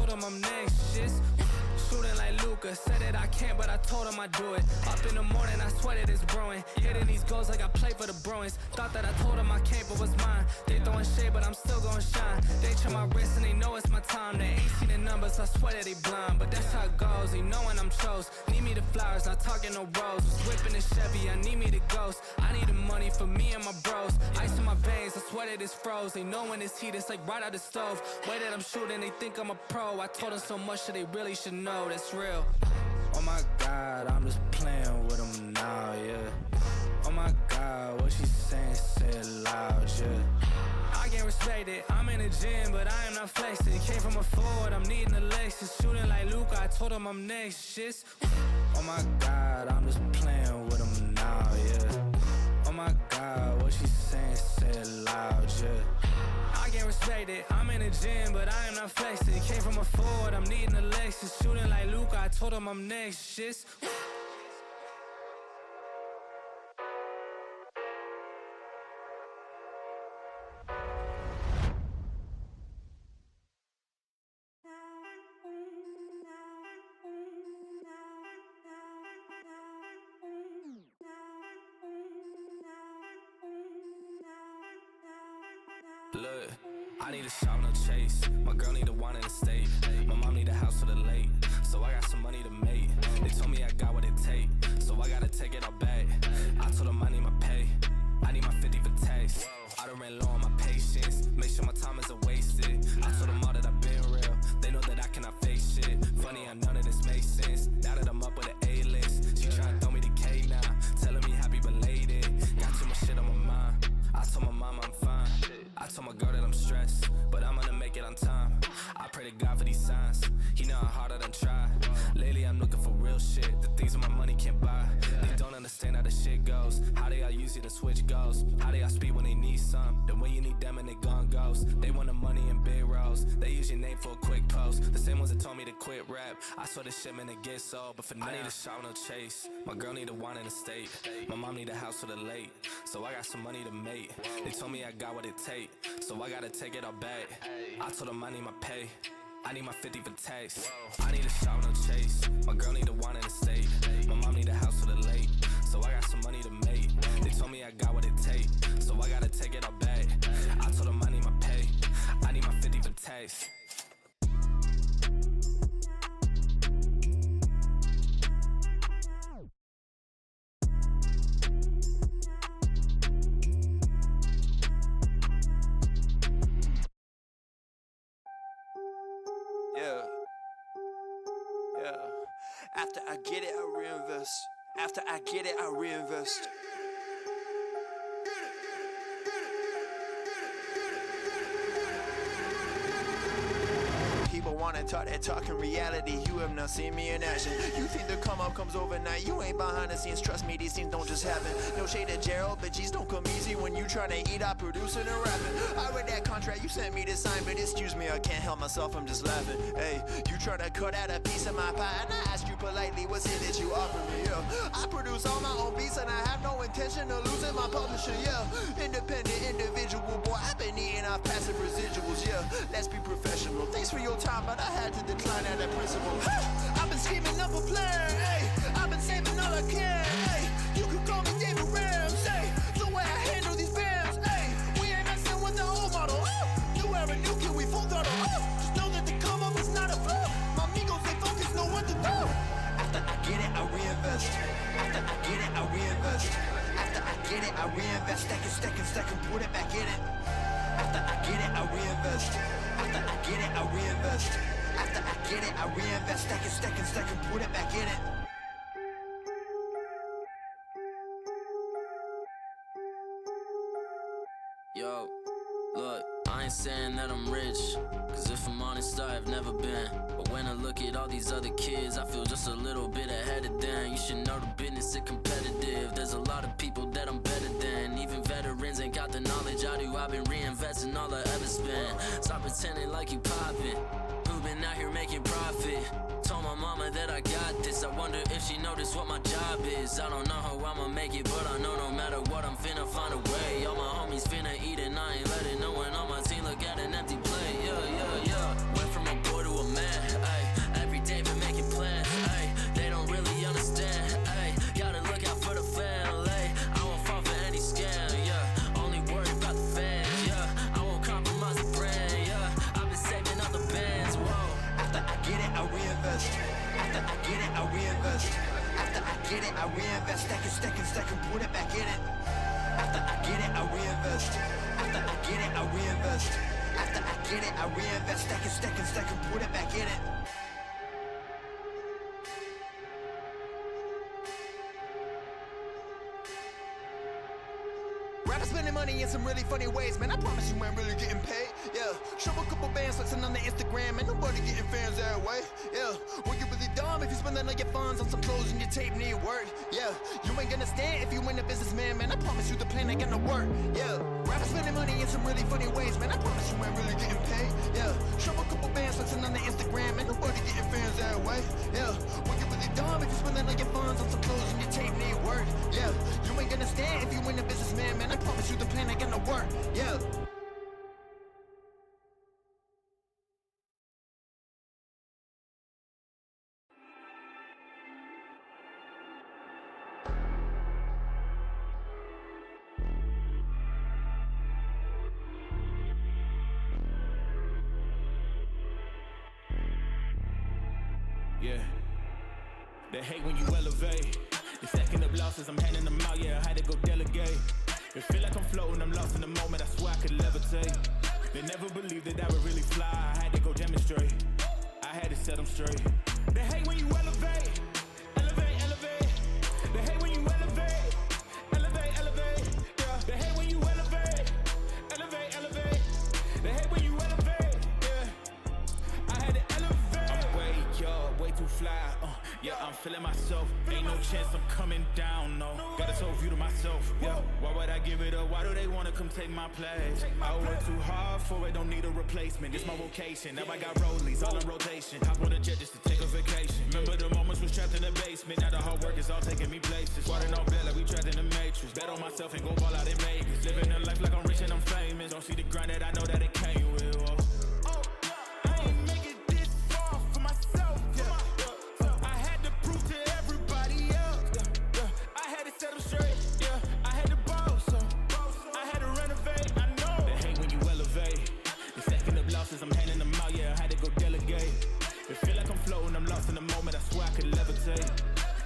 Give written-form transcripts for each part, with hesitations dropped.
told him I'm next. Just shooting like Luka, said that I can't, but I told him I do it. Up in the morning, I sweat it is brewing. Hitting these goals like I play for the Bruins. Thought that I told them I can't, but was mine. They throwing shade, but I'm still gonna shine. They check my wrist and they know it's my time. They ain't seen the numbers, I swear that they blind. But that's how it goes, they knowing I'm chose. Need me the flowers, not talking no rose. Was whipping the Chevy, I need me the ghost. I need the money for me and my bros. Ice in my veins, I swear that it's froze. They know when it's heat, it's like right out the stove. Way that I'm shooting, they think I'm a pro. I told them so much that they really should know that's real. Oh my God, I'm just playing with them now, yeah. Oh my God, what she saying, say it loud, yeah. I can't respect it, I'm in the gym, but I am not flexing. Came from a Ford, I'm needing a Lexus. Shooting like Luka, I told him I'm next, shit. Oh my God, I'm just playing with them now, yeah. Oh my God, what she saying, say it loud, yeah. I can't respect it, I'm in the gym, but I am not flexing. Came from a Ford, I'm needing a Lexus. Shooting like Luka, I told him I'm next, shit. Look, I need a shot, no chase. My girl need a wine in the state. My mom need a house for the late. So I got some money to make. They told me I got what it take. So I gotta take it all back. I told them I need my pay. I need my 50 for tax. I done ran low on my patience. Make sure my time isn't wasted. I told them all that I've been real. They know that I cannot face shit. Funny how none of this makes sense. Now that I'm up with an A-list, she tryna throw me the K now. Telling me happy belated. Got too much shit on my mind. I told my mama I'm fine. I told my girl that I'm stressed, but I'm gonna make it on time. I pray to God for these signs. He know how hard I done try. Lately I'm looking for real shit. The things that my money can't buy. They don't understand how the shit goes. How they all use it to switch goals. How they all speed when they need some. Then when you need them and they gone ghost. They want the money in big roles. They use your name for a quick post. The same ones that told me to quit rap. I saw this shit man it get sold, but for now I need a shot, no chase. My girl need a wine in the state. My mom need a house for the late. So I got some money to make. They told me I got what it take. So I gotta take it all back. I told them I need my pay. I need my 50 for tax. I need a shot, no chase. My girl need a wine in the state. My mom need a house for the late. So I got some money to make. They told me I got what it take. So I gotta take it all back. I told them I need my pay. I need my 50 for tax. After I get it, I reinvest. After I get it, I reinvest. People wanna talk that talk in reality. You have not seen me in action. You think the come up comes overnight. You ain't behind the scenes, trust me, these things don't just happen. No shade to Gerald, but G's don't come easy. When you tryna eat, I producing and rapping. I read that contract you sent me to sign, but excuse me, I can't help myself, I'm just laughing. Hey, you tryna cut out a piece of my pie, and I asked you politely, what's it that you offer me? Yeah, I produce all my own beats, and I have no intention of losing my publisher. Yeah, independent individual, boy, I've been eating off passive residuals. Yeah, let's be professional. Thanks for your time, but I had to decline at that principle. I've been scheming up a plan, hey. I've been saving all I can, hey. You could call me David Rams, hey. The way I handle these fans, hey. We ain't messing with the old model. You wear a new kid, we full throttle. Just know that the come up is not a flaw. My amigos, they focus, know what to do. After I get it, I reinvest. After I get it, I reinvest. After I get it, I reinvest. Stack and put it back in it. After I get it, I reinvest. After I get it, I reinvest. After I get it, I reinvest. Stack and put it back in it. Yo, look, I ain't saying that I'm rich, cause if I'm honest, I've never been. But when I look at all these other kids, I feel just a little bit ahead of them. You should know the business is competitive. There's a lot of people that I'm better than. Even veterans ain't got the knowledge I do. I've been reinvesting all I ever spent. Stop pretending like you poppin'. Who been out here making profit? Told my mama that I got this. I wonder if she noticed what my job is. I don't know how I'ma make it, but I know no matter what, I'm finna find a way. All my homies finna eat and I ain't letting no one on my team look at an empty plate. Yeah. Went from a boy to a man. get it, I reinvest. Stack and put it back in it. After I get it, I reinvest. After I get it, I reinvest. After I get it, I reinvest. Stack and put it back in it. Rappers spending money in some really funny ways, man. I promise you ain't really getting paid. Yeah, show a couple bands flexing on the Instagram, and nobody getting fans that way. Yeah, well you really dumb if you spending all your funds on some clothes and your tape need work. Yeah, you ain't gonna stand if you ain't a businessman, man. I promise you the plan ain't gonna work. Yeah, rappers spending money in some really funny ways, man. I promise you ain't really getting paid. Yeah, show a couple bands flexing on the Instagram, and nobody getting fans that way. Yeah, well you really dumb if you spending all your funds on some clothes and your tape need work. Yeah, you ain't gonna stand if you ain't a businessman, man. I promise you the plan ain't gonna work. Yeah. Yeah, they hate when you elevate. They're stacking up losses, I'm handing them out, yeah, I had to go delegate. It feel like I'm floating, I'm lost in the moment, I swear I could levitate. They never believed that I would really fly, I had to go demonstrate. I had to set them straight. They hate when you elevate, elevate, elevate. They hate when you elevate, elevate, elevate. Yeah, they hate when you elevate, elevate, elevate. They hate when you elevate, yeah. I had to elevate. I'm way too fly, yeah, I'm feeling myself. Ain't no chance I'm coming down, no. Got a soul view to myself, yeah. Why would I give it up? Why do they wanna come take my place? I work too hard for it, don't need a replacement. This my vocation, now I got rollies, all in rotation. Hop on a jet just to take a vacation. Remember the moments was trapped in the basement. Now the hard work is all taking me places. Water on bed like we trapped in the matrix. Bet on myself and go ball out in Vegas. Living a life like I'm rich and I'm famous. Don't see the grind that I know that it came with. I ain't make it this far for myself, yeah. I had to prove to everybody else, yeah. I had to set them straight, yeah. I had to boss, so I had to renovate, I know. They hate when you elevate. They're stacking up losses, I'm handing them out, yeah. I had to go delegate. It feel like I'm floating, I'm lost in the moment, I swear I could levitate.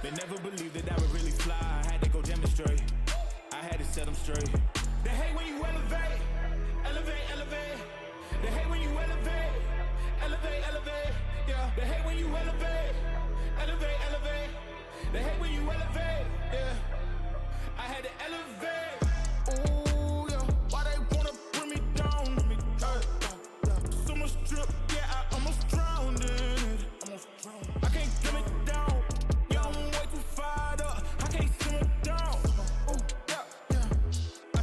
They never believed that I would really fly, I had to go demonstrate. I had to set them straight. They hate when you elevate, elevate, elevate. They hate when you elevate, elevate, elevate. Yeah, they hate when you elevate, elevate, elevate. They hate when you elevate, yeah. I had to elevate. Ooh, yeah. Why they wanna bring me down? So much drip, yeah, I almost drowned in it. I can't dim it down. Yeah, I'm way too fired up. I can't sim it down. Ooh, yeah, yeah. I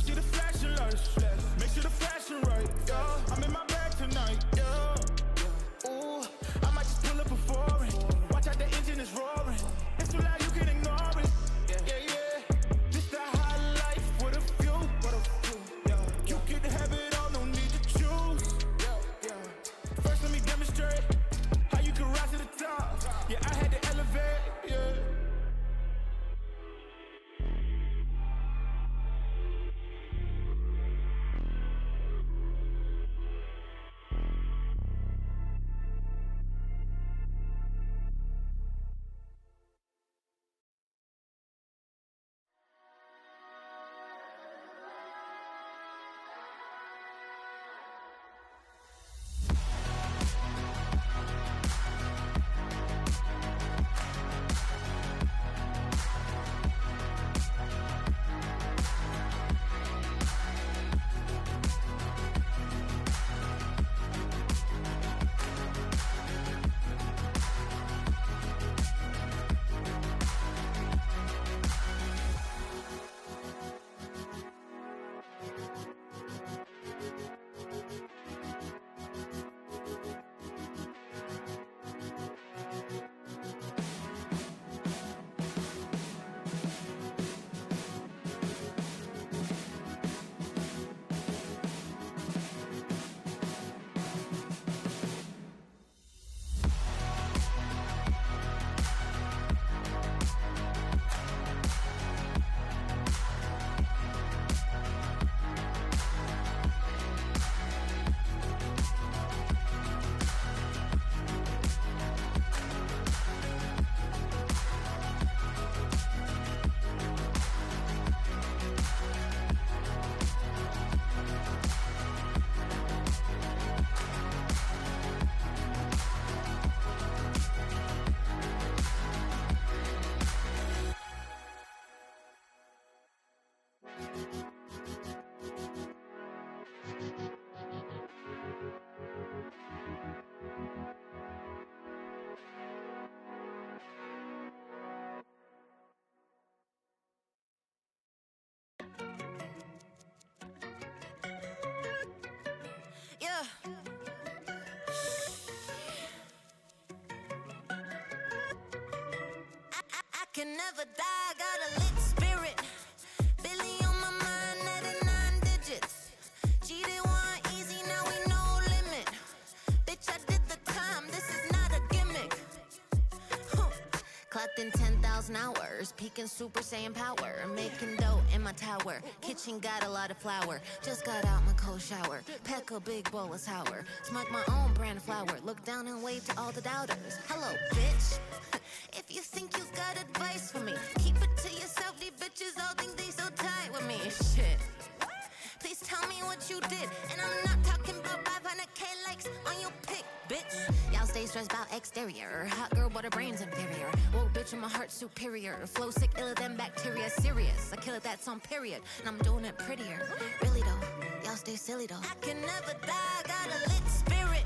can never die, got a lit spirit. Billy on my mind, at 9 digits. Cheated one easy, now we no limit. Bitch, I did the time, this is not a gimmick. Clocked in 10,000 hours, peaking Super Saiyan power. Making dough in my tower, kitchen got a lot of flour. Just got out my cold shower, pack a big bowl of sour. Smoke my own brand of flour, look down and wave to all the doubters. Hello, bitch. If you think you got advice for me, keep it to yourself, these bitches all think they so tight with me. Shit. Please tell me what you did, and I'm not talking about 500K likes on your pic, bitch. Y'all stay stressed about exterior, hot girl but her brain's inferior. Woke bitch and my heart superior, flow sick iller than bacteria, serious. I kill it, that's on period, and I'm doing it prettier. Really though, y'all stay silly though. I can never die, got a lit spirit.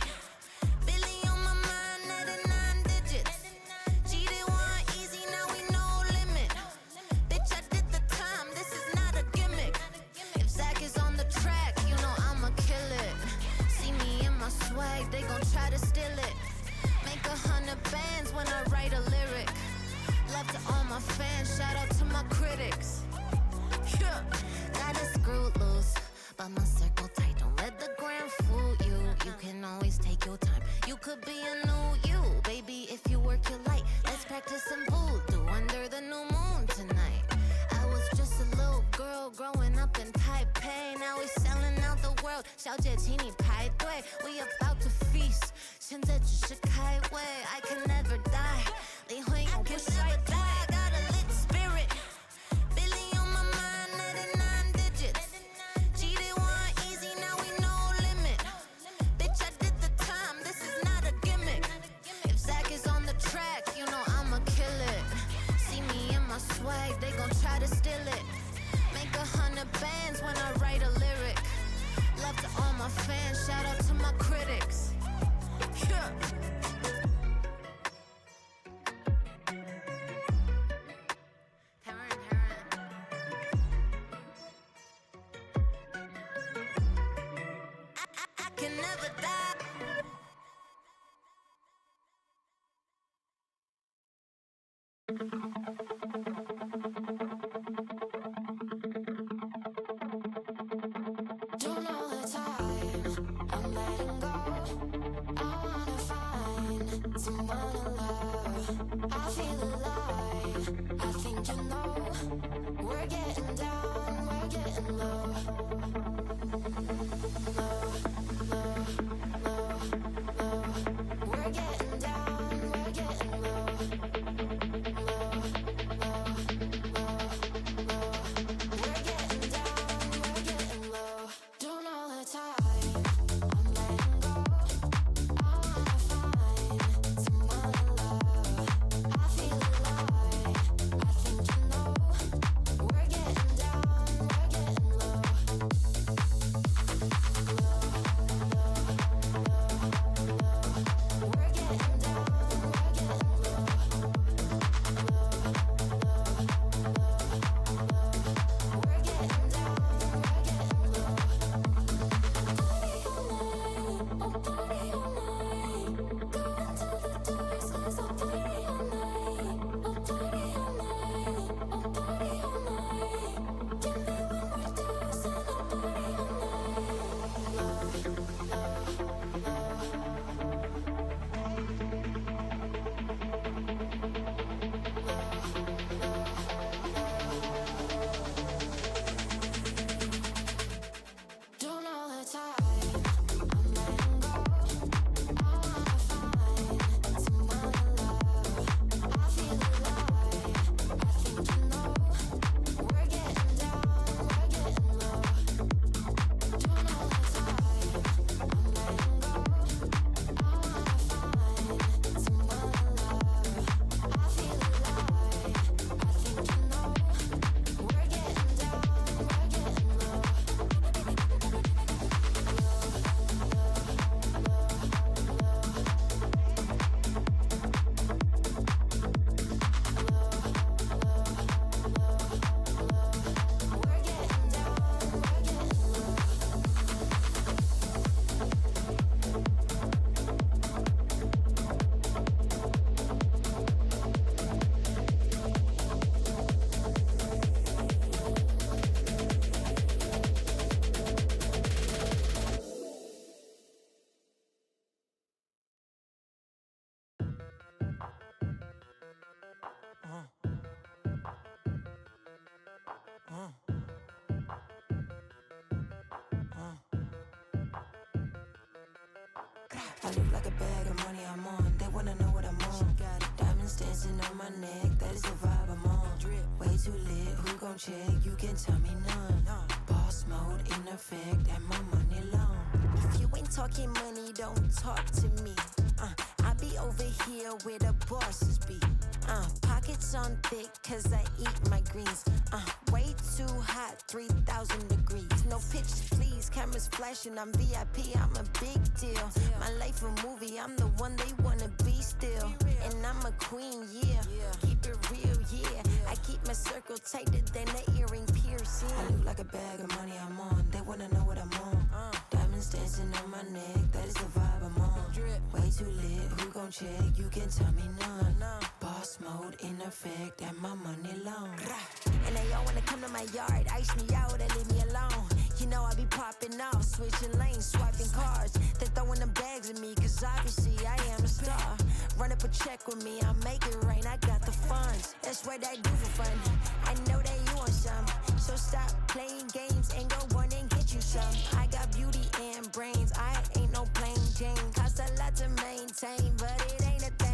Billy on my mind, at 9 digits. Cheated one easy, now we no limit. Bitch, I did the time, this is not a gimmick. If Zach is on the track, you know I'ma kill it. See me in my swag, they gon' try to steal it. Make 100 bands when I write a lyric. Love to all my fans, shout out to my critics. Yeah. Got it screwed loose, but my circle tight. Don't let the gram fool you. You can always take your time. You could be a new you, baby, if you work your light. Let's practice some voodoo under the new moon tonight. I was just a little girl growing up in Taipei. Now we selling out the world. 小姐请你排队 We about to feast. 现在只是开胃 I can never die. 灵魂永不衰退 Got a lit spirit. Billy on my mind, at 9 digits. Cheated one easy, now we no limit. Bitch, I did the time, this is not a gimmick. If Zach is on the track, you know I'ma kill it. See me in my swag, they gon' try to steal it. Make 100 bands when I write a lyric. Love to all my fans, shout out to my critics. Yeah. I can never die. Don't know the time, I'm letting go. I wanna find someone to love. I feel alive, I think you know. We're getting down, we're getting low. Low, low, low, low. We're getting down, we're getting low. Low, low, low, low. We're getting down, we're getting low. Don't know the time, I'm letting go. I wanna find someone I look like a bag of money I'm on. They wanna know what I'm on. Diamonds dancing on my neck, that is the vibe I'm on. Way too lit, who gon' check? You can tell me none. Boss mode in effect, and my money long. If you ain't talking money, don't talk to me. I be over here where the bosses be. Pockets on thick, cause I eat my greens. Way too hot, 3,000 degrees. No pictures, please. Cameras flashing, I'm VIP, I'm a big deal. My life a movie, I'm the one they wanna be still. And I'm a queen, yeah. Keep it real, yeah. I keep my circle tighter than an earring piercing. I look like a bag of money I'm on. They wanna know what I'm on. Diamonds dancing on my neck, that is the vibe I'm on. Way too lit, who gon' check? You can tell me none. Boss mode in effect, and my money long. And they all wanna come to my yard, ice me out and leave me alone. You know I be popping off, switching lanes, swiping cars. They throwing them bags at me, cause obviously I am a star. Run up a check with me, I'll make it rain, I got the funds. That's what I do for fun. I know that you want some, so stop playing games and go run and get you some. I got beauty and brains, I ain't no plain Jane. Cost a lot to maintain, but it ain't a thing.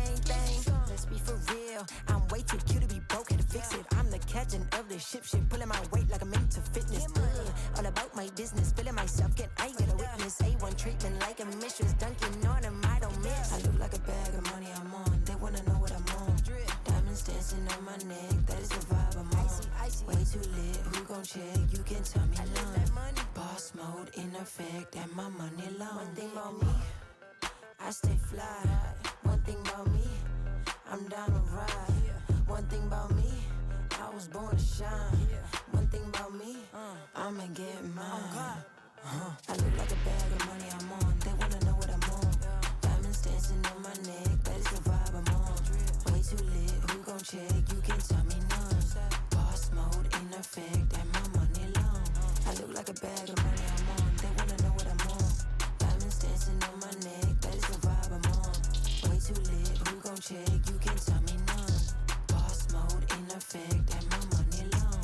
Let's be for real, I'm way too cute to be broke, had to fix it. I'm the captain of the ship, pulling my weight like I'm into fitness. All about my business, feeling myself, I get a witness. A1 treatment like a mistress, dunking on him, I don't miss. I look like a bag of money I'm on, they wanna know what I'm on. Diamonds dancing on my neck, that is the vibe I'm on. Way too lit, who gon' check? You can tell me none. Boss mode in effect, and my money long. One thing about me, I stay fly. One thing about me, I'm down to ride. One thing about me, I was born to shine. One thing about me, I'ma get mine. I look like a bag of money I'm on. They wanna know what I'm on. Diamonds dancing on my neck, that is the vibe I'm on. Way too lit, who gon' check? You can tell me none. Boss mode in effect, and my money long. I look like a bag of money I'm on. They wanna know what I'm on. Diamonds dancing on my neck, that is the vibe I'm on. Way too lit, who gon' check? You can tell me none. Boss mode in effect, and my money long.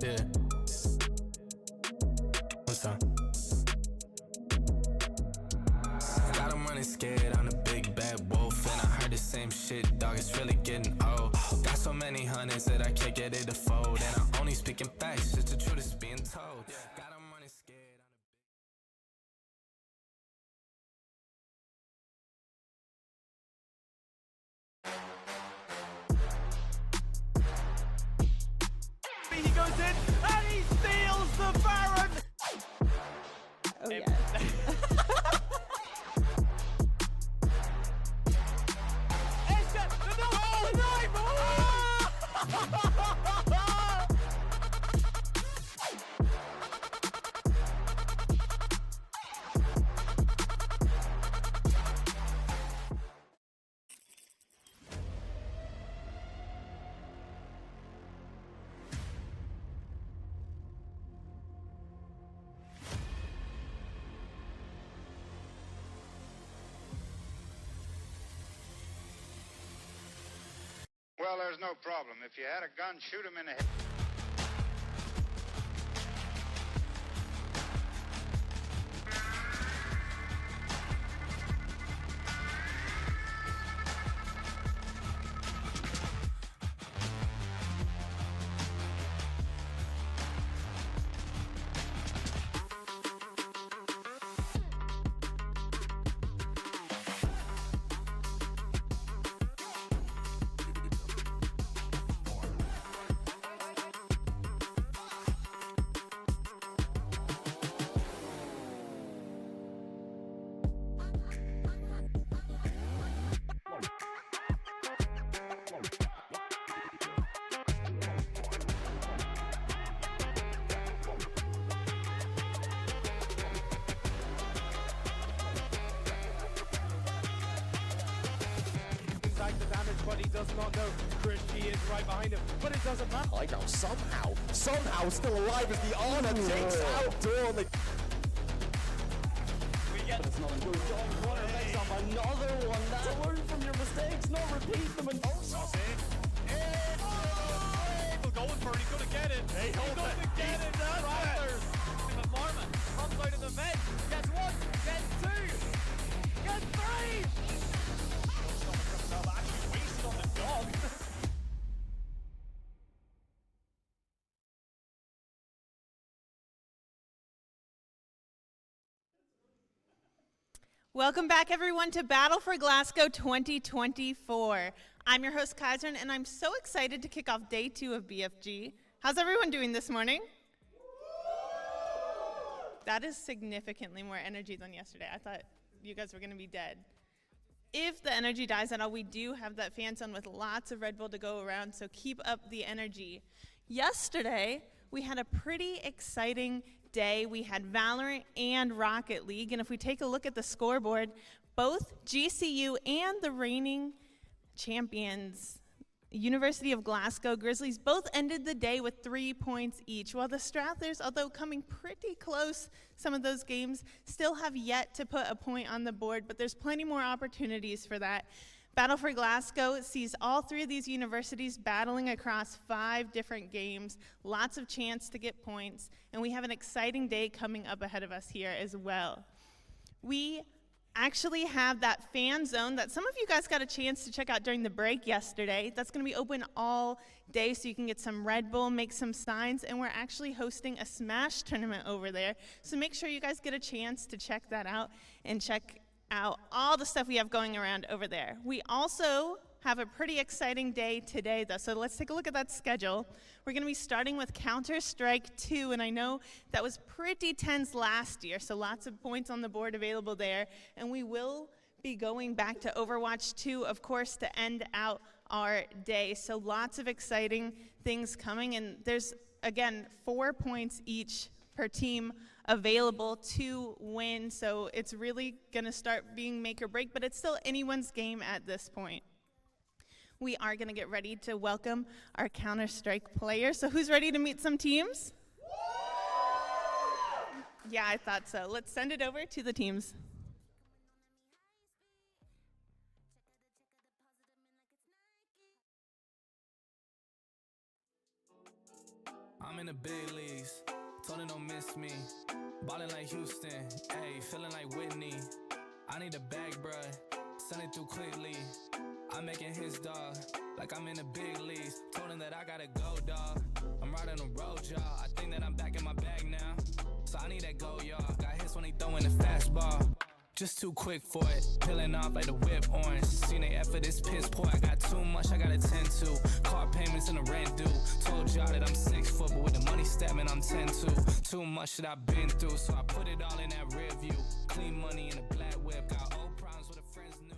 Yeah. What's up? Got him running scared, I'm the big bad wolf. And I heard the same shit, dog, it's really getting old. Got so many hundreds that I can't get it to fold. And I'm only speaking facts, just the truth is being told. Got him running scared. He goes in and he steals the Baron. Oh, yeah. Well, there's no problem. If you had a gun, shoot him in the head. The damage, but he does not know. Christy is right behind him, but it doesn't matter. I know, somehow still alive as the honor takes out Dawn. We get But it's not a good John Connor makes up another one. Now learn from your mistakes, not repeat them. And going for it, he's gonna get it. He's gonna get it. That's it. Marmon comes out of the vent, gets one, gets two, gets three. Actually wasted on the dog. Welcome back, everyone, to Battle for Glasgow 2024. I'm your host, Kaiser, and I'm so excited to kick off day 2 of BFG. How's everyone doing this morning? That is significantly more energy than yesterday. I thought you guys were going to be dead. If the energy dies at all, we do have that fan zone with lots of Red Bull to go around, so keep up the energy. Yesterday, we had a pretty exciting day. We had Valorant and Rocket League, and if we take a look at the scoreboard, both GCU and the reigning champions, University of Glasgow Grizzlies, both ended the day with 3 points each, while the Strathers, although coming pretty close some of those games, still have yet to put a point on the board, but there's plenty more opportunities for that. Battle for Glasgow sees all 3 of these universities battling across 5 different games, lots of chance to get points, and we have an exciting day coming up ahead of us here as well. We actually have that fan zone that some of you guys got a chance to check out during the break yesterday. That's going to be open all day so you can get some Red Bull, make some signs, and we're actually hosting a Smash tournament over there. So make sure you guys get a chance to check that out and check out all the stuff we have going around over there. We also have a pretty exciting day today, though, so let's take a look at that schedule. We're going to be starting with Counter-Strike 2, and I know that was pretty tense last year, so lots of points on the board available there, and we will be going back to Overwatch 2, of course, to end out our day, so lots of exciting things coming, and there's, again, 4 points each per team available to win, so it's really going to start being make or break, but it's still anyone's game at this point. We are going to get ready to welcome our Counter-Strike players. So who's ready to meet some teams? Yeah, I thought so. Let's send it over to the teams. I'm in the big leagues. Told her don't miss me. Ballin' like Houston, ayy, feeling like Whitney. I need a bag, bruh, send it through quickly. I'm making his dog, like I'm in the big leagues. Told him that I gotta go, dog. I'm riding the road, y'all. I think that I'm back in my bag now. So I need that go, y'all. Got hits when he throwing the fastball. Just too quick for it, peeling off like the whip orange. Seen they effort, this piss poor. I got too much I gotta tend to. Car payments and the rent due. Told y'all that I'm 6 foot, but with the money statement I'm 10 to. Too much that I've been through, so I put it all in that rear view. Clean money in a black whip, got old problems with a friends new.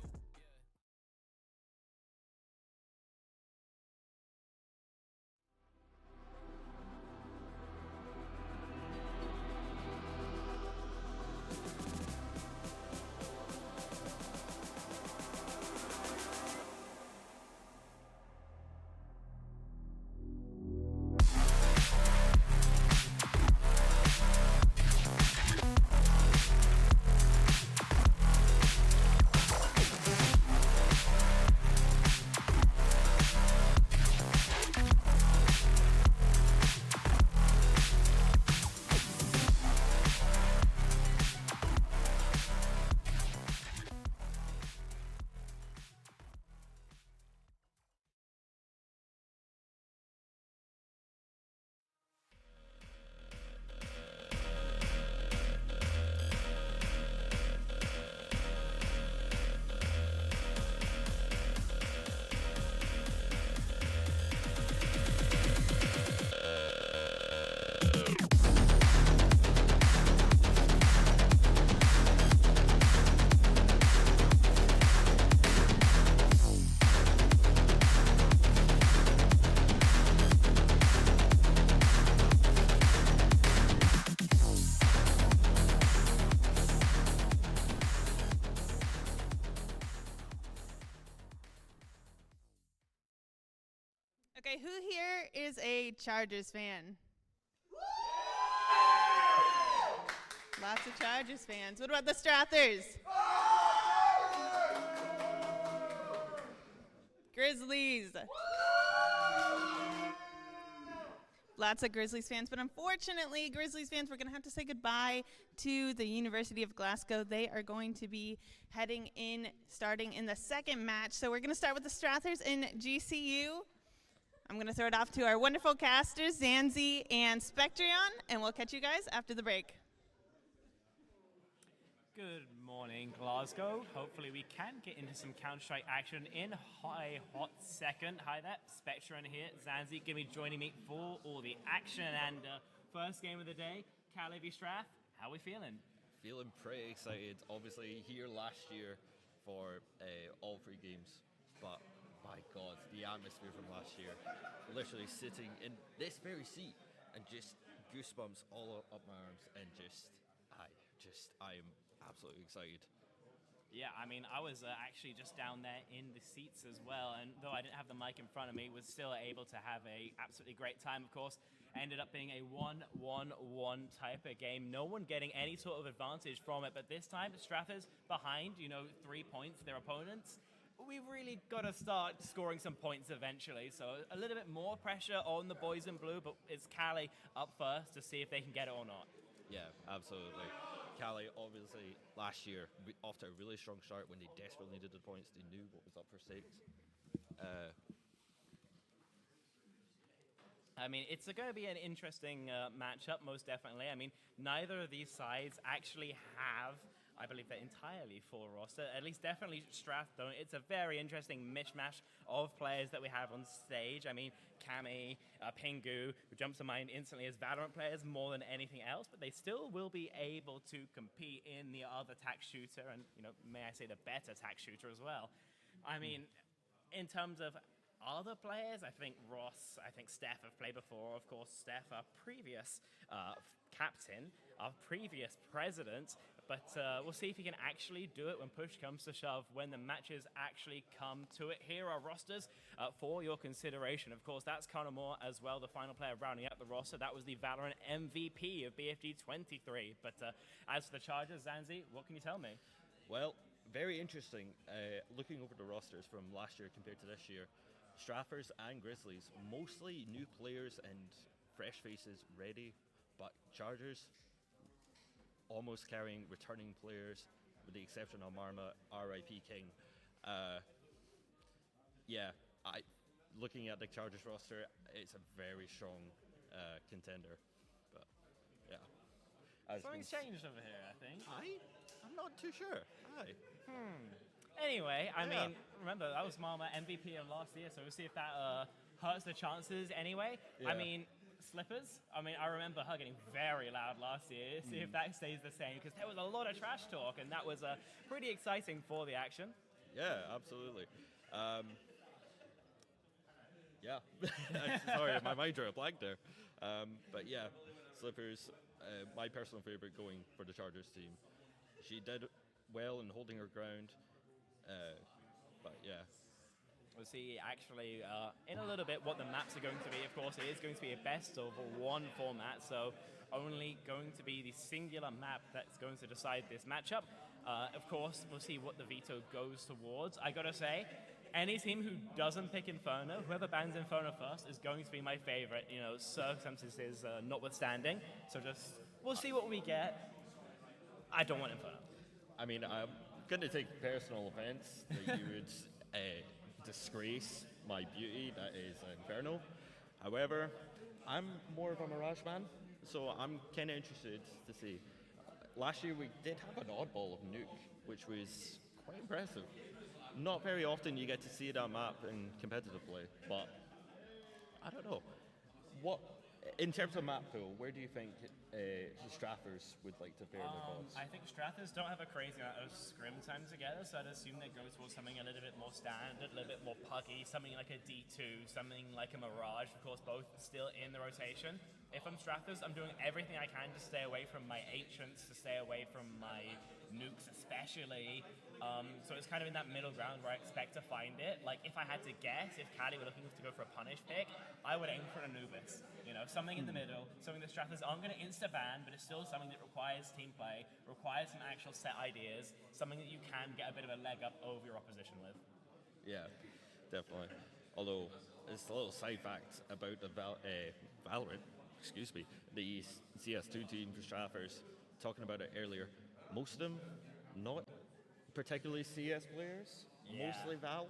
Okay, who here is a Chargers fan? Lots of Chargers fans. What about the Strathers? Grizzlies. Lots of Grizzlies fans, but unfortunately, Grizzlies fans, we're going to have to say goodbye to the University of Glasgow. They are going to be heading in, starting in the second match. So we're going to start with the Strathers in GCU. I'm going to throw it off to our wonderful casters, Zanzi and Spectrion, and we'll catch you guys after the break. Good morning, Glasgow. Hopefully we can get into some Counter-Strike action in a hot second. Hi there, Spectrum here. Zanzi going to be joining me for all the action. And first game of the day, Cali v Strath. How are we feeling? Feeling pretty excited. Obviously here last year for all 3 games. But my God, the atmosphere from last year. Literally sitting in this very seat and just goosebumps all up my arms and I am absolutely excited. Yeah, I mean, I was actually just down there in the seats as well, and though I didn't have the mic in front of me, was still able to have a absolutely great time, of course. Ended up being a 1-1-1 type of game. No one getting any sort of advantage from it, but this time, Strathers behind, 3 points, their opponents. We've really got to start scoring some points eventually, so a little bit more pressure on the boys in blue, but it's Cali up first to see if they can get it or not. Yeah, absolutely. Cali, obviously, last year, after a really strong start when they desperately needed the points, they knew what was up for stakes. I mean, it's going to be an interesting matchup, most definitely. I mean, neither of these sides actually have, I believe, their entirely full roster. At least definitely Strath don't. It's a very interesting mishmash of players that we have on stage. I mean, Kami, Pingu, who jumps to mind instantly as Valorant players more than anything else, but they still will be able to compete in the other tac shooter and, may I say the better tac shooter as well. I mean, in terms of other players, I think Ross, I think Steph have played before. Of course, Steph, our previous captain, our previous president, but we'll see if he can actually do it when push comes to shove, when the matches actually come to it. Here are rosters for your consideration. Of course, that's Connor Moore as well, the final player rounding out the roster. That was the Valorant MVP of BFG 23. But as for the Chargers, Zanzi, what can you tell me? Well, very interesting. Looking over the rosters from last year compared to this year, Strathers and Grizzlies, mostly new players and fresh faces ready, but Chargers almost carrying returning players, with the exception of Marma, R.I.P. King. Looking at the Chargers roster, it's a very strong contender. But yeah, Something's changed over here, I think. I'm not too sure. Anyway, I mean, remember, that was Marma MVP of last year, so we'll see if that hurts the chances anyway. Yeah. I mean, Slippers, I remember her getting very loud last year. See if that stays the same, because there was a lot of trash talk, and that was pretty exciting for the action. Yeah, absolutely. Sorry, my mind drew a blank there. But yeah, Slippers, my personal favorite going for the Chargers team. She did well in holding her ground. But yeah. We'll see actually in a little bit what the maps are going to be. Of course, it is going to be a best of one format, so only going to be the singular map that's going to decide this matchup. Of course, we'll see what the veto goes towards. I gotta say, any team who doesn't pick Inferno, whoever bans Inferno first, is going to be my favorite, circumstances notwithstanding. So we'll see what we get. I don't want Inferno. I mean, I'm going to take personal offense that you would disgrace my beauty, that is Inferno. However, I'm more of a Mirage man, so I'm kind of interested to see. Last year we did have an oddball of Nuke, which was quite impressive. Not very often you get to see that map in competitive play, but I don't know. In terms of map pool, where do you think the Strathers would like to fare their balls? I think Strathers don't have a crazy amount of scrim time together, so I'd assume they go towards something a little bit more standard, a little bit more puggy, something like a D2, something like a Mirage, of course, both still in the rotation. If I'm Strathers, I'm doing everything I can to stay away from my Ancients, to stay away from my Nukes especially. So it's kind of in that middle ground where I expect to find it. Like, if I had to guess, if Cali were looking to go for a punish pick, I would aim for an Anubis. Something in the middle, something the Strathers aren't going to insta-ban, but it's still something that requires team play, requires some actual set ideas, something that you can get a bit of a leg up over your opposition with. Yeah, definitely. Although, it's a little side fact about the Valorant, the CS2 team for Strathers, talking about it earlier, most of them not particularly CS players, mostly Val.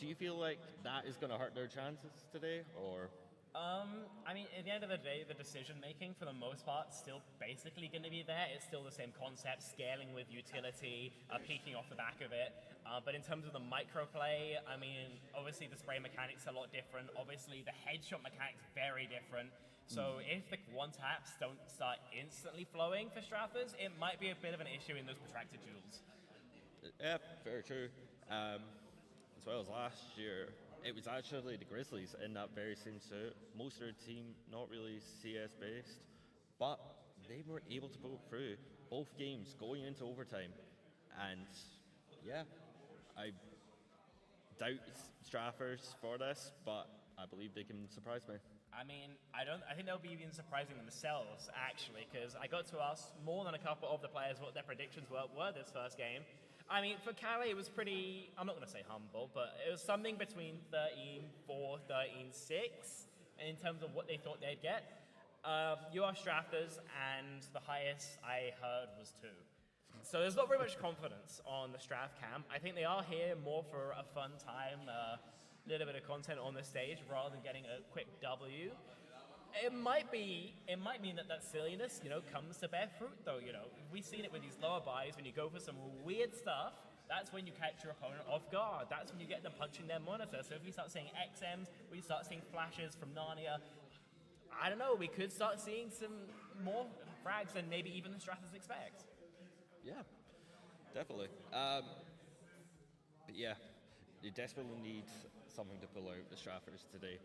Do you feel like that is going to hurt their chances today, or? I mean, at the end of the day, the decision making for the most part is still basically going to be there. It's still the same concept, scaling with utility, peeking off the back of it. But in terms of the micro play, I mean, obviously the spray mechanic's a lot different. Obviously the headshot mechanic's very different. So if the one taps don't start instantly flowing for Strathers, it might be a bit of an issue in those protracted duels. Yeah, very true. As well as last year, it was actually the Grizzlies in that very same suit. Most of their team not really CS based, but they were able to pull through both games going into overtime. And yeah, I doubt Strathers for this, but I believe they can surprise me. I mean, I think they'll be even surprising themselves, actually, because I got to ask more than a couple of the players what their predictions were this first game. I mean, for Cali, it was pretty, I'm not going to say humble, but it was something between 13-4, 13-6 in terms of what they thought they'd get. You are Strathers, and the highest I heard was 2. So there's not very much confidence on the Strath camp. I think they are here more for a fun time, a little bit of content on the stage, rather than getting a quick W. It might mean that silliness, comes to bear fruit, though. We've seen it with these lower buys. When you go for some weird stuff, that's when you catch your opponent off guard. That's when you get them punching their monitor. So if we start seeing XMs, we start seeing flashes from Narnia, I don't know, we could start seeing some more frags than maybe even the Strathers expect. Yeah, definitely. But yeah, you desperately need something to pull out the Strathers today.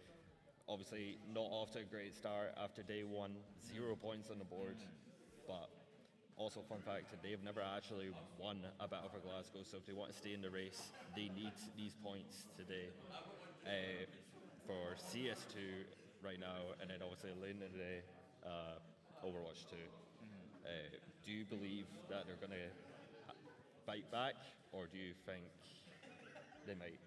Obviously, not off to a great start after day one, 0 points on the board. But also, fun fact, they've never actually won a battle for Glasgow, so if they want to stay in the race, they need these points today. For CS2 right now, and then obviously late in the day, Overwatch 2. Do you believe that they're going to bite back, or do you think they might?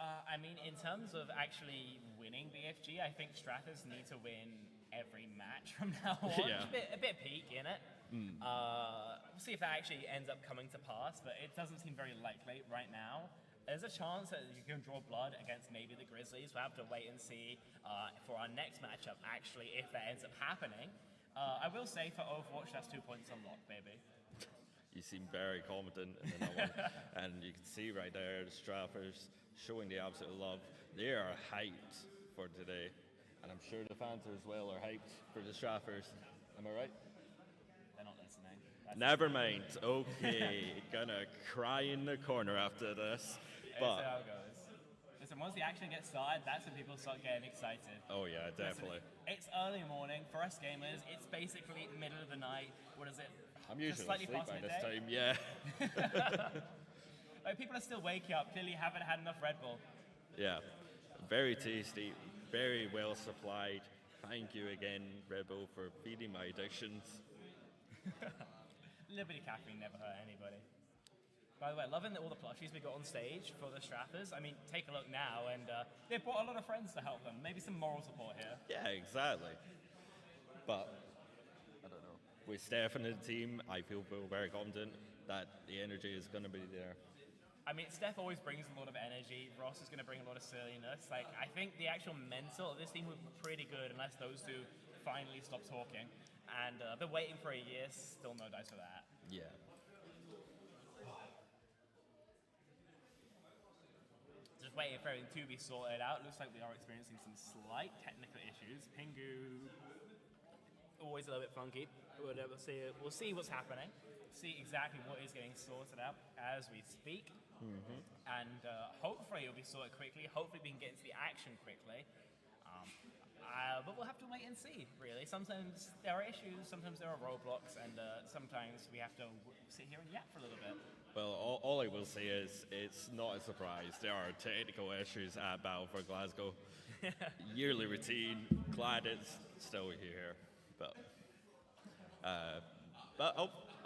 I mean, in terms of actually winning BFG, I think Strathers need to win every match from now on. Yeah. A bit peak in it. We'll see if that actually ends up coming to pass, but it doesn't seem very likely right now. There's a chance that you can draw blood against maybe the Grizzlies. We'll have to wait and see for our next matchup, actually, if that ends up happening. I will say for Overwatch, that's 2 points unlocked, baby. You seem very confident in that one. And you can see right there, the Straffers showing the absolute love. They are hyped for today. And I'm sure the fans as well are hyped for the Straffers. Am I right? They're not listening. Never mind. Okay. Gonna cry in the corner after this. That's how it goes. Listen, once the action gets started, that's when people start getting excited. Oh yeah, definitely. Listen, it's early morning. For us gamers, it's basically middle of the night. What is it? I'm Just usually slightly asleep past by this midday? time, yeah. Like, people are still waking up, clearly haven't had enough Red Bull. Yeah. Very tasty, very well supplied. Thank you again, Red Bull, for feeding my addictions. A little bit of caffeine never hurt anybody. By the way, loving all the plushies we got on stage for the Straffers. I mean, take a look now, and they brought a lot of friends to help them. Maybe some moral support here. Yeah, exactly. But, I don't know. With Steph and the team, I feel very confident that the energy is going to be there. I mean, Steph always brings a lot of energy. Ross is going to bring a lot of silliness. Like, I think the actual mental of this team would be pretty good unless those two finally stop talking. And I've been waiting for a year, still no dice for that. Yeah. Just waiting for everything to be sorted out. Looks like we are experiencing some slight technical issues. Pingu, always a little bit funky. We'll see what's happening. See exactly what is getting sorted out as we speak. And hopefully it'll be sorted quickly. Hopefully we can get into the action quickly. But we'll have to wait and see, really. Sometimes there are issues, sometimes there are roadblocks, and sometimes we have to sit here and yap for a little bit. Well, all I will say is it's not a surprise. There are technical issues at Battle for Glasgow. Yearly routine. Glad it's still here. But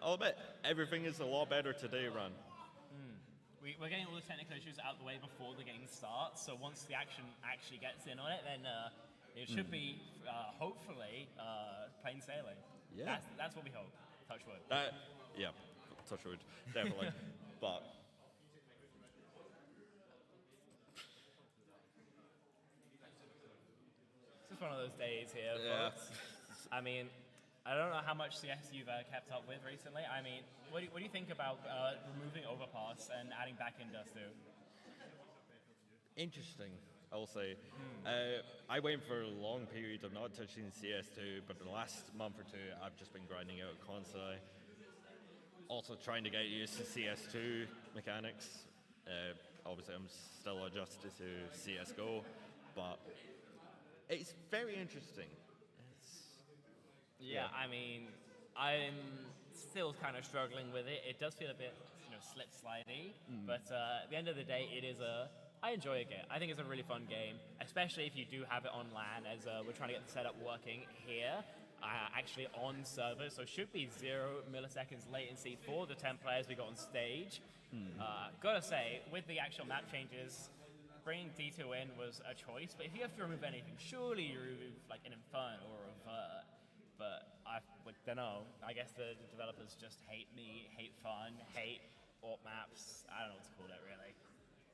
I'll admit, everything is a lot better today, Ron. We're getting all the technical issues out of the way before the game starts, so once the action actually gets in on it, then it should be, hopefully, plain sailing. Yeah. That's what we hope. Touch wood. Yeah, touch wood, definitely. But it's just one of those days here, Yeah. folks. I mean, I don't know how much CS you've kept up with recently. I mean, what do you think about removing Overpass and adding back in Dust 2? interesting, I'll say. I went for a long period of not touching CS2, but the last month or two, I've just been grinding out constantly. Also trying to get used to CS2 mechanics. Obviously, I'm still adjusted to CSGO, but it's very interesting. Yeah, I mean, I'm still kind of struggling with it. It does feel a bit, slip slidey, but at the end of the day, I enjoy it. I think it's a really fun game, especially if you do have it on LAN, as we're trying to get the setup working here, actually on server, so should be 0 milliseconds latency for the 10 players we got on stage. Gotta say, with the actual map changes, bringing D2 in was a choice, but if you have to remove anything, surely you remove like an Inferno or a Vert. But I don't know. I guess the developers just hate me, hate fun, hate AWP maps. I don't know what to call it, really.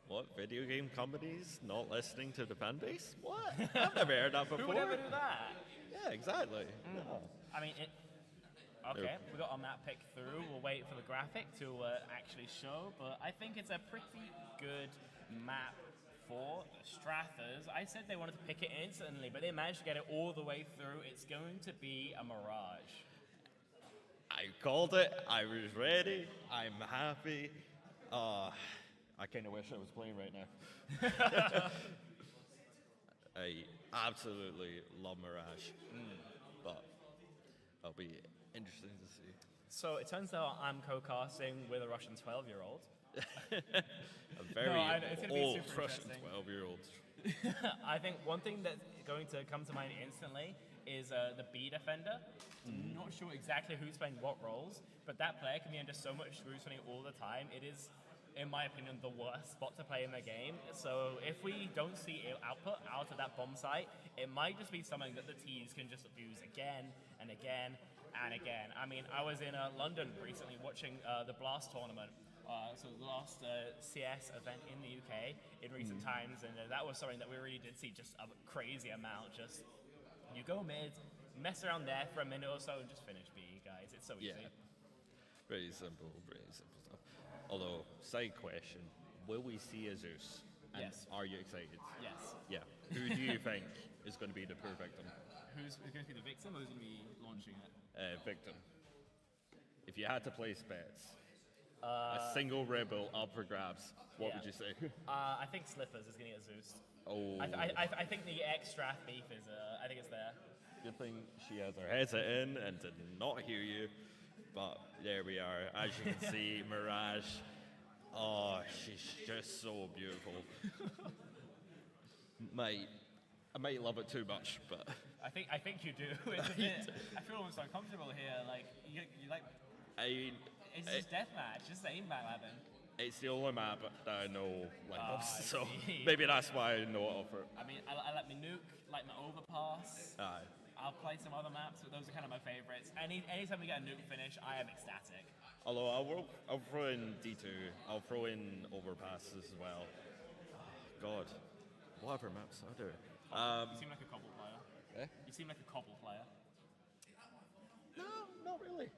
What, video game companies not listening to the fan base? What? I've never heard that before. Who would ever do that? Yeah, exactly. Yeah. I mean, okay, we got our map pick through. We'll wait for the graphic to actually show, but I think it's a pretty good map for the Strathers. I said they wanted to pick it instantly, but they managed to get it all the way through. It's going to be a mirage. I called it. I was ready. I'm happy. I kind of wish I was playing right now. I absolutely love Mirage, but it'll be interesting to see. So it turns out I'm co-casting with a Russian 12-year-old. A very it's gonna be old super Russian interesting. 12-year-old. I think one thing that's going to come to mind instantly is the B defender. Not sure exactly who's playing what roles, but that player can be under so much scrutiny all the time. It is in my opinion, the worst spot to play in the game. So if we don't see output out of that bomb site, it might just be something that the T's can just abuse again and again and again. I mean, I was in London recently watching the Blast tournament. So the last CS event in the UK in recent times, and that was something that we really did see just a crazy amount. Just you go mid, mess around there for a minute or so, and just finish B, guys. It's so easy. Yeah. Pretty simple stuff. Although, side question, will we see a Zeus? And Yes. Are you excited? Yes. Yeah. Who do you think is going to be the poor victim? Who's going to be the victim, or who's going to be launching it? Victim. If you had to place bets, a single rebel up for grabs, what would you say? I think Slippers is going to get Zeus. Oh. I think the X-Strath beef is, I think it's there. Good thing she has her headset in and did not hear you. But there we are. As you can see, Mirage. Oh, she's just so beautiful. I might love it too much, but I think you do. It's a bit, I feel almost uncomfortable here. Like you like. I mean, It's just deathmatch. Just the aimbag weapon. it's the only map that I know like I so see. maybe that's why I know it of it. I mean, I like my nuke, like my overpass. Aye. I'll play some other maps, but those are kind of my favorites. Anytime we get a nuke finish, I am ecstatic. Although I'll throw in D2, I'll throw in overpasses as well. Oh, God, whatever maps are there? You seem like a cobble player. Eh? You seem like a cobble player. No, not really.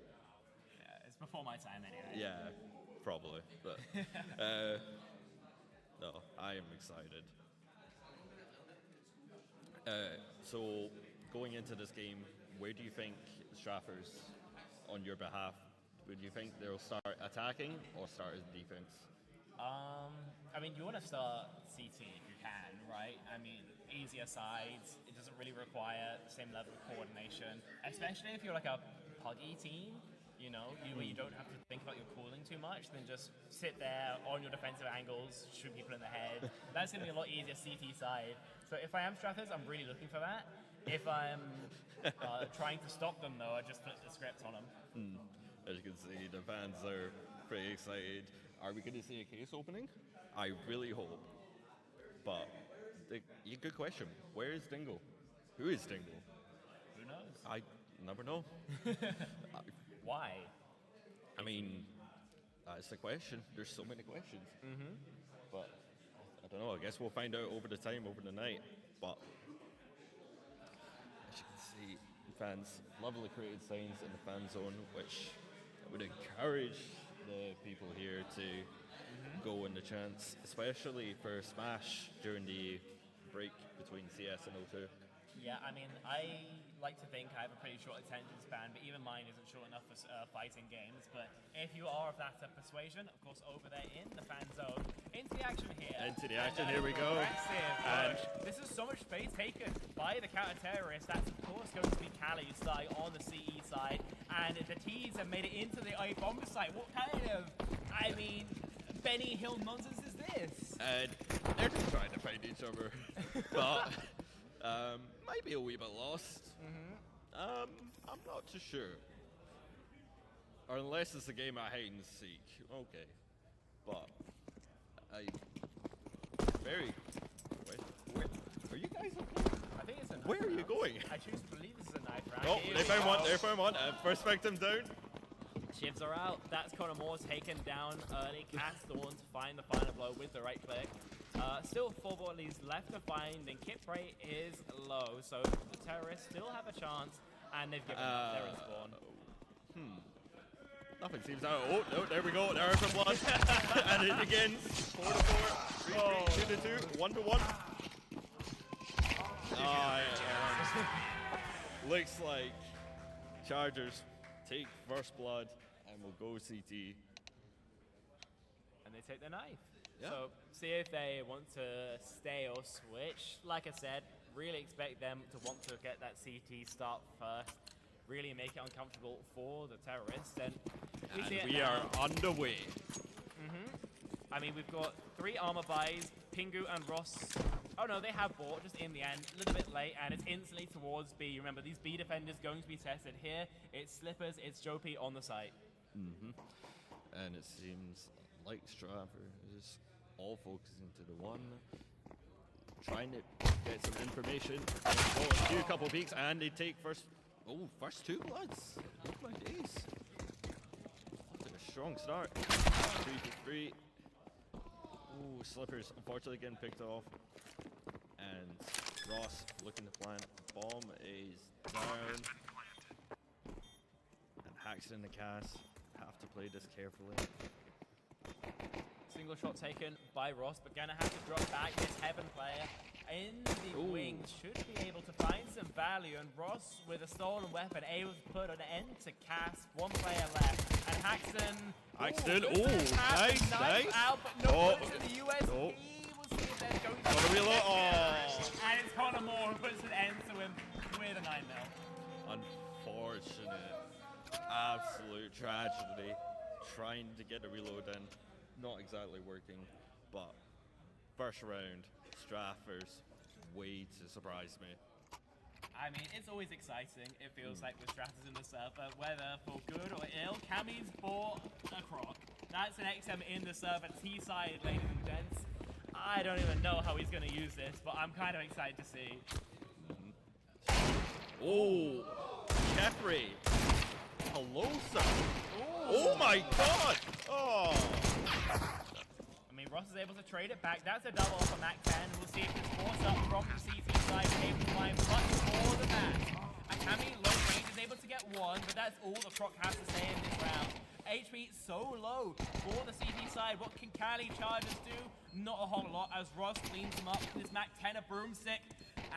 Yeah, it's before my time anyway. Yeah, probably. But no, I am excited. So going into this game, where do you think Straffers, on your behalf, would you think they'll start attacking or start as defense? I mean, you want to start CT if you can, right? I mean, easier sides. It doesn't really require the same level of coordination, especially if you're like a puggy team. You know, where you don't have to think about your cooling too much, then just sit there on your defensive angles, shoot people in the head. That's going to be a lot easier CT side. So if I am Strathers, I'm really looking for that. If I'm trying to stop them, though, I just flip the script on them. As you can see, the fans are pretty excited. Are we going to see a case opening? I really hope. But, good question. Where is Dingle? Who is Dingle? Who knows? I never know. Why? I mean, that's the question. There's so many questions. But, I don't know. I guess we'll find out over the night. But, as you can see, fans, lovely created signs in the fan zone, which would encourage the people here to go in the chance, especially for Smash during the break between CS and O2. Yeah, I mean, I like to think I have a pretty short attention span, but even mine isn't short enough for fighting games. But if you are of that persuasion, of course, over there in the fan zone, into the action here. Into the action, here we go. And this is so much space taken by the counter-terrorist. That's, of course, going to be Cali starting on the CE side. And the T's have made it into the I bomber site. What kind of, I mean, Benny Hill nonsense is this? And they're just trying to find each other. But might be a wee bit lost. I'm not too sure. Or unless it's a game of hide and seek. Okay. But where are you guys okay? I think it's a knife Where are you round. going? I choose to believe this is a knife round. Oh, Here they we found one. go. They found one. First victim down. Shivs are out. That's Connor Moore taken down early. Cast the one to find the final blow with the right click. Still 4 bodies left to find, and kit rate is low, so the terrorists still have a chance, and they've given up their respawn. Nothing seems out. Oh, no, there we go. There are some blood. And it begins. 4 to 4, 3 to 3, 2 to 2, 1 to 1. Looks like Chargers take first blood and will go CT. And they take the knife. Yeah. So see if they want to stay or switch. Like I said, really expect them to want to get that CT start first. Really make it uncomfortable for the terrorists. And We are underway. I mean, we've got 3 armor buys, Pingu and Ross. Oh no, they have bought just in the end, a little bit late, and it's instantly towards B. Remember, these B defenders going to be tested here. It's Slippers, it's Jopie on the site. And it seems like Stratford is all focusing to the one, trying to get some information. Oh, a few couple peeks, and they take first. Oh, first 2 bloods. Oh my days! What a strong start. 3 for 3. Ooh, Slippers unfortunately getting picked off, and Ross looking to plant. Bomb is down, and Hacks in the cast. Have to play this carefully. Single shot taken by Ross, but gonna have to drop back. This Heaven player in the wing should be able to find some value, and Ross with a stolen weapon able to put an end to cast. 1 player left, and Haxton. Nice. Out, but no bullets in the USP. We'll see if they're going Got a reload. Oh. And it's Connor Moore who puts an end to him with a 9mm. Unfortunate. Absolute tragedy. Trying to get the reload in. Not exactly working, but first round, Stratford's way to surprise me. I mean, it's always exciting, it feels like, with Stratters in the server, whether for good or ill. Cammy's bought a Croc. That's an XM in the server, T-side, ladies and gents. I don't even know how he's going to use this, but I'm kind of excited to see. Oh, Jeffrey. Hello, sir. Oh my god. Oh. I mean, Ross is able to trade it back. That's a double for Mac 10. We'll see if it's forced up from the CT side, able to find much more than that. And Cammy, low range, is able to get 1, but that's all the Croc has to say in this round. HP so low for the CT side. What can Cali Chargers do? Not a whole lot, as Ross cleans them up with his Mac 10, a broomstick,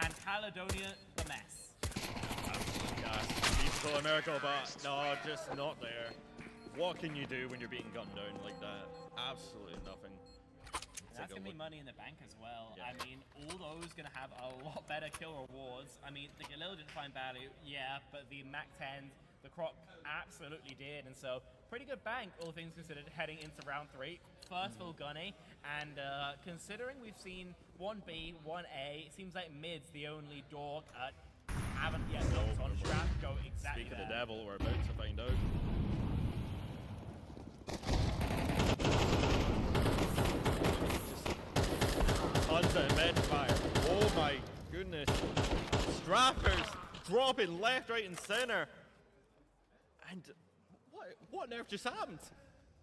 and Caledonia the mess. Beautiful miracle, but no, just not there. What can you do when you're being gunned down like that? Absolutely nothing. That's going to be money in the bank as well. Yeah. I mean, all those going to have a lot better kill rewards. I mean, the Galil didn't find value, yeah, but the Mac 10, the Croc absolutely did. And so, pretty good bank, all things considered, heading into round 3. First full gunny, and considering we've seen 1B, 1A, it seems like mid's the only door. Haven't yet looked on Strat, go exactly Speak of there. the devil, we're about to find out. Tons of med fire. Oh my goodness. Strappers dropping left, right, and center. And what on earth just happened?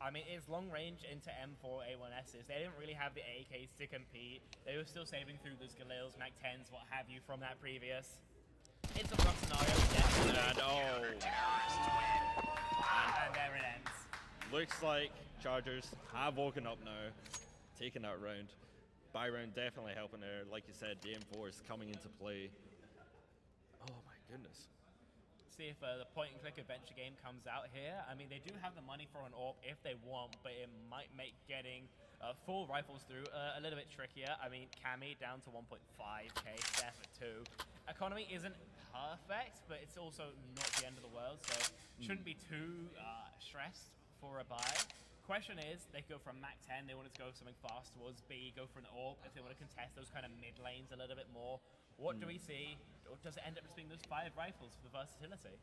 I mean, it's long range into M4 A1Ss. They didn't really have the AKs to compete. They were still saving through those Galils, Mac 10s, what have you, from that previous. It's a rough scenario, definitely. And there it ends. Looks like Chargers have woken up now, taking that round. Buy round definitely helping there. Like you said, the M4 is coming into play. Oh my goodness. See if the point and click adventure game comes out here. I mean, they do have the money for an AWP if they want, but it might make getting full rifles through a little bit trickier. I mean, Cammy down to 1.5k, Steph at 2. Economy isn't perfect, but it's also not the end of the world, so shouldn't be too stressed for a buy. Question is, they go from Mac 10, they wanted to go something fast towards B, go for an AWP, if they want to contest those kind of mid lanes a little bit more. What do we see? Or does it end up just being those 5 rifles for the versatility?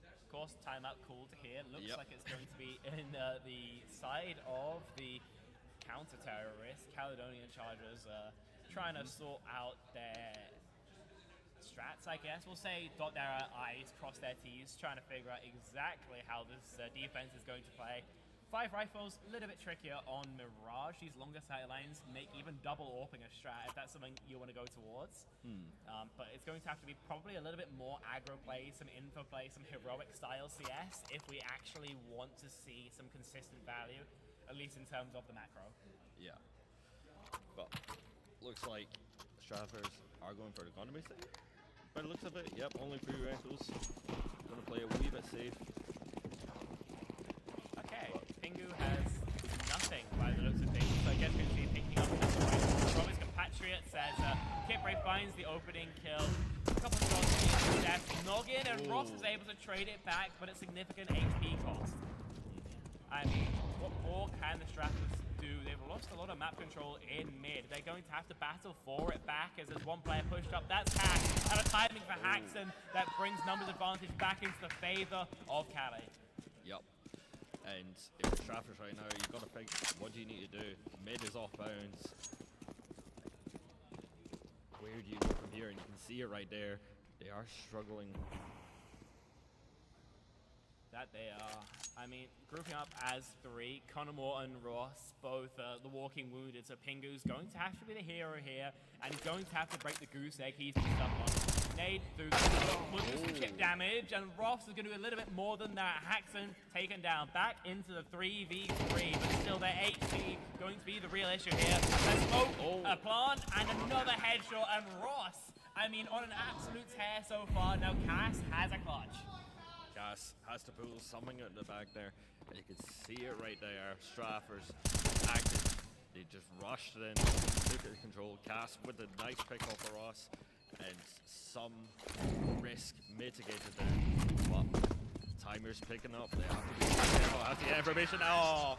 Of course, timeout called here. Looks like it's going to be in the side of the counter-terrorists. Caledonian Chargers trying to sort out their strats, I guess. We'll say dot their I's, cross their T's, trying to figure out exactly how this defense is going to play. 5 rifles, a little bit trickier on Mirage. These longer sight lines make even double AWPing a strat if that's something you want to go towards. But it's going to have to be probably a little bit more aggro play, some info play, some heroic style CS if we actually want to see some consistent value, at least in terms of the macro. Yeah. But looks like Stratford are going for the economy thing. By the looks of it, yep, only 3 rifles. Gonna play a wee bit safe. Okay, Pingu has nothing by the looks of things, so I guess we're going to be picking up this right. From his compatriot says, Kipray finds the opening kill. A couple of shots into Death Noggin, and Ross is able to trade it back, but at significant HP cost. I mean, what more can the Stratters do. They've lost a lot of map control in mid. They're going to have to battle for it back as there's one player pushed up. That's Hack. And a timing for Haxon that brings numbers advantage back into the favor of Cali. Yep. And if you're Straffers right now, you've got to think, what do you need to do? Mid is off bounds. Where do you go from here? And you can see it right there. They are struggling. That they are. I mean, grouping up as three, Conor and Ross, both the walking wounded. So Pingu's going to have to be the hero here, and he's going to have to break the goose egg he's been stuck on. Nade through will do some chip damage, and Ross is going to do a little bit more than that. Haxon taken down, back into the 3v3, but still their HP going to be the real issue here. A smoke, a plant, and another headshot, and Ross, I mean, on an absolute tear so far. Now Cass has a clutch. Cass has to pull something out of the back there, and you can see it right there. Straffers active. They just rushed it in, took it control. Cass with a nice pick off for Ross, and some risk mitigated there. But timer's picking up. They have to be careful. Have to get information. Oh,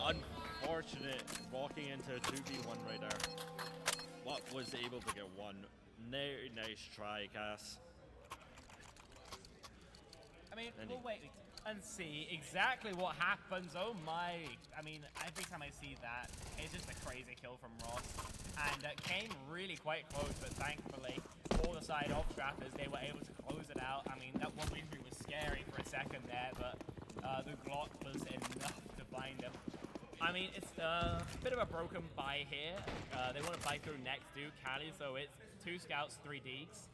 unfortunate. Walking into a 2v1 right there. What was able to get one. Very nice try, Cass. I mean, we'll wait and see exactly what happens. Oh my. I mean, every time I see that, it's just a crazy kill from Ross. And came really quite close, but thankfully, for the side of Straffers, they were able to close it out. I mean, that 1v3 was scary for a second there, but the Glock was enough to find him. I mean, it's a bit of a broken buy here. They want to buy through next to Cali, so it's 2 scouts, 3 deeks.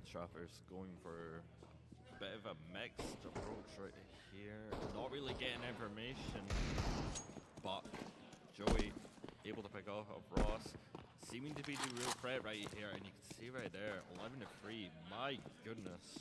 Straffers going for a bit of a mixed approach right here. Not really getting information, but Joey able to pick off of Ross. Seeming to be the real threat right here, and you can see right there, 11-3. My goodness.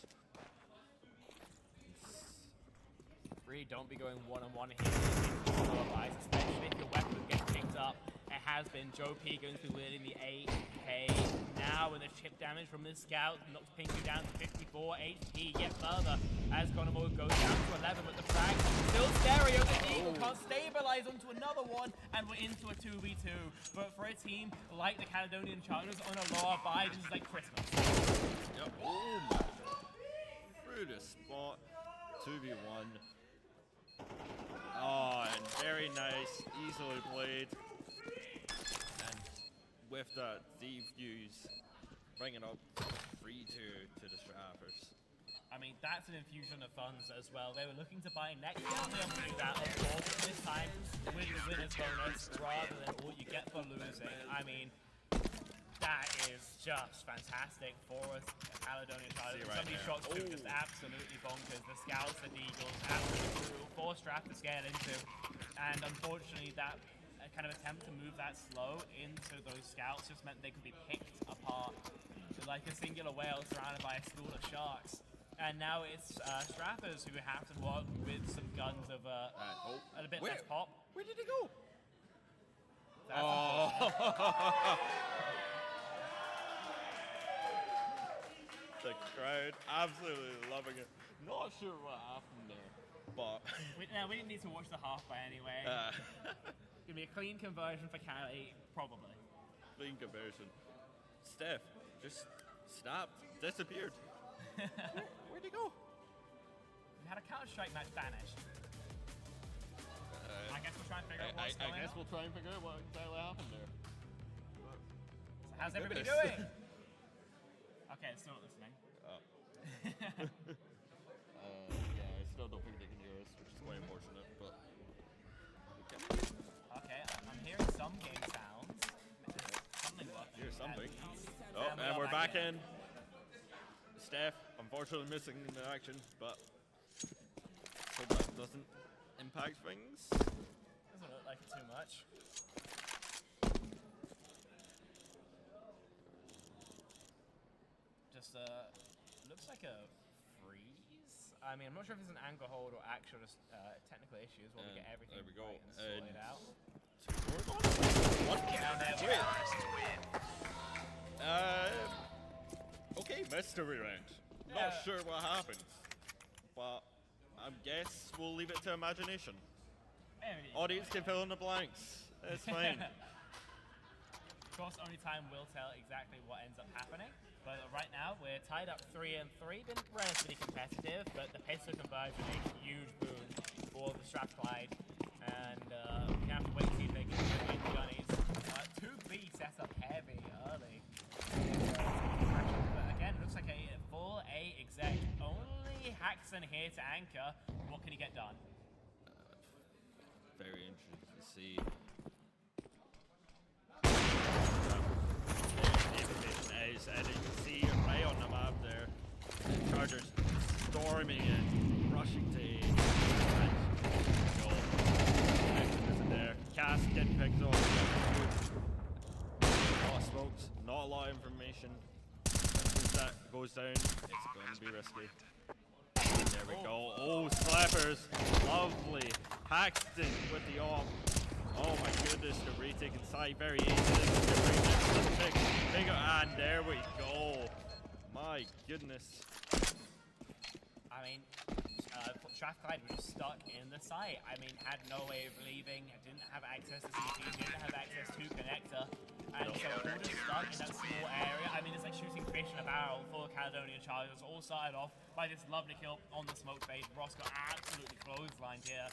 Really don't be going one-on-one here, especially if your weapon gets picked up. It has been Joe P going to be leading the 8K now with a chip damage from this scout. Knocks Pingu down to 54 HP yet further as Conor goes down to 11 with the frag. Still stereo, the Eagle can't stabilize onto another one, and we're into a 2v2. But for a team like the Caledonian Chargers on a lower buy, this is like Christmas. Yep. Oh my. Through the spot. 2v1. Oh, and very nice. Easily played. With that defuse, bring it up 3-2 to the Straffers. I mean, that's an infusion of funds as well. They were looking to buy next year, they'll do that, of course, but this time with the winner's bonus rather than what you get for losing. I mean, that is just fantastic for us, Caledonian Chargers. Right, some of these shots too, just absolutely bonkers. The Scouts, the Eagles, absolutely brutal. 4 Straff to scale into, and unfortunately that kind of attempt to move that slow into those scouts just meant they could be picked apart like a singular whale surrounded by a school of sharks. And now it's Straffers who have to work with some guns of a bit less pop. Where did he go? The crowd absolutely loving it. Not sure what happened there, but we didn't need to watch the halfway anyway. Gonna be a clean conversion for Cali, probably. Clean conversion. Steph just snapped, disappeared. Where'd he go? We had a Counter-Strike match vanished. I guess we'll try and figure out what's going on. I guess we'll try and figure out what exactly happened there. So how's everybody doing? Okay, still not listening. Yeah, I still don't think they can hear us, which is quite unfortunate, but okay, I'm hearing some game sounds. Something working. here's something. Oh, and we're back in. Steph, unfortunately missing in the action, but hope that doesn't impact things. Doesn't look like it too much. Just looks like a freeze. I mean, I'm not sure if it's an anchor hold or actual just technical issues where we get everything there we go. right and sorted out. Okay, mystery round. Not sure what happens, but I guess we'll leave it to imagination. Audience can fill in the blanks. It's fine. Of course, only time will tell exactly what ends up happening. But right now, we're tied up 3-3. Been relatively competitive, but the pace of conversion a huge boon for the Strathclyde. And we have to wait to see if they can win the Unis. 2B set up heavy early. But again, looks like a full A exec. Only Haxton here to anchor. What can he get done? Very interesting to see. And you can see right on the map there, the Chargers storming in, rushing to A. Goal. Isn't there. Cass getting picked off. A lot of smokes, not a lot of information. Once that goes down, it's going to be risky. There we go. Oh, slappers. Lovely. Paxton with the off. Oh my goodness, the retake inside very easy. And there we go. My goodness. I mean, Strathclyde was stuck in the site. I mean, had no way of leaving, didn't have access to CT, didn't have access to connector. And so all just stuck in that small area. I mean, it's like shooting fish in a barrel for Caledonian Chargers. All started off by this lovely kill on the smoke fade. Ross got absolutely clotheslined here.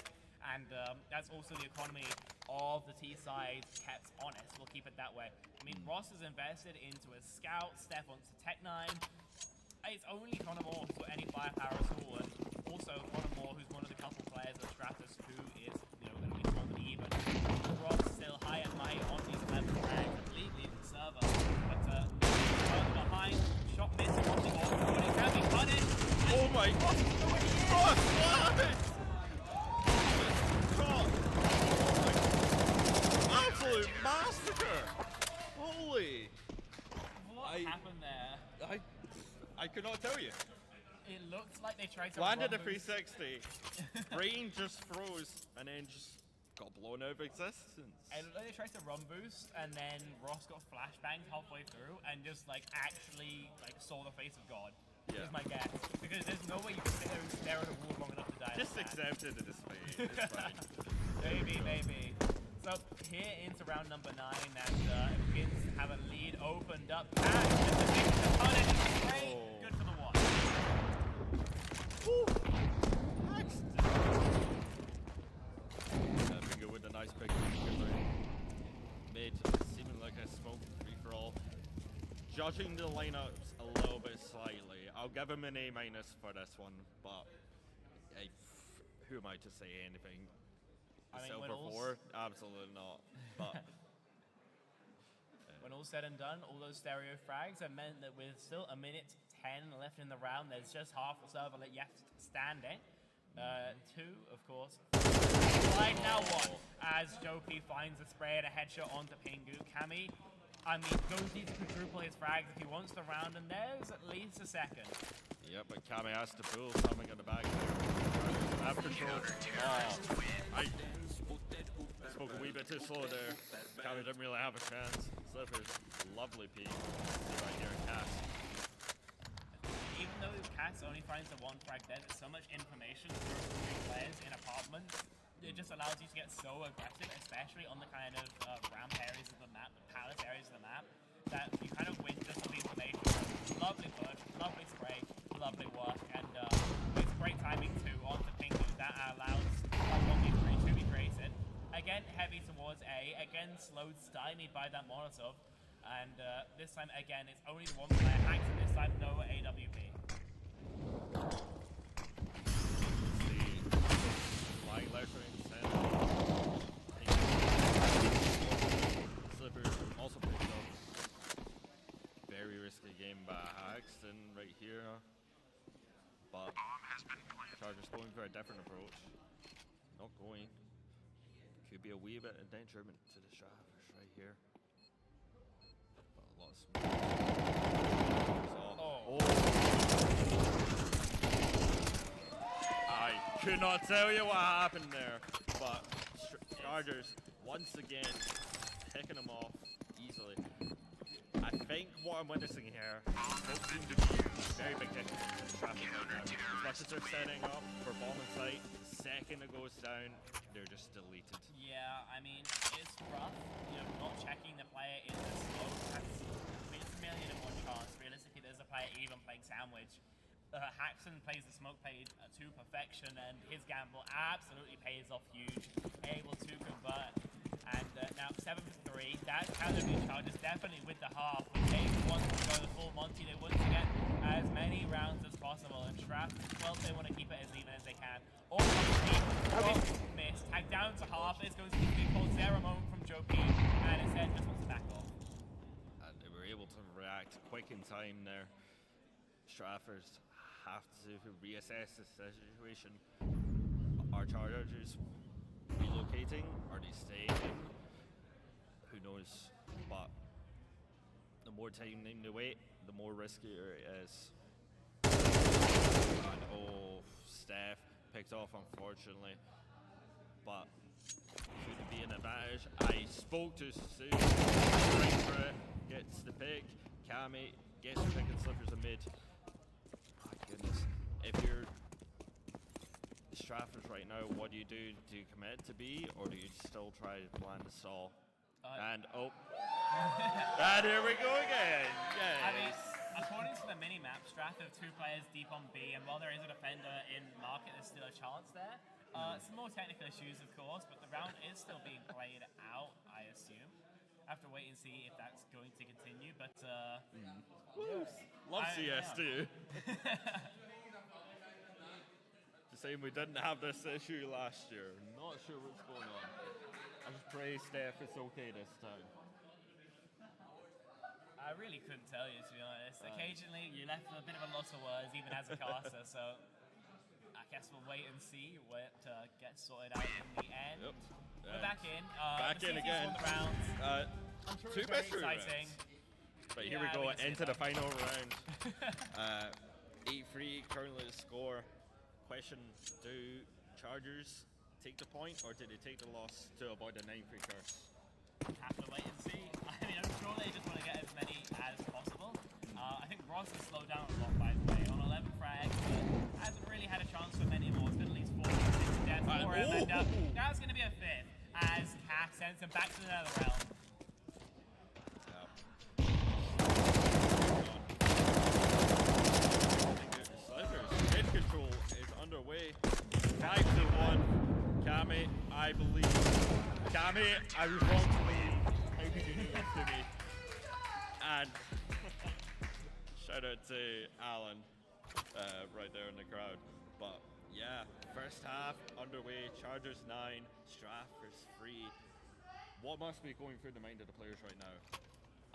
And that's also the economy of the T side kept honest. We'll keep it that way. I mean, Ross has invested into a scout, Steph onto Tech9. It's only Connor Moore who's got any firepower at all, and also Connor Moore, who's one of the couple players of Stratus who is, going to be strongly even. Ross still high and mighty on these 11 frags, I believe leading the server, but further behind, shot missing on the off, but it can be cut in. Oh my God! Ross, what? Absolute massacre! Holy! What happened there? I could not tell you. It looked like they tried to landed a boost. 360. Brain just froze and then just got blown out of existence. It looked like they tried to run boost and then Ross got flashbanged halfway through and just actually saw the face of God. Yeah. Is my guess. Because there's no way you can sit there and stare at a wall long enough to die. Just accept it in his face. It's fine. Maybe. So here into round number 9, and begins to have a lead opened up. And good for the one. Woo! Bingo with a nice pick. Mid seeming like a smoke free for all. Judging the lineups a little bit slightly, I'll give him an A- for this one, but who am I to say anything? Silver 4? Absolutely not. But when all's said and done, all those stereo frags have meant that with still a minute 10 left in the round, there's just half the server left standing. 2, of course. Right now 1, as Joe P finds a spray and a headshot onto Pingu. Cammy, I mean, goes needs to quadruple his frags if he wants the round, and there's at least a second. Yep, but Cammy has to pull something in the back. After control. I spoke a wee bit too slow there. Cammy didn't really have a chance. Slippers, lovely peek. Right here, Cass. Even though Cass only finds the 1 frag there, there's so much information for 3 players in apartments. It just allows you to get so aggressive, especially on the kind of ramp areas of the map, the palace areas of the map, that you kind of win just with the information. Lovely push, lovely spray, lovely work, and it's great timing too on the Pingu that allows 1v3 to be created. Again, heavy towards A, again slowed, stymied by that Molotov, and this time again it's only the 1 player hacks, and this time no AWP. Flying left wing, Slipper also picked up. Very risky game by Haxton right here. But Chargers going for a different approach. Not going. Could be a wee bit endangerment to the Strathers right here. But a lot of I could not tell you what happened there, but Chargers once again picking them off easily. I think what I'm witnessing here, both seem to be very big difference in traffic right now. As much as they're setting up for bombing site, the second it goes down, they're just deleted. Yeah, I mean, it's rough. You know, not checking the player in the smoke. I mean, it's a million and one chance. Realistically, there's a player even playing sandwich. Haxon plays the smoke play to perfection, and his gamble absolutely pays off huge. Able to convert. And now 7 for 3. That counter charge is definitely with the half. If they want to go the full Monty, they want to get as many rounds as possible. And Straff, well, they want to keep it as even as they can. Missed. Tag down to half. This goes to be called Zero moment from Joe P. And instead just wants to back off. And they were able to react quick in time there. Straffers have to reassess the situation. Are Chargers relocating? Are they staying? Who knows? But the more time they wait, the more riskier it is. And oh, Steph picked off unfortunately, but could be an advantage. I spoke too soon. Right for it, gets the pick. Kami gets the pick and slippers in mid. My goodness, if you're Straffers right now, what do you do? Do you commit to B, or do you still try to plan to stall? And oh, and here we go again. Yes. I mean, according to the mini-map, Straff have 2 players deep on B, and while there is a defender in market, there's still a chance there. Some more technical issues, of course, but the round is still being played out, I assume. I have to wait and see if that's going to continue, but Love CS too. The same, we didn't have this issue last year. Not sure what's going on. I just pray Steph it's okay this time. I really couldn't tell you, to be honest. Occasionally, you're left with a bit of a loss of words, even as a caster, so I guess we'll wait and see what gets sorted out in the end. Yep. We're back in. Back in again. The rounds. I'm sure 2 it's very best exciting. rounds. But here we go into the final round. 8-3 currently the score. Question, do Chargers take the point, or did they take the loss to avoid the 9-3 curse? Have to wait and see. I mean, I'm sure they just want to get as many as possible. I think Ross has slowed down a lot, by the way. On 11 frags, hasn't really had a chance for many more. It's been at least 4 deaths for him. And now it's going to be a 5th as Cass sends him back to the Nether Realm. Head control is underway. 5-1. Kami, I believe. Kami, I was wrong to leave. How could you do this to me? And shout out to Alan right there in the crowd. But yeah, first half underway. Chargers 9, Straffers 3. What must be going through the mind of the players right now?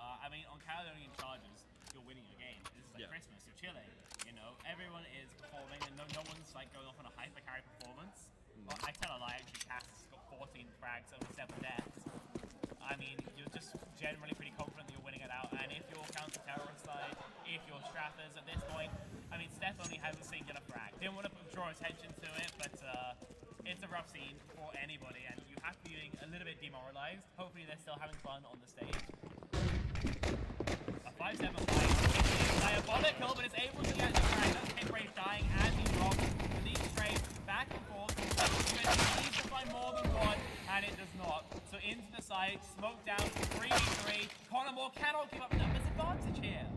I mean, on Caledonian Chargers, you're winning your game. This is like Christmas, you're chilling. You know, everyone is performing, and no one's like going off on a hyper carry performance. Well, I tell a lie, actually, Cass has got 14 frags over 7 deaths. I mean, you're just generally pretty confident that you're winning it out. And if you're counter-terrorist side, if you're Straffers at this point, I mean, Steph only has a singular frag. Didn't want to draw attention to it, but it's a rough scene for anybody, and you have to be feeling a little bit demoralized. Hopefully, they're still having fun on the stage. A 5-7 fight is diabolical, but it's able to get the frag. That's Brave dying as he drops the deep straight back and forth. He needs to find more than one, and it does not. So into the side, smoke down, 3v3. Connor Moore cannot give up numbers advantage here.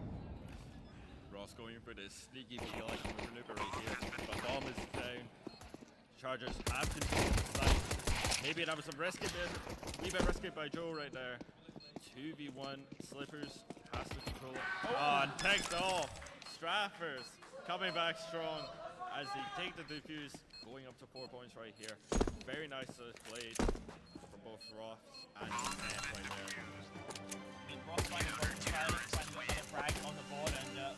Ross going for this sneaky election maneuver right here. But bomb is down. Chargers have control of the side. Maybe that was some risky bit. Wee bit risky by Joe right there. 2v1 Slippers has to control it. Oh, and takes off. Straffers coming back strong as they take the defuse, going up to 4 points right here. Very nicely played from both Ross and Ness right there. I mean, Ross finding the frag on the board and a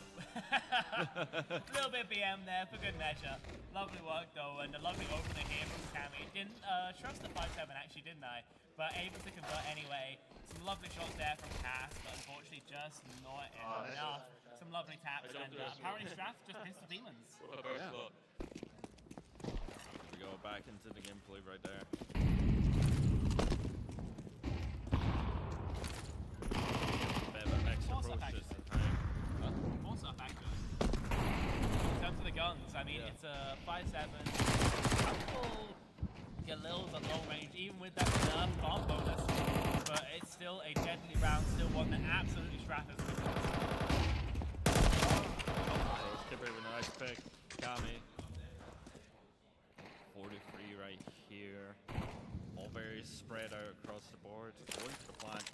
little bit BM there for good measure. Lovely work though, and a lovely opener here from Cammy. Didn't trust the 5-7 actually, didn't I? But able to convert anyway. Some lovely shots there from Cass, but unfortunately just not enough. Some lovely taps, and apparently Straff just pissed the demons. Yeah. We go back into the gameplay right there. Bit of a mixed approach this time. Force up actually. In terms of the guns, I mean, it's a 5-7. Couple Galil's at long range, even with that nerf bomb bonus. But it's still a deadly round, still one that absolutely Strathers. Skipper with a nice pick. Kami. 43 right here. All very spread out across the board. Going to the plant.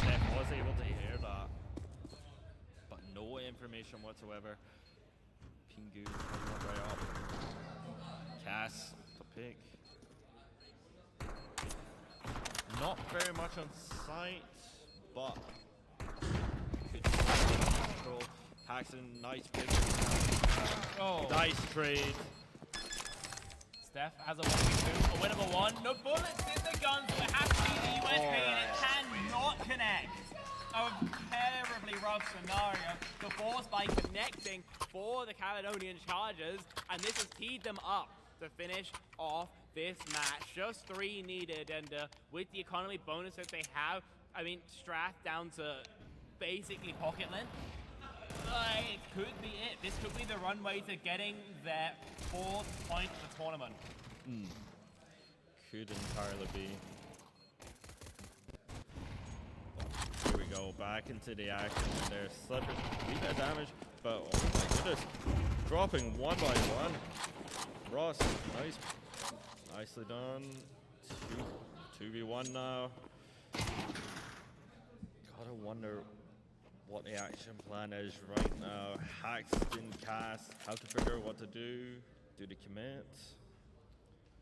Steph was able to hear that, but no information whatsoever. Pingu coming right up. Cass to pick. Not very much on sight, but good control. Paxton, nice pick. Nice trade. Steph has a 1v2, a winnable one. No bullets in the gun, so it has to be the USP, and it cannot connect. A terribly rough scenario. The Force by connecting for the Caledonian Chargers, and this has teed them up to finish off this match. Just 3 needed, and with the economy bonus that they have, I mean, Strath down to basically pocket length. It could be it. This could be the runway to getting their 4th point of the tournament. Could entirely be. Here we go, back into the action. There's slippers, a bit of damage, but oh my goodness, dropping one by one. Ross, nicely done. 2v1 now. Gotta wonder what the action plan is right now. Haxton, Cass, how to figure out what to do. Do the commit?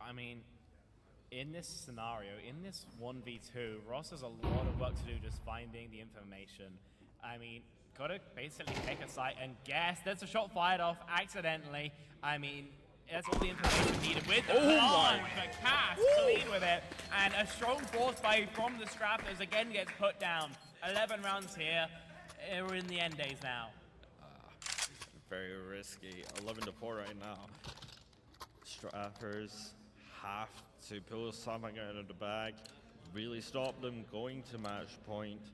I mean, in this scenario, in this 1v2, Ross has a lot of work to do just finding the information. I mean, gotta basically pick a site and guess. There's a shot fired off accidentally. I mean, that's all the information needed with the plunge, but Cass clean with it. And a strong force buy from the Strathers again gets put down. 11 rounds here. We're in the end days now. Very risky. 11-4 right now. Strathers have to pull something out of the bag, really stop them going to match point.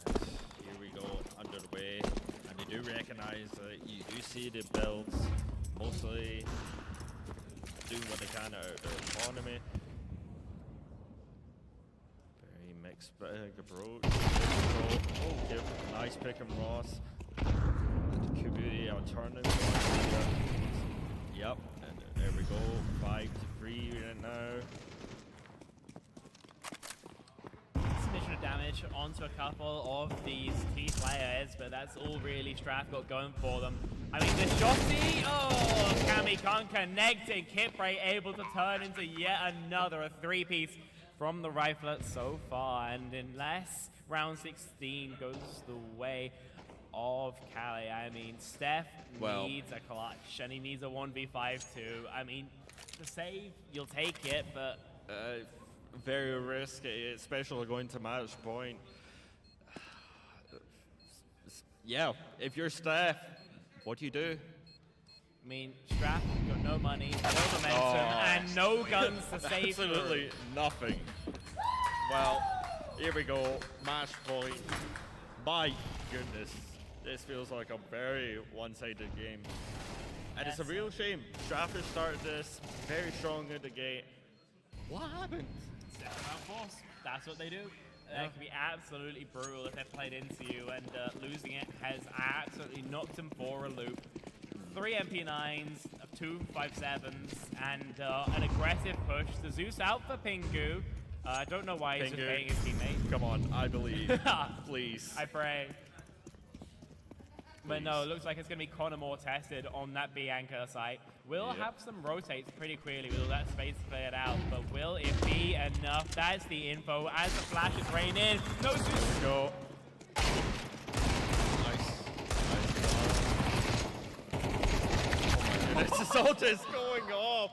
And here we go, under the way, and they do recognize that you do see the builds mostly doing what they can out of their economy. Very mixed bag approach. Okay, nice pick from Ross. Kubuti alternative. Yep, and there we go. 5-3 right now. Submission of damage onto a couple of these key players, but that's all really Strath got going for them. I mean, the Shotty, Kami can't connect it. Kipray able to turn into yet another, a 3-piece from the Riflet so far, and unless round 16 goes the way of Cali, I mean, Steph needs a clutch, and he needs a 1v5 too. I mean, the save, you'll take it, but... very risky, especially going to match point. Yeah, if you're Steph, what do you do? I mean, Strath got no money, no momentum, and no guns to save. Absolutely nothing. Well, here we go, match point. My goodness, this feels like a very one-sided game. And it's a real shame. Strath started this very strong at the gate. What happened? Step out force. That's what they do. That can be absolutely brutal if they're played into you, and losing it has absolutely knocked them for a loop. 3 MP9s, 2 5.7s, and an aggressive push. The Zeus out for Pingu. I don't know why he's just paying his teammate. Come on, I believe. Please. I pray. But no, it looks like it's going to be Connor more tested on that B anchor site. We'll have some rotates pretty clearly with all that space cleared out, but will it be enough? That's the info as the flashes rain in. No Zeus. Go. This assault is going off.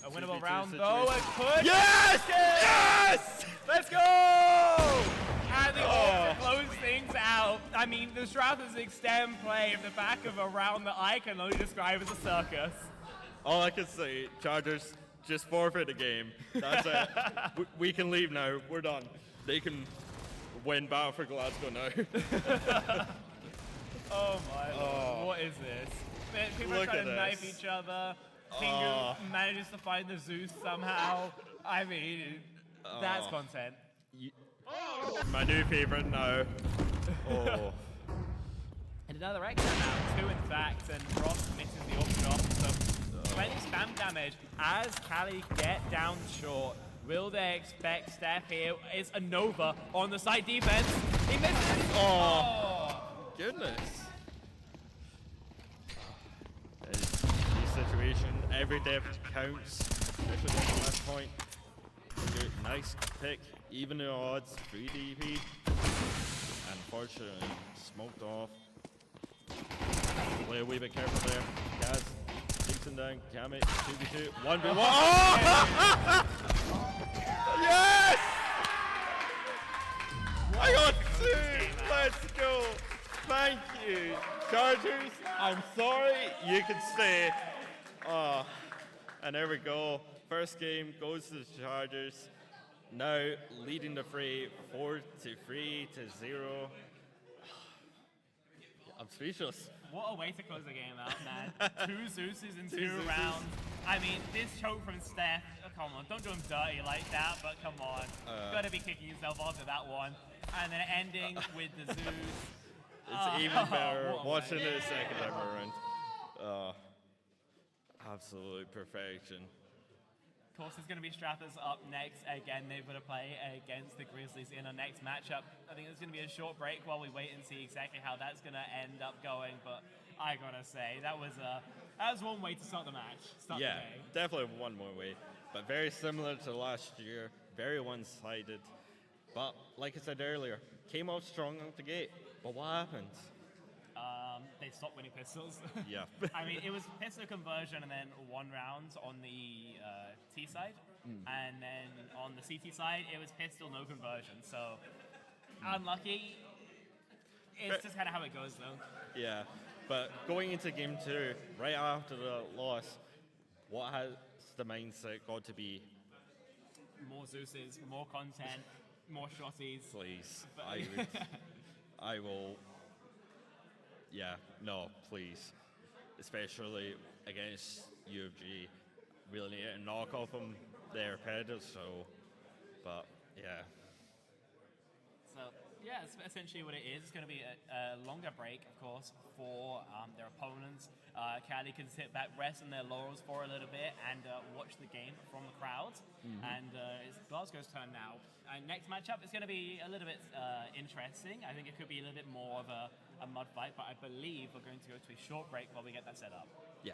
A winnable round though. A push. Yes! Yes! Let's go! And the to close things out. I mean, the Strathers extend play in the back of a round that I can only describe as a circus. All I can say, Chargers, just forfeit the game. That's it. We can leave now. We're done. They can win Battle for Glasgow now. Oh my lord, what is this? People are trying to knife each other. Kingu manages to find the Zeus somehow. I mean, that's content. My new favorite now. Oh. And another extra now, 2 in fact, and Ross misses the open off. So 20 spam damage as Cali get down short. Will they expect Steph here? It's a Nova on the side defense. He misses. Oh, goodness. This situation, every death counts, especially at this point. Nice pick, even the odds, 3 DP. Unfortunately, smoked off. Play a wee bit careful there. Gaz takes him down. Kami, 2v2, 1v1. Oh! Yes! I got 2! Let's go! Thank you. Chargers, I'm sorry, you can stay. And there we go. First game goes to the Chargers. Now leading the fray 4-3 to 0. I'm speechless. What a way to close the game out, man. 2 Zeuses in 2 rounds. I mean, this choke from Steph, come on, don't do him dirty like that, but come on. Gotta be kicking yourself after that one. And then ending with the Zeus. It's even better watching it a second time around. Absolute perfection. Of course, there's going to be Strathers up next. Again, they've got to play against the Grizzlies in our next matchup. I think there's going to be a short break while we wait and see exactly how that's going to end up going. But I got to say, that was one way to start the match. The game. Definitely one more way. But very similar to last year. Very one-sided. But like I said earlier, came off strong out the gate. But what happened? They stopped winning pistols. Yeah. I mean, it was pistol conversion and then 1 round on the T side. And then on the CT side, it was pistol, no conversion. So, unlucky. It's just kind of how it goes, though. Yeah. But going into game 2, right after the loss, what has the mindset got to be? More Zeuses, more content, more shotties. Please. I will. Yeah, no, please. Especially against UFG. Really need to knock off them their pedestal. But, yeah. So, yeah, that's essentially what it is. It's going to be a longer break, of course, for their opponents. Cali can sit back, rest on their laurels for a little bit, and watch the game from the crowd. And it's Glasgow's turn now. Next matchup is going to be a little bit interesting. I think it could be a little bit more of a mud fight, but I believe we're going to go to a short break while we get that set up. Yeah.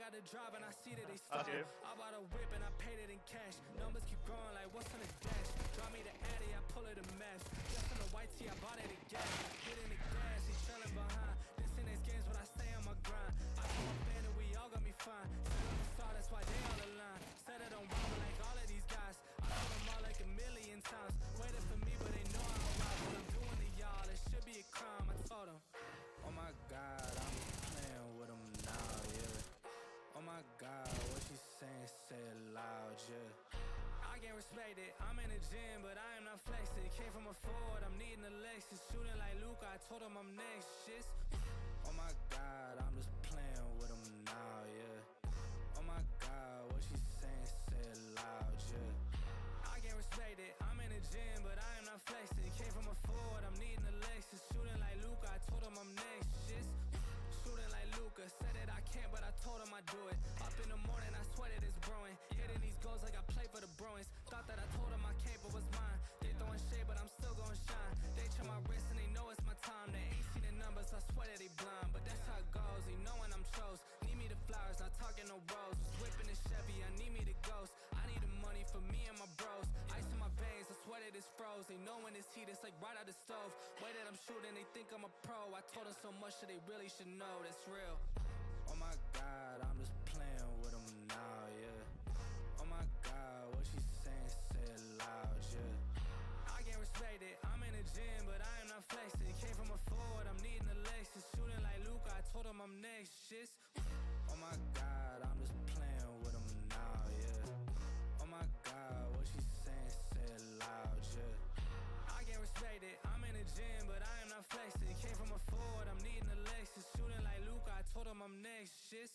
got the drive and I see that they start. I bought a whip and I paid it in cash. Numbers keep growing like what's on the dash. Drop me the Addy, I pull it a mess. Just in the white tee, I bought it again. Hitting the gas, he's trailing behind. This in these games, but I stay on my grind. I told my band and we all got me fine. Set up the star, that's why they all aligned. Said it on Robin like all of these guys. I told them all like a million times. Waiting for me, but they know I don't ride. What I'm doing to y'all, it should be a crime. I told them, oh my God, I'm playing with them now, yeah. Oh my God, what she saying, say it loud, yeah. I can't respect it, I'm in the gym, but I am not flexing. Came from a Ford, I'm needing a Lexus. Shooting like Luke, I told him I'm next, shit. Oh my God, I'm just playing with them now, yeah. Oh my God, what she saying, say it loud, yeah. I can't respect it, I'm in the gym, but I am not flexing. Came from a Ford, I'm needing a Lexus. Shooting like Luke, I told him I'm next, shit. Shooting like Luca, said that I can't, but I told him I do it. Up in the morning, I sweat it, it's brewing. Hitting these goals like I play for the Bruins. Thought that I told them I can't, but was mine. They throwing shade, but I'm still gonna shine. They check my wrist and they know it's my time. They ain't seen the numbers, I swear that they blind. But that's how it goes, they know when I'm chose. Need me the flowers, not talking no rose. Was whipping the Chevy, I need me the ghost. I need the money for me and my bros. Ice in my veins, I swear that it's froze. They know when it's heat, it's like right out the stove. Way that I'm shooting, they think I'm a pro. I told them so much that they really should know. That's real. Oh my God, I'm just playing with them now, yeah. Oh my God, what she saying, say it loud, yeah. I can't respect it, I'm in the gym, but I am not flexing. Came from a Ford, I'm needing a Lexus. Shooting like Luke, I told him I'm next, shit. Oh my God, I'm just playing with them now, yeah. Oh my God, what she saying, say it loud, yeah. I can't respect it, I'm in the gym, but I am not flexing. Came from a Ford, I'm needing a Lexus. Shooting like Luke, I told him I'm next, shit.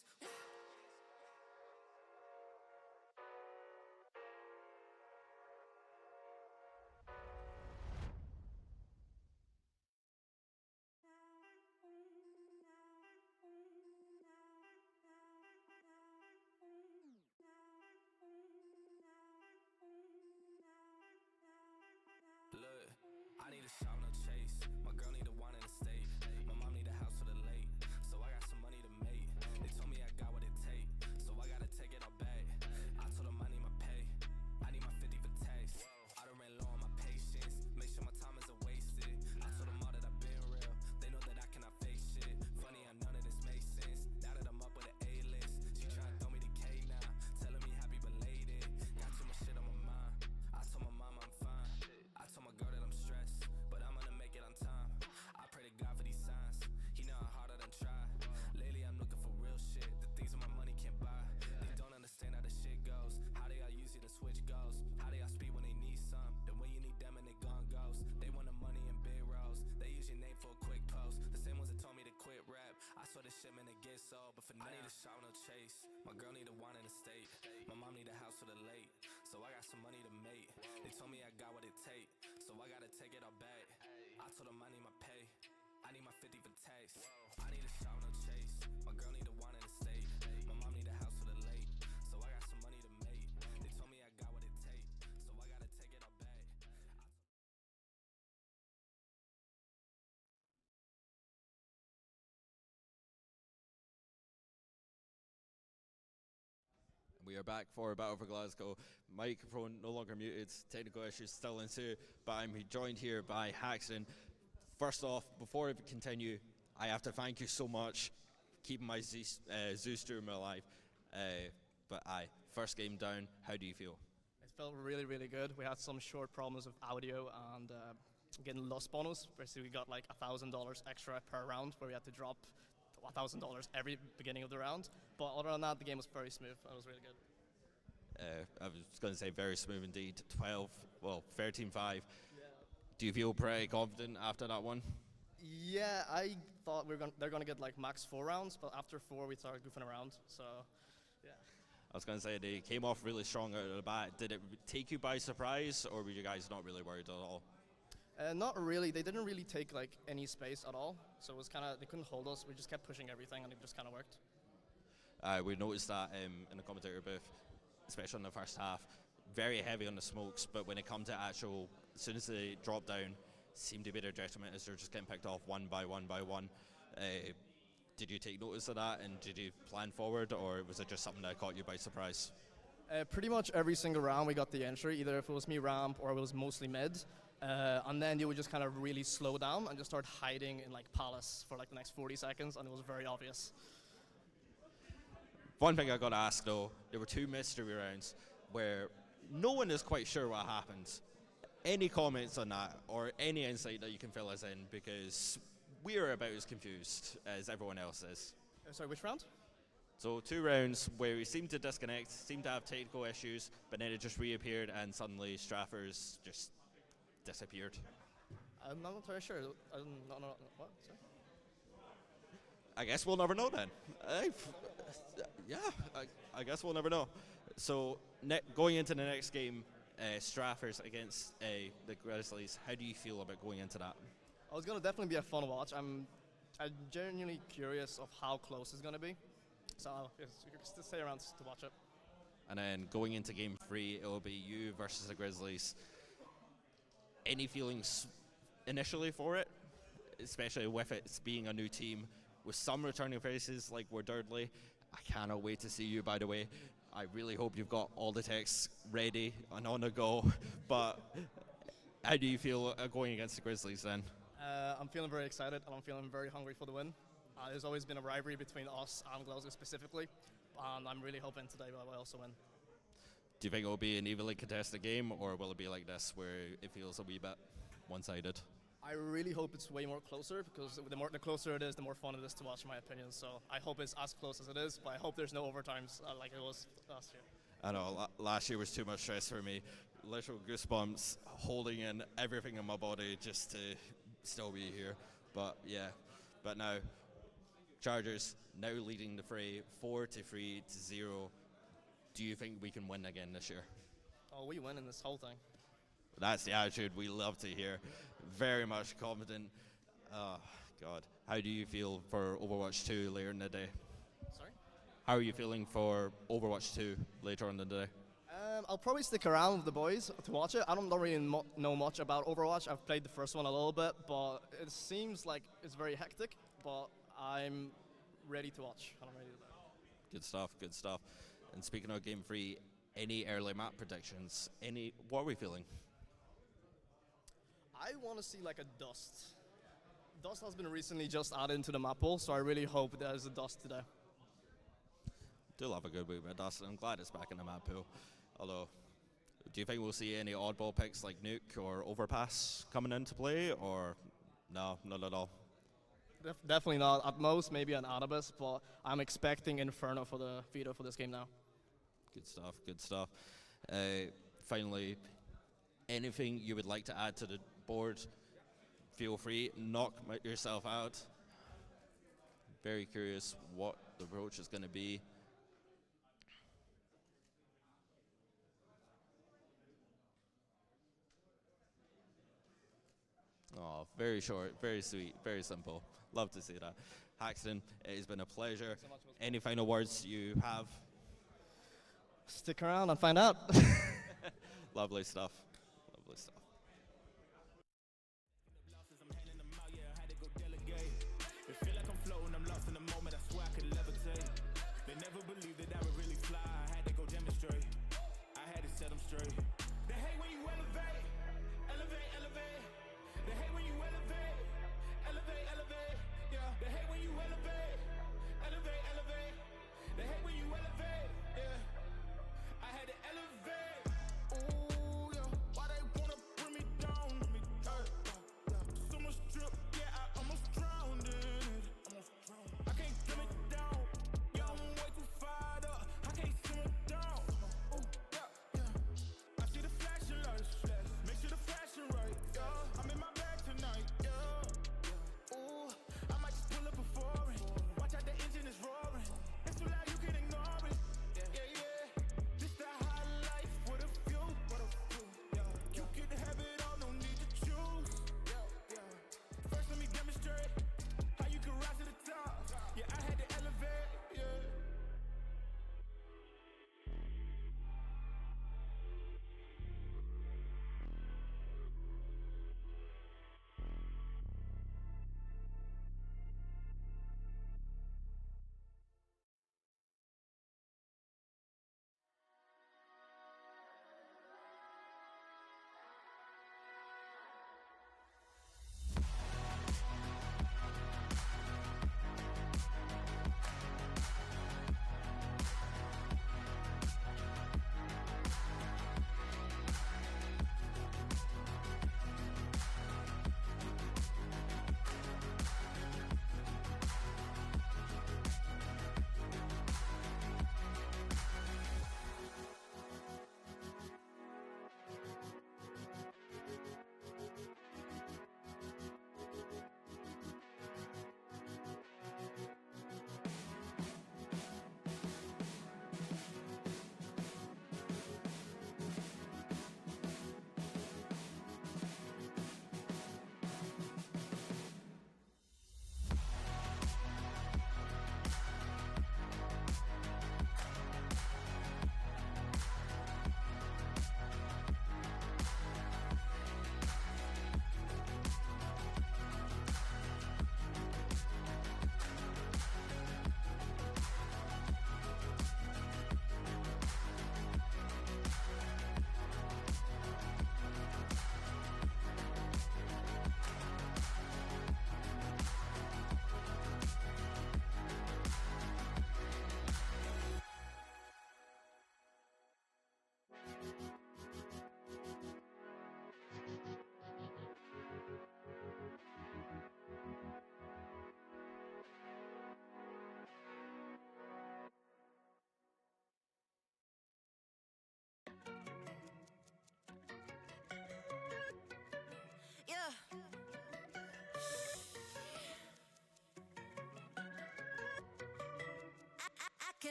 Look, I need a shot, no chase. My girl need a wine in the state. My mom need a house for the late. So I got some money to make. They told me I got what it take. So I gotta take it all back. I told them I need my pay. I need my 50 for tax. I done ran low on my patience. Make sure my time isn't wasted. I told them all that I've been real. They know that I cannot face shit. Funny how none of this makes sense. Now that I'm up with an A-list. She tryna throw me the K now. Telling me happy belated. Got too much shit on my mind. I told my mama I'm fine. I told my girl that I'm stressed, but I'm gonna make it on time. I pray to God for these signs. He know how hard I done try. Lately I'm looking for real shit, the things that my money can't buy. They don't understand how the shit goes. How they all use it and switch goes. How they all speed when they need some. Then when you need them and they gone ghost. They want the money in big rows. They use your name for a quick post. The same ones that told me to quit rap. I saw this shit, man, it gets sold. But for now, I need a shot, no chase. My girl need a wine in the state. My mom need a house for the late. So I got some money to make. They told me I got what it take. So I gotta take it all back. I told them I need my pay. I need my 50 for tax. I need a shot, no chase. My girl need a wine in the state. My mom need a house for the late. So I got some money to make. They told me I got what it take. So I gotta take it all back. We are back for Battle for Glasgow. Microphone no longer muted, technical issues still ensue, but I'm joined here by Haxton. First off, before I continue, I have to thank you so much for keeping my Zeus dream alive. But first game down, how do you feel? It felt really, really good. We had some short problems with audio and getting lost bonus. Basically, we got like $1,000 extra per round, where we had to drop $1,000 every beginning of the round. But other than that, the game was very smooth. It was really good. I was going to say very smooth indeed. 13-5. Yeah. Do you feel pretty confident after that one? Yeah, I thought they're going to get like max 4 rounds, but after 4 we started goofing around. So, yeah. I was going to say they came off really strong out of the bat. Did it take you by surprise, or were you guys not really worried at all? Not really. They didn't really take like any space at all. So it was kind of, they couldn't hold us. We just kept pushing everything, and it just kind of worked. We noticed that in the commentator booth, especially in the first half, very heavy on the smokes, but when it comes to actual, as soon as they drop down, seemed to be their detriment as they're just getting picked off one by one by one. did you take notice of that, and did you plan forward, or was it just something that caught you by surprise? Pretty much every single round we got the entry, either if it was me ramp or it was mostly mid. And then you would just kind of really slow down and just start hiding in like Palace for like the next 40 seconds, and it was very obvious. One thing I got to ask though, there were 2 mystery rounds where no one is quite sure what happened. Any comments on that, or any insight that you can fill us in, because we're about as confused as everyone else is. Sorry, which round? So 2 rounds where we seemed to disconnect, seemed to have technical issues, but then it just reappeared and suddenly Straffers just disappeared. I'm not entirely sure. What? Sorry? I guess we'll never know then. I guess we'll never know. So going into the next game, Straffers against the Grizzlies, how do you feel about going into that? Oh, it's going to definitely be a fun watch. I'm genuinely curious of how close it's going to be. So you can just stay around to watch it. And then going into game 3, it will be you versus the Grizzlies. Any feelings initially for it, especially with it being a new team, with some returning faces like we're Durdley? I cannot wait to see you, by the way. I really hope you've got all the texts ready and on the go. But how do you feel going against the Grizzlies then? I'm feeling very excited, and I'm feeling very hungry for the win. There's always been a rivalry between us and Glasgow specifically, and I'm really hoping today we'll also win. Do you think it will be an evenly contested game, or will it be like this where it feels a wee bit one-sided? I really hope it's way more closer, because the closer it is, the more fun it is to watch, in my opinion. So I hope it's as close as it is, but I hope there's no overtimes like it was last year. I know, last year was too much stress for me. Literal goosebumps, holding in everything in my body just to still be here. But yeah, but now, Chargers now leading the fray 4-3-0. Do you think we can win again this year? Oh, we win in this whole thing. That's the attitude we love to hear. Very much confident. Oh, God. How do you feel for Overwatch 2 later in the day? Sorry? How are you feeling for Overwatch 2 later on in the day? I'll probably stick around with the boys to watch it. I don't really know much about Overwatch. I've played the first one a little bit, but it seems like it's very hectic, but I'm ready to watch. I'm ready to play. Good stuff, good stuff. And speaking of Game 3, any early map predictions? What are we feeling? I want to see like a Dust. Dust has been recently just added into the map pool, so I really hope there's a Dust today. Do love a good week with Dust, and I'm glad it's back in the map pool. Although, do you think we'll see any oddball picks like Nuke or Overpass coming into play, or no, not at all? Definitely not. At most, maybe an Anubis, but I'm expecting Inferno for the veto for this game now. Good stuff, good stuff. Finally, anything you would like to add to the board, feel free, knock yourself out. Very curious what the approach is going to be. Oh, very short, very sweet, very simple. Love to see that. Haxton, it has been a pleasure. Any final words you have? Stick around and find out. Lovely stuff. Lovely stuff. It feel like I'm floating, I'm lost in the moment, I swear I could levitate. They never believed that I would really fly, I had to go demonstrate. I had to set them straight. They hate when you elevate, elevate, elevate. They hate when you elevate, elevate, elevate. Yeah, they hate when you elevate, elevate, elevate. They hate when you elevate, yeah. I had to elevate. Ooh, yeah. Why they wanna bring me down? So much drip, yeah, I almost drowned in it. I can't dim it down. Yeah, I'm way too fired up. I can't sim it down. Ooh, yeah, yeah. I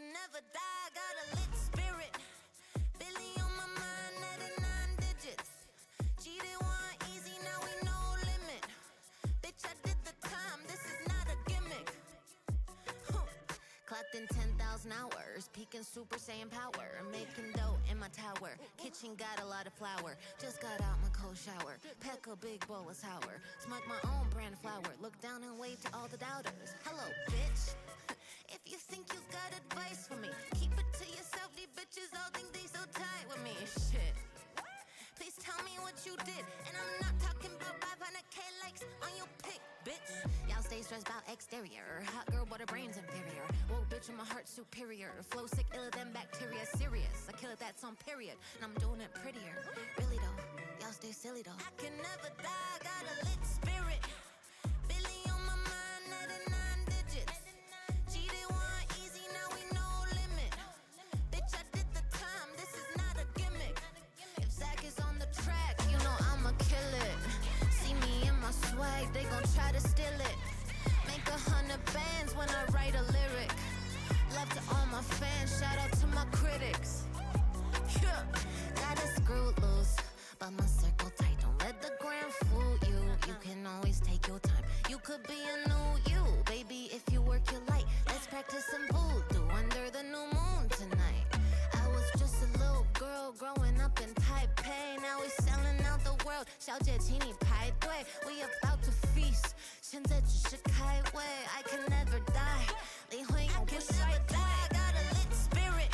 can never die, got a lit spirit. Billy on my mind, added 9 digits. Cheated one easy, now we no limit. Bitch, I did the time, this is not a gimmick. Clocked in 10,000 hours, peaking Super Saiyan power. Making dough in my tower, kitchen got a lot of flour. Just got out my cold shower, pack a big bowl of sour. Smoke my own brand of flour, look down and wave to all the doubters. Hello, bitch. If you think you got advice for me, keep it to yourself, these bitches all think they so tight with me. Shit. Please tell me what you did, and I'm not talking about 500K likes on your pic, bitch. Y'all stay stressed about exterior, hot girl but her brain's inferior. Whoa, bitch, and my heart superior. Flow sick, iller than bacteria, serious. I kill it, that's on period, and I'm doing it prettier. Really though, y'all stay silly though. I can never die, got a lit spirit. Billy on my mind, added 9 digits. Cheated one easy, now we no limit. Bitch, I did the time, this is not a gimmick. If Zach is on the track, you know I'ma kill it. See me in my swag, they gon' try to steal it. Make 100 bands when I write a lyric. Love to all my fans, shout out to my critics. Yeah. Got it screwed loose, but my circle tight. Don't let the gram fool you. You can always take your time. You could be a new you, baby, if you work your light. Let's practice some voodoo under the new moon tonight. I was just a little girl growing up in Taipei. Now we selling out the world. 小姐请你排队 We about to feast 现在只是开胃 I can never die 灵魂永不衰退 Got a lit spirit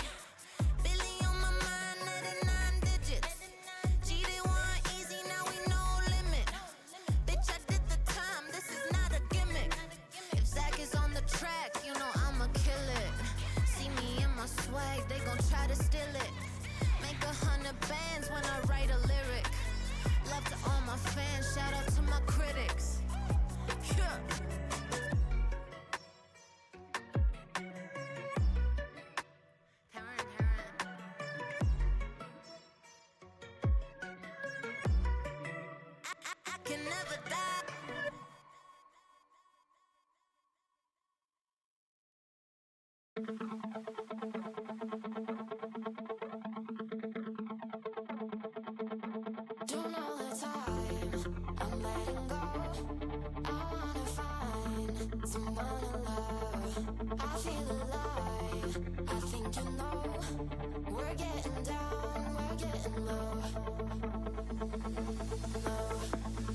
Billy on my mind added 9 digits Cheated one easy now we no limit Bitch I did the time this is not a gimmick If Zach is on the track you know I'ma kill it See me in my swag they gon' try to steal it Make 100 bands when I write a lyric Love to all my fans, shout out to my critics. Yeah. I can never die. Don't know the time, I'm letting go. I wanna find someone to love. I feel alive, I think you know. We're getting down, we're getting low.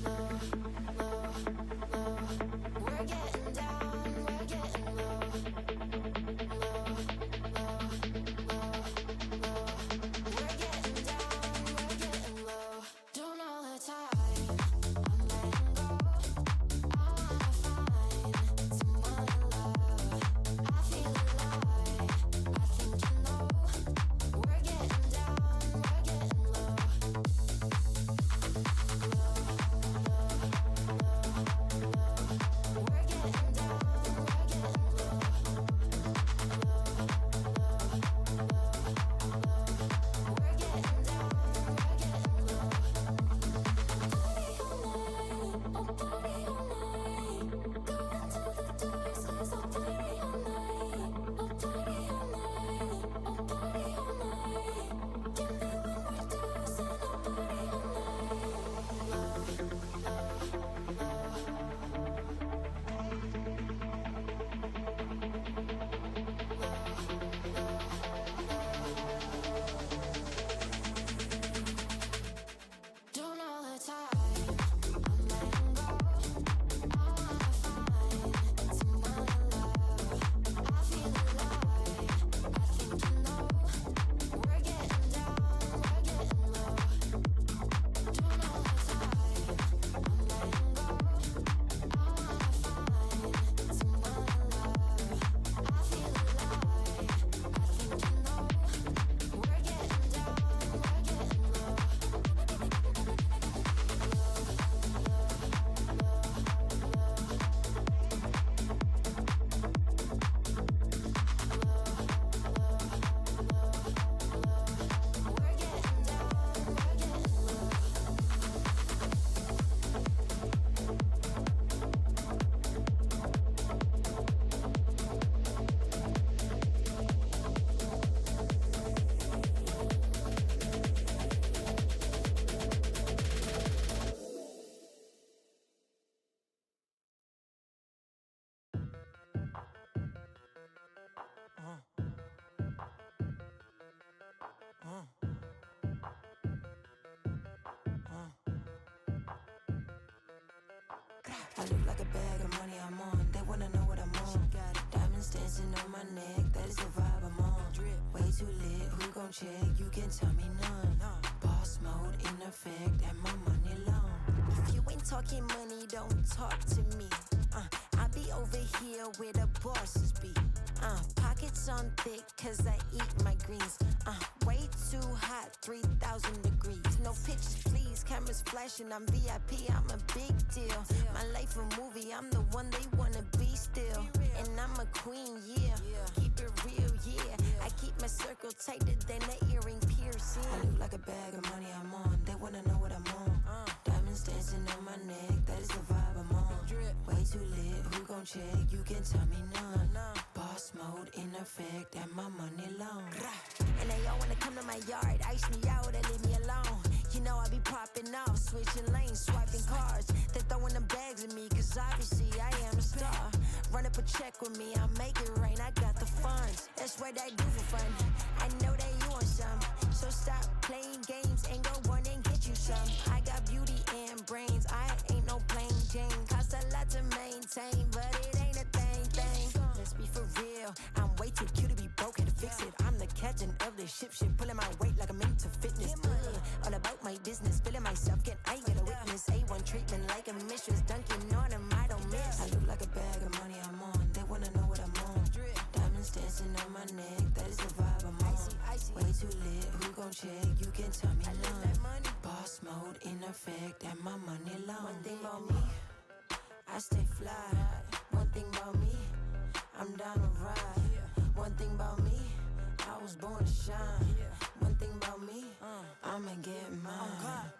Low, low, low, low. We're getting down, we're getting low. Low, low, low. I look like a bag of money I'm on. They wanna know what I'm on. Diamonds dancing on my neck, that is the vibe I'm on. Way too lit, who gon' check? You can tell me none. Boss mode in effect, and my money long. If you ain't talking money, don't talk to me. I be over here where the bosses be. Pockets on thick, cause I eat my greens. Way too hot, 3,000 degrees. No pictures, please. Cameras flashing, I'm VIP, I'm a big deal. My life a movie, I'm the one they wanna be still. And I'm a queen, yeah. Keep it real, yeah. I keep my circle tighter than the earring piercing. I look like a bag of money I'm on. They wanna know what I'm on. Diamonds dancing on my neck, that is the vibe I'm on. Way too lit, who gon' check? You can tell me none. Boss mode in effect, and my money long. And they all wanna come to my yard, ice me out and leave me alone. You know I be popping off, switching lanes, swiping cars. They throwing them bags at me, cause obviously I am a star. Run up a check with me, I'll make it rain, I got the funds. That's what I do for fun. I know that you want some, so stop playing games and go run and get you some. I got beauty and brains, I ain't no plain Jane. Cost a lot to maintain, but it ain't a thing. Let's be for real, I'm way too cute to be broke, had to fix it. I'm the captain of the ship, pulling my weight like I'm into fitness. All about my business, feeling myself, I get a witness. A1 treatment like a mistress, dunking on them, I don't miss. I look like a bag of money I'm on, they wanna know what I'm on. Diamonds dancing on my neck, that is the vibe I'm on. Way too lit, who gon' check? You can tell me none. Boss mode in effect, and my money long. One thing about me, I stay fly. One thing about me, I'm down to ride. One thing about me, I was born to shine. One thing about me, I'ma get mine.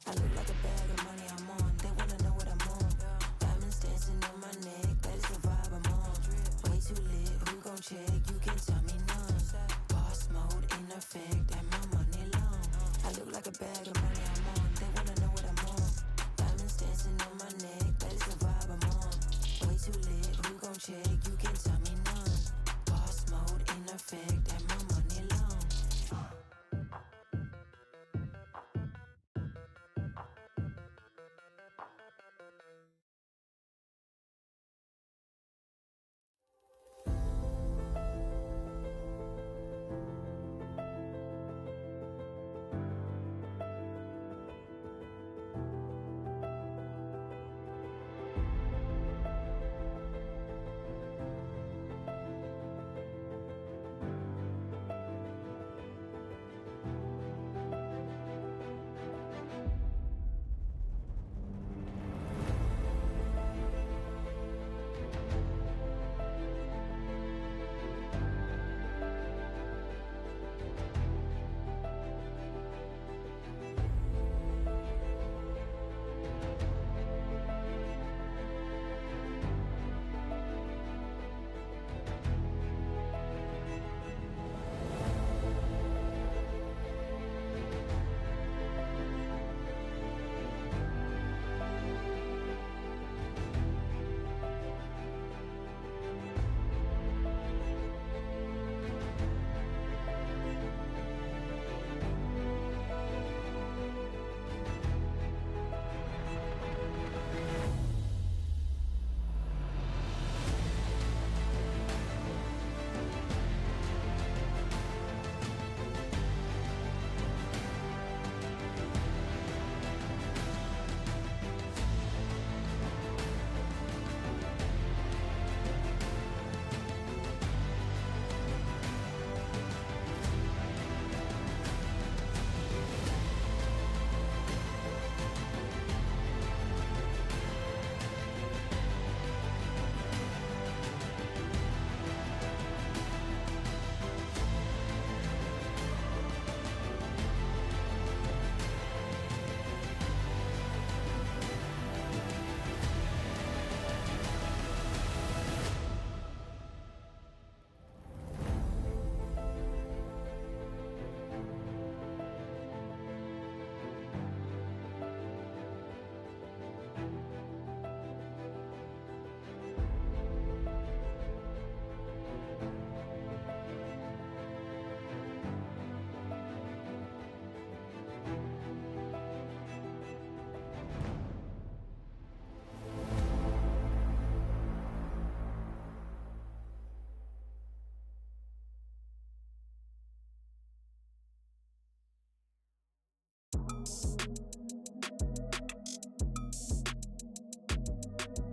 I look like a bag of money I'm on. They wanna know what I'm on. Diamonds dancing on my neck, that is the vibe I'm on. Way too lit, who gon' check? You can tell me none. Boss mode in effect, and my money long. I look like a bag of money I'm on. They wanna know what I'm on. Diamonds dancing on my neck, that is the vibe I'm on. Way too lit, who gon' check? You can tell me none. Boss mode in effect, and my money long.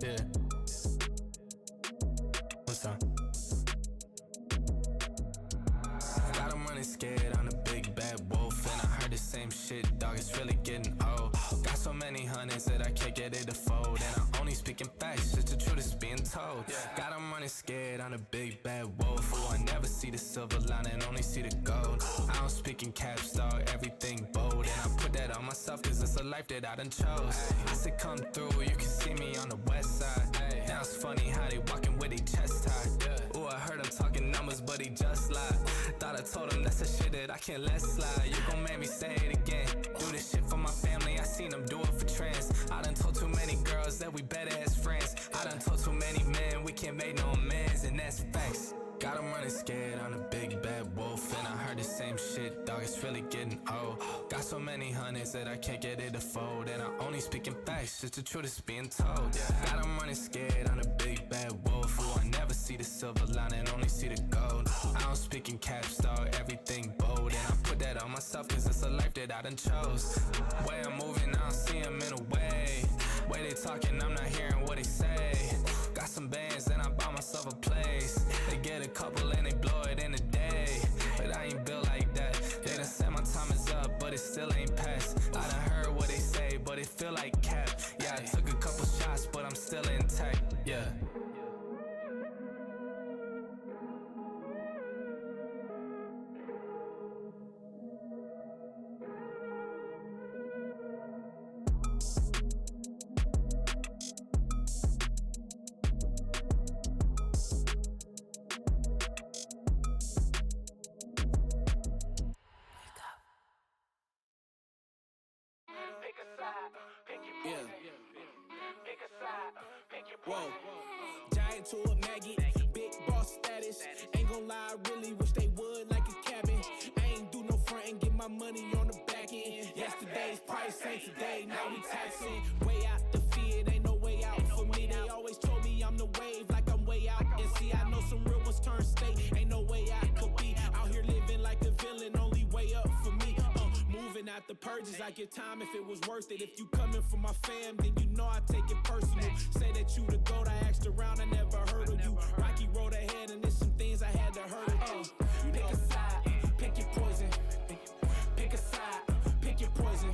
Yeah. What's up? Got 'em running scared, I'm a big bad wolf. And I heard the same shit, dog, it's really getting old. Got so many hundreds that I can't get it to fold. And I'm only speaking facts, just the truth is being told. Got 'em running scared, I'm a big bad wolf. Oh, I never see the silver lining, only see the gold. I don't speak in caps, dog, everything bold. And I put that on myself, cause it's a life that I done chose. I said come through, you can see me on the west side. Now it's funny how they walking with their chest tied. Ooh, I heard him talking numbers, but he just lied. Thought I told him that's the shit that I can't let slide. You gon' make me say it again. Do this shit for my family, I seen them do it for trends. I done told too many girls that we better as friends. I done told too many men we can't make no amends, and that's facts. Got 'em running scared, I'm a big bad wolf. And I heard the same shit, dog, it's really getting old. Got so many hundreds that I can't get it to fold. And I only speaking facts, just the truth is being told. Got 'em running scared, I'm a big bad wolf. Oh, I never see the silver lining, only see the gold. I don't speak in caps, dog, everything bold. And I put that on myself, cause it's a life that I done chose. Way I'm moving, I don't see him in a way. Way they talking, I'm not hearing what they say. Got some bands, and I bought myself a place. They get a couple and they blow it in a day. But I ain't built like that. They done said my time is up, but it still ain't passed. I done heard what they say, but it feel like cap. Yeah, I took a couple shots, but I'm still intact. Yeah. Whoa, giant to a maggot, big boss status. Ain't gon' lie, I really wish they would like a cabin. I ain't do no front and get my money on the back end. Yesterday's price ain't today, now we taxing. Way out the fear, ain't no way out for me. They always told me I'm the wave, like I'm way out. And see, I know some real ones turn state, ain't no way I could be. Out here living like a villain, only way up for me. Moving out the purges, I give time if it was worth it. If you coming from my fam, then you know I take it personal. Say that you the GOAT, I asked around, I never heard of you. Rocky road ahead and there's some things I had to hurt of. Pick a side, pick your poison. Pick a side, pick your poison.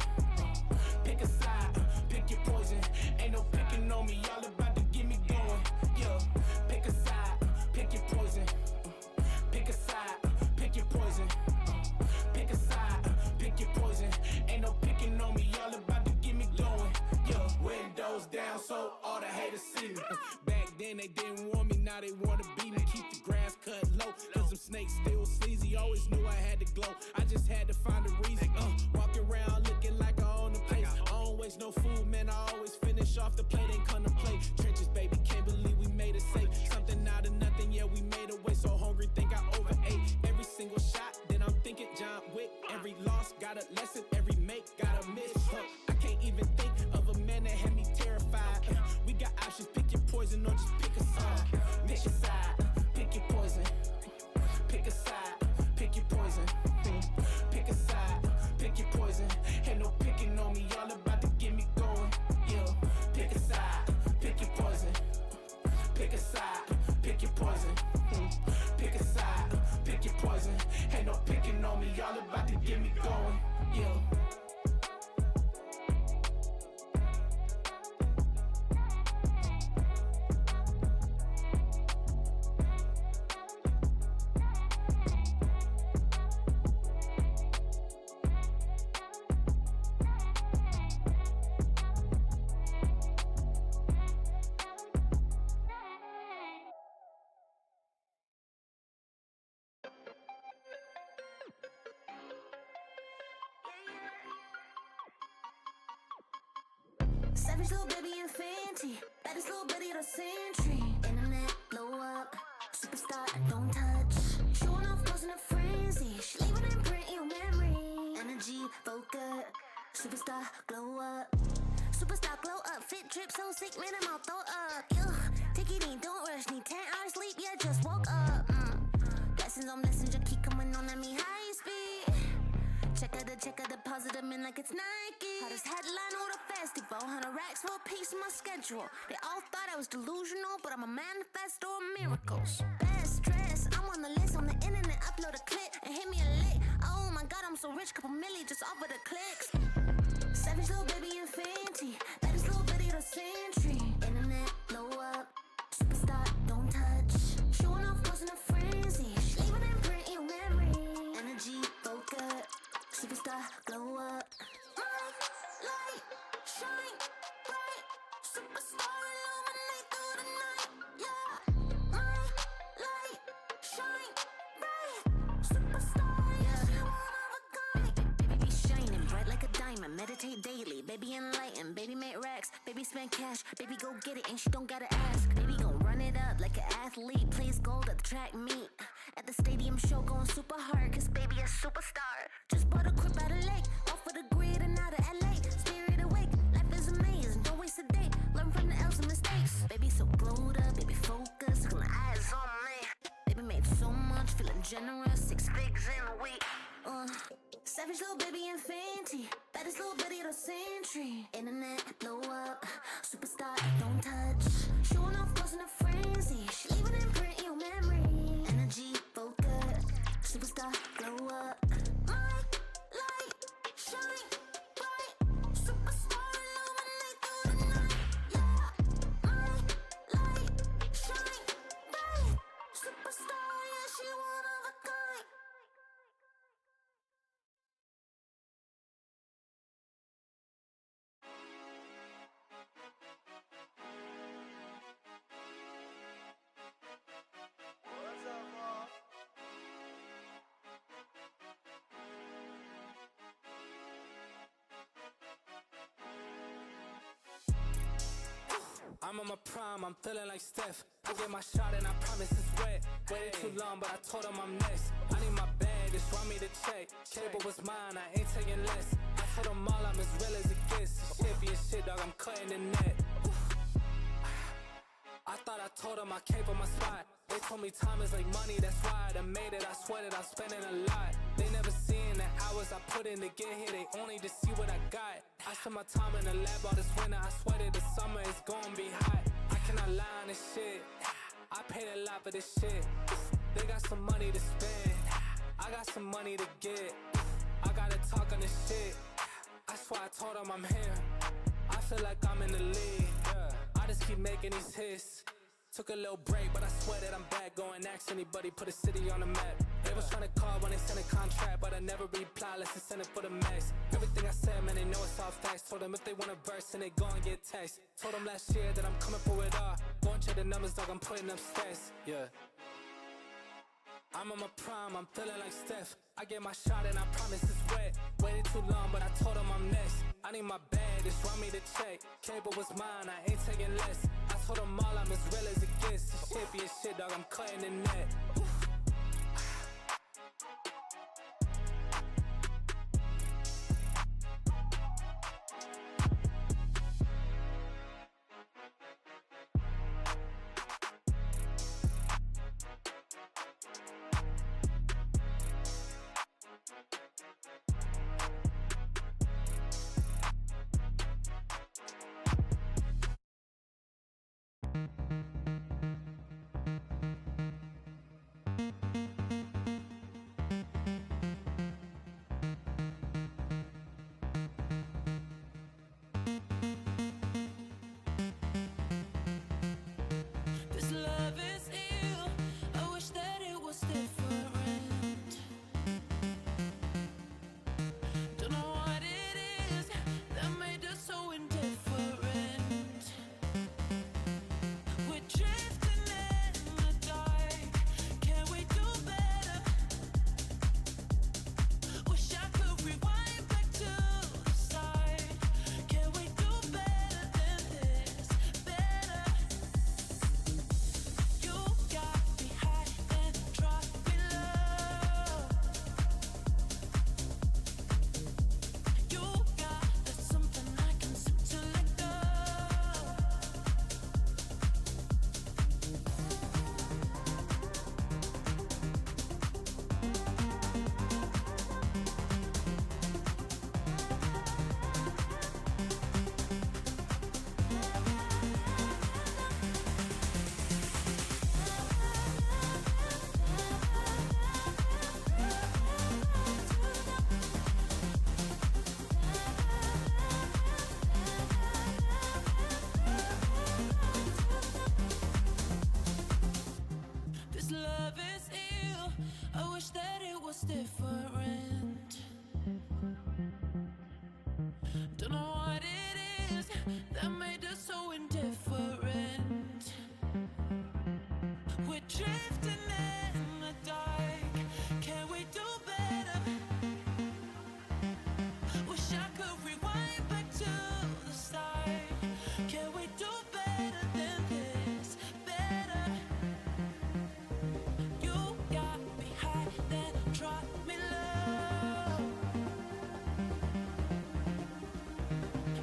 Pick a side, pick your poison. Ain't no picking on me, y'all about to get me going. Yeah, pick a side, pick your poison. Pick a side, pick your poison. Pick a side, pick your poison. Ain't no picking on me, y'all about to get me going. Yeah, windows down so all the haters see me. Back then they didn't want me, now they wanna beat me. Keep the grass cut low, cause them snakes still sleazy. Always knew I had to glow, I just had to find a reason. Walk around looking like I own the place. I don't waste no food, man, I always finish off the plate. Ain't come to play trenches, baby, can't believe we made it safe. Something out of nothing, yeah, we made a way. So hungry, think I overate. Every single shot, then I'm thinking John Wick. Every loss got a lesson, every make got a miss. I can't even think of a man that had me terrified. We got options, pick your poison or just pick a side. Pick a side, pick your poison. Pick a side, pick your poison. Pick a side, pick your poison. Ain't no picking on me, y'all about to get me going. Yeah, pick a side, pick your poison. Pick a side, pick your poison. Pick a side, pick your poison. Ain't no picking on me, y'all about to get me going. Yeah. Savage little baby and Fenty, baddest little baby of the century. Internet blow up, superstar I don't touch. Showing off close in a frenzy, she leaving an imprint in your memory. Energy, focus, superstar glow up. Superstar glow up, fit drip so sick, man, I'm all throw up. Ew, take it in, don't rush, need 10 hours sleep, yeah, just woke up. Blessings on messenger, keep coming on at me high speed. Check out the deposit them in like it's it's Nike. Hottest headline of the festival, 100 racks for a piece of my schedule. They all thought I was delusional, but I'm a manifesto of miracles. Best dress, I'm on the list on the internet, upload a clip and hit me a lick. Oh my god, I'm so rich, couple milli just off of the clicks. Savage little baby and Fenty, baddest little bitty of the century. Internet, blow up, superstar, don't touch. Showing off, causing a frenzy. She leaving an imprint in your memory. Energy, focus, superstar, glow up. My light, shine bright, superstar, illuminate through the night. Yeah, my light, shine bright, superstar, yeah, she one of a kind. Baby be shining bright like a diamond, meditate daily. Baby enlightened, baby make racks, baby spend cash, baby go get it and she don't gotta ask. Baby gon' run it up like an athlete, plays gold at the track meet. At the stadium show going super hard, cause baby a superstar. Just bought a crib out of lake, off of the grid and out of LA. Spirit awake, life is amazing, don't waste a day. Learn from the L's and mistakes. Baby so glowed up, baby focused, got my eyes on me. Baby made so much, feeling generous, 6 figs in a week. Savage little baby and Fenty, baddest little bitty of the century. Internet, blow up, superstar, don't touch. Showing off, causing a frenzy. She leaving an imprint in your memory. Energy, focus, superstar, glow up. My light, shine bright, superstar, illuminate through the night. Yeah, my light, shine bright, superstar, yeah, she one of a kind. I'm on my prime, I'm feeling like Steph. I get my shot and I promise it's wet. Waited too long, but I told him I'm next. I need my bag, just run me the check. Cable was mine, I ain't taking less. I told them all I'm as real as it gets. Shit being shit, dog, I'm cutting the net. I thought I told them I came for my spot. They told me time is like money, that's why I done made it. I sweat it, I'm spending a lot. They never seen the hours I put in to get here. They only just see what I got. I spent my time in the lab all this winter. I sweated the summer is gonna be hot. I cannot lie on this shit. I paid a lot for this shit. They got some money to spend. I got some money to get. I gotta talk on this shit. I swear I told them I'm here. I feel like I'm in the league. I just keep making these hits. Took a little break, but I swear that I'm back. Go and ask anybody, put a city on the map. They was trying to call when they sent a contract, but I never reply unless they send it for the max. Everything I said, man, they know it's all facts. Told them if they want a verse, and they go and get text. Told them last year that I'm coming for it all. Go and check the numbers, dog, I'm putting up stats. Yeah. I'm on my prime, I'm feeling like Steph. I get my shot and I promise it's wet. Waited too long, but I told him I'm next. I need my bag, just run me the check. Cable was mine, I ain't taking less. I told them all I'm as real as it gets. Shit be a shit, dog, I'm cutting the net. This love is ill. I wish that it was different. Don't know what it is that made us so indifferent. this ill. I wish that it was different. Don't know what it is that made us so indifferent. We're drifting in the dark. Can we do better? Wish I could rewind back to the start. Can we do better than this? Better. You got me high, then drop me low.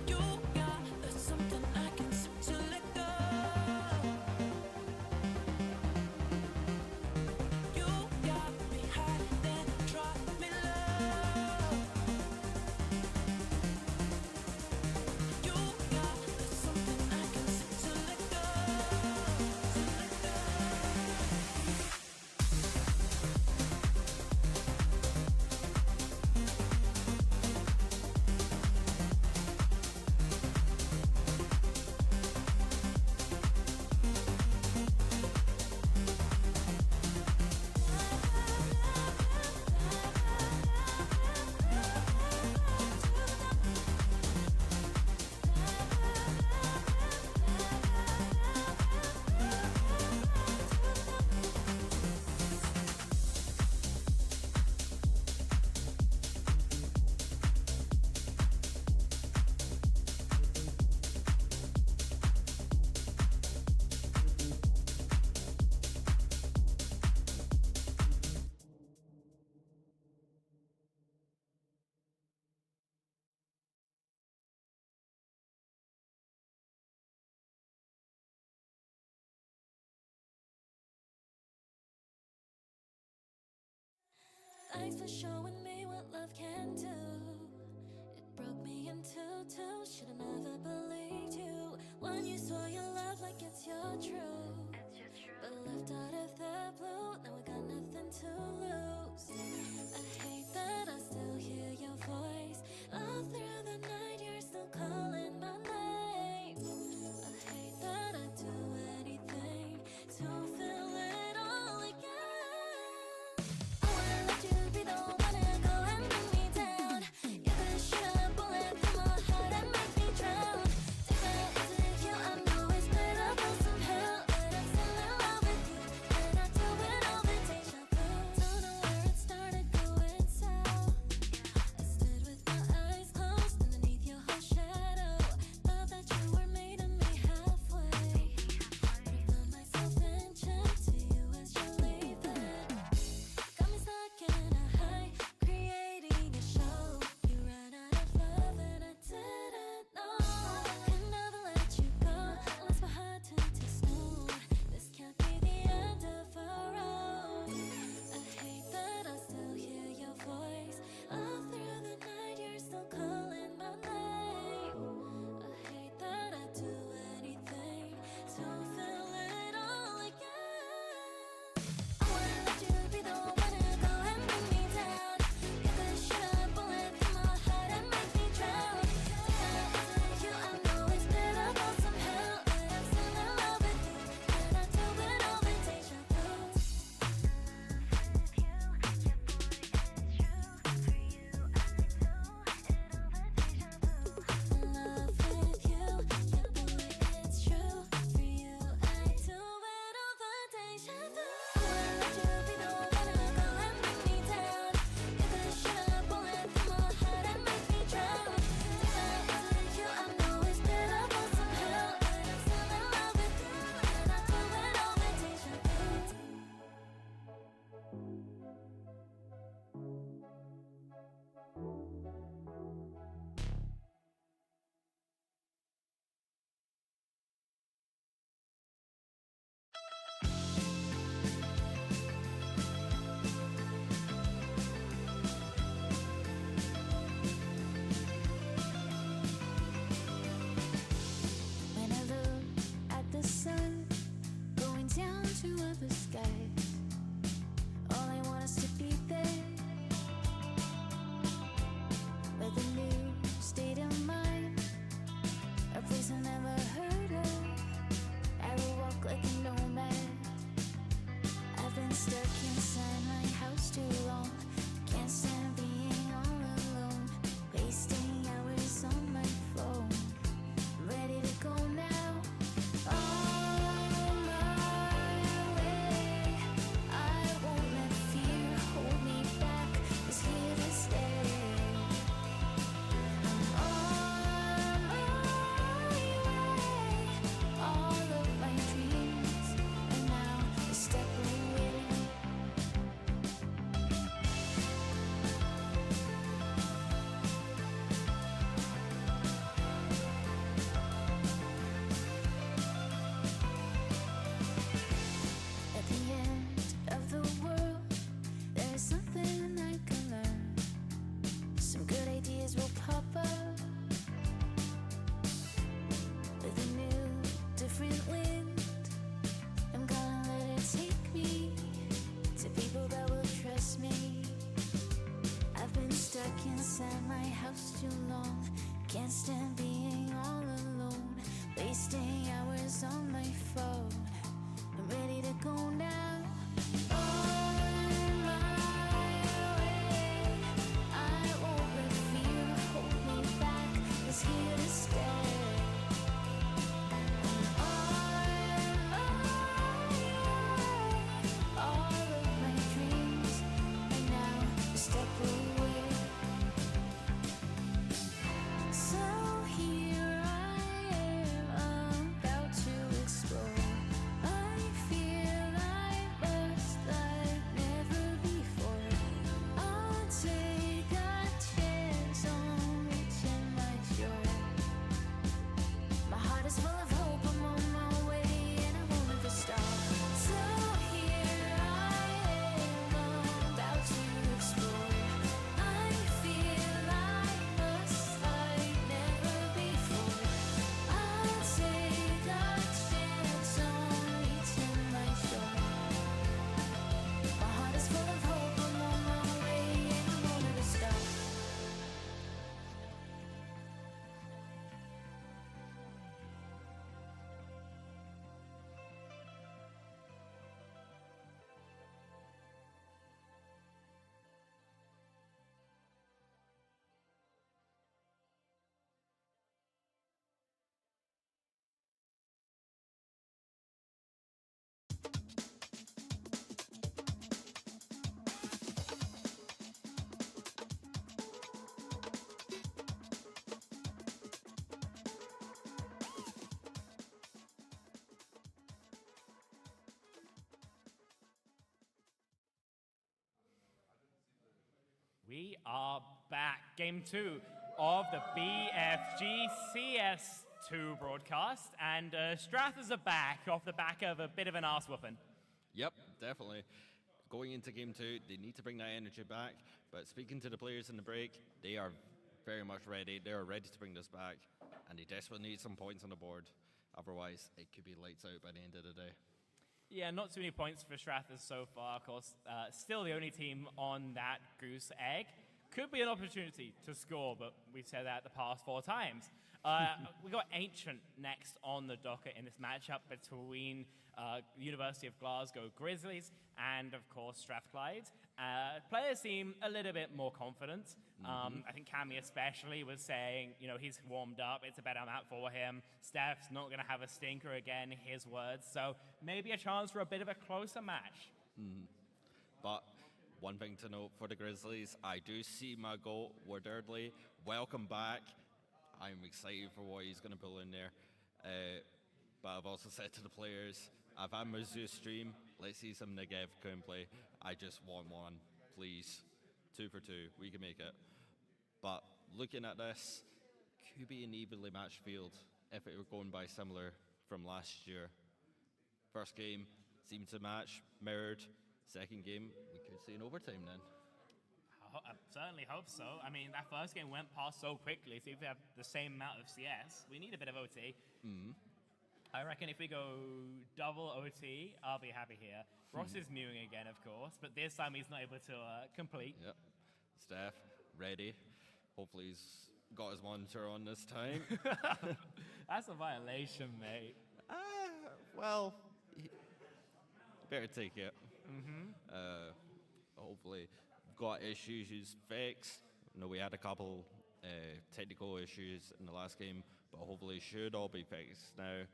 You got something I can seem to let go. You got me high, then drop me low. You got something I can seem to let go. Thanks for showing me what love can do. It broke me into two. Should've never believed you when you saw your love like it's your truth. But left out of the blue, now I got nothing to lose. I hate that I still hear your voice. All through the night, you're still calling my name. I hate that I do anything to feel it all again. I wanna let you be the one to go and bring me down. You're the shit a bullet through my heart and make me drown. Take that easy, you I know it's better than some hell, but I'm still in love with you, and I do We are back. Game 2 of the BFG CS2 broadcast. And Strathers are back off the back of a bit of an arse whooping. Yep, definitely. Going into game 2, they need to bring that energy back. But speaking to the players in the break, they are very much ready. They are ready to bring this back. And they desperately need some points on the board. Otherwise, it could be lights out by the end of the day. Yeah, not too many points for Strathers so far, of course. Still the only team on that goose egg. Could be an opportunity to score, but we've said that the past 4 times. We got Ancient next on the docket in this matchup between University of Glasgow Grizzlies and, of course, Strathclyde. Players seem a little bit more confident. I think Cammy especially was saying, you know, he's warmed up. It's a better map for him. Steph's not going to have a stinker again, his words. So maybe a chance for a bit of a closer match. But one thing to note for the Grizzlies, I do see my goal, Wardardley. Welcome back. I'm excited for what he's going to pull in there. But I've also said to the players, I've had Mizzou stream. Let's see some Negev play. I just want one, please. 2 for 2. We can make it. But looking at this, could be an evenly matched field if it were going by similar from last year. First game seemed to match, mirrored. Second game, we could see an overtime then. I certainly hope so. I mean, that first game went past so quickly, so if we have the same amount of CS, we need a bit of OT. I reckon if we go double OT, I'll be happy here. Ross is mewing again, of course, but this time he's not able to complete. Yep. Steph, ready. Hopefully he's got his monitor on this time. That's a violation, mate. Well, better take it. Hopefully got issues fixed. I know we had a couple technical issues in the last game, but hopefully should all be fixed now.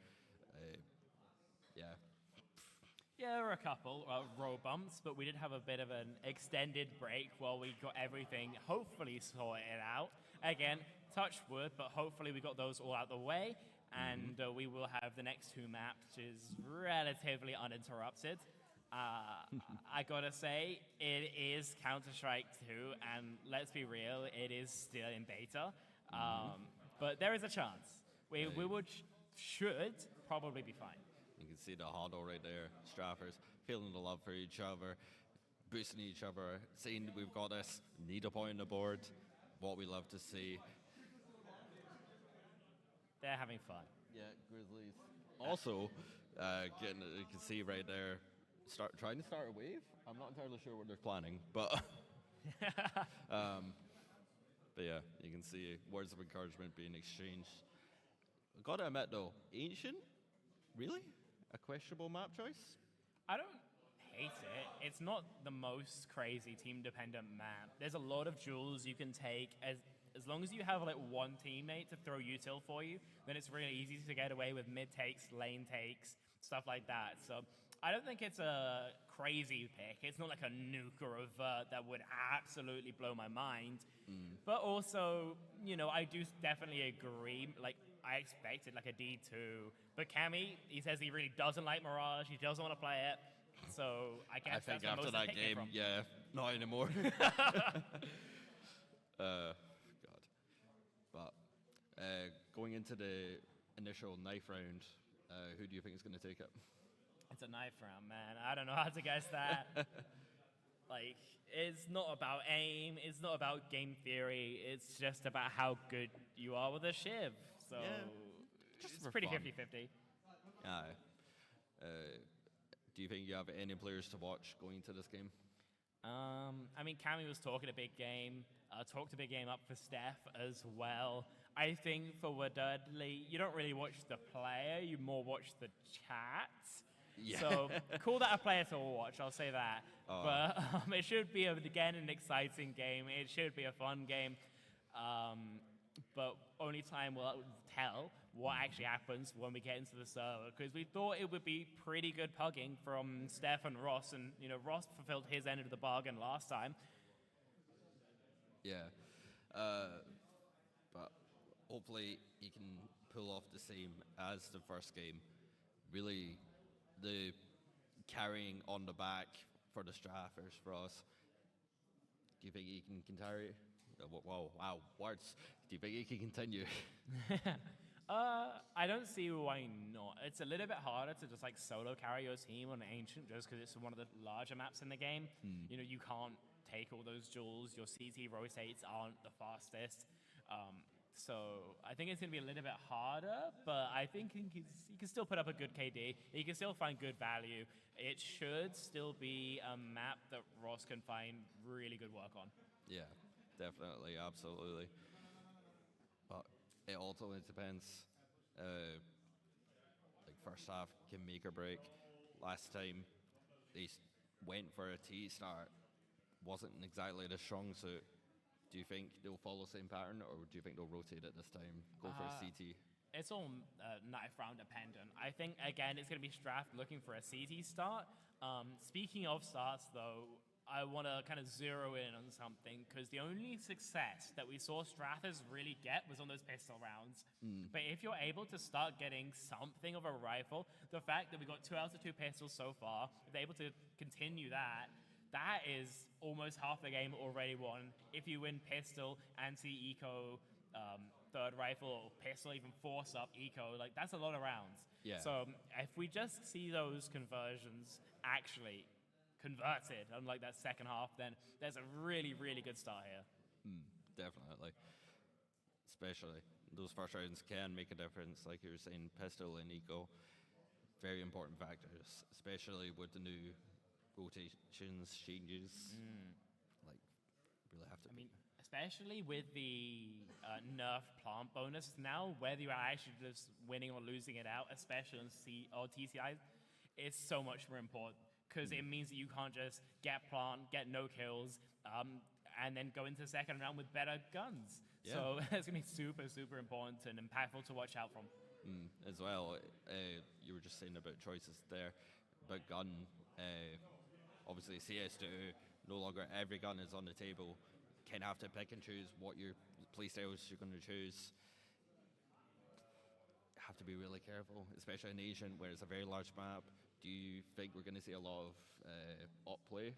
Yeah, there were a couple road bumps, but we did have a bit of an extended break while we got everything hopefully sorted out. Again, touch wood, but hopefully we got those all out the way, and we will have the next 2 maps, which is relatively uninterrupted. I gotta say, it is Counter-Strike 2, and let's be real, it is still in beta. But there is a chance. We should probably be fine. You can see the huddle right there. Straffers feeling the love for each other, boosting each other, saying that we've got this, need a point on the board, what we love to see. They're having fun. Yeah, Grizzlies. Also, you can see right there, trying to start a wave. I'm not entirely sure what they're planning, but but yeah, you can see words of encouragement being exchanged. I gotta admit though, Ancient, really? A questionable map choice? I don't hate it. It's not the most crazy team-dependent map. There's a lot of jewels you can take. As long as you have like one teammate to throw util for you, then it's really easy to get away with mid takes, lane takes, stuff like that. So I don't think it's a crazy pick. It's not like a nuke or a vert that would absolutely blow my mind. But also, you know, I do definitely agree. Like, I expected like a D2. But Cammy, he says he really doesn't like Mirage. He doesn't want to play it. So I guess think that's after where most that game, yeah, not anymore. God. But going into the initial knife round, who do you think is going to take it? It's a knife round, man. I don't know how to guess that. Like, it's not about aim. It's not about game theory. It's just about how good you are with a shiv. So it's pretty 50-50. Do you think you have any players to watch going into this game? I mean, Cammy was talking a big game. Talked a big game up for Steph as well. I think for Dudley, you don't really watch the player. You more watch the chat. Yeah. So call that a player to watch, I'll say that. But it should be, again, an exciting game. It should be a fun game. But only time will tell what actually happens when we get into the server. Because we thought it would be pretty good pugging from Steph and Ross. And, you know, Ross fulfilled his end of the bargain last time. Yeah. But hopefully he can pull off the same as the first game. Really, the carrying on the back for the Straffers for us. Do you think he can continue? Wow, words. Do you think he can continue? I don't see why not. It's a little bit harder to just like solo carry your team on Ancient just because it's one of the larger maps in the game. You know, you can't take all those jewels. Your CT rotates aren't the fastest. So I think it's going to be a little bit harder, but I think he can still put up a good KD. He can still find good value. It should still be a map that Ross can find really good work on. Yeah, definitely, absolutely. But it ultimately depends. Like first half can make or break. Last time they went for a T start, wasn't exactly the strong suit. Do you think they'll follow the same pattern, or do you think they'll rotate it this time? Go for a CT? It's all knife round dependent. I think, again, it's going to be Strath looking for a CT start. Speaking of starts, though, I want to kind of zero in on something, because the only success that we saw Strathers really get was on those pistol rounds. But if you're able to start getting something of a rifle, the fact that we got 2 out of 2 pistols so far, if they're able to continue that, that is almost half the game already won. If you win pistol, anti-eco, third rifle, or pistol, even force up eco, like that's a lot of rounds. Yeah. So if we just see those conversions actually converted, unlike that second half, then there's a really, really good start here. Definitely. Especially those first rounds can make a difference, like you were saying, pistol and eco, very important factors, especially with the new rotations, changes. Like, really have to. I mean, especially with the nerf plant bonus now, whether you're actually just winning or losing it out, especially on TCI, it's so much more important, because it means that you can't just get plant, get no kills, and then go into the second round with better guns. Yeah. So it's going to be super, super important and impactful to watch out from. As well, you were just saying about choices there, about gun. Obviously, CS2, no longer every gun is on the table. Can have to pick and choose what your playstyles you're going to choose. Have to be really careful, especially in Asian, where it's a very large map. Do you think we're going to see a lot of op play?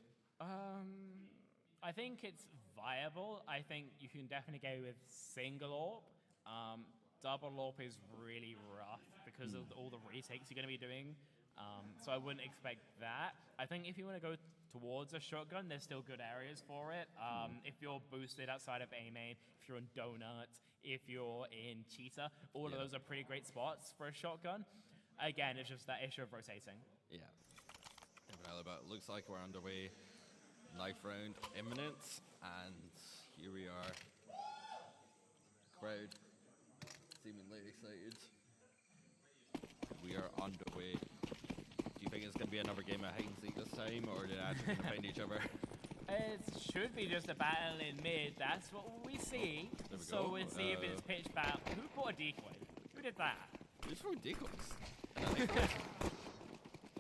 I think it's viable. I think you can definitely go with single AWP. Double AWP is really rough because of all the retakes you're going to be doing. So I wouldn't expect that. I think if you want to go towards a shotgun, there's still good areas for it. If you're boosted outside of A main, if you're in Donut, if you're in Cheetah, all of those are pretty great spots for a shotgun. Again, it's just that issue of rotating. Yeah. But it looks like we're underway. Knife round imminent, and here we are. Crowd seemingly excited. We are underway. Do you think it's going to be another game of hide and seek this time, or are they actually going to find each other? It should be just a battle in mid. That's what we see. There we so go. we'll see if it's pitch battle. Who bought a decoy? Who did that? Who's throwing decoys?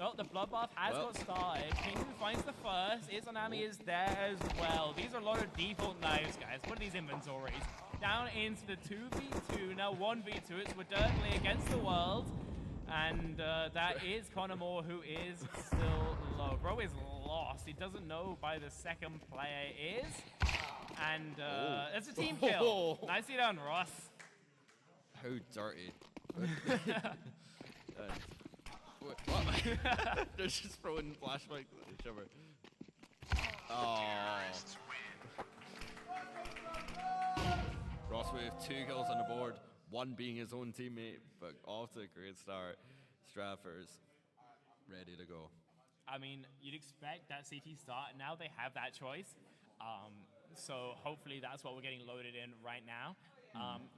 Oh, the bloodbath has got started. King finds the first. Izanami is there as well. These are a lot of default knives, guys. What are these inventories? Down into the 2v2. Now 1v2. It's Wadurgley against the world. And that is Connor Moore, who is still low. Bro is lost. He doesn't know who the second player is. And it's a team kill. Nicely done, Ross. How dirty. What? They're just throwing flashbacks at each other. Oh. Ross with 2 kills on the board, 1 being his own teammate, but off to a great start. Straffers ready to go. I mean, you'd expect that CT start. Now they have that choice. So hopefully that's what we're getting loaded in right now.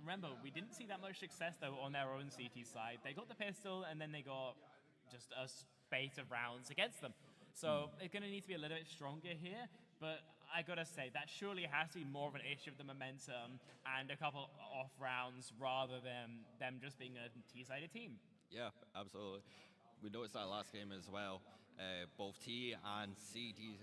Remember, we didn't see that much success, though, on their own CT side. They got the pistol, and then they got just a spate of rounds against them. So it's going to need to be a little bit stronger here, but I got to say, that surely has to be more of an issue of the momentum and a couple off rounds rather than them just being a T-sided team. Yeah, absolutely. We noticed that last game as well. Both T and CD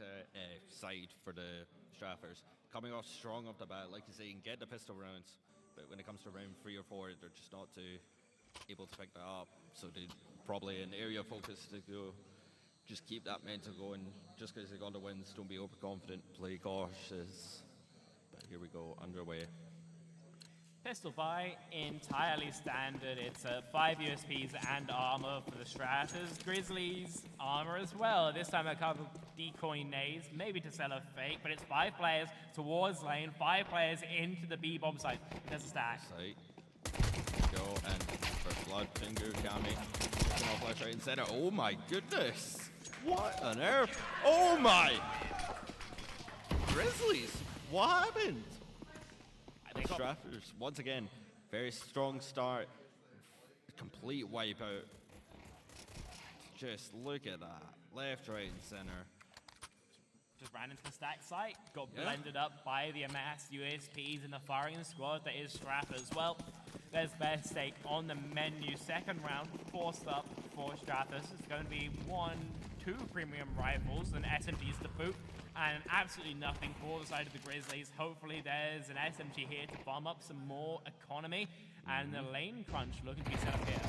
side for the Straffers coming off strong off the bat, like you say, you can get the pistol rounds, but when it comes to round 3 or 4, they're just not too able to pick that up. So they probably an area of focus to go just keep that mental going. Just because they got the wins, don't be overconfident. Play cautious. But here we go, underway. Pistol buy, entirely standard. It's 5 USPs and armor for the Stratters. Grizzlies, armor as well. This time a couple decoy nades, maybe to sell a fake, but it's 5 players towards lane, 5 players into the B-bomb site. There's a stack. Site. Go, and first blood, Pingu, Kami. Off flash right in center. Oh my goodness! What on earth? Oh my! Grizzlies, what happened? Straffers, once again, very strong start. Complete wipeout. Just look at that. Left, right, and center. Just ran into the stack site, got blended up by the amassed USPs in the firing squad that is Straffers. Well, there's best stake on the menu. Second round, forced up for Straffers. It's going to be 1-2 premium rifles and SMGs to boot. And absolutely nothing for the side of the Grizzlies. Hopefully there's an SMG here to bomb up some more economy. And the lane crunch looking to be set up here.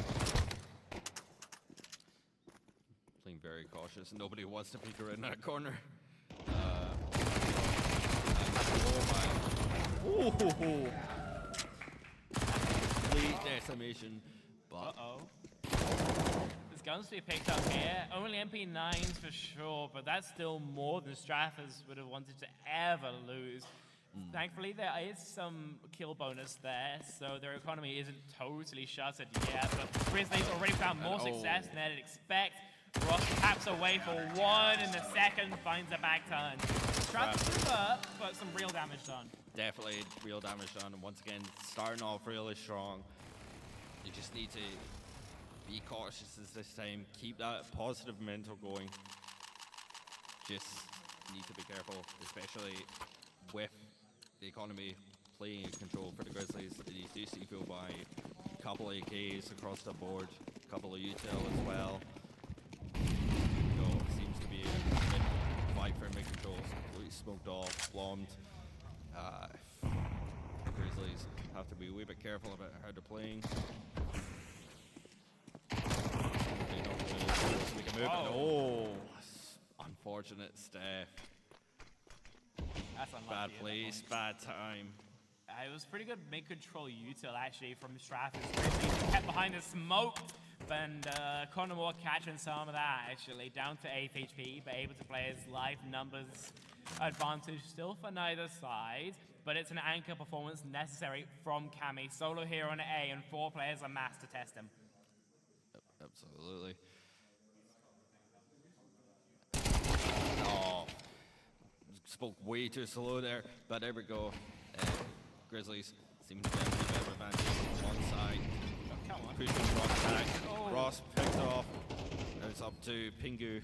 Playing very cautious. Nobody wants to peek around that corner. Oh my. Complete decimation. But There's guns to be picked up here. Only MP9s for sure, but that's still more than Straffers would have wanted to ever lose. Thankfully, there is some kill bonus there, so their economy isn't totally shuttered yet. But Grizzlies already found more success than they'd expect. Ross taps away for 1 in the second, finds a back turn. Straffers up, but some real damage done. Definitely real damage done. And once again, starting off really strong. You just need to be cautious this time. Keep that positive mental going. Just need to be careful, especially with the economy playing in control for the Grizzlies. You do see people buy a couple of AKs across the board, a couple of util as well. Seems to be a fight for mid controls. Completely smoked off, bombed. Grizzlies have to be a wee bit careful about how they're playing. Make a move. Oh, unfortunate Steph. That's unlucky. Bad place, bad time. It was pretty good mid-control util actually from Straffers. Grizzlies kept behind the smoke, and Connor Moore catching some of that actually, down to 8 HP, but able to play his life numbers advantage still for neither side, but it's an anchor performance necessary from Kami. Solo here on A, and 4 players are massed to test him. Absolutely. Oh, spoke way too slow there, but there we go. Grizzlies seem to get a bit of advantage on side. Pushing Ross back. Ross picked off. Now it's up to Pingu.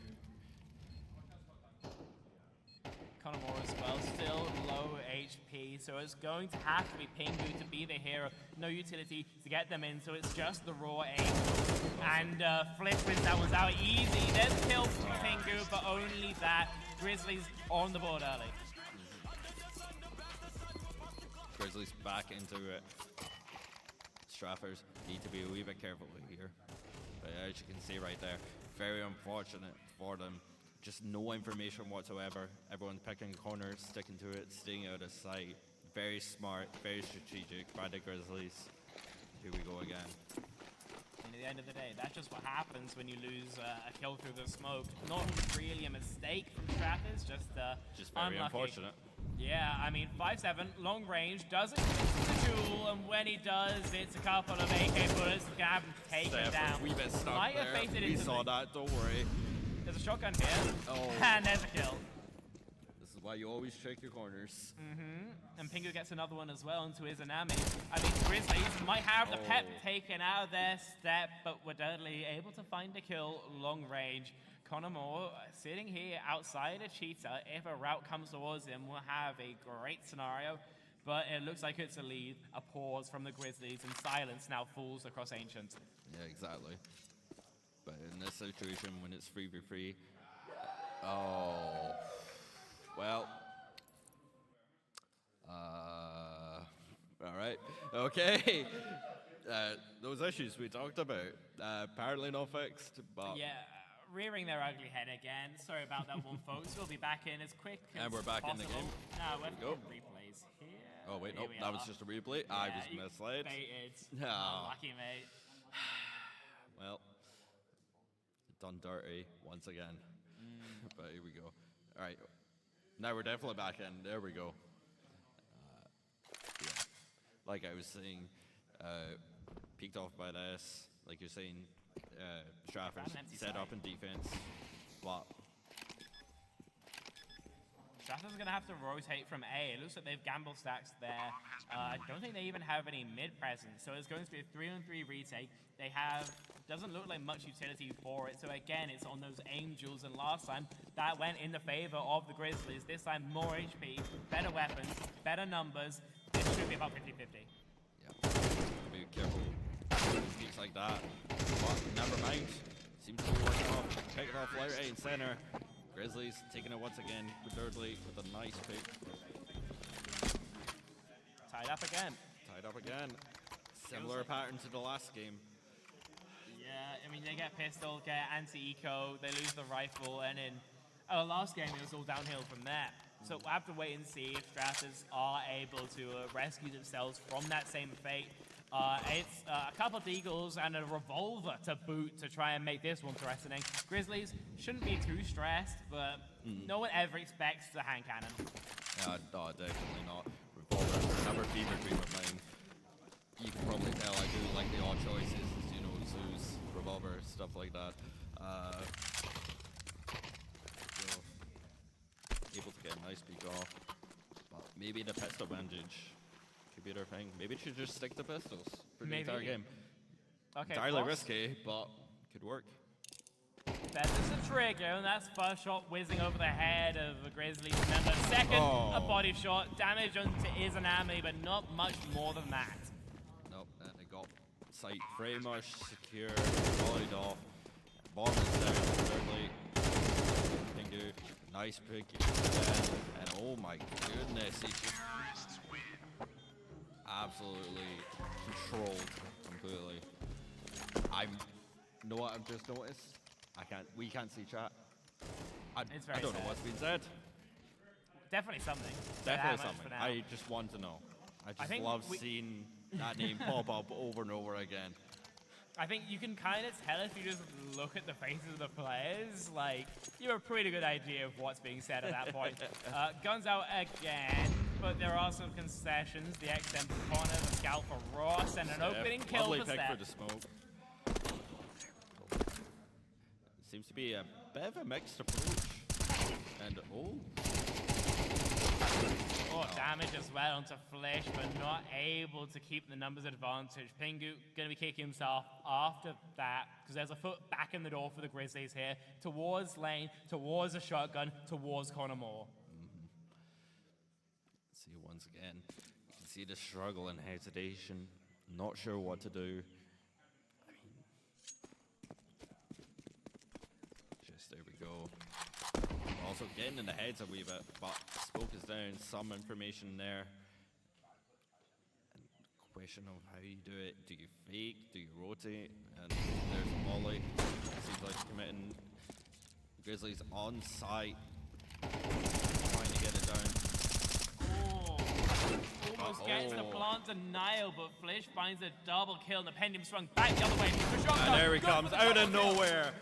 Connor Moore as well, still low HP, so it's going to have to be Pingu to be the hero. No utility to get them in, so it's just the raw aim. And Flip wins that one's out easy. There's a kill from Pingu, but only that. Grizzlies on the board early. Grizzlies back into it. Straffers need to be a wee bit careful here. But as you can see right there, very unfortunate for them. Just no information whatsoever. Everyone picking corners, sticking to it, staying out of sight. Very smart, very strategic by the Grizzlies. Here we go again. And at the end of the day, that's just what happens when you lose a kill through the smoke. Not really a mistake from Straffers, just very unlucky. Unfortunate. Yeah, I mean, 5'7", long range, doesn't get to the duel, and when he does, it's a couple of AK bullets that can have him taken down. We been stuck Might have there. fated We into saw that, don't worry. There's a shotgun here, and there's a kill. This is why you always check your corners. And Pingu gets another one as well into his Anami. I mean, Grizzlies might have the pep taken out of their step, but were definitely able to find a kill long range. Connor Moore sitting here outside a cheetah. If a route comes towards him, we'll have a great scenario. But it looks like it's a lead, a pause from the Grizzlies, and silence now falls across Ancient. Yeah, exactly. But in this situation, when it's 3v3, well, all right, okay. Those issues we talked about, apparently not fixed, but yeah, rearing their ugly head again. Sorry about that one, folks. We'll be back in as quick as And we're back in the possible. game. No, we're Go. replays here. Oh wait, Here nope, we that was are. just a replay. I was you misled. baited. Ah. Lucky, mate. Well, done dirty once again. But here we go. All right, now we're definitely back in. There we go. Yeah, like I was saying, peaked off by this. Like you're saying, Stratford's set up in defense, but Stratford's going to have to rotate from A. It looks like they've gamble stacks there. I don't think they even have any mid presence, so it's going to be a 3-on-3 retake. They have, doesn't look like much utility for it, so again, it's on those Angels, and last time, that went in the favor of the Grizzlies. This time, more HP, better weapons, better numbers. This should be about 50-50. yeah, be careful. Peaks like that, but never mind. Seems to be working off. Picking off Light A in center. Grizzlies taking it once again, thirdly with a nice pick. Tied up again. Tied up again. Similar pattern to the last game. Yeah, I mean, they get pistol, get anti-eco, they lose the rifle, and in last game it was all downhill from there. So we'll have to wait and see if Stratus are able to rescue themselves from that same fate. It's a couple of Eagles and a revolver to boot to try and make this one threatening. Grizzlies shouldn't be too stressed, but no one ever expects the hand cannon. No, definitely not. Revolver, another fever dream of mine. You can probably tell I do like the odd choices, you know, Zeus, revolver, stuff like that. So, able to get a nice peek off, but maybe the pistol bandage could be their thing. Maybe it should just stick to pistols for the entire game. Okay, entirely risky, but could work. That's a trigger, and that's first shot whizzing over the head of a Grizzlies member. Second, a body shot, damage onto Izanami, but not much more than that. Nope, and they got sight very much secure, volleyed off. Bomb is down, thirdly. Pingu, nice pick again, and oh my goodness, he just absolutely controlled completely. You know what I've just noticed? We can't see chat. I don't know what's been said. Definitely something. Definitely something. I just want to know. I just love seeing that name pop up over and over again. I think you can kind of tell if you just look at the faces of the players. Like, you have a pretty good idea of what's being said at that point. Guns out again, but there are some concessions. The XM for Connor, the scout for Ross, and an opening kill lovely for pick Steph. for the smoke. Seems to be a bit of a mixed approach. And damage as well onto Flish, but not able to keep the numbers advantage. Pingu going to be kicking himself after that, because there's a foot back in the door for the Grizzlies here, towards lane, towards a shotgun, towards Connor Moore. See, once again, you can see the struggle and hesitation, not sure what to do. There we go. Also getting in the heads a wee bit, but smoke is down, some information there. And question of how you do it. Do you fake? Do you rotate? And there's a volley. Seems like committing. Grizzlies on site. Trying to get it down. Almost gets the plant denial, but Flish finds a double kill, and the pendulum swung back the other way. The shotgun, and there he comes, out of nowhere.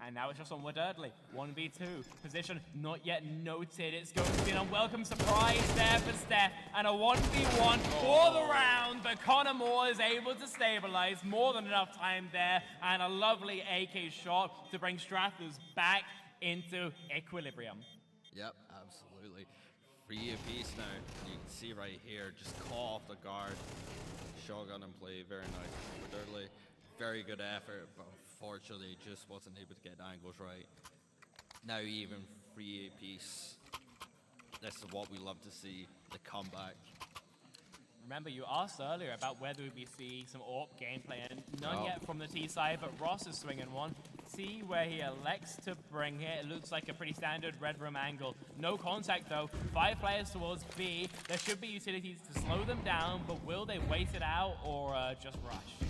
And now it's just on Woodardley. 1v2. Position not yet noted. It's going to be an unwelcome surprise there for Steph. And a 1v1 for the round. But Connor Moore is able to stabilize. More than enough time there. And a lovely AK shot to bring Strathers back into equilibrium. Yep, absolutely. 3 apiece now. You can see right here, just caught off the guard. Shotgun and play, very nice. Woodardley, very good effort, but unfortunately just wasn't able to get the angles right. Now even 3 apiece. This is what we love to see, the comeback. Remember, you asked earlier about whether we see some AWP gameplay, and none yet from the T side, but Ross is swinging one. See where he elects to bring it. It looks like a pretty standard red room angle. No contact though. 5 players towards B. There should be utilities to slow them down, but will they wait it out or just rush?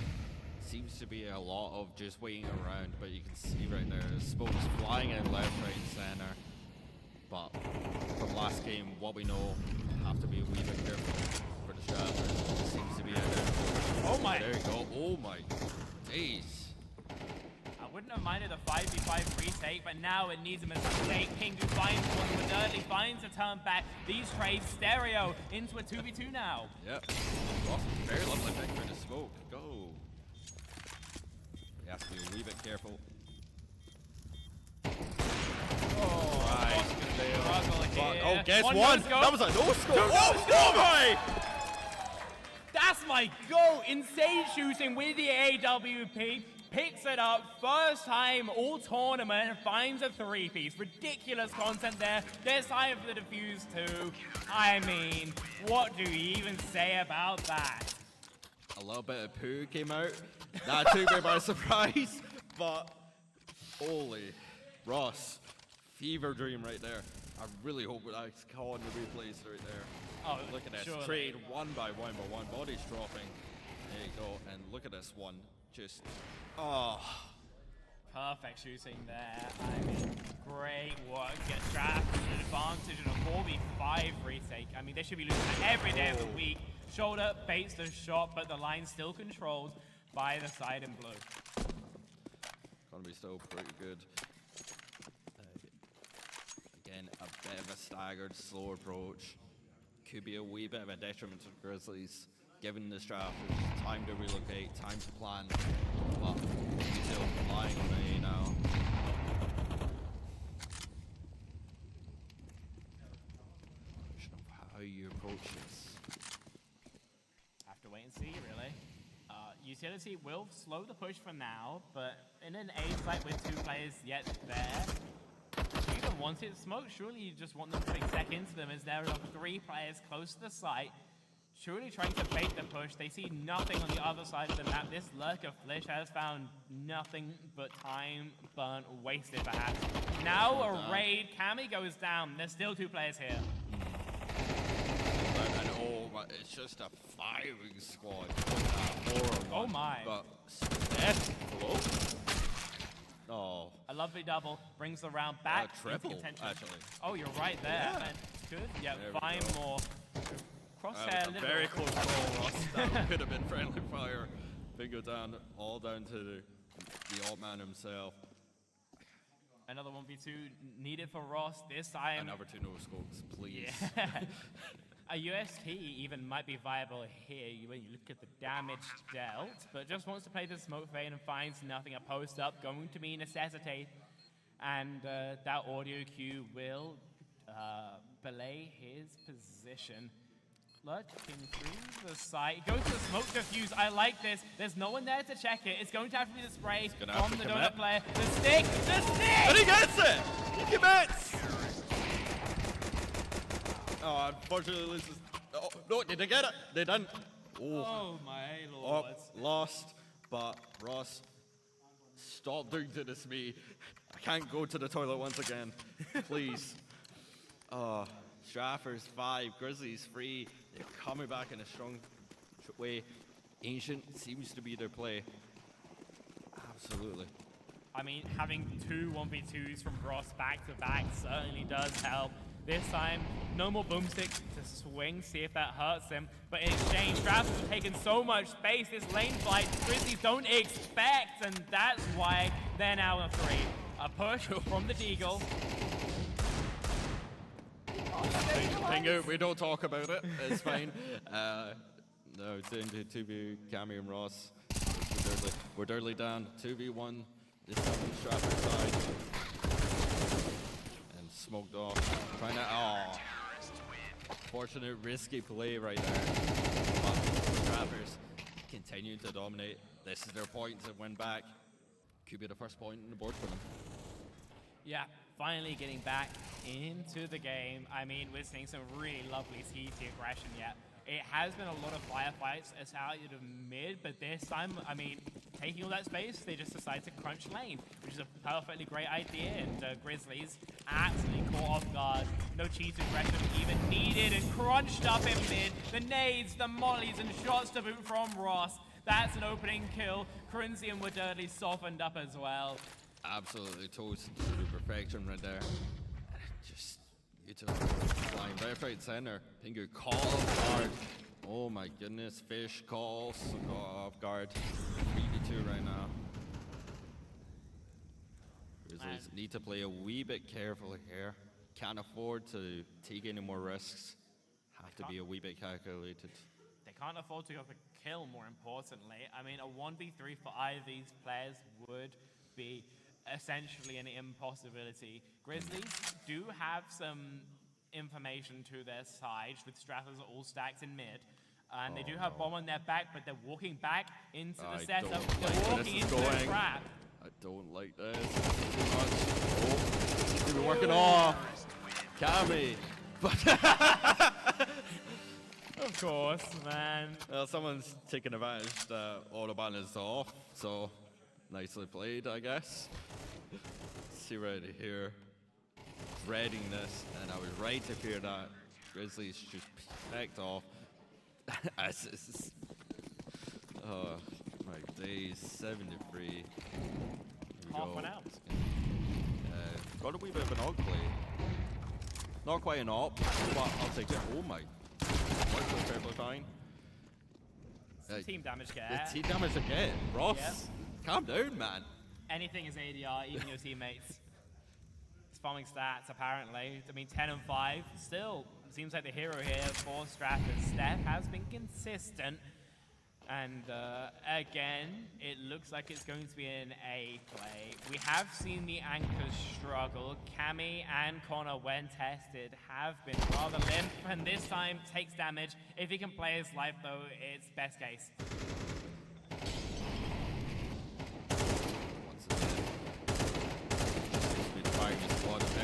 seems to be a lot of just waiting around, but you can see right there, smoke's flying in left, right, and center. But from last game, what we know, have to be a wee bit careful for the Strappers. It seems to be out there. Oh my! There you go. Oh my days. I wouldn't have minded a 5v5 retake, but now it needs a mistake. Pingu finds one, Modernly finds a turn back. These trades stereo into a 2v2 now. Yep. Ross, very lovely pick for the smoke. Go. You have to be a wee bit careful. Oh, right. Oh, guess one. That was a no-scope. Oh my! That's my goal. Insane shooting with the AWP. Picks it up, first time all tournament, and finds a 3-piece. Ridiculous content there. There's time for the defuse too. I mean, what do you even say about that? A little bit of poo came out. That took me by surprise, but holy, Ross, fever dream right there. I really hope that's caught in the replays right there. Oh, look at this surely. trade one by one, bodies dropping. There you go, and look at this one. Just, oh. Perfect shooting there. I mean, great work. Gets drafted an advantage in a 4v5 retake. I mean, they should be losing every day of the week. Shoulder baits the shot, but the line still controlled by the side in blue. Gonna be still pretty good. Again, a bit of a staggered, slow approach. Could be a wee bit of a detriment to the Grizzlies, given the Strappers time to relocate, time to plan. But he's still flying on A now. How you approach this? Have to wait and see, really. Utility will slow the push for now, but in an A site with 2 players yet there, you don't want it smoke. Surely you just want them to take sec into them as there are 3 players close to the site. Surely trying to bait the push. They see nothing on the other side of the map. This lurker Flish has found nothing but time burnt, wasted perhaps. Now a raid. Cammy goes down. There's still 2 players here. And oh my, it's just a firing squad. Oh my. But Steph, hello? Oh. A lovely double brings the round back. Triple, into contention. actually. Oh, you're right there. Yeah. And good. Yeah, There we 5 go. more. Crosshair, A very close call, Ross. That could have been friendly fire. Bingo down, all down to the alt man himself. Another 1v2 needed for Ross this time. Another 2 no scopes, please. Yeah. A USP even might be viable here when you look at the damage dealt, but just wants to play the smoke fade and finds nothing. A post up going to be necessitate, and that audio cue will belay his position. Lurking through the site, goes to the smoke defuse. I like this. There's no one there to check it. It's going to have to be the spray from the donut player. The stick! The stick! And he gets it! He commits! Oh, unfortunately, this is... Oh, no, did they get it? They didn't. Oh my lord. Oh, lost. But, Ross, stop doing this to me. I can't go to the toilet once again. Please. Straffers 5, Grizzlies 3. They're coming back in a strong way. Ancient seems to be their play. Absolutely. I mean, having 2 1v2s from Ross back to back certainly does help. This time, no more boomsticks to swing, see if that hurts him. But in exchange, Straps have taken so much space. This lane fight, Grizzlies don't expect, and that's why they're now in 3. A push from the Deagle. Pingu, we don't talk about it. It's fine. No, it's into 2v Cammy and Ross. We're dirtly down. 2v1. This time on the Strapper side. And smoked off. Trying to. Oh. Fortunate, risky play right there. But the Strappers continue to dominate. This is their point to win back. Could be the first point on the board for them. Yeah, finally getting back into the game. I mean, we're seeing some really lovely CT aggression yet. It has been a lot of firefights as out of mid, but this time, I mean, taking all that space, they just decide to crunch lane, which is a perfectly great idea, and Grizzlies absolutely caught off guard. No cheese aggression even needed, and crunched up in mid. The nades, the mollies, and shots to boot from Ross. That's an opening kill. Crunzy and Wadurley softened up as well. Absolutely toasted to perfection right there. Just beautiful. Flying left, right, center. Pingu call off guard. Oh my goodness, Fish calls off guard. 3v2 right now. Grizzlies need to play a wee bit carefully here. Can't afford to take any more risks. Have to be a wee bit calculated. They can't afford to go for kill, more importantly. I mean, a 1v3 for either of these players would be essentially an impossibility. Grizzlies do have some information to their side with Strathers all stacked in mid. And they do have bomb on their back, but they're walking back into the setup. They're walking into the trap. I don't like this too much. Oh, we're working off. Kami. Of course, man. Well, someone's taking advantage that Autobahn is off, so nicely played, I guess. See right here. Dreading this, and I was right to fear that. Grizzlies just picked off. Oh my days, 73. Half one out. Got a wee bit of an og play. Not quite an op, but I'll take it. Oh my. That's perfectly fine. Team damage get. The team damage again. Ross, Yep. calm down, man. Anything is ADR, even your teammates. It's farming stats, apparently. I mean, 10 and 5. Still, seems like the hero here for Strathers. Steph has been consistent. And again, it looks like it's going to be an A play. We have seen the anchors struggle. Cammy and Connor, when tested, have been rather limp, and this time takes damage. If he can play his life, though, it's best case. Once again, seems to be firing his squad out to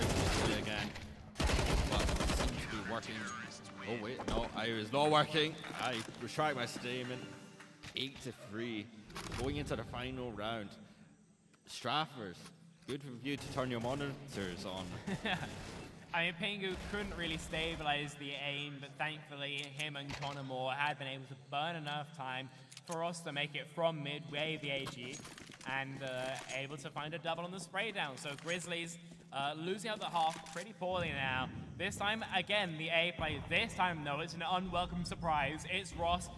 play again. But it seems to be working. Oh wait, no, I was not working. I retract my statement. 8-3, going into the final round. Strathers, good for you to turn your monitors on. I mean, Pingu couldn't really stabilize the aim, but thankfully him and Connor Moore had been able to burn enough time for us to make it from mid, way the AG, and able to find a double on the spray down. So Grizzlies losing out the half pretty poorly now. This time, again, the A play. This time, though, it's an unwelcome surprise. It's Ross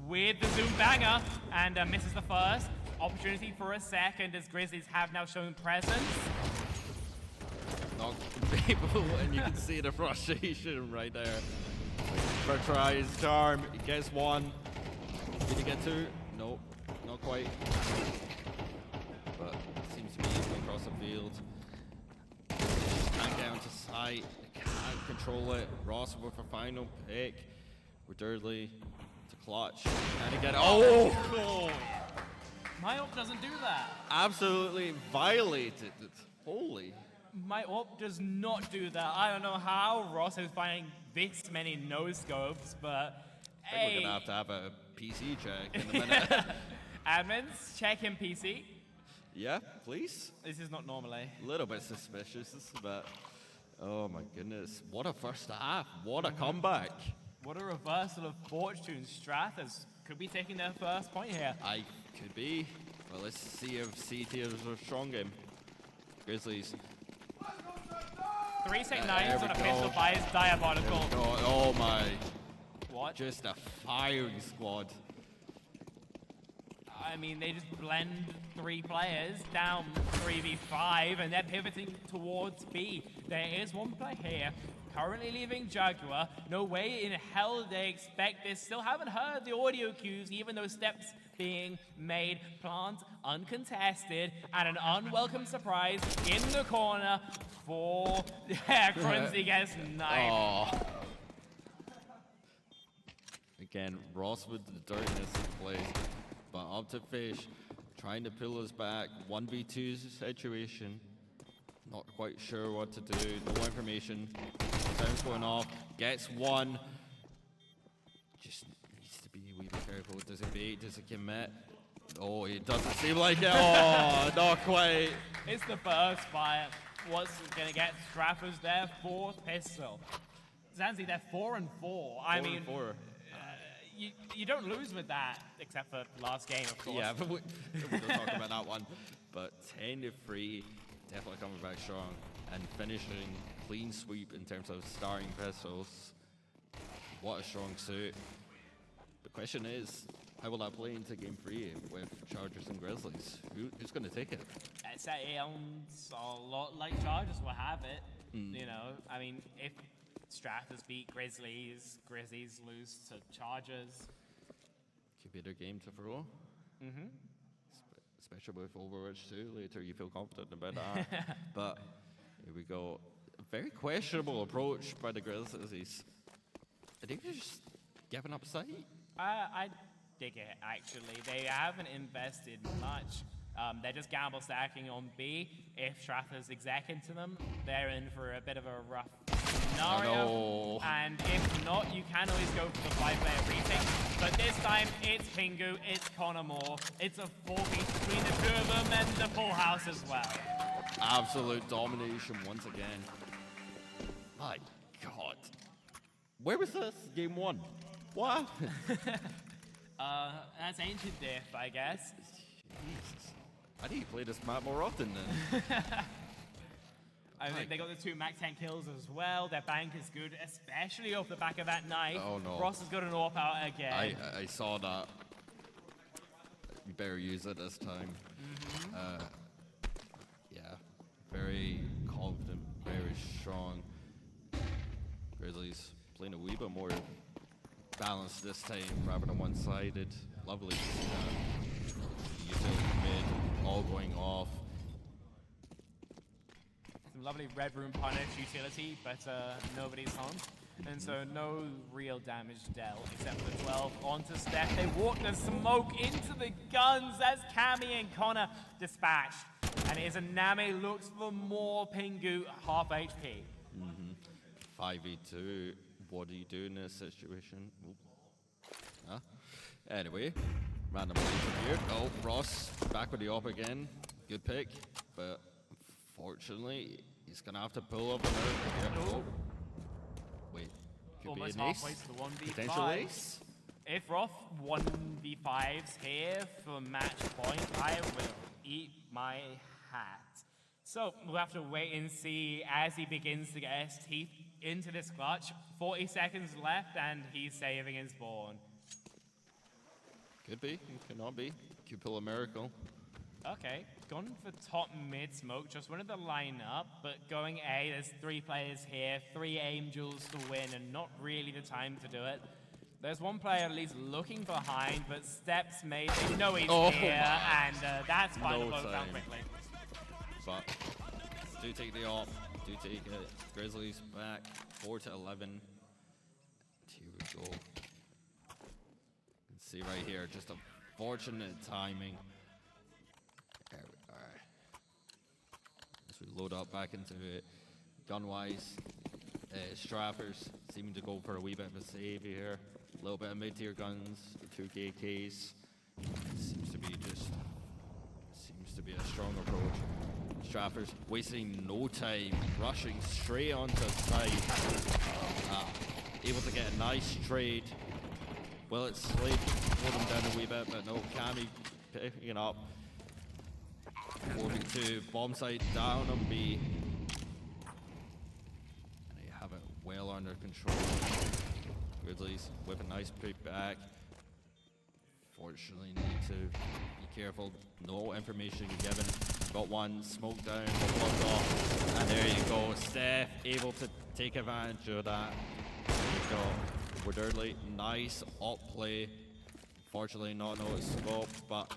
with the zoom banger and misses the first. Opportunity for a second as Grizzlies have now shown presence. Not people, and you can see the frustration right there. First try his charm, he gets one. Did he get two? Nope, not quite. But seems to be even across the field. Just can't get onto sight, can't control it. Ross with a final pick. We're Dudley. Clutch. And again, oh! My op doesn't do that. Absolutely violated it. Holy. My op does not do that. I don't know how Ross is finding this many no-scopes, but I think we're gonna have to have a PC check in a minute. Admins, check in PC. Yeah, please. This is not normally. A little bit suspicious, but oh my goodness. What a first half. What a comeback. What a reversal of fortune. Strathers could be taking their first point here. I could be. Well, let's see if C-tiers are strong game. Grizzlies. 3 sec 9s on a pistol fire is diabolical. Oh my. What? Just a firing squad. I mean, they just blend 3 players down 3v5 and they're pivoting towards B. There is one player here currently leaving Jaguar. No way in hell they expect this. Still haven't heard the audio cues, even though steps being made. Plant uncontested, and an unwelcome surprise in the corner for Crunzy gets knifed. Oh. Again, Ross with the dirtiness of play, but up to Fish, trying to pull us back. 1v2 situation. Not quite sure what to do. No information. Sounds going off. Gets one. Just needs to be a wee bit careful. Does it bait? Does it commit? Oh, it doesn't seem like it. Oh, not quite. It's the burst fire. What's going to get Strathers their 4th pistol? Zanzi, they're 4 and 4. I mean, you don't lose with that, except for last game, of course. Yeah, but we'll talk about that one. But 10-3, definitely coming back strong and finishing clean sweep in terms of starting pistols. What a strong suit. The question is, how will that play into game 3 with Chargers and Grizzlies? Who's going to take it? It sounds a lot like Chargers will have it. You know, I mean, if Strathers beat Grizzlies, Grizzlies lose to Chargers. Could be their game to throw. Especially with Overwatch 2 later, you feel confident about that. But here we go. A very questionable approach by the Grizzlies. I think they're just giving up sight. I dig it, actually. They haven't invested much. They're just gamble stacking on B. If Strathers exec into them, they're in for a bit of a rough scenario. And if not, you can always go for the 5-player retake. But this time, it's Pingu, it's Connor Moore. It's a 4-piece between the two of them and the full house as well. Absolute domination once again. My God. Where was this? Game 1? What happened? That's ancient diff, I guess. Jesus. I need to play this map more often then. I think they got the 2 Mac 10 kills as well. Their bank is good, especially off the back of that knife. Oh no. Ross has got an AWP out again. I saw that. You better use it this time. Yeah, very confident, very strong. Grizzlies playing a wee bit more balanced this time rather than one-sided. Lovely to see that. Utility mid, all going off. Some lovely red room punish utility, but nobody's home. And so no real damage dealt, except for 12 onto Steph. They walk the smoke into the guns as Cammy and Connor dispatched. And it is a Name looks for more Pingu, half HP. 5v2, what do you do in this situation? Ooh. Huh? Anyway, random here. Oh, Ross back with the op again. Good pick, but unfortunately, he's gonna have to pull up another here. Oh. Wait, could Almost be an ace? halfway to the 1v5. Potential ace? If Roth 1v5s here for match point, I will eat my hat. So we'll have to wait and see as he begins to get his teeth into this clutch. 40 seconds left and he's saving his spawn. Could be, could not be. Could pull a miracle. Okay, gone for top mid smoke, just wanted the lineup, but going A, there's 3 players here, 3 Angels to win, and not really the time to do it. There's one player at least looking behind, but steps made, they know he's here, and that's final blow down quickly. But do take the op, do take it. Grizzlies back, 4-11. Here we go. You can see right here, just unfortunate timing. There we are. As we load up back into it, gun-wise, Strappers seeming to go for a wee bit of a save here. A little bit of mid-tier guns, 2 KKs. Seems to be a strong approach. Strappers wasting no time, rushing straight onto side. Able to get a nice trade. Will it slide, hold him down a wee bit, but no, Cammy picking it up. 4v2, bomb site down on B. And they have it well under control. Grizzlies with a nice pick back. Fortunately, need to be careful. No information given. Got one, smoke down, blocked off. And there you go, Steph able to take advantage of that. There you go. Woodardley, nice op play. Fortunately, not know its scope, but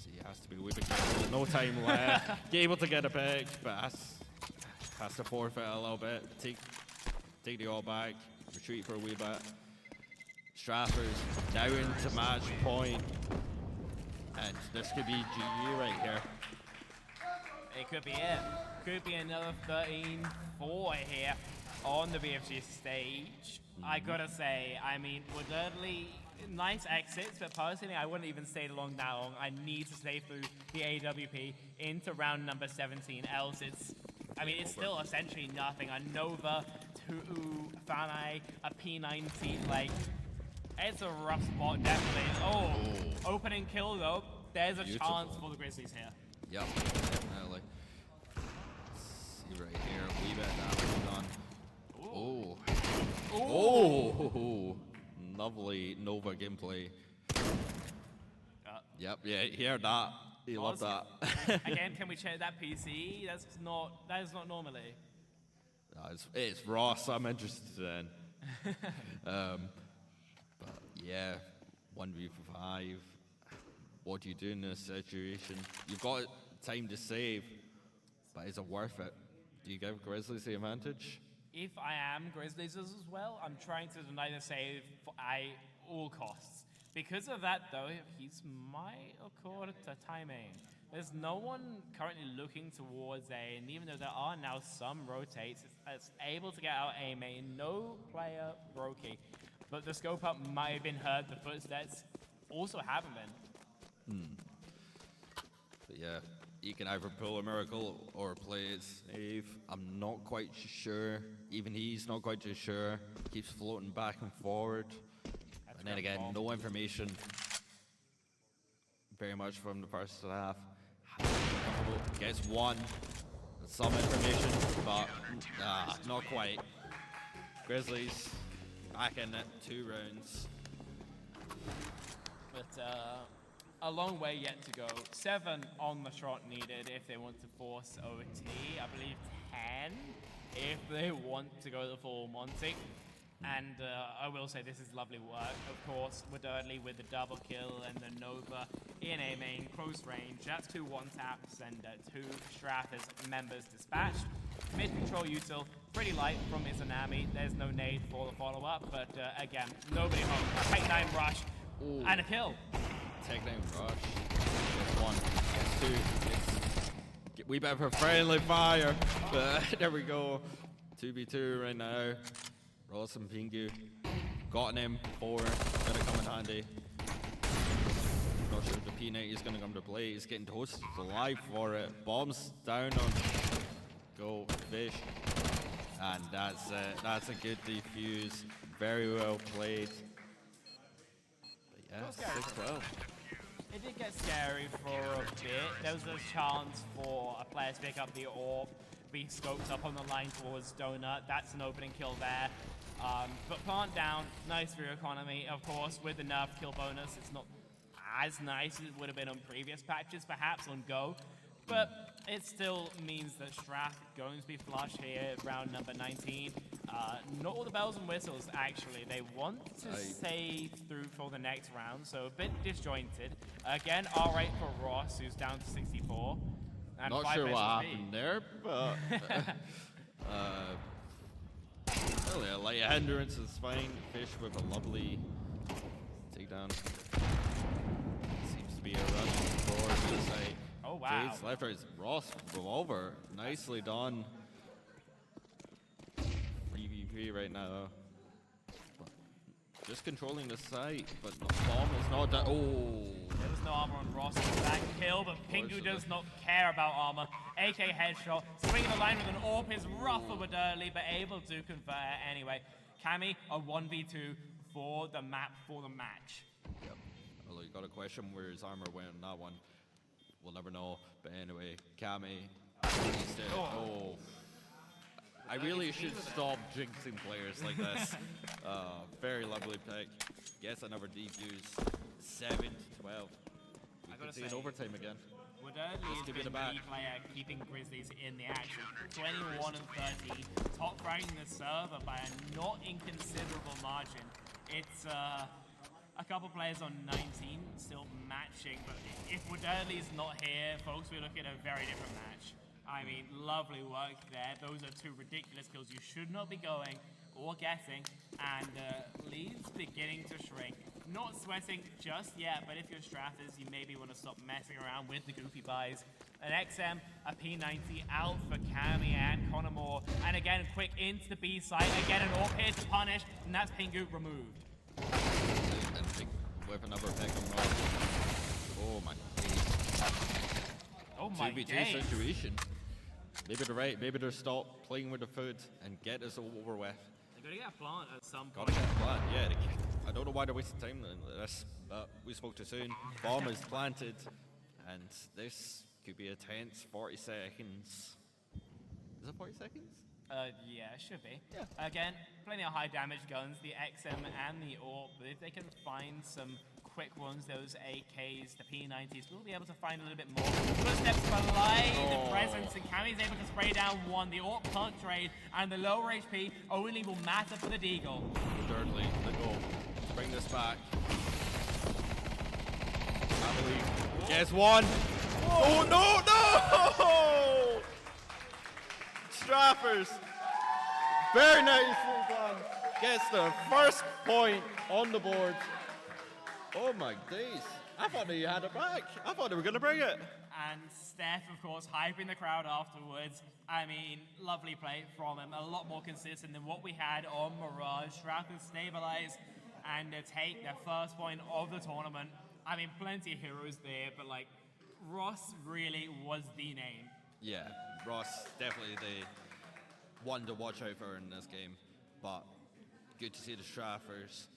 he has to be a wee bit careful. No time left. Able to get a pick, but has to forfeit a little bit. Take the all back, retreat for a wee bit. Strappers now into match point. And this could be GG right here. It could be it. Could be another 13-4 here on the BFG stage. I gotta say, I mean, Woodardley, nice exits, but personally, I wouldn't even stay along that long. I need to stay through the AWP into round number 17, else it's still essentially nothing. A Nova 2, Fanai, a P90, like, it's a rough spot, definitely. Oh, opening kill though. There's a chance for the Grizzlies here. Yep, definitely. See right here, wee bit damage done. Oh, lovely Nova gameplay. Yep, yeah, he heard that. He loved that. Again, can we check that PC? That is not normally. No, it's Ross I'm interested in. But yeah, 1v5. What do you do in this situation? You've got time to save, but is it worth it? Do you give Grizzlies the advantage? If I am Grizzlies as well, I'm trying to deny the save at all costs. Because of that, though, he's might accord to timing. There's no one currently looking towards A, and even though there are now some rotates, it's able to get out A main. No player brokey. But the scope up might have been heard, the footsteps also haven't been. But yeah, he can either pull a miracle or play it safe. I'm not quite sure. Even he's not quite too sure. Keeps floating back and forward. And then again, no information very much from the first half. Gets one, some information, but not quite. Grizzlies back in it, 2 rounds. But a long way yet to go. 7 on the shot needed if they want to force OT. I believe 10 if they want to go the full Monty. And I will say this is lovely work, of course, with Dudley with the double kill and the Nova in A main, close range. That's 2 1-taps and 2 Strathers members dispatched. Mid-control util, pretty light from Izanami. There's no nade for the follow-up, but again, nobody home. A Tech 9 rush and a kill. Tech 9 rush. Gets 1, gets 2. We better for friendly fire. But there we go. 2v2 right now. Ross and Pingu. Got an M4. Gonna come in handy. Not sure if the P90 is gonna come to play. He's getting toasted alive for it. Bombs down on Go Fish. And that's it. That's a good defuse. Very well played. But yeah, 6-12. It did get scary for a bit. There was a chance for a player to pick up the orb, be scoped up on the line towards Donut. That's an opening kill there. But plant down, nice for your economy. Of course, with the nerf kill bonus, it's not as nice as it would have been on previous patches, perhaps on Go. But it still means that Strath going to be flush here, round number 19. Not all the bells and whistles, actually. They want to save through for the next round, so a bit disjointed. Again, alright for Ross, who's down to 64. And not sure what happened there, but really a light hindrance is fine. Fish with a lovely takedown. Seems to be a run forward to the side. Oh wow. Jade's left right. Ross revolver. Nicely done. 3v3 right now. But just controlling the site, but the bomb is not done. Oh. There was no armor on Ross in that kill, but Pingu does not care about armor. AK headshot, swinging the line with an AWP is rough but early, but able to convert anyway. Cammy, a 1v2 for the map, for the match. Yep. Well, you got a question where his armor went on that one. We'll never know. But anyway, Cammy. Oh. I really should stop jinxing players like this. Very lovely pick. Guess another defuse. 7-12. We could see an overtime again. Woodardley has been the player keeping Grizzlies in the action. 21 and 30, top ranking the server by a not inconsiderable margin. It's a couple players on 19 still matching, but if Woodardley's not here, folks, we're looking at a very different match. I mean, lovely work there. Those are 2 ridiculous kills you should not be going or getting, and leads beginning to shrink. Not sweating just yet, but if you're Strathers, you maybe want to stop messing around with the goofy buys. An XM, a P90 out for Cammy and Connor Moore. And again, quick into the B site. Again, an AWP here to punish, and that's Pingu removed. And with another pick on Ross. Oh my days. Oh my 2v2 days. situation. Maybe they're right. Maybe they're stop playing with the food and get us over with. They're going to get a plant at some point. Gotta get a plant, yeah. I don't know why they're wasting time on this, but we spoke too soon. Bomb is planted, and this could be a tense 40 seconds. Is it 40 seconds? Yeah, it should be. Yeah. Again, plenty of high damage guns, the XM and the AWP, but if they can find some quick ones, those AKs, the P90s, we'll be able to find a little bit more. Footsteps belie the presence, and Cammy's able to spray down one. The AWP can't trade, and the lower HP only will matter for the Deagle. Thirdly, the goal. Bring this back. I believe. Guess one. Oh, no! Straffers. Very nicely done. Gets the first point on the board. Oh my days. I thought they had it back. I thought they were going to bring it. And Steph, of course, hyping the crowd afterwards. I mean, lovely play from him. A lot more consistent than what we had on Mirage. Straffers stabilize and take their first point of the tournament. I mean, plenty of heroes there, but like, Ross really was the name. Yeah, Ross definitely the one to watch out for in this game. But good to see the Straffers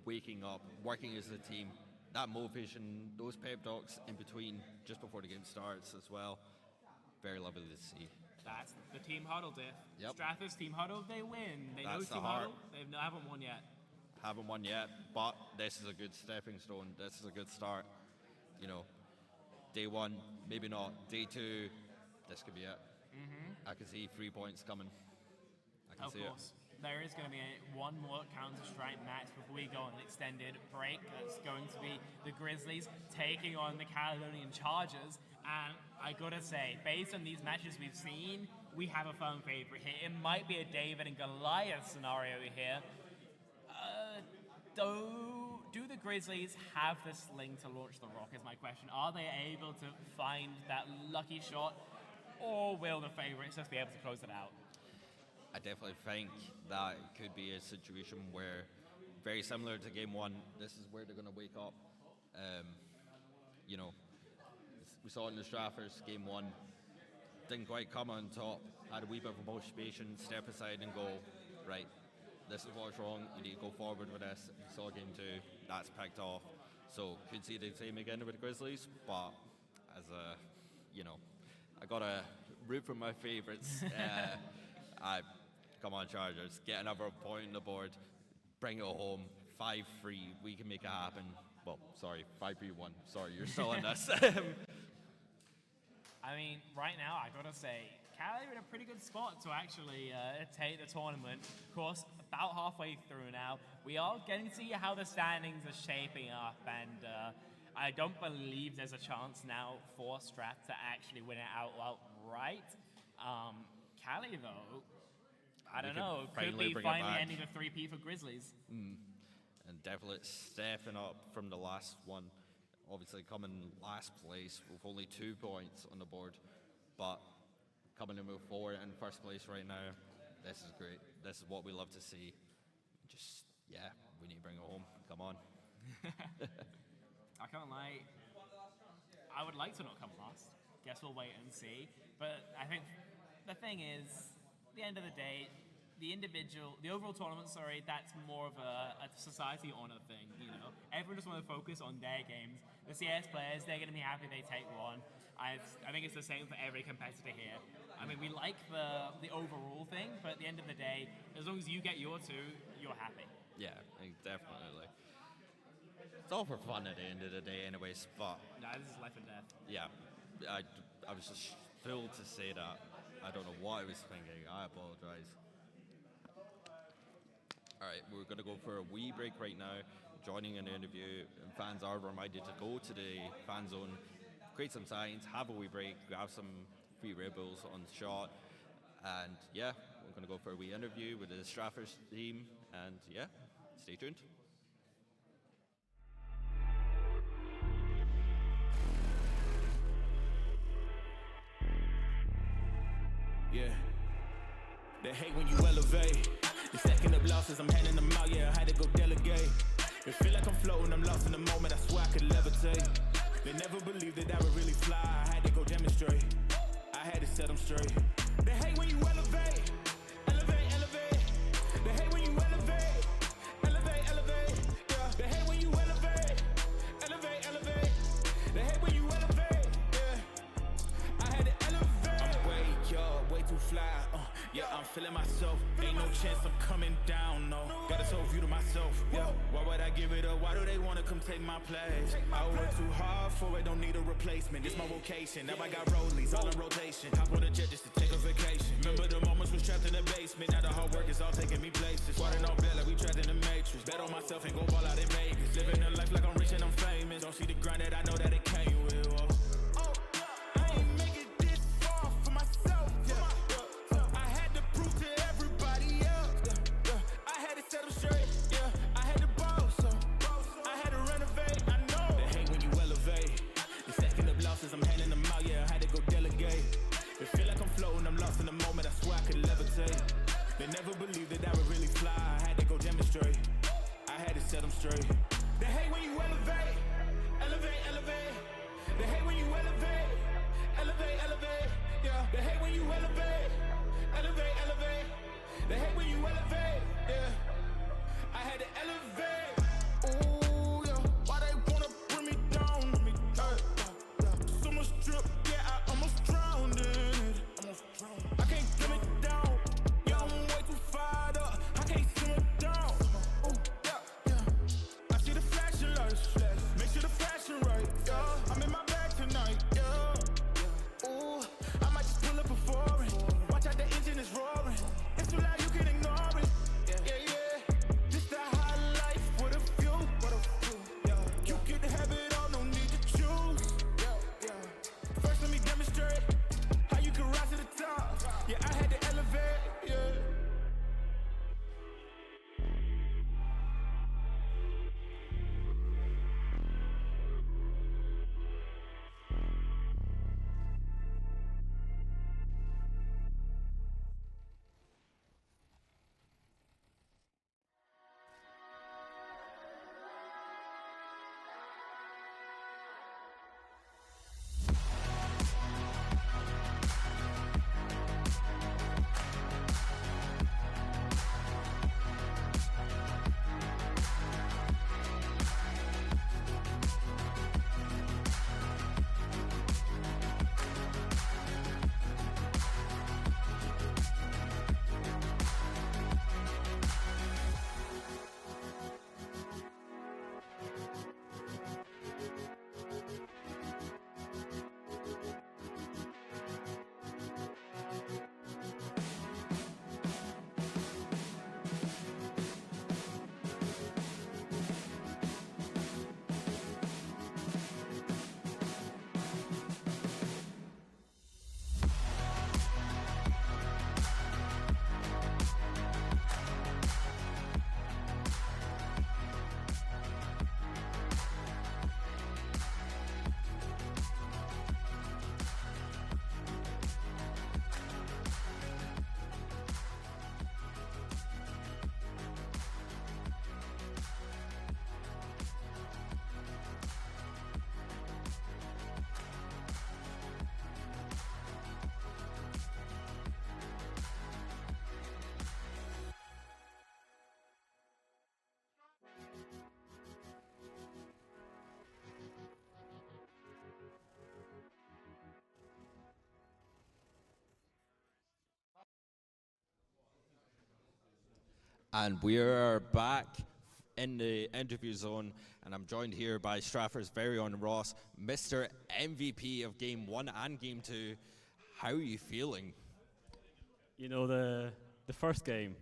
waking up, working as a team. That motivation, those pep talks in between, just before the game starts as well. Very lovely to see. That's the team huddle, Diff. Yep. Strathers team huddle, they win. They That's know team the heart. huddle, they haven't won yet. Haven't won yet, but this is a good stepping stone. This is a good start. You know, day one, maybe not. Day two, this could be it. I can see 3 points coming. I can see course. There is going to be one more Counter-Strike match before we go on an extended break. That's going to be the Grizzlies taking on the Caledonian Chargers. And I gotta say, based on these matches we've seen, we have a firm favorite here. It might be a David and Goliath scenario here. Do the Grizzlies have the sling to launch the rock is my question. Are they able to find that lucky shot? Or will the favorites just be able to close it out? I definitely think that it could be a situation where, very similar to game one, this is where they're going to wake up. You know, we saw it in the Straffers, game one, didn't quite come on top, had a wee bit of motivation, step aside and go, right, this is what's wrong, you need to go forward with this. We saw game two, that's picked off. So, could see the same again with the Grizzlies, but as a, you know, I got to root for my favorites. Come on, Chargers, get another point on the board, bring it home, 5-3, we can make it happen. Well, sorry, 5-3-1, sorry, you're still in this. I mean, right now, I gotta say, Cali are in a pretty good spot to actually take the tournament. Of course, about halfway through now, we are getting to see how the standings are shaping up, and I don't believe there's a chance now for Strat to actually win it outright. Cali, though, I don't know, could we finally ending the 3P for Grizzlies? And definitely stepping up from the last one. Obviously coming last place with only 2 points on the board, but coming to move forward in first place right now, this is great. This is what we love to see. Just, yeah, we need to bring it home. Come on. I can't lie, I would like to not come last. Guess we'll wait and see. But I think the thing is, at the end of the day, the overall tournament, that's more of a society honor thing, you know. Everyone just want to focus on their games. The CS players, they're going to be happy they take one. I think it's the same for every competitor here. I mean, we like the overall thing, but at the end of the day, as long as you get your two, you're happy. Yeah, definitely. It's all for fun at the end of the day anyways, but... No, this is life and death. Yeah, I was just thrilled to say that. I don't know what I was thinking. I apologize. All right, we're going to go for a wee break right now. Joining an interview, and fans are reminded to go to the fan zone, create some signs, have a wee break, grab some free Red Bulls on shot, and yeah, we're going to go for a wee interview with the Straffers team, and yeah, stay tuned. Yeah, they hate when you elevate. The second of losses, I'm handing them out, yeah, I had to go delegate. It feel like I'm floating, I'm lost in the moment, I swear I could levitate. They never believed that I would really fly, I had to go demonstrate. I had to set them straight. They hate when you elevate, elevate, elevate. They hate when you elevate, elevate, elevate. Yeah. They hate when you elevate, elevate, elevate. They hate when you elevate. Yeah. I had to elevate. I'm way too fly. Yeah, I'm feeling myself. Ain't no chance I'm coming down, no. Got a soul view to myself, yeah. Why would I give it up? Why do they wanna come take my place? I work too hard for it, don't need a replacement. This my vocation, now I got rollies all in rotation. Hop on a jet just to take a vacation. Remember the moments was trapped in the basement. Now the hard work is all taking me places. Water on bed like we trapped in the matrix. Bet on myself and go ball out in Vegas. Living a life like I'm rich and I'm famous. Don't see the grind that I know that it came with. Oh, I ain't make it this far for myself, yeah. I had to prove to everybody else, I had to set them straight, yeah. I had to boss, I had to renovate, I know. They hate when you elevate. You're stacking up losses, I'm handing them out, yeah. I had to go delegate. It feel like I'm floating, I'm lost in the moment, I swear I could levitate. They never believed that I would really fly, I had to go demonstrate. I had to set them straight. They hate when you elevate, elevate, elevate. They hate when you elevate, elevate, elevate. Yeah, they hate when you elevate, elevate, elevate. They hate when you elevate, yeah. I had to elevate. Ooh, yeah. Why they wanna bring me down? So much drip, yeah, I almost drowned in it. I can't dim it down. Yeah, I'm way too fired up. I can't sim it down. Ooh, yeah, yeah. I see the flashing lights. Make sure the fashion right, yeah. I'm in my bag tonight, yeah. Ooh, I might just pull up a foreign. Watch out, the engine is roaring. It's too loud, you can ignore it. Yeah, yeah. This the high life with a few. Yeah. You can have it all, no need to choose. Yeah. First, let me demonstrate how you can rise to the top. Yeah, I had to elevate. Yeah. And we are back in the interview zone, and I'm joined here by Stratford's very own Ross, Mr. MVP of Game 1 and Game 2. How are you feeling? You know, the first game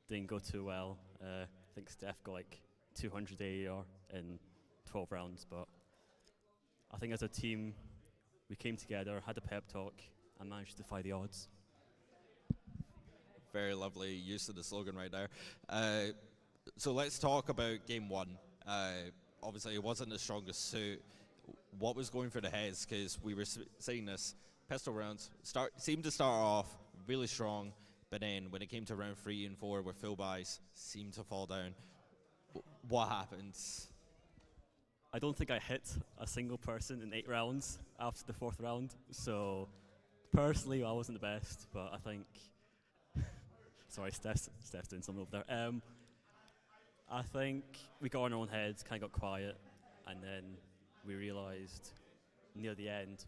didn't go too well. I think Steph got like 200 AER in 12 rounds, but I think as a team, we came together, had a pep talk, and managed to defy the odds. Very lovely use of the slogan right there. So let's talk about Game 1. Obviously, it wasn't the strongest suit. What was going through the heads? Because we were seeing this pistol rounds seemed to start off really strong, but then when it came to round 3 and 4 with full buys, seemed to fall down. What happened? I don't think I hit a single person in 8 rounds after the 4th round, so personally, I wasn't the best, but I think. Sorry, Steph's doing something over there. I think we got in our own heads, kind of got quiet, and then we realised near the end,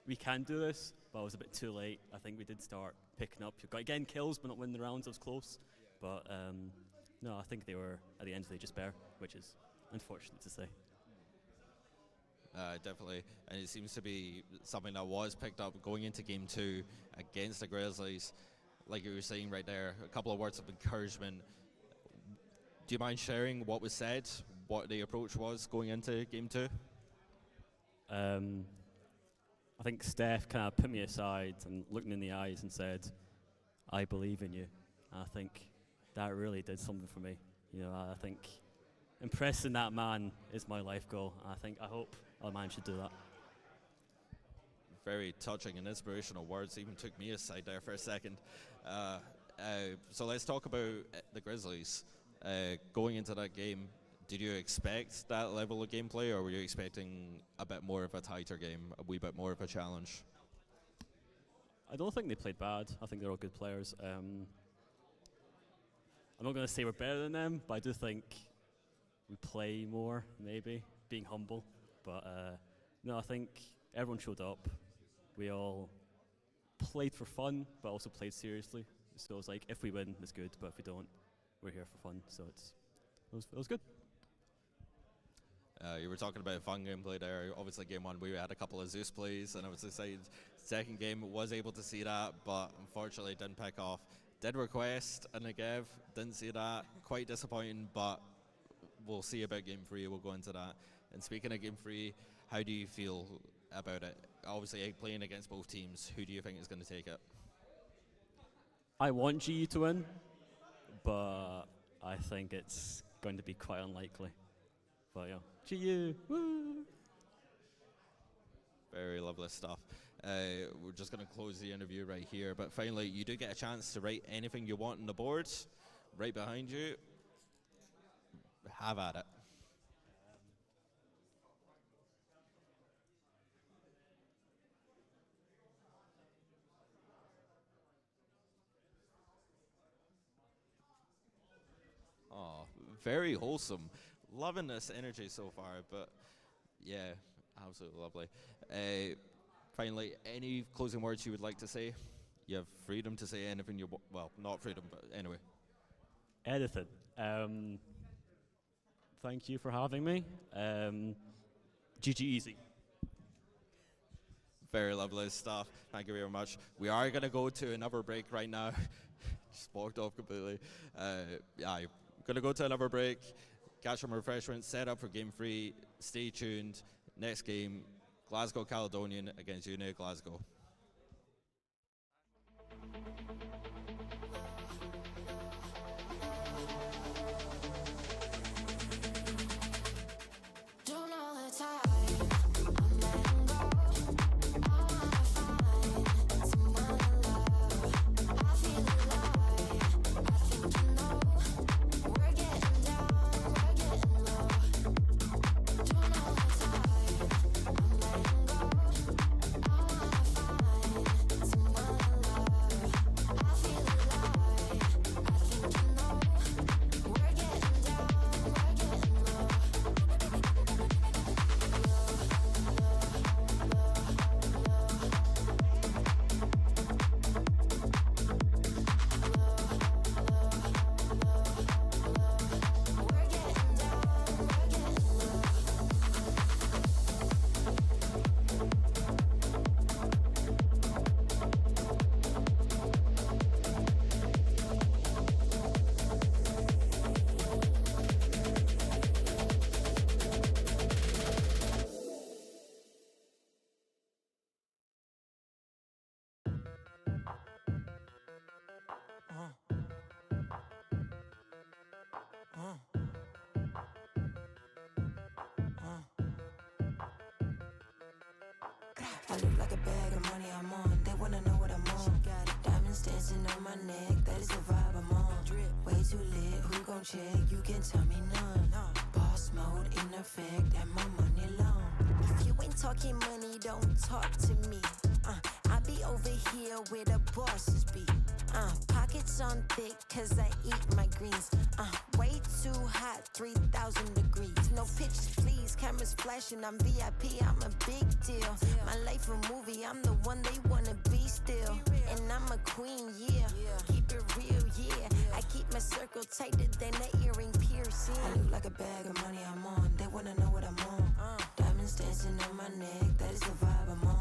we can do this, but it was a bit too late. I think we did start picking up. Got getting kills, but not winning the rounds. It was close. But no, I think they were, at the end, they just bare, which is unfortunate to say. Definitely, and it seems to be something that was picked up going into Game 2 against the Grizzlies. Like you were saying right there, a couple of words of encouragement. Do you mind sharing what was said, what the approach was going into Game 2? I think Steph kind of put me aside and looked me in the eyes and said, "I believe in you." And I think that really did something for me. You know, I think impressing that man is my life goal. I hope I'll manage to do that. Very touching and inspirational words. Even took me aside there for a second. So let's talk about the Grizzlies. Going into that game, did you expect that level of gameplay, or were you expecting a bit more of a tighter game, a wee bit more of a challenge? I don't think they played bad. I think they're all good players. I'm not going to say we're better than them, but I do think we play more, maybe, being humble. But no, I think everyone showed up. We all played for fun, but also played seriously. So it's like, if we win, it's good, but if we don't, we're here for fun. So it was good. You were talking about fun gameplay there. Obviously, game 1, we had a couple of Zeus plays, and I was excited. Second game, was able to see that, but unfortunately didn't pick off. Did request a Negev, didn't see that. Quite disappointing, but we'll see about game 3. We'll go into that. And speaking of game 3, how do you feel about it? Obviously, playing against both teams, who do you think is going to take it? I want GE to win, but I think it's going to be quite unlikely. But yeah, GU, woo! Very lovely stuff. We're just going to close the interview right here, but finally, you do get a chance to write anything you want on the board, right behind you. Have at it. Oh, very wholesome. Loving this energy so far, but yeah, absolutely lovely. Finally, any closing words you would like to say? You have freedom to say anything you want. Well, not freedom, but anyway. Anything. Thank you for having me. GG easy. Very lovely stuff. Thank you very much. We are going to go to another break right now. Just walked off completely. Yeah, going to go to another break. Catch some refreshments, set up for game 3. Stay tuned. Next game, Glasgow Caledonian against Uni Glasgow. Don't all the time, I'm letting go. I wanna find someone to love. I feel alive, I think you know. We're getting down, we're getting low. Don't all the time, I'm letting go. I wanna find someone to love. I feel alive, I think you know. We're getting down, we're getting low. I look like a bag of money I'm on. They wanna know what I'm on. Got diamonds dancing on my neck. That is the vibe I'm on. Way too lit. Who gon' check? You can tell me none. Boss mode in effect. And my money long. If you ain't talking money, don't talk to me. I be over here where the bosses be. Pockets on thick cause I eat my greens. Way too hot, 3,000 degrees. No pictures please, cameras flashing, I'm VIP, I'm a big deal. My life a movie, I'm the one they wanna be still. And I'm a queen, yeah. Keep it real, yeah. I keep my circle tighter than the earring piercing. I look like a bag of money I'm on, they wanna know what I'm on. Diamonds dancing on my neck, that is the vibe I'm on.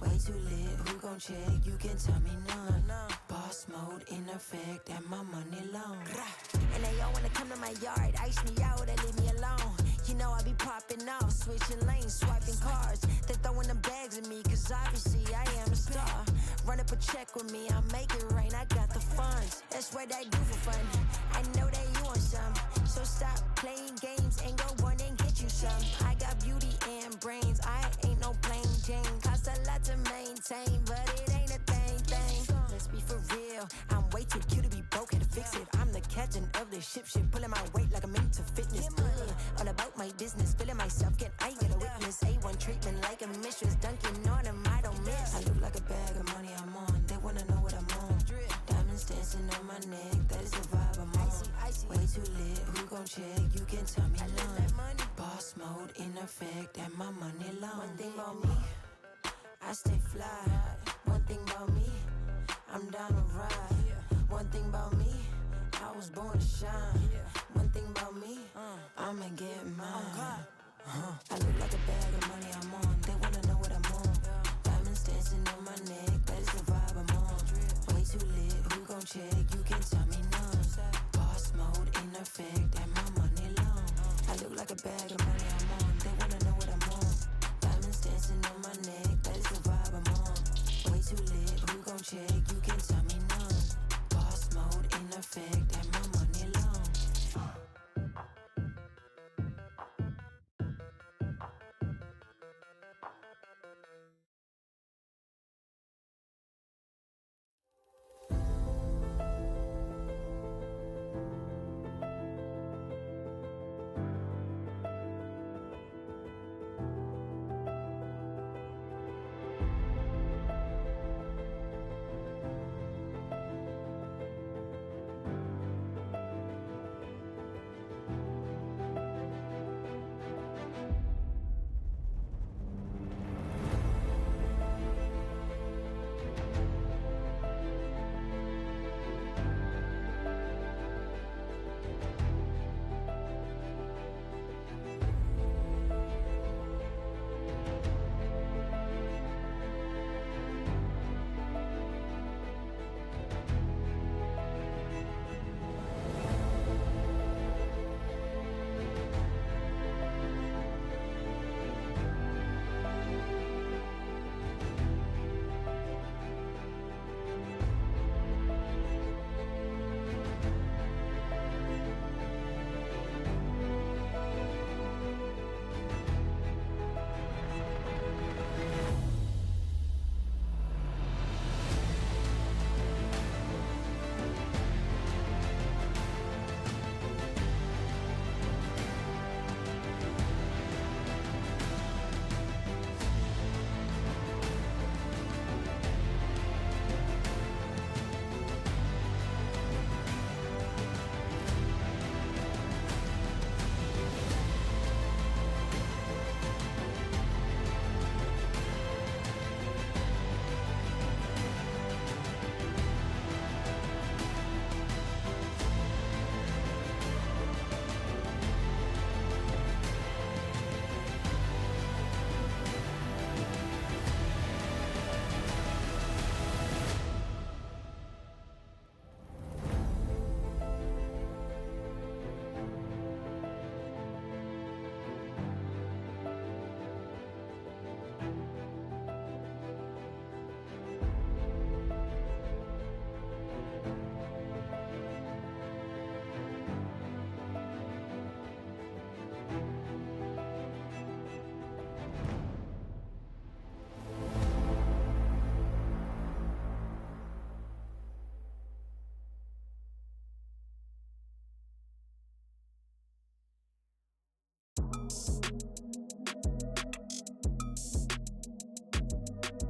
Way too lit, who gon' check? You can tell me none. Boss mode in effect, and my money long. And they all wanna come to my yard, ice me out and leave me alone. You know I be popping off, switching lanes, swiping cars. They throwing them bags at me, cause obviously I am a star. Run up a check with me, I'll make it rain, I got the funds. That's what I do for fun, I know that you want some. So stop playing games and go run and get you some. I got beauty and brains, I ain't no plain Jane. Cost a lot to maintain, but it ain't a thing. Let's be for real, I'm way too cute to be broke, had to fix it. I'm the captain of the ship, pulling my weight like I'm into fitness. All about my business, feeling myself, I ain't get a witness. A1 treatment like a mistress, dunking on them, I don't miss. I look like a bag of money I'm on, they wanna know what I'm on. Diamonds dancing on my neck, that is the vibe I'm on. Way too lit, who gon' check? You can tell me none. Boss mode in effect, and my money long. One thing about me, I stay fly. One thing about me, I'm down to ride. One thing about me, I was born to shine. One thing about me, I'ma get mine. I look like a bag of money I'm on, they wanna know what I'm on. Diamonds dancing on my neck, that is the vibe I'm on. Way too lit, who gon' check? You can tell me none. Boss mode in effect, and my money long. I look like a bag of money I'm on, they wanna know what I'm on. Diamonds dancing on my neck, that is the vibe I'm on. Way too lit, who gon' check? You can tell me none. Boss mode in effect, and my money long.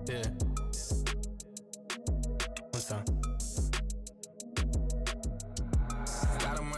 Yeah.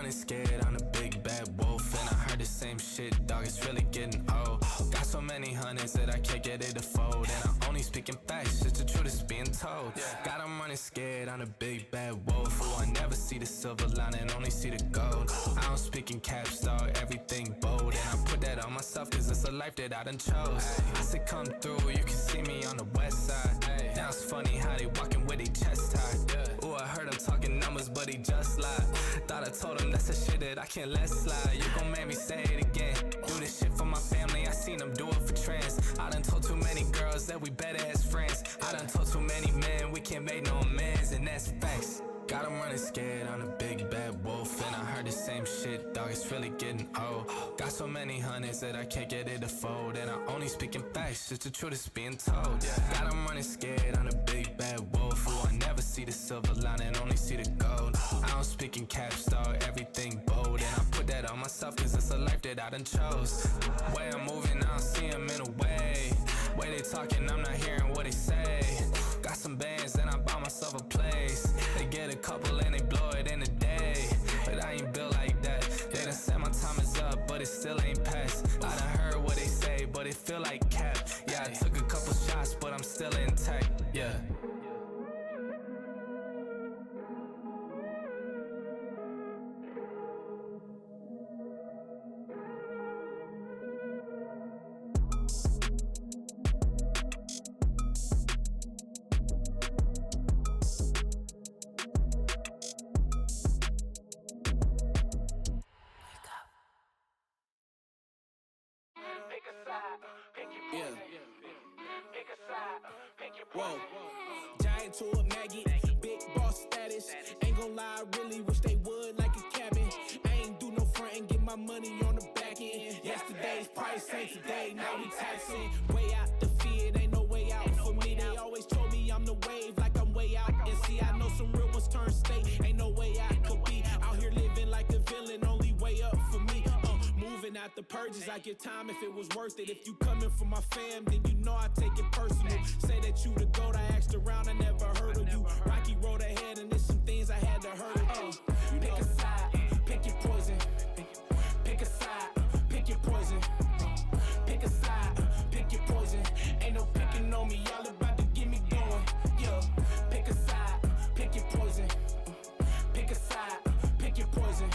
running scared, I'm the big bad wolf. And I heard the same shit, dog, it's really getting old. Got so many hundreds that I can't get it to fold. And I'm only speaking facts, just the truth is being told. Got them running scared, I'm the big bad wolf. Oh, I never see the silver lining, only see the gold. I don't speak in caps, dog, everything bold. And I put that on myself, cause it's a life that I done chose. I said come through, you can see me on the west side. Now it's funny how they walking with their chest tied. Ooh, I heard him talking numbers, but he just lied. Thought I told him that's the shit that I can't let slide. You gon' make me say it again. Do this shit for my family, I seen them do it for trends. I done told too many girls that we better as friends. I done told too many men we can't make no amends, and that's facts. Got them running scared, I'm a big bad wolf. And I heard the same shit, dog, it's really getting old. Got so many hundreds that I can't get it to fold. And I only speak in facts, just the truth is being told. Got them running scared, I'm a big bad wolf. Oh, I never see the silver lining, only see the gold. I don't speak in caps, dog, everything bold. And I put that on myself, cause it's a life that I done chose. Way I'm moving, I don't see him in a way. Way they talking, I'm not hearing what they say. Got some bands, and I bought myself a place. They get a couple and they blow it in a day. But I ain't built like that. They done said my time is up, but it still ain't passed. I done heard what they say, but it feel like cap. Yeah, I took a couple shots, but I'm still intact. Yeah. Whoa, giant to a Maggie, big boss status. Ain't gon' lie, I really wish they would like a cabin. I ain't do no front and get my money on the back end. Yesterday's price ain't today, now we taxing. Way out the fear, ain't no way out for me. They always told me I'm the wave, like I'm way out. And see, I know some real ones turn state, ain't no way I could be out here living like a villain, only way up for me. Moving out the purges, I give time if it was worth it. If you coming for my fam, then you know I take it personal. Say that you the GOAT, I asked around, I never heard of you. Rocky road ahead, and there's some things I had to hurdle. Pick a side, pick your poison. Pick a side, pick your poison. Pick a side, pick your poison. Ain't no picking on me, y'all about to get me going. Yeah, pick a side, pick your poison. Pick a side, pick your poison.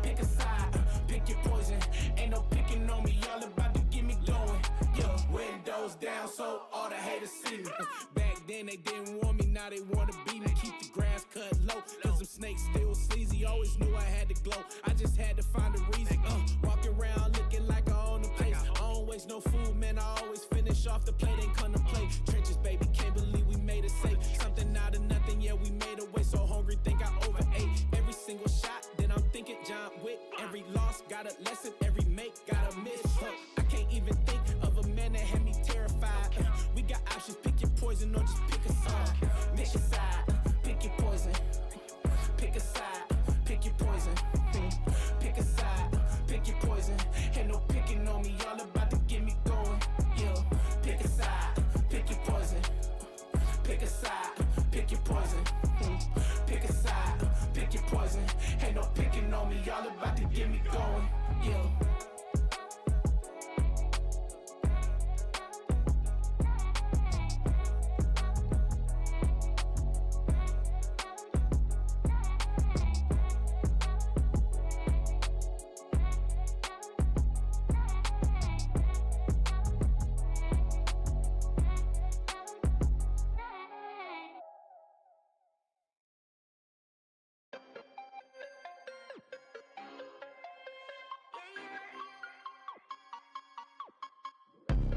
Pick a side, pick your poison. Ain't no picking on me, y'all about to get me going. Yeah, windows down so all the haters see me. Back then they didn't want me, now they wanna be me. Keep the grass cut low, cause them snakes still sleazy. Always knew I had to glow, I just had to find a reason. Walk around looking like I own the place. I don't waste no food, man, I always finish off the plate. Ain't contemplate, trenches baby, can't believe we made it safe. Something out of nothing, yeah, we made a way. So hungry, think I overate. Every single shot, then I'm thinking John Wick. Every loss got a lesson, every make got a miss. I can't even think of a man that had me terrified. We got options, pick your poison or just pick a side. Pick a side, pick your poison. Pick a side, pick your poison. Pick a side, pick your poison. Ain't no picking on me, y'all about to get me going. Yeah, pick a side, pick your poison. Pick a side, pick your poison. Pick a side, pick your poison. Ain't no picking on me, y'all about to get me going. Yeah.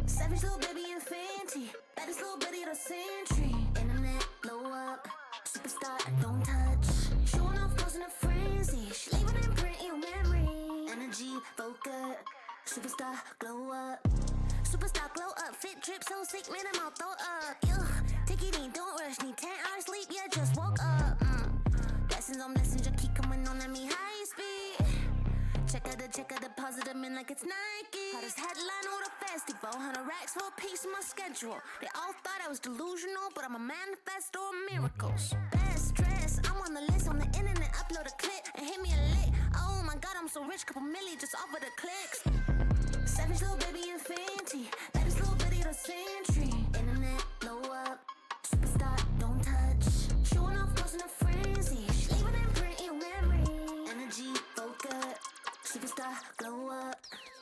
Savage little baby and Fenty, baddest little bitty of the century. Internet, blow up, superstar, I don't touch. Showing off, causing a frenzy. She leaving an imprint in your memory. Energy, focus, superstar, glow up. Superstar, glow up, fit drip so sick, man, I'm all throw up. Take it in, don't rush, need 10 hours sleep, yeah, just woke up. Blessings on blessings, just keep coming on at me high speed. Check out the positive man like it's Nike. Hottest headline or the festival, 100 racks for a piece of my schedule. They all thought I was delusional, but I'm a manifesto of miracles. Best dress, I'm on the list on the internet, upload a clip and hit me a lick. couple milli just off of the clicks. Savage little baby and Fenty, baddest little bitty the century. Internet, blow up, superstar, don't touch. Showing off, causing a frenzy. She leaving imprint in your memory. Energy, focus, superstar, glow up.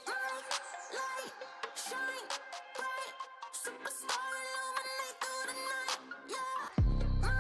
Light, shine, bright, superstar, illuminate through the night. Yeah, my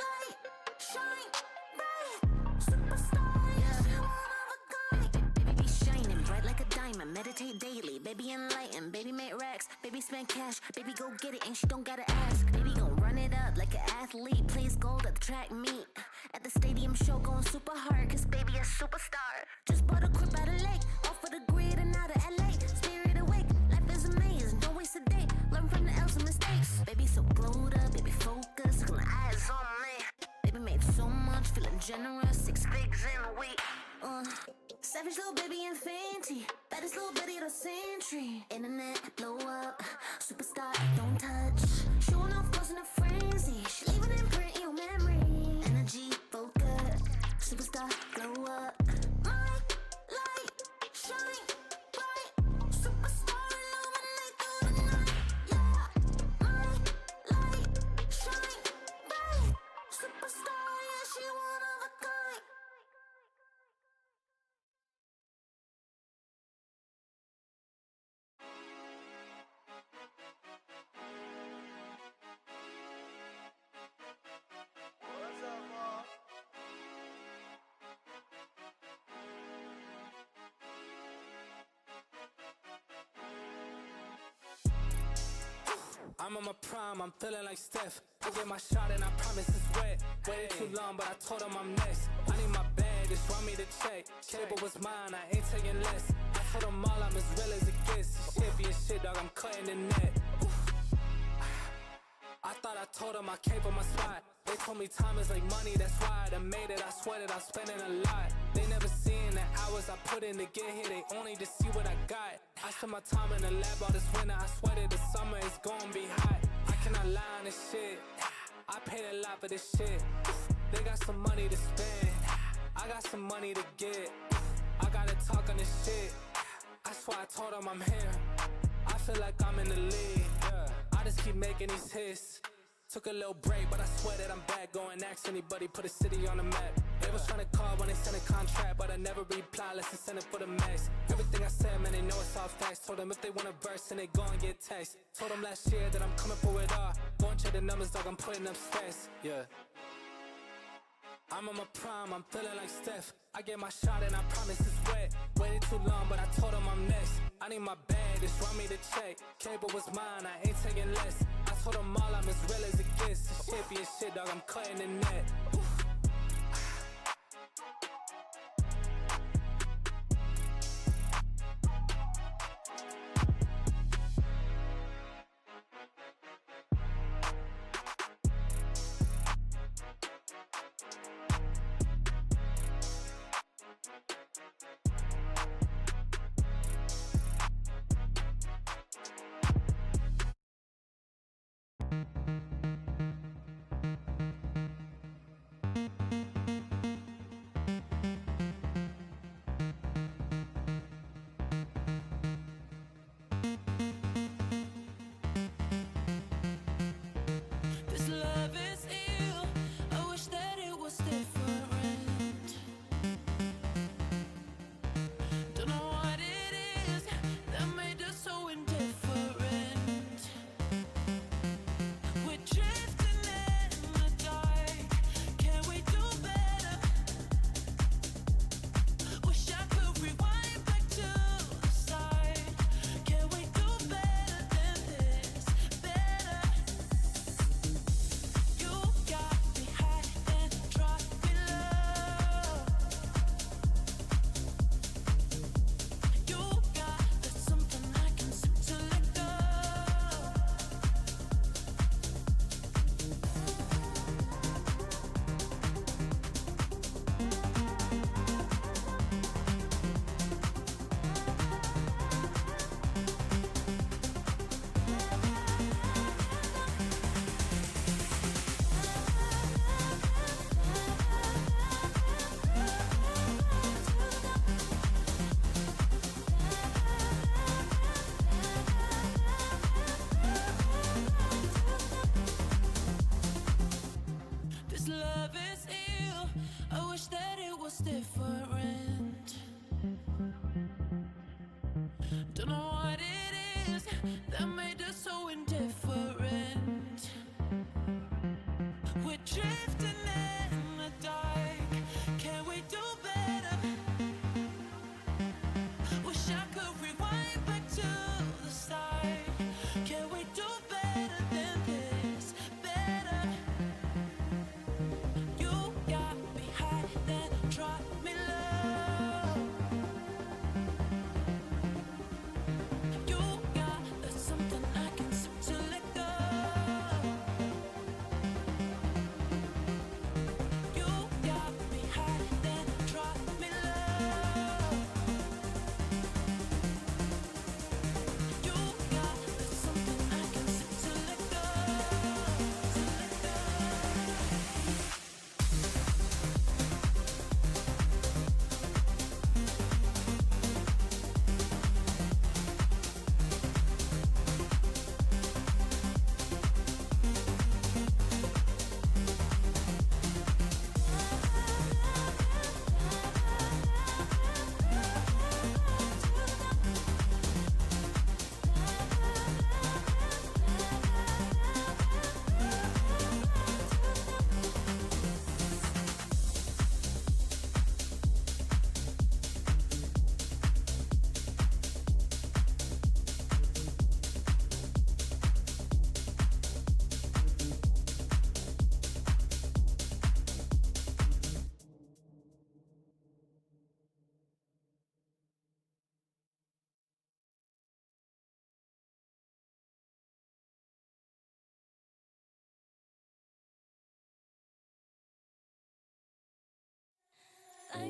light, shine, bright, superstar, yeah, she one of a kind. Baby be shining bright like a diamond. Meditate daily, baby enlightened, baby make racks, baby spend cash, baby go get it and she don't gotta ask. Baby gon' run it up like an athlete, plays gold at the track meet. At the stadium show going super hard, cause baby a superstar. Just bought a crib out of lake, off of the grid and out of LA. Spirit awake, life is amazing, don't waste a day. Learn from the L's and mistakes. Baby so glowed up, baby focused, look at my eyes on me. Baby made so much, feeling generous, 6 figs in a week. Savage little baby and Fenty, baddest little bitty of the century. Internet, blow up, superstar, don't touch. Showing off, causing a frenzy. She leaving imprint in your memory. Energy, focus, superstar, glow up. My light, shine, bright, superstar, illuminate through the night. Yeah, my light, shine, bright, superstar, yeah, she one of a kind. I'm on my prime, I'm feeling like Steph. I get my shot and I promise it's wet. Waited too long, but I told him I'm next. I need my bag, just want me to check. Cable was mine, I ain't taking less. I told them all I'm as real as it gets. Shit be a shit, dog, I'm cutting the net. I thought I told them I came for my spot. They told me time is like money, that's why I done made it. I sweated, I'm spending a lot. They never seen the hours I put in to get here. They only just see what I got. I spent my time in the lab all this winter. I sweated the summer is gonna be hot. I cannot lie on this shit. I paid a lot for this shit. They got some money to spend. I got some money to get. I gotta talk on this shit. I swear I told them I'm here. I feel like I'm in the league. I just keep making these hits. Took a little break, but I swear that I'm back. Go and ask anybody, put a city on the map. They was trying to call when they sent a contract, but I never reply unless they send it for the max. Everything I said, man, they know it's all facts. Told them if they want a verse, then they go and get text. Told them last year that I'm coming for it all. Go and check the numbers, dog, I'm putting up stats. Yeah. I'm on my prime, I'm feeling like Steph. I get my shot and I promise it's wet. Waited too long, but I told him I'm next. I need my bag, just want me to check. Cable was mine, I ain't taking less. I told them all I'm as real as it gets. This shit be a shit, dog, I'm cutting the net. This love is ill. I wish that it was different. Don't know what it is that made us so indifferent. We're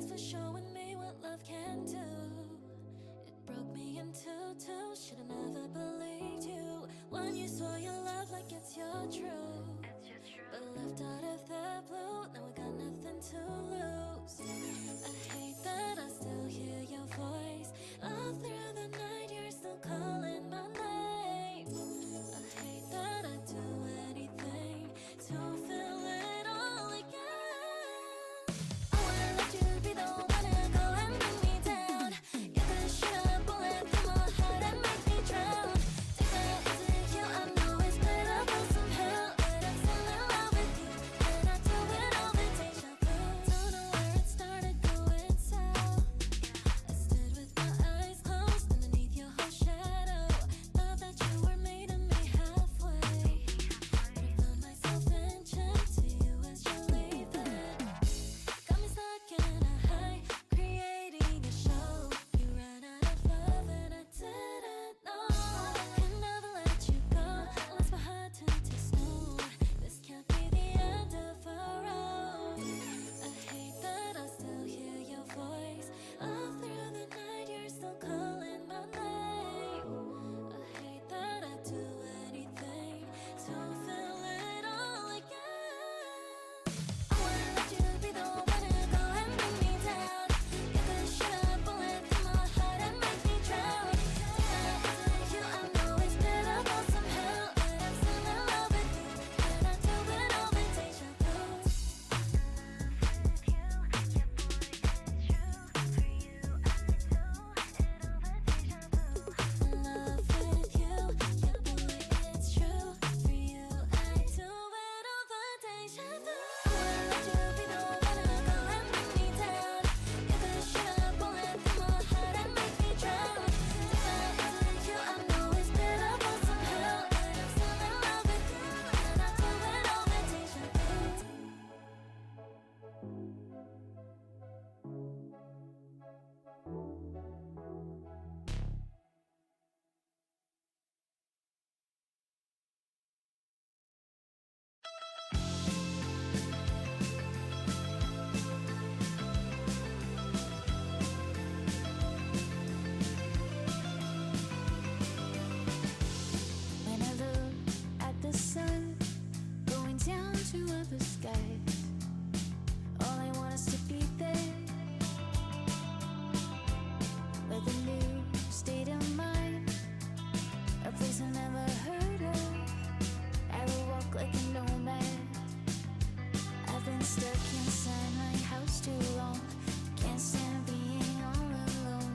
Thanks for showing me what love can do. It broke me into two. Should've never believed you when you swore your love like it's your truth. But left out of the blue, now I got nothing to lose. I hate that I still hear your voice. All through the night, you're still calling my name. I hate that I do anything to feel it all again. I wanna let you be the one to go and bring me down. You could shoot a bullet through my heart and make me drown. Take that easy, you I know it's better for some help, but I'm still in love with you, and I do it all the deja vu. Don't know where it started going south. I stood with my eyes closed underneath your whole shadow. Thought that you were meeting me halfway, but I found myself inching to you as you leave it. Got me stuck in a high, creating a show. You ran out of love and I didn't know. Can never let you go, unless my heart turned to stone. This can't be the end of our road. I hate that I still hear your voice. All through the night, you're still calling my name. I hate that I do anything to feel it all again. I wanna let you be the one to go and bring me down. You could shoot a bullet through my heart and make me drown. Take that easy, you I know it's better for some help, but I'm still in love with you, and I do it all the deja vu. Love with you, yeah boy, it's true. For you, I do it all the deja vu. I wanna let you be the one to go and bring me down. You could shoot a bullet through my heart and make me drown. Take that easy, you I know it's better for some help, but I'm still in love with you, and I do it all the deja vu. When I look at the sun going down to other skies, all I want is to be there. With a new state of mind, a place I never heard of. I will walk like a nomad. I've been stuck inside my house too long. Can't stand being all alone,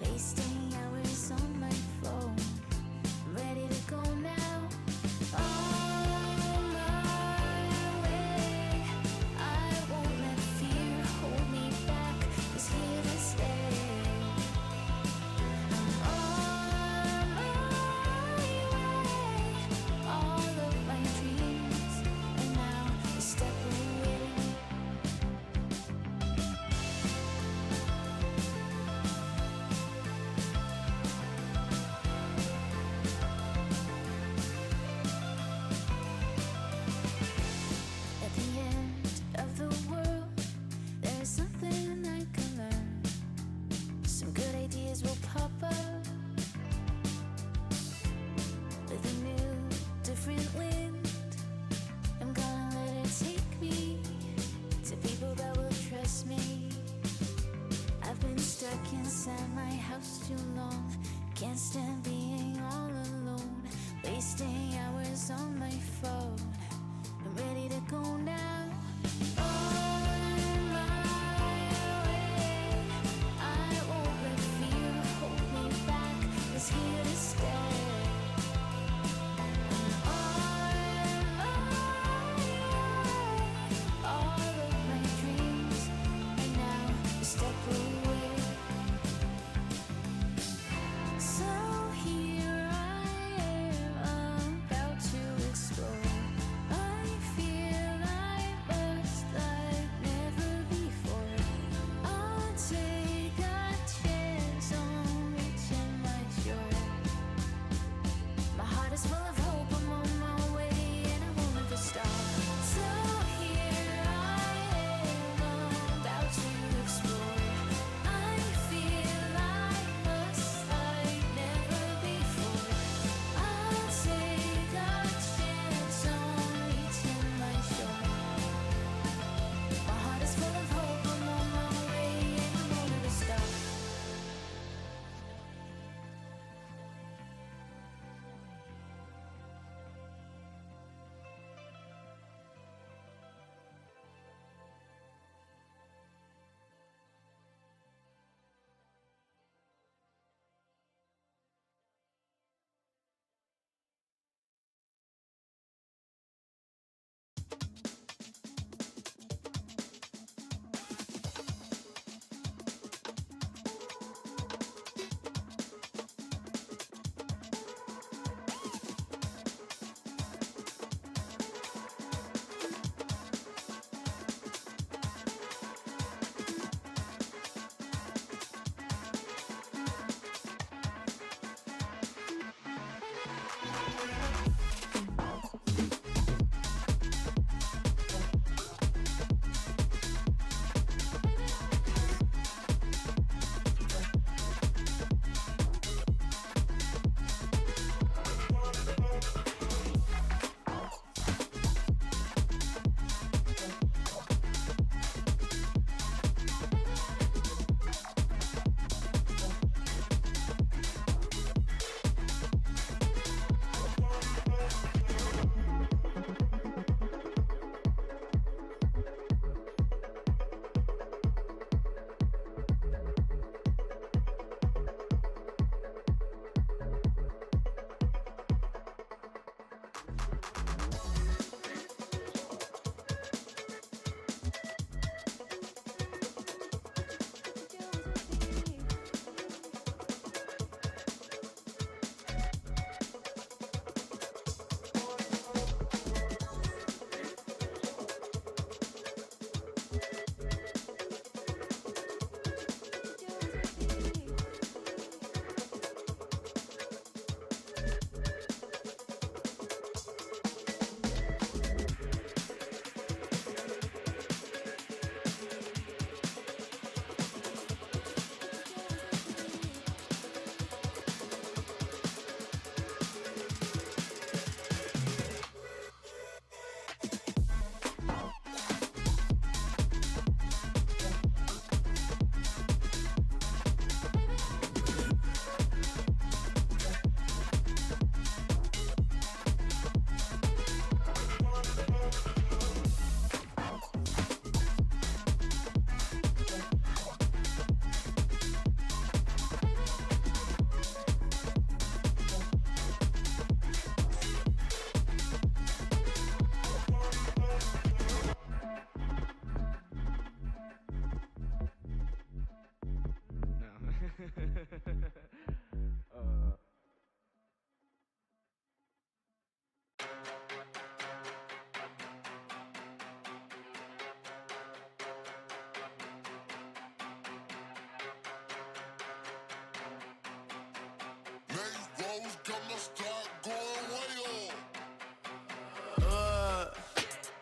wasting hours on my phone. I'm ready to go now. On my way. I won't let fear hold me back. It's here to stay. I'm on my way. All of my dreams are now a step away. At the end of the world, there's something I can learn. Some good ideas will pop up with a new, different wind. I'm gonna let it take me to people that will trust me. I've been stuck inside my house too long. Can't stand being all alone, wasting hours on my phone. I'm ready to go now. On my way. I won't let fear hold me back. It's here to stay. I'm on my way. All of my dreams are now a step away. So here I am, about to explore. I feel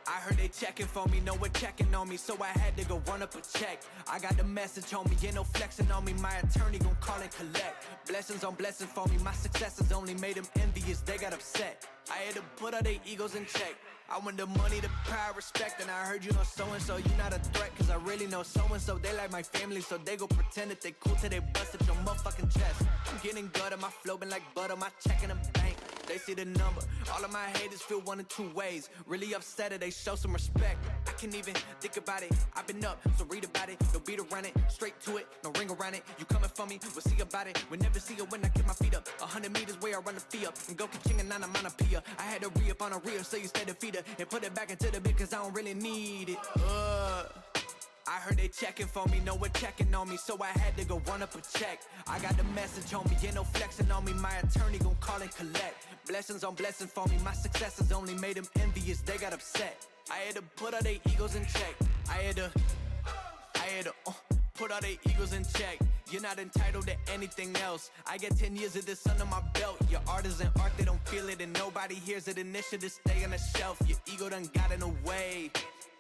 I heard they checking for me, no one checking on me, so I had to go run up a check. I got the message on me, ain't no flexing on me, my attorney gon' call and collect. Blessings on blessings for me, my successes only made them envious, they got upset. I had to put all their egos in check. I want the money, the power, respect, and I heard you know so-and-so, you not a threat, cause I really know so-and-so, they like my family, so they go pretend that they cool till they bust at your motherfucking chest. I'm getting gutter, my flow been like butter, my check in the bank, they see the number. All of my haters feel one of two ways, really upset or they show some respect. I can't even think about it, I've been up, so read about it, no beat around it, straight to it, no ring around it. You coming for me, we'll see about it, we'll never see it when I get my feet up. 100 meters where I run the fee up, and go ka-ching and nana mana pia. I had to re-up on a reel, so you stay defeated, and put it back into the bit, cause I don't really need it. I heard they checking for me, no one checking on me, so I had to go run up a check. I got the message on me, ain't no flexing on me, my attorney gon' call and collect. Blessings on blessings for me, my successes only made them envious, they got upset. I had to put all their egos in check. I had to put all their egos in check. You're not entitled to anything else. I got 10 years of this under my belt. Your art isn't art, they don't feel it, and nobody hears it. Initiative stay on the shelf. Your ego done got in the way.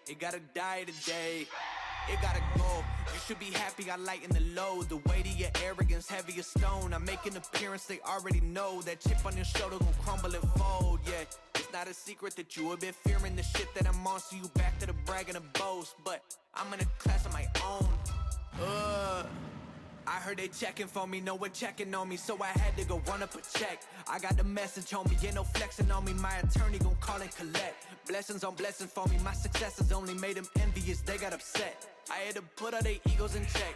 It gotta die today. It gotta go. You should be happy I lighten the load. The weight of your arrogance, heavy as stone. I make an appearance, they already know. That chip on your shoulder gon' crumble and fold, yeah. It's not a secret that you have been fearing the shit that I'm on. So you back to the brag and the boast. But I'm in a class of my own. I heard they checking for me, no one checking on me, so I had to go run up a check. I got the message on me, ain't no flexing on me, my attorney gon' call and collect. Blessings on blessings for me, my successes only made them envious, they got upset. I had to put all their egos in check.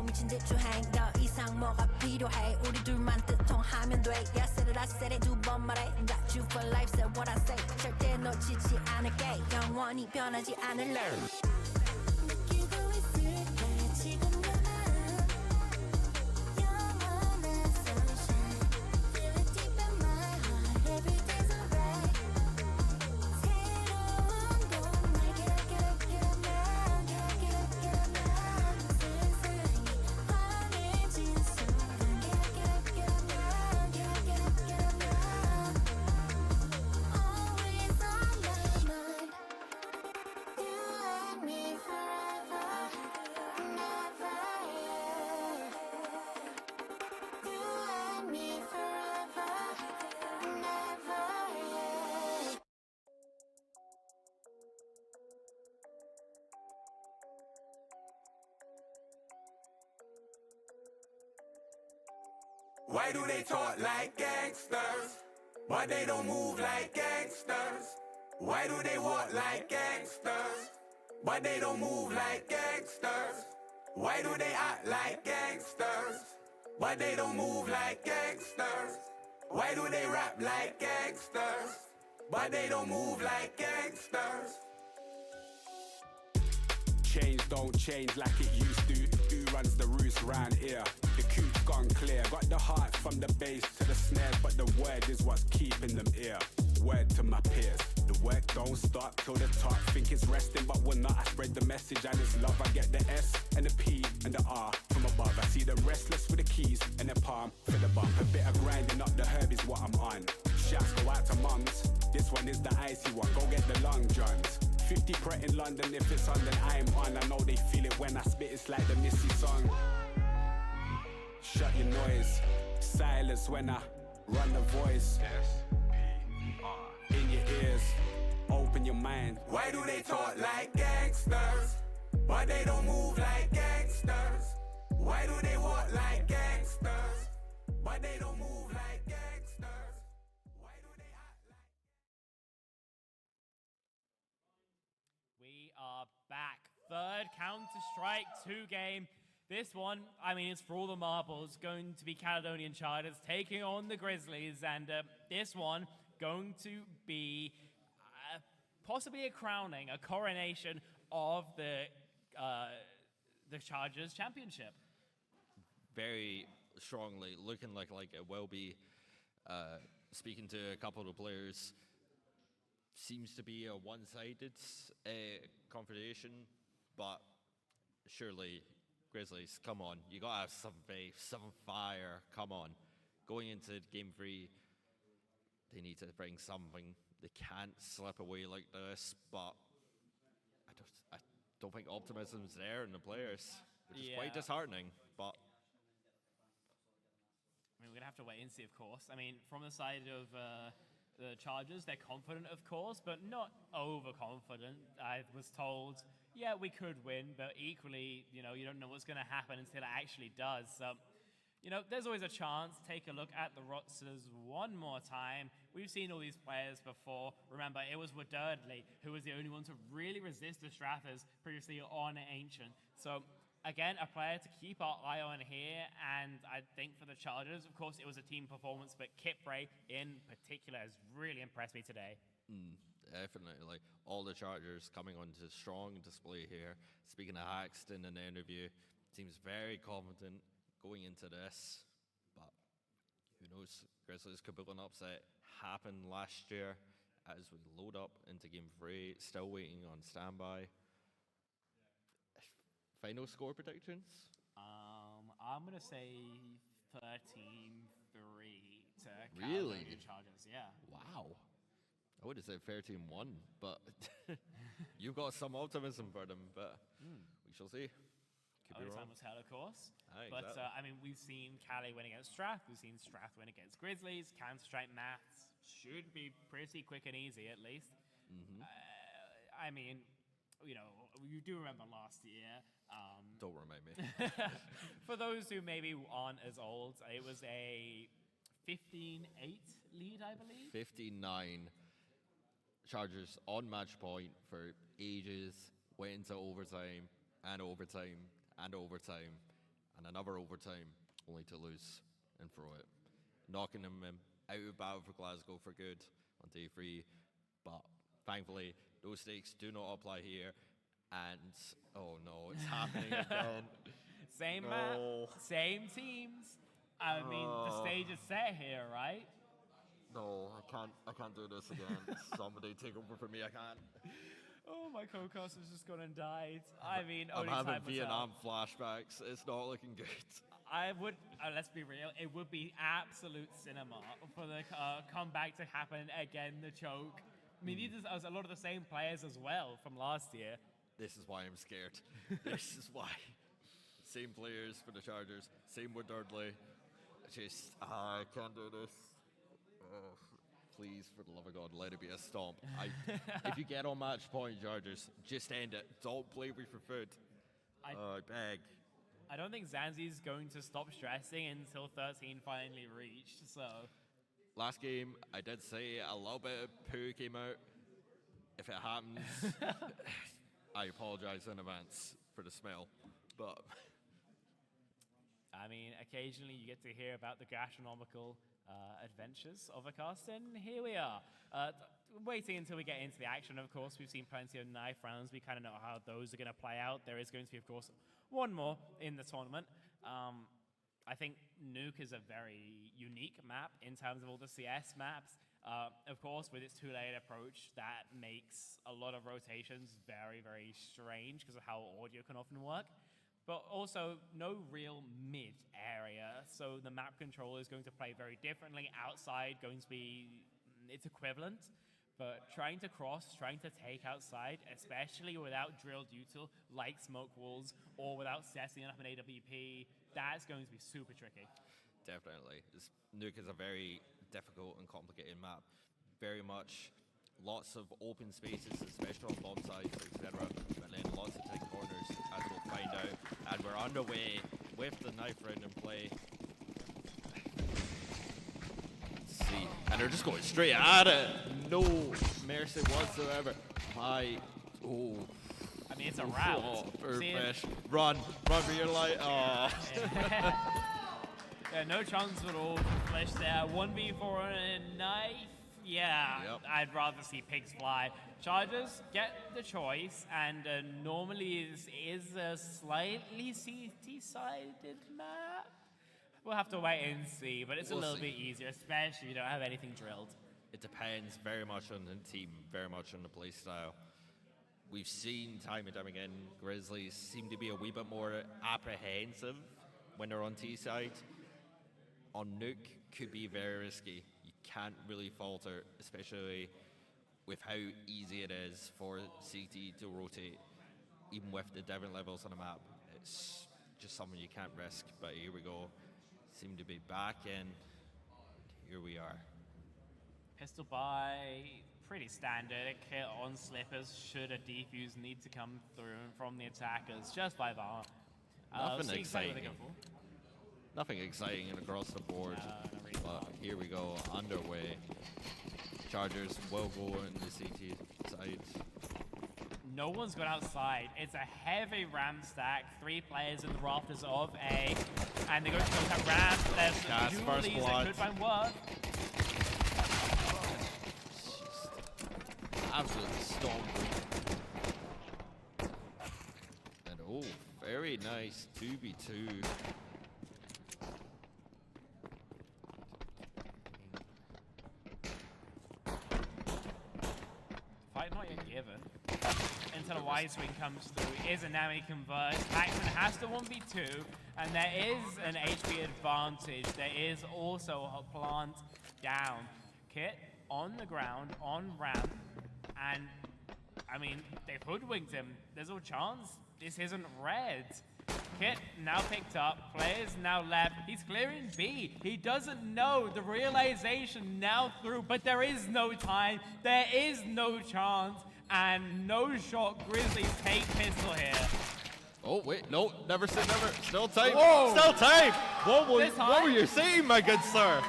미친 듯 주행 더 이상 뭐가 필요해 우리 둘만 뜻통하면 돼 Yeah, I said it, I said it 두 번 말해 Got you for life, said what I say 절대 놓치지 않을게 영원히 변하지 않을래 느끼고 있을게 지금 내 마음 영원한 sunshine Feel it deep in my heart Every day's alright 새로운 꿈을 get up, get up, get up now Get up, get up, get up now 세상이 환해진 순간 Get up, get up, get up now Get up, get up, get up now Always on my mind You and me forever Never, yeah You and me forever Never, yeah Why do they talk like gangsters? Why they don't move like gangsters? Why do they walk like gangsters? Why they don't move like gangsters? Why do they act like gangsters? Why they don't move like gangsters? Why do they rap like gangsters? Why they don't move like gangsters? Change don't change like it used to. Who runs the roost round here? The coop's gone clear. Got the heart from the bass to the snares, but the word is what's keeping them here. Word to my peers. The work don't stop till the top. Think it's resting, but we're not. I spread the message and it's love. I get the S and the P and the R from above. I see them restless with the keys and the palm for the bump. A bit of grinding up the herb is what I'm on. Shouts go out to mums. This one is the icy one. Go get the long johns. 50 Pret in London, if it's on then I'm on. I know they feel it when I spit, it's like the Missy song. Shut your noise, silence when I run the voice. In your ears, open your mind. Why do they talk like gangsters? Why they don't move like gangsters? Why do they walk like gangsters? Why they don't move like gangsters? Why do they act like... We are back. Third Counter-Strike 2 game. This one, I mean, it's for all the marbles. Going to be Caledonian Chargers taking on the Grizzlies. And this one going to be possibly a crowning, a coronation of the Chargers championship. Very strongly looking like it will be. Speaking to a couple of the players, seems to be a one-sided confrontation, but surely Grizzlies, come on, you gotta have some faith, some fire, come on. Going into game 3, they need to bring something. They can't slip away like this, but I don't think optimism's there in the players, which is quite disheartening, but I mean, we're going to have to wait and see, of course. I mean, from the side of the Chargers, they're confident, of course, but not overconfident. I was told, yeah, we could win, but equally, you don't know what's going to happen until it actually does. So, there's always a chance. Take a look at the rosters one more time. We've seen all these players before. Remember, it was Woodardley who was the only one to really resist the Strathers previously on Ancient. So, again, a player to keep our eye on here, and I think for the Chargers, of course, it was a team performance, but Kit Bray in particular has really impressed me today. Definitely. All the Chargers coming on to strong display here. Speaking of Haxton in the interview, seems very confident going into this, but who knows? Grizzlies could pull an upset. Happened last year as we load up into game 3, still waiting on standby. Final score predictions? I'm going to say 13-3 to Really? Caledonian Chargers, yeah. Wow. I would have said 13-1, but you've got some optimism for them, but we shall see. Could be Only wrong. time will tell, of course. Exactly. But, I mean, we've seen Cali win against Strath. We've seen Strath win against Grizzlies. Counter-Strike maths should be pretty quick and easy, at least. I mean, you do remember last year. Don't remind me. For those who maybe aren't as old, it was a 15-8 lead, I believe. 59. Chargers on match point for ages, went into overtime and overtime and overtime and another overtime, only to lose and throw it. Knocking them out of battle for Glasgow for good on day 3, but thankfully those stakes do not apply here. And oh no, it's happening again. Same map, same teams. I mean, the stage is set here, right? No, I can't do this again. Somebody take over for me. I can't. Oh, my co-cast has just gone and died. I mean, I'm only having time will Vietnam tell. flashbacks. It's not looking good. I would, let's be real, it would be absolute cinema for the comeback to happen again, the choke. I mean, these are a lot of the same players as well from last year. This is why I'm scared. This is why. Same players for the Chargers. Same with Dudley. Just, I can't do this. Oh, please, for the love of God, let it be a stomp. If you get on match point, Chargers, just end it. Don't play me for food. I beg. I don't think Zanzi's going to stop stressing until 13 finally reached, so... Last game, I did say a little bit of poo came out. If it happens, I apologize in advance for the smell. but I mean, occasionally you get to hear about the gastronomical adventures of a cast, and here we are. Waiting until we get into the action, of course. We've seen plenty of knife rounds. We kind of know how those are going to play out. There is going to be, of course, one more in the tournament. I think Nuke is a very unique map in terms of all the CS maps. Of course, with its two-layered approach, that makes a lot of rotations very, very strange because of how audio can often work. But also, no real mid area, so the map controller is going to play very differently. Outside, going to be its equivalent, but trying to cross, trying to take outside, especially without drilled util like smoke walls or without setting up an AWP, that's going to be super tricky. definitely. Nuke is a very difficult and complicated map. Very much lots of open spaces, especially on bomb sides, etc. And then lots of tight corners, as we'll find out. And we're underway with the knife round in play. Let's see. And they're just going straight at it. No mercy whatsoever. Oh. I mean, it's a rout. Oh, Birdfish. Run for your life. Oh. Yeah, no chance at all for Flesh there. 1v4 on a knife. Yeah, Yep. I'd rather see pigs fly. Chargers get the choice, and normally this is a slightly CT-sided map. We'll have to wait and see, but it's a We'll little see. bit easier, especially if you don't have anything drilled. It depends very much on the team, very much on the play style. We've seen time and time again, Grizzlies seem to be a wee bit more apprehensive when they're on T side. On Nuke, could be very risky. You can't really falter, especially with how easy it is for CT to rotate, even with the different levels on the map. It's just something you can't risk, but here we go. Seem to be back in. Here we are. Pistol buy, pretty standard. Kit on slippers should a defuse need to come through from the attackers, just by that. Nothing Exactly what they exciting. go for. Nothing exciting across the board, but here we go, underway. Chargers will go on the CT side. No one's gone outside. It's a heavy ramp stack. 3 players in the rafters of A, and they go to that ramp. There's Cast two first leads blood. that could find work. Absolutely stomping. And oh, very nice 2v2. Fight not yet given. Until a wide swing comes through. Is a Nami converts. Paxton has to 1v2, and there is an HP advantage. There is also a plant down. Kit on the ground, on ramp, and I mean, they've hoodwinked him. There's no chance. This isn't red. Kit now picked up, players now left. He's clearing B. He doesn't know the realization now through, but there is no time. There is no chance, and no shot. Grizzlies take pistol here. Oh, wait, no, never say never. Still time. Whoa. Still time. What This were high? you saying, my good sir?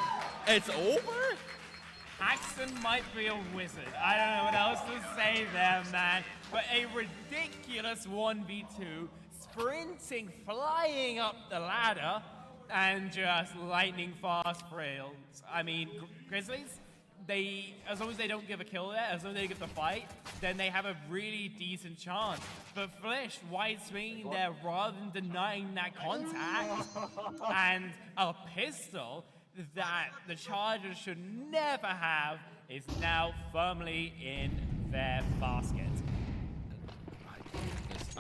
It's over? Paxton might be a wizard. I don't know what else to say there, man. But a ridiculous 1v2, sprinting, flying up the ladder, and just lightning fast rails. I mean, Grizzlies, as long as they don't give a kill there, as long as they give the fight, then they have a really decent chance. But Flish, wide swinging there rather than denying that contact, and a pistol that the Chargers should never have is now firmly in their basket.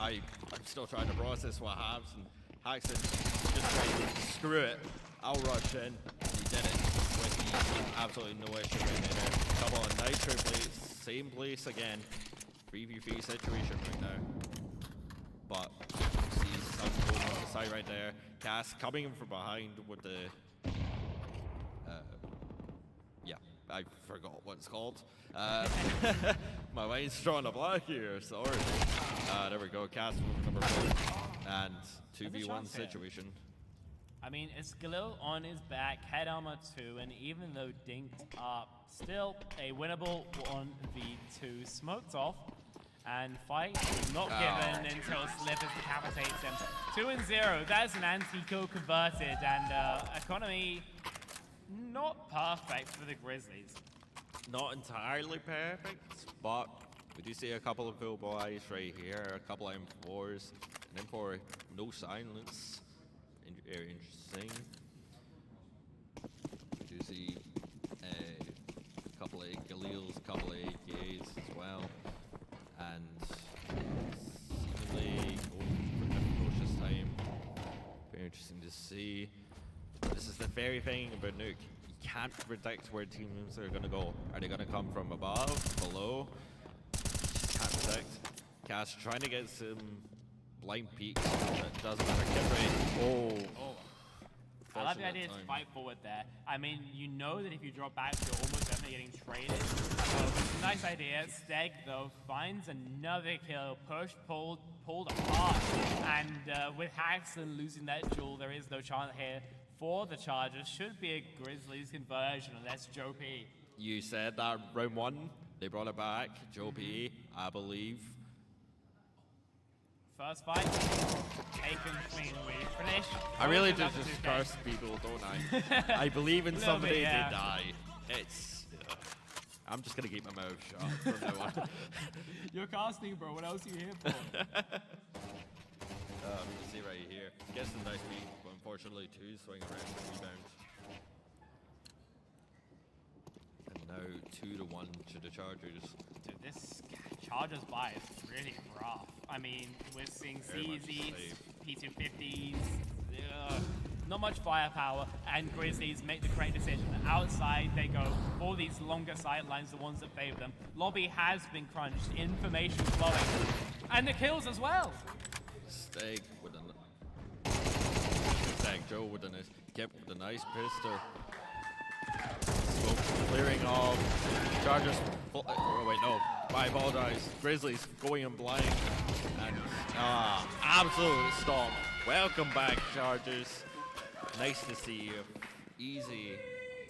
I'm still trying to process what happens, and Haxton just trying to screw it. I'll rush in. He did it with ease. Absolutely no issue right there. Double on nitro place, same place again. 3v3 situation right now. But you see something going on the side right there. Cass coming in from behind with the yeah, I forgot what it's called. My mind's drawing a blank here, sorry. There we go, Cass with number 4. And 2v1 situation. I mean, it's Galil on his back, head armor 2, and even though dinked up, still a winnable 1v2. Smoked off, And fight not given until Slippers decapitates him. 2-0, that's an anti-kill converted, and economy not perfect for the Grizzlies. Not entirely perfect, but we do see a couple of full buys right here, a couple of M4s, an M4 no silence, very interesting. We do see a couple of Galils, a couple of AKs as well, and seemingly going for difficult this time. Very interesting to see. This is the very thing about Nuke. You can't predict where teams are going to go. Are they going to come from above, below? Just can't predict. Cass trying to get some blind peeks. That doesn't matter. Get ready. Oh. I like the idea to fight forward there. I mean, you know that if you drop back, you're almost definitely getting traded. So it's a nice idea. Steg, though, finds another kill. Push, pulled apart. And with Haxton losing that duel, there is no chance here for the Chargers. Should be a Grizzlies conversion, unless Joe P. You said that round one, they brought it back. Joe P, I believe. First fight, taken cleanly. Finish. I really do just curse people, don't I? I believe in somebody, they die. It's... I'm just gonna keep my mouth shut from now on. You're casting, bro. What else are you here for? You see right here. Gets the nice beat, but unfortunately two swing around the rebound. And now 2-1 to the Chargers. Dude, this Chargers buy is really rough. I mean, we're seeing CZs, P250s, not much firepower, and Grizzlies make the correct decision. Outside they go for these longer sidelines, the ones that favor them. Lobby has been crunched, information flowing, and the kills as well. Steg with Joe with a nice pistol. Smoke clearing off. Chargers. Oh wait, no. I apologize. Grizzlies going in blind. And absolute stop. Welcome back, Chargers. Nice to see you. Easy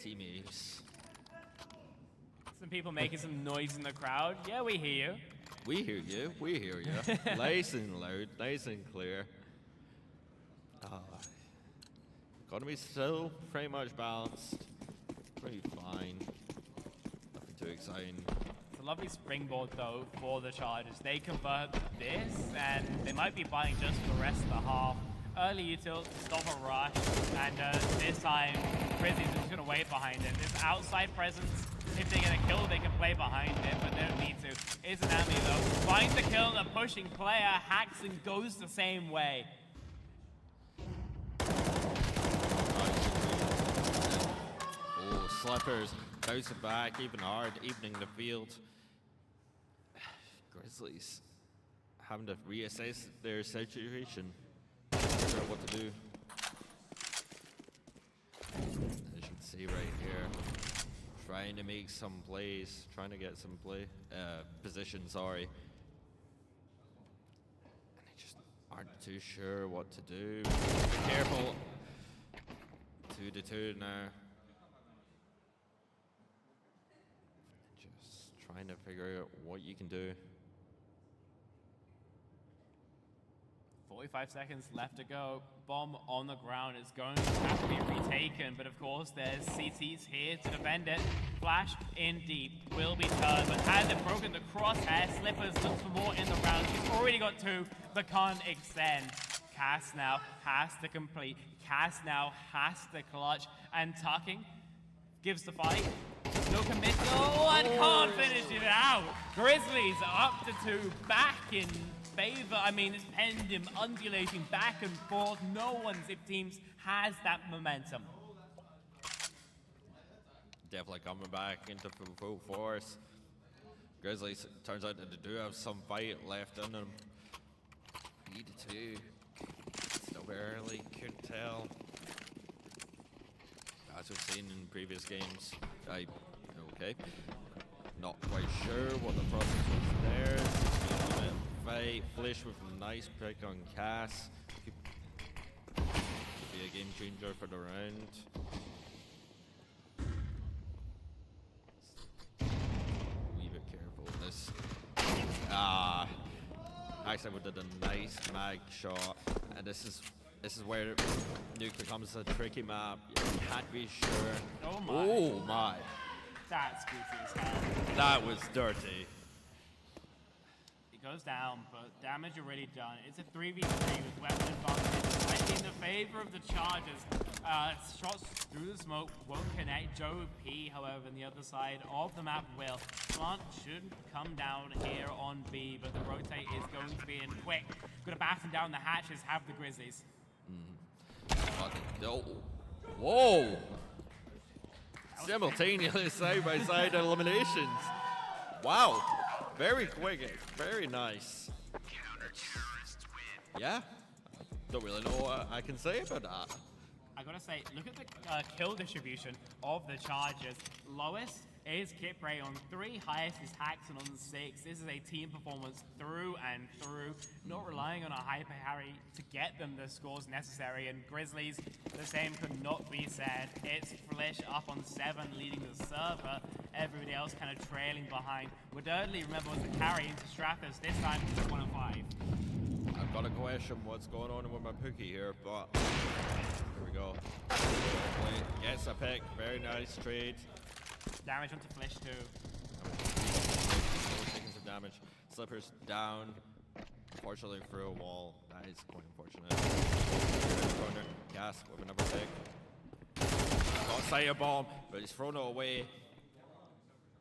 teammates. Some people making some noise in the crowd. Yeah, we hear you. We hear you. We hear you. Nice and loud. Nice and clear. Economy's still pretty much balanced. Pretty fine. Nothing too exciting. It's a lovely springboard though for the Chargers. They convert this and they might be buying just for the rest of the half. Early util to stop a rush, and this time Grizzlies are just going to wait behind it. This outside presence, if they get a kill, they can play behind it, but they don't need to. It's an Ami though. Finds the kill, the pushing player, hacks and goes the same way. Slippers bouncing back, even hard, evening the field. Grizzlies having to reassess their situation. Figure out what to do. As you can see right here, trying to make some plays, trying to get some position, sorry. And they just aren't too sure what to do. Be careful. 2-2 now. Trying to figure out what you can do. 45 seconds left to go. Bomb on the ground is going to have to be retaken, but of course there's CTs here to defend it. Flash in deep will be turned, but has it broken the crosshair? Slippers looks for more in the round. She's already got two, but can't extend. Cass now has to complete. Cass now has to clutch, and tucking gives the fight. No commit. Oh, and can't finish it out. Grizzlies are up to 2, back in favor. I mean, it's pendulum undulating back and forth. No one, Zip Teams, has that momentum. Definitely coming back into full force. Grizzlies, turns out that they do have some fight left in them. 3-2. Still very early, couldn't tell. As we've seen in previous games, okay. Not quite sure what the process was there. A bit of fight. Flish with a nice pick on Cass. Could be a game changer for the round. Wee bit careful with this. actually did a nice mag shot, and this is where Nuke becomes a tricky map. You can't be sure. Oh my. Oh my. That's goofy as hell. That was dirty. It goes down, but damage already done. It's a 3v3 with weapon advantage, slightly in the favor of the Chargers. Shots through the smoke won't connect. Joe P, however, on the other side of the map will. Plant should come down here on B, but the rotate is going to be in quick. Gonna batten down the hatches, have the Grizzlies. No. Whoa! Simultaneous side-by-side eliminations. Wow. Very quick. Very nice. Yeah. Don't really know what I can say about that. I gotta say, look at the kill distribution of the Chargers. Lowest is Kipray on 3, highest is Haxon on 6. This is a team performance through and through, not relying on a hyper carry to get them the scores necessary. And Grizzlies, the same could not be said. It's Flish up on 7, leading the server. Everybody else kind of trailing behind. Woodardley, remember, was the carry into Strathus. This time it's 1 of 5. I've got to question what's going on with my Pookie here, but here we go. Gets a pick. Very nice trade. Damage onto Flish too. Taking some damage. Slippers down. Unfortunately through a wall. That is quite unfortunate. Corner. Gas with another pick. Got Sire Bomb, but he's thrown it away.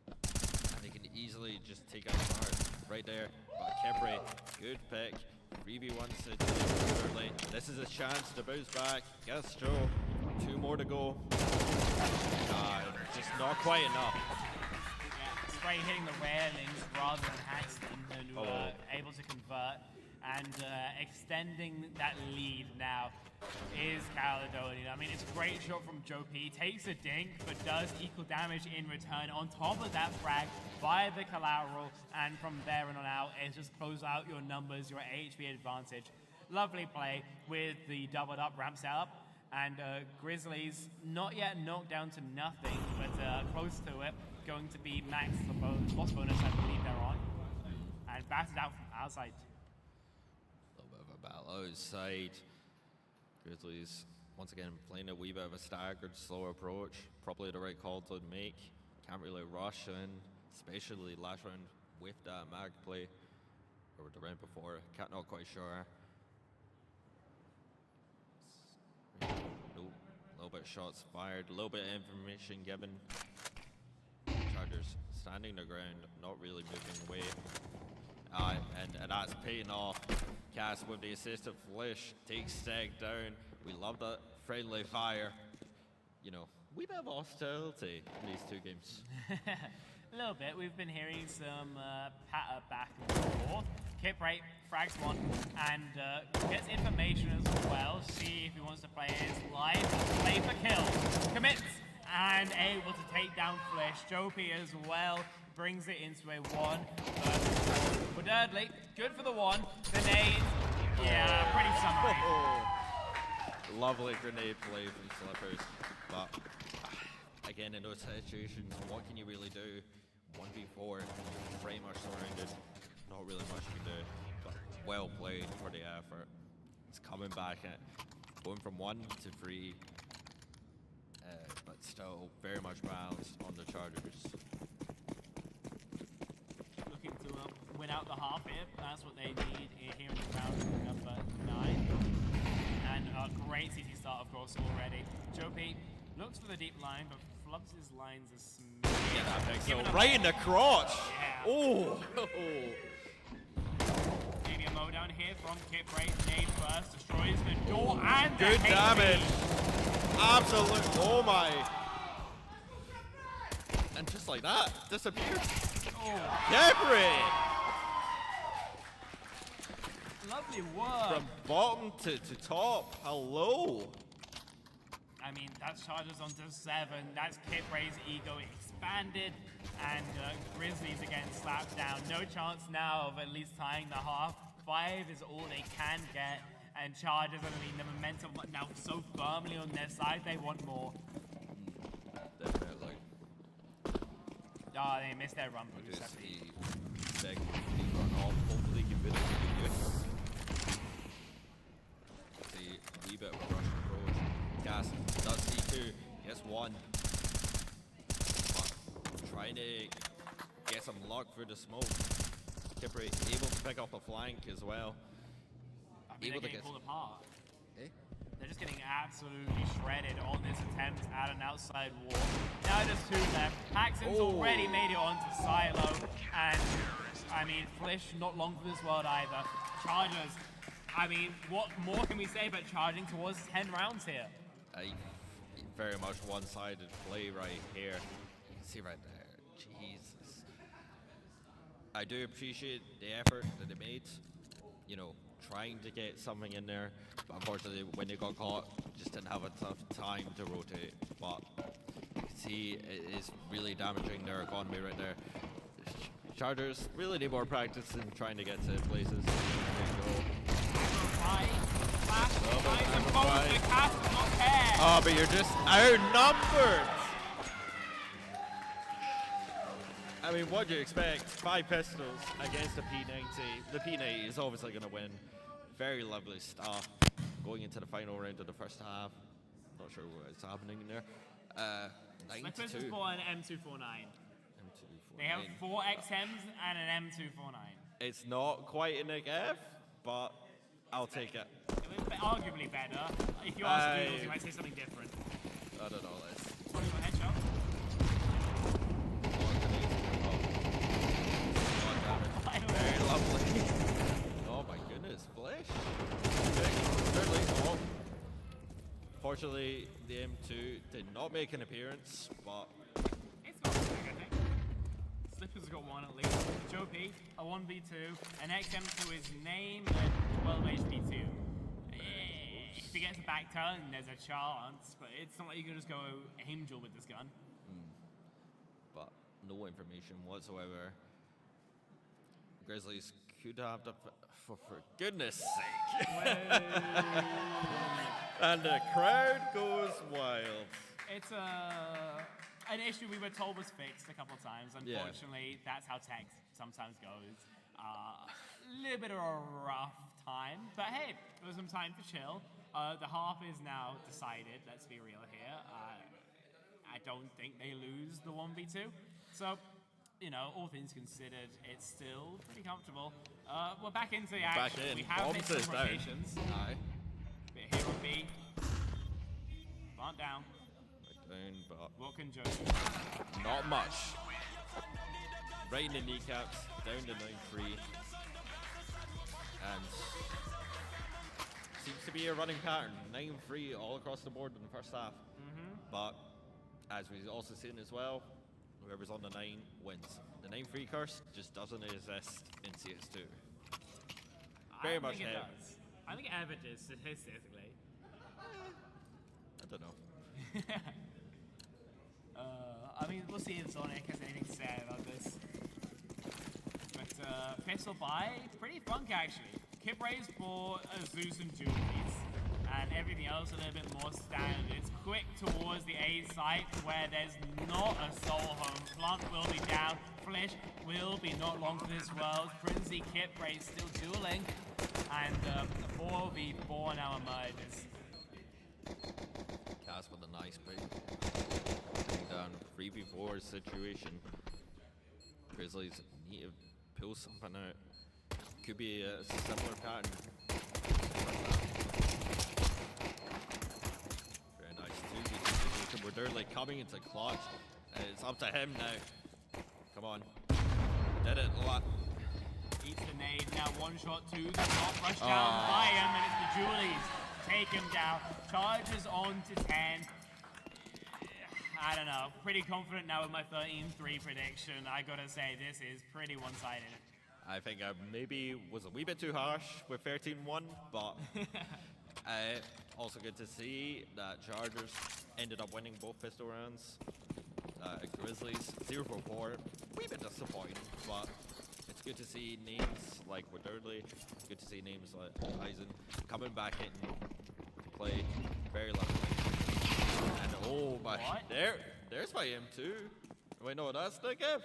And he can easily just take out Smart right there. But Kipray, good pick. 3v1 situation. This is a chance to bounce back. Guess Joe. 2 more to go. Just not quite enough. Yeah, Spray hitting the railings rather than Haxton, who able to convert. And extending that lead now is Caledonian. I mean, it's a great shot from Joe P. Takes a dink, but does equal damage in return. On top of that frag by the collateral, and from there on out, it's just close out your numbers, your HP advantage. Lovely play with the doubled up ramp setup. And Grizzlies not yet knocked down to nothing, but close to it. Going to be max the boss bonus, I believe they're on. And batted out from outside. A little bit of a battle outside. Grizzlies once again playing a wee bit of a staggered, slow approach. Probably the right call to make. Can't really rush in, especially last round with that mag play. Or the round before, not quite sure. Nope. A little bit of shots fired, a little bit of information given. Chargers standing their ground, not really moving away. And that's paying off. Cass with the assist of Flish takes Steg down. We love that friendly fire. You know, we bit of hostility in these 2 games. A little bit. We've been hearing some patter back and forth. Kipray frags 1 and gets information as well. See if he wants to play his life. Play for kill. Commits and able to take down Flish. Jopi as well brings it into a 1 versus 4. Woodardley, good for the 1. The nade, yeah, pretty summary. Lovely grenade play from Slippers, but again in those situations, what can you really do? 1v4, pretty much surrounded. Not really much you can do, but well played for the effort. It's coming back at going from 1 to 3, but still very much balanced on the Chargers. Looking to win out the half here. That's what they need here in the round number 9. And a great CT start, of course, already. Joe P looks for the deep line, but flubs his lines a smidge. Yeah, that makes it right in the crotch. Yeah. Oh. Maybe a mow down here from Kipray. Nade first, destroys the door and the good damage. Absolute. Oh my. And just like that, disappeared. Oh. Kipray. Lovely work. From bottom to top. Hello. I mean, that's Chargers onto 7. That's Kipray's ego expanded. And Grizzlies again slapped down. No chance now of at least tying the half. 5 is all they can get. And Chargers, I mean, the momentum now so firmly on their side, they want more. Definitely. Oh, they missed their run boost. They expect the run off. Hopefully, he can finish the video. See, a wee bit of a rush approach. Gas does see two. Gets one. But trying to get some luck through the smoke. Kipper able to pick up a flank as well. I mean, Able they're to getting pulled get. apart. Eh? They're just getting absolutely shredded on this attempt at an outside wall. Now just two left. Haxon's already made it onto Silo, and I mean, Flish not long for this world either. Chargers, I mean, what more can we say about charging towards 10 rounds here? Very much one-sided play right here. You can see right there. Jesus. I do appreciate the effort that they made. You know, trying to get something in there, but unfortunately when they got caught, just didn't have enough time to rotate. But you can see it is really damaging their economy right there. Chargers really need more practice in trying to get to places. Oh, but you're just outnumbered! I mean, what do you expect? 5 pistols against a P90. The P90 is obviously going to win. Very lovely stuff. Going into the final round of the first half. Not sure what's happening there. 9-2. Slippers bought an M249. They have 4 XMs and an M249. It's not quite an F, but I'll take it. It was arguably better. If you ask Doodles, you might say something different. I don't know, Les. Headshot. Very lovely. Oh my goodness, Flash. Thirdly, fortunately, the M2 did not make an appearance, but it's not big, I think. Slippers got one at least. Joe P, a 1v2, an XM to his name, and 12 HP2. If he gets a back turn, there's a chance, but it's not like you can just go angel with this gun. But no information whatsoever. Grizzlies could have the for goodness sake. And the crowd goes wild. It's an issue we were told was fixed a couple of times. Unfortunately, that's how tech sometimes goes. A little bit of a rough time, but hey, there was some time to chill. The half is now decided, let's be real here. I don't think they lose the 1v2. So, you know, all things considered, it's still pretty comfortable. We're back into the action. We have made some rotations. Aye. Bit here on B. Plant down. Down, but what can Joe do? Not much. Right in the kneecaps, down to 9-3. And seems to be a running pattern. 9-3 all across the board in the first half. But as we've also seen as well, whoever's on the 9 wins. The 9-3 curse just doesn't exist in CS2. Very much it does. I think it averages statistically. I don't know. I mean, we'll see if Sonic has anything to say about this. But pistol buy, pretty funk actually. Kip Ray's bought Zeus and Julies, and everything else a little bit more standard. It's quick towards the A site where there's not a soul home. Plant will be down. Flish will be not long for this world. Princey Kip Ray still dueling, and a 4v4 now emerges. Cass with a nice pick. Putting down 3v4 situation. Grizzlies need to pull something out. Could be a similar pattern. Very nice 2v2 situation. We're Dirtly coming into clutch. It's up to him now. Come on. Did it a lot. Eats the nade. Now 1-2. The not rushed down by him, and it's the Julies. Take him down. Charges on to 10. I don't know. Pretty confident now with my 13-3 prediction. I gotta say, this is pretty one-sided. I think I maybe was a wee bit too harsh with 13-1, but also good to see that Chargers ended up winning both pistol rounds. Grizzlies 0-4, wee bit disappointing, but it's good to see names like Woodardley, good to see names like Eisen coming back in play. Very lucky. And oh my, there's my M2. Wait, no, that's the gift.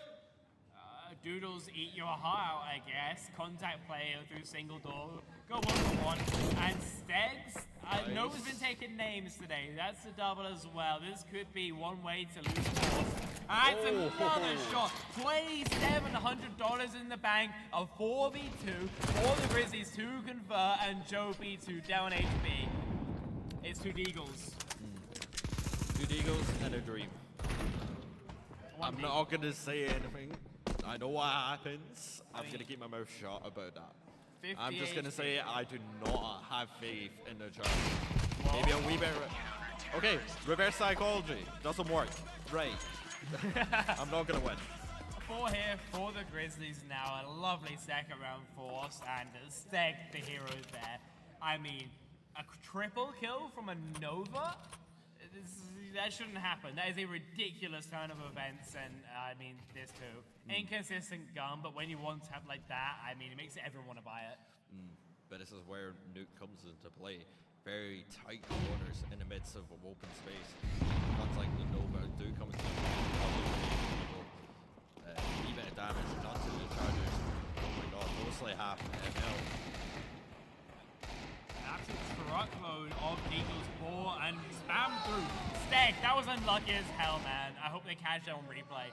Doodles eat your heart out, I guess. Contact player through single door. Go 1-for-1. And Stegs, Nova's been taking names today. That's a double as well. This could be one way to lose force. That's another shot. $2,700 in the bank. A 4v2 for the Grizzlies to convert, and Joe B2 down HP. It's 2 Deagles. 2 Deagles and a dream. I'm not going to say anything. I know what happens. I'm going to keep my mouth shut about that. I'm just going to say I do not have faith in the charge. Maybe a wee bit... Okay, reverse psychology. Doesn't work. Right. I'm not going to win. 4 here for the Grizzlies now. A lovely second round force, and Steg, the hero there. I mean, a triple kill from a Nova? That shouldn't happen. That is a ridiculous turn of events, and I mean, this too. Inconsistent gun, but when you want to have like that, I mean, it makes everyone want to buy it. But this is where Nuke comes into play. Very tight corners in the midst of an open space. Guns like the Nova do come into people. Even a damage done to the Chargers. Oh my god, mostly half ML. Absolute truckload of Eagles ball and spam through. Steg, that was unlucky as hell, man. I hope they catch that on replay.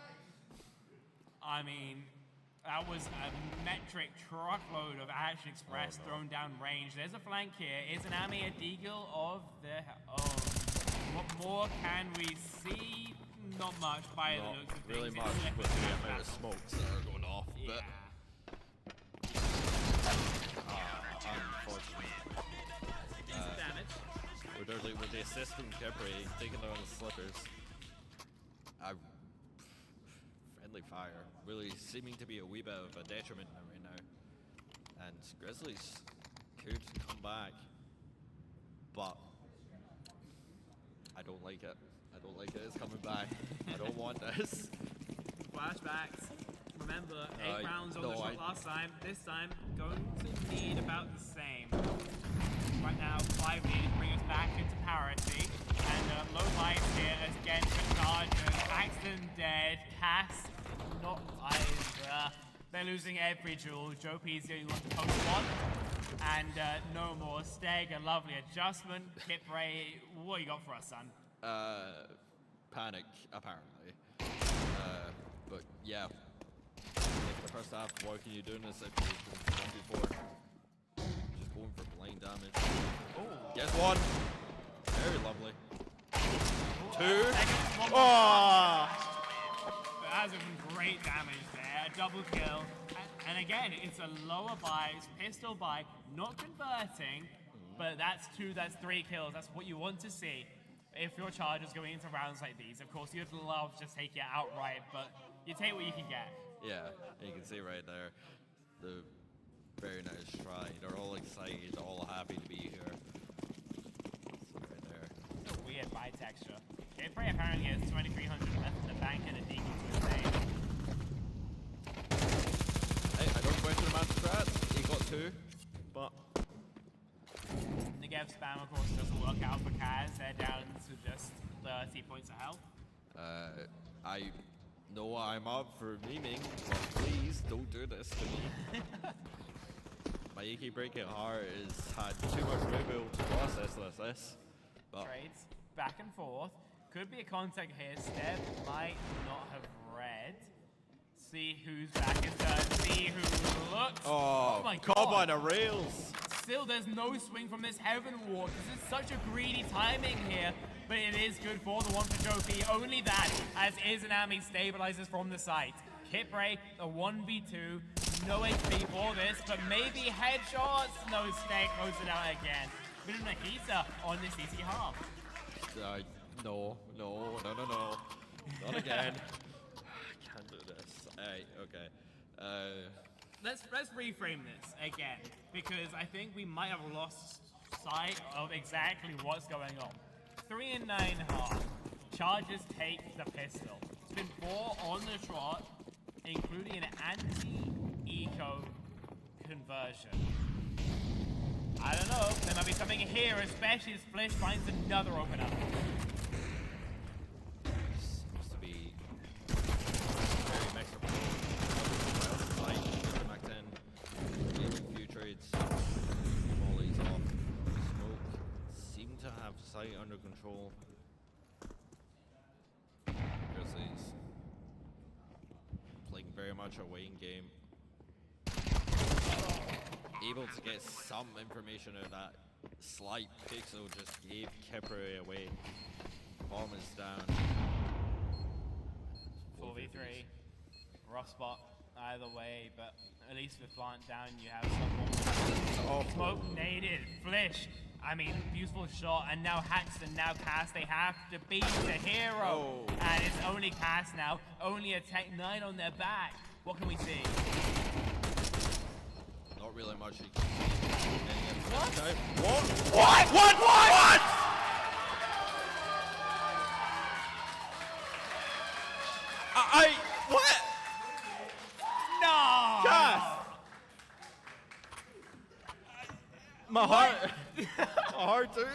I mean, that was a metric truckload of Action Express thrown down range. There's a flank here. Is an Ami a Deagle of their own? What more can we see? Not much by the looks of really things. much with the amount of smokes that are going off, but unfortunately. Decent damage. With the assist from Kepri taking down the slippers. Friendly fire really seeming to be a wee bit of a detriment right now. And Grizzlies could come back, but I don't like it. I don't like it. It's coming back. I don't want this. Flashbacks. Remember, 8 rounds on the shot last time. This time, going to need about the same. Right now, 5 needed to bring us back into parity. And low lights here again for Chargers. Paxton dead. Cass not either. They're losing every duel. Joe P's the only one to post one. And no more. Steg, a lovely adjustment. Kip Ray, what you got for us, son? Panic, apparently. But yeah. The first half, what can you do in this if you're going 1v4? Just going for blind damage. Oh. Guess one. Very lovely. 2. Oh! That's some great damage there. A double kill. And again, it's a lower buy, it's pistol buy, not converting, but that's 2, that's 3 kills. That's what you want to see if your Chargers going into rounds like these. Of course, you'd love to just take it outright, but you take what you can get. Yeah, you can see right there the very nice try. They're all excited, all happy to be here. So right there. A weird buy texture. Gameplay apparently has 2,300 left in the bank and a deacon to his name. Hey, I don't question the man's strats. He got 2, but Negev spam, of course, doesn't work out for Kaz. They're down to just 30 points of health. I know I'm up for memeing, but please don't do this to me. My Iki Breaking Heart has had too much rebel to process this. But trades back and forth. Could be a contact here. Steb might not have read. See who's back is done. See who looks. Oh my God. Come on, the rails. Still, there's no swing from this Heaven Ward. This is such a greedy timing here, but it is good for the one for Joe P. Only that, as Izanami stabilizes from the site. Kipray, a 1v2. No HP for this, but maybe headshots. No, Steg closes it out again. Bit of a heater on this easy half. No. Not again. Can't do this. Hey, okay. Let's reframe this again, because I think we might have lost sight of exactly what's going on. 3 and 9 half. Chargers take the pistol. It's been 4 on the trot, including an anti-eco conversion. I don't know, there might be something here, especially as Flish finds another opener. Seems to be very measurable. site under control. Grizzlies playing very much a waiting game. Able to get some information out of that slight pixel just gave Kipper away. Bomb is down. 4v3. Rough spot either way, but at least with Plant down, you have someone. Smoke naded, Flish. I mean, beautiful shot, and now Haxton, now Cass, they have to beat the hero. And it's only Cass now, only a Tech 9 on their back. What can we see? Not really much. What? What? What? No! Cass! My heart. My heart, dude.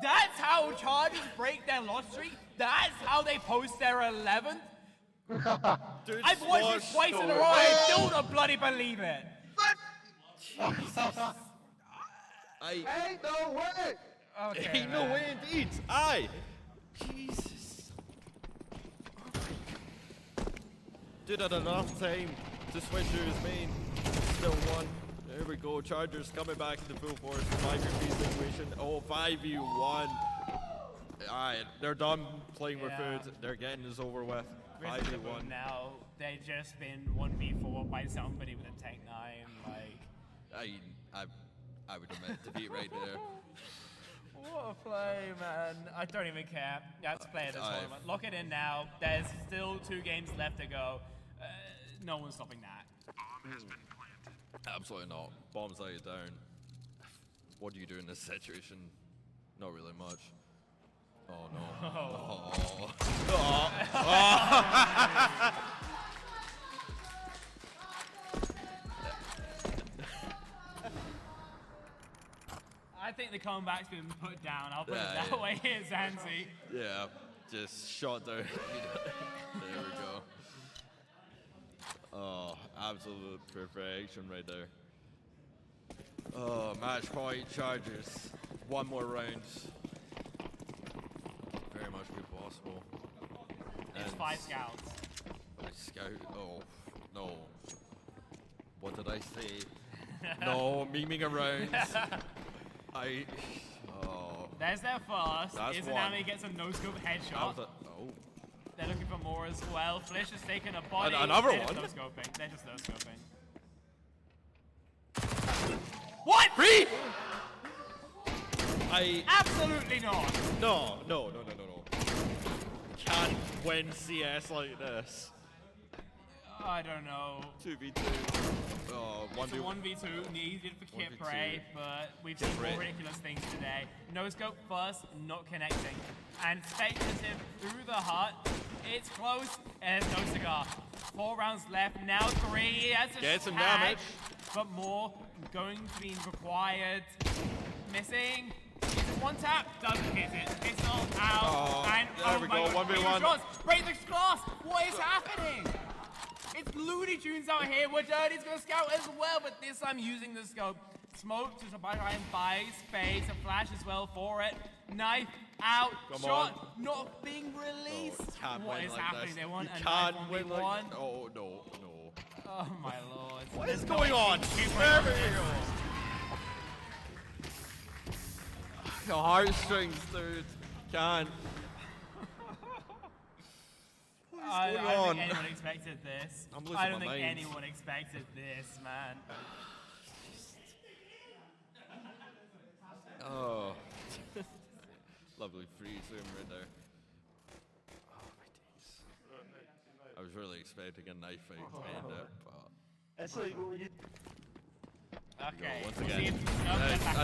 That's how Chargers break their loss streak? That's how they post their 11th? Dude, I've watched this twice in a row, I still don't bloody believe it. Ain't no way. Okay, Ain't no way indeed. Jesus. Dude had enough time to switch to his main. Still won. There we go. Chargers coming back into full force. 5v3 situation. Oh, 5v1. Alright, they're done playing with food. Their getting is over with. 5v1. Now, they've just been 1v4 by somebody with a Tech 9. Like, I would admit defeat right there. what a play, man. I don't even care. Let's play this tournament. Lock it in now. There's still 2 games left to go. No one's stopping that. Absolutely not. Bombs lay it down. What do you do in this situation? Not really much. Oh no. I think the comeback's been put down. I'll put it that way here, Zanzi. Yeah, just shot down. There we go. Oh, absolute perfection right there. Oh, match point, Chargers. One more round. Very much be possible. It's 5 scouts. Scout. Oh, no. What did I say? No, memeing around. There's their first. That's Izanami gets a no-scope headshot. They're looking for more as well. Flish has taken a body. Another They're one? Just no-scoping. They're just no-scoping. What? Free? Absolutely not. No. Can't win CS like this. I don't know. 2v2. Oh, It's a 1v2 needed for Kit Prey, but we've seen more ridiculous things today. No scope first, not connecting. And speculative through the hut. It's close, and there's no cigar. 4 rounds left, now 3. That's a Get some tag, damage. but more going to be required. Missing. Is it 1 tap? Doesn't hit it. Pistol out. And there we go, 1v1. Break the glass. What is happening? It's Looney Tunes out here. We're Dirty's gonna scout as well, but this time using the scope. Smoke to try and buy space. A flash as well for it. Knife out. Come Shot not being released. What is happening? They want a knife 1v1. Oh, no. Oh my lord. What is going on? There we go. The heartstrings, dude. Can't. I don't think anyone expected this. I'm losing I don't my think mind. anyone expected this, man. Oh. Lovely free zoom right there. Oh, my days. I was really expecting a knife fight to end it, but... Okay. Once we'll again. see if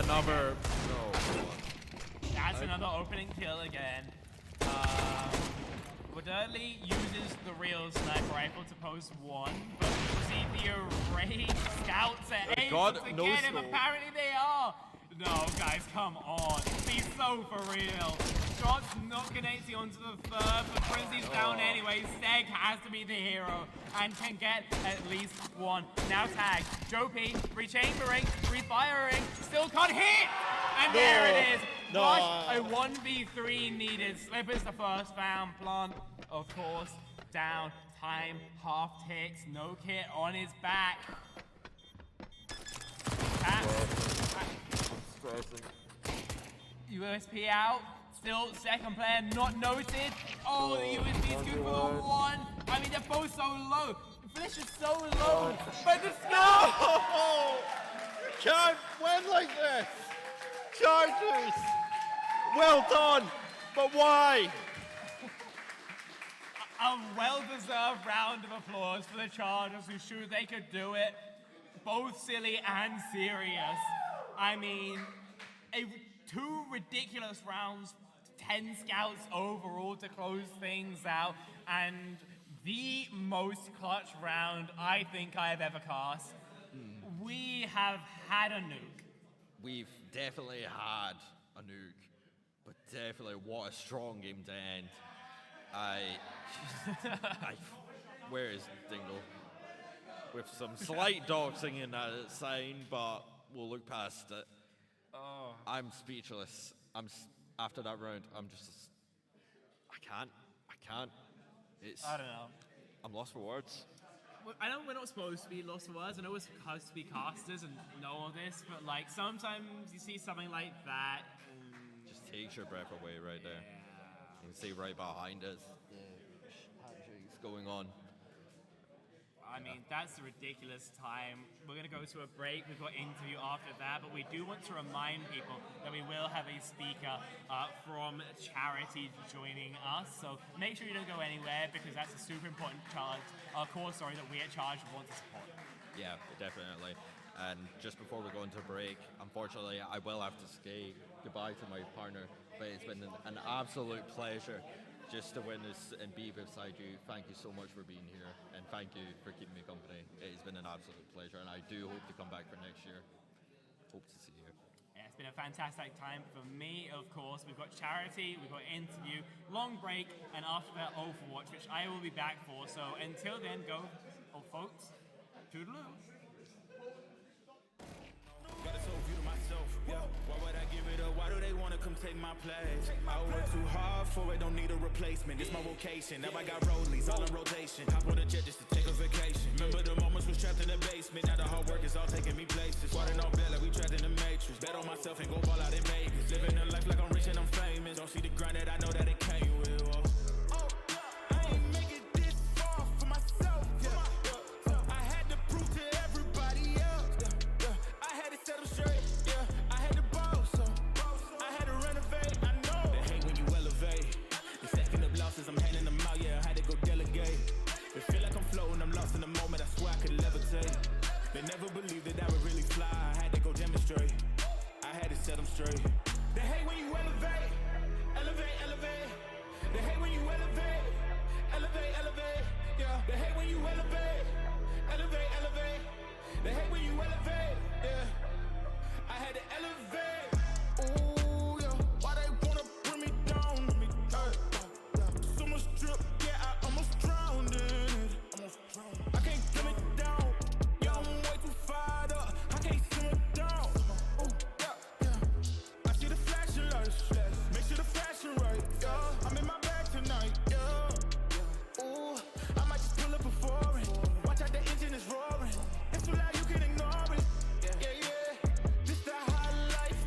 Another... That's another opening kill again. Woodley uses the real sniper rifle to post 1, but we'll see the array scouts are able to no get him. scope. Apparently they are. No, guys, come on. Be so for real. Shots not connecting onto the 3rd, but Frenzy's down anyway. Steg has to be the hero and can get at least 1. Now tag. Joe P, rechambering, refiring, still can't hit! And there it is. No. Rush, a 1v3 needed. Slippers the first round. Plant, of course, down. Time, half ticks. No kit on his back. Stressing. USP out. Still second player not noted. Oh, the USP is good for the one. I mean, they're both so low. Flish is so low. But the No! You can't win like this! Chargers! Well done! But why? A well-deserved round of applause for the Chargers who showed they could do it. Both silly and serious. I mean, two ridiculous rounds, 10 scouts overall to close things out, and the most clutch round I think I have ever cast. We have had a nuke. We've definitely had a nuke, but definitely what a strong game to end. Where is Dingle? With some slight dog singing at its sign, but we'll look past it. Oh. I'm speechless. After that round, I can't. I don't know. I'm lost for words. Well, I know we're not supposed to be lost for words. I know we're supposed to be casters and know all this, but like sometimes you see something like that. Just takes your breath away right there. You can see right behind us the handshakes going on. I mean, that's a ridiculous time. We're going to go to a break. We've got an interview after that, but we do want to remind people that we will have a speaker from charity joining us. So make sure you don't go anywhere because that's a super important cause that we at Charge want to support. Yeah, definitely. And just before we go into break, unfortunately, I will have to say goodbye to my partner, but it's been an absolute pleasure just to witness and be beside you. Thank you so much for being here, and thank you for keeping me company. It's been an absolute pleasure, and I do hope to come back for next year. Hope to see you. Yeah, it's been a fantastic time for me, of course. We've got charity, we've got interview, long break, and after that, Overwatch, which I will be back for. So until then, folks, toodaloo. Got a soul view to myself, yeah. Why would I give it up? Why do they wanna come take my place? I work too hard for it, don't need a replacement. It's my vocation. Now I got rollies all in rotation. Hop on a jet just to take a vacation. Remember the moments was trapped in the basement. Now the hard work is all taking me places. Water on bed like we trapped in the matrix. Bet on myself and go ball out in Vegas. Living a life like I'm rich and I'm famous. Don't see the grind that I know that it came with. I ain't make it this far for myself. I had to prove to everybody else. I had to set them straight, yeah. I had to boss, so I had to renovate. I know they hate when you elevate. The second of losses, I'm handing them out, yeah. I had to go delegate. It feel like I'm floating, I'm lost in the moment. I swear I could levitate. They never believed that I would really fly. I had to go demonstrate. I had to set them straight. They hate when you elevate, elevate, elevate. They hate when you elevate, elevate, elevate. Yeah. They hate when you elevate, elevate, elevate. They hate when you elevate, yeah. I had to elevate. Ooh, yeah. Why they wanna bring me down? So much drip, yeah, I almost drowned in it. I can't dim it down. Yeah, I'm way too fired up. I can't simmer down. Ooh, yeah. I see the flashing lights. Make sure the fashion right, yeah. I'm in my bag tonight, yeah. Ooh, I might just pull up before it. Watch out, the engine is roaring. It's too loud, you can ignore it. Yeah, yeah. This the high life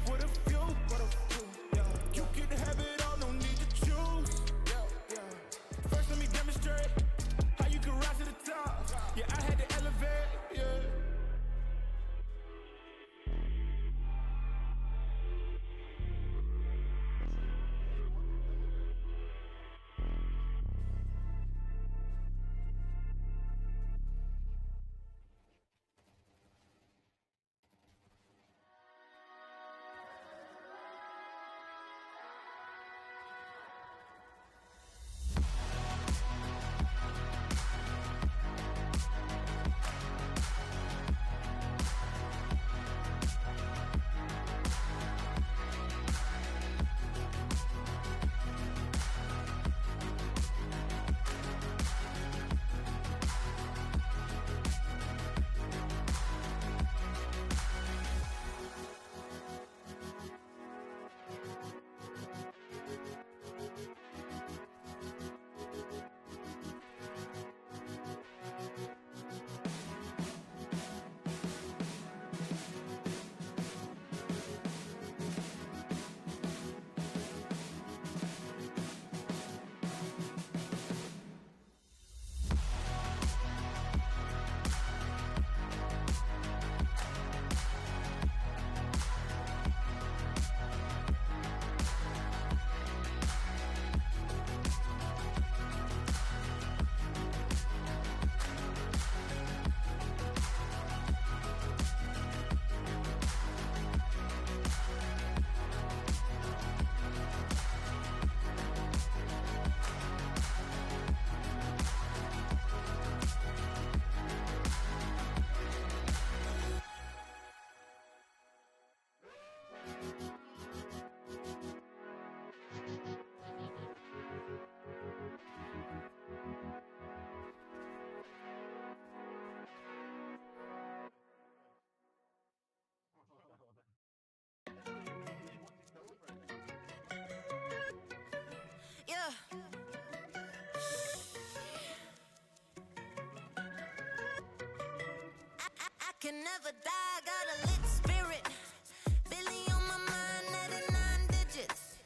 can never die, got a lit spirit. Billy on my mind, added 9 digits.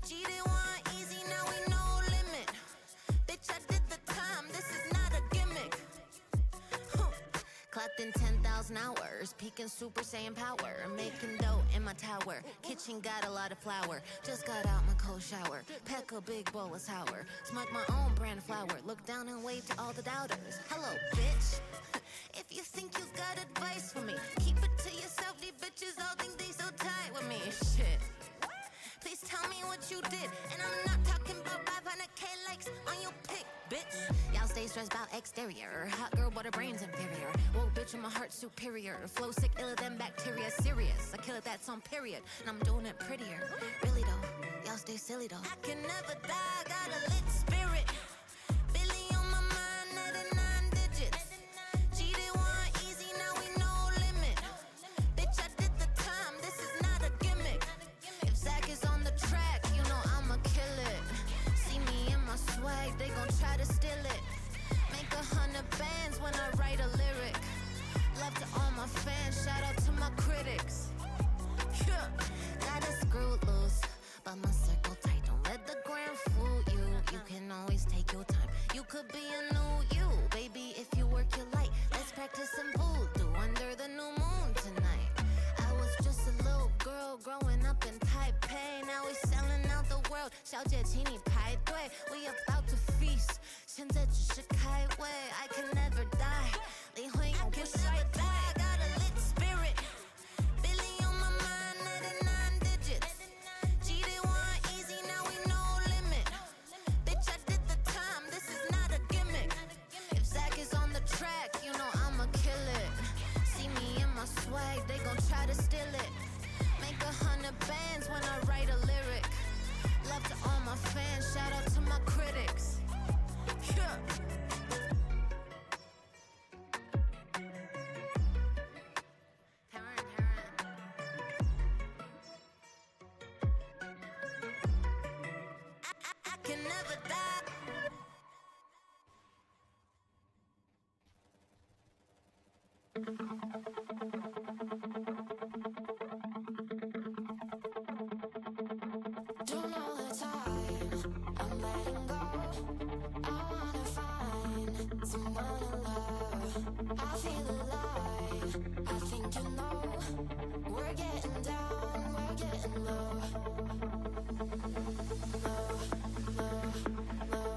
Cheated one easy, now we no limit. Bitch, I did the time, this is not a gimmick. Clocked in 10,000 hours, peaking Super Saiyan power. Making dough in my tower, kitchen got a lot of flour. Just got out my cold shower, pack a big bowl of sour. Smoke my own brand flour, look down and wave to all the doubters. Hello, bitch. If you think you got advice for me, keep it to yourself, these bitches all think they so tight with me. Shit. Please tell me what you did, and I'm not talking about 500K likes on your pic, bitch. Y'all stay stressed about exterior, hot girl but her brain's inferior. Whoa, bitch, and my heart superior. Flow sick, iller than bacteria, serious. I kill it, that's on period, and I'm doing it prettier. Really though, y'all stay silly though. I can never die, got a lit spirit. Billy on my mind, added 9 digits. Cheated one easy, now we no limit. Bitch, I did the time, this is not a gimmick. If Zach is on the track, you know I'ma kill it. See me in my swag, they gon' try to steal it. Make 100 bands when I write a lyric. Love to all my fans, shout out to my critics. Yeah. Gotta screw loose, but my circle tight. Don't let the gram fool you. You can always take your time. You could be a new you, baby, if you work your light. Let's practice some voodoo under the new moon tonight. I was just a little girl growing up in Taipei. Now we selling out the world. 小姐，请你排队. We about to feast. 现在只是开胃. I can never die. 灵魂永不衰退. Got a lit spirit. Billy on my mind, added 9 digits. Cheated one easy, now we no limit. Bitch, I did the time, this is not a gimmick. If Zach is on the track, you know I'ma kill it. See me in my swag, they gon' try to steal it. Make 100 bands when I write a lyric. Love to all my fans, shout out to my critics. Yeah. I can never die. Don't know the time, I'm letting go. I wanna find someone to love. I feel alive, I think you know. We're getting down, we're getting low. Low, low, low.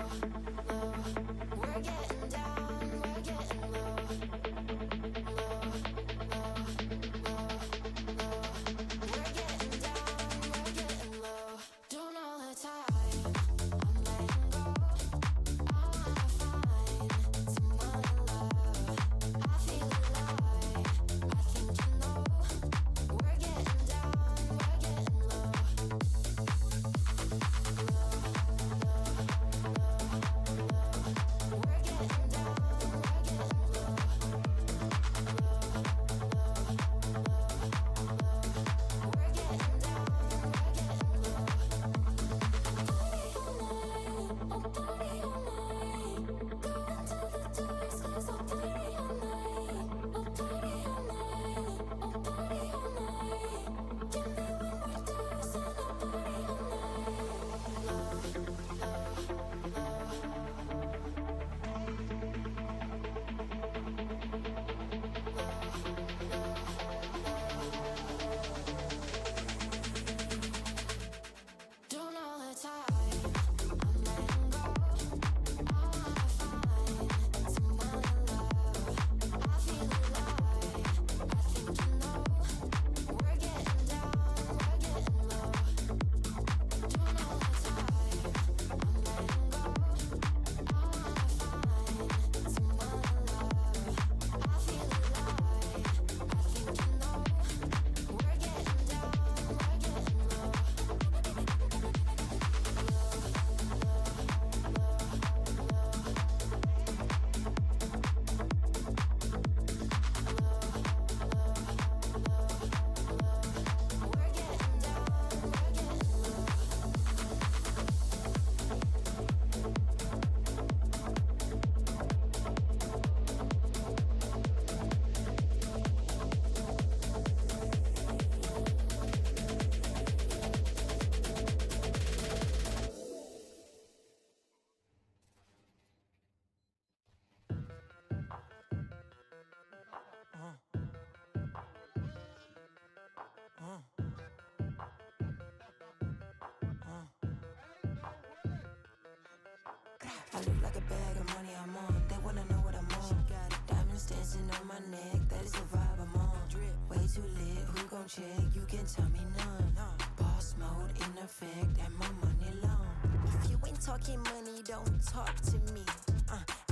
I look like a bag of money I'm on. They wanna know what I'm on. Diamonds dancing on my neck, that is the vibe I'm on. Way too lit, who gon' check? You can tell me none. Boss mode in effect, and my money long. If you ain't talking money, don't talk to me.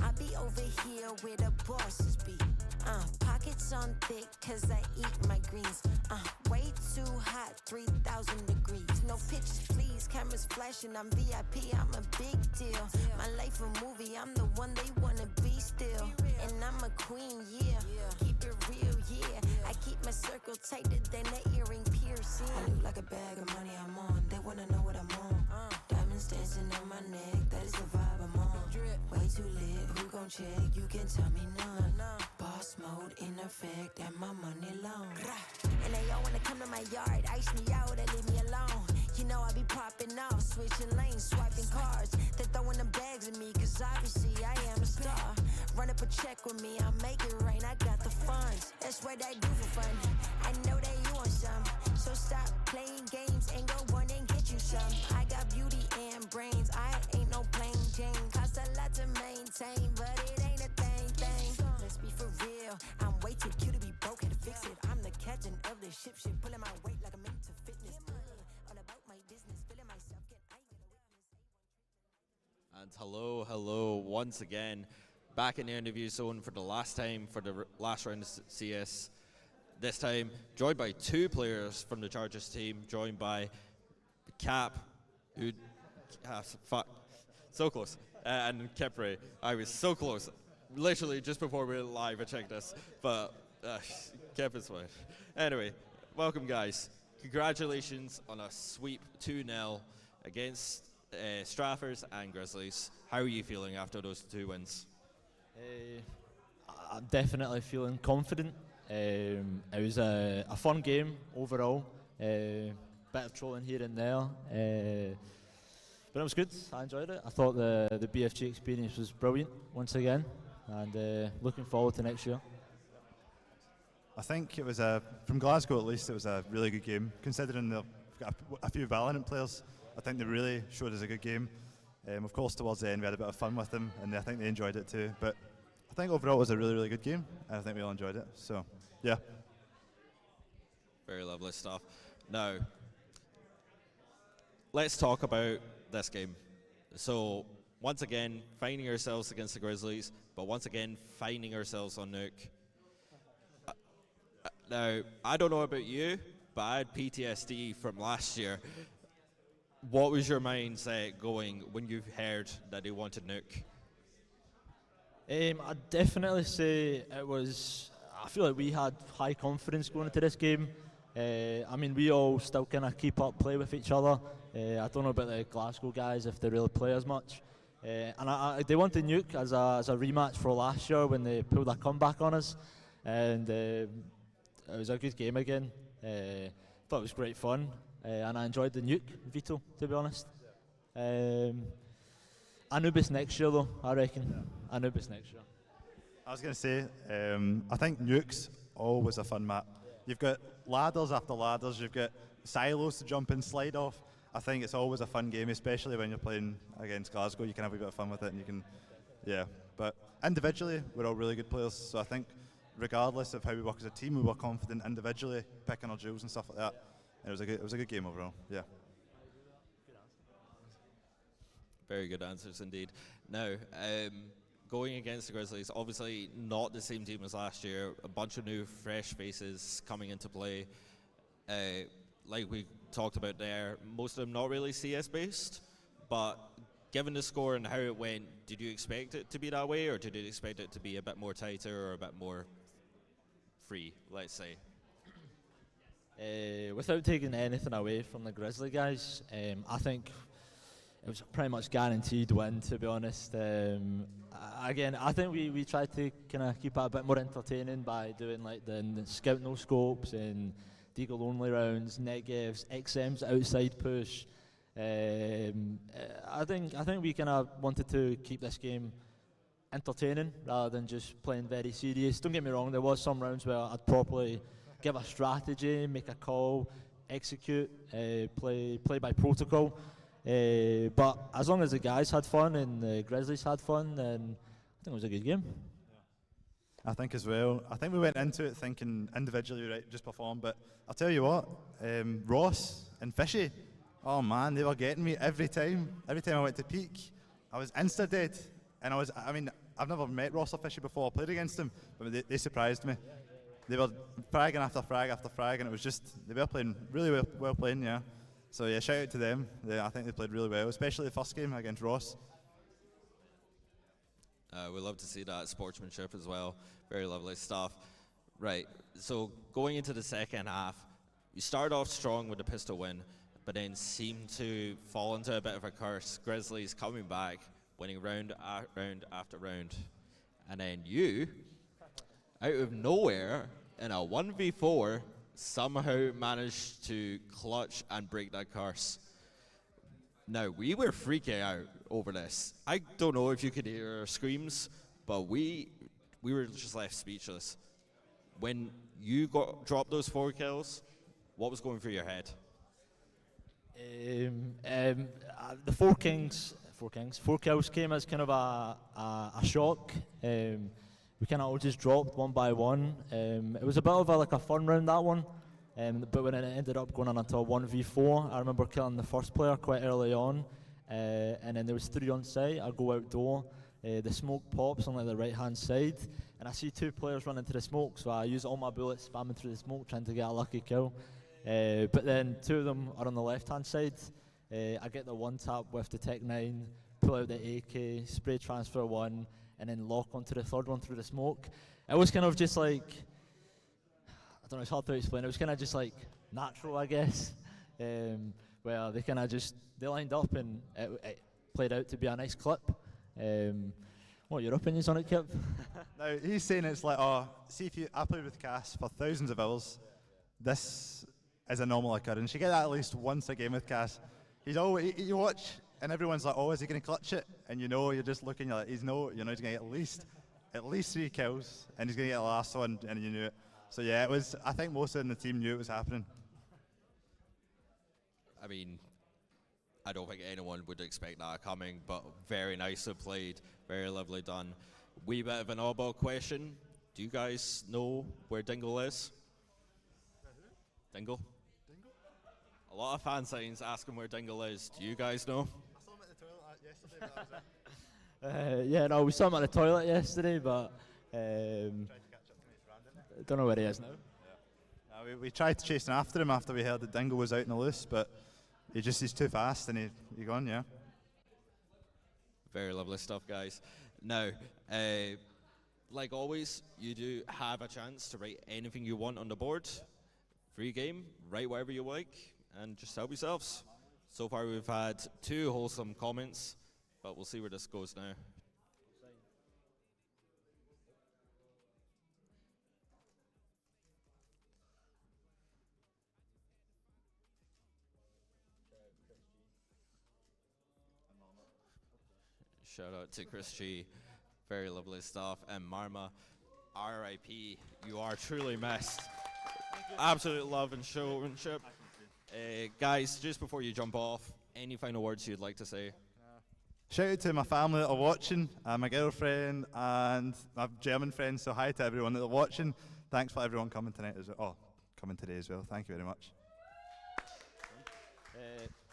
I be over here where the bosses be. Pockets on thick, cause I eat my greens. Way too hot, 3,000 degrees. No pictures, please. Cameras flashing, I'm VIP, I'm a big deal. My life a movie, I'm the one they wanna be still. And I'm a queen, yeah. Keep it real, yeah. I keep my circle tighter than an earring piercing. I look like a bag of money I'm on. They wanna know what I'm on. Diamonds dancing on my neck, that is the vibe I'm on. Way too lit, who gon' check? You can tell me none. Boss mode in effect, and my money long. And they all wanna come to my yard, ice me out and leave me alone. You know I be popping off, switching lanes, swiping cars. They throwing them bags at me, cause obviously I am a star. Run up a check with me, I'll make it rain, I got the funds. That's what I do for fun. I know that you want some, so stop playing games and go run and get you some. I got beauty and brains, I ain't no plain Jane. Cost a lot to maintain, but it ain't a thing. Let's be for real, I'm way too cute to be broke, had to fix it. I'm the captain of the ship, shit pulling my weight like I'm into fitness. All about my business, feeling myself, And hello, once again, back in the interview zone for the last time for the last round of CS. This time, joined by two players from the Chargers team, joined by Cap, who, so close, and Kepre. I was so close, literally just before we went live, I checked this, but Kep is fine. Anyway, welcome guys. Congratulations on a sweep 2-0 against Straffers and Grizzlies. How are you feeling after those two wins? I'm definitely feeling confident. It was a fun game overall. Bit of trolling here and there. But it was good. I enjoyed it. I thought the BFG experience was brilliant once again. And looking forward to next year. I think it was from Glasgow at least, it was a really good game. Considering they've got a few Valorant players, I think they really showed us a good game. Of course, towards the end we had a bit of fun with them, and I think they enjoyed it too. But I think overall it was a really, really good game, and I think we all enjoyed it. So, yeah. Very lovely stuff. Now, let's talk about this game. So, once again, finding ourselves against the Grizzlies, but once again, finding ourselves on Nuke. Now, I don't know about you, but I had PTSD from last year. What was your mindset going when you heard that they wanted Nuke? I'd definitely say it was, I feel like we had high confidence going into this game. I mean, we all still kind of keep up, play with each other. I don't know about the Glasgow guys if they really play as much. And they wanted Nuke as a rematch for last year when they pulled a comeback on us. And it was a good game again. Thought it was great fun. And I enjoyed the Nuke veto, to be honest. Anubis next year, though, I reckon. Anubis next year. I was going to say, I think Nuke's always a fun map. You've got ladders after ladders, you've got silos to jump and slide off. I think it's always a fun game, especially when you're playing against Glasgow. You can have a bit of fun with it, and you can, yeah. But individually, we're all really good players, so I think regardless of how we work as a team, we were confident individually, picking our jewels and stuff like that. And it was a good game overall, yeah. Very good answers indeed. Now, going against the Grizzlies, obviously not the same team as last year. A bunch of new, fresh faces coming into play. Like we talked about there, most of them not really CS based, but given the score and how it went, did you expect it to be that way, or did you expect it to be a bit more tighter or a bit more free, let's say? Without taking anything away from the Grizzly guys, I think it was a pretty much guaranteed win, to be honest. Again, I think we tried to kind of keep it a bit more entertaining by doing like the scout no scopes and deagle only rounds, negatives, XMs outside push. I think we kind of wanted to keep this game entertaining rather than just playing very serious. Don't get me wrong, there was some rounds where I'd properly give a strategy, make a call, execute, play by protocol. But as long as the guys had fun and the Grizzlies had fun, then I think it was a good game. I think as well. I think we went into it thinking individually, right, just perform. But I'll tell you what, Ross and Fishy, oh man, they were getting me every time. Every time I went to peak, I was insta-dead. And I've never met Ross or Fishy before, I played against them, but they surprised me. They were fragging after frag after frag, and it was just, they were playing really well playing, yeah. So yeah, shout out to them. I think they played really well, especially the first game against Ross. We love to see that sportsmanship as well. Very lovely stuff. Right, so going into the second half, you started off strong with a pistol win, but then seemed to fall into a bit of a curse. Grizzlies coming back, winning round after round. And then you, out of nowhere, in a 1v4, somehow managed to clutch and break that curse. Now, we were freaking out over this. I don't know if you could hear our screams, but we were just left speechless. When you dropped those 4 kills, what was going through your head? The 4 kills came as kind of a shock. We kind of all just dropped one by one. It was a bit of a fun round, that one. But when it ended up going on into a 1v4, I remember killing the first player quite early on. And then there was 3 on site. I go outdoor. The smoke pops on the right-hand side. And I see 2 players run into the smoke, so I use all my bullets spamming through the smoke, trying to get a lucky kill. But then 2 of them are on the left-hand side. I get the one tap with the Tech 9, pull out the AK, spray transfer 1, and then lock onto the 3rd one through the smoke. It was kind of just like, I don't know, it's hard to explain. It was kind of just like natural, I guess, where they kind of just, they lined up and it played out to be a nice clip. What are your opinions on it, Kip? Now, he's saying it's like, see, I played with Cass for thousands of hours. This is a normal occurrence. You get that at least once a game with Cass. He's always, you watch, and everyone's like, is he going to clutch it? And you're just looking, you're like, he's going to get at least 3 kills, and he's going to get the last one, and you knew it. So yeah, it was, I think most of the team knew it was happening. I mean, I don't think anyone would expect that coming, but very nicely played, very lovely done. Wee bit of an oddball question. Do you guys know where Dingle is? Dingle? A lot of fan signs asking where Dingle is. Do you guys know? I saw him at the toilet yesterday, but that was it. Yeah, no, we saw him at the toilet yesterday, but don't know where he is now. Yeah. We tried chasing after him after we heard that Dingle was out in the loose, but he's too fast and he's gone, yeah. Very lovely stuff, guys. Now, like always, you do have a chance to write anything you want on the board. Free game, write whatever you like, and just help yourselves. So far we've had 2 wholesome comments, but we'll see where this goes now. Shout out to Chris G. Very lovely stuff. And Marma, RIP, you are truly missed. Absolute love and showmanship. Guys, just before you jump off, any final words you'd like to say? Shout out to my family that are watching, my girlfriend and my German friends. So hi to everyone that are watching. Thanks for everyone coming tonight as well. Coming today as well. Thank you very much.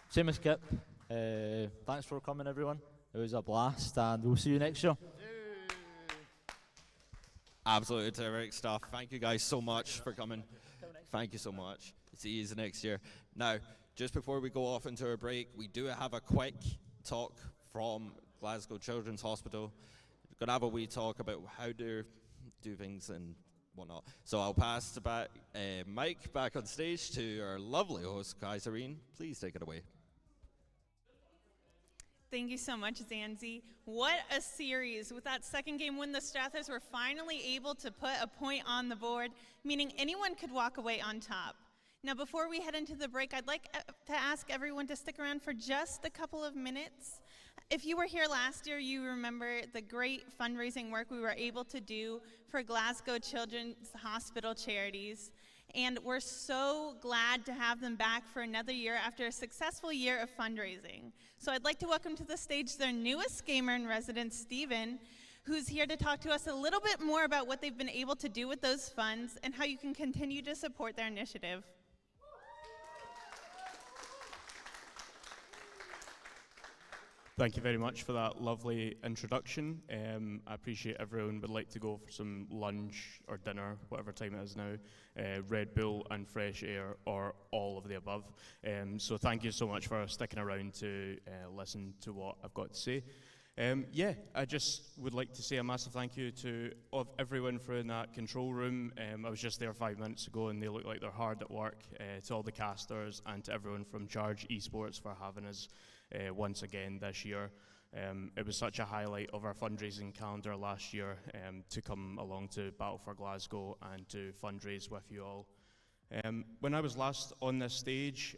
Same as Kip. Thanks for coming, everyone. It was a blast, and we'll see you next year. Absolutely terrific stuff. Thank you guys so much for coming. Thank you so much. See you next year. Now, just before we go off into a break, we do have a quick talk from Glasgow Children's Hospital. We're going to have a wee talk about how to do things and whatnot. So I'll pass the mic back on stage to our lovely host, Kaiserine. Please take it away. Thank you so much, Zanzi. What a series. With that second game win, the Strathers were finally able to put a point on the board, meaning anyone could walk away on top. Now, before we head into the break, I'd like to ask everyone to stick around for just a couple of minutes. If you were here last year, you remember the great fundraising work we were able to do for Glasgow Children's Hospital charities. And we're so glad to have them back for another year after a successful year of fundraising. So I'd like to welcome to the stage their newest gamer in residence, Steven, who's here to talk to us a little bit more about what they've been able to do with those funds and how you can continue to support their initiative. Thank you very much for that lovely introduction. I appreciate everyone would like to go for some lunch or dinner, whatever time it is now, Red Bull and fresh air, or all of the above. So thank you so much for sticking around to listen to what I've got to say. Yeah, I just would like to say a massive thank you to everyone for in that control room. I was just there 5 minutes ago and they look like they're hard at work. To all the casters and to everyone from Charge Esports for having us once again this year. It was such a highlight of our fundraising calendar last year to come along to Battle for Glasgow and to fundraise with you all. When I was last on this stage,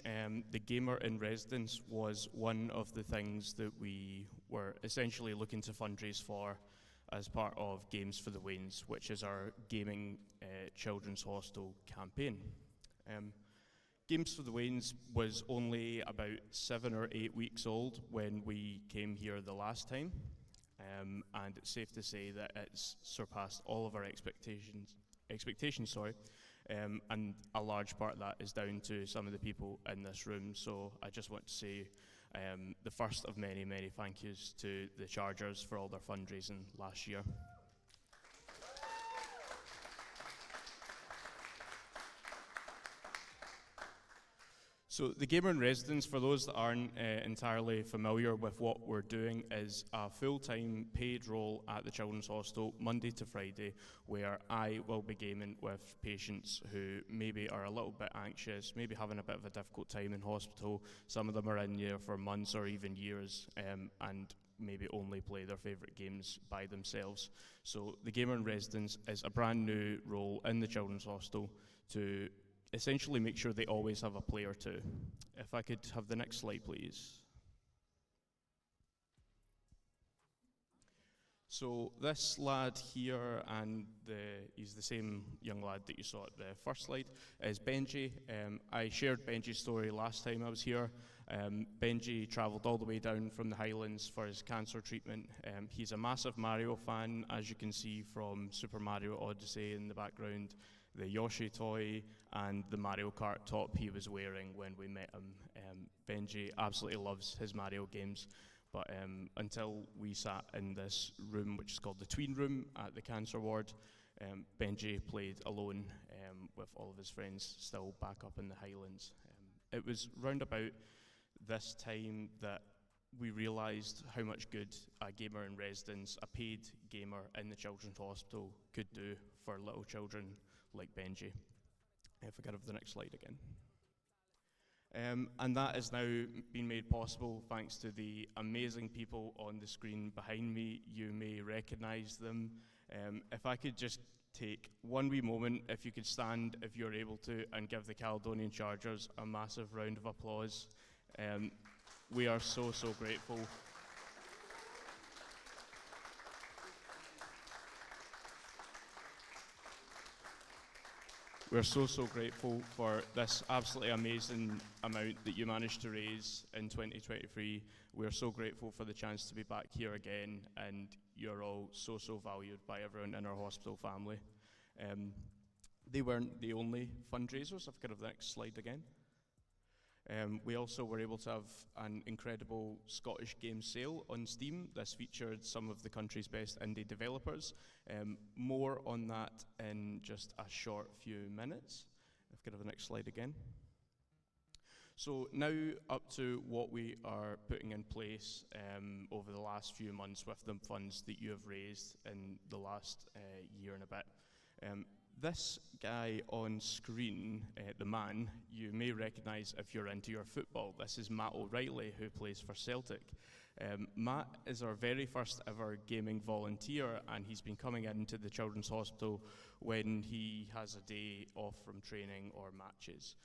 the Gamer in Residence was one of the things that we were essentially looking to fundraise for as part of Games for the Wains, which is our gaming children's hostel campaign. Games for the Wains was only about 7 or 8 weeks old when we came here the last time, and it's safe to say that it's surpassed all of our expectations, and a large part of that is down to some of the people in this room. So I just want to say the first of many, many thank yous to the Chargers for all their fundraising last year. So the Gamer in Residence, for those that aren't entirely familiar with what we're doing, is a full-time paid role at the Children's Hostel, Monday to Friday, where I will be gaming with patients who maybe are a little bit anxious, maybe having a bit of a difficult time in hospital. Some of them are in here for months or even years, and maybe only play their favourite games by themselves. So the Gamer in Residence is a brand new role in the Children's Hostel to essentially make sure they always have a player too. If I could have the next slide, please. So this lad here, and he's the same young lad that you saw at the first slide, is Benji. I shared Benji's story last time I was here. Benji travelled all the way down from the Highlands for his cancer treatment. He's a massive Mario fan, as you can see from Super Mario Odyssey in the background, the Yoshi toy, and the Mario Kart top he was wearing when we met him. Benji absolutely loves his Mario games, but until we sat in this room, which is called the Tween Room at the cancer ward, Benji played alone with all of his friends still back up in the Highlands. It was round about this time that we realised how much good a gamer in residence, a paid gamer in the Children's Hospital, could do for little children like Benji. If we could have the next slide again. And that has now been made possible thanks to the amazing people on the screen behind me. You may recognise them. If I could just take one wee moment, if you could stand if you're able to, and give the Caledonian Chargers a massive round of applause. We are so, so grateful. We're so, so grateful for this absolutely amazing amount that you managed to raise in 2023. We're so grateful for the chance to be back here again, and you're all so, so valued by everyone in our hospital family. They weren't the only fundraisers. If I could have the next slide again. We also were able to have an incredible Scottish game sale on Steam. This featured some of the country's best indie developers. More on that in just a short few minutes. If we could have the next slide again. So now up to what we are putting in place over the last few months with the funds that you have raised in the last year and a bit. This guy on screen, the man, you may recognise if you're into your football. This is Matt O'Reilly, who plays for Celtic. Matt is our very first ever gaming volunteer, and he's been coming into the Children's Hospital when he has a day off from training or matches.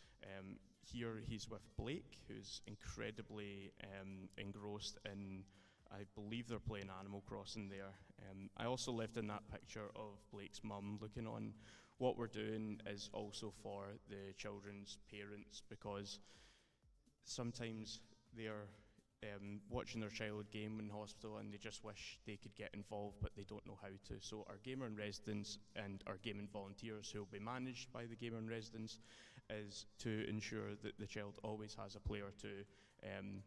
Here he's with Blake, who's incredibly engrossed in I believe they're playing Animal Crossing there. I also left in that picture of Blake's mum looking on. What we're doing is also for the children's parents, because sometimes they're watching their child game in hospital and they just wish they could get involved, but they don't know how to. So our gamer in residence and our gaming volunteers, who will be managed by the gamer in residence, is to ensure that the child always has a play or two, and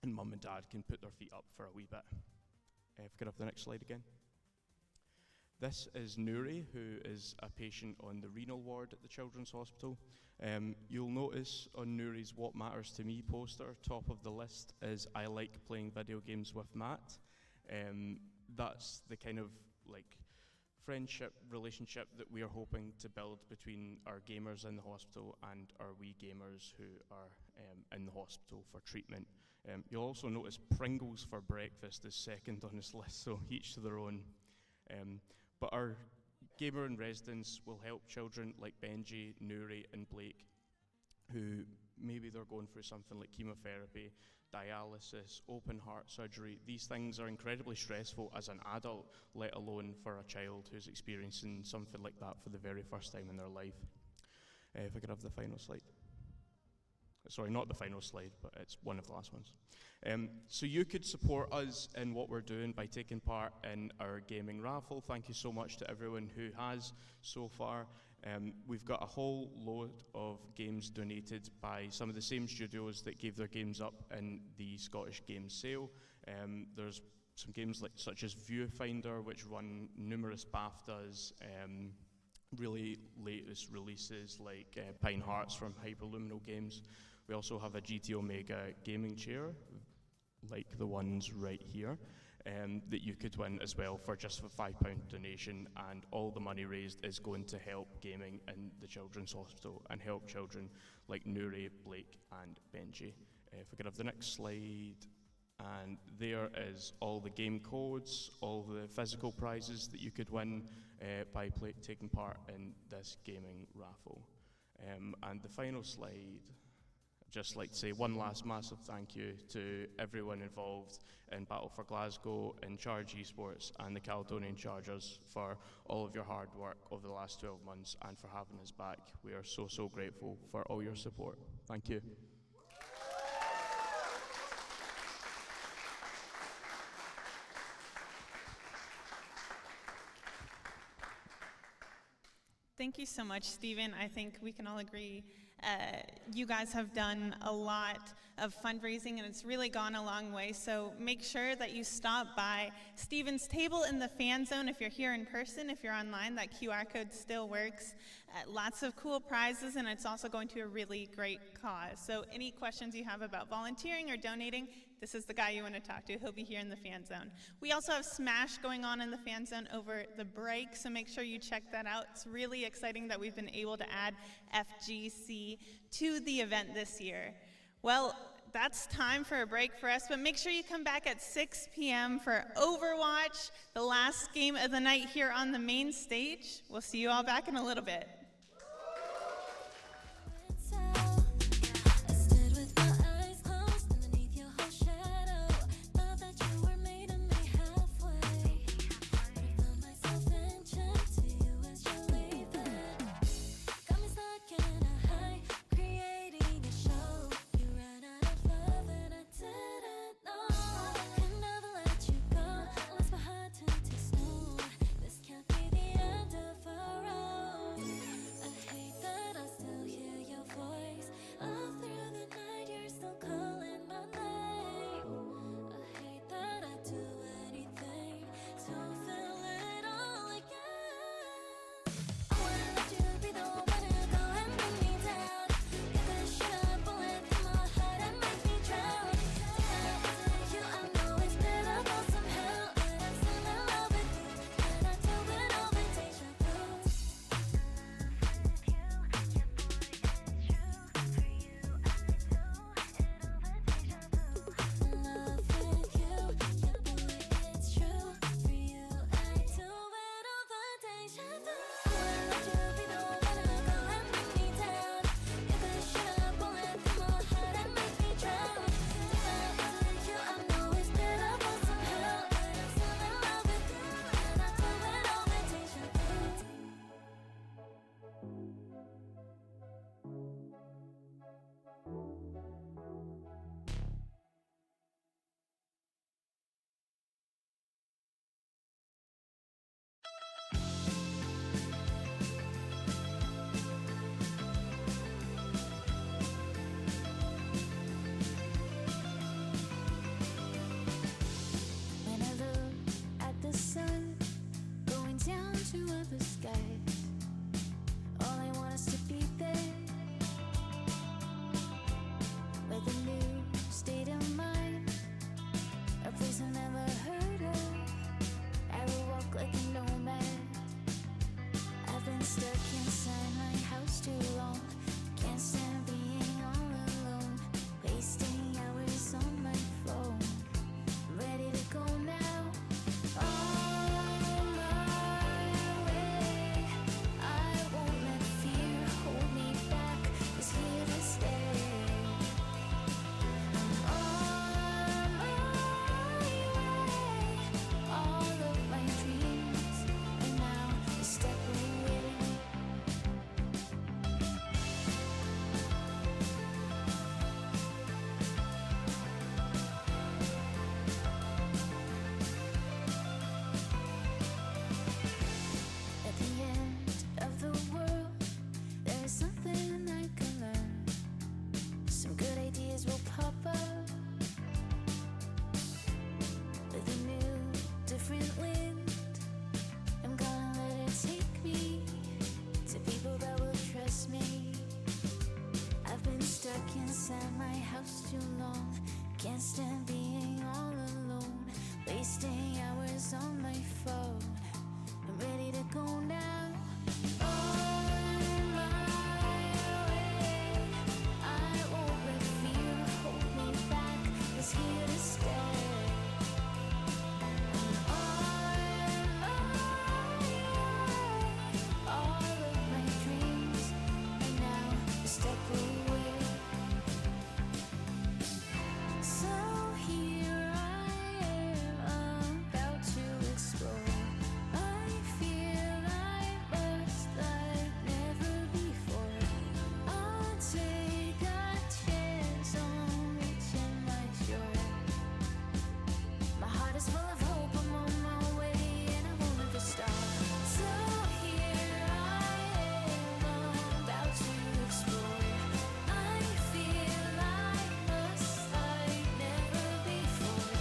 mum and dad can put their feet up for a wee bit. If we could have the next slide again. This is Nuri, who is a patient on the renal ward at the Children's Hospital. You'll notice on Nuri's What Matters to Me poster, top of the list is I like playing video games with Matt. That's the kind of like friendship, relationship that we are hoping to build between our gamers in the hospital and our wee gamers who are in the hospital for treatment. You'll also notice Pringles for breakfast is second on this list, so each to their own. But our gamer in residence will help children like Benji, Nuri, and Blake, who maybe they're going through something like chemotherapy, dialysis, open heart surgery. These things are incredibly stressful as an adult, let alone for a child who's experiencing something like that for the very first time in their life. If I could have the final slide. Sorry, not the final slide, but it's one of the last ones. So you could support us in what we're doing by taking part in our gaming raffle. Thank you so much to everyone who has so far. We've got a whole load of games donated by some of the same studios that gave their games up in the Scottish Games sale. There's some games such as Viewfinder, which won numerous BAFTAs, really latest releases like Pine Hearts from Hyperluminal Games. We also have a GT Omega gaming chair, like the ones right here, that you could win as well for just a £5 donation, and all the money raised is going to help gaming in the Children's Hospital and help children like Nuri, Blake and Benji. If we could have the next slide. And there is all the game codes, all the physical prizes that you could win by taking part in this gaming raffle. And the final slide, I'd just like to say one last massive thank you to everyone involved in Battle for Glasgow, in Charge Esports and the Caledonian Chargers for all of your hard work over the last 12 months and for having us back. We are so, so grateful for all your support. Thank you. Thank you so much, Stephen. I think we can all agree you guys have done a lot of fundraising, and it's really gone a long way. So make sure that you stop by Stephen's table in the fan zone if you're here in person. If you're online, that QR code still works. Lots of cool prizes, and it's also going to a really great cause. So any questions you have about volunteering or donating, this is the guy you want to talk to. He'll be here in the fan zone. We also have Smash going on in the fan zone over the break, so make sure you check that out. It's really exciting that we've been able to add FGC to the event this year. Well, that's time for a break for us, but make sure you come back at 6 p.m. for Overwatch, the last game of the night here on the main stage. We'll see you all back in a little bit. can't stand being all alone, wasting hours on my phone. I'm ready to go now. On my way, I won't let fear hold me back. It's here to stay. And on my way, all of my dreams are now a step away. So here I am, about to explore. I feel I must like never before. I'll take a chance on reaching my shore. My heart is full of hope, I'm on my way and I won't ever stop. So here I am, about to explore. I feel I must like never before.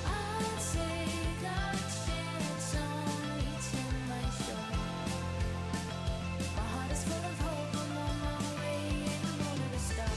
I'll take a chance on reaching my shore. My heart is full of hope, I'm on my way and I won't ever stop.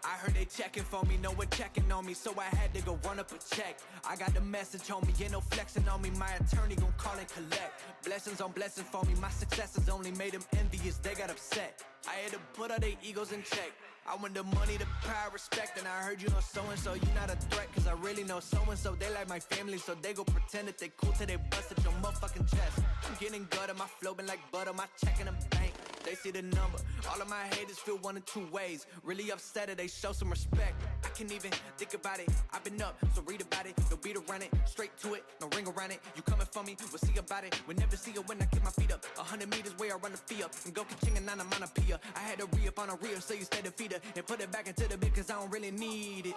I heard they checking for me, no one checking on me, so I had to go run up a check. I got the message on me, ain't no flexing on me, my attorney gon' call and collect. Blessings on blessings for me, my successes only made them envious, they got upset. I had to put all their egos in check. I want the money, the power, respect, and I heard you know so-and-so. You not a threat, cause I really know so-and-so. They like my family, so they go pretend that they cool till they bust at your motherfucking chest. I'm getting gutter, my flow been like butter, my check in the bank. They see the number. All of my haters feel one of two ways. Really upset, they show some respect. I can't even think about it. I've been up, so read about it. No beat around it, straight to it, no ring around it. You coming for me, we'll see about it. We'll never see it when I get my feet up. 100 meters where I run the fee up. And go catching and on a pia. I had to re-up on a reel, so you stay the feeder. And put it back into the bit, cause I don't really need it.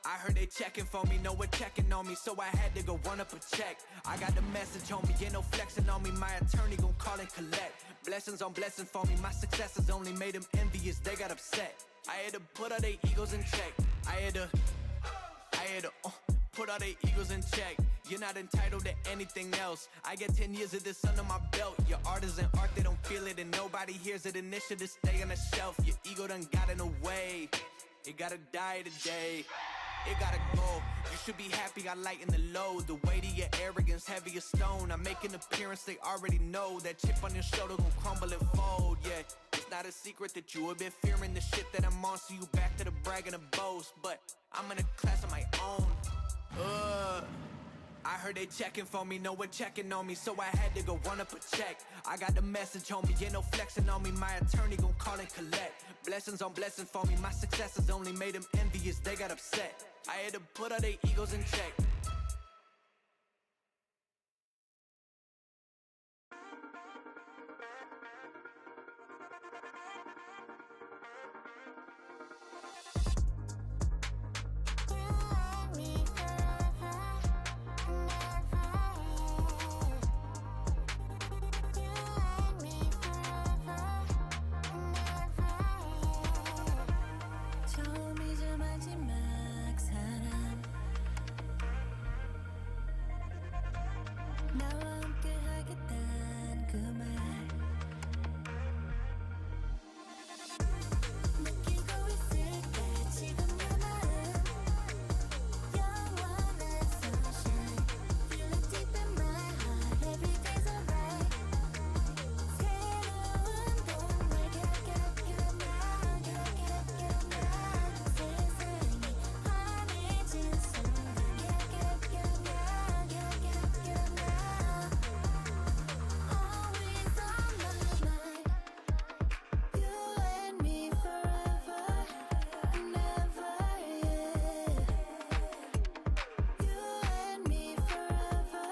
I heard they checking for me, no one checking on me, so I had to go run up a check. I got the message on me, ain't no flexing on me, my attorney gon' call and collect. Blessings on blessings for me, my successes only made them envious, they got upset. I had to put all their egos in check. I had to put all their egos in check. You're not entitled to anything else. I get 10 years of this under my belt. Your art is an art, they don't feel it, and nobody hears it. Initiative stay on the shelf. Your ego done got in the way. It gotta die today. It gotta go. You should be happy I lighten the load. The weight of your arrogance, heavy as stone. I make an appearance, they already know. That chip on your shoulder gon' crumble and fold, yeah. It's not a secret that you have been fearing the shit that I'm on. So you back to the brag and the boast. But I'm in a class of my own. I heard they checking for me, no one checking on me, so I had to go run up a check. I got the message on me, ain't no flexing on me, my attorney gon' call and collect. Blessings on blessings for me, my successes only made them envious, they got upset. I had to put all their egos in check. 처음이자 마지막 사람 나와 함께 하겠단 그 말 느끼고 있을까 지금 내 마음 영원한 sunshine Feel it deep in my heart Every day's alright 새로운 봄을 get up now get up now 세상이 환해진 순간 get up now get up now always on my mind you and me forever and ever yeah you and me forever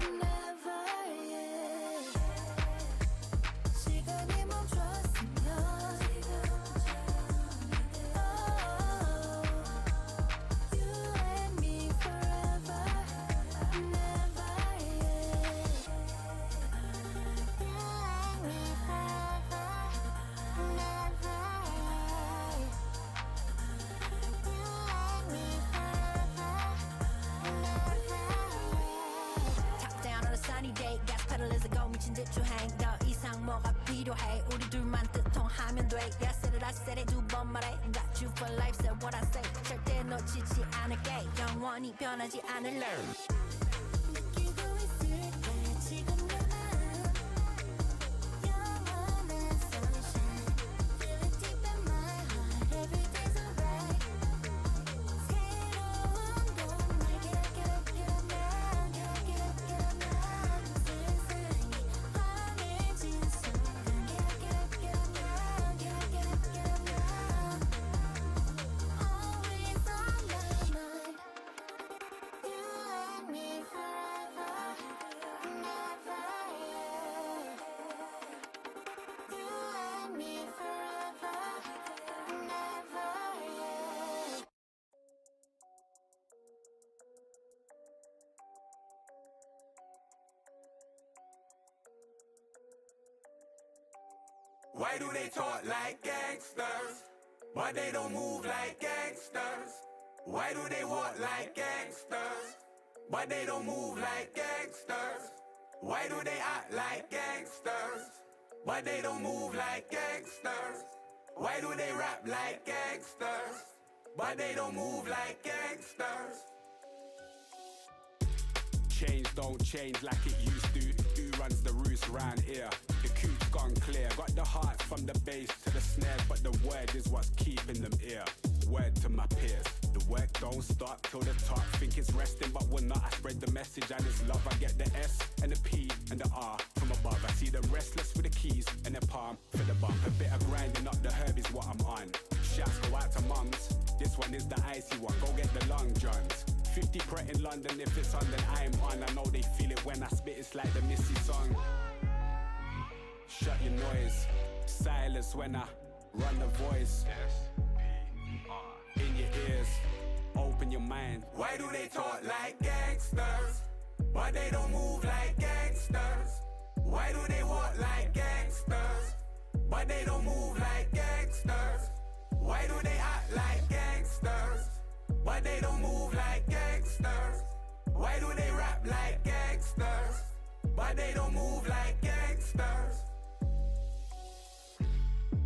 and ever yeah 시간이 멈췄으면 you and me forever and ever yeah you and me forever and ever Top down on a sunny day gas pedal is a go 미친 듯 주행 더 이상 뭐가 필요해 우리 둘만 뜻통하면 돼 Yeah said it I said it 두 번 말해 Got you for life said what I say 절대 놓치지 않을게 영원히 변하지 않을래 느끼고 있을게 지금 내 마음 영원한 sunshine Feel it deep in my heart Every day's alright 새로운 봄을 get up now get up now 세상이 환해진 순간 get up now get up now always on my mind you and me forever and ever yeah you and me forever and ever yeah Why do they talk like gangsters, but they don't move like gangsters? Why do they walk like gangsters, but they don't move like gangsters? Why do they act like gangsters, but they don't move like gangsters? Why do they rap like gangsters, but they don't move like gangsters? Change don't change like it used to. Who runs the roost round here? The coop's gone clear. Got the heart from the bass to the snare. snares, but the word is what's keeping them here. Word to my peers, the work don't stop till the top. Think it's resting, but we're not. I spread the message and it's love. I get the S and the P and the R from above. I see the restless with the keys and the palm for the bump. A bit of grinding up the herb is what I'm on. Shouts go out to mums. This one is the icy one. Go get the long johns. 50 Pret in London, if it's on then I'm on. I know they feel it when I spit, it's like the Missy song. Shut your noise, silence when I run the voice. In your ears, open your mind. Why do they talk like gangsters, but they don't move like gangsters? Why do they walk like gangsters, but they don't move like gangsters? Why do they act like gangsters, but they don't move like gangsters? Why do they rap like gangsters, but they don't move like gangsters?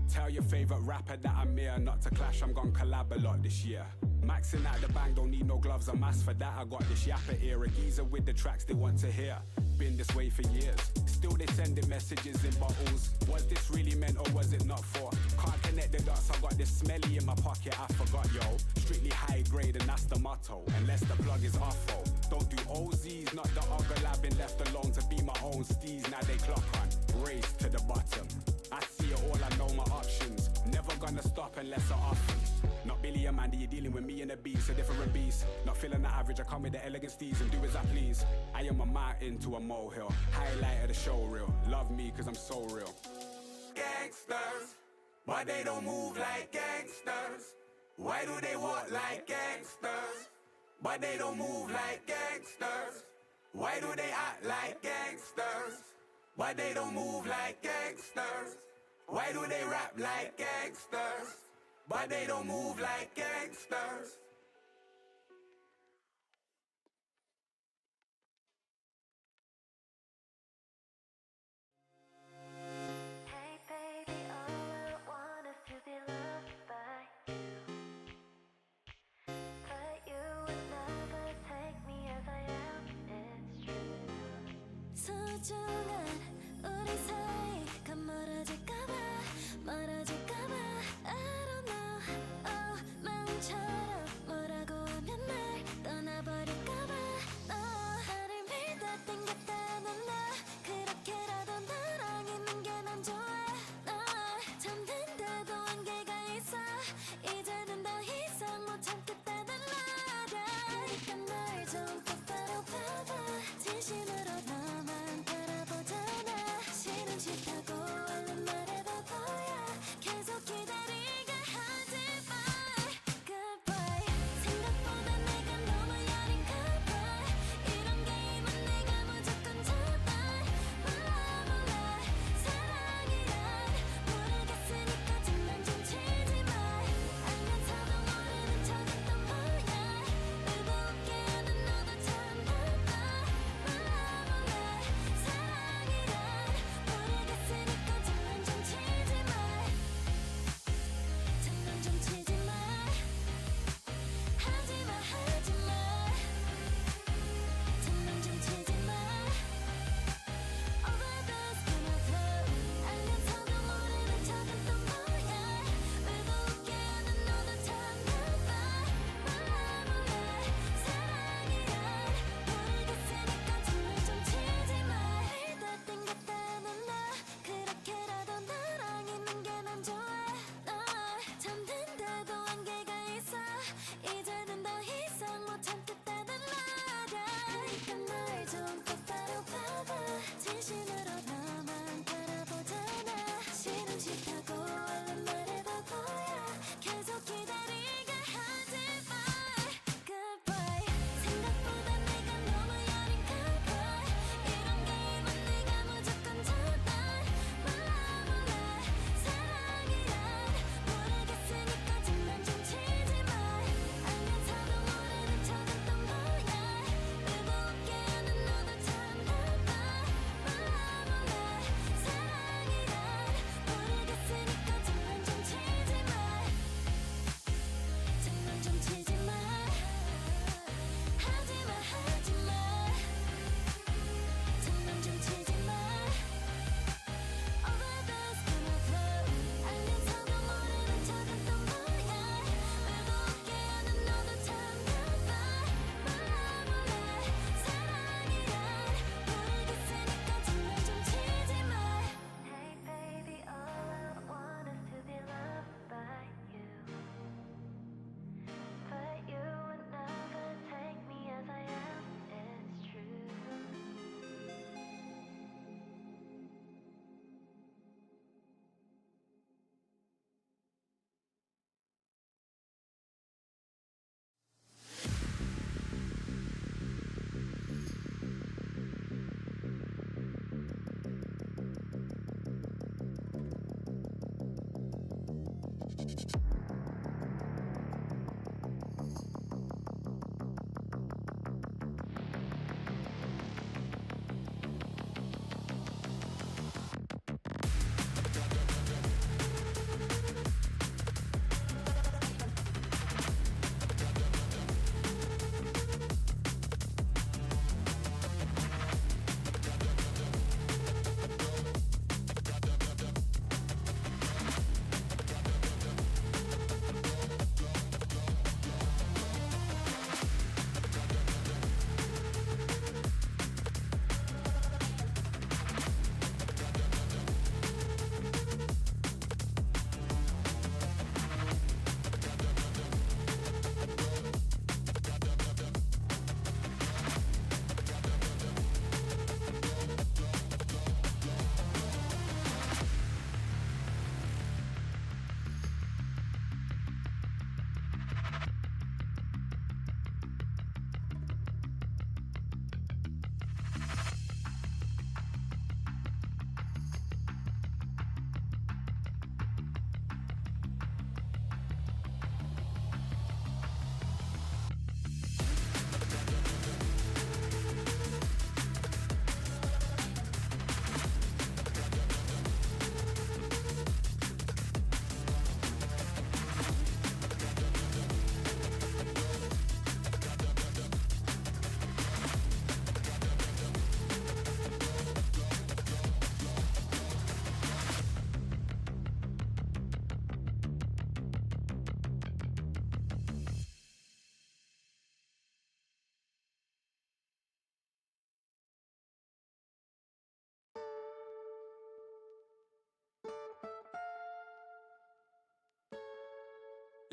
Tell your favorite rapper that I'm here, not to clash, I'm gon' collab a lot this year. Maxing out the bang, don't need no gloves or mask for that. I got this yapper era, geezer with the tracks they want to hear. Been this way for years, still they sending messages in bottles. Was this really meant or was it not for? Can't connect the dots, I got this smelly in my pocket, I forgot yo. Strictly high grade and that's the motto, unless the plug is awful. Don't do OZs, not the other lab, been left alone to be my own steez. Now they clock on, race to the bottom. I see it all, I know my options. Never gonna stop unless I often. Not Billy and Mandy, you're dealing with me and the beast, a different beast. Not feeling the average, I come with the elegant steez and do as I please. I am a mountain to a molehill, highlight of the show reel. Love me cause I'm so real. Gangsters, but they don't move like gangsters. Why do they walk like gangsters, but they don't move like gangsters? Why do they act like gangsters, but they don't move like gangsters? Why do they rap like gangsters, but they don't move like gangsters? Hey baby, all I want is to be loved by you. But you would never take me as I am, it's true. 소중한 우리 사이가 멀어질까봐 멀어질까봐 I don't know. Oh, 마음처럼 뭐라고 하면 날 떠나버릴까봐 너 나를 믿어 땡겼다는 나 그렇게라도 너랑 있는 게 난 좋아. 널 참는데도 한계가 있어. 이제는 더 이상 못 참겠다는 말야. 그러니까 날 좀 똑바로 봐봐. 진심으로 너만 바라보잖아. 싫은 싫다고 얼른 말해봐 보여.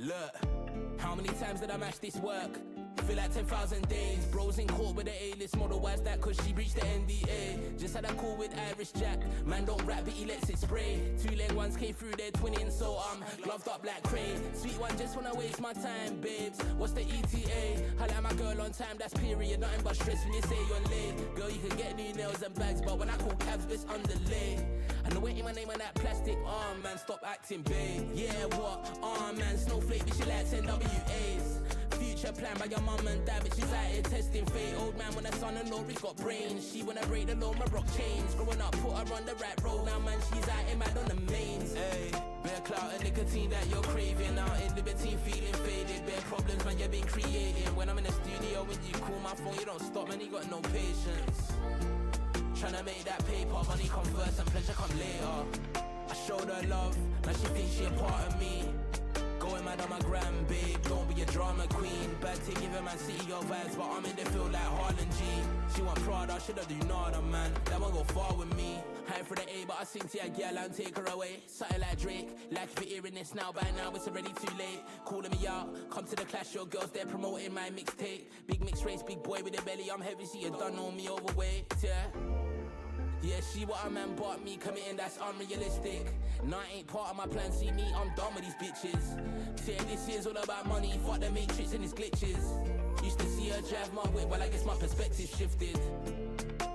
Look, how many times did I mash this work? Feel like 10,000 days. Bros in court with the A-list model. Why's that? Cause she breached the NDA. Just had a call with Irish Jack. Man don't rap but he lets it spray. 2-lane ones came through their twinning, so I'm gloved up like Cray. Sweet one just wanna waste my time, babes. What's the ETA? I like my girl on time, that's period. Nothing but stress when you say you're late. Girl, you can get new nails and bags, but when I call cabs, bitch, underlay. I know it ain't my name on that plastic. Man, stop acting, babe. Yeah, what? Man, snowflake, bitch, she likes NWAs. Future plan by your mum and dad, but she's out here testing fate. Old man when her son-in-law, he's got brains. She wanna break the law, my rock chains. Growing up, put her on the right road. Now man, she's out here mad on the mains. Hey, bare clout and nicotine that you're craving. Out in libertine, feeling faded. Bare problems, man, you've been creating. When I'm in the studio, when you call my phone, you don't stop, man, you got no patience. Tryna make that paper, money come first and pleasure come later. I showed her love, now she thinks she a part of me. Going mad on my gram, babe, don't be a drama queen. Bad to give a man city your vibes, but I'm in the field like Harlan G. She want Prada, shoulda do nada, man. That won't go far with me. High for the A, but I sing to a gal and take her away. Something like Drake, like if you're hearing this now, by now it's already too late. Calling me out, come to the clash, your girls, they're promoting my mixtape. Big mixed race, big boy with a belly, I'm heavy, so you don't know me overweight, yeah. Yeah, she what a man bought me, committing that's unrealistic. Nah, ain't part of my plan, see me, I'm done with these bitches. Say this year's all about money, fuck the matrix and its glitches. Used to see her drive my whip, well I guess my perspective shifted.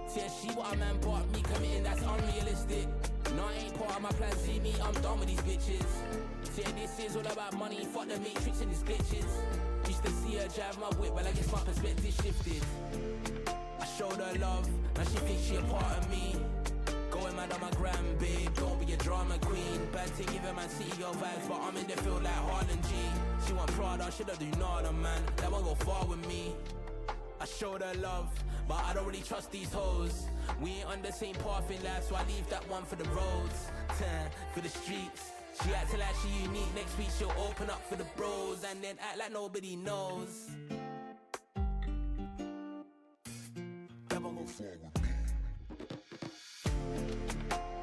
Say she what a man bought me, committing that's unrealistic. Nah, ain't part of my plan, see me, I'm done with these bitches. Say this year's all about money, fuck the matrix and its glitches. Used to see her drive my whip, well I guess my perspective shifted. I showed her love, now she thinks she a part of me. Going mad on my gram, babe, don't be a drama queen. Bad to give a man city your vibes, but I'm in the field like Harlan G. She want Prada, shoulda do nada, man. That won't go far with me. I showed her love, but I don't really trust these hoes. We ain't on the same path in life, so I leave that one for the roads. For the streets. She acting like she unique, next week she'll open up for the bros and then act like nobody knows.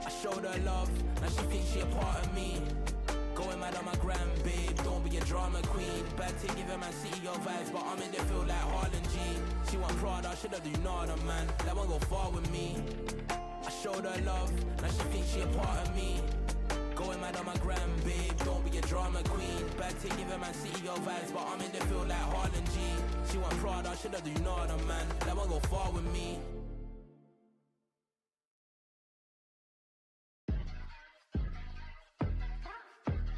I showed her love, now she thinks she a part of me. Going mad on my gram, babe, don't be a drama queen. Bad to give a man city your vibes, but I'm in the field like Harlan G. She want Prada, shoulda do nada, man. That won't go far with me. I showed her love, now she thinks she a part of me. Going mad on my gram, babe, don't be a drama queen. Bad to give a man city your vibes, but I'm in the field like Harlan G. She want Prada, shoulda do nada, man. That won't go far with me.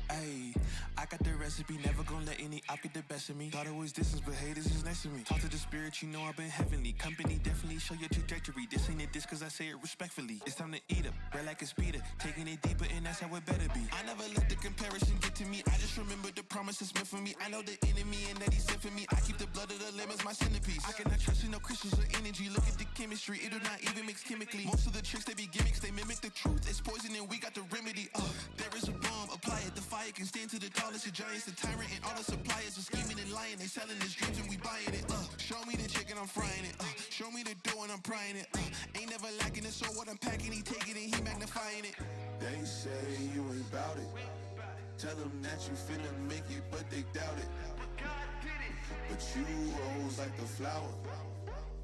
Ayy, I got the recipe, never gonna let any op get the best of me. Thought it was distance, but hey, this is next to me. Talk to the spirit, you know I've been heavenly. Company definitely show your trajectory. This ain't a diss cause I say it respectfully. It's time to eat up, red like a speeder. Taking it deeper and that's how it better be. I never let the comparison get to me. I just remember the promises meant for me. I know the enemy and that he sent for me. I keep the blood of the lamb as my centerpiece. I cannot trust in no crystals or energy. Look at the chemistry, it do not even mix chemically. Most of the tricks, they be gimmicks, they mimic the truth. It's poison and we got the remedy. There is a bomb, apply it. The fire can stand to the tallest of giants. The tyrant and all the suppliers are scheming and lying. They selling his dreams and we buying it. Show me the chicken, I'm frying it. Show me the dough and I'm prying it. Ain't never lacking it, so what I'm packing, he taking it, he magnifying it. They say you ain't bout it. Tell them that you finna make it, but they doubt it. But you rose like the flower.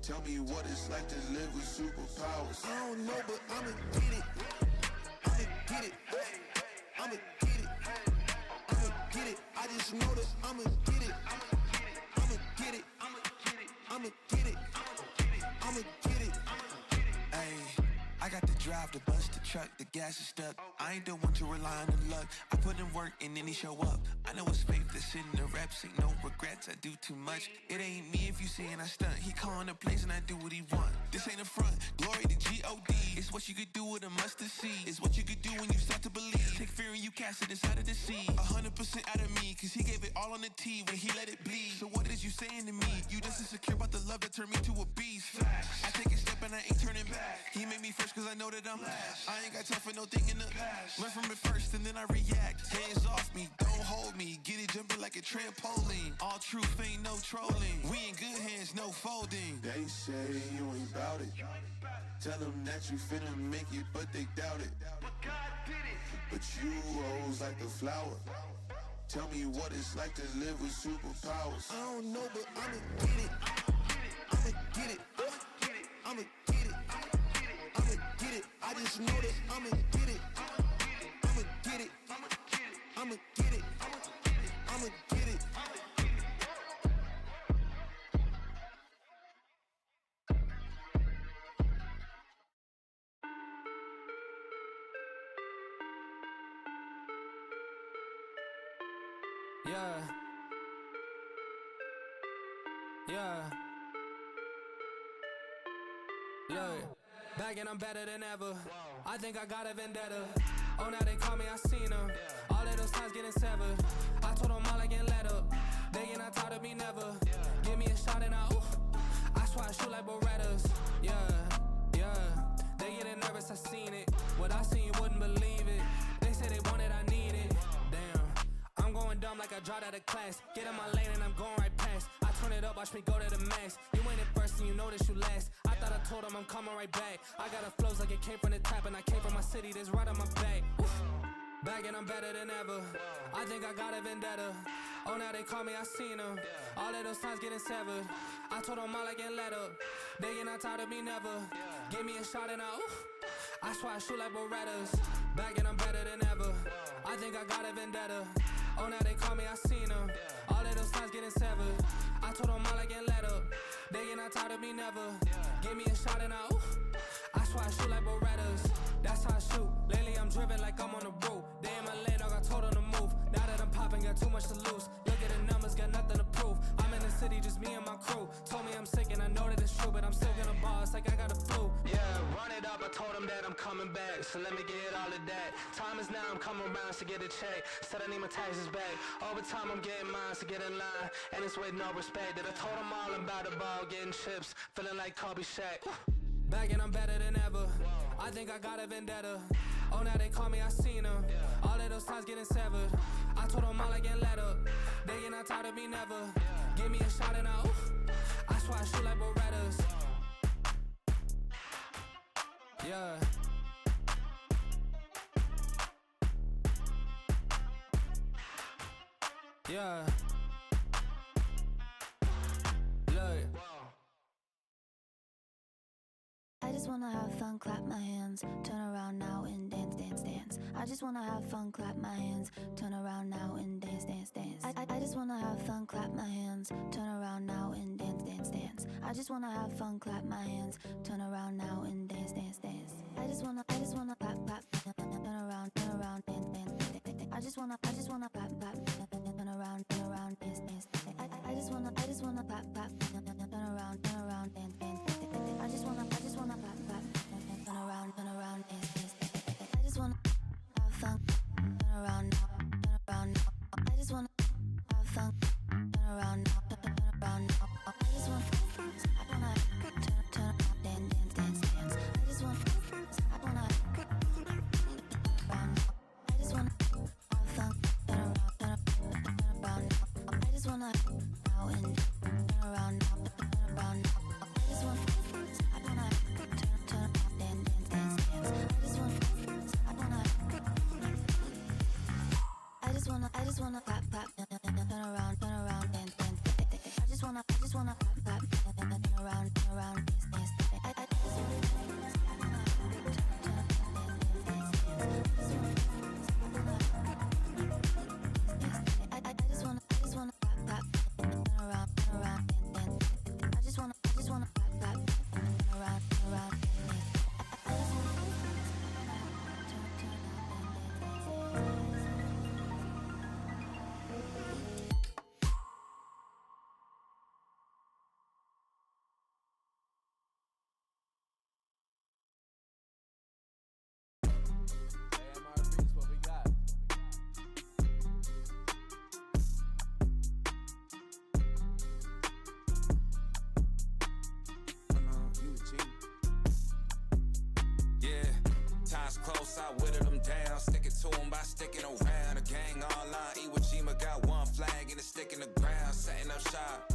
Tell me what it's like to live with superpowers. I don't know, but I'ma get it. I'ma get it. I'ma get it. I'ma get it. I just know that I'ma get it. I'ma get it. I'ma get it. I'ma get it. I'ma get it. Ayy, I got the drive, the bus, the truck, the gas is stuck. I ain't the one to rely on the luck. I put in work and then he show up. I know it's fake, that's in the reps. Ain't no regrets, I do too much. It ain't me if you saying I stunt. He calling the plays and I do what he want. This ain't a front, glory to G-O-D. It's what you could do with a mustard seed. It's what you could do when you start to believe. Take fear and you cast it inside of the sea. 100% out of me, cause he gave it all on the T when he let it bleed. So what is you saying to me? You just insecure about the love that turned me to a beast. I take a step and I ain't turning back. He made me first cause I know that I'm last. I ain't got time for no thing in the past. Learn from it first and then I react. Hands off me, don't hold me. Get it jumping like a trampoline. All truth ain't no trolling. We in good hands, no folding. They say you ain't bout it. Tell them that you finna make it, but they doubt it. But you rose like the flower. Tell me what it's like to live with superpowers. I don't know, but I'ma get it. I'ma get it. I'ma get it. I'ma get it. I just know that I'ma get it. I'ma get it. I'ma get it. I'ma get it. Yeah. Yeah. Look, back and I'm better than ever. I think I got a vendetta. Oh, now they call me, I seen them. All of those times getting severed. I told them all I get let up. They get not tired of me never. Give me a shot and I swear I shoot like Berettas. Yeah, yeah. They getting nervous, I seen it. What I seen, you wouldn't believe it. They say they want it, I need it. Damn. I'm going dumb like I dropped out of class. Get in my lane and I'm going right past. I turn it up, watch me go to the max. You ain't it first and you know that you last. I thought I told them I'm coming right back. I got a flows like it came from the tap, and I came from my city, that's right on my back. Oof. Back and I'm better than ever. I think I got a vendetta. Oh, now they call me, I seen them. All of those times getting severed. I told them all I get let up. They get not tired of me never. Give me a shot and I swear I shoot like Berettas. Back and I'm better than ever. I think I got a vendetta. Oh, now they call me, I seen them. All of those times getting severed. I told them all I get let up. They get not tired of me never. Give me a shot and I swear I shoot like Berettas. That's how I shoot. Lately I'm driven like I'm on the road. They in my lane, I got told them to move. Now that I'm popping, got too much to lose. Look at the numbers, got nothing to prove. I'm in the city, just me and my crew. Told me I'm sick and I know that it's true, but I'm still gonna boss like I got a flu. Yeah, run it up, I told them that I'm coming back. So let me get all of that. Time is now, I'm coming around to get a check. Said I need my taxes back. Over time, I'm getting mine, so get in line. And it's with no respect. That I told them all about the ball, getting chips. Feeling like Kobe Shaq. Back and I'm better than ever. I think I got a vendetta. Oh, now they call me, I seen them. All of those times getting severed. I told them all I get let up. They get not tired of me never. Give me a shot and I swear I shoot like Berettas. Yeah. Yeah. Look. I just wanna have fun, clap my hands, turn around now and dance, dance, dance. I just wanna have fun, clap my hands, turn around now and dance, dance, dance. I just wanna have fun, clap my hands, turn around now and dance, dance, dance. I just wanna have fun, clap my hands, turn around now and dance, dance, dance. I just wanna clap, clap, turn around, dance, dance, dance. I just wanna clap, turn around, dance, dance. I just wanna clap, turn around, dance, dance. I just wanna clap, turn around, dance, dance. I just wanna have fun, turn around now. I just wanna have fun, turn around now. I just wanna turn around, dance. I just wanna around. I just wanna have fun, turn around. I just wanna now and turn around now. I just wanna I just wanna clap, turn around, dance, dance. I just wanna clap, turn around, dance, dance. I just wanna clap, turn around, dance, dance. I just wanna clap, turn around, dance, dance. Close, I whittled them down, stick it to them by sticking around. The gang online, Iwo Jima got one flag and a stick in the ground, setting up shop.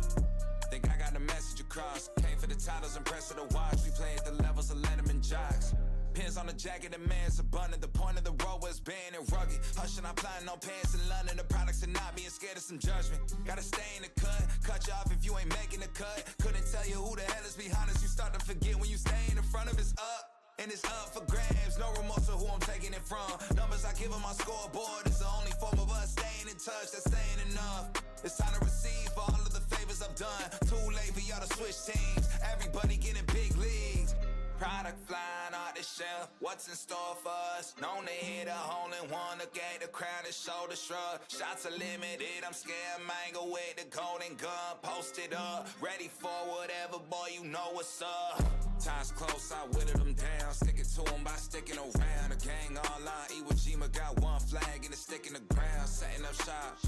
Think I got the message across. Came for the titles and press of the watch. We play at the levels of Letterman jocks. Pins on the jacket, the man's abundant. The point of the road was banned and rugged. Hush and I'm applying no pants in London. The products are not being scared of some judgment. Gotta stay in the cut you off if you ain't making the cut. Couldn't tell you who the hell is behind us. You start to forget when you stay in the front of it's up. And it's up for grabs, no remorse of who I'm taking it from. Numbers I give on my scoreboard is the only form of us staying in touch. That's staying enough. It's time to receive for all of the favors I've done. Too late for y'all to switch teams. Everybody getting big leagues. Product flying out the shelf, what's in store for us? Known to hit a hole in one, look at the crowd and shoulder shrug. Shots are limited, I'm scared mango with the golden gun. Posted up, ready for whatever, boy, you know what's up. Time's close, I whittled them down, sticking to them by sticking around. The gang all on, Iwo Jima got one flag and a stick in the ground, setting up shop.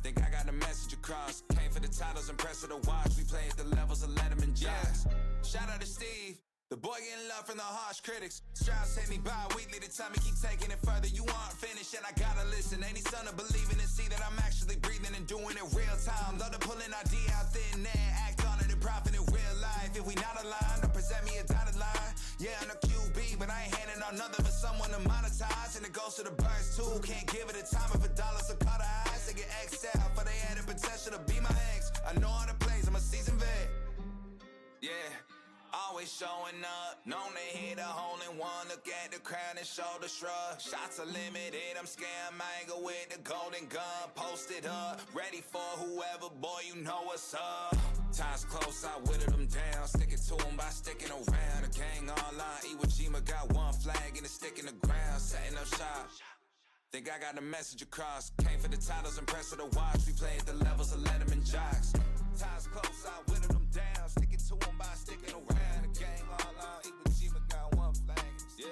Think I got the message across. Came for the titles, impressive to watch. We play at the levels of Letterman jazz. Shout out to Steve. The boy getting love from the harsh critics. Strauss hit me bi-weekly to tell me keep taking it further. You aren't finished and I gotta listen. Any son of believing and see that I'm actually breathing and doing it real time. Love to pull an idea out thin air, act on it and profit in real life. If we not aligned, don't present me a dotted line. Yeah, I'm a QB, but I ain't handing on nothing for someone to monetize. And it goes to the birds too. Can't give it a time if a dollar's a cut of eyes. They get X'd out for they had the potential to be my ex. I know all the plays, I'm a seasoned vet. Yeah. Always showing up, known to hit a hole in one. Look at the crowd and shoulder shrug. Shots are limited, I'm scared mango with the golden gun. Posted up, ready for whoever, boy, you know what's up. Time's close, I whittled them down, sticking to them by sticking around. The gang all on, Iwo Jima got one flag and a stick in the ground, setting up shop. Think I got the message across. Came for the titles, impressive to watch. We play at the levels of Letterman jocks. Time's close, I whittled them down, sticking to them by sticking around. The gang all on, Iwo Jima got one flag. Yeah.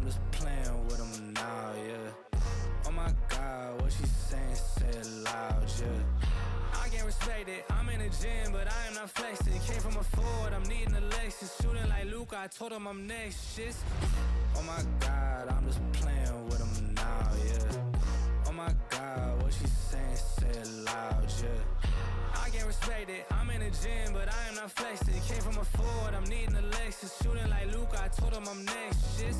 just playing with them now, yeah. Oh my God, what she saying, say it loud, yeah. I can't respect it, I'm in the gym, but I am not flexing. Came from a Ford, I'm needing a Lexus. Shooting like Luke, I told him I'm next, shit. Oh my God, I'm just playing with them now, yeah. Oh my God, what she saying, say it loud, yeah. I can't respect it, I'm in the gym, but I am not flexing. Came from a Ford, I'm needing a Lexus. Shooting like Luke, I told him I'm next, shit.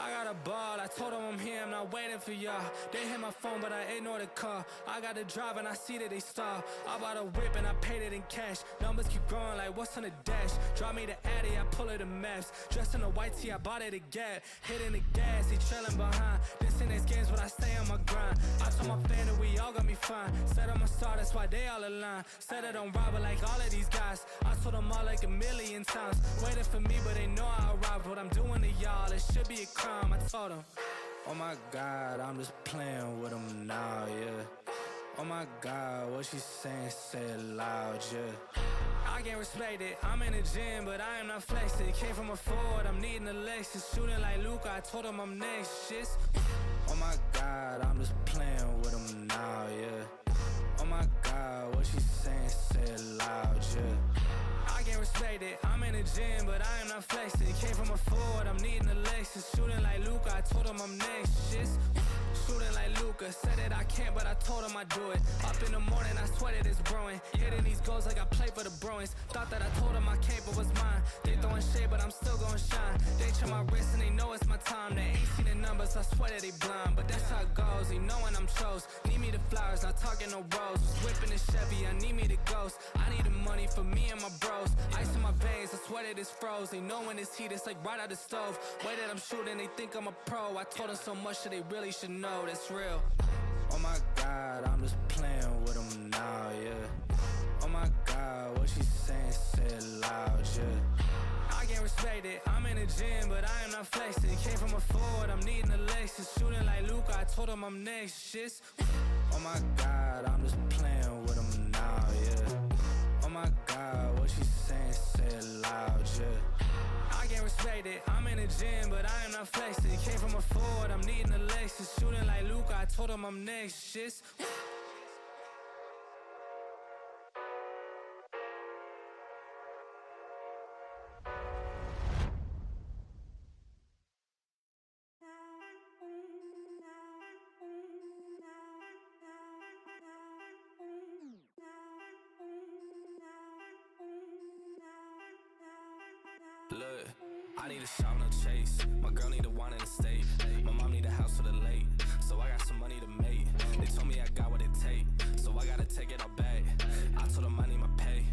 I got a ball, I told them I'm here, I'm not waiting for y'all. They hit my phone, but I ignore the call. I got the drive and I see that they stall. I bought a whip and I paid it in cash. Numbers keep growing like what's on the dash. Drop me the Addy, I pull it the maps. Dressed in a white tee, I bought it a Gap. Hitting the gas, he trailing behind. This in his games, but I stay on my grind. I told my fan that we all got me fine. Said I'm a star, that's why they all align. Said I don't rob it like all of these guys. I told them all like a million times. Waiting for me, but they know I arrived. What I'm doing to y'all, it should be a crime. I told him, oh my God, I'm just playing with them now, yeah. Oh my God, what she saying, say it loud, yeah. I can't respect it, I'm in the gym, but I am not flexing. Came from a Ford, I'm needing a Lexus. Shooting like Luke, I told him I'm next, shit. Oh my God, I'm just playing with them now, yeah. Oh my God, what she saying, say it loud, yeah. I can't respect it, I'm in the gym, but I am not flexing. Came from a Ford, I'm needing a Lexus. Shooting like Luke, I told him I'm next, shit. Shooting like Luca, said that I can't, but I told him I do it. Up in the morning, I sweat it, it's brewing. Hitting these goals like I play for the Bruins. Thought that I told them I can't, but was mine. They throwing shade, but I'm still gonna shine. They check my wrist and they know it's my time. They ain't seen the numbers, I swear that they blind. But that's how it goes, they know when I'm chose. Need me the flowers, not talking no rose. Was whipping the Chevy, I need me the ghost. I need the money for me and my bros. Ice in my veins, I swear that it's froze. They know when it's heat, it's like right out the stove. Way that I'm shooting, they think I'm a pro. I told them so much that they really should know. That's real. Oh my God, I'm just playing with them now, yeah. Oh my God, what she saying, say it loud, yeah. I can't respect it, I'm in the gym, but I am not flexing. Came from a Ford, I'm needing a Lexus. Shooting like Luke, I told him I'm next, shit. Oh my God, I'm just playing with them now, yeah. Oh my God, what she saying, say it loud, yeah. I can't respect it, I'm in the gym, but I am not flexing. Came from a Ford, I'm needing a Lexus. Shooting like Luke, I told him I'm next, shit. Look, I need a shot, no chase. My girl need a wine in the state. My mom need a house for the late. So I got some money to make. They told me I got what it take. So I gotta take it all back. I told them I need my pay.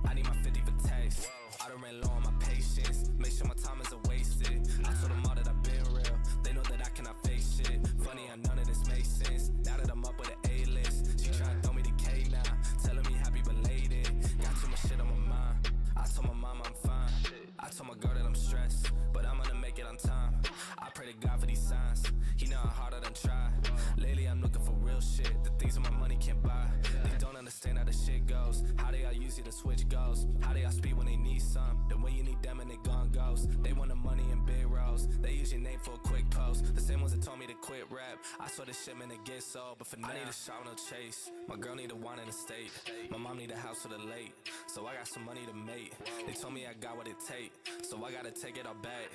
I need my 50 for tax. I done ran low on my patience. Make sure my time isn't wasted. I told them all that I've been real. They know that I cannot face shit. Funny how none of this makes sense. Now that I'm up with an A-list. She tryna throw me the K now. Telling me happy belated. Got too much shit on my mind. I told my mom I'm fine. I told my girl that I'm stressed, but I'm gonna make it on time. I pray to God for these signs. He know how hard I done tried. Lately I'm looking for real shit, the things that my money can't buy. They don't understand how the shit goes. How they all use it to switch goals. How they all speed when they need some. Then when you need them and they gone ghost. They want the money in big roles. They use your name for a quick post. The same ones that told me to quit rap. I saw this shit man to get sold, but for now I need a shot, no chase. My girl need a wine in the state. My mom need a house for the late. So I got some money to make. They told me I got what it take. So I gotta take it all back.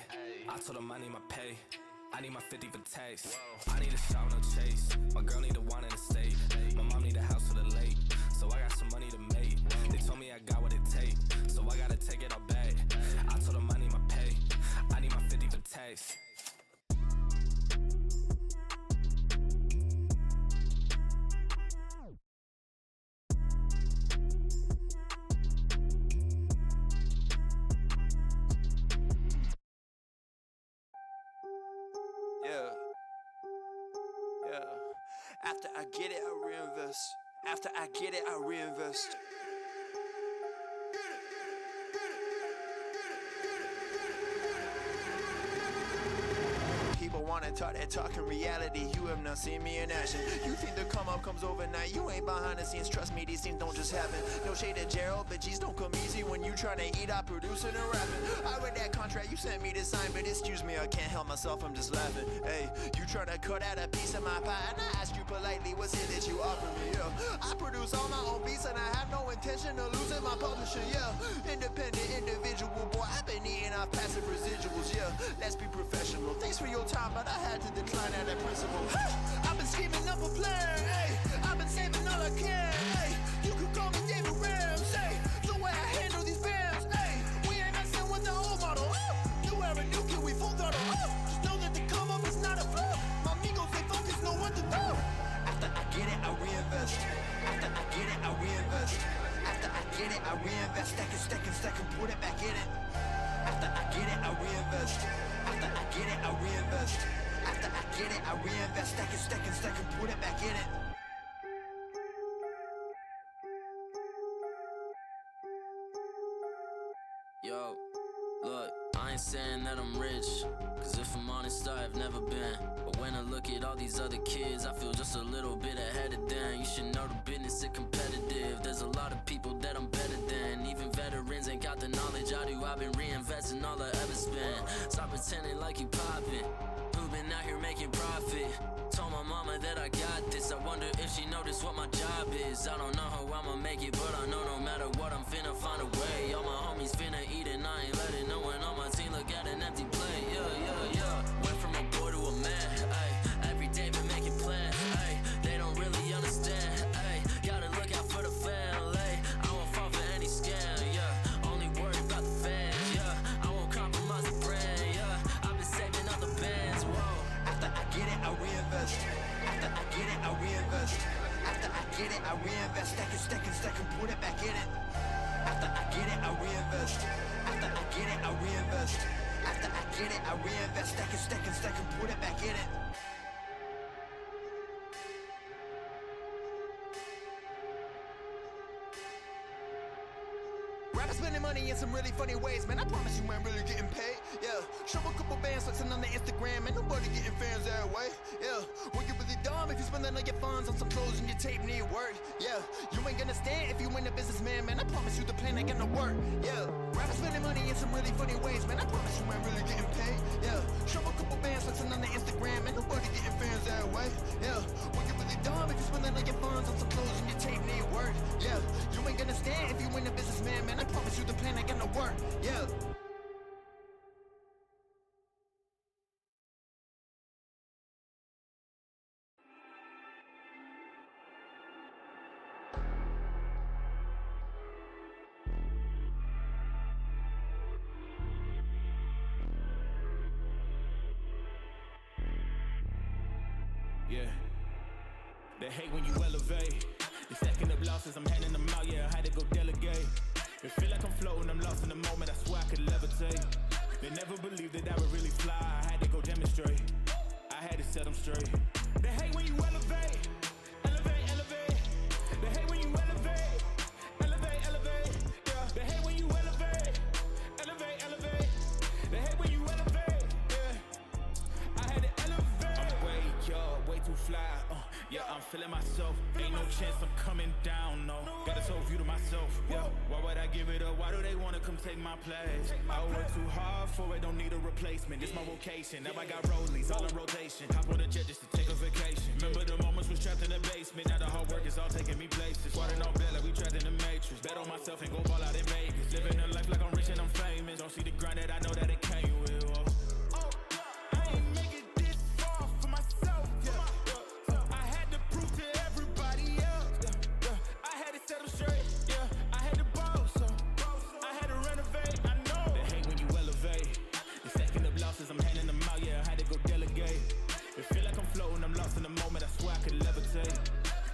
I told them I need my pay. I need my 50 for tax. I need a shot, no chase. My girl need a wine in the state. My mom need a house for the late. So I got some money to make. They told me I got what it take. So I gotta take it all back. I told them I need my pay. I need my 50 for tax. After I get it, I reinvest. After I get it, I reinvest. People want on and talk that talk in reality. You have not seen me in action. You think the come up comes overnight. You ain't behind the scenes, trust me, these things don't just happen. No shade to Gerald, but G's don't come easy when you tryna eat out producing and rapping. I read that contract you sent me to sign, but excuse me, I can't help myself, I'm just laughing. Hey, you tryna cut out a piece of my pie, and I asked you politely, what's it that you offer me? Yeah, I produce all my own beats and I have no intention of losing my publisher. Yeah, independent individual, boy, I've been eating off passive residuals. Yeah, let's be professional. Thanks for your time, but I had to decline at that principle. I've been scheming up a plan. Hey, I've been saving all I can. Hey, you could call me David Rams. Hey, the way I handle these bands. Hey, we ain't messing with the old model. New era, new kid, we full throttle. Just know that the come up is not a flaw. My amigos, they focus, know what to do. After I get it, I reinvest. After I get it, I reinvest. After I get it, I reinvest. Stack and put it back in it. After I get it, I reinvest. After I get it, I reinvest. After I get it, I reinvest. Stack and put it back in it. Yo, look, I ain't saying that I'm rich, cause if I'm honest, I've never been. But when I look at all these other kids, I feel just a little bit ahead of them. You should know the business is competitive. There's a lot of people that I'm better than. Even veterans ain't got the knowledge I do. I've been reinvesting all I ever spent. Stop pretending like you poppin'. Who been out here making profit? Told my mama that I got this. I wonder if she noticed what my job is. I don't know how I'ma make it, but I know no matter what, I'm finna find a way. All my homies finna eat and I ain't letting no one on my team look at an empty plate. Yeah. Went from a boy to a man. Ay, every day been making plans. Ay, they don't really understand. Ay, gotta look out for the family. I won't fall for any scam. Yeah, only worry about the fans. Yeah, I won't compromise the brand. Yeah, I've been saving all the bands. Whoa. After I get it, I reinvest. After I get it, I reinvest. After I get it, I reinvest. Stack and put it back in it. After I get it, I reinvest. After I get it, I reinvest. After I get it, I reinvest. Stack and put it back in it. Rappers spending money in some really funny ways, man. I promise you ain't really getting paid. Yeah, show a couple bands flexing on the Instagram, and nobody getting fans that way. Yeah, well, you really dumb if you spending all your funds on some clothes and your tape need work. Yeah, you ain't gonna stand if you ain't a businessman, man. I promise you the plan ain't gonna work. Yeah, rappers spending money in some really funny ways, man. I promise you ain't really getting paid. Yeah, show a couple bands flexing on the Instagram, and nobody getting fans that way. Yeah, well, you really dumb if you spending all your funds on some clothes and your tape need work. Yeah, you ain't gonna stand if you ain't a businessman, man. I promise you the plan ain't gonna work. Yeah. Yeah. They hate when you elevate. The second of losses, I'm handing them out, yeah, I had to go delegate. It feel like I'm floating, I'm lost in the moment, I swear I could levitate. They never believed that I would really fly, I had to go demonstrate. I had to set them straight. They hate when you elevate. Elevate. They hate when you elevate. Elevate. Yeah. They hate when you elevate. Elevate. They hate when you elevate. Yeah. I had to elevate. I'm way too fly. Yeah, I'm feeling myself. Ain't no chance I'm coming down, no. Got this whole view to myself. Yeah, why would I give it up? Why do they wanna come take my place? I work too hard for it, don't need a replacement. This my vocation. Now I got rollies all in rotation. Hop on the jet just to take a vacation. Remember the moments was trapped in the basement. Now the hard work is all taking me places. Water on bed like we trapped in the matrix. Bet on myself and go ball out in Vegas. Living a life like I'm rich and I'm famous. Don't see the grind that I know that it came with. I ain't make it this far for myself. Yeah. I had to prove to everybody else. I had to set them straight. Yeah. I had to boss. I had to renovate. I know. They hate when you elevate. The second of losses, I'm handing them out. Yeah, I had to go delegate. It feel like I'm floating, I'm lost in the moment. I swear I could levitate.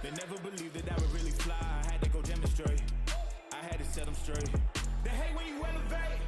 They never believed that I would really fly. I had to go demonstrate. I had to set them straight. They hate when you elevate.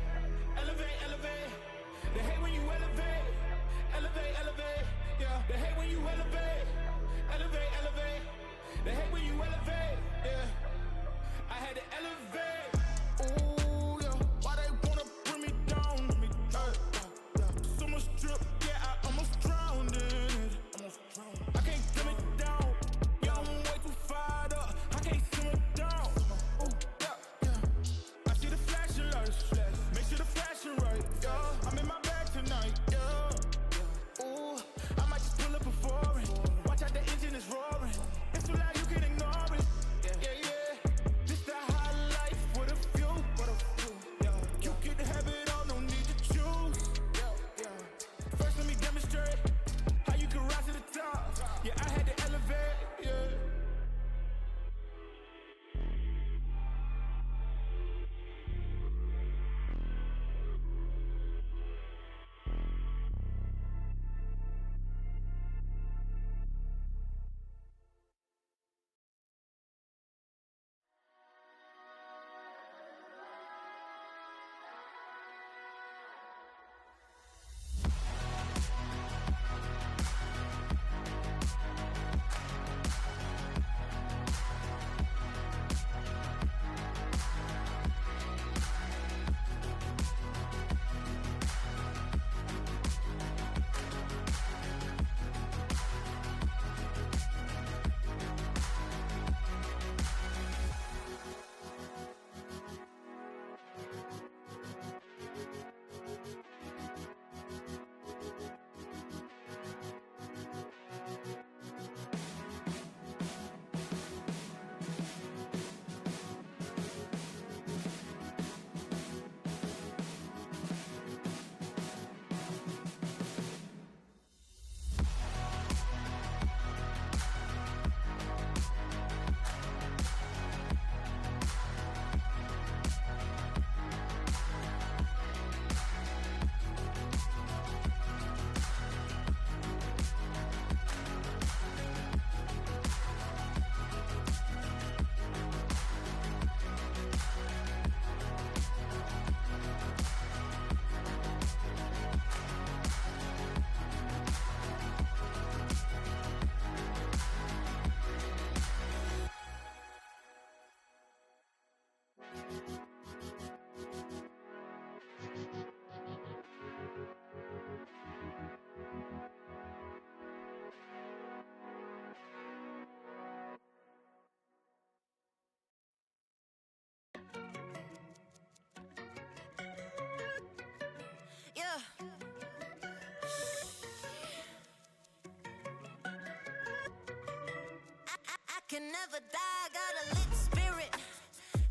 can never die, got a lit spirit.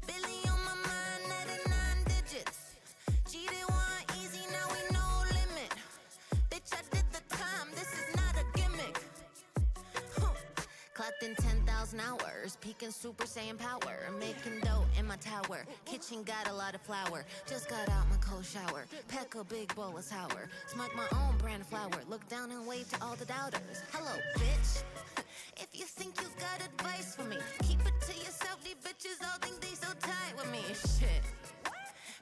Billy on my mind, 99 digits. Cheated one easy, now we no limit. Bitch, I did the time, this is not a gimmick. Clocked in 10,000 hours, peaking Super Saiyan power. Making dough in my tower, kitchen got a lot of flour. Just got out my cold shower, peck a big bowl of sour. Smoke my own brand of flour, look down and wave to all the doubters. Hello, bitch. If you think you got advice for me, keep it to yourself, these bitches all think they so tight with me. Shit.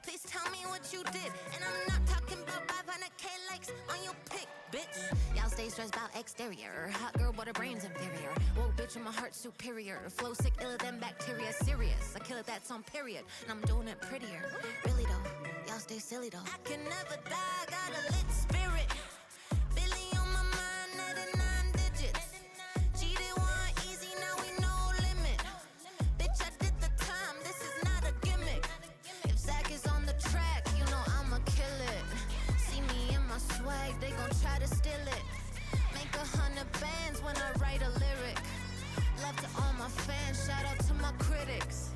Please tell me what you did, and I'm not talking about 500K likes on your pic, bitch. Y'all stay stressed about exterior, hot girl but her brain's inferior. Whoa, bitch, and my heart's superior. Flow sick, iller than bacteria, serious. I kill it, that's on period, and I'm doing it prettier. Really though, y'all stay silly though. I can never die, got a lit spirit. Billy on my mind, 99 digits. Cheated one easy, now we no limit. Bitch, I did the time, this is not a gimmick. If Zach is on the track, you know I'ma kill it. See me in my swag, they gon' try to steal it. Make 100 bands when I write a lyric. Love to all my fans, shout out to my critics.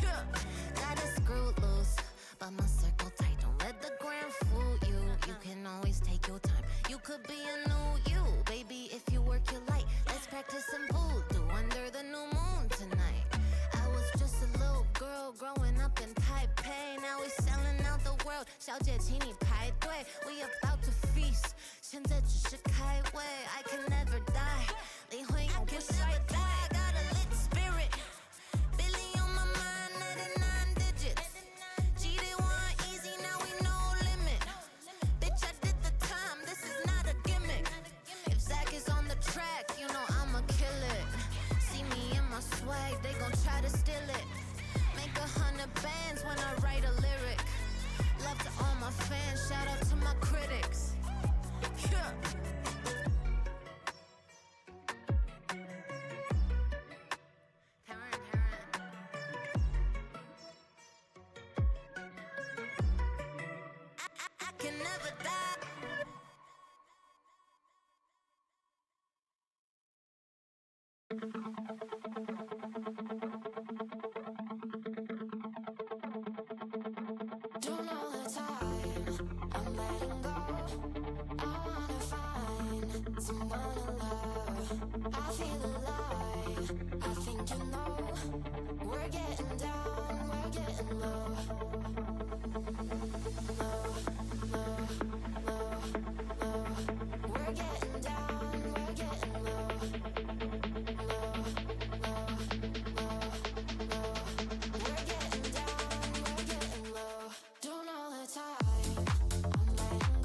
Yeah. Gotta screw loose, but my circle tight. Don't let the gram fool you. You can always take your time. You could be a new you, baby, if you work your light. Let's practice some voodoo under the new moon tonight. I was just a little girl growing up in Taipei. Now we selling out the world. 小姐，请你排队。We about to feast. 现在只是开胃。I can never die. 灵魂永不衰退。Got a lit spirit. Billy on my mind, 99 digits. Cheated one easy, now we no limit. Bitch, I did the time, this is not a gimmick. If Zach is on the track, you know I'ma kill it. See me in my swag, they gon' try to steal it. Make 100 bands when I write a lyric. Love to all my fans, shout out to my critics. Yeah. I can never die. Don't all the time, I'm letting go. I wanna find someone to love. I feel alive, I think you know. We're getting down, we're getting low. Low, low, low, low. We're getting down, we're getting low. Low, low, low, low. We're getting down, we're getting low. Don't all the time, I'm letting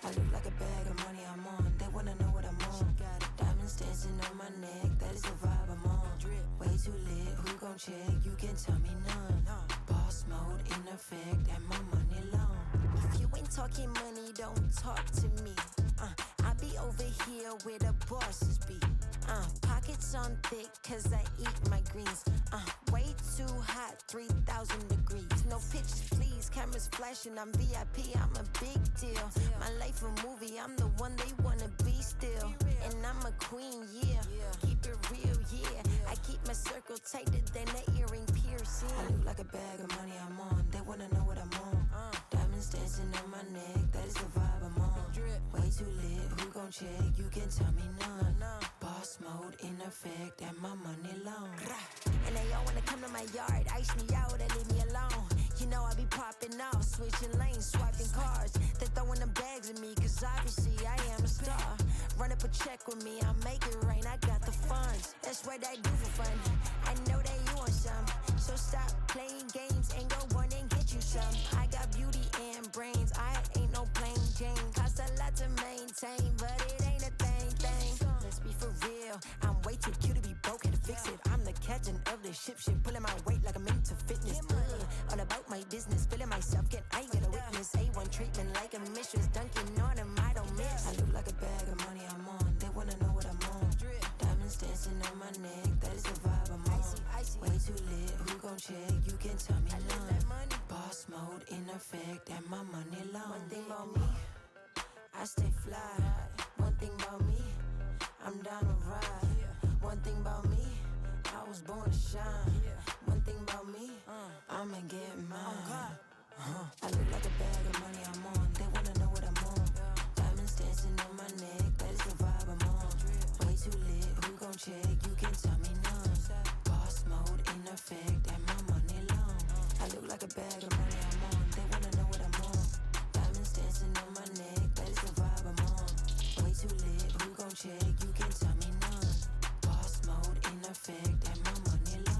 I look like a bag of money I'm on. They wanna know what I'm on. Diamonds dancing on my neck, that is the vibe I'm on. Way too lit, who gon' check? You can tell me none. Boss mode in effect, and my money long. If you ain't talking money, don't talk to me. I be over here where the bosses be. Pockets on thick, cause I eat my greens. Way too hot, 3,000 degrees. No pictures, please. Cameras flashing, I'm VIP, I'm a big deal. My life a movie, I'm the one they wanna be still. And I'm a queen, yeah. Keep it real, yeah. I keep my circle tighter than an earring piercing. I look like a bag of money I'm on. They wanna know what I'm on. Diamonds dancing on my neck, that is the vibe I'm on. Way too lit, who gon' check? You can tell me none. Boss mode in effect, and my money long. And they all wanna come to my yard, ice me out and leave me alone. You know I be popping off, switching lanes, swiping cars. They throwing them bags at me, cause obviously I am a star. Run up a check with me, I'll make it rain, I got the funds. That's what I do for fun. I know that you want some, so stop playing games and go run and get you some. I got beauty and brains, I ain't no plain Jane. Cost a lot to maintain, but it ain't a thing. Let's be for real, I'm way too cute to be broke, had to fix it. I'm the captain of the ship, pulling my weight like I'm into fitness. All about my business, feeling myself, I get a witness. A1 treatment like a mistress, dunking on them, I don't miss. I look like a bag of money I'm on, they wanna know what I'm on. Diamonds dancing on my neck, that is the vibe I'm on. Way too lit, who gon' check? You can tell me none. Boss mode in effect, and my money long. One thing about me, I stay fly. One thing about me, I'm down to ride. One thing about me, I was born to shine. One thing about me, I'ma get mine. I look like a bag of money I'm on. They wanna know what I'm on. Diamonds dancing on my neck, that is the vibe I'm on. Way too lit, who gon' check? You can tell me none. Boss mode in effect, and my money long. I look like a bag of money I'm on. They wanna know what I'm on. Diamonds dancing on my neck, that is the vibe I'm on. Way too lit, who gon' check? You can tell me none. Boss mode in effect, and my money long.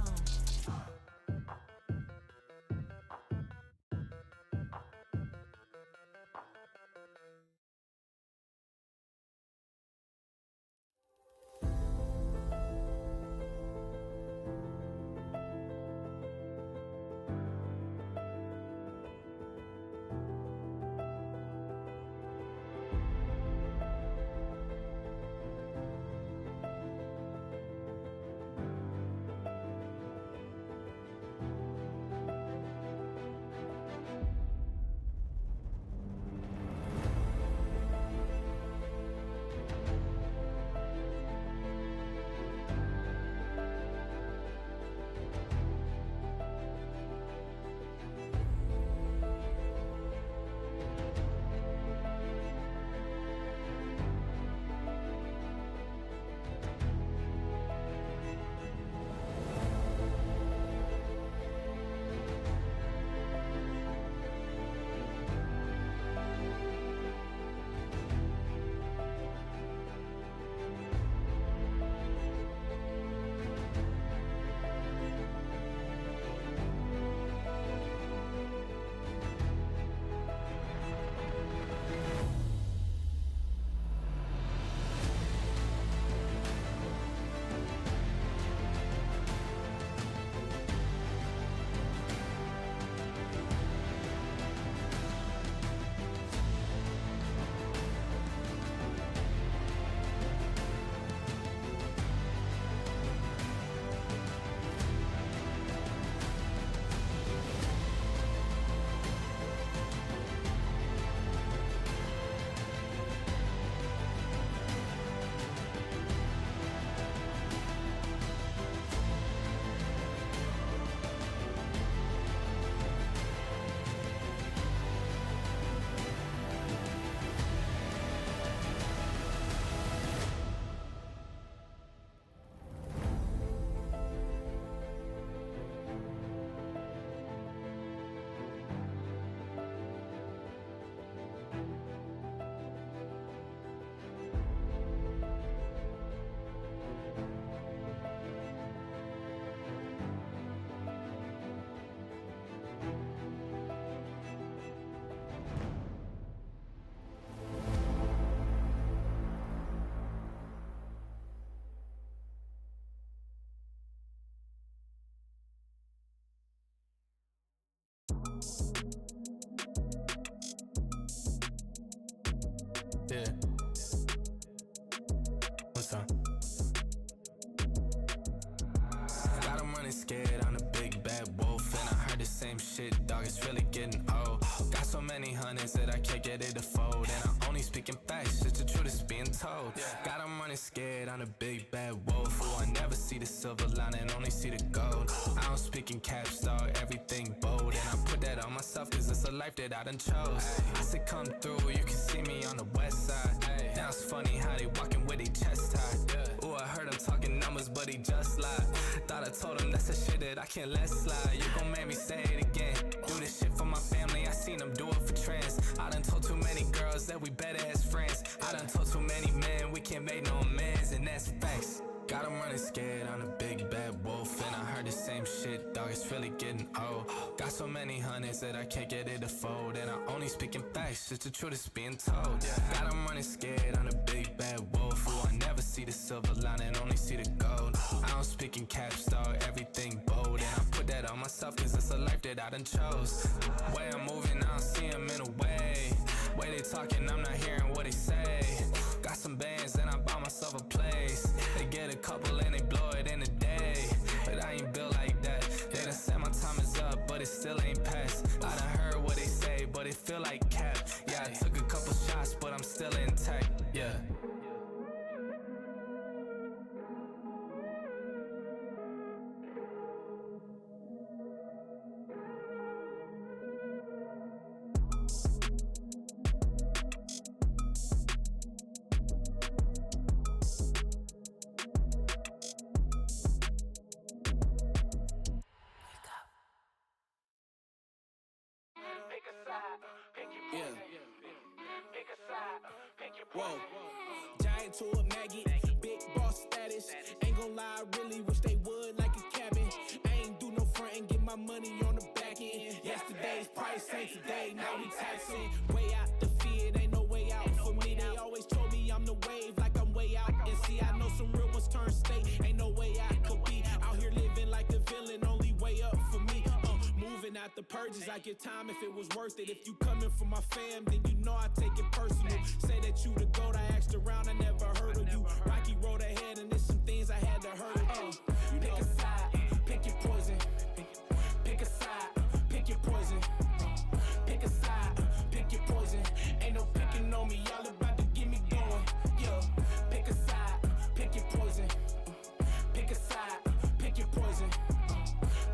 Yeah. What's up? Got him running scared, I'm a big bad wolf. And I heard the same shit, dog, it's really getting old. Got so many hundreds that I can't get it to fold. And I'm only speaking facts, just the truth is being told. Got him running scared, I'm a big bad wolf. Oh, I never see the silver lining, only see the gold. I don't speak in caps, dog, everything bold. And I put that on myself, cause it's a life that I done chose. I said come through, you can see me on the west side. Now it's funny how they walking with their chest tied. Ooh, I heard him talking numbers, but he just lied. Thought I told him that's the shit that I can't let slide. You gon' make me say it again. Do this shit for my family, I seen them do it for trends. I done told too many girls that we better as friends. I done told too many men we can't make no amends, and that's facts. Got him running scared, I'm a big bad wolf. And I heard the same shit, dog, it's really getting old. Got so many hundreds that I can't get it to fold. And I only speak in facts, just the truth is being told. Got him running scared, I'm a big bad wolf. Oh, I never see the silver lining, only see the gold. I don't speak in caps, dog, everything bold. And I put that on myself, cause it's a life that I done chose. Way I'm moving, I don't see him in a way. Way they talking, I'm not hearing what they say. Got some bands and I bought myself a place. They get a couple and they blow it in a day. But I ain't built like that. They done said my time is up, but it still ain't passed. I done heard what they say, but it feel like cap. Yeah, I took a couple shots, but I'm still intact. Yeah. Whoa, giant to a maggot, big boss status. Ain't gon' lie, I really wish they would like a cabin. I ain't do no front and get my money on the back end. Yesterday's price ain't today, now we taxing. Way out the fear, ain't no way out for me. They always told me I'm the wave, like I'm way out. And see, I know some real ones turn state, ain't no way I could be out here living like the villain, only way up for me. Moving out the purges, I give time if it was worth it. If you coming for my fam, then you know I take it personal. Say that you the GOAT, I asked around, I never heard of you. Rocky road ahead and there's some things I had to hurdle. Pick a side, pick your poison. Pick a side, pick your poison. Pick a side, pick your poison. Ain't no picking on me, y'all about to get me going. Yo, pick a side, pick your poison. Pick a side, pick your poison.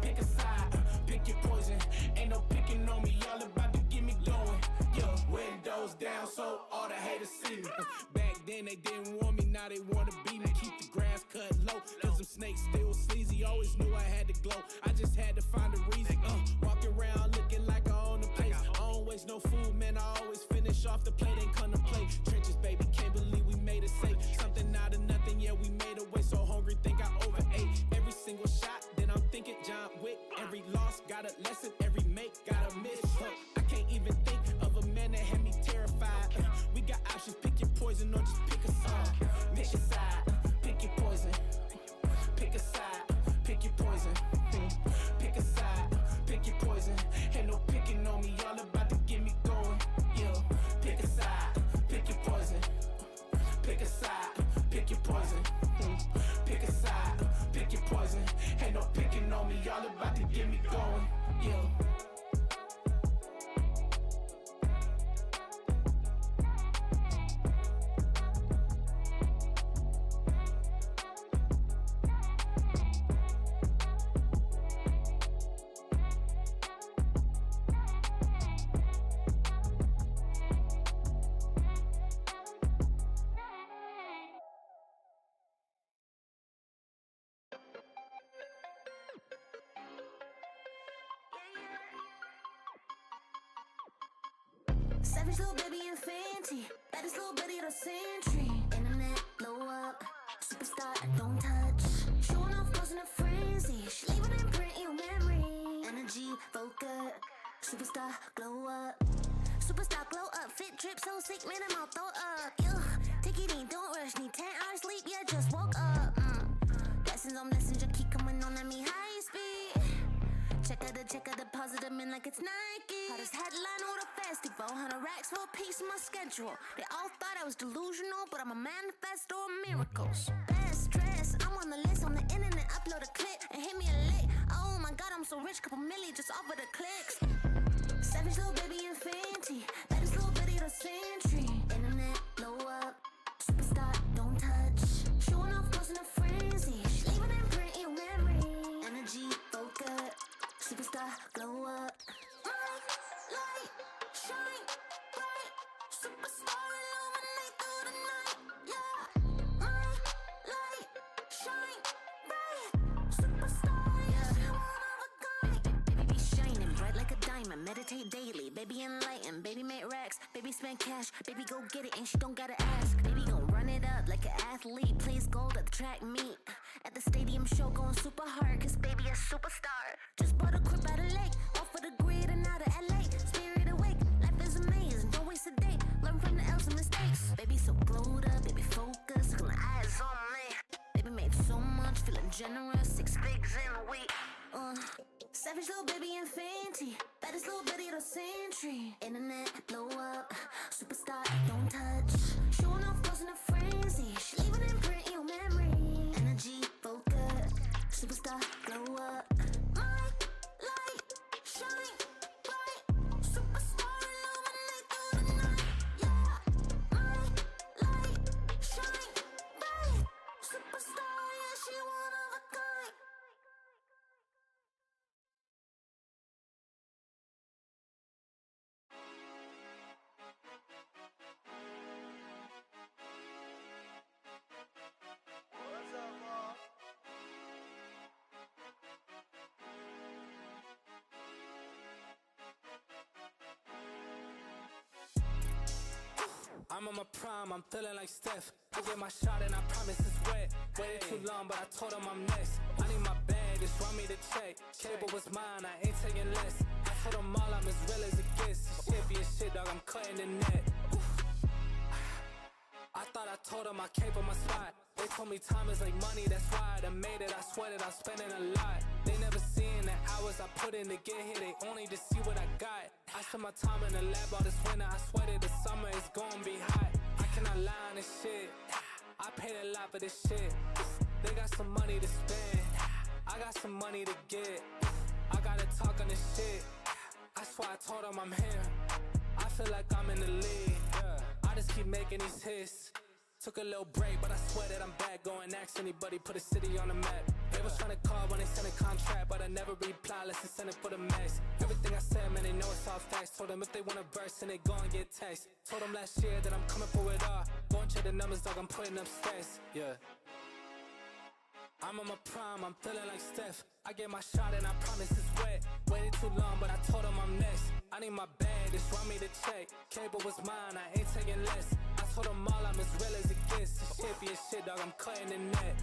Pick a side, pick your poison. Ain't no picking on me, y'all about to get me going. Yo, windows down so all the haters see me. Back then they didn't want me, now they wanna beat me. Keep the grass cut low, cause them snakes still sleazy. Always knew I had to glow, I just had to find a reason. Walk around looking like I own the place. I don't waste no food, man, I always finish off the plate. Ain't come to play trenches, baby, can't believe we made it safe. Something out of nothing, yeah, we made a way. So hungry, think I overate. Every single shot, then I'm thinking John Wick. Every loss got a lesson, every make got a miss. I can't even think of a man that had me terrified. We got options, pick your poison or just pick a side. Pick a side, pick your poison. Pick a side, pick your poison. Pick a side, pick your poison. Ain't no picking on me, y'all about to get me going. Yo, pick a side, pick your poison. Pick a side, pick your poison. Pick a side, pick your poison. Ain't no picking on me, y'all about to get me going. Yo. Savage little baby and Fenty, baddest little baby of the century. Internet blow up, superstar I don't touch. Showing off, causing a frenzy. She leave an imprint in your memory. Energy, focus, superstar glow up. Superstar glow up, fit drip so sick, man I'm all throw up. Take it in, don't rush, need 10 hours sleep, yeah just woke up. Blessings on blessings, just keep coming on at me high speed. Check out the deposit them in like it's Nike. Hottest headline of the festival, 100 racks for a piece of my schedule. They all thought I was delusional, but I'm a manifesto of miracles. Best dress, I'm on the list on the internet, upload a clip and hit me a lick. Oh my god, I'm so rich, couple milli just off of the clicks. Savage little baby and Fenty, baddest little bitty the century. Internet, blow up, superstar, don't touch. Showing off, causing a frenzy. She leaving imprint in your memory. Energy, focus, superstar, glow up. My light, shine bright. Superstar, illuminate through the night. Yeah, my light, shine bright. Superstar, yeah, she one of a kind. Baby be shining bright like a diamond. Meditate daily, baby enlighten, baby make racks, baby spend cash, baby go get it and she don't gotta ask. Baby gon' run it up like an athlete, plays gold at the track meet. At the stadium show going super hard, cause baby a superstar. Just bought a crib at a lake, off of the grid and out of LA. Spirit awake, life is amazing, don't waste a day. Learn from the L's and mistakes. Baby so glowed up, baby focused, look my eyes on me. Baby made so much, feeling generous, 6 figs in a week. Savage little baby and Fenty, baddest little bitty of the century. Internet, blow up, superstar, don't touch. Showing off, causing a frenzy. She leaving imprint in your memory. Energy, focus, superstar, glow up. My light, shine bright. Superstar, illuminate through the night. Yeah, my light, shine bright. Superstar, yeah, she one of a kind. I'm on my prime, I'm feeling like Steph. I get my shot and I promise it's wet. Waited too long, but I told him I'm next. I need my bag, just run me the check. Cable was mine, I ain't taking less. I told them all I'm as real as it gets. Shit be a shit, dog, I'm cutting the net. I thought I told them I came for my spot. They told me time is like money, that's why I done made it. I sweated, I'm spending a lot. They never seen the hours I put in to get here. They only just see what I got. I spent my time in the lab all this winter. I sweated the summer is gonna be hot. I cannot lie on this shit. I paid a lot for this shit. They got some money to spend. I got some money to get. I gotta talk on this shit. I swear I told them I'm here. I feel like I'm in the league. I just keep making these hits. Took a little break, but I swear that I'm back. Go and ask anybody, put a city on the map. They was trying to call when they sent a contract, but I never reply unless they send it for the max. Everything I said, man, they know it's all facts. Told them if they want a verse, and they go and get text. Told them last year that I'm coming for it all. Go and check the numbers, dog, I'm putting up stats. Yeah. I'm on my prime, I'm feeling like Steph. I get my shot and I promise it's wet. Waited too long, but I told him I'm next. I need my bag, just run me the check. Cable was mine, I ain't taking less. I told them all I'm as real as it gets. This shit be a shit, dog, I'm cutting the net.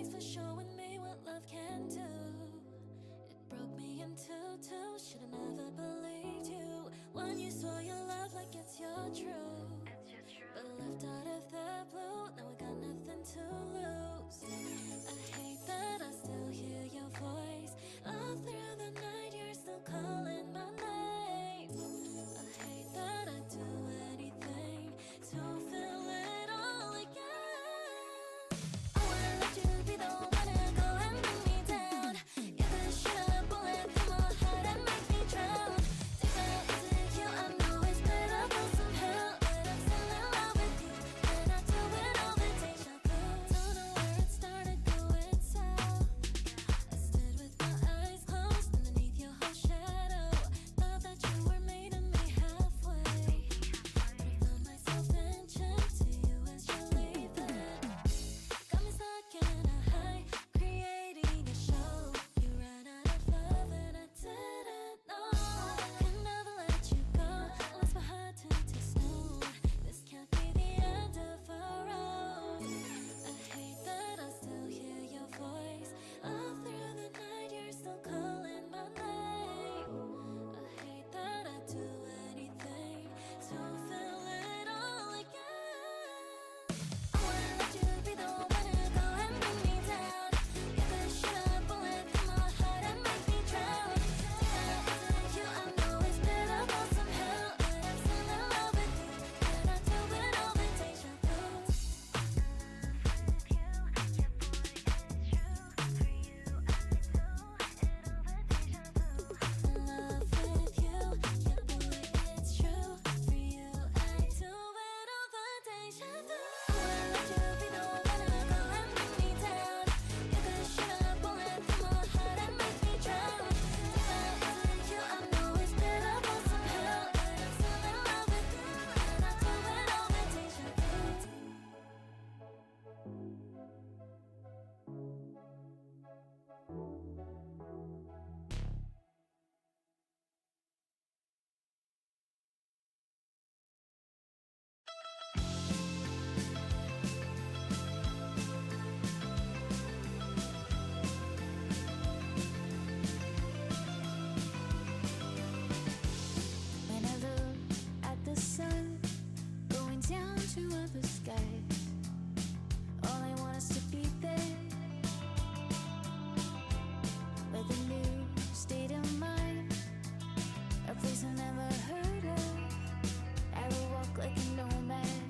Thanks for showing me what love can do. It broke me into two. Should've never believed you when you swore your love like it's your truth. But left out of the blue, now I got nothing to lose. I hate that I still hear your voice. All through the night, you're still calling my name. I hate that I do anything to feel it all again. I wanna let you be the one to go and bring me down. You could shoot a bullet through my heart and make me drown. Take that easy cue, I know it's pitiful somehow, but I'm still in love with you, and I do it all the deja vu. Don't know where it started going south. I stood with my eyes closed underneath your whole shadow. Thought that you were meeting me halfway, but I found myself inching to you as you're leaving. Got me stuck in a high, creating a show. You ran out of love and I didn't know. Can never let you go, unless my heart turned to stone. This can't be the end of our road. I hate that I still hear your voice. All through the night, you're still calling my name. I hate that I do anything to feel it all again. I wanna let you be the one to go and bring me down. You could shoot a bullet through my heart and make me drown. Take that easy cue, I know it's pitiful somehow, but I'm still in love with you, and I do it all the deja vu. Love with you, yeah boy, it's true. For you, I do it all the deja vu. I wanna let you be the one to go and bring me down. You could shoot a bullet through my heart and make me drown. Take that easy cue, I know it's pitiful somehow, but I'm still in love with you, and I do it all the deja vu. When I look at the sun going down toward the sky, all I want is to be there. With a new state of mind, a place I've never heard of. I will walk like a nomad.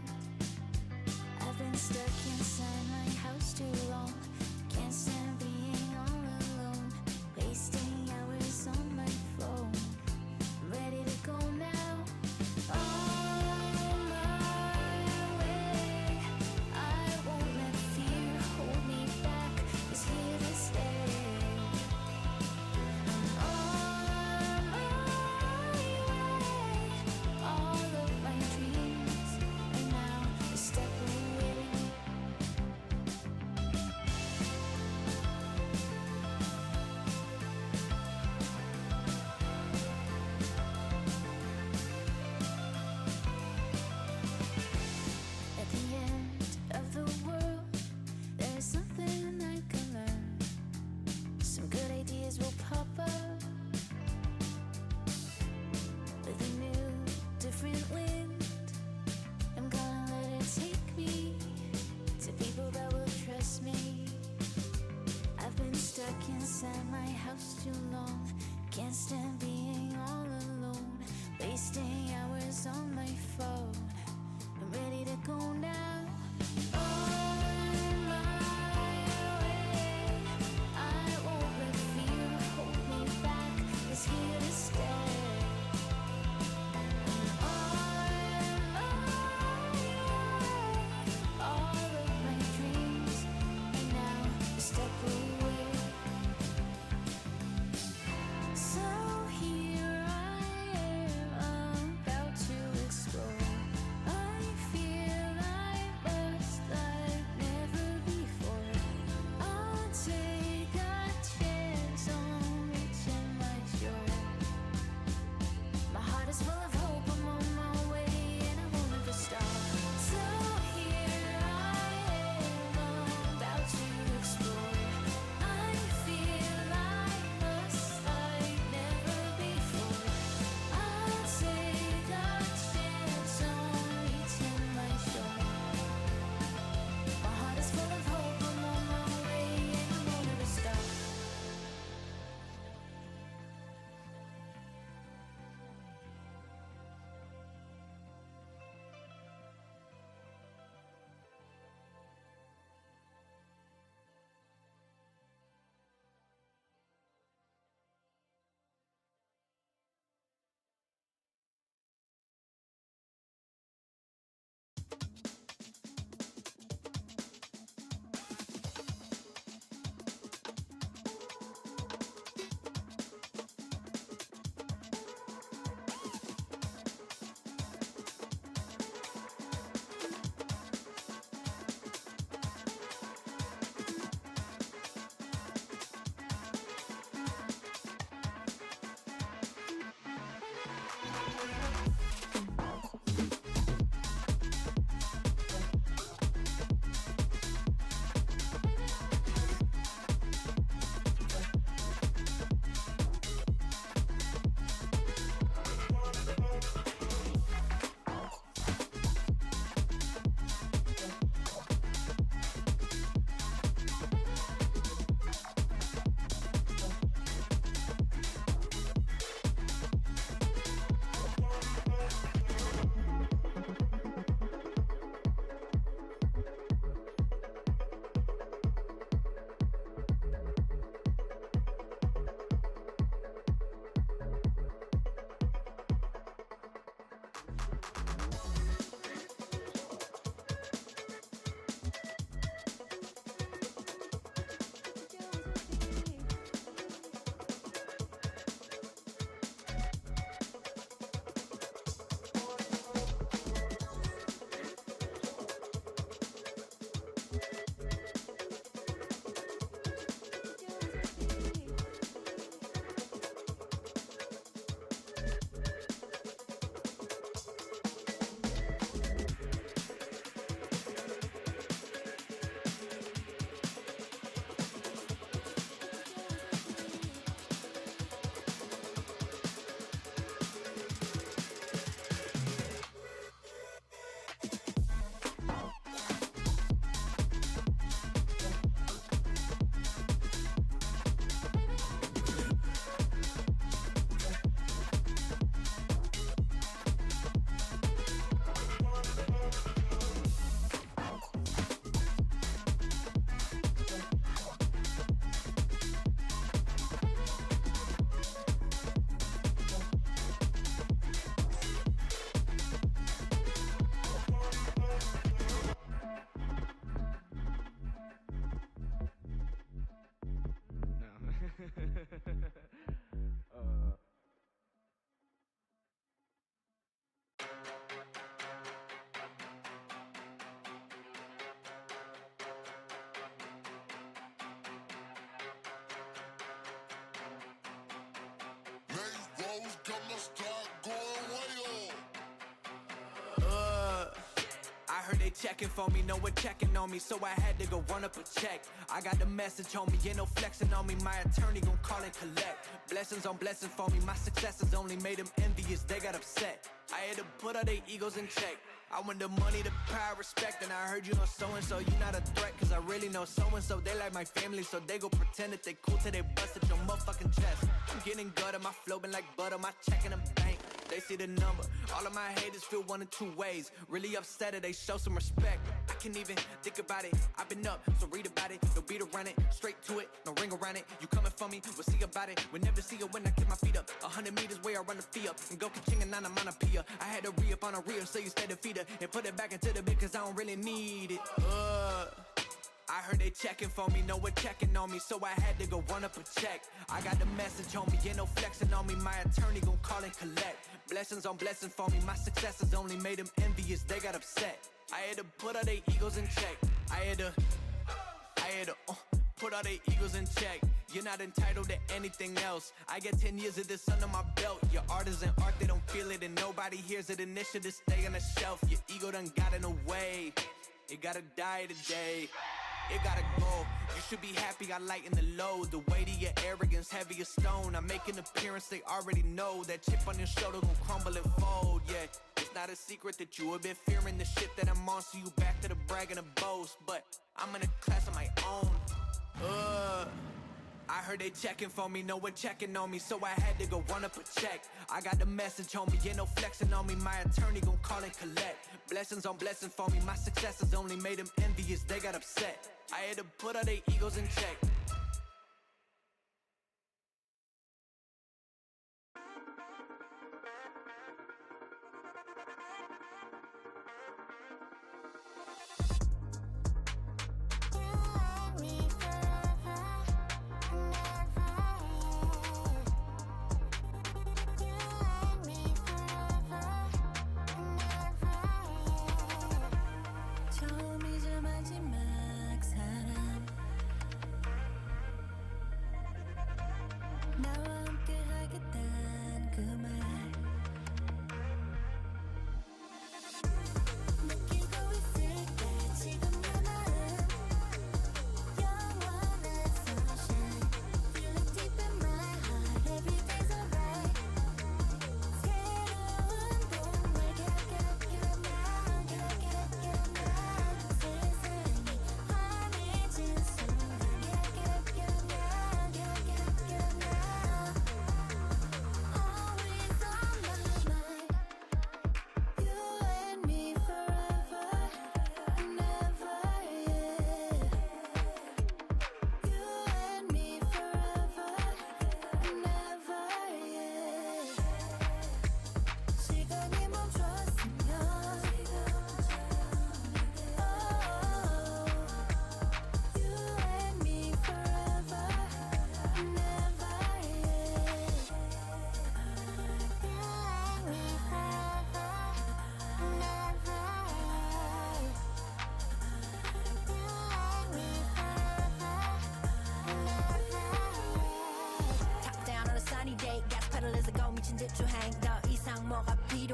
I've been stuck inside my house too long. Can't stand being all alone, wasting hours on my phone. Ready to go now. On my way. I won't let fear hold me back. It's here to stay. On my way. All of my dreams are now a step away. At the end of the world, there is something I can learn. Some good ideas will pop up with a new, different wind. I'm gonna let it take me to people that will trust me. I've been stuck inside my house too long. Can't stand being all alone, wasting hours on my phone. I'm ready to go now. On my way. I won't let fear hold me back. It's here to stay. On my way. All of my dreams are now a step away. I heard they checking for me, no one checking on me, so I had to go run up a check. I got the message on me, ain't no flexing on me, my attorney gon' call and collect. Blessings on blessings for me, my successes only made them envious, they got upset. I had to put all their egos in check. I want the money, the power, respect, and I heard you know so-and-so, you not a threat, cause I really know so-and-so, they like my family, so they go pretend that they cool till they bust at your motherfucking chest. I'm getting gutter, my flow been like butter, my check in the bank, they see the number. All of my haters feel one of two ways, really upset or they show some respect. I can't even think about it, I've been up, so read about it, no beat around it, straight to it, no ring around it. You coming for me, we'll see about it, we'll never see it when I get my feet up. 100 meters where I run the fee up, and go ka-ching and onomatopoeia. I had to re-up on a reel, so you stay the feeder, and put it back into the bit, cause I don't really need it. I heard they checking for me, no one checking on me, so I had to go run up a check. I got the message on me, ain't no flexing on me, my attorney gon' call and collect. Blessings on blessings for me, my successes only made them envious, they got upset. I had to put all their egos in check. I had to put all their egos in check. You're not entitled to anything else. I get 10 years of this under my belt. Your art isn't art, they don't feel it, and nobody hears it. An issue to stay on the shelf. Your ego done got in the way. It gotta die today. It gotta go. You should be happy I lighten the load. The weight of your arrogance, heavy as stone. I make an appearance, they already know. That chip on your shoulder gon' crumble and fold, yeah. It's not a secret that you have been fearing the shit that I'm on. So you back to the brag and the boast. But I'm in a class of my own. I heard they checking for me, no one checking on me, so I had to go run up a check. I got the message on me, ain't no flexing on me, my attorney gon' call and collect. Blessings on blessings for me, my successes only made them envious, they got upset. I had to put all their egos in check.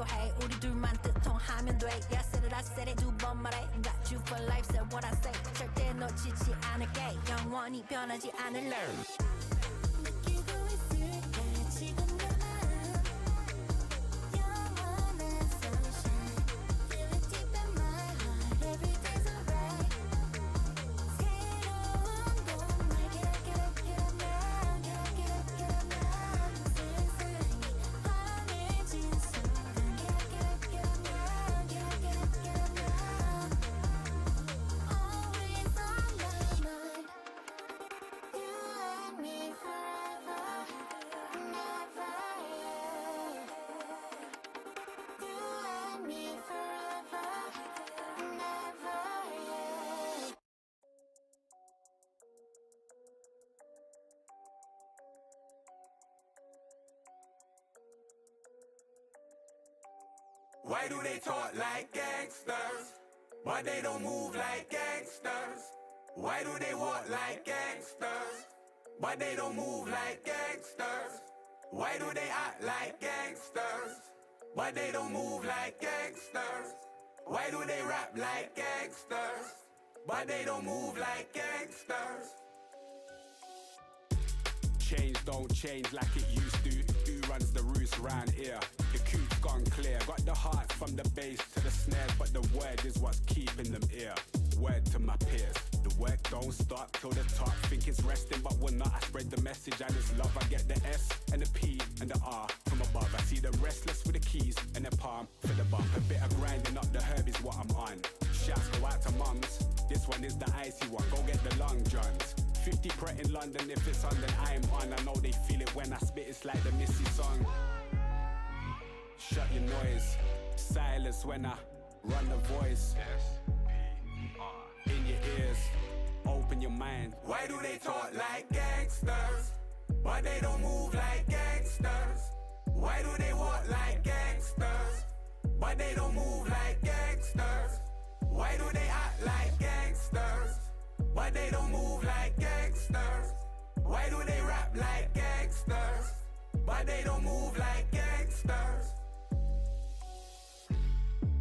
필요해 우리 둘만 뜻통하면 돼 Yeah I said it 두 번 말해 Got you for life said what I say 절대 놓치지 않을게 영원히 변하지 않을래 느끼고 있을게 지금 내 마음 영원한 sunshine Feel it deep in my heart Every day's alright 새로운 봄 Get up, get up, get up now Get up, get up, get up now 세상이 환해진 순간 Get up, get up, get up now Get up, get up, get up now Always on my mind You and me forever Never, yeah You and me forever Never, yeah Why do they talk like gangsters? Why they don't move like gangsters? Why do they walk like gangsters? Why they don't move like gangsters? Why do they act like gangsters? Why they don't move like gangsters? Why do they rap like gangsters? Why they don't move like gangsters? Change don't change like it used to. Who runs the roost round here? The coop's gone clear. Got the heart from the bass to the snares, but the word is what's keeping them here. Word to my peers. The work don't stop till the top. Think it's resting, but we're not. I spread the message and it's love. I get the S and the P and the R from above. I see the restless with the keys and the palm for the bump. A bit of grinding up the herb is what I'm on. Shouts go out to mums. This one is the icy one. Go get the long johns. 50 Pret in London, if it's on then I'm on. I know they feel it when I spit, it's like the Missy song. Shut your noise, silence when I run the voice. In your ears, open your mind. Why do they talk like gangsters? Why they don't move like gangsters? Why do they walk like gangsters? Why they don't move like gangsters? Why do they act like gangsters? Why they don't move like gangsters? Why do they rap like gangsters? Why they don't move like gangsters?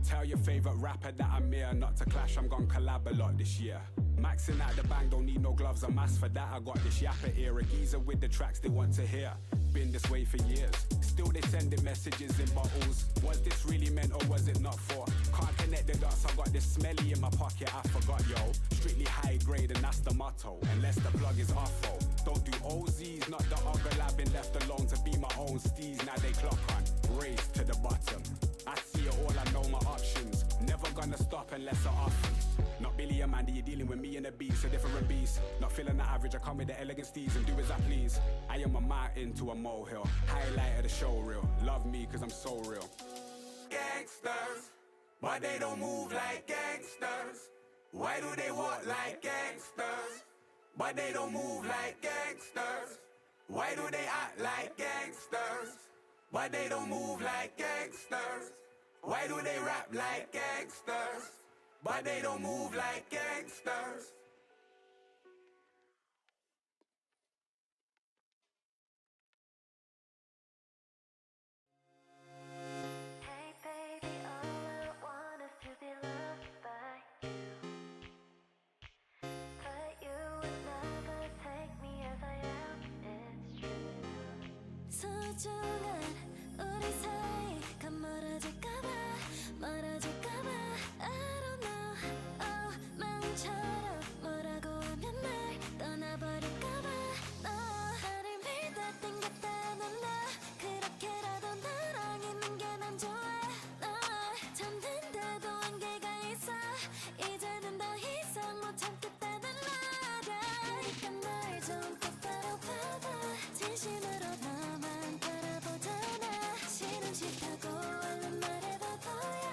Tell your favorite rapper that I'm here, not to clash, I'm gon' collab a lot this year. Maxing out the bang, don't need no gloves or mask for that. I got this yapper ear, a geezer with the tracks they want to hear. Been this way for years, still they sending messages in bottles. Was this really meant or was it not for? Can't connect the dots, I got this smelly in my pocket, I forgot yo. Strictly high grade and that's the motto, unless the plug is awful. Don't do OZs, not the ogre lab, been left alone to be my own steez. Now they clock on, race to the bottom. I see it all, I know my options. Never gonna stop unless I often. Not Billy and Mandy, you're dealing with me and the beast, a different beast. Not feeling the average, I come with the elegant steez and do as I please. I am a mountain to a molehill, highlight of the show reel. Love me cause I'm so real. Gangsters, why they don't move like gangsters? Why do they walk like gangsters? Why they don't move like gangsters? Why do they act like gangsters? Why they don't move like gangsters? Why do they rap like gangsters? Why they don't move like gangsters? Hey baby, all I want is to be loved by you. But you would never take me as I am, it's true. 소중한 우리 사이가 멀어질까봐 멀어질까봐 I don't know oh 마음처럼 뭐라고 하면 날 떠나버릴까봐 너 나를 믿어 땡겼다는 너 그렇게라도 나랑 있는 게 난 좋아 널 참는데도 한계가 있어 이제는 더 이상 못 참겠다는 말야 그러니까 날 좀 똑바로 봐봐 진심으로 너만 바라보잖아 싫음 싫다고 얼른 말해봐 보여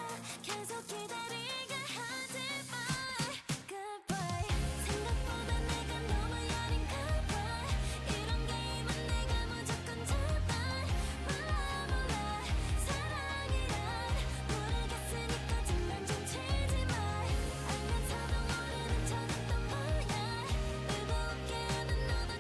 계속 기다리게 하지 마 Goodbye 생각보다 내가 너무 여린가 봐 이런 게임은 내가 무조건 잡아 몰라 사랑이란 모르겠으니까 장난좀 치지 마 알면서도 모르는 척했던 거야 울고 웃게 하는 너도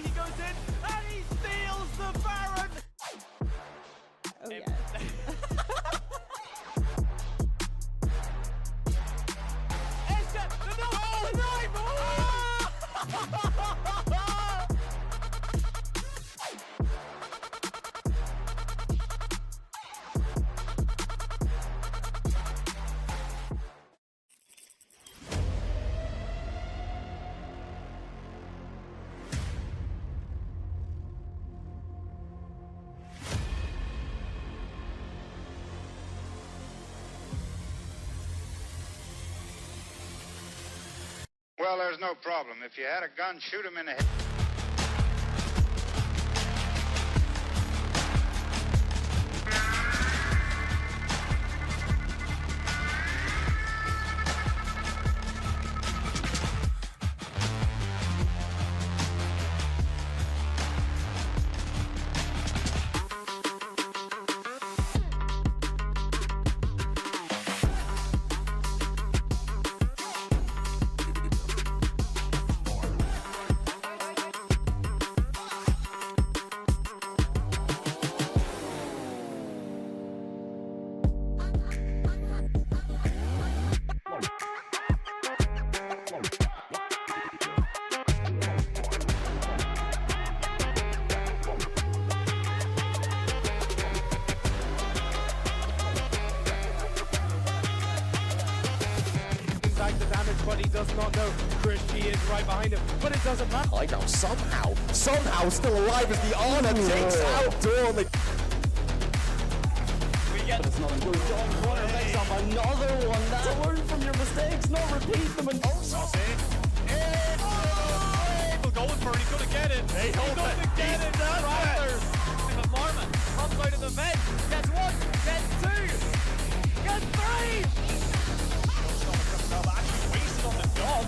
He goes in and he steals the Baron. Oh, yes. Eska, the knife! Oh! Well, there's no problem. If you had a gun, shoot him in the head. The damage, but he does not know Christy is right behind him, but it doesn't matter. I know, somehow still alive as the honor takes out Dawn. We get It's not good. John Connor makes up another one. That's learn from your mistakes, not repeat them. And going for it, he's gonna get it. He's gonna get it. Raptors. But Marmon comes out of the vent. Gets one, gets two, gets three. Actually wasted on the dog.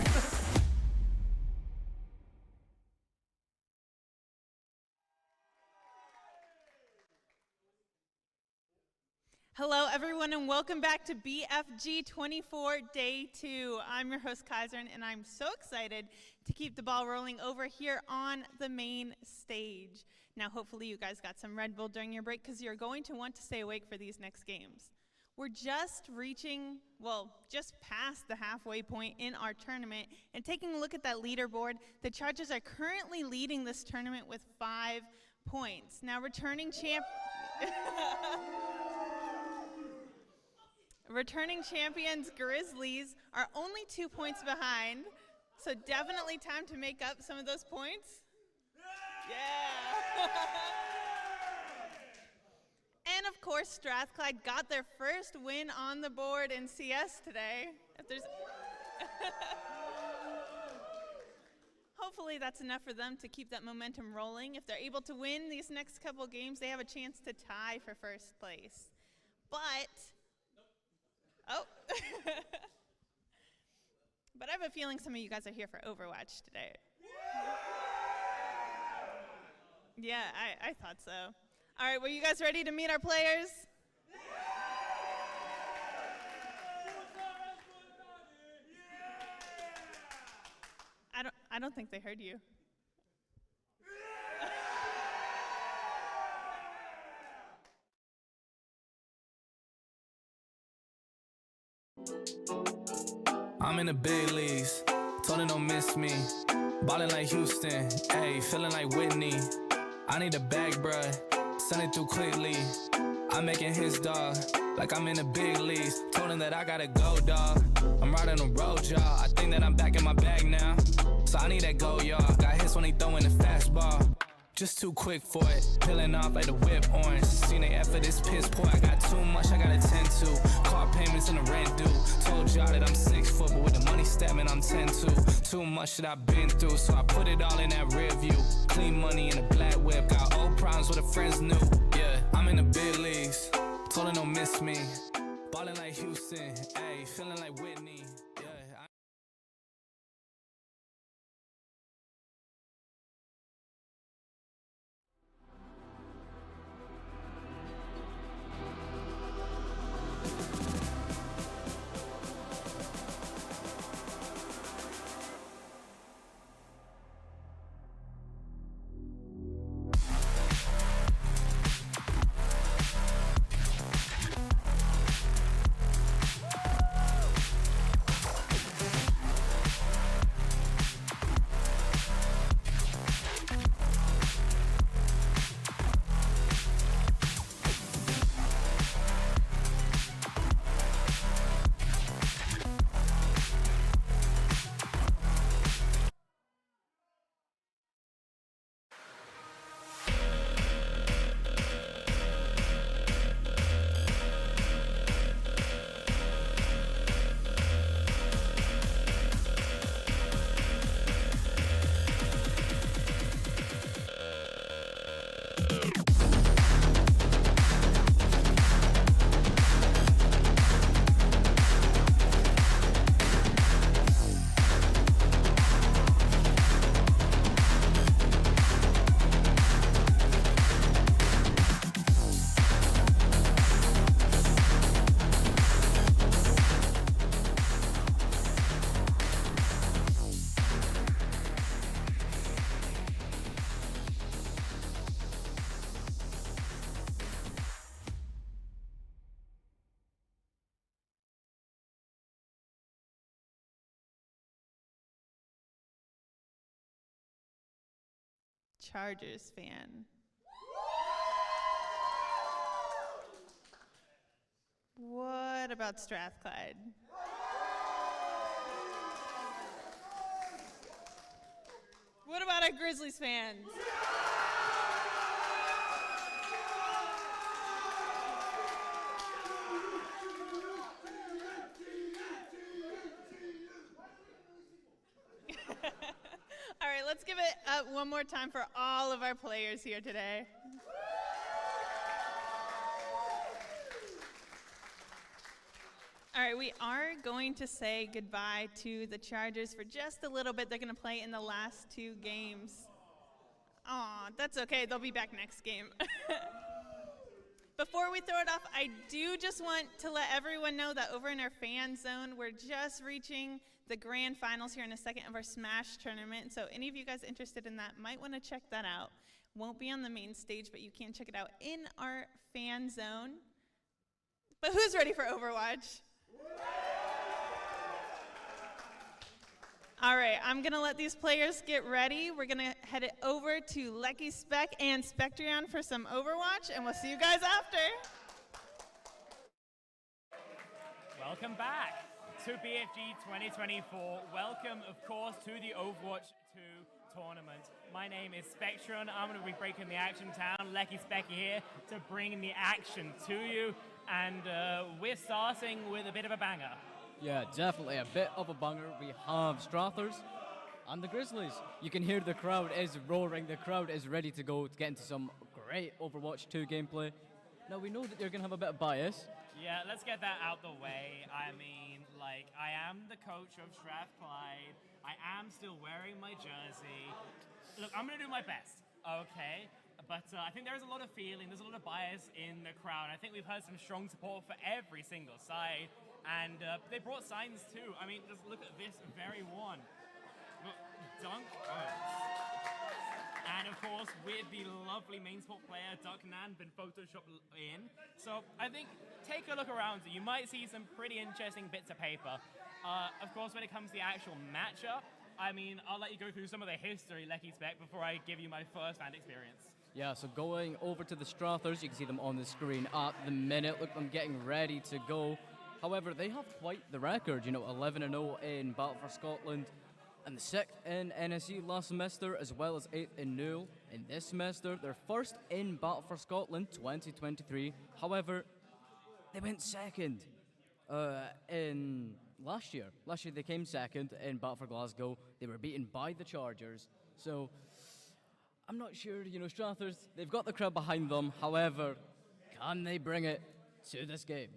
Hello, everyone, and welcome back to BFG 24 Day 2. I'm your host, Kaiser, and I'm so excited to keep the ball rolling over here on the main stage. Now, hopefully you guys got some Red Bull during your break because you're going to want to stay awake for these next games. We're just reaching, well, just past the halfway point in our tournament, and taking a look at that leaderboard, the Chargers are currently leading this tournament with 5 points. Now, returning champions Grizzlies are only 2 points behind, so definitely time to make up some of those points. Yeah. And of course, Strathclyde got their first win on the board in CS today. If there's Hopefully that's enough for them to keep that momentum rolling. If they're able to win these next couple games, they have a chance to tie for first place. But I have a feeling some of you guys are here for Overwatch today. Yeah, I thought so. All right, were you guys ready to meet our players? I don't think they heard you. I'm in the big leagues, told her don't miss me. Ballin' like Houston, ayy, feeling like Whitney. I need a bag, bruh, send it through quickly. I'm making hits, dog, like I'm in the big leagues. Told him that I gotta go, dog. I'm riding the road, y'all. I think that I'm back in my bag now. So I need that go, y'all. Got hits when they throwin' the fastball. Just too quick for it, peeling off like the whip orange. Seen they effort, this piss poor. I got too much I gotta tend to. Car payments and the rent due. Told y'all that I'm 6 foot, but with the money stabbing, I'm 10-2. Too much that I've been through, so I put it all in that rear view. Clean money in a black whip, got old problems with the friends new. Yeah, I'm in the big leagues, told her don't miss me. Ballin' like Houston, ayy, feeling like Whitney. Yeah. Chargers fan? What about Strathclyde? What about our Grizzlies fans? All right, let's give it up one more time for all of our players here today. All right, we are going to say goodbye to the Chargers for just a little bit. They're going to play in the last 2 games. Aw, that's okay. They'll be back next game. Before we throw it off, I do just want to let everyone know that over in our fan zone, we're just reaching the grand finals here in a second of our Smash tournament. So any of you guys interested in that might want to check that out. Won't be on the main stage, but you can check it out in our fan zone. But who's ready for Overwatch? All right, I'm going to let these players get ready. We're going to head it over to Lecky Spec and Spectrion for some Overwatch, and we'll see you guys after. Welcome back to BFG 2024. Welcome, of course, to the Overwatch 2 tournament. My name is Spectrion. I'm going to be breaking the action down. Lecky Specky here to bring the action to you. And we're starting with a bit of a banger. Yeah, definitely a bit of a banger. We have Strathers and the Grizzlies. You can hear the crowd is roaring. The crowd is ready to go to get into some great Overwatch 2 gameplay. Now, we know that they're going to have a bit of bias. Yeah, let's get that out the way. I mean, like, I am the coach of Strathclyde. I am still wearing my jersey. Look, I'm going to do my best, okay? But I think there is a lot of feeling, there's a lot of bias in the crowd. I think we've heard some strong support for every single side. And they brought signs too. I mean, just look at this very one. Look, Dunk Oats. And of course, with the lovely main sport player, Duck Nan, been photoshopped in. So I think, take a look around. You might see some pretty interesting bits of paper. Of course, when it comes to the actual matchup, I mean, I'll let you go through some of the history, Lecky Spec, before I give you my first-hand experience. Yeah, so going over to the Strathers, you can see them on the screen at the minute. Look, them getting ready to go. However, they have quite the record, 11-0 in Battle for Scotland, and the 6th in NSE last semester, as well as 8th in Newell in this semester. They're first in Battle for Scotland 2023. However, they went second in last year. Last year they came second in Battle for Glasgow. They were beaten by the Chargers. So I'm not sure, Strathers, they've got the crowd behind them. However, can they bring it to this game?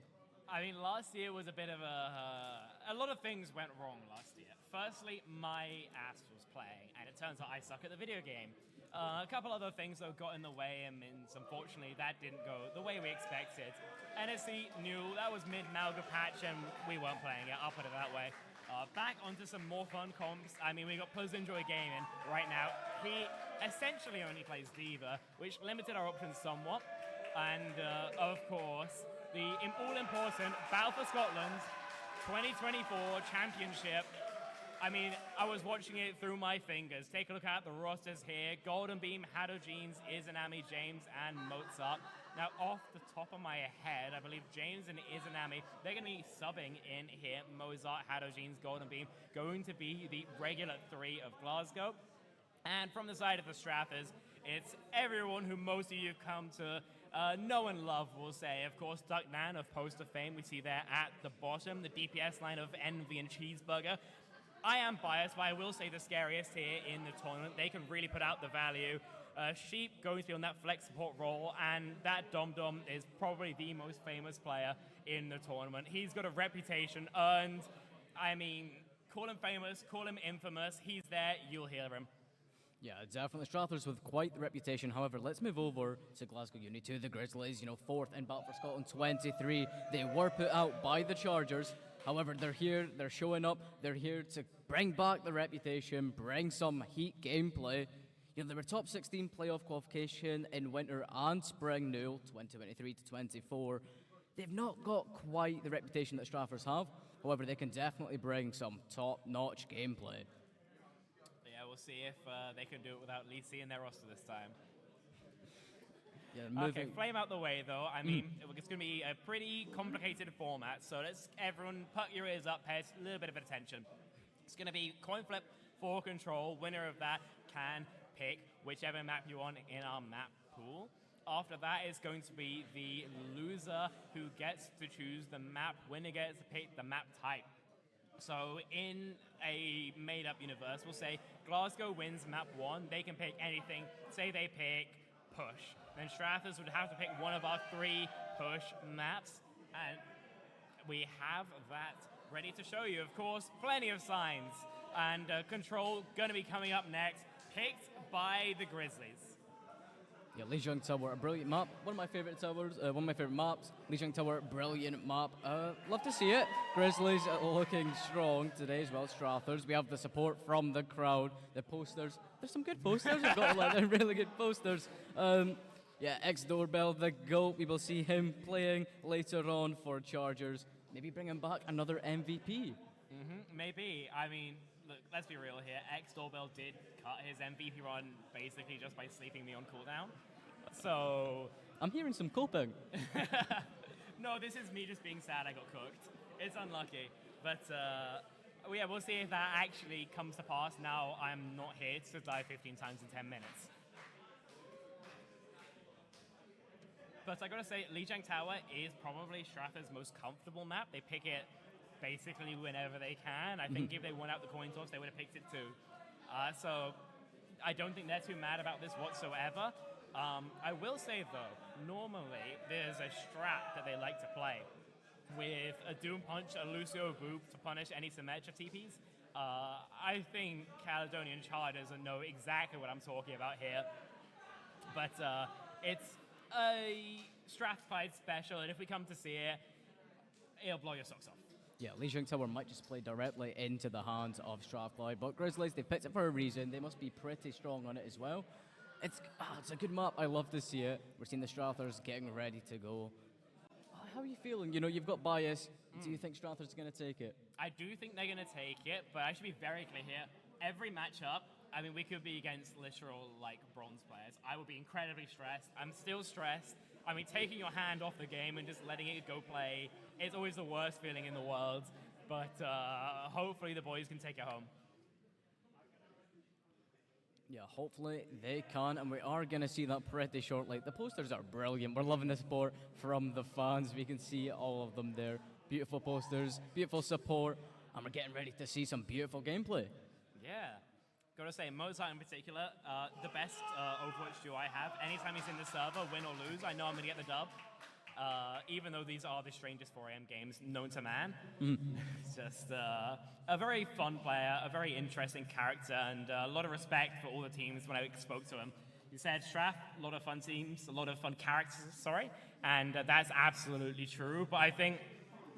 I mean, last year was a bit of a lot of things went wrong last year. Firstly, my ass was playing, and it turns out I suck at the video game. A couple other things, though, got in the way, and unfortunately, that didn't go the way we expected. NSC knew that was mid-Malga patch, and we weren't playing it, I'll put it that way. Back onto some more fun comps. I mean, we got Plus Enjoy Gaming right now. He essentially only plays Diva, which limited our options somewhat. And, of course, the all-important Battle for Scotland 2024 Championship. I mean, I was watching it through my fingers. Take a look at the rosters here. Golden Beam, Hado Jeans, Izanami, James, and Mozart. Now, off the top of my head, I believe James and Izanami, they're going to be subbing in here. Mozart, Hado Jeans, Golden Beam, going to be the regular 3 of Glasgow. And from the side of the Strathers, it's everyone who most of you come to know and love, we'll say. Of course, Duck Nan of Poster fame, we see there at the bottom, the DPS line of Envy and Cheeseburger. I am biased, but I will say the scariest here in the tournament. They can really put out the value. Sheep going to be on that flex support role, and that Dom Dom is probably the most famous player in the tournament. He's got a reputation earned. I mean, call him famous, call him infamous. He's there, you'll hear him. Yeah, definitely. Strathers with quite the reputation. However, let's move over to Glasgow Uni, to the Grizzlies. 4th in Battle for Scotland 23. They were put out by the Chargers. However, they're here, they're showing up, they're here to bring back the reputation, bring some heat gameplay. They were top 16 playoff qualification in winter and spring Newell 2023 to 24. They've not got quite the reputation that Strathers have. However, they can definitely bring some top-notch gameplay. Yeah, we'll we'll see if they can do it without Lisi in their roster this time. Yeah, Okay, flame out the way though. I mean, it's going to be a pretty complicated format, so let's everyone put your ears up, pay a little bit of attention. It's going to be coin flip for control. Winner of that can pick whichever map you want in our map pool. After that is going to be the loser who gets to choose the map. Winner gets to pick the map type. So in a made-up universe, we'll say Glasgow wins map 1. They can pick anything. Say they pick push. Then Strathers would have to pick one of our 3 push maps. And we have that ready to show you. Of course, plenty of signs. And Control going to be coming up next, picked by the Grizzlies. Yeah, Lijiang Tower, a brilliant map. One of my favorite towers, one of my favorite maps. Lijiang Tower, brilliant map. Love to see it. Grizzlies looking strong today as well. Strathers. We have the support from the crowd. The posters. There's some good posters. I've got to let them really good posters. Yeah, X-Doorbell, the GOAT. We will see him playing later on for Chargers. Maybe bring him back another MVP. Maybe. I mean, look, let's be real here. X-Doorbell did cut his MVP run basically just by sleeping me on cooldown. So... I'm hearing some coping. No, this is me just being sad I got cooked. It's unlucky. But, yeah, we'll see if that actually comes to pass. Now I'm not here to die 15 times in 10 minutes. But I gotta say, Lijiang Tower is probably Stratha's most comfortable map. They pick it basically whenever they can. I think if they won out the coin toss, they would have picked it too. So I don't think they're too mad about this whatsoever. I will say though, normally there's a strat that they like to play with a Doom Punch, a Lucio Boop to punish any Symmetra TPs. I think Caledonian Chargers know exactly what I'm talking about here. But it's a Strathclyde special, and if we come to see it, it'll blow your socks off. Yeah, Lijiang Tower might just play directly into the hands of Strathclyde, but Grizzlies, they've picked it for a reason. They must be pretty strong on it as well. It's a good map. I love to see it. We're seeing the Strathers getting ready to go. How are you feeling? You know, you've got bias. Do you think Strathers are going to take it? I do think they're going to take it, but I should be very clear here. Every matchup, I mean, we could be against literal, like, bronze players. I would be incredibly stressed. I'm still stressed. I mean, taking your hand off the game and just letting it go play is always the worst feeling in the world. But hopefully the boys can take it home. Yeah, hopefully they can, and we are going to see that pretty shortly. The posters are brilliant. We're loving the support from the fans. We can see all of them there. Beautiful posters, beautiful support, and we're getting ready to see some beautiful gameplay. Yeah. Gotta say, Mozart in particular, the best Overwatch duo I have. Anytime he's in the server, win or lose, I know I'm gonna get the dub. Even though these are the strangest 4 AM games known to man. It's just a very fun player, a very interesting character, and a lot of respect for all the teams when I spoke to him. He said, Strath, a lot of fun teams, a lot of fun characters, and that's absolutely true. But I think,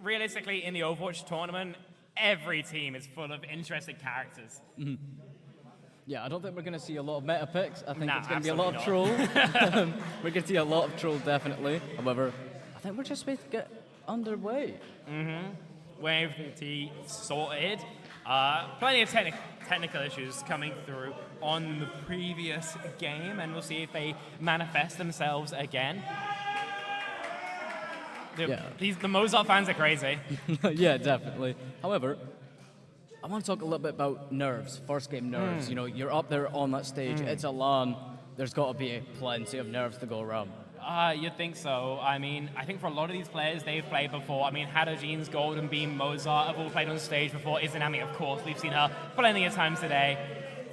realistically, in the Overwatch tournament, every team is full of interesting characters. Yeah, I don't think we're going to see a lot of meta picks. I think Nah, it's going to be a lot of troll. We're going to see a lot of troll, definitely. However, I think we're just supposed to get underway. Wave T sorted. Plenty of technical issues coming through on the previous game, and we'll see if they manifest themselves again. The Mozart fans are crazy. Yeah, definitely. However, I want to talk a little bit about nerves, first game nerves. You know, you're up there on that stage, it's a LAN, there's got to be plenty of nerves to go around. You'd think so. I mean, I think for a lot of these players, they've played before. I mean, Hadajeans, Golden Beam, Mozart have all played on stage before. Izanami, of course, we've seen her plenty of times today.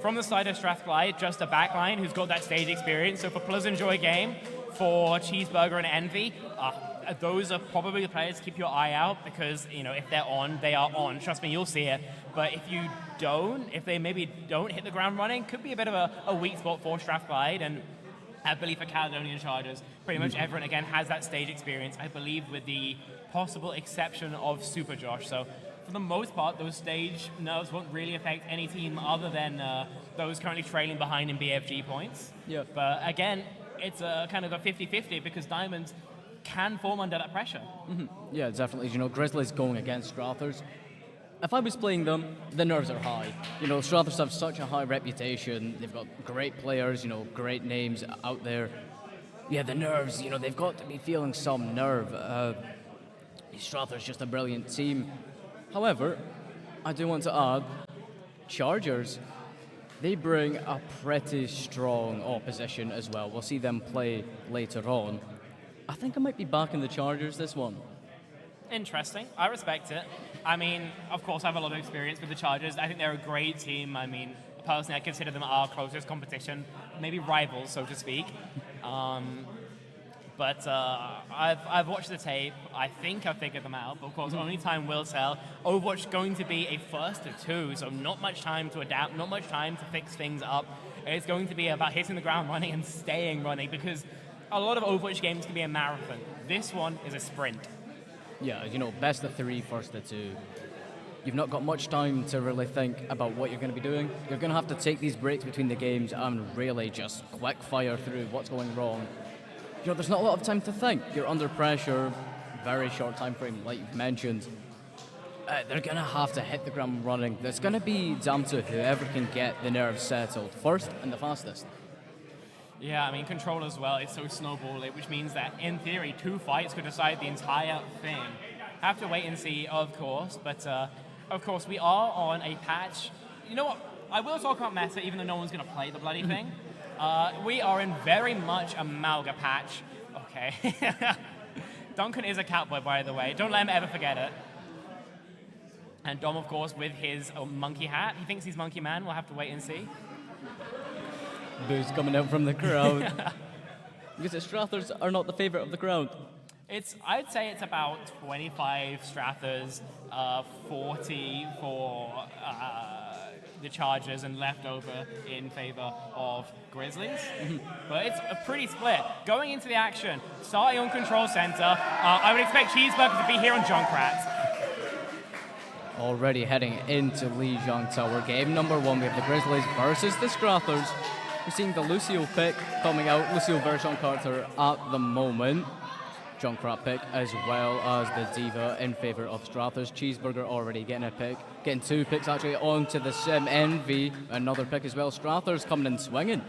From the side of Strathclyde, just a backline who's got that stage experience. So for Pleasant Joy Game, for Cheeseburger and Envy, those are probably the players to keep your eye out because, you know, if they're on, they are on. Trust me, you'll see it. But if you don't, if they maybe don't hit the ground running, could be a bit of a weak spot for Strathclyde. And I believe for Caledonian Chargers, pretty much everyone, again, has that stage experience, I believe, with the possible exception of Super Josh. So for the most part, those stage nerves won't really affect any team other than those currently trailing behind in BFG points. Yeah. But again, it's a kind of a 50-50 because Diamonds can form under that pressure. Yeah, definitely. You know, Grizzlies going against Strathers. if I was playing them, the nerves are high. You know, Strathers have such a high reputation. They've got great players, you know, great names out there. Yeah, the nerves, you know, they've got to be feeling some nerve. Strathers just a brilliant team. However, I do want to add, Chargers, they bring a pretty strong opposition as well. We'll see them play later on. I think I might be backing the Chargers this one. Interesting. I respect it. I mean, of course, I have a lot of experience with the Chargers. I think they're a great team. I mean, personally, I consider them our closest competition, maybe rivals, so to speak. But I've watched the tape. I think I've figured them out. But of course, only time will tell. Overwatch going to be a first of two, so not much time to adapt, not much time to fix things up. It's going to be about hitting the ground running and staying running, because a lot of Overwatch games can be a marathon. This one is a sprint. Yeah, you know, best of three, first of two. You've not got much time to really think about what you're going to be doing. You're going to have to take these breaks between the games and really just quick fire through what's going wrong. You know, there's not a lot of time to think. You're under pressure, very short time frame, like you've mentioned. They're going to have to hit the ground running. It's going to be down to whoever can get the nerves settled first and the fastest. Yeah, I mean, control as well is so snowballing, which means that, in theory, 2 fights could decide the entire thing. Have to wait and see, of course, but, of course, we are on a patch. You know what? I will talk about meta, even though no one's going to play the bloody thing. We are in very much a Malga patch. Okay. Duncan is a cowboy, by the way. Don't let him ever forget it. And Dom, of course, with his monkey hat. He thinks he's Monkey Man. We'll have to wait and see. Boos coming out from the crowd. Because the Strathers are not the favourite of the crowd. I'd say it's about 25 Strathers, 40 for the Chargers, and leftover in favour of Grizzlies. But it's a pretty split. Going into the action, starting on Control Center, I would expect Cheeseburger to be here on Junkrat. Already heading into Lijiang Tower. Game number 1, we have the Grizzlies versus the Strathers. We're seeing the Lucio pick coming out. Lucio versus Sean Carter at the moment. Junkrat pick as well as the Diva in favour of Strathers. Cheeseburger already getting a pick. Getting 2 picks actually onto the Sim. Envy, another pick as well. Strathers coming in swinging.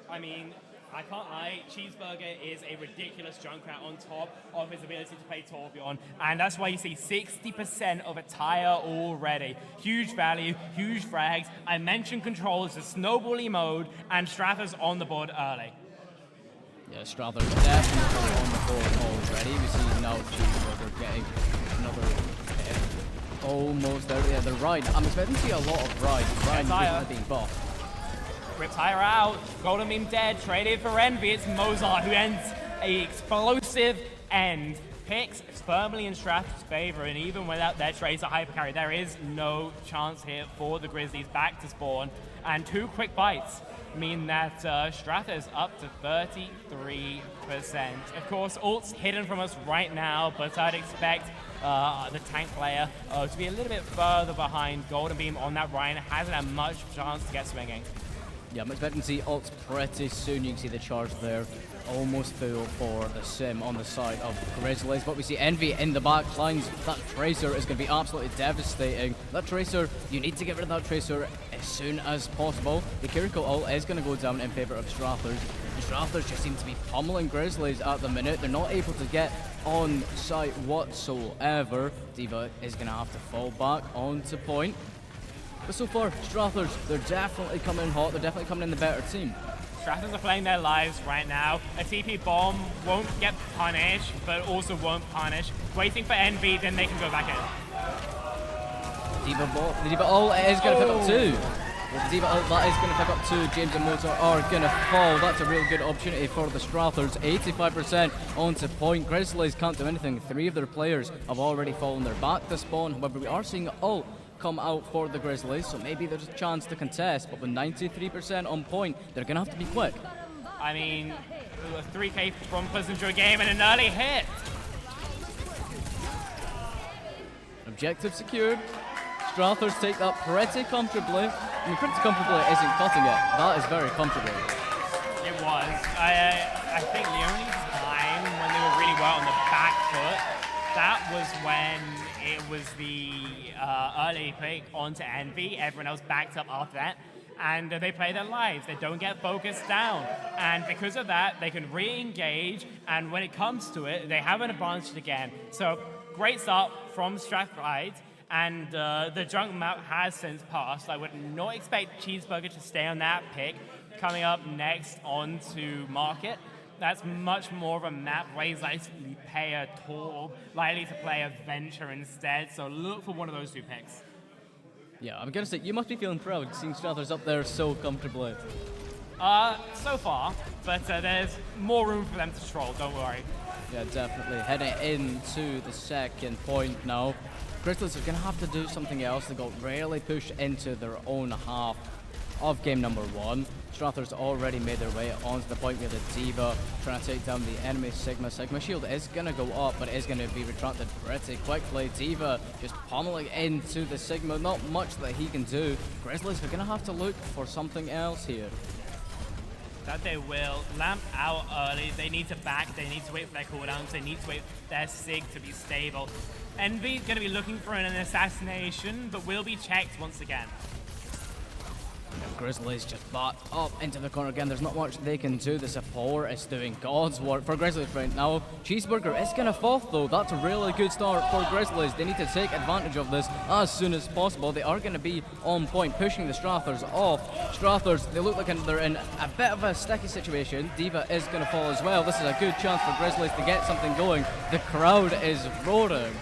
I mean, I can't lie, Cheeseburger is a ridiculous Junkrat on top of his ability to play Torbjorn, and that's why you see 60% of a tire already. Huge value, huge frags. I mentioned controls, the snowbally mode, and Strathers on the board early. Yeah, Strathers definitely on the board already. We see now Cheeseburger getting another hit. Almost out. Yeah, the ride. I'm expecting to see a lot of ride. Ride being buffed. Rip tire out, Golden Beam dead, traded for Envy. It's Mozart who ends a explosive end. Picks firmly in Strath's favor, and even without their Tracer hypercarry, there is no chance here for the Grizzlies back to spawn. And 2 quick bites mean that Strath is up to 33%. Of course, ult's hidden from us right now, but I'd expect the tank player to be a little bit further behind. Golden Beam on that Ryan hasn't had much chance to get swinging. Yeah, I'm expecting to see ults pretty soon. You can see the charge there. Almost full for the Sim on the side of Grizzlies. But we see Envy in the back lines. That Tracer is going to be absolutely devastating. That Tracer, you need to get rid of that Tracer as soon as possible. The Kiriko ult is going to go down in favour of Strathers. The Strathers just seem to be pummeling Grizzlies at the minute. They're not able to get on site whatsoever. Diva is going to have to fall back onto point. But so far, Strathers, they're definitely coming in hot. They're definitely coming in the better team. Strathers are playing their lives right now. A TP bomb won't get punished, but also won't punish. Waiting for Envy, then they can go back in. The Diva ult is going to pick up 2. The Diva ult, that is going to pick up 2. James and Mozart are going to fall. That's a real good opportunity for the Strathers. 85% onto point. Grizzlies can't do anything. 3 of their players have already fallen. They're back to spawn. However, we are seeing ult come out for the Grizzlies, so maybe there's a chance to contest, but with 93% on point, they're going to have to be quick. I mean, a 3k from Pleasantville game and an early hit. Objective secured. Strathers take that pretty comfortably. I mean, pretty comfortably isn't cutting it. That is very comfortable. It was. I think the only time when they were really well on the back foot, that was when it was the early pick onto Envy. Everyone else backed up after that. And they play their lives. They don't get focused down. And because of that, they can re-engage. And when it comes to it, they have an advantage again. So great start from Strathclyde. And the junk map has since passed. I would not expect Cheeseburger to stay on that pick. Coming up next onto Market. That's much more of a map where he's likely to play a Torb, likely to play a Venture instead. So look for one of those two picks. Yeah, I'm gonna say, you must be feeling proud seeing Strathers up there so comfortably. So far, but there's more room for them to troll, don't worry. Yeah, definitely. Heading into the second point now. Grizzlies are gonna have to do something else. They got rarely pushed into their own half of game number one. Strathers already made their way onto the point where the Diva trying to take down the enemy Sigma. Sigma shield is going to go up, but it is going to be retracted pretty quickly. Diva just pummeling into the Sigma. Not much that he can do. Grizzlies are going to have to look for something else here. That they will. Lamp out early. They need to back. They need to wait for their cooldowns. They need to wait for their Sig to be stable. Envy's going to be looking for an assassination, but will be checked once again. Grizzlies just back up into the corner again. There's not much they can do. The support is doing God's work for Grizzlies right now. Cheeseburger is going to fall though. That's a really good start for Grizzlies. They need to take advantage of this as soon as possible. They are going to be on point, pushing the Strathers off. Strathers, they look like they're in a bit of a sticky situation. Diva is going to fall as well. This is a good chance for Grizzlies to get something going. The crowd is roaring.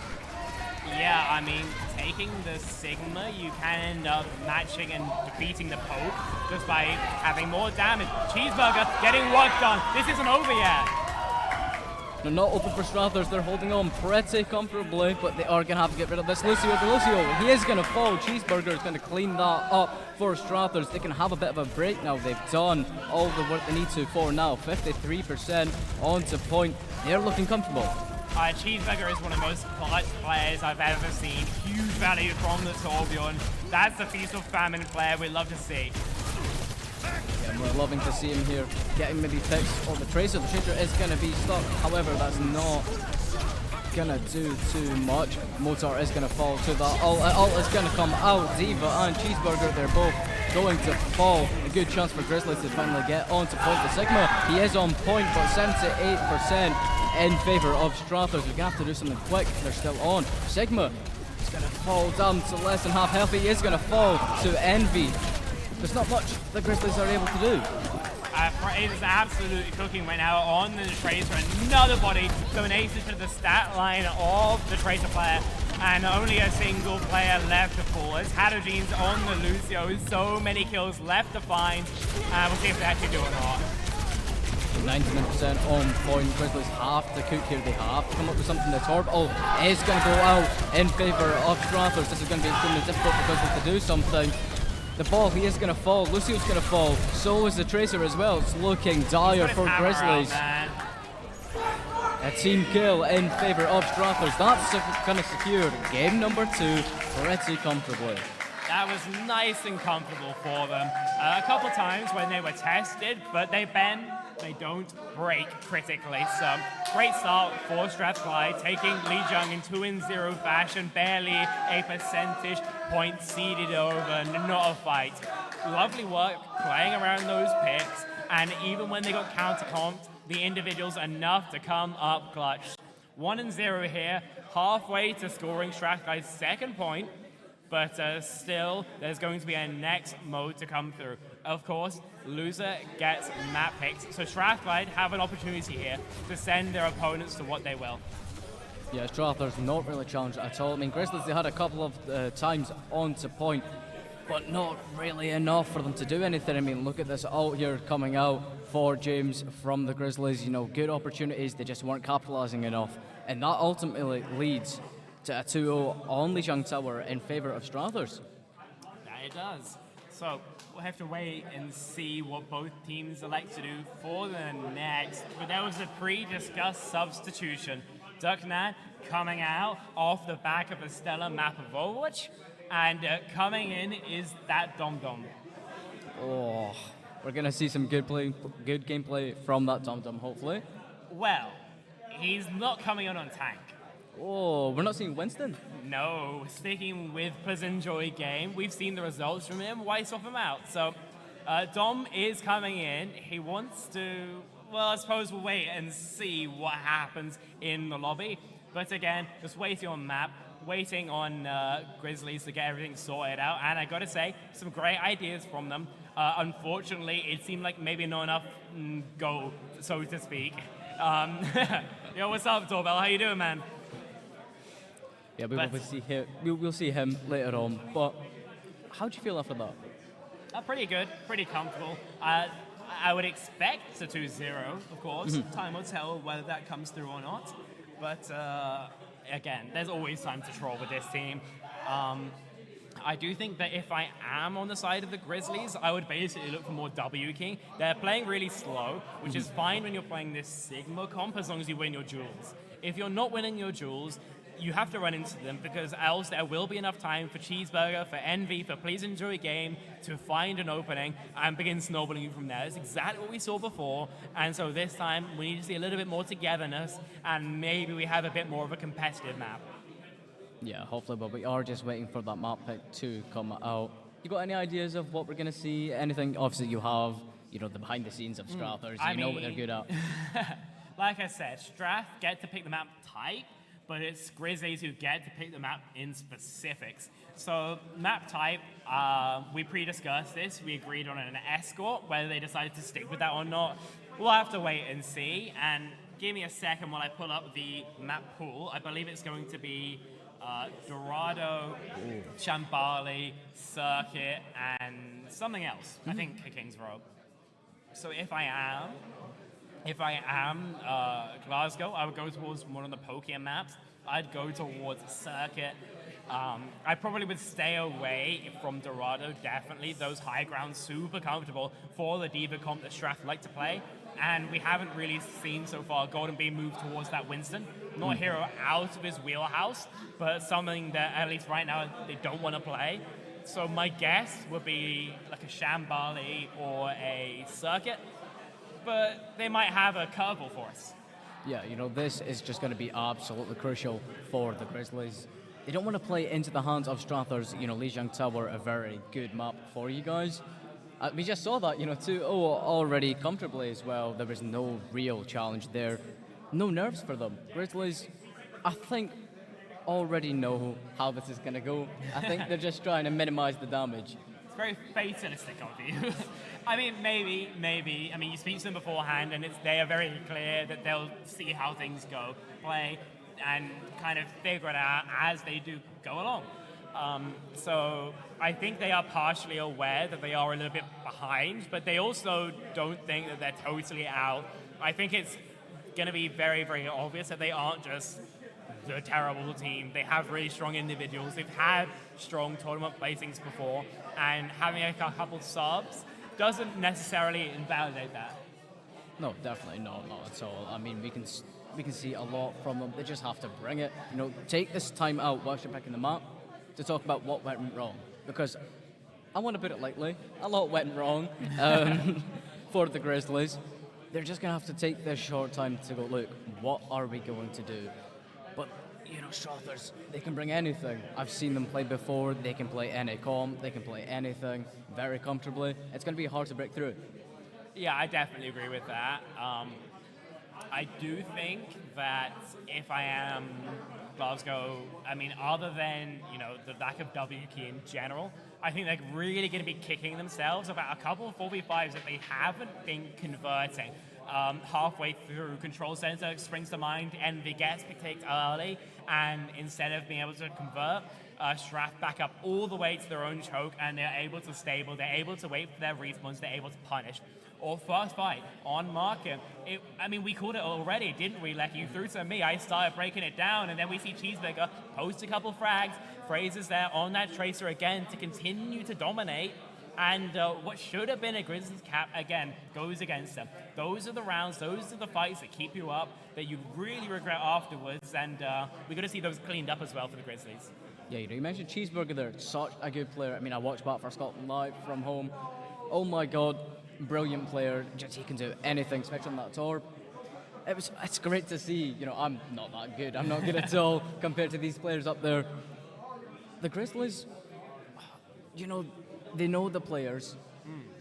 Yeah, I mean, taking the Sigma, you can end up matching and defeating the Poke just by having more damage. Cheeseburger getting work done. This isn't over yet. They're not open for Strathers. They're holding on pretty comfortably, but they are going to have to get rid of this Lucio. The Lucio, he is going to fall. Cheeseburger is going to clean that up for Strathers. They can have a bit of a break now. They've done all the work they need to for now. 53% onto point. They're looking comfortable. Cheeseburger is one of the most clutch players I've ever seen. Huge value from the Torbjorn. That's the Feast of Famine player we love to see. Yeah, we're loving to see him here getting maybe picks on the Tracer. The Tracer is going to be stuck. However, that's not going to do too much. Mozart is going to fall to that. Ult is going to come out. Diva and Cheeseburger, they're both going to fall. A good chance for Grizzlies to finally get onto point. The Sigma, he is on point, but 78% in favor of Strathers. We're going to have to do something quick. They're still on. Sigma is going to fall down to less than half health. He is going to fall to Envy. There's not much the Grizzlies are able to do. It is absolutely cooking right now on the Tracer. Another body donated to the stat line of the Tracer player. And only a single player left to fall. As Halogene's on the Lucio. So many kills left to find. We'll see if they actually do it or not. 99% on point. Grizzlies have to cook here. They have to come up with something. The Torb is going to go out in favor of Strathers. This is going to be extremely difficult for Grizzlies to do something. The ball, he is going to fall. Lucio's going to fall. So is the Tracer as well. It's looking dire for Grizzlies. A team kill in favor of Strathers. That's going to secure game number 2 pretty comfortably. That was nice and comfortable for them. A couple times when they were tested, but they bend, they don't break critically. So great start for Strathclyde, taking Lee Jung in 2-0 fashion, barely a percentage point seeded over, not a fight. Lovely work playing around those picks, and even when they got counter-comped, the individuals enough to come up clutch. 1-0 here, halfway to scoring Strathclyde's second point. But still, there's going to be a next mode to come through. Of course, loser gets map picks, so Strathclyde have an opportunity here to send their opponents to what they will. Yeah, Strathers not really challenged at all. I mean, Grizzlies, they had a couple of times onto point, but not really enough for them to do anything. I mean, look at this ult here coming out for James from the Grizzlies. You know, good opportunities, they just weren't capitalizing enough. And that ultimately leads to a 2-0 on Lee Jung Tower in favor of Strathers. That it does. So we'll have to wait and see what both teams elect to do for the next. But there was a pre-discussed substitution. Ducknat coming out off the back of a stellar map of Overwatch, and coming in is that Dom Dom. Oh, we're gonna see some good gameplay from that Dom Dom, hopefully. Well, he's not coming in on tank. Oh, we're not seeing Winston? No, sticking with Enjoy game. We've seen the results from him. Why swap him out? So, Dom is coming in. He wants to, well, I suppose we'll wait and see what happens in the lobby. But again, just waiting on map, waiting on Grizzlies to get everything sorted out. And I gotta say, some great ideas from them. Unfortunately, it seemed like maybe not enough go, so to speak. Yo, what's up, Doorbell? How you doing, man? Yeah, we'll see him later on. But how do you feel after that? Pretty good, pretty comfortable. I would expect a 2-0, of course. Time will tell whether that comes through or not. But again, there's always time to troll with this team. I do think that if I am on the side of the Grizzlies, I would basically look for more W key. They're playing really slow, which is fine when you're playing this Sigma comp as long as you win your duels. If you're not winning your duels, you have to run into them because else there will be enough time for Cheeseburger, for Envy, for Please Enjoy Game to find an opening and begin snowballing you from there. It's exactly what we saw before, and so this time we need to see a little bit more togetherness and maybe we have a bit more of a competitive map. Yeah, hopefully, but we are just waiting for that map pick to come out. You got any ideas of what we're going to see? Anything? Obviously, you have, the behind the scenes of Strathers. You know what they're good at. Like I said, Strath get to pick the map type, but it's Grizzlies who get to pick the map in specifics. So map type, we pre-discussed this. We agreed on an escort. Whether they decided to stick with that or not, we'll have to wait and see. And give me a second while I pull up the map pool. I believe it's going to be Dorado, Shambali, Circuit, and something else. I think King's Row. So if I am Glasgow, I would go towards one of the Pokemon maps. I'd go towards Circuit. I probably would stay away from Dorado, definitely. Those high grounds, super comfortable for the Diva comp that Strath like to play. And we haven't really seen so far Golden Beam move towards that Winston. Not a hero out of his wheelhouse, but something that at least right now they don't want to play. So my guess would be like a Shambali or a Circuit, but they might have a curveball for us. Yeah, this is just going to be absolutely crucial for the Grizzlies. They don't want to play into the hands of Strathers. Lijiang Tower, a very good map for you guys. We just saw that, 2-0 already comfortably as well. There was no real challenge there. No nerves for them. Grizzlies, I think, already know how this is going to go. I think they're just trying to minimize the damage. It's very fatalistic of you. I mean, maybe. I mean, you speak to them beforehand, and they are very clear that they'll see how things go, play, and kind of figure it out as they do go along. So I think they are partially aware that they are a little bit behind, but they also don't think that they're totally out. I think it's going to be very, very obvious that they aren't just the terrible team. They have really strong individuals. They've had strong tournament placings before, and having a couple subs doesn't necessarily invalidate that. No, definitely not at all. I mean, we can see a lot from them. They just have to bring it. Take this time out whilst you're picking them up to talk about what went wrong, because I want to put it lightly, a lot went wrong for the Grizzlies. They're just going to have to take this short time to go, look, what are we going to do? But, Strathers, they can bring anything. I've seen them play before. They can play any comp. They can play anything very comfortably. It's going to be hard to break through. Yeah, I definitely agree with that. I do think that if I am Glasgow, I mean, other than, the lack of W key in general, I think they're really going to be kicking themselves about a couple of 4v5s that they haven't been converting. Halfway through, Control Center springs to mind, and they get picked early, and instead of being able to convert, Strath back up all the way to their own choke, and they're able to stable, they're able to wait for their respawns, they're able to punish. Or first fight on market. We called it already, didn't we? Like, you threw to me, I started breaking it down, and then we see Cheeseburger post a couple frags, Fraser's there on that Tracer again to continue to dominate, and what should have been a Grizzlies cap, again, goes against them. Those are the rounds, those are the fights that keep you up, that you really regret afterwards, and we're going to see those cleaned up as well for the Grizzlies. Yeah, you mentioned Cheeseburger there, such a good player. I mean, I watched Battle for Scotland live from home. Oh my God. Brilliant player, just he can do anything, especially on that tour. It's great to see. You know, I'm not that good. I'm not good at all compared to these players up there. The Grizzlies, you know, they know the players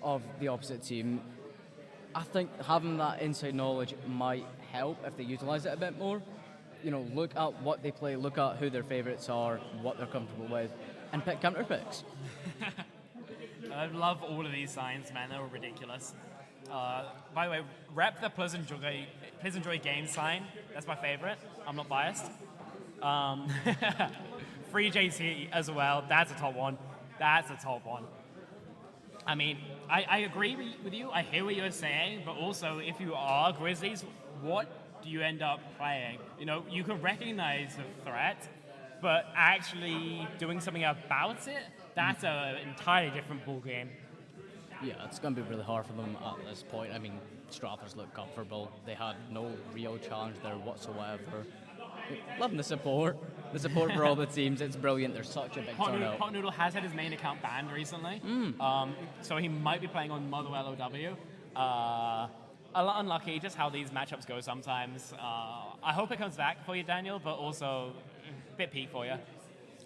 of the opposite team. I think having that inside knowledge might help if they utilize it a bit more. You know, look at what they play, look at who their favourites are, what they're comfortable with, and pick counter picks. I love all of these signs, man. They're ridiculous. By the way, rep the Pleasant Joy Games sign. That's my favorite. I'm not biased. Free JC as well. That's a top one. That's a top one. I mean, I agree with you. I hear what you're saying, but also if you are Grizzlies, what do you end up playing? You know, you can recognize the threat, but actually doing something about it, that's an entirely different ball game. Yeah, it's going to be really hard for them at this point. I mean, Strathers look comfortable. They had no real challenge there whatsoever. Loving the support. The support for all the teams, it's brilliant. There's such a big turnout. Pot Noodle has had his main account banned recently, so he might be playing on Mother LOW. A lot unlucky, just how these matchups go sometimes. I hope it comes back for you, Daniel, but also a bit peak for you.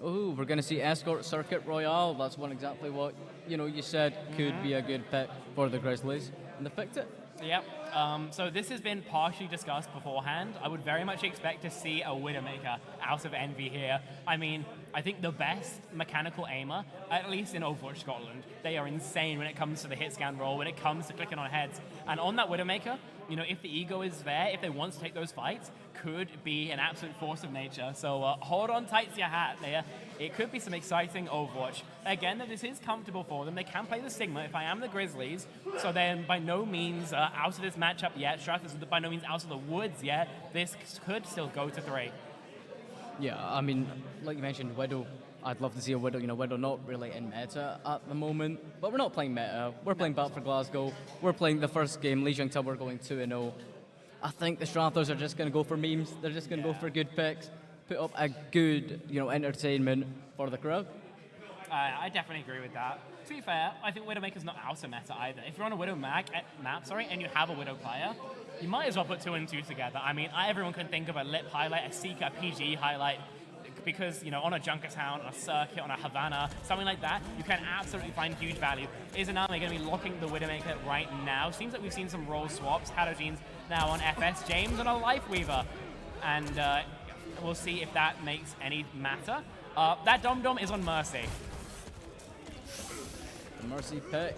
Ooh, we're going to see Escort Circuit Royale. That's one exactly what you said could be a good pick for the Grizzlies, and they picked it. Yep. So this has been partially discussed beforehand. I would very much expect to see a Widowmaker out of Envy here. I mean, I think the best mechanical aimer, at least in Overwatch Scotland, they are insane when it comes to the hit scan roll, when it comes to clicking on heads. And on that Widowmaker, you know, if the ego is there, if they want to take those fights, could be an absolute force of nature. So hold on tight to your hat there. It could be some exciting Overwatch. Again, this is comfortable for them. They can play the Sigma if I am the Grizzlies. So then by no means out of this matchup yet. Strathers is by no means out of the woods yet. This could still go to 3. Yeah, I mean, like you mentioned, Widow. I'd love to see a Widow. You know, Widow not really in meta at the moment, but we're not playing meta. We're playing Battle for Glasgow. We're playing the first game, Legion till we're going 2-0. I think the Strathers are just going to go for memes. They're just going to go for good picks, put up a good, entertainment for the crowd. I definitely agree with that. To be fair, I think Widowmaker's not out of meta either. If you're on a Widow map, and you have a Widow player, you might as well put 2 and 2 together. I mean, everyone can think of a Lip highlight, a Seeker, a PG highlight, because, on a Junkertown, on a Circuit, on a Havana, something like that, you can absolutely find huge value. Is Anami going to be locking the Widowmaker right now? Seems like we've seen some role swaps. Halogene's now on FS, James on a Lifeweaver. And we'll see if that makes any matter. That Dom is on Mercy. The Mercy pick.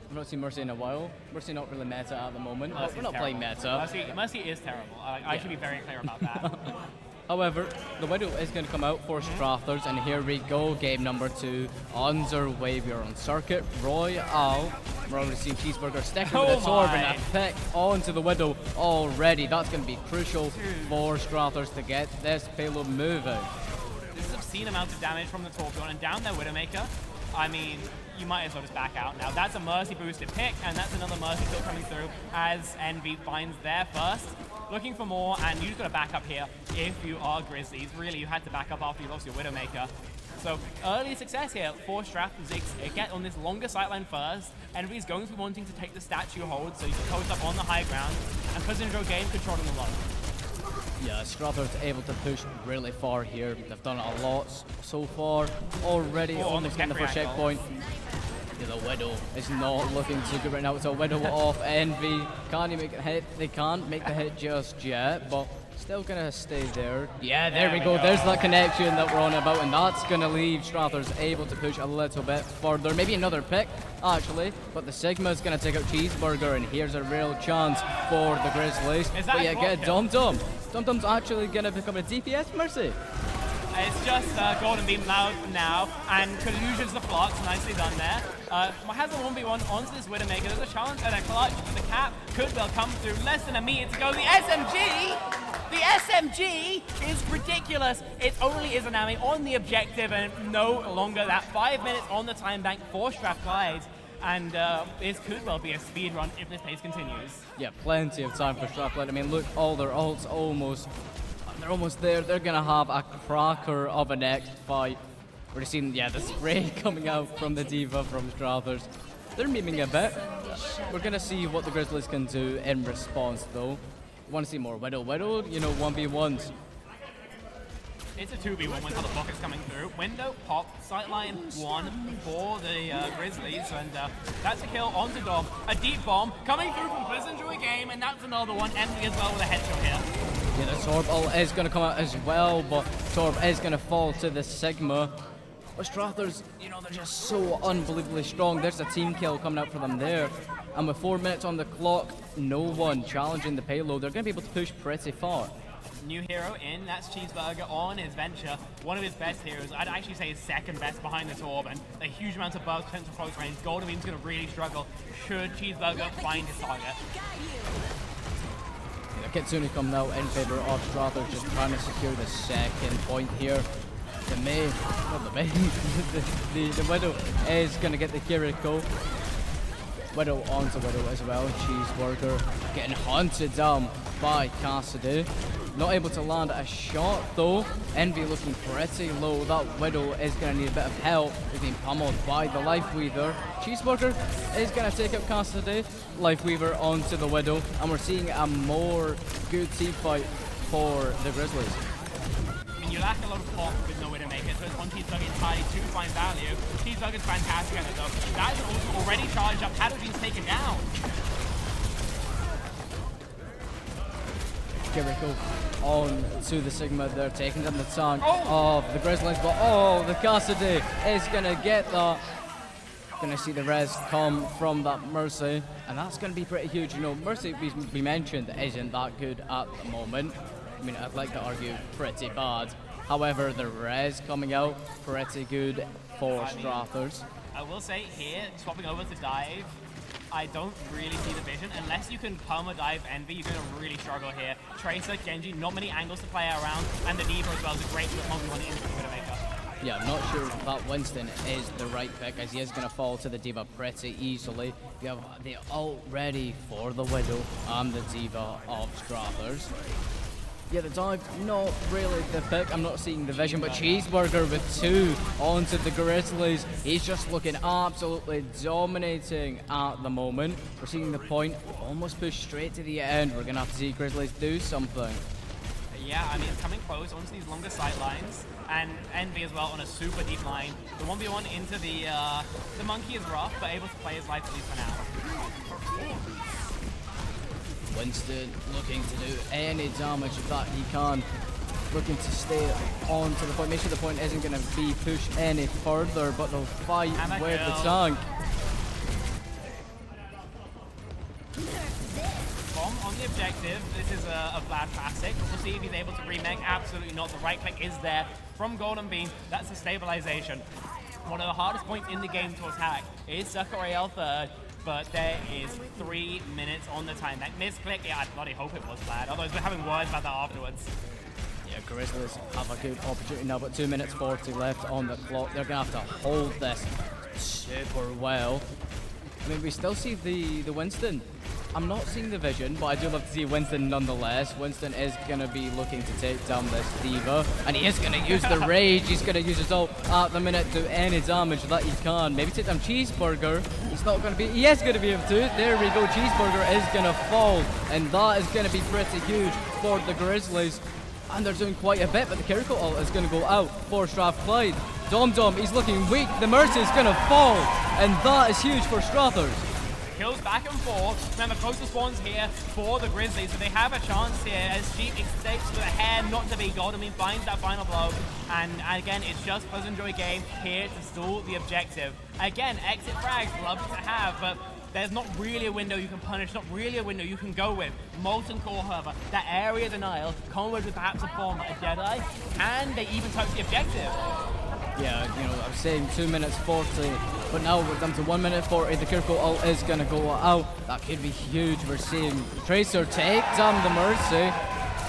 I've not seen Mercy in a while. Mercy not really meta at the moment, but we're not playing meta. Mercy is terrible. I should be very clear about that. However, the Widow is going to come out for Strathers, and here we go, game number 2. Underway, we are on Circuit Royale. We're already seeing Cheeseburger sticking with the Torb and a pick onto the Widow already. That's going to be crucial for Strathers to get this payload moving. This is obscene amount of damage from the Torbjorn, and down there Widowmaker. I mean, you might as well just back out now. That's a Mercy boosted pick, and that's another Mercy kill coming through as Envy finds their first. Looking for more, and you just got to back up here if you are Grizzlies. Really, you had to back up after you lost your Widowmaker. So early success here for Strathers. Get on this longer sightline first. Envy's going to be wanting to take the statue hold, so you can post up on the high ground, and President Game controlling the low. Yeah, Strathers able to push really far here. They've done a lot so far already. Almost getting the first checkpoint. Yeah, the Widow is not looking too good right now. It's a Widow off Envy. Can he make a hit? They can't make the hit just yet, but still gonna stay there. Yeah, there we go. There's that connection that we're on about, and that's gonna leave Strathers able to push a little bit further. Maybe another pick, actually, but the Sigma's gonna take out Cheeseburger, and here's a real chance for the Grizzlies. But yeah, get Dom-Dom. Dom-Dom's actually gonna become a DPS Mercy. It's just Golden Beam loud now, and collusions the flux, nicely done there. Has a 1v1 onto this Widowmaker. There's a chance at a clutch. The cap could well come through. Less than a meter to go. The SMG! The SMG is ridiculous. It only Izanami on the objective, and no longer that 5 minutes on the time bank for Strathclyde. And this could well be a speed run if this pace continues. Yeah, plenty of time for Strathclyde. I mean, look, all their ults they're almost there. They're going to have a cracker of a next fight. We're seeing, the spray coming out from the Diva from Strathers. They're memeing a bit. We're going to see what the Grizzlies can do in response, though. Want to see more Widow? Widow, 1v1s. It's a 2v1 with how the pocket's coming through. Window, pop, sightline 1 for the Grizzlies, and that's a kill onto Dom. A deep bomb coming through from Pleasant Joy Game, and that's another one. Envy as well with a headshot here. Yeah, the Torb ult is going to come out as well, but Torb is going to fall to the Sigma. But Strathers, they're just so unbelievably strong. There's a team kill coming out for them there. And with 4 minutes on the clock, no one challenging the payload. They're going to be able to push pretty far. New hero in, that's Cheeseburger on his venture. One of his best heroes, I'd actually say his second best behind this orb, and a huge amount of burst potential close range. Golden Beam's going to really struggle should Cheeseburger find his target. Yeah, Kitsune coming out in favor of Strathers, just trying to secure the second point here. The Widow is going to get the Kiriko. Widow onto Widow as well. Cheeseburger getting hunted down by Cassidy. Not able to land a shot though. Envy looking pretty low. That Widow is going to need a bit of help. He's being pummeled by the Lifeweaver. Cheeseburger is going to take up Cassidy. Lifeweaver onto the Widow. And we're seeing a more good team fight for the Grizzlies. I mean, you lack a lot of pop with no way to make it, so it's on Cheeseburger entirely to find value. Cheeseburger's fantastic at it though. That is also already charged up. Paddlebean's taken down. Kiriko on to the Sigma. They're taking down the tank of the Grizzlies, but the Cassidy is going to get that. Going to see the res come from that Mercy, and that's going to be pretty huge. Mercy, we mentioned, isn't that good at the moment. I mean, I'd like to argue pretty bad. However, the res coming out, pretty good for Strathers. I will say here, swapping over to dive, I don't really see the vision. Unless you can perma-dive Envy, you're going to really struggle here. Tracer, Genji, not many angles to play around, and the Diva as well is a great one into the Widowmaker. Yeah, I'm not sure if that Winston is the right pick, as he is going to fall to the Diva pretty easily. You have the ult ready for the Widow and the Diva of Strathers. Yeah, the dive, not really the pick. I'm not seeing the vision, but Cheeseburger with 2 onto the Grizzlies. He's just looking absolutely dominating at the moment. We're seeing the point almost pushed straight to the end. We're going to have to see Grizzlies do something. Yeah, I mean, it's coming close onto these longer sight lines, and Envy as well on a super deep line. The 1v1 into the Monkey is rough, but able to play his life at least for now. Winston looking to do any damage that he can. Looking to stay on to the point. Make sure the point isn't going to be pushed any further, but they'll fight with the tank. Bomb on the objective. This is a Vlad classic. We'll see if he's able to remake. Absolutely not. The right click is there from Golden Beam. That's a stabilization. One of the hardest points in the game to attack is Sakurael third. But there is 3 minutes on the time. That misclick, yeah, I bloody hope it was Vlad. Otherwise, we're having words about that afterwards. Yeah, Grizzlies have a good opportunity now, but 2 minutes 40 left on the clock. They're going to have to hold this super well. I mean, we still see the Winston. I'm not seeing the vision, but I do love to see Winston nonetheless. Winston is going to be looking to take down this Diva, and he is going to use the rage. He's going to use his ult at the minute to any damage that he can. Maybe take down Cheeseburger. He's not going to be, he is going to be able to. There we go, Cheeseburger is going to fall, and that is going to be pretty huge for the Grizzlies. And they're doing quite a bit, but the Kiriko ult is going to go out for Strathclyde. Dom, he's looking weak. The Mercy is going to fall, and that is huge for Strathers. Kills back and forth. Remember, closer spawns here for the Grizzlies, so they have a chance here as Jeep escapes with a hair not to be. Golden Beam finds that final blow, and again, it's just Pleasant Joy Game here to stall the objective. Again, exit frags, love to have, but there's not really a window you can punish, not really a window you can go with. Molten Core, however, that area denial, comboed with perhaps a bomb, a Deadeye, and they even touch the objective. Yeah, I was saying 2 minutes 40, but now we're down to 1 minute 40. The Kiriko ult is going to go out. That could be huge. We're seeing Tracer take down the Mercy.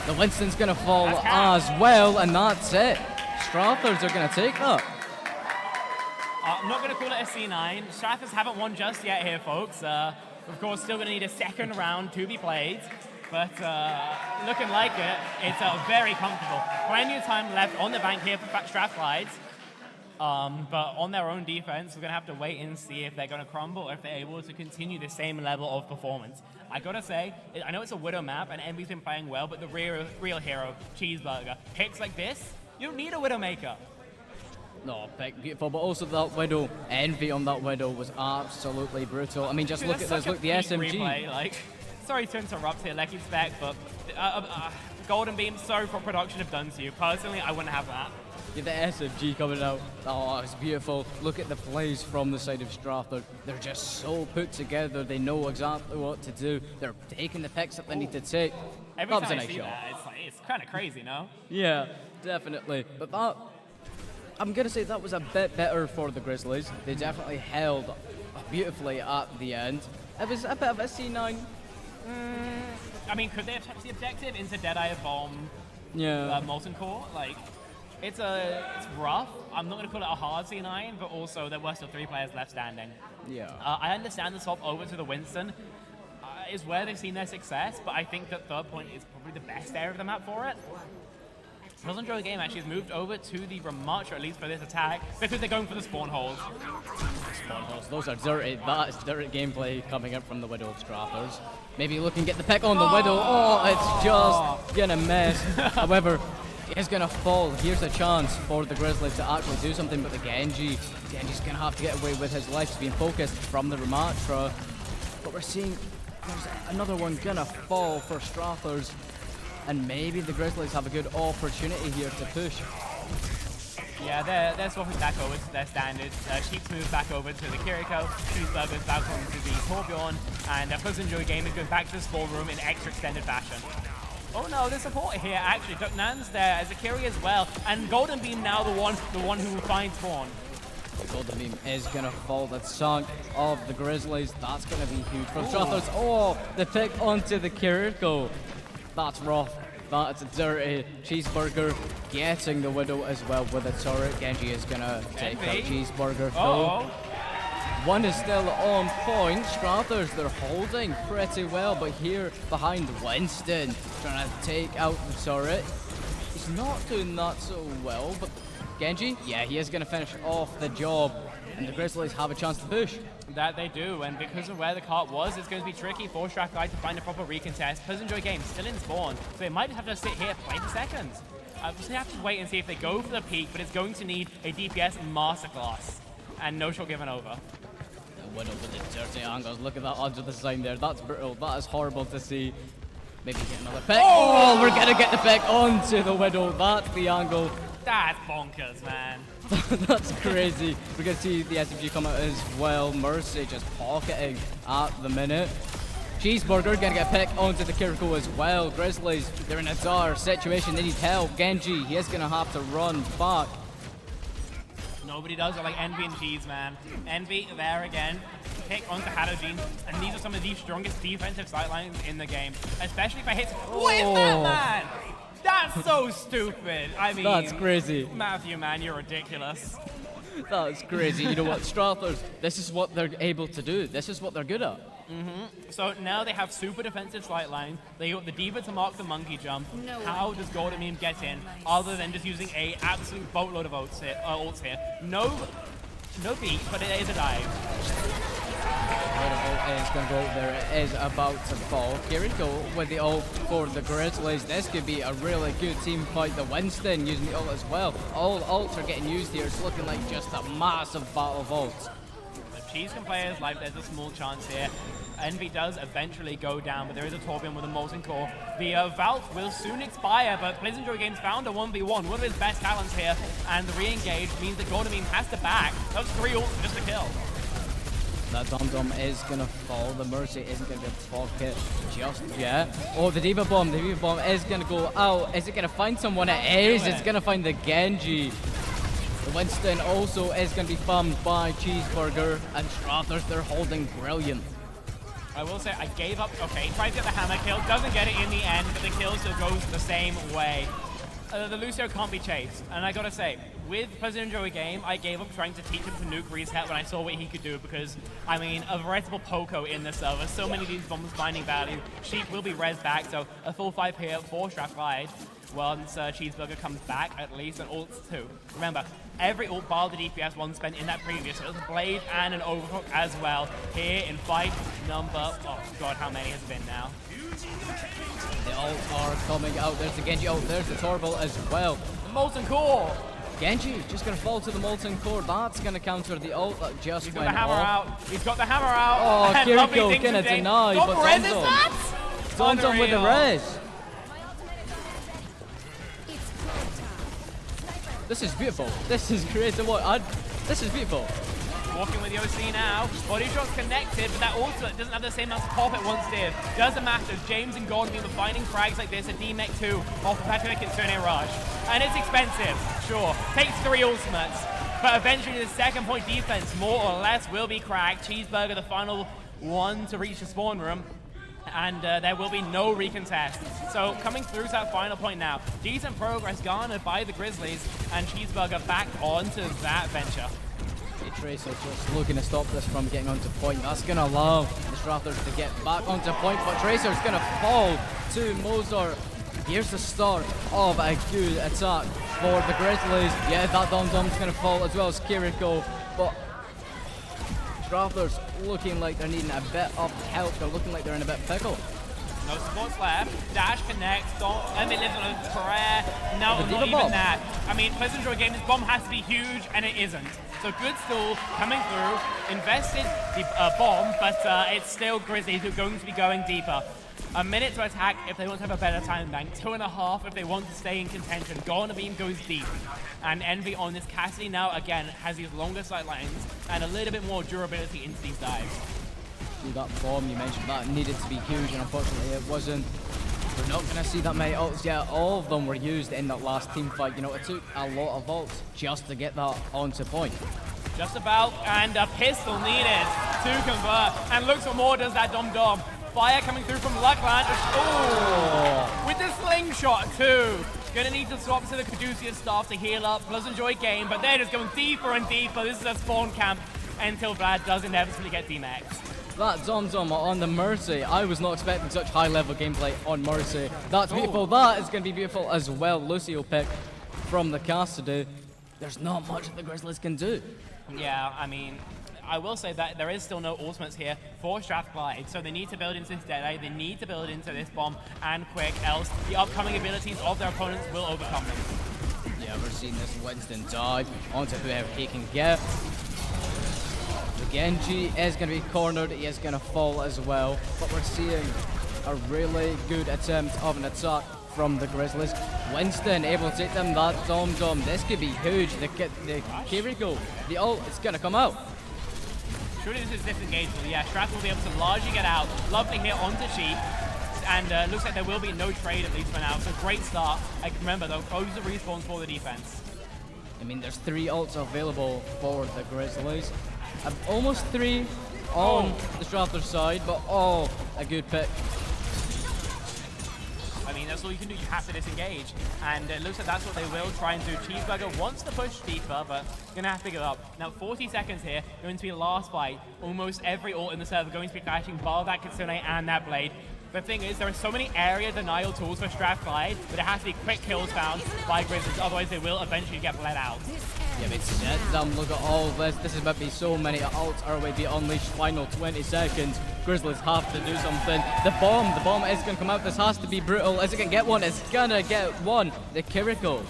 The Winston's going to fall as well, and that's it. Strathers are going to take that. I'm not going to call it a C9. Strathers haven't won just yet here, folks. Of course, still going to need a second round to be played. But looking like it, it's very comfortable. Plenty of time left on the bank here for Strathclyde. But on their own defense, we're going to have to wait and see if they're going to crumble or if they're able to continue the same level of performance. I got to say, I know it's a Widow map and Envy's been playing well, but the real hero, Cheeseburger, picks like this, you don't need a Widowmaker. No, pick beautiful, but also that Widow, Envy on that Widow was absolutely brutal. I mean, just look at this, look, the SMG. Replay, like, sorry to interrupt here, Lecky Spec, but Golden Beam, sorry for what production have done to you. Personally, I wouldn't have that. Yeah, the SMG coming out. Oh, it's beautiful. Look at the plays from the side of Stratford. They're just so put together. They know exactly what to do. They're taking the picks that they need to take. Every That was time a I nice see shot. that, it's kind of crazy, no? Yeah, definitely. But that, I'm going to say that was a bit better for the Grizzlies. They definitely held beautifully at the end. It was a bit of a C9. I mean, could they have touched the objective into Deadeye Bomb? Yeah. Molten Core? Like, it's rough. I'm not going to call it a hard C9, but also there were still 3 players left standing. Yeah. I understand the swap over to the Winston is where they've seen their success, but I think that third point is probably the best area of the map for it. Wasn't Joe Game actually has moved over to the Ramacha, at least for this attack, because they're going for the spawn holes. Spawn holes, those are dirty. That is dirty gameplay coming up from the Widow of Strathers. Maybe looking to get the pick on the Widow. Oh, it's just gonna miss. However, it's gonna fall. Here's a chance for the Grizzlies to actually do something, but the Genji's gonna have to get away with his life. He's being focused from the Ramatra. But we're seeing there's another one gonna fall for Strathers. And maybe the Grizzlies have a good opportunity here to push. Yeah, they're swapping back over to their standards. Sheep's moved back over to the Kiriko, Cheeseburger's back over to the Torbjorn, and Pleasant Joy Game is going back to the spawn room in extra extended fashion. Oh no, the support here actually. Duck Nan's there as Akiri as well, and Golden Beam now the one who will find spawn. The Golden Beam is going to fall. The chunk of the Grizzlies, that's going to be huge for Strathers. Oh, the pick onto the Kiriko. That's rough. That's a dirty. Cheeseburger getting the Widow as well with a turret. Genji is going to take out Cheeseburger though. One is still on point. Strathers, they're holding pretty well, but here behind Winston, trying to take out the turret. He's not doing that so well, but Genji, yeah, he is going to finish off the job, and the Grizzlies have a chance to push. That they do, and because of where the cart was, it's going to be tricky for Strathguy to find a proper recontest. Pleasant Joy Game still in spawn, so they might have to sit here 20 seconds. We'll just have to wait and see if they go for the peak, but it's going to need a DPS masterclass, and no shot given over. The Widow with the dirty angles. Look at that under the sign there. That's brutal. That is horrible to see. Maybe get another pick. Oh, we're going to get the pick onto the Widow. That's the angle. That's bonkers, man. That's crazy. We're going to see the SMG come out as well. Mercy just pocketing at the minute. Cheeseburger going to get a pick onto the Kiriko as well. Grizzlies, they're in a dire situation. They need help. Genji, he is going to have to run back. Nobody does it like Envy and Cheese, man. Envy there again. Pick onto Halogene, and these are some of the strongest defensive sightlines in the game, especially if I hit. What is that, man? That's so stupid. I mean, that's crazy. Matthew, man, you're ridiculous. That's crazy. You know what, Strathers, this is what they're able to do. This is what they're good at. So now they have super defensive sight lines. They got the Diva to mark the monkey jump. No How does Golden Beam get in other than just using a absolute boatload of ults here? No beat, but it is a dive. Widow is going to go there. It is about to fall. Kiriko with the ult for the Grizzlies. This could be a really good team fight. The Winston using the ult as well. All ults are getting used here. It's looking like just a massive battle of ults. If Cheese can play his life, there's a small chance here. Envy does eventually go down, but there is a Torbjorn with a Molten Core. The Vault will soon expire, but Pleasant Joy Games found a 1v1, one of his best talents here, and the re-engage means that Golden Beam has to back. That's 3 ults for just a kill. That Dum-Dum is going to fall. The Mercy isn't going to get pocket just yet. Oh, the Diva Bomb. The Diva Bomb is going to go out. Is it going to find someone? It is. It's going to find the Genji. The Winston also is going to be bummed by Cheeseburger, and Strathers, they're holding brilliant. I will say, I gave up. Okay, tries to get the hammer kill, doesn't get it in the end, but the kill still goes the same way. The Lucio can't be chased, and I gotta say, with President Joey Game, I gave up trying to teach him to nuke reset when I saw what he could do, because, I mean, a veritable Poco in this server, so many of these bombs finding value. Sheep will be res back, so a full 5 here for Strathclyde. once Cheeseburger comes back, at least, and ults too. Remember, every ult bar the DPS one spent in that previous, so it was a Blade and an Overhook as well. Here in fight number, oh god, how many has it been now? The ults are coming out. There's the Genji ult, there's the Torval as well. The Molten Core! Genji just going to fall to the Molten Core. That's going to counter the ult that just He's went got the hammer off. out. He's got the hammer out. Oh, And lovely Kiriko things going to today. deny, Dom but reses that? Domdom with the Unreal. res. This is beautiful. This is great to watch. This is beautiful. Walking with the OC now. Body shot's connected, but that ultimate doesn't have the same amount of pop it once did. Doesn't matter. James and Gordon were finding frags like this at DMEC 2 off the Pacific Kitsune Rush. And it's expensive, sure. Takes 3 ultimates. But eventually the second point defense, more or less, will be cracked. Cheeseburger, the final one to reach the spawn room. And there will be no recontest. So coming through to that final point now. Decent progress garnered by the Grizzlies, and Cheeseburger back onto that venture. Tracer just looking to stop this from getting onto point. That's going to allow the Strathers to get back onto point, but Tracer's going to fall to Mozart. Here's the start of a good attack for the Grizzlies. Yeah, that Domdom's going to fall as well as Kiriko, but Strathers looking like they're needing a bit of help. They're looking like they're in a bit of pickle. No supports left. Dash connects. Emmy lives on a prayer. No, The not Diva even bomb. that. I mean, Pleasant Joy game, this bomb has to be huge, and it isn't. So good stall coming through. Invested the bomb, but it's still Grizzlies who are going to be going deeper. A minute to attack if they want to have a better time bank. 2.5 if they want to stay in contention. Gone Beam goes deep. And Envy on this Cassidy now, again, has these longer sight lines and a little bit more durability into these dives. That bomb you mentioned, that needed to be huge, and unfortunately it wasn't. We're not going to see that many ults yet. All of them were used in that last team fight. You know, it took a lot of ults just to get that onto point. Just about, and a pistol needed to convert. And looks for more, does that Dom. Fire coming through from Luckland. Oh! With the slingshot too. Gonna need to swap to the Caduceus staff to heal up. Pleasant Joy game, but they're just going deeper and deeper. This is a spawn camp until Vlad does inevitably get D-Max. That Domdom on the Mercy. I was not expecting such high level gameplay on Mercy. That's beautiful. That is going to be beautiful as well. Lucio pick from the Cassidy. There's not much that the Grizzlies can do. Yeah, I mean, I will say that there is still no ultimates here for Strathclyde, so they need to build into this Deadeye, they need to build into this bomb and quick, else the upcoming abilities of their opponents will overcome them. Yeah, we're seeing this Winston dive onto whoever he can get. The Genji is going to be cornered, he is going to fall as well, but we're seeing a really good attempt of an attack from the Grizzlies. Winston able to take them, that Domdom. This could be huge. The Kiriko, the ult, it's going to come out. Surely this is disengageable. Yeah, Strath will be able to largely get out. Lovely hit onto Sheep. And looks like there will be no trade, at least for now. So great start. Remember, though, close the respawns for the defense. I mean, there's 3 ults available for the Grizzlies. Almost 3 on the Strathers side, but a good pick. I mean, that's all you can do. You have to disengage. And it looks like that's what they will try and do. Cheeseburger wants to push deeper, but going to have to give it up. Now, 40 seconds here. Going to be the last fight. Almost every ult in the server going to be clashing, bar that Kitsune and that Blade. The thing is, there are so many area denial tools for Strathclyde, but it has to be quick kills found by Grizzlies, otherwise they will eventually get bled out. Yeah, but look at all this. This is about to be so many ults are about to be unleashed. Final 20 seconds. Grizzlies have to do something. The bomb is going to come out. This has to be brutal. Is it going to get one? It's going to get one. The Kiriko.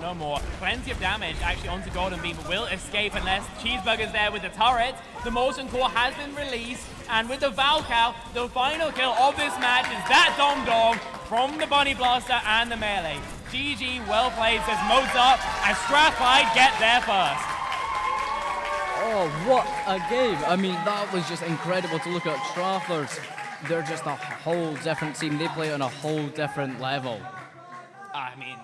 No more. Plenty of damage actually onto Golden Beam, but will escape unless Cheeseburger's there with the turret. The Molten Core has been released, and with the Valcow, the final kill of this match is that Dom from the Bunny Blaster and the melee. GG, well played, says Mozart, and Strathclyde get there first. Oh, what a game. I mean, that was just incredible to look at. Strathers, they're just a whole different team. They play on a whole different level. I mean,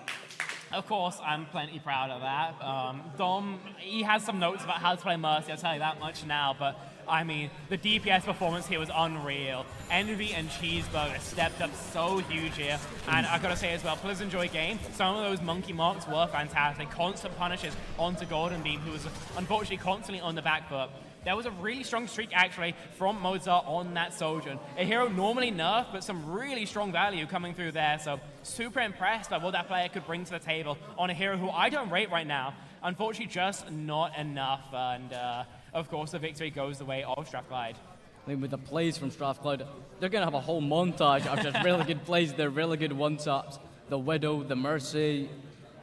of course, I'm plenty proud of that. Dom, he has some notes about how to play Mercy, I'll tell you that much now, but I mean, the DPS performance here was unreal. Envy and Cheeseburger stepped up so huge here. And I gotta say as well, Pleasant Joy game, some of those monkey marks were fantastic. Constant punishes onto Golden Beam, who was unfortunately constantly on the back foot. There was a really strong streak, actually, from Mozart on that Sojourn. A hero normally nerfed, but some really strong value coming through there. So super impressed by what that player could bring to the table on a hero who I don't rate right now. Unfortunately, just not enough. And, of course, the victory goes the way of Strathclyde. I mean, with the plays from Strathclyde, they're going to have a whole montage of just really good plays. They're really good one-taps. The Widow, the Mercy.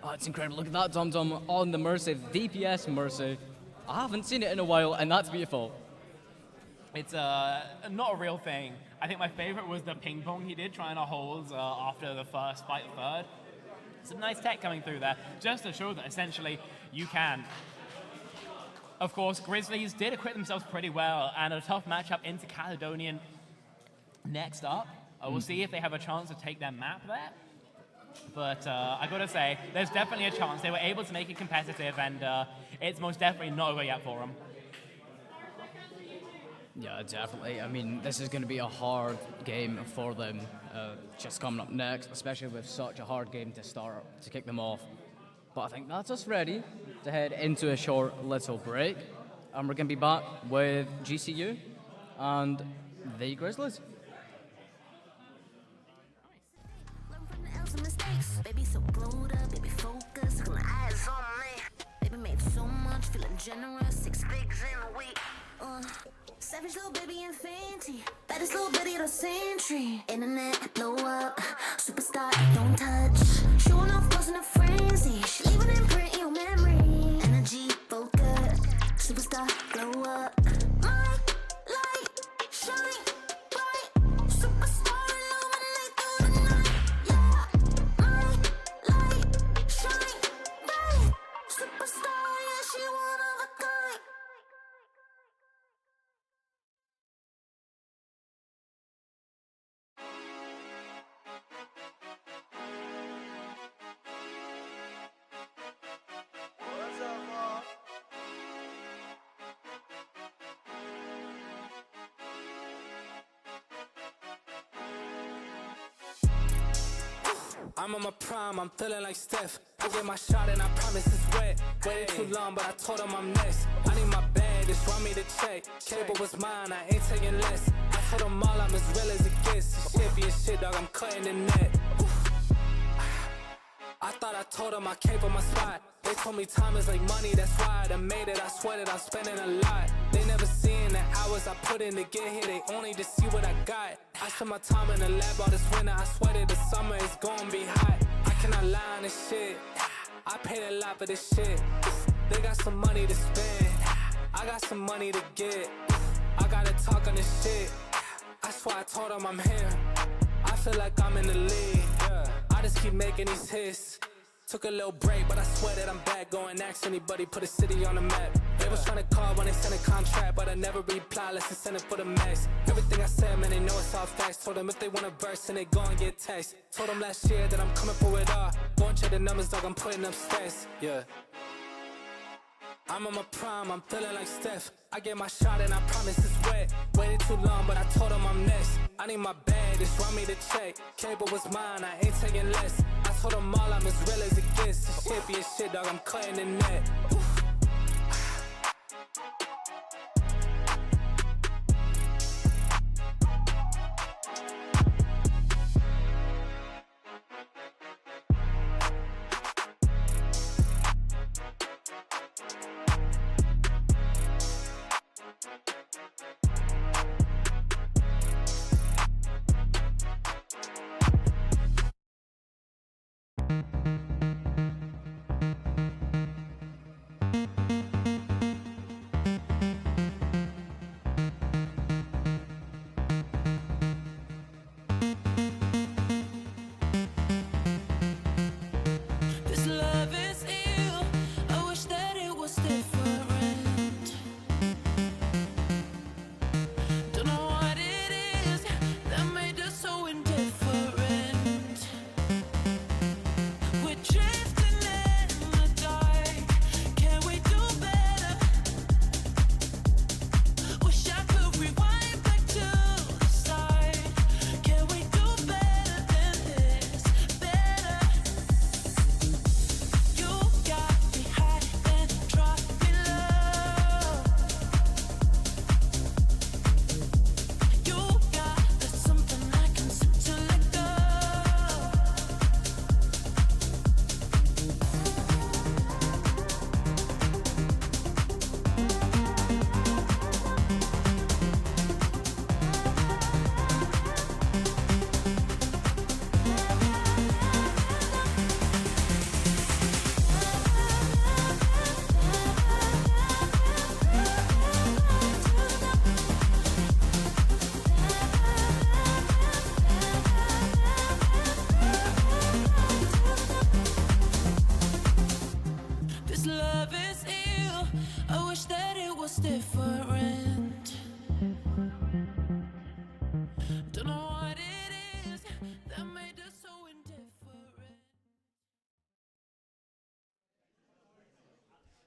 Oh, it's incredible. Look at that Tom on the Mercy, the DPS Mercy. I haven't seen it in a while, and that's beautiful. It's not a real thing. I think my favorite was the ping pong he did trying to hold after the first fight third. Some nice tech coming through there, just to show that essentially you can. Of course, Grizzlies did acquit themselves pretty well, and a tough matchup into Caledonian next up. We'll see if they have a chance to take their map there. But I gotta say, there's definitely a chance. They were able to make it competitive, and it's most definitely not over yet for them. Yeah, definitely. I mean, this is going to be a hard game for them just coming up next, especially with such a hard game to start, to kick them off. But I think that's us ready to head into a short little break. And we're going to be back with GCU and the Grizzlies. Baby so glowed up, baby focus, got my eyes on me. Baby made so much, feeling generous, 6 bigs in a week. Savage little baby and fancy, baddest little Betty the century. Internet blow up, superstar don't touch. Showing off causing a frenzy, she leaving an imprint in your memory. Energy focus, superstar blow up. My light shine bright, superstar illuminate through the night. Yeah, my light shine bright, superstar, yeah, she one of a kind. I'm on my prime, I'm feeling like Steph. I get my shot and I promise it's wet. Waited too long, but I told him I'm next. I need my bag, just want me to check. Cable was mine, I ain't taking less. I told them all I'm as real as it gets. Shit be a shit, dog, I'm cutting the net. I thought I told them I came for my spot. They told me time is like money, that's why I done made it. I sweat it, I'm spending a lot. They never seen the hours I put in to get here. They only just see what I got. I spent my time in the lab all this winter. I sweated the summer is gonna be hot. I cannot lie on this shit. I paid a lot for this shit. They got some money to spend. I got some money to get. I gotta talk on this shit. I swear I told them I'm here. I feel like I'm in the league. I just keep making these hits. Took a little break, but I swear that I'm back. Going ask anybody, put a city on the map. They was trying to call when they sent a contract, but I never reply, let's send it for the max. Everything I said, man, they know it's all facts. Told them if they want a verse, and they go and get text. Told them last year that I'm coming for it all. Go and check the numbers, dog, I'm putting up stats. Yeah. I'm on my prime, I'm feeling like Steph. I get my shot and I promise it's wet. Waited too long, but I told him I'm next. I need my bag, just want me to check. Cable was mine, I ain't taking less. I told them all I'm as real as it gets. This shit be a shit, dog, I'm cutting the net.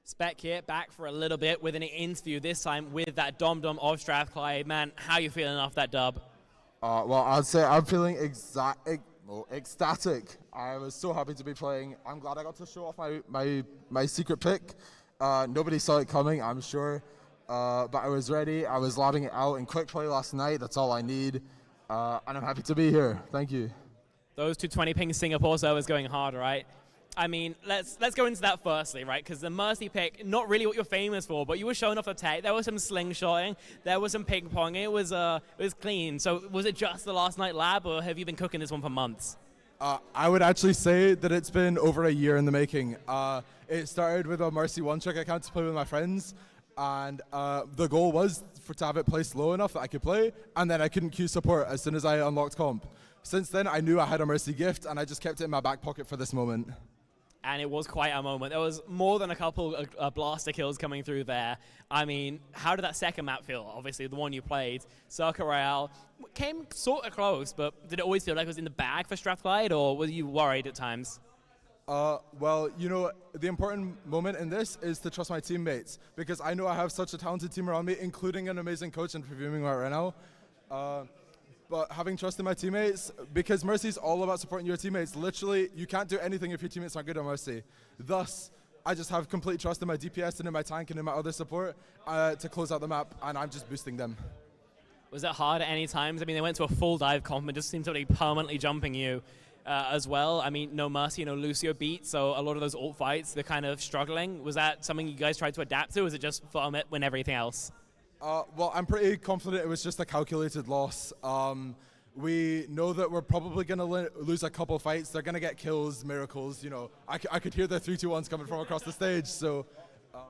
Spec here, back for a little bit with an interview, this time with that Dom of Strathclyde. Man, how you feeling off that dub? Well, I'd say I'm feeling ecstatic. I was so happy to be playing. I'm glad I got to show off my secret pick. Nobody saw it coming, I'm sure. But I was ready. I was lobbing it out in quick play last night. That's all I need. And I'm happy to be here. Thank you. Those 220 ping Singapore servers going hard, right? I mean, let's go into that firstly, right? Because the Mercy pick, not really what you're famous for, but you were showing off the tech. There was some slingshotting, there was some ping ponging. It was clean. So was it just the last night lab, or have you been cooking this one for months? I would actually say that it's been over a year in the making. It started with a Mercy one-trick account to play with my friends, and the goal was to have it placed low enough that I could play, and then I couldn't queue support as soon as I unlocked comp. Since then, I knew I had a Mercy gift, and I just kept it in my back pocket for this moment. And it was quite a moment. There was more than a couple blaster kills coming through there. I mean, how did that second map feel? Obviously, the one you played, Circle Royale, came sort of close, but did it always feel like it was in the bag for Strathclyde, or were you worried at times? Well, you know, the important moment in this is to trust my teammates, because I know I have such a talented team around me, including an amazing coach interviewing me right now. But having trust in my teammates, because Mercy's all about supporting your teammates. Literally, you can't do anything if your teammates aren't good at Mercy. Thus, I just have complete trust in my DPS and in my tank and in my other support to close out the map, and I'm just boosting them. Was it hard at any times? I mean, they went to a full dive comp and just seemed to be permanently jumping you as well. I mean, no Mercy, no Lucio beat, so a lot of those ult fights, they're kind of struggling. Was that something you guys tried to adapt to, or was it just farm it, win everything else? Well, I'm pretty confident it was just a calculated loss. We know that we're probably going to lose a couple fights. They're going to get kills, miracles. You know, I could hear the 3-2-1s coming from across the stage. So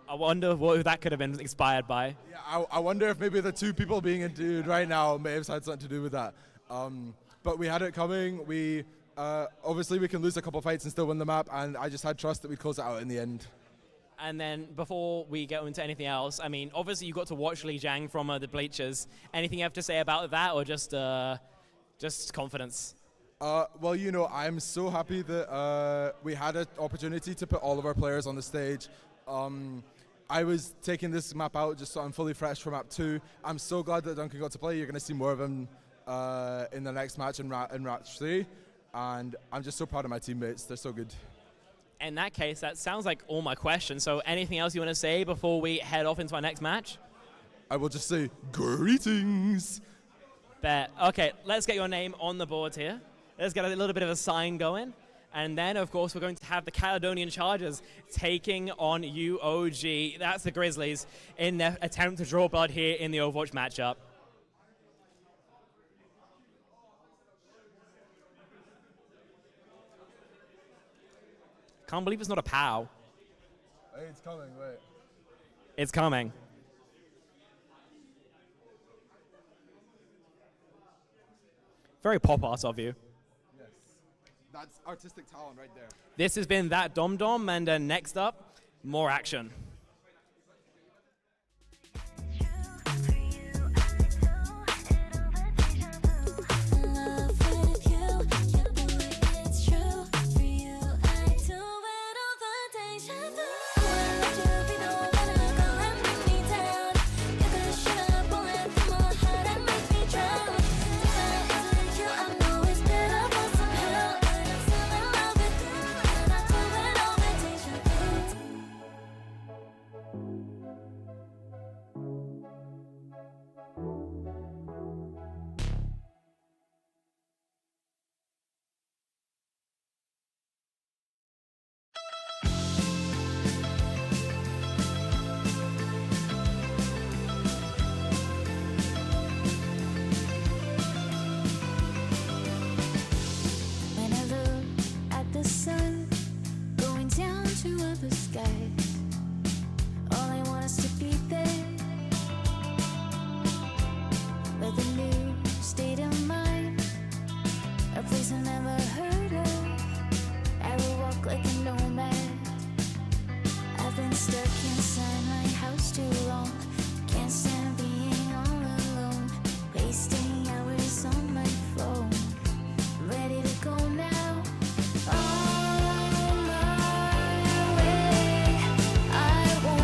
I wonder what that could have been inspired by. Yeah, I wonder if maybe the two people being endued right now may have had something to do with that. But we had it coming. We obviously we can lose a couple fights and still win the map, and I just had trust that we'd close it out in the end. And then before we get into anything else, I mean, obviously you got to watch Li Jiang from the bleachers. Anything you have to say about that, or just confidence? Well, you know, I'm so happy that we had an opportunity to put all of our players on the stage. I was taking this map out just so I'm fully fresh for map 2. I'm so glad that Duncan got to play. You're going to see more of him in the next match in match 3. And I'm just so proud of my teammates. They're so good. In that case, that sounds like all my questions. So anything else you want to say before we head off into our next match? I will just say, greetings. Bet. Okay, let's get your name on the board here. Let's get a little bit of a sign going. And then, of course, we're going to have the Caledonian Chargers taking on UOG. That's the Grizzlies in their attempt to draw blood here in the Overwatch matchup. Can't believe it's not a POW. Hey, it's coming, wait. It's coming. Very pop art of you. Yes. That's artistic talent right there. This has been That Dom Dom, and next up, more action. I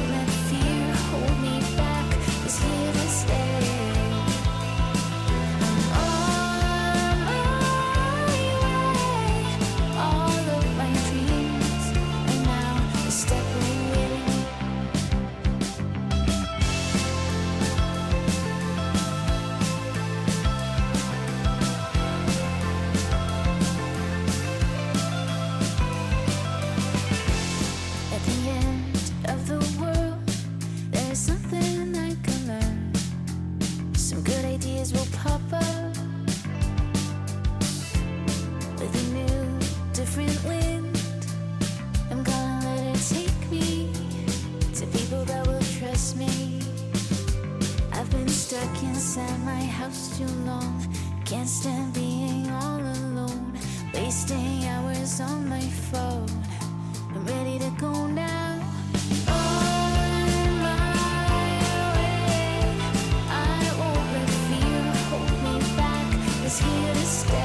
inside my house too long. Can't stand being all alone. Wasting hours on my phone. I'm ready to go now. On my way. I won't let fear hold me back. It's here to stay.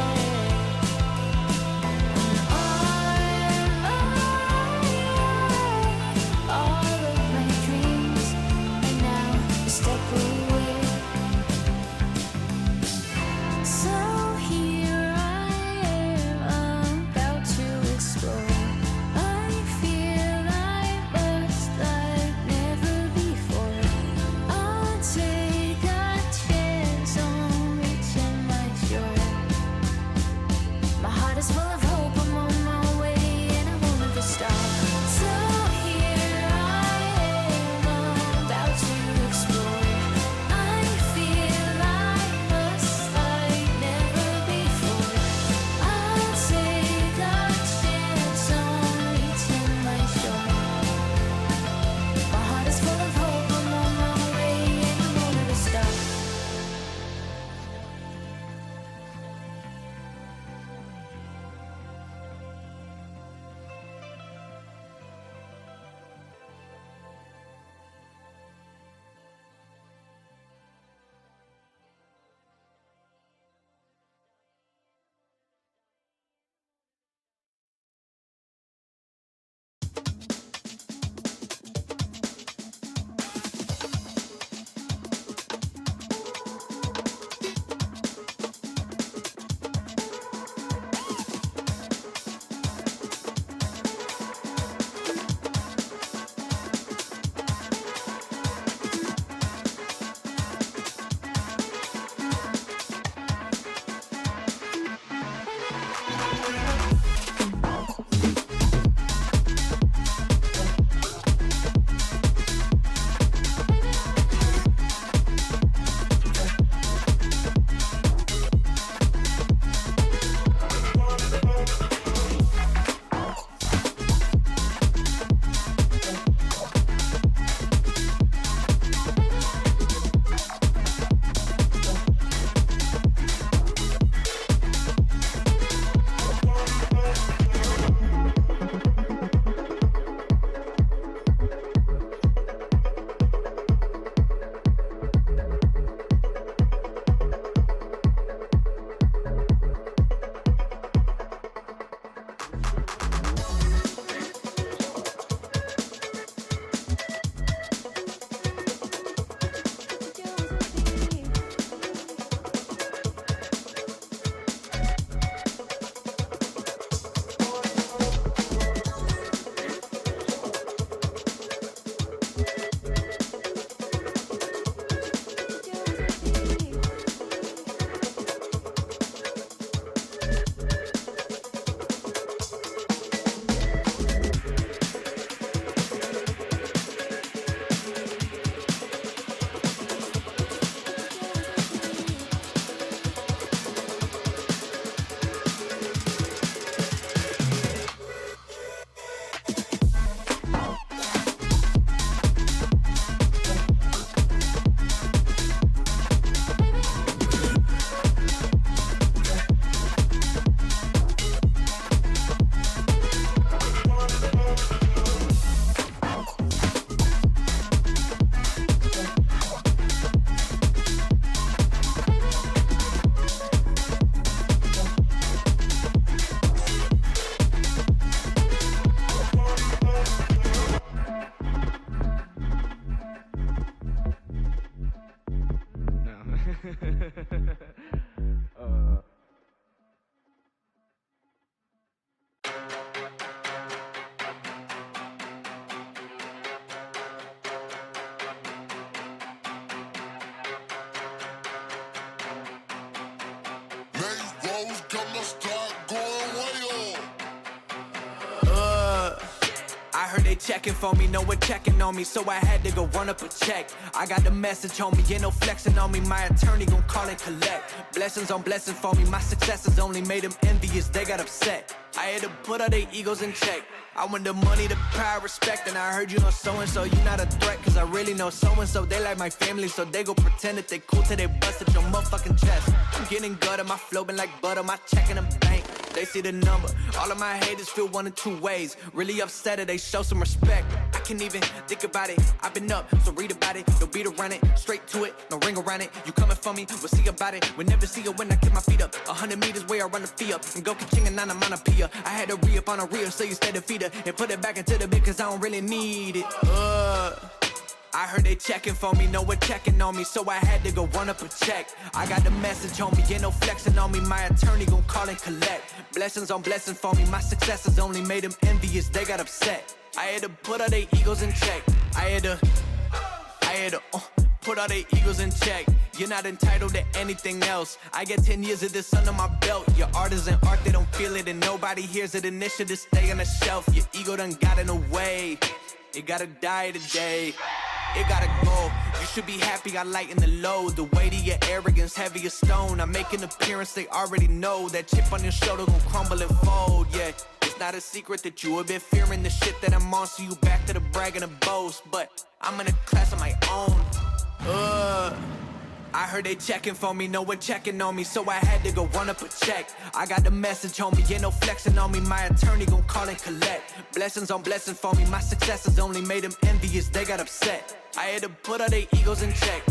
I heard they checking for me, no one checking on me, so I had to go run up a check. I got the message on me, ain't no flexing on me, my attorney gon' call and collect. Blessings on blessings for me, my successes only made them envious, they got upset. I had to put all their egos in check. I want the money, the pride, respect, and I heard you know so-and-so, you not a threat, cause I really know so-and-so, they like my family, so they go pretend that they cool till they bust at your motherfucking chest. I'm getting gutter, my flow been like butter, my check in the bank. They see the number, all of my haters feel one of two ways. Really upset it, they show some respect. I can't even think about it, I've been up, so read about it. No beat around it, straight to it, no ring around it. You coming for me, we'll see about it. We'll never see it when I kick my feet up. 100 meters where I run the fee up, and go ka-ching and onomatopoeia. I had to re-up on a reel, so you stay defeated. And put it back into the bit, cause I don't really need it. I heard they checking for me, no one checking on me, so I had to go run up a check. I got the message on me, ain't no flexing on me, my attorney gon' call and collect. Blessings on blessings for me, my successes only made them envious, they got upset. I had to put all their egos in check. I had to put all their egos in check. You're not entitled to anything else. I get 10 years of this under my belt. Your art isn't art, they don't feel it, and nobody hears it. Initiative stay on the shelf. Your ego done got in the way. It gotta die today. It gotta go. You should be happy I lighten the load. The weight of your arrogance, heavy as stone. I make an appearance, they already know. That chip on your shoulder gon' crumble and fold, yeah. It's not a secret that you have been fearing the shit that I'm on, so you back to the brag and the boast. But I'm in a class of my own. I heard they checking for me, no one checking on me, so I had to go run up a check. I got the message on me, ain't no flexing on me, my attorney gon' call and collect. Blessings on blessings for me, my successes only made them envious, they got upset. I had to put all their egos in check.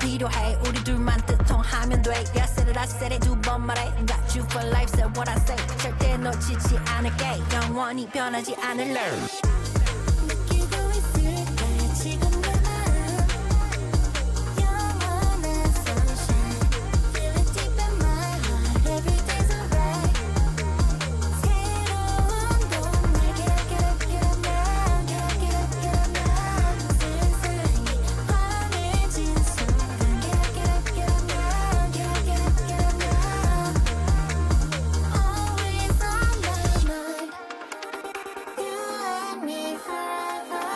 필요해 우리 둘만 뜻통하면 돼 I said it, I said it 두 번 말해 Got you for life, said what I say 절대 놓치지 않을게 영원히 변하지 않을래 느끼고 있을까 지금 내 마음 영원한 sunshine Feel it deep in my heart Every day's alright 새로운 봄날 Get up, get up, get up now Get up, get up, get up now 세상이 환해진 순간 Get up, get up, get up now Get up, get up, get up now Always on my mind You and me forever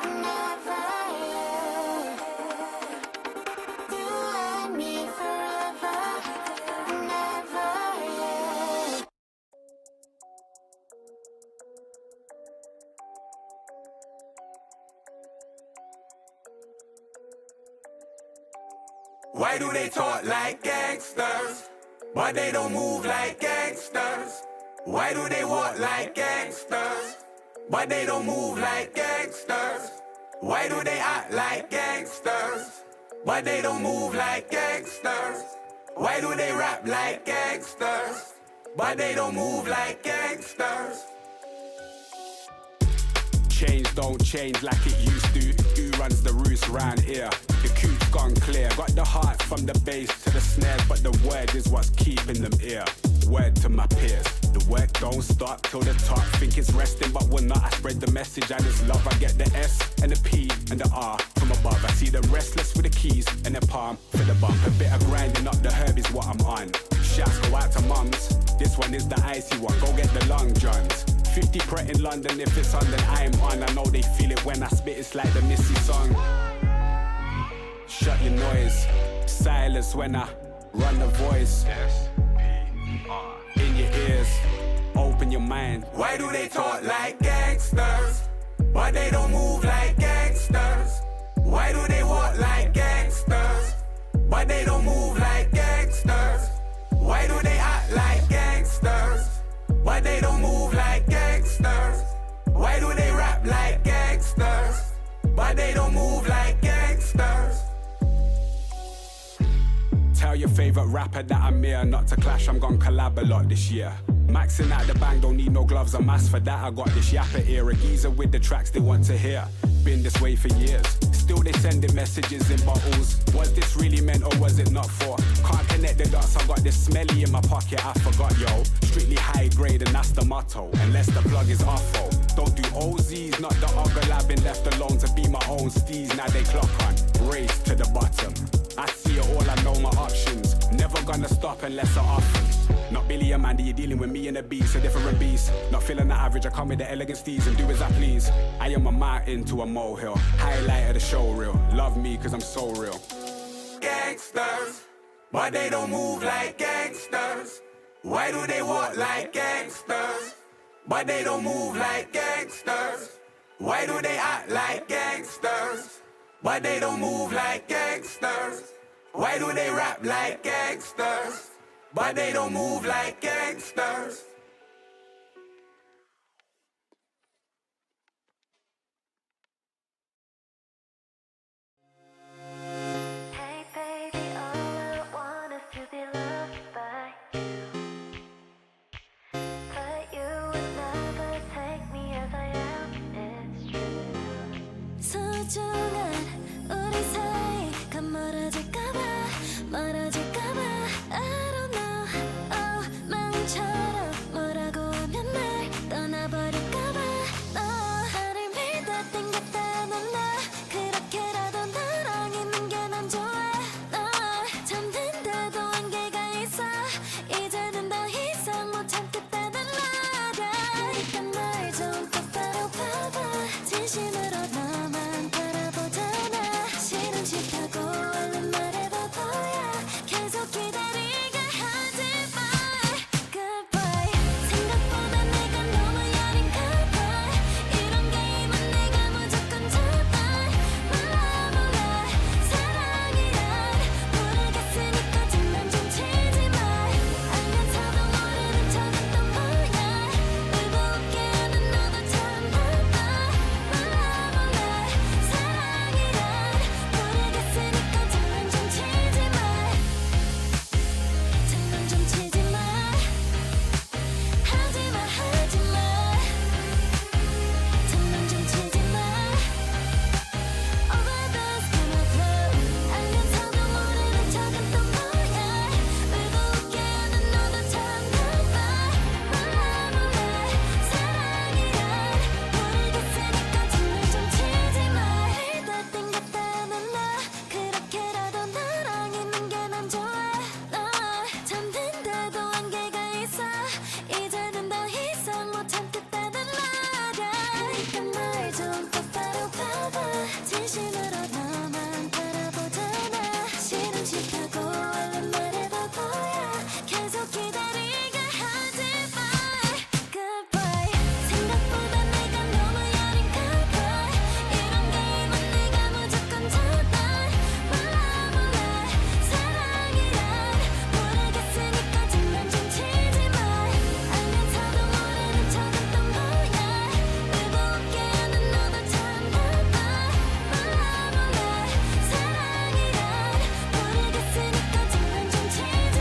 Never, yeah You and me forever Never, yeah Why do they talk like gangsters, but they don't move like gangsters? Why do they walk like gangsters, but they don't move like gangsters? Why do they act like gangsters, but they don't move like gangsters? Why do they rap like gangsters, but they don't move like gangsters? Change don't change like it used to. Who runs the roost round here? The coop's gone clear. Got the heart from the bass to the snares, but the word is what's keeping them here. Word to my peers. The work don't stop till the top. Think it's resting, but we're not. I spread the message and it's love. I get the S and the P and the R from above. I see them restless with the keys and the palm for the bump. A bit of grinding up the herb is what I'm on. Shouts go out to mums. This one is the icy one. Go get the long johns. 50 Pret in London, if it's on then I'm on. I know they feel it when I spit, it's like the Missy song. Shut your noise, silence when I run the voice. In your ears, open your mind. Why do they talk like gangsters, but they don't move like gangsters? Why do they walk like gangsters, but they don't move like gangsters? Why do they act like gangsters, but they don't move like gangsters? Why do they rap like gangsters, but they don't move like gangsters? Tell your favorite rapper that I'm here. Not to clash, I'm gon' collab a lot this year. Maxing out the bang, don't need no gloves or mask for that. I got this yapper ear, a geezer with the tracks they want to hear. Been this way for years, still they sending messages in bottles. Was this really meant or was it not for? Can't connect the dots, I got this smelly in my pocket, I forgot yo. Strictly high grade and that's the motto, unless the plug is awful. Don't do OZs, not the ogre lab, been left alone to be my own steez. Now they clock on, race to the bottom. I see it all, I know my options. Never gonna stop unless I often. Not Billy and Mandy, you're dealing with me and the beast, a different beast. Not feeling the average, I come with the elegant steez and do as I please. I am a mountain to a molehill, highlight of the show reel. Love me cause I'm so real. Gangsters, but they don't move like gangsters. Why do they walk like gangsters, but they don't move like gangsters? Why do they act like gangsters, but they don't move like gangsters? Why do they rap like gangsters, but they don't move like gangsters? Hey baby, all I want is to be loved by you. But you would never take me as I am, it's true. 소중한 우리 사이가 멀어질까봐 멀어질까봐 I don't know. Oh, 망처럼 뭐라고 하면 날 떠나버릴까봐 너 나를 믿어 땡겼다는 나 그렇게라도 나랑 있는 게 난 좋아. 너 잠든데도 한계가 있어. 이제는 더 이상 못 참겠다는 말야. 그러니까 날 좀 똑바로 봐봐. 진심으로 너만 바라보잖아. 싫은 싫다고 얼른 말해봐 보여. 계속 기다리게 하지 마. Goodbye. 생각보다 내가 너무 여린가 봐. 이런 게임은 내가 무조건 잡아. 몰라 사랑이란 모르겠으니까 장난 좀 치지 마. 알면서도 모르는 척했던 거야. 울고 웃게 하는 너도 참 바빠. 몰라 사랑이란 모르겠으니까 장난 좀 치지 마. 장난 좀 치지 마. 하지 마 장난 좀 치지 마. Overdose gonna blow. 알면서도 모르는 척했던 거야. 울고 웃게 하는 너도 참 바빠. 몰라 사랑이란 모르겠으니까 장난 좀 치지 마. 다 땡겼다는 나 그렇게라도 나랑 있는 게 난 좋아. 너 잠든데도 한계가 있어. 이제는 더 이상 못 참겠다는 말야. 그러니까 날 좀 똑바로 봐봐. 진심으로 너만 바라보잖아. 싫은 싫다고 얼른 말해봐 보여. 계속 기다리게 하지 마. Goodbye. 생각보다 내가 너무 여린가 봐. 이런 게임은 내가 무조건 잡아. 몰라 사랑이란 모르겠으니까 장난 좀 치지 마. 알면서도 모르는 척했던 거야. 울고 웃게 하는 너도 참 바빠. 몰라 사랑이란 모르겠으니까 장난 좀 치지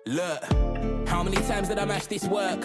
Look, how many times did I mash this work?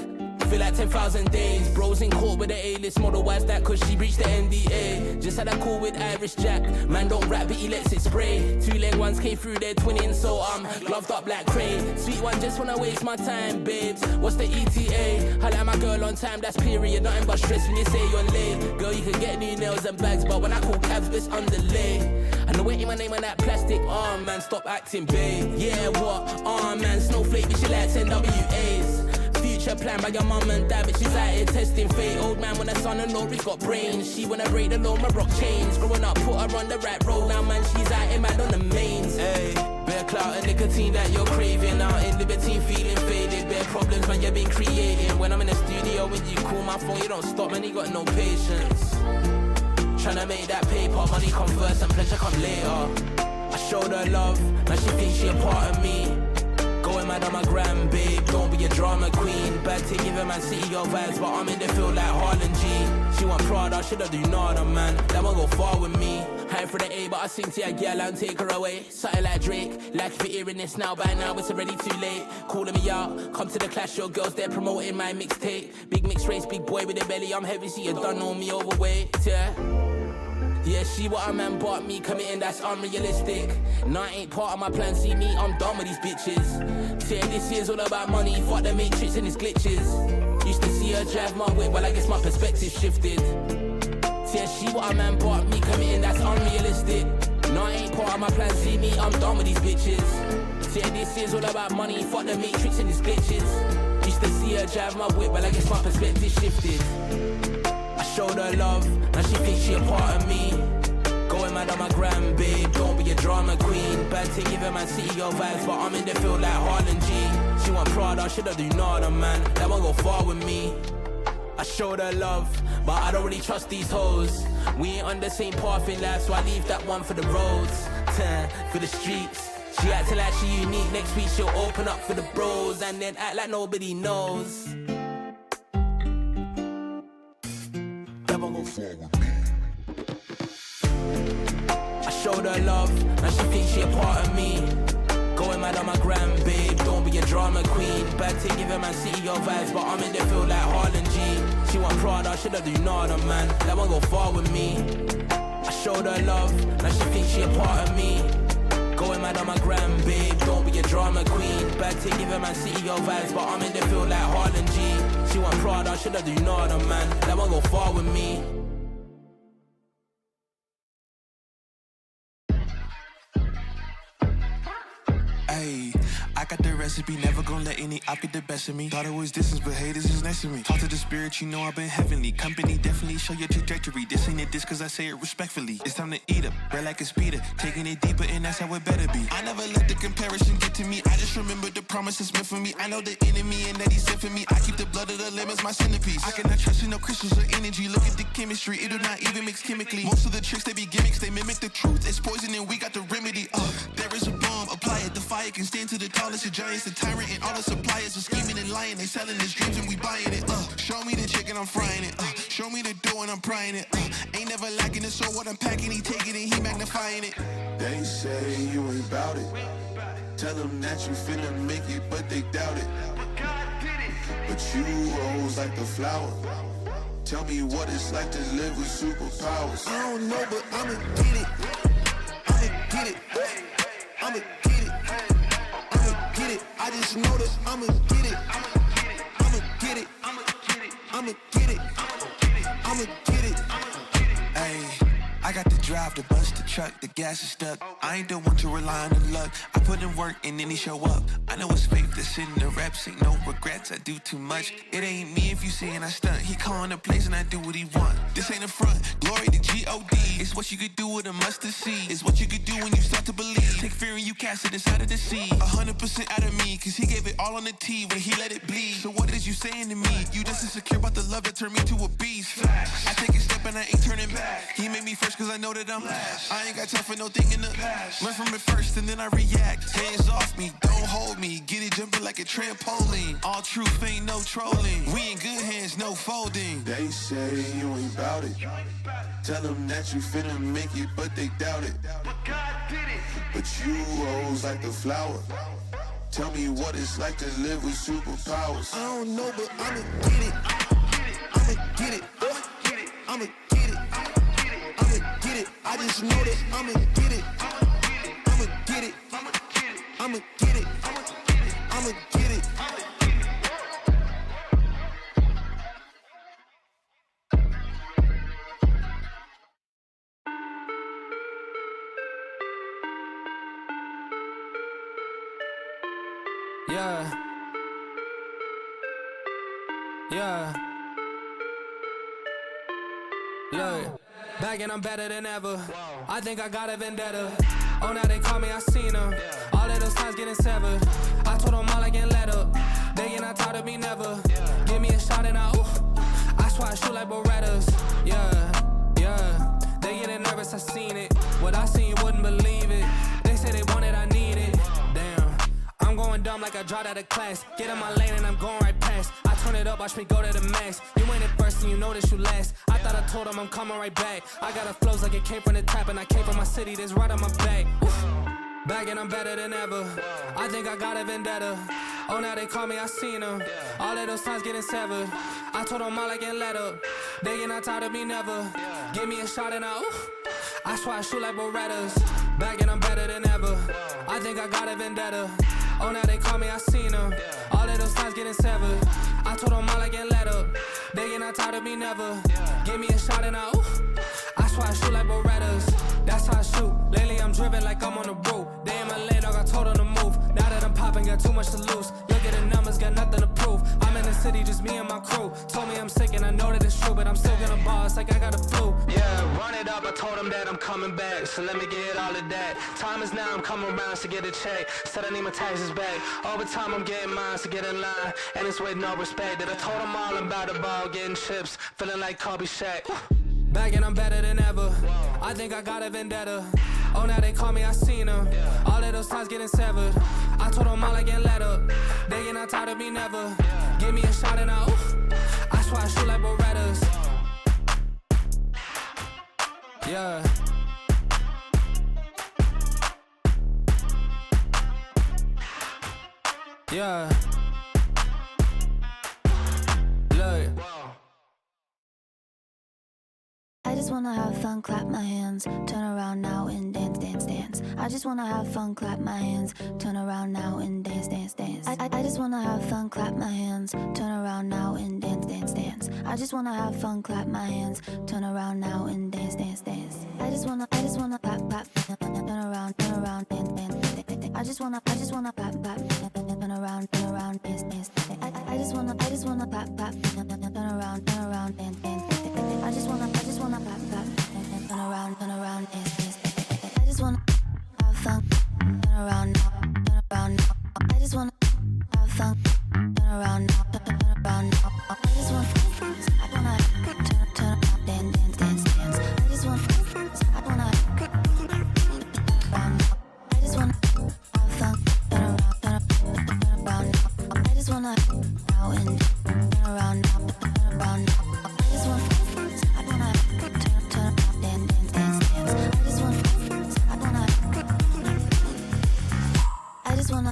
Feel like 10,000 days. Bros in court with the A-list model. Why's that? Cause she breached the NDA. Just had a call with Irish Jack. Man don't rap but he lets it spray. 2-leg ones came through their twinning, so I'm gloved up like Crane. Sweet one, just wanna waste my time, babes. What's the ETA? I like my girl on time, that's period. Nothing but stress when you say you're late. Girl, you can get new nails and bags, but when I call cabs, bitch, underlay. I know it ain't my name on that plastic. Man, stop acting, babe. Yeah, what? Man, snowflake, bitch, you like 10 WAs. Future plan by your mum and dad, but she's out here testing fate. Old man when her son and Laurie's got brains. She wanna break the law, my rock chains. Growing up, put her on the right road. Now man, she's out here mad on the mains. Hey, bare clout and nicotine that you're craving. Out in libertine, feeling faded. Bare problems, man, you've been creating. When I'm in the studio, when you call my phone, you don't stop, man, you got no patience. Tryna make that paper, money come first and pleasure come later. I showed her love, now she thinks she a part of me. Going mad on my gram, babe, don't be a drama queen. Bad to give a man city your vibes, but I'm in the field like Harlan G. She want Prada, shoulda do nada, man. That one go far with me. High for the A, but I sing to a girl and take her away. Something like Drake, like if you're hearing this now, by now it's already too late. Calling me out, come to the clash, your girls, they're promoting my mixtape. Big mixed race, big boy with a belly, I'm heavy, so you don't know me overweight, yeah. Yeah, she what a man bought me, committing that's unrealistic. Nah, ain't part of my plan, see me, I'm done with these bitches. See, this year's all about money, fuck the matrix and its glitches. Used to see her drive my whip, well I guess my perspective shifted. See, she what a man bought me, committing that's unrealistic. Nah, ain't part of my plan, see me, I'm done with these bitches. See, this year's all about money, fuck the matrix and its glitches. Used to see her drive my whip, well I guess my perspective shifted. I showed her love, now she thinks she a part of me. Going mad on my gram, babe, don't be a drama queen. Bad to give a man city your vibes, but I'm in the field like Harlan G. She want Prada, shoulda do nada, man. That one go far with me. I showed her love, but I don't really trust these hoes. We ain't on the same path in life, so I leave that one for the roads. For the streets. She acting like she unique, next week she'll open up for the bros, and then act like nobody knows. I showed her love, now she thinks she a part of me. Going mad on my gram, babe, don't be a drama queen. Bad to give a man city your vibes, but I'm in the field like Harlan G. She want Prada, shoulda do nada, man. That one go far with me. I showed her love, now she thinks she a part of me. Going mad on my gram, babe, don't be a drama queen. Bad to give a man city your vibes, but I'm in the field like Harlan G. She want Prada, shoulda do nada, man. That one go far with me. Ayy, I got the recipe, never gonna let any op get the best of me. Thought it was distance, but haters is next to me. Talk to the spirit, you know I've been heavenly. Company definitely show your trajectory. This ain't a diss cause I say it respectfully. It's time to eat up, bread like a speeder. Taking it deeper and that's how it better be. I never let the comparison get to me. I just remember the promises meant for me. I know the enemy and that he sent for me. I keep the blood of the lemons, my centerpiece. I cannot trust in no crystals or energy. Look at the chemistry, it do not even mix chemically. Most of the tricks, they be gimmicks, they mimic the truth. It's poison and we got the remedy. There is a bomb, apply it, defy it, can stand to the tallest of giants, the tyrant and all the suppliers are scheming and lying. They selling his dreams and we buying it. Show me the chicken, I'm frying it. Show me the dough and I'm prying it. Ain't never lacking it, so what I'm packing, he taking it, he magnifying it. They say you ain't bout it. Tell them that you finna make it, but they doubt it. But you rose like the flower. Tell me what it's like to live with superpowers. I don't know, but I'ma get it. I'ma get it. I'ma get it. I'ma get it. I just know that I'ma get it. I'ma get it. I'ma get it. I'ma get it. I'ma get it. Ayy, I got the drive, the bus, the truck, the gas is stuck. I ain't the one to rely on the luck. I put in work and then he show up. I know it's fake to sit in the reps, ain't no regrets, I do too much. It ain't me if you saying I stunt. He calling the place and I do what he want. This ain't a front, glory to G-O-D. It's what you could do with a mustard seed. It's what you could do when you start to believe. Take fear and you cast it inside of the sea. 100% out of me, cause he gave it all on the T when he let it bleed. So what is you saying to me? You just insecure about the love that turned me to a beast. I take a step and I ain't turning back. He made me first cause I know that I'm last. I ain't got time for no thing in the past. Learn from it first and then I react. Hands off me, don't hold me. Get it jumping like a trampoline. All truth ain't no trolling. We in good hands, no folding. They say you ain't bout it. Tell them that you finna make it, but they doubt it. But God did it. But you rose like the flower. Tell me what it's like to live with superpowers. I don't know, but I'ma get it. I'ma get it. I'ma get it. I'ma get it. I just know that I'ma get it. I'ma get it. I'ma get it. I'ma get it. Yeah. Yeah. Look, back and I'm better than ever. I think I got a vendetta. Oh, now they call me, I seen them. All of those times getting severed. I told them all I can let up. They get not tired of me never. Give me a shot and I swear I shoot like Berettas. Yeah, yeah. They getting nervous, I seen it. What I seen, you wouldn't believe it. They say they want it, I need it. Damn, I'm going dumb like I dropped out of class. Get in my lane and I'm going right past. I turn it up, watch me go to the max. You ain't it first and you know that you last. I thought I told them I'm coming right back. I got a flows like it came from the tap and I came from my city, that's right on my back. Oof. Back and I'm better than ever. I think I got a vendetta. Oh, now they call me, I seen them. All of those times getting severed. I told them all I can let up. They get not tired of me never. Give me a shot and I swear I shoot like Berettas. Back and I'm better than ever. I think I got a vendetta. Oh, now they call me, I seen them. All of those times getting severed. I told them all I can let up. They get not tired of me never. Give me a shot and I swear I shoot like Berettas. That's how I shoot. Lately I'm driven like I'm on the road. They in my lane, dog, I told them to move. Now that I'm popping, got too much to lose. Look at the numbers, got nothing to prove. I'm in the city, just me and my crew. Told me I'm sick and I know that it's true, but I'm still gonna ball, it's like I got a flu. Yeah, run it up, I told them that I'm coming back. So let me get all of that. Time is now, I'm coming around to get a check. Said I need my taxes back. Over time, I'm getting mine to get in line. And it's with no respect that I told them all I'm about the ball, getting chips. Feeling like Kobe Shaq. Back and I'm better than ever. I think I got a vendetta. Oh, now they call me, I seen them. All of those times getting severed. I told them all I can let up. They get not tired of me never. Give me a shot and I swear I shoot like Berettas. Yeah. Yeah. Look. I just wanna have fun, clap my hands, turn around now and dance, dance, dance. I just wanna have fun, clap my hands, turn around now and dance, dance, dance. I just wanna have fun, clap my hands, turn around now and dance, dance, dance. I just wanna have fun, clap my hands, turn around now and dance, dance, dance. I just wanna clap, clap, turn around, dance, dance, dance. I just wanna clap, clap, turn around, dance, dance, dance. I just wanna clap, clap, turn around, dance, dance. I just wanna clap, clap, turn around, dance, dance. I just wanna have fun, turn around now. I just wanna have fun, turn around now. I just wanna turn around, dance. I just wanna I just wanna have fun, turn around. I just wanna now and turn around now. I just wanna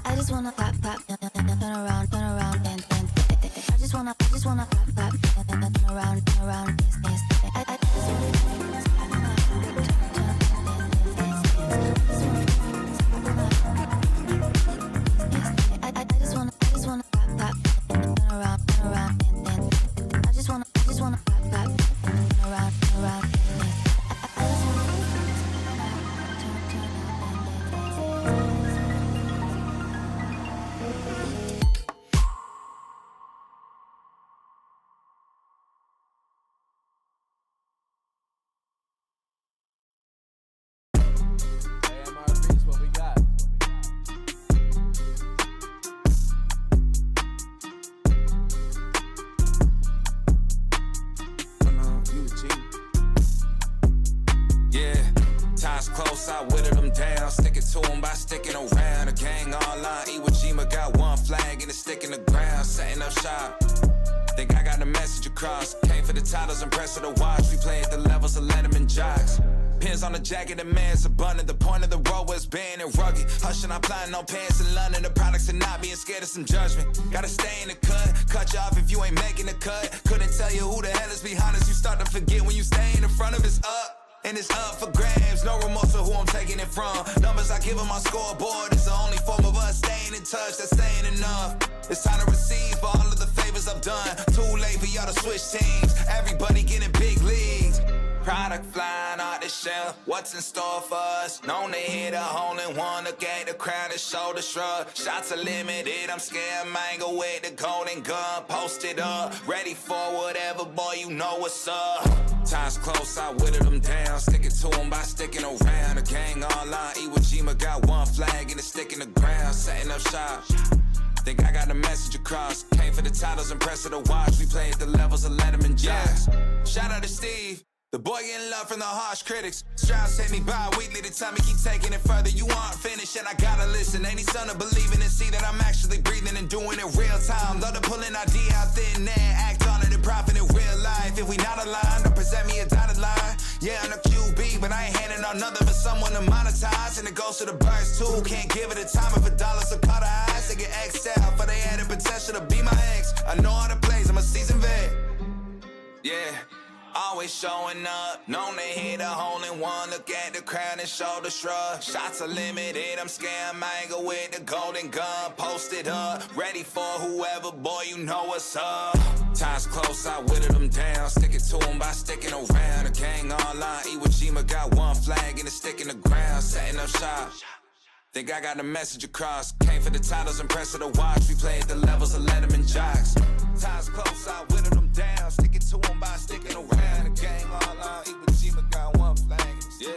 I just wanna clap, clap, turn around, dance, dance. I just wanna clap, clap, turn around, dance, dance. I just wanna clap, clap, turn around, dance, dance. I just wanna clap, clap, turn around, dance, dance. I whittled them down, sticking to them by sticking around. The gang online, Iwo Jima got one flag and it's sticking the ground, setting up shop. Think I got the message across. Came for the titles and press of the watch. We play at the levels of Letterman jocks. Pins on the jacket, the man's abundant. The point of the road was being and rugged. Hushing, I'm planning on pants in London. The products are not being scared of some judgment. Gotta stay in the cut you off if you ain't making the cut. Couldn't tell you who the hell is behind us. You start to forget when you stay in the front of it's up. And it's up for grabs, no remorse for who I'm taking it from. Numbers I give on my scoreboard is the only form of us staying in touch, that's saying enough. It's time to receive for all of the favors I've done. Too late for y'all to switch teams, everybody getting big leagues. Product flying out the shelf, what's in store for us? Known to hit a hole in one, look at the crowd and shoulder shrug. Shots are limited, I'm scared mango with the golden gun. Posted up, ready for whatever, boy, you know what's up. Time's close, I whittled them down. Sticking to them by sticking around. The gang all on Iwo Jima got one flag and it's sticking the ground. Setting up shop. Think I got the message across. Came for the titles, impressive to watch. We play at the levels of Letterman jocks. Shout out to Steve. The boy getting love from the harsh critics. Strauss hit me bi-weekly to tell me keep taking it further. You aren't finished and I gotta listen. Ain't son to believing and see that I'm actually breathing and doing it real time. Love to pull an idea out thin there, act on it and profit in real life. If we not aligned, don't present me a dotted line. Yeah, I'm a QB, but I ain't handing on nothing for someone to monetize. And it goes to the birds too. Can't give it a time of $1, so cut her eyes. They get X'd out, but they had the potential to be my ex. I know all the plays, I'm a seasoned vet. Yeah. Always showing up, known to hit a hole in one. Look at the crowd and shoulder shrug. Shots are limited, I'm scared mango with the golden gun. Posted up, ready for whoever, boy, you know what's up. Time's close, I whittled them down. Sticking to them by sticking around. The gang all on Iwo Jima got one flag and it's sticking the ground. Setting up shop. Think I got the message across. Came for the titles, impressive to watch. We play at the levels of Letterman jocks. Time's close, I whittled them down. Sticking to them by sticking around. The gang all on Iwo Jima got one flag. Yeah.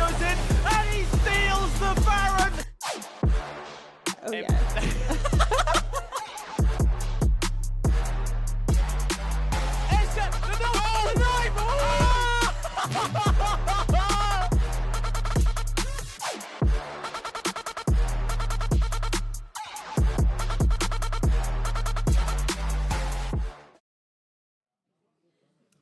goes in, and he steals the Baron! Oh, yeah.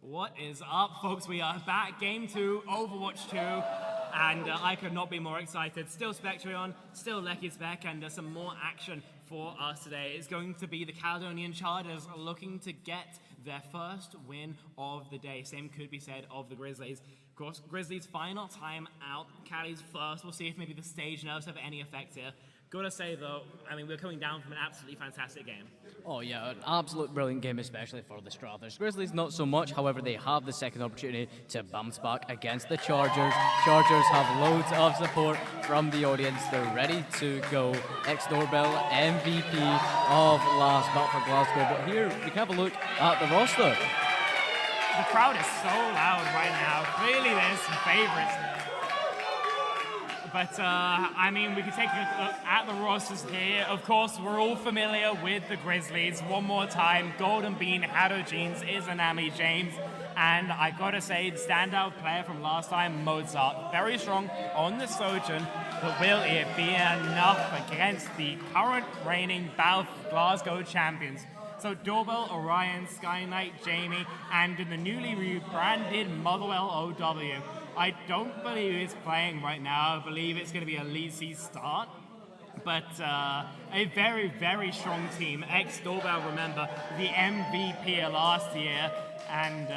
What is up, folks? We are back, Game 2, Overwatch 2, and I could not be more excited. Still Spectrion, still Lecky Spec, and some more action for us today. It's going to be the Caledonian Chargers looking to get their first win of the day. Same could be said of the Grizzlies. Of course, Grizzlies' final time out, Cali's first. We'll see if maybe the stage nerves have any effect here. Gotta say, though, I mean, we're coming down from an absolutely fantastic game. Oh yeah, an absolute brilliant game, especially for the Strathers. Grizzlies not so much, however they have the second opportunity to bounce back against the Chargers. Chargers have loads of support from the audience, they're ready to go. Ex-Doorbell MVP of last Battle for Glasgow, but here we can have a look at the roster. The crowd is so loud right now, clearly there's some favourites. But, I mean, we can take a look at the rosters here. Of course, we're all familiar with the Grizzlies. One more time, Golden Bean, Hado Jeans, Izanami James, and I gotta say, the standout player from last time, Mozart. Very strong on the Sojourn, but will it be enough against the current reigning Battle for Glasgow champions? So Doorbell, Orion, Sky Knight, Jamie, and in the newly rebranded Motherwell OW. I don't believe it's playing right now. I believe it's going to be a League C start. But a very, very strong team. Ex-Doorbell, remember, the MVP last year. And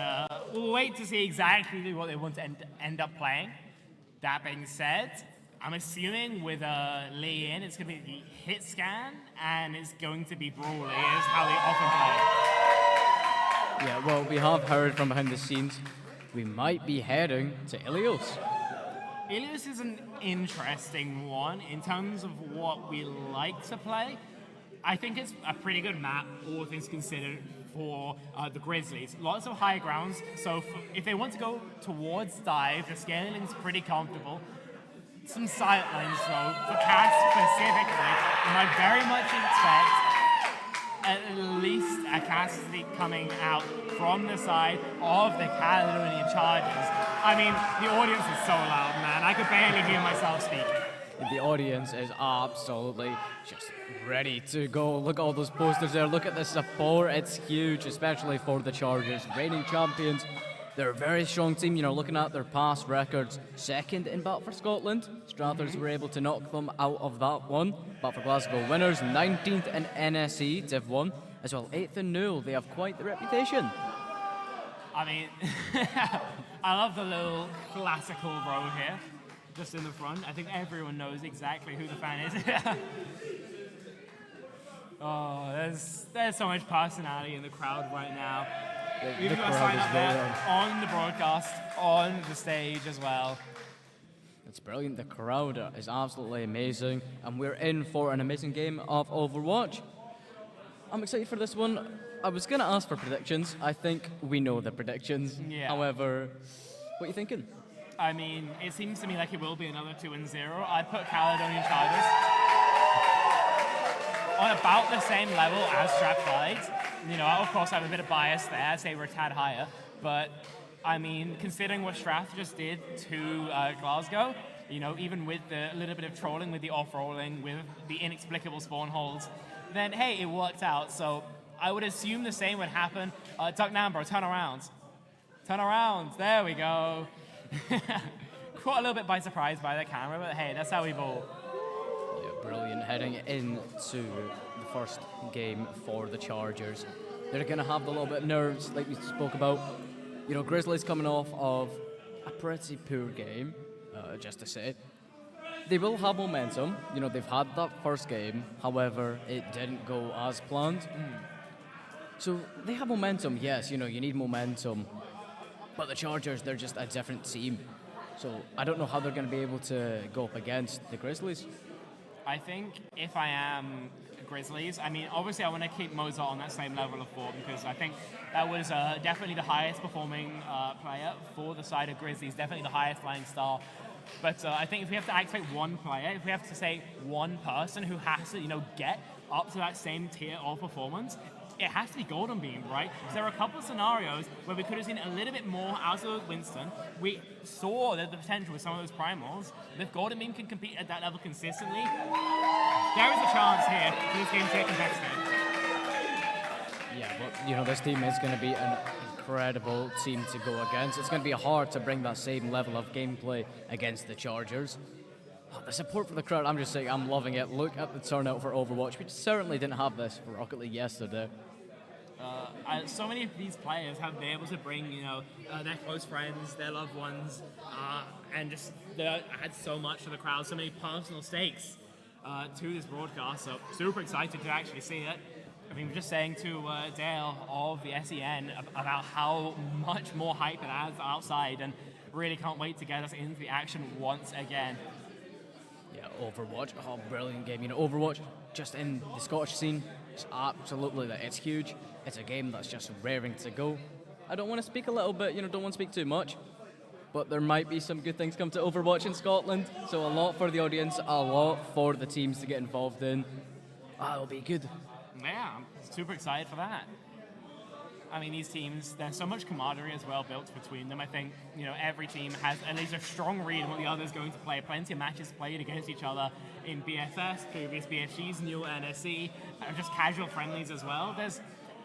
we'll wait to see exactly what they want to end up playing. That being said, I'm assuming with Lee in, it's going to be the hit scan, and it's going to be brawly, is how they often play. Yeah, well, we have heard from behind the scenes we might be heading to Ilios. Ilios is an interesting one in terms of what we like to play. I think it's a pretty good map, all things considered, for the Grizzlies. Lots of high grounds, so if they want to go towards dive, the scaling's pretty comfortable. Some sight lines, though, for Cass specifically, and I very much expect at least a Cassidy coming out from the side of the Caledonian Chargers. I mean, the audience is so loud, man. I could barely hear myself speak. The audience is absolutely just ready to go. Look at all those posters there. Look at the support. It's huge, especially for the Chargers. Reigning champions. They're a very strong team, you know, looking at their past records. Second in Battle for Scotland. Strathers were able to knock them out of that one. Battle for Glasgow winners, 19th in NSE Div 1, as well 8th in Newell. They have quite the reputation. I mean, I love the little classical row here, just in the front. I think everyone knows exactly who the fan is. Oh, there's so much personality in the crowd right now. We've got a sign up there on the broadcast, on the stage as well. It's brilliant. The crowd is absolutely amazing, and we're in for an amazing game of Overwatch. I'm excited for this one. I was going to ask for predictions. I think we know the predictions. Yeah. However, what are you thinking? I mean, it seems to me like it will be another 2-0. I'd put Caledonian Chargers on about the same level as Strathclyde. You know, of course, I have a bit of bias there. I'd say we're a tad higher. But, I mean, considering what Strath just did to Glasgow, you know, even with the little bit of trolling, with the off-rolling, with the inexplicable spawn holes, then, hey, it worked out. So I would assume the same would happen. Duck Nambro, turn around. Turn around. There we go. Caught a little bit by surprise by the camera, but hey, that's how we bowl. Yeah, brilliant. Heading into the first game for the Chargers. They're going to have a little bit of nerves, like we spoke about. You know, Grizzlies coming off of a pretty poor game, just to say. They will have momentum. You know, they've had that first game. However, it didn't go as planned. So they have momentum, yes. You know, you need momentum. But the Chargers, they're just a different team. So I don't know how they're going to be able to go up against the Grizzlies. I think if I am Grizzlies, I mean, obviously I want to keep Mozart on that same level of form because I think that was definitely the highest performing player for the side of Grizzlies, definitely the highest flying star. But I think if we have to activate one player, if we have to say one person who has to, get up to that same tier of performance, it has to be Golden Beam, right? So there are a couple of scenarios where we could have seen a little bit more out of Winston. We saw the potential with some of those primals. But if Golden Beam can compete at that level consistently, there is a chance here for this game to get competitive. Yeah, but this team is going to be an incredible team to go against. It's going to be hard to bring that same level of gameplay against the Chargers. The support for the crowd, I'm just saying, I'm loving it. Look at the turnout for Overwatch. We certainly didn't have this for Rocket League yesterday. So many of these players have been able to bring, their close friends, their loved ones, and just add so much to the crowd, so many personal stakes to this broadcast. So super excited to actually see it. I mean, we're just saying to Dale of the SEN about how much more hype it adds outside, and really can't wait to get us into the action once again. Yeah, Overwatch, brilliant game. Overwatch, just in the Scottish scene, it's absolutely, it's huge. It's a game that's just raring to go. I don't want to speak a little bit, don't want to speak too much, but there might be some good things come to Overwatch in Scotland, so a lot for the audience, a lot for the teams to get involved in. It'll be good. Yeah, I'm super excited for that. I mean, these teams, there's so much camaraderie as well built between them. I think, every team has at least a strong read on what the other is going to play. Plenty of matches played against each other in BFS, previous BFGs, new NSC, just casual friendlies as well. There's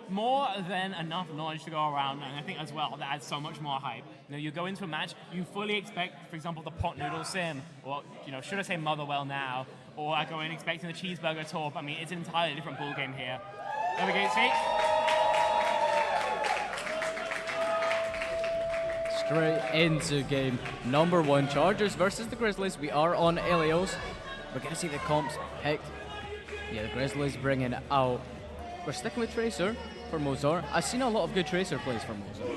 more than enough knowledge to go around, and I think as well that adds so much more hype. You go into a match, you fully expect, for example, the pot noodle sim, or, should I say Motherwell now, or I go in expecting the cheeseburger top. I mean, it's an entirely different ball game here. There we go, see? Straight into game number 1, Chargers versus the Grizzlies. We are on Elios. We're going to see the comps picked. Yeah, the Grizzlies bringing it out. We're sticking with Tracer for Mozart. I've seen a lot of good Tracer plays from Mozart.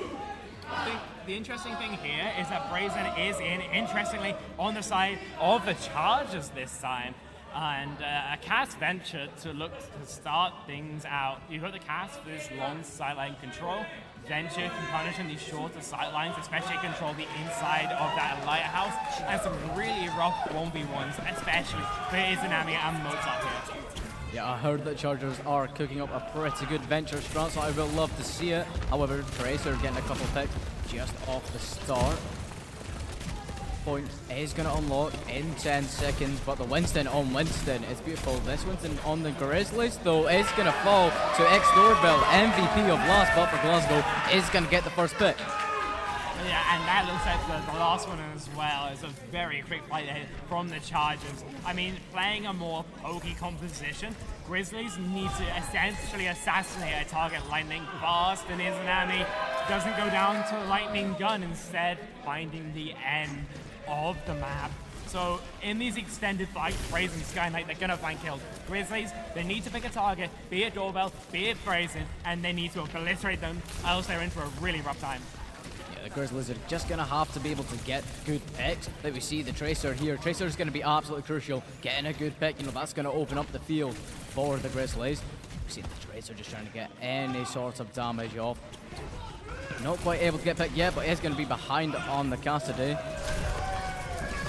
I think the interesting thing here is that Brazen is interestingly, on the side of the Chargers this time. And a Cass venture to look to start things out. You've got the Cass for this long sideline control. Venture can punish on these shorter sidelines, especially control the inside of that lighthouse. And some really rough 1v1s, especially for Izanami and Mozart here. Yeah, I heard that Chargers are cooking up a pretty good venture strat, so I would love to see it. However, Tracer getting a couple picks just off the start. Point is going to unlock in 10 seconds, but the Winston on Winston is beautiful. This Winston on the Grizzlies, though, is going to fall to X-Doorbell, MVP of last but for Glasgow, is going to get the first pick. Yeah, and that looks like the last one as well. It's a very quick fight ahead from the Chargers. I mean, playing a more pokey composition, Grizzlies need to essentially assassinate a target lightning fast, and Izanami doesn't go down to a lightning gun, instead finding the end of the map. So in these extended fights, Brazen, Sky Knight, they're gonna find kills. Grizzlies, they need to pick a target, be it Doorbell, be it Brazen, and they need to obliterate them, else they're in for a really rough time. The Grizzlies are just going to have to be able to get good picks. Like we see the Tracer here. Tracer is going to be absolutely crucial. Getting a good pick, that's going to open up the field for the Grizzlies. We see the Tracer just trying to get any sort of damage off. Not quite able to get picked yet, but is going to be behind on the Cassidy.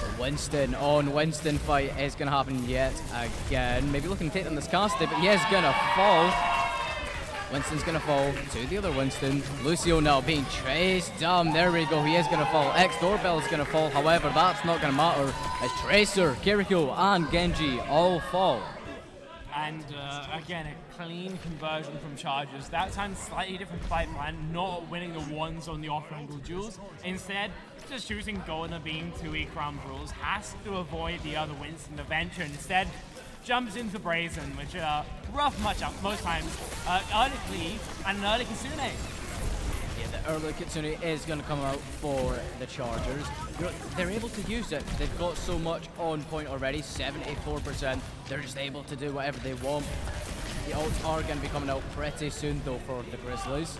The Winston on Winston fight is going to happen yet again. Maybe looking to take on this Cassidy, but he is going to fall. Winston's going to fall to the other Winston. Lucio now being chased down. There we go. He is going to fall. X-Doorbell is going to fall. However, that's not going to matter as Tracer, Kiriko, and Genji all fall. And again, a clean conversion from Chargers. That time, slightly different fight plan, not winning the ones on the off-angle duels. Instead, just choosing Golden Beam to crown rules. Has to avoid the other Winston, the Venture. Instead, jumps into Brazen, which rough matchup most times. Early Cleave and an early Kitsune. Yeah, the early Kitsune is going to come out for the Chargers. They're able to use it. They've got so much on point already, 74%. They're just able to do whatever they want. The ults are going to be coming out pretty soon, though, for the Grizzlies.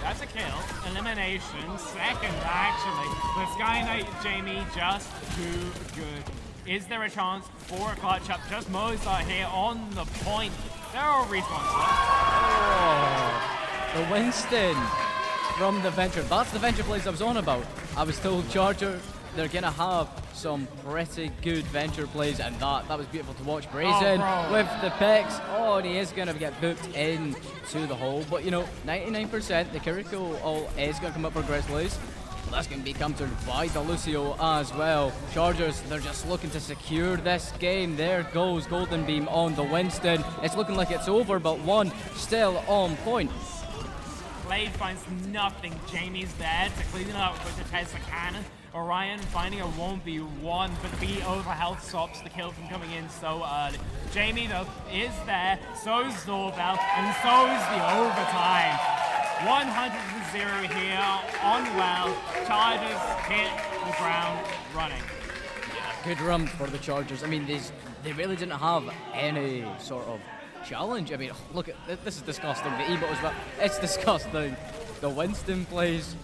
That's a kill. Elimination. Second, actually. But Sky Knight, Jamie, just too good. Is there a chance for a clutch up? Just Mozart here on the point. There are respawns. Oh, the Winston from the Venture. That's the Venture plays I was on about. I was told Charger they're going to have some pretty good venture plays, and that was beautiful to watch. Brazen with the picks. Oh, and he is going to get booked in to the hole. But, 99%, the Kiriko ult is going to come up for Grizzlies. That's going to be countered by the Lucio as well. Chargers, they're just looking to secure this game. There goes Golden Beam on the Winston. It's looking like it's over, but one still on point. Blade finds nothing. Jamie's there to clean it up with the Tesla cannon. Orion finding a 1v1, but the overhealth stops the kill from coming in so early. Jamie, though, is there. So's Doorbell, and so's the overtime. 100-0 here on well. Chargers hit the ground running. Good run for the Chargers. I mean, they really didn't have any sort of challenge. I mean, look at this is disgusting. The emote as well. It's disgusting. The Winston plays.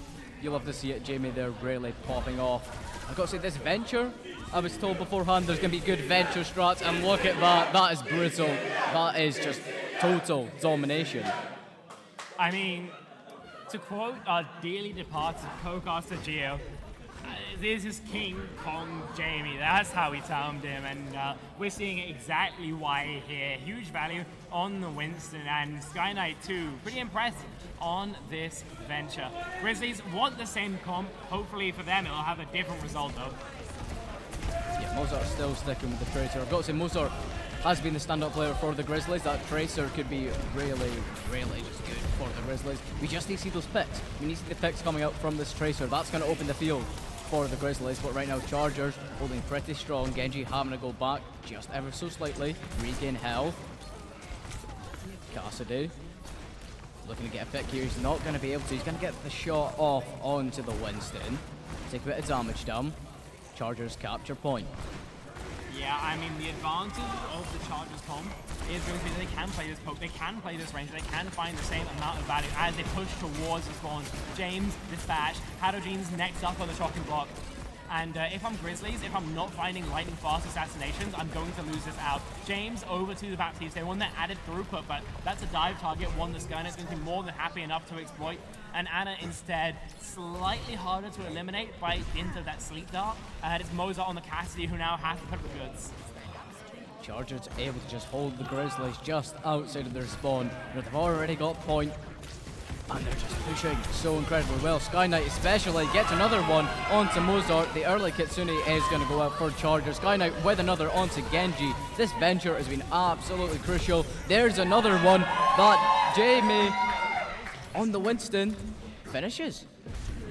You love to see it. Jamie there really popping off. I've got to say, this venture, I was told beforehand there's going to be good venture strats, and look at that. That is brutal. That is just total domination. I mean, to quote our dearly departed co-caster Gio, this is King Kong Jamie. That's how we termed him, and we're seeing exactly why here. Huge value on the Winston, and Sky Knight too. Pretty impressed on this venture. Grizzlies want the same comp. Hopefully for them, it'll have a different result though. Yeah, Mozart still sticking with the Tracer. I've got to say, Mozart has been the stand-up player for the Grizzlies. That Tracer could be really, really just good for the Grizzlies. We just need to see those picks. We need to see the picks coming out from this Tracer. That's going to open the field for the Grizzlies, but right now Chargers holding pretty strong. Genji having to go back just ever so slightly, regain health. Cassidy looking to get a pick here. He's not going to be able to. He's going to get the shot off onto the Winston. Take a bit of damage down. Chargers capture point. Yeah, I mean, the advantage of the Chargers comp is going to be that they can play this poke, they can play this range, they can find the same amount of value as they push towards the spawn. James, Dispatch, Hadogene's next up on the shocking block. And if I'm Grizzlies, if I'm not finding lightning fast assassinations, I'm going to lose this out. James over to the Baptiste. They want that added throughput, but that's a dive target, one the Skynet's going to be more than happy enough to exploit. And Anna instead, slightly harder to eliminate by dint of that sleep dart. And it's Mozart on the Cassidy who now has to put up the goods. Chargers able to just hold the Grizzlies just outside of their spawn. They've already got point. And they're just pushing so incredibly well. Sky Knight especially gets another one onto Mozart. The early Kitsune is going to go out for Chargers. Sky Knight with another onto Genji. This venture has been absolutely crucial. There's another one that Jamie on the Winston finishes.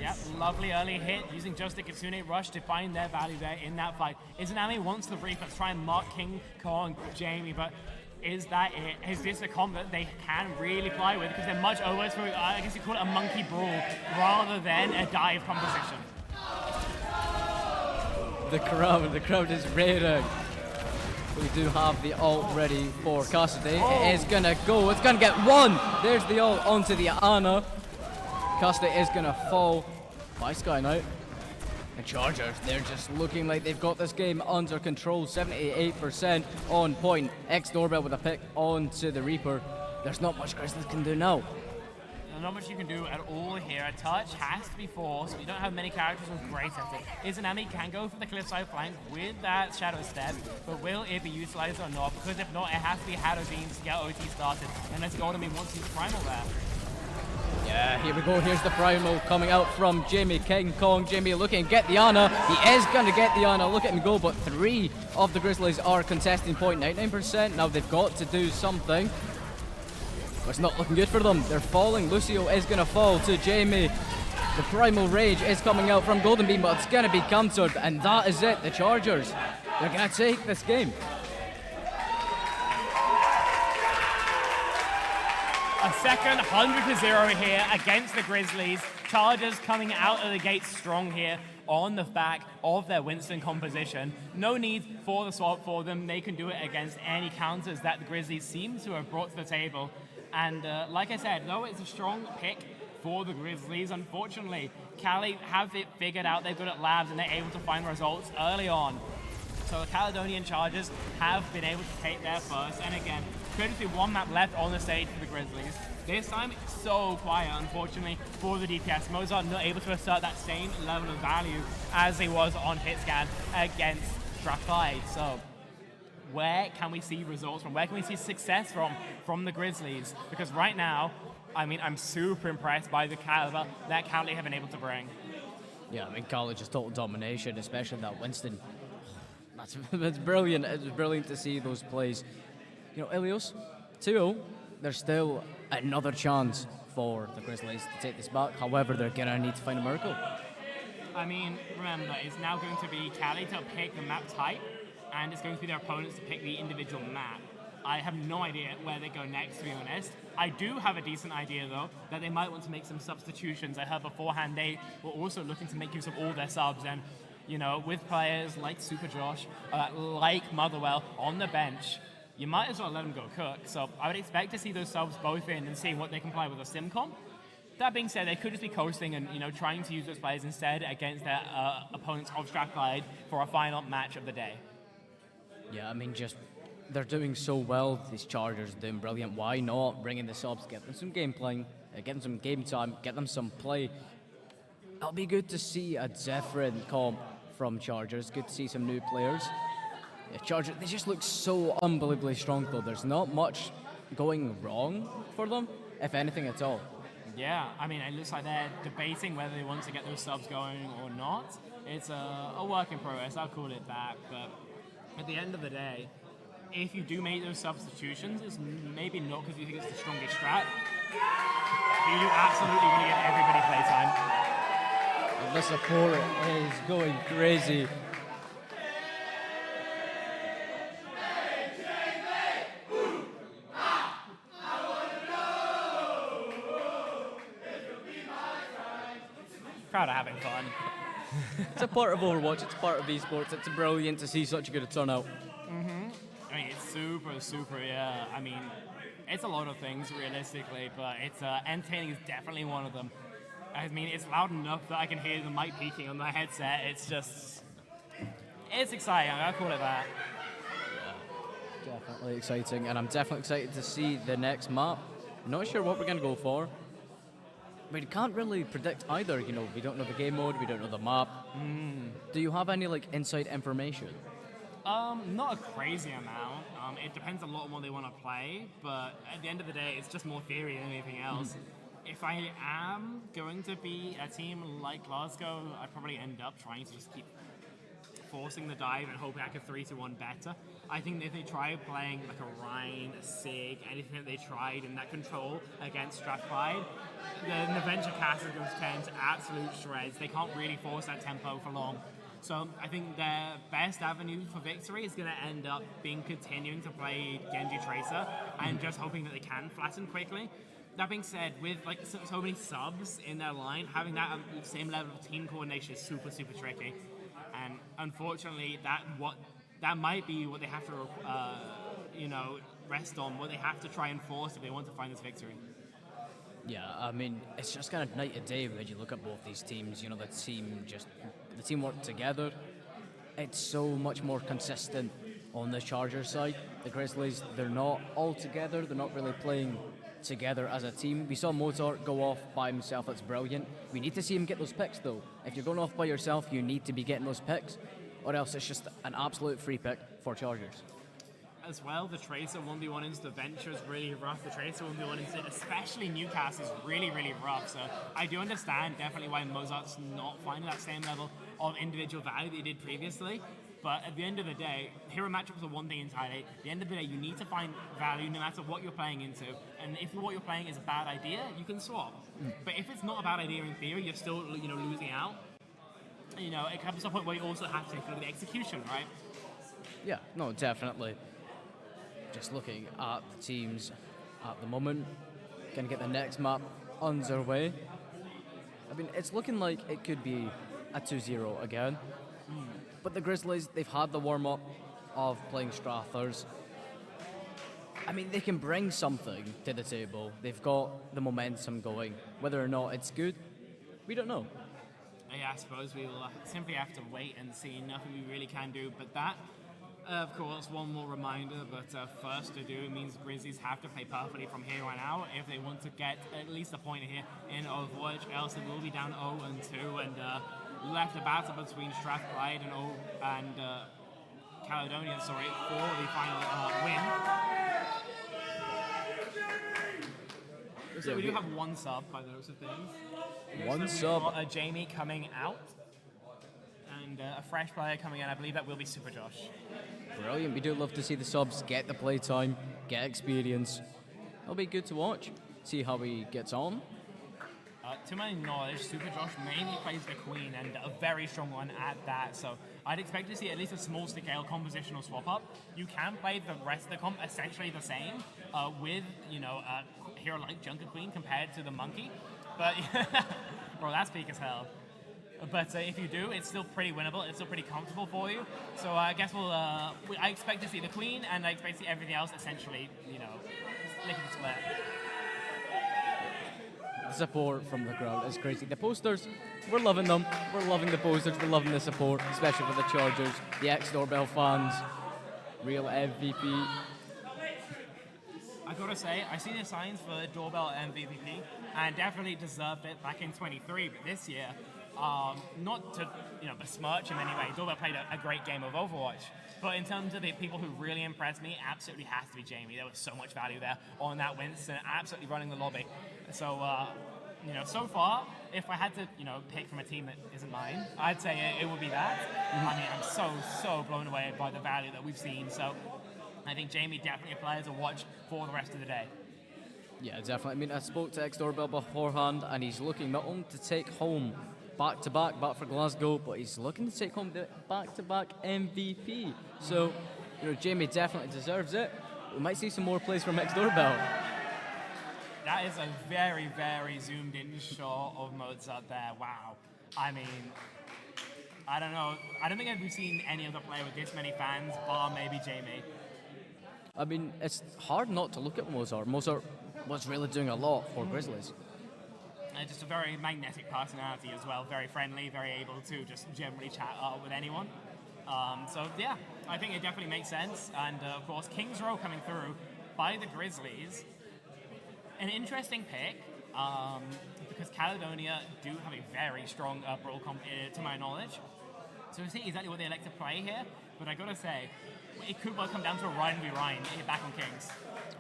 Yep, lovely early hit using just the Kitsune rush to find their value there in that fight. Izanami wants the brief. Let's try and mark King Kong Jamie, but is that it? Is this a comp that they can really fly with? Because they're much over through, I guess you call it a monkey brawl rather than a dive composition. The crowd is raring. We do have the ult ready for Cassidy. It is gonna go, it's gonna get one! There's the ult onto the Ana. Cassidy is gonna fall by Sky Knight. The Chargers, they're just looking like they've got this game under control. 78% on point. X-Doorbell with a pick onto the Reaper. There's not much Grizzlies can do now. Not much you can do at all here. A touch has to be forced. We don't have many characters with great at it. Izanami can go for the cliffside flank with that Shadow Step, but will it be utilized or not? Because if not, it has to be Hadogene to get OT started. And that's Golden Beam wants his Primal there. Yeah, here we go. Here's the Primal coming out from Jamie. King Kong. Jamie looking to get the Ana. He is going to get the Ana. Look at him go, but 3 of the Grizzlies are contesting point. 99%. Now they've got to do something. But it's not looking good for them. They're falling. Lucio is going to fall to Jamie. The Primal Rage is coming out from Golden Beam, but it's going to be countered. And that is it. The Chargers, they're going to take this game. A second 100-0 here against the Grizzlies. Chargers coming out of the gate strong here on the back of their Winston composition. No need for the swap for them. They can do it against any counters that the Grizzlies seem to have brought to the table. And like I said, though it's a strong pick for the Grizzlies, unfortunately, Cali have it figured out. They're good at labs and they're able to find results early on. So the Caledonian Chargers have been able to take their first. And again, could just be one map left on the stage for the Grizzlies. This time, it's so quiet, unfortunately, for the DPS. Mozart not able to assert that same level of value as he was on Hitscan against Strathclyde. So, where can we see results from? Where can we see success from the Grizzlies? Because right now, I mean, I'm super impressed by the caliber that Cali have been able to bring. Yeah, I mean, college is total domination, especially that Winston. That's brilliant. It was brilliant to see those plays. You know, Ilios, 2-0, there's still another chance for the Grizzlies to take this back. However, they're going to need to find a miracle. I mean, remember, it's now going to be Cali to pick the map type, and it's going to be their opponents to pick the individual map. I have no idea where they go next, to be honest. I do have a decent idea, though, that they might want to make some substitutions. I heard beforehand they were also looking to make use of all their subs, and, you know, with players like Super Josh, like Motherwell on the bench, you might as well let them go cook. So I would expect to see those subs both in and seeing what they can play with a Simcom. That being said, they could just be coasting and, you know, trying to use those players instead against their opponents of Strathclyde for a final match of the day. Yeah, I mean, just they're doing so well. These Chargers are doing brilliant. Why not bring in the subs, get them some game playing, get them some game time, get them some play. It'll be good to see a different comp from Chargers. Good to see some new players. Yeah, Chargers, they just look so unbelievably strong, though. There's not much going wrong for them, if anything at all. Yeah, I mean, it looks like they're debating whether they want to get those subs going or not. It's a work in progress, I'll call it that. But at the end of the day, if you do make those substitutions, it's maybe not because you think it's the strongest strat. You do absolutely want to give everybody playtime. And the support is going crazy. Proud of having fun. It's a part of Overwatch, it's a part of esports. It's brilliant to see such a good turnout. I mean, it's super, yeah. I mean, it's a lot of things, realistically, but it's entertaining is definitely one of them. I mean, it's loud enough that I can hear the mic peaking on my headset. It's exciting, I'll call it that. Definitely exciting, and I'm definitely excited to see the next map. Not sure what we're going to go for. We can't really predict either, you know, we don't know the game mode, we don't know the map. Do you have any, like, inside information? Not a crazy amount. It depends a lot on what they want to play, but at the end of the day, it's just more theory than anything else. If I am going to be a team like Glasgow, I'd probably end up trying to just keep forcing the dive and hoping I could 3-1 better. I think if they try playing like a Rhine, a Sig, anything that they tried in that control against Strathclyde, then the Venture Cast is going to turn to absolute shreds. They can't really force that tempo for long. So I think their best avenue for victory is going to end up being continuing to play Genji Tracer and just hoping that they can flatten quickly. That being said, with like so many subs in their line, having that same level of team coordination is super tricky. And unfortunately, that might be what they have to, rest on, what they have to try and force if they want to find this victory. Yeah, I mean, it's just kind of night and day when you look at both these teams. You know, the team work together. It's so much more consistent on the Chargers side. The Grizzlies, they're not all together. They're not really playing together as a team. We saw Mozart go off by himself. That's brilliant. We need to see him get those picks, though. If you're going off by yourself, you need to be getting those picks, or else it's just an absolute free pick for Chargers. As well, the Tracer 1v1 into the Venture is really rough. The Tracer 1v1 into especially Newcastle is really rough. So I do understand definitely why Mozart's not finding that same level of individual value that he did previously. But at the end of the day, hero matchups are one thing entirely. At the end of the day, you need to find value no matter what you're playing into. And if what you're playing is a bad idea, you can swap. But if it's not a bad idea in theory, you're still losing out. It comes to a point where you also have to take a look at the execution, right? Yeah, no, definitely. Just looking at the teams at the moment, gonna get the next map underway. I mean, it's looking like it could be a 2-0 again. But the Grizzlies, they've had the warm-up of playing Strathers. I mean, they can bring something to the table. They've got the momentum going. Whether or not it's good, we don't know. Yeah, I suppose we will simply have to wait and see. Nothing we really can do. But that Of course, one more reminder, but first to do means Grizzlies have to play perfectly from here on out if they want to get at least a point here in Overwatch, else they will be down 0-2 and left a battle between Strathclyde and Caledonia, for the final win. So we do have one sub by the looks of things. One We've sub. got Jamie coming out and a fresh player coming in. I believe that will be Super Josh. Brilliant. We do love to see the subs get the playtime, get experience. It'll be good to watch, see how he gets on. To my knowledge, Super Josh mainly plays the Queen, and a very strong one at that. So I'd expect to see at least a small scale compositional swap up. You can play the rest of the comp essentially the same with, a hero like Junker Queen compared to the Monkey. But, bro, that's peak as hell. But if you do, it's still pretty winnable. It's still pretty comfortable for you. So I guess I expect to see the Queen, and I expect to see everything else essentially, lickety split. The support from the crowd is crazy. The posters, we're loving them. We're loving the posters. We're loving the support, especially for the Chargers, the ex-Doorbell fans. Real MVP. I gotta say, I see the signs for Doorbell MVP, and definitely deserved it back in 23. But this year, not to besmirch him anyway, Doorbell played a great game of Overwatch. But in terms of the people who really impressed me, absolutely has to be Jamie. There was so much value there on that Winston, absolutely running the lobby. So, so far, if I had to, pick from a team that isn't mine, I'd say it would be that. I mean, I'm so blown away by the value that we've seen. So I think Jamie definitely a player to watch for the rest of the day. Yeah, definitely. I mean, I spoke to ex-Doorbell beforehand, and he's looking not only to take home back for Glasgow, but he's looking to take home the back-to-back MVP. So, Jamie definitely deserves it. We might see some more plays from ex-Doorbell. That is a very, very zoomed-in shot of Mozart there. Wow. I mean, I don't know. I don't think I've seen any other player with this many fans, bar maybe Jamie. I mean, it's hard not to look at Mozart. Mozart was really doing a lot for Grizzlies. Just a very magnetic personality as well, very friendly, very able to just generally chat up with anyone. So yeah, I think it definitely makes sense. And of course, Kings Row coming through by the Grizzlies. An interesting pick, because Caledonia do have a very strong brawl comp to my knowledge. So we'll see exactly what they elect to play here. But I gotta say, it could well come down to a Ryan v Ryan back on Kings.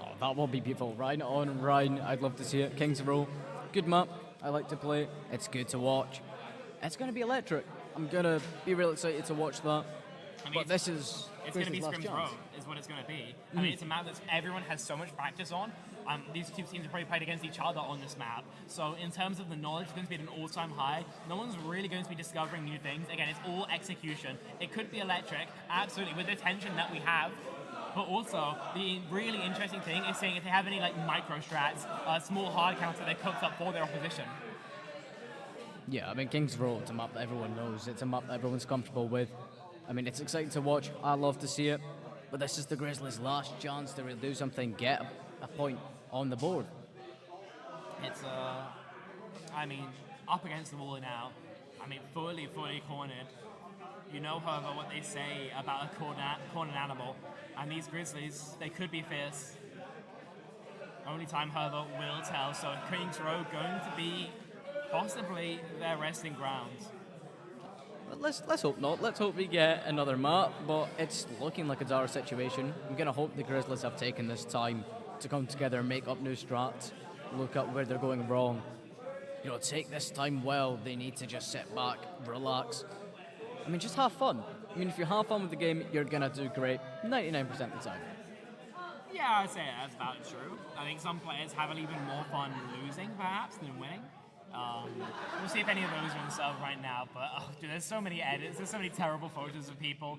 Oh, that will be beautiful. Ryan on Ryan, I'd love to see it. Kings Row, good map. I like to play. It's good to watch. It's going to be electric. I'm going to be really excited to watch that. I mean, but this is it's going to be Grizzlies' Scrims last Row, chance. is what it's going to be. I mean, it's a map that everyone has so much practice on. These two teams have probably played against each other on this map. So in terms of the knowledge, it's going to be at an all-time high. No one's really going to be discovering new things. Again, it's all execution. It could be electric, absolutely, with the tension that we have. But also, the really interesting thing is seeing if they have any micro strats, small hard counts that they cooked up for their opposition. Yeah, I mean, Kings Row, it's a map that everyone knows. It's a map that everyone's comfortable with. I mean, it's exciting to watch. I love to see it. But this is the Grizzlies' last chance to really do something, get a point on the board. It's, up against the wall now. I mean, fully cornered. You know, however, what they say about a cornered animal. And these Grizzlies, they could be fierce. Only time, however, will tell. So Kings Row going to be possibly their resting grounds. Let's hope not. Let's hope we get another map, but it's looking like a dire situation. I'm going to hope the Grizzlies have taken this time to come together and make up new strats, look at where they're going wrong. Take this time well. They need to just sit back, relax. I mean, just have fun. I mean, if you have fun with the game, you're going to do great 99% of the time. Yeah, I'd say that's about true. I think some players have even more fun losing, perhaps, than winning. We'll see if any of those are in sub right now, but there's so many edits, there's so many terrible photos of people.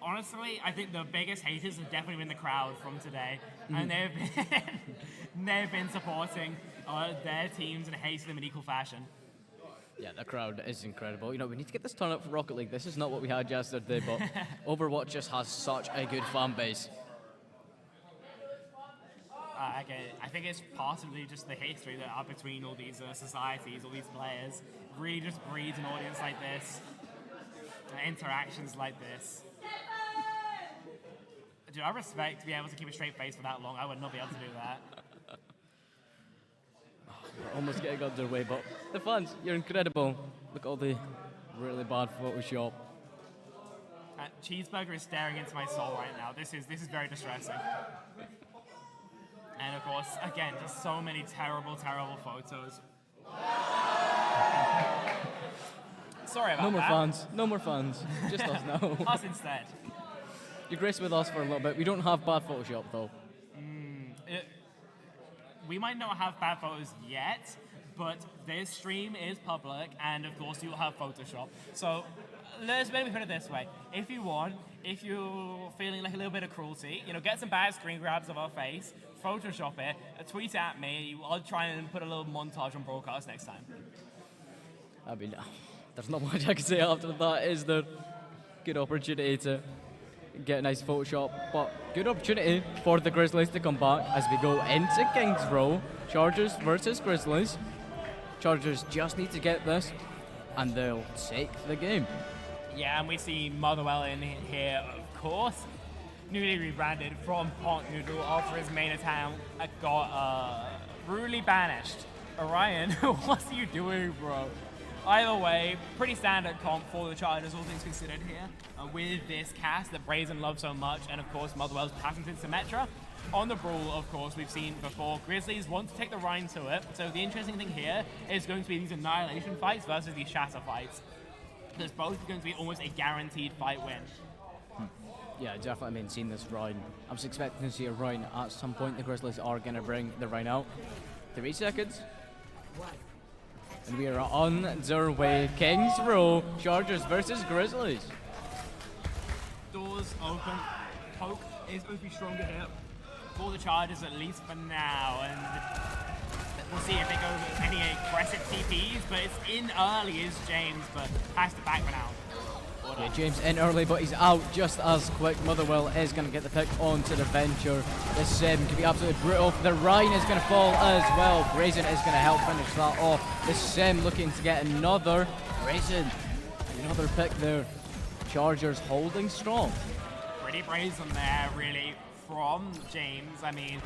Honestly, I think the biggest haters have definitely been the crowd from today, and they've been supporting their teams and hating them in equal fashion. Yeah, the crowd is incredible. We need to get this turn up for Rocket League. This is not what we had yesterday, but Overwatch just has such a good fan base. I think it's possibly just the history that are between all these societies, all these players, really just breeds an audience like this, interactions like this. Dude, I respect being able to keep a straight face for that long. I would not be able to do that. We're almost getting underway, but the fans, you're incredible. Look at all the really bad Photoshop. Cheeseburger is staring into my soul right now. This is very distressing. And of course, again, just so many terrible, terrible photos. Sorry about that. No more fans. No more fans. Just us now. Us instead. You're graced with us for a little bit. We don't have bad Photoshop though. We might not have bad photos yet, but this stream is public, and of course you'll have Photoshop. So let's maybe put it this way: if you're feeling like a little bit of cruelty, get some bad screen grabs of our face, Photoshop it, tweet at me. I'll try and put a little montage on broadcast next time. I mean, there's not much I can say after that, is there? Good opportunity to get a nice Photoshop, but good opportunity for the Grizzlies to come back as we go into Kings Row. Chargers versus Grizzlies. Chargers just need to get this, and they'll take the game. Yeah, and we see Motherwell in here, of course. Newly rebranded from Pot Noodle after his main account got rudely banished. Orion, what are you doing, bro? Either way, pretty standard comp for the Chargers, all things considered here, with this cast that Brazen loves so much, and of course Motherwell's patented Symmetra. On the Brawl, of course, we've seen before, Grizzlies want to take the Rhine to it, so the interesting thing here is going to be these Annihilation fights versus these Shatter fights. There's both going to be almost a guaranteed fight win. Yeah, definitely seeing this Rhine. I was expecting to see a Rhine at some point. The Grizzlies are going to bring the Rhine out. 3 seconds. And we are on their way. Kings Row, Chargers versus Grizzlies. Doors open. Poke is going to be stronger here for the Chargers, at least for now. And we'll see if they go with any aggressive TPs, but it's in early is James, but has to back for now. Yeah, James in early, but he's out just as quick. Motherwell is going to get the pick onto the Venture. This Sim could be absolutely brutal. The Rhine is going to fall as well. Brazen is going to help finish that off. This Sim looking to get another. Brazen, another pick there. Chargers holding strong. Pretty brazen there, really, from James. I mean,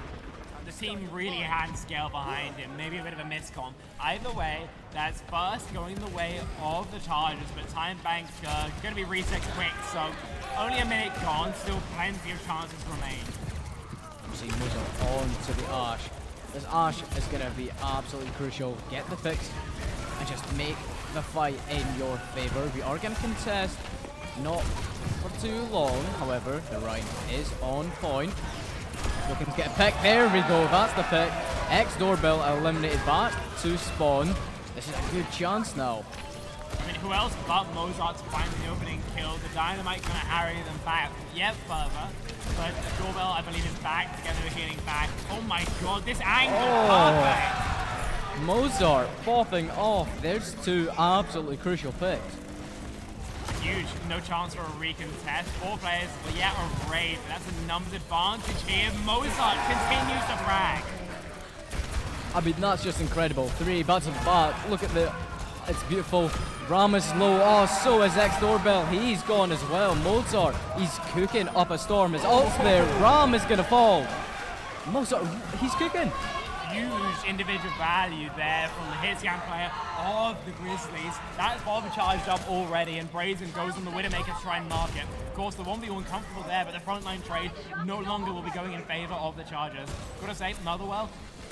the team really had scale behind him. Maybe a bit of a miscom. Either way, that's first going the way of the Chargers, but time bank going to be reset quick, so only a minute gone, still plenty of chances remain. See Moser on to the Ash. This Ash is going to be absolutely crucial. Get the picks and just make the fight in your favor. We are going to contest, not for too long, however, the Rhine is on point. Looking to get a pick, there we go, that's the pick. X-Doorbell eliminated back to spawn. This is a good chance now. I mean, who else but Mozart to find the opening kill? The Dynamite going to harry them back yet further. But the Doorbell, I believe, is back, together with healing back. Oh my god, this angle, perfect! Mozart popping off. There's 2 absolutely crucial picks. Huge, no chance for a recontest. 4 players, but yeah, a raid. That's a numbers advantage here. Mozart continues to brag. I mean, that's just incredible. 3 back to back. Look at it's beautiful. Ram is low. Oh, so is X-Doorbell. He's gone as well. Mozart, he's cooking up a storm. His ult's there. Ram is gonna fall. Mozart, he's cooking. Huge individual value there from the hitscan player of the Grizzlies. That's Bob charged up already, and Brazen goes on the Widowmaker to try and mark it. Of course, the 1v1 comfortable there, but the frontline trade no longer will be going in favor of the Chargers. Gotta say, Motherwell,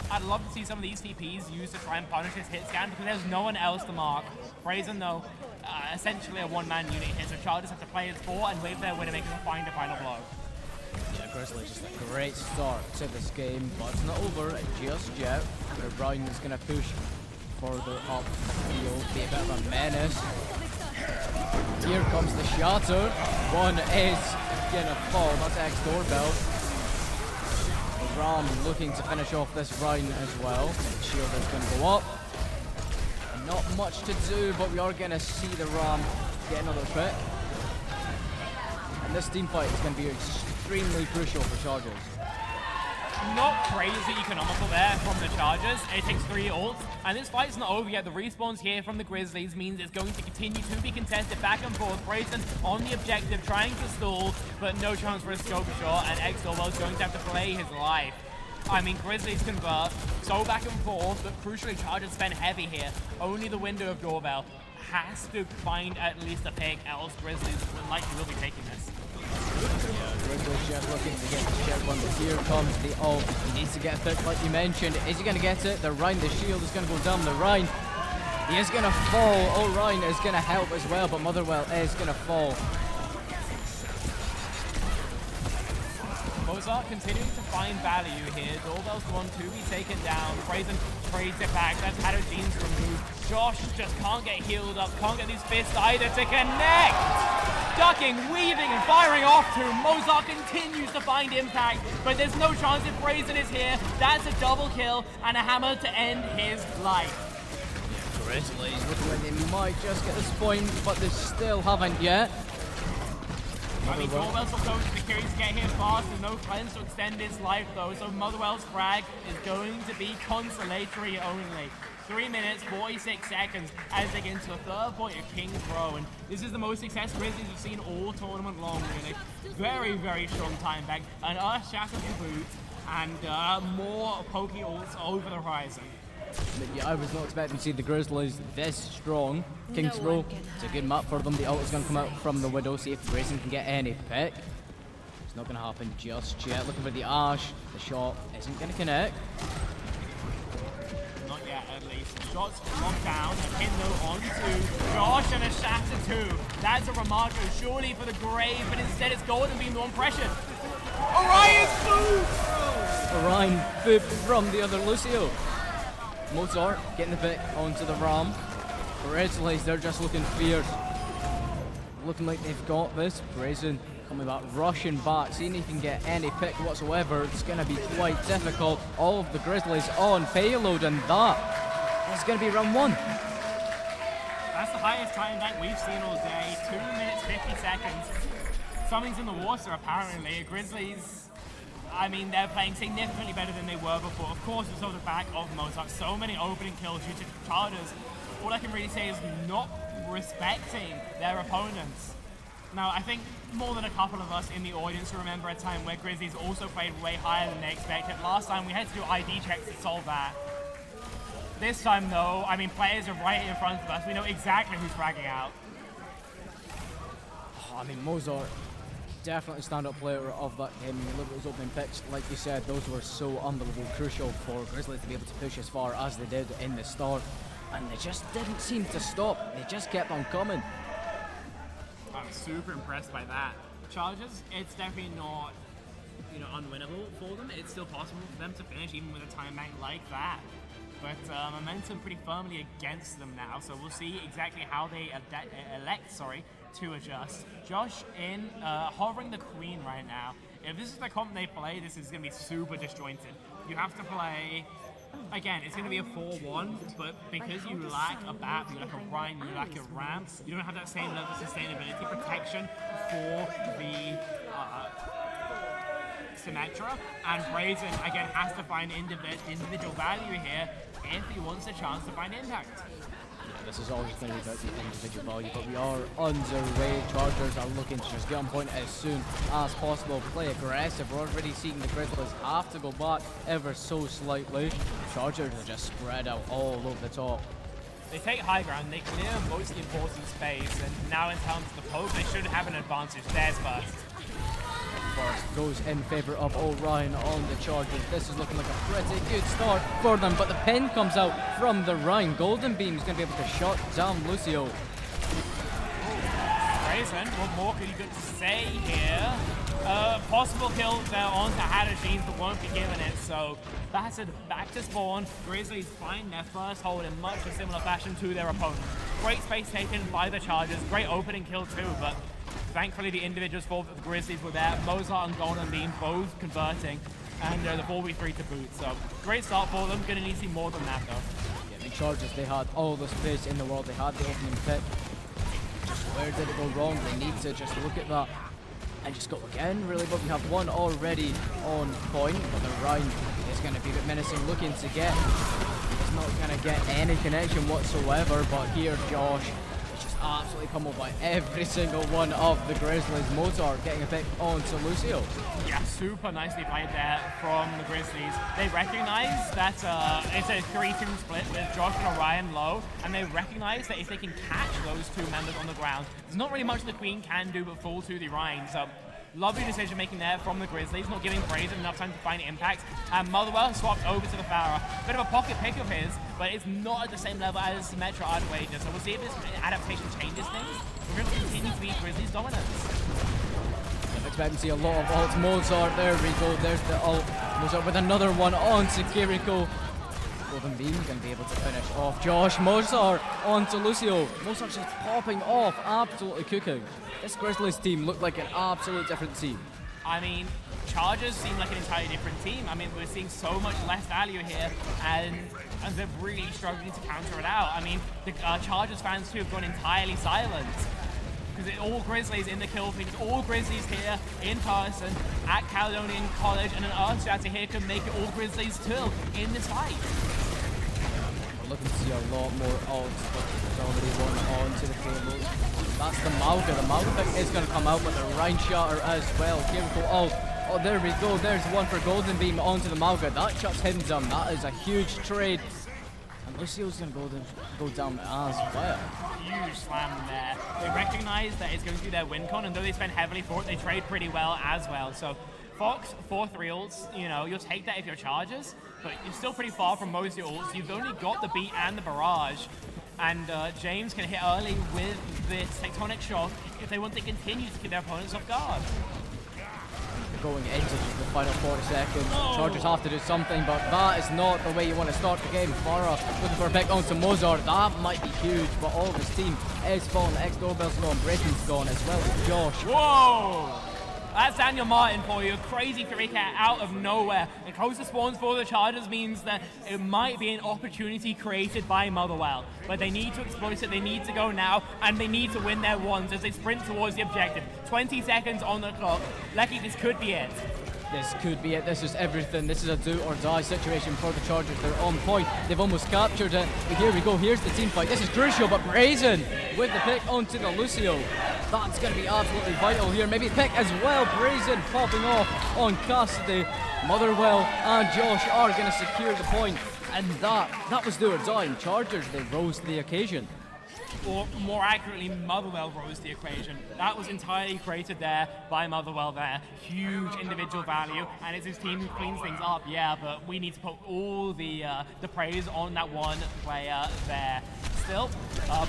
I'd love to see some of these TPs used to try and punish his hit scan because there's no one else to mark. Brazen, though, essentially a one-man unit here, so Chargers have to play it 4 and wait for their Widowmaker to find a final blow. Yeah, Grizzlies just a great start to this game, but it's not over just yet. Ryan is going to push further up the field, be a bit of a menace. Here comes the shatter. One is going to fall, that's X-Doorbell. Ram looking to finish off this Rhine as well. Shield is going to go up. Not much to do, but we are going to see the Ram get another pick. And this team fight is going to be extremely crucial for Chargers. not crazy economical there from the Chargers. It takes 3 ults, and this fight's not over yet. The respawns here from the Grizzlies means it's going to continue to be contested back and forth. Brazen on the objective, trying to stall, but no chance for a scope shot, and X-Dorwell's going to have to play his life. I mean, Grizzlies convert, so back and forth, but crucially Chargers spend heavy here. Only the window of Dorwell has to find at least a pick, else Grizzlies likely will be taking this. Yeah, Grizzlies just looking to get the shot one, but here comes the ult. He needs to get a pick like you mentioned. Is he going to get it? The Rhine, the shield is going to go down the Rhine. He is going to fall. Orion is going to help as well, but Motherwell is going to fall. Mozart continuing to find value here. Dorwell's the one to be taken down. Brazen trades it back. That's Hadoujean's removed. Josh just can't get healed up. Can't get these fists either to connect. Ducking, weaving, and firing off to Mozart continues to find impact, but there's no chance if Brazen is here. That's a double kill and a hammer to end his life. Grizzlies looking like they might just get this point, but they still haven't yet. I mean, Dorwell's will go to the carries to get here fast. There's no cleanse to extend his life though, so Motherwell's frag is going to be consolatory only. 3 minutes, 46 seconds as they get into the third point of King's Row, and this is the most success Grizzlies have seen all tournament long, really. Very, very strong time back, and Shatter to boot, and more pokey ults over the horizon. But yeah, I was not expecting to see the Grizzlies this strong. King's Row, it's a good map for them. The ult is going to come out from the Widow, see if Brazen can get any pick. It's not going to happen just yet. Looking for the Ash. The shot isn't going to connect. Not yet, at least. Shots locked down. A Hindo onto Josh and a Shatter too. That's a Remarco, surely for the grave, but instead it's Golden being the one pressured. Orion's move! Orion boop from the other Lucio. Mozart getting the pick onto the Ram. Grizzlies, they're just looking fierce. Looking like they've got this. Brazen coming back, rushing back, seeing if he can get any pick whatsoever. It's going to be quite difficult. All of the Grizzlies on payload, and that is going to be round 1. That's the highest time back we've seen all day. 2 minutes, 50 seconds. Something's in the water, apparently. Grizzlies, I mean, they're playing significantly better than they were before. Of course, it's on the back of Mozart. So many opening kills due to Chargers. All I can really say is not respecting their opponents. Now, I think more than a couple of us in the audience remember a time where Grizzlies also played way higher than they expected. Last time, we had to do ID checks to solve that. This time, though, I mean, players are right in front of us. We know exactly who's fragging out. Oh, I mean, Mozart, definitely stand-up player of that game. You look at those opening picks, like you said, those were so unbelievable, crucial for Grizzlies to be able to push as far as they did in the start. And they just didn't seem to stop. They just kept on coming. I'm super impressed by that. Chargers, it's definitely not, unwinnable for them. It's still possible for them to finish even with a time bank like that. But momentum pretty firmly against them now, so we'll see exactly how they elect to adjust. Josh in hovering the Queen right now. If this is the comp they play, this is going to be super disjointed. You have to play. Again, it's going to be a 4-1, but because you lack a BAP, you lack a Rhine, you lack a Ram, you don't have that same level of sustainability protection for the Symmetra, and Brazen, again, has to find individual value here if he wants a chance to find impact. Yeah, this is always going to be about the individual value, but we are underway. Chargers are looking to just get on point as soon as possible, play aggressive. We're already seeing the Grizzlies have to go back ever so slightly. Chargers are just spread out all over the top. They take high ground, they clear most of the important space, and now in terms of the poke, they should have an advantage. Theirs first. First goes in favour of Orion on the Chargers. This is looking like a pretty good start for them, but the pin comes out from the Rhine. Golden Beam is going to be able to shut down Lucio. Brazen, what more could you get to say here? Possible kill there onto Hadoujean, but won't be given it, so battered back to spawn. Grizzlies find their first hold in much a similar fashion to their opponent. Great space taken by the Chargers, great opening kill too, but thankfully the individuals for the Grizzlies were there. Mozart and Golden Beam both converting, and the 4v3 to boot, so great start for them. Gonna need to see more than that though. Yeah, the Chargers, they had all the space in the world, they had the opening pick. Just where did it go wrong? They need to just look at that. and just go again, really. But we have one already on point, but the Rhine is going to be a bit menacing, looking to get. He's not going to get any connection whatsoever, but here Josh is just absolutely pummeled by every single one of the Grizzlies. Mozart getting a pick onto Lucio. Yeah, super nicely played there from the Grizzlies. They recognize that it's a 3-2 split with Josh and Orion low, and they recognize that if they can catch those two members on the ground, there's not really much the Queen can do but fall to the Rhine. So lovely decision making there from the Grizzlies, not giving Brazen enough time to find impact. And Motherwell swapped over to the Farah. Bit of a pocket pick of his, but it's not at the same level as Symmetra I'd wager. So we'll see if this adaptation changes things. We're going to continue to be Grizzlies' dominance. I'm expecting to see a lot of ults. Mozart, there we go, there's the ult. Mozart with another one onto Kiriko. Golden Beam going to be able to finish off Josh. Mozart onto Lucio. Mozart's just popping off, absolutely cooking. This Grizzlies team looked like an absolute different team. I mean, Chargers seem like an entirely different team. I mean, we're seeing so much less value here, and they're really struggling to counter it out. I mean, the Chargers fans too have gone entirely silent. Because it's all Grizzlies in the kill feed, it's all Grizzlies here in person at Caledonian College, and an Earth Shatter here could make it all Grizzlies too in this fight. We're looking to see a lot more ults, but there's already one onto the table. That's the Mauga. The Mauga pick is going to come out, but the Rhine Shatter as well. Kiriko ult. Oh, there we go. There's one for Golden Beam onto the Mauga. That shuts him down. That is a huge trade. And Lucio's going to go down as well. Huge slam there. They recognize that it's going to be their win con, and though they spend heavily for it, they trade pretty well as well. So Fox, 4-3 ults, you know, you'll take that if you're Chargers, but you're still pretty far from most of your ults. You've only got the beat and the barrage, and James can hit early with this tectonic shock if they want to continue to keep their opponents off guard. Going into the final 40 seconds. Chargers have to do something, but that is not the way you want to start the game. Farah looking for a pick onto Mozart. That might be huge, but all of his team is falling. X-Doorbell's gone, Brayton's gone, as well as Josh. Whoa! That's Daniel Martin for you. Crazy free cat out of nowhere. And closer spawns for the Chargers means that it might be an opportunity created by Motherwell. But they need to exploit it, they need to go now, and they need to win their ones as they sprint towards the objective. 20 seconds on the clock. Lucky, this could be it. This could be it. This is everything. This is a do or die situation for the Chargers. They're on point. They've almost captured it. But here we go. Here's the team fight. This is crucial, but Brazen with the pick onto the Lucio. That's going to be absolutely vital here. Maybe pick as well. Brazen popping off on Cassidy. Motherwell and Josh are going to secure the point. And that was do or die. And Chargers, they rose to the occasion. Or more accurately, Motherwell rose the equation. That was entirely created there by Motherwell there. Huge individual value, and it's his team who cleans things up, yeah, but we need to put all the praise on that one player there. Still,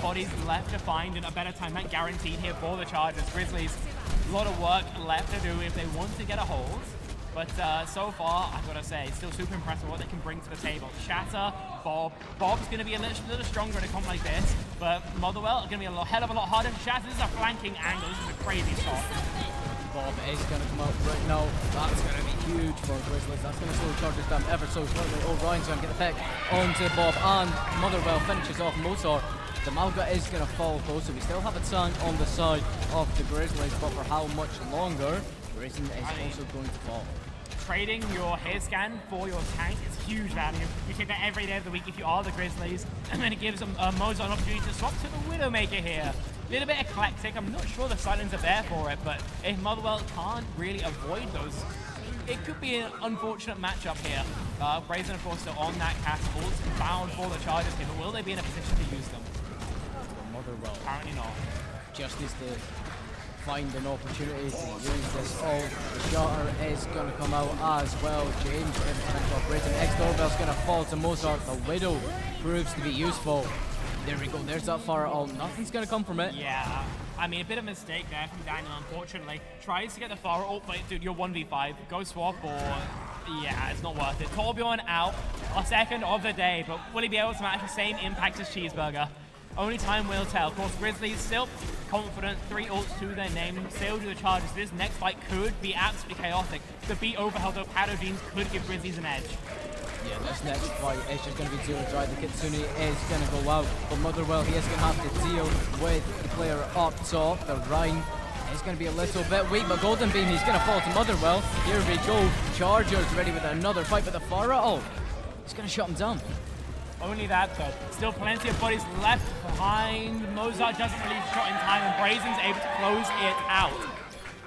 bodies left to find and a better timeout guaranteed here for the Chargers. Grizzlies, a lot of work left to do if they want to get a hold. But so far, I've got to say, still super impressive what they can bring to the table. Shatter, Bob. Bob's going to be a little stronger in a comp like this, but Motherwell are going to be a hell of a lot harder. Shatter, this is a flanking angle. This is a crazy shot. Bob is going to come out right now. That's going to be huge for Grizzlies. That's going to slow Chargers down ever so slightly. O'Brien's going to get the pick onto Bob, and Motherwell finishes off Mozart. The Malga is going to fall close, so we still have a tank on the side of the Grizzlies, but for how much longer? Brazen is also going to fall. Trading your hair scan for your tank is huge value. You take that every day of the week if you are the Grizzlies, and then it gives Mozart an opportunity to swap to the Widowmaker here. A little bit eclectic. I'm not sure the silence are there for it, but if Motherwell can't really avoid those, it could be an unfortunate matchup here. Brazen, of course, still on that cast, ults bound for the Chargers here, but will they be in a position to use them? Motherwell apparently not. Just needs to find an opportunity to use this ult. The Shatter is going to come out as well. James able to finish off Brazen. X-Doorbell's going to fall to Mozart. The Widow proves to be useful. There we go, there's that fire ult. Nothing's going to come from it. Yeah, I mean, a bit of a mistake there from Daniel, unfortunately. Tries to get the fire ult, but dude, you're 1v5. Go swap or... yeah, it's not worth it. Torbjorn out, a second of the day, but will he be able to match the same impact as Cheeseburger? Only time will tell. Of course, Grizzlies still confident, 3 ults to their name, sail to the Chargers. This next fight could be absolutely chaotic. The beat overheld of Paddle Jeans could give Grizzlies an edge. Yeah, this next fight is just going to be do or die. The Kitsune is going to go out, but Motherwell, he is going to have to deal with the player up top. The Rhine It's going to be a little bit weak, but Golden Beam, he's going to fall to Motherwell. Here we go. Chargers ready with another fight, but the Farah, he's going to shut him down. Only that though. Still plenty of bodies left behind. Mozart doesn't really shot in time, and Brazen's able to close it out.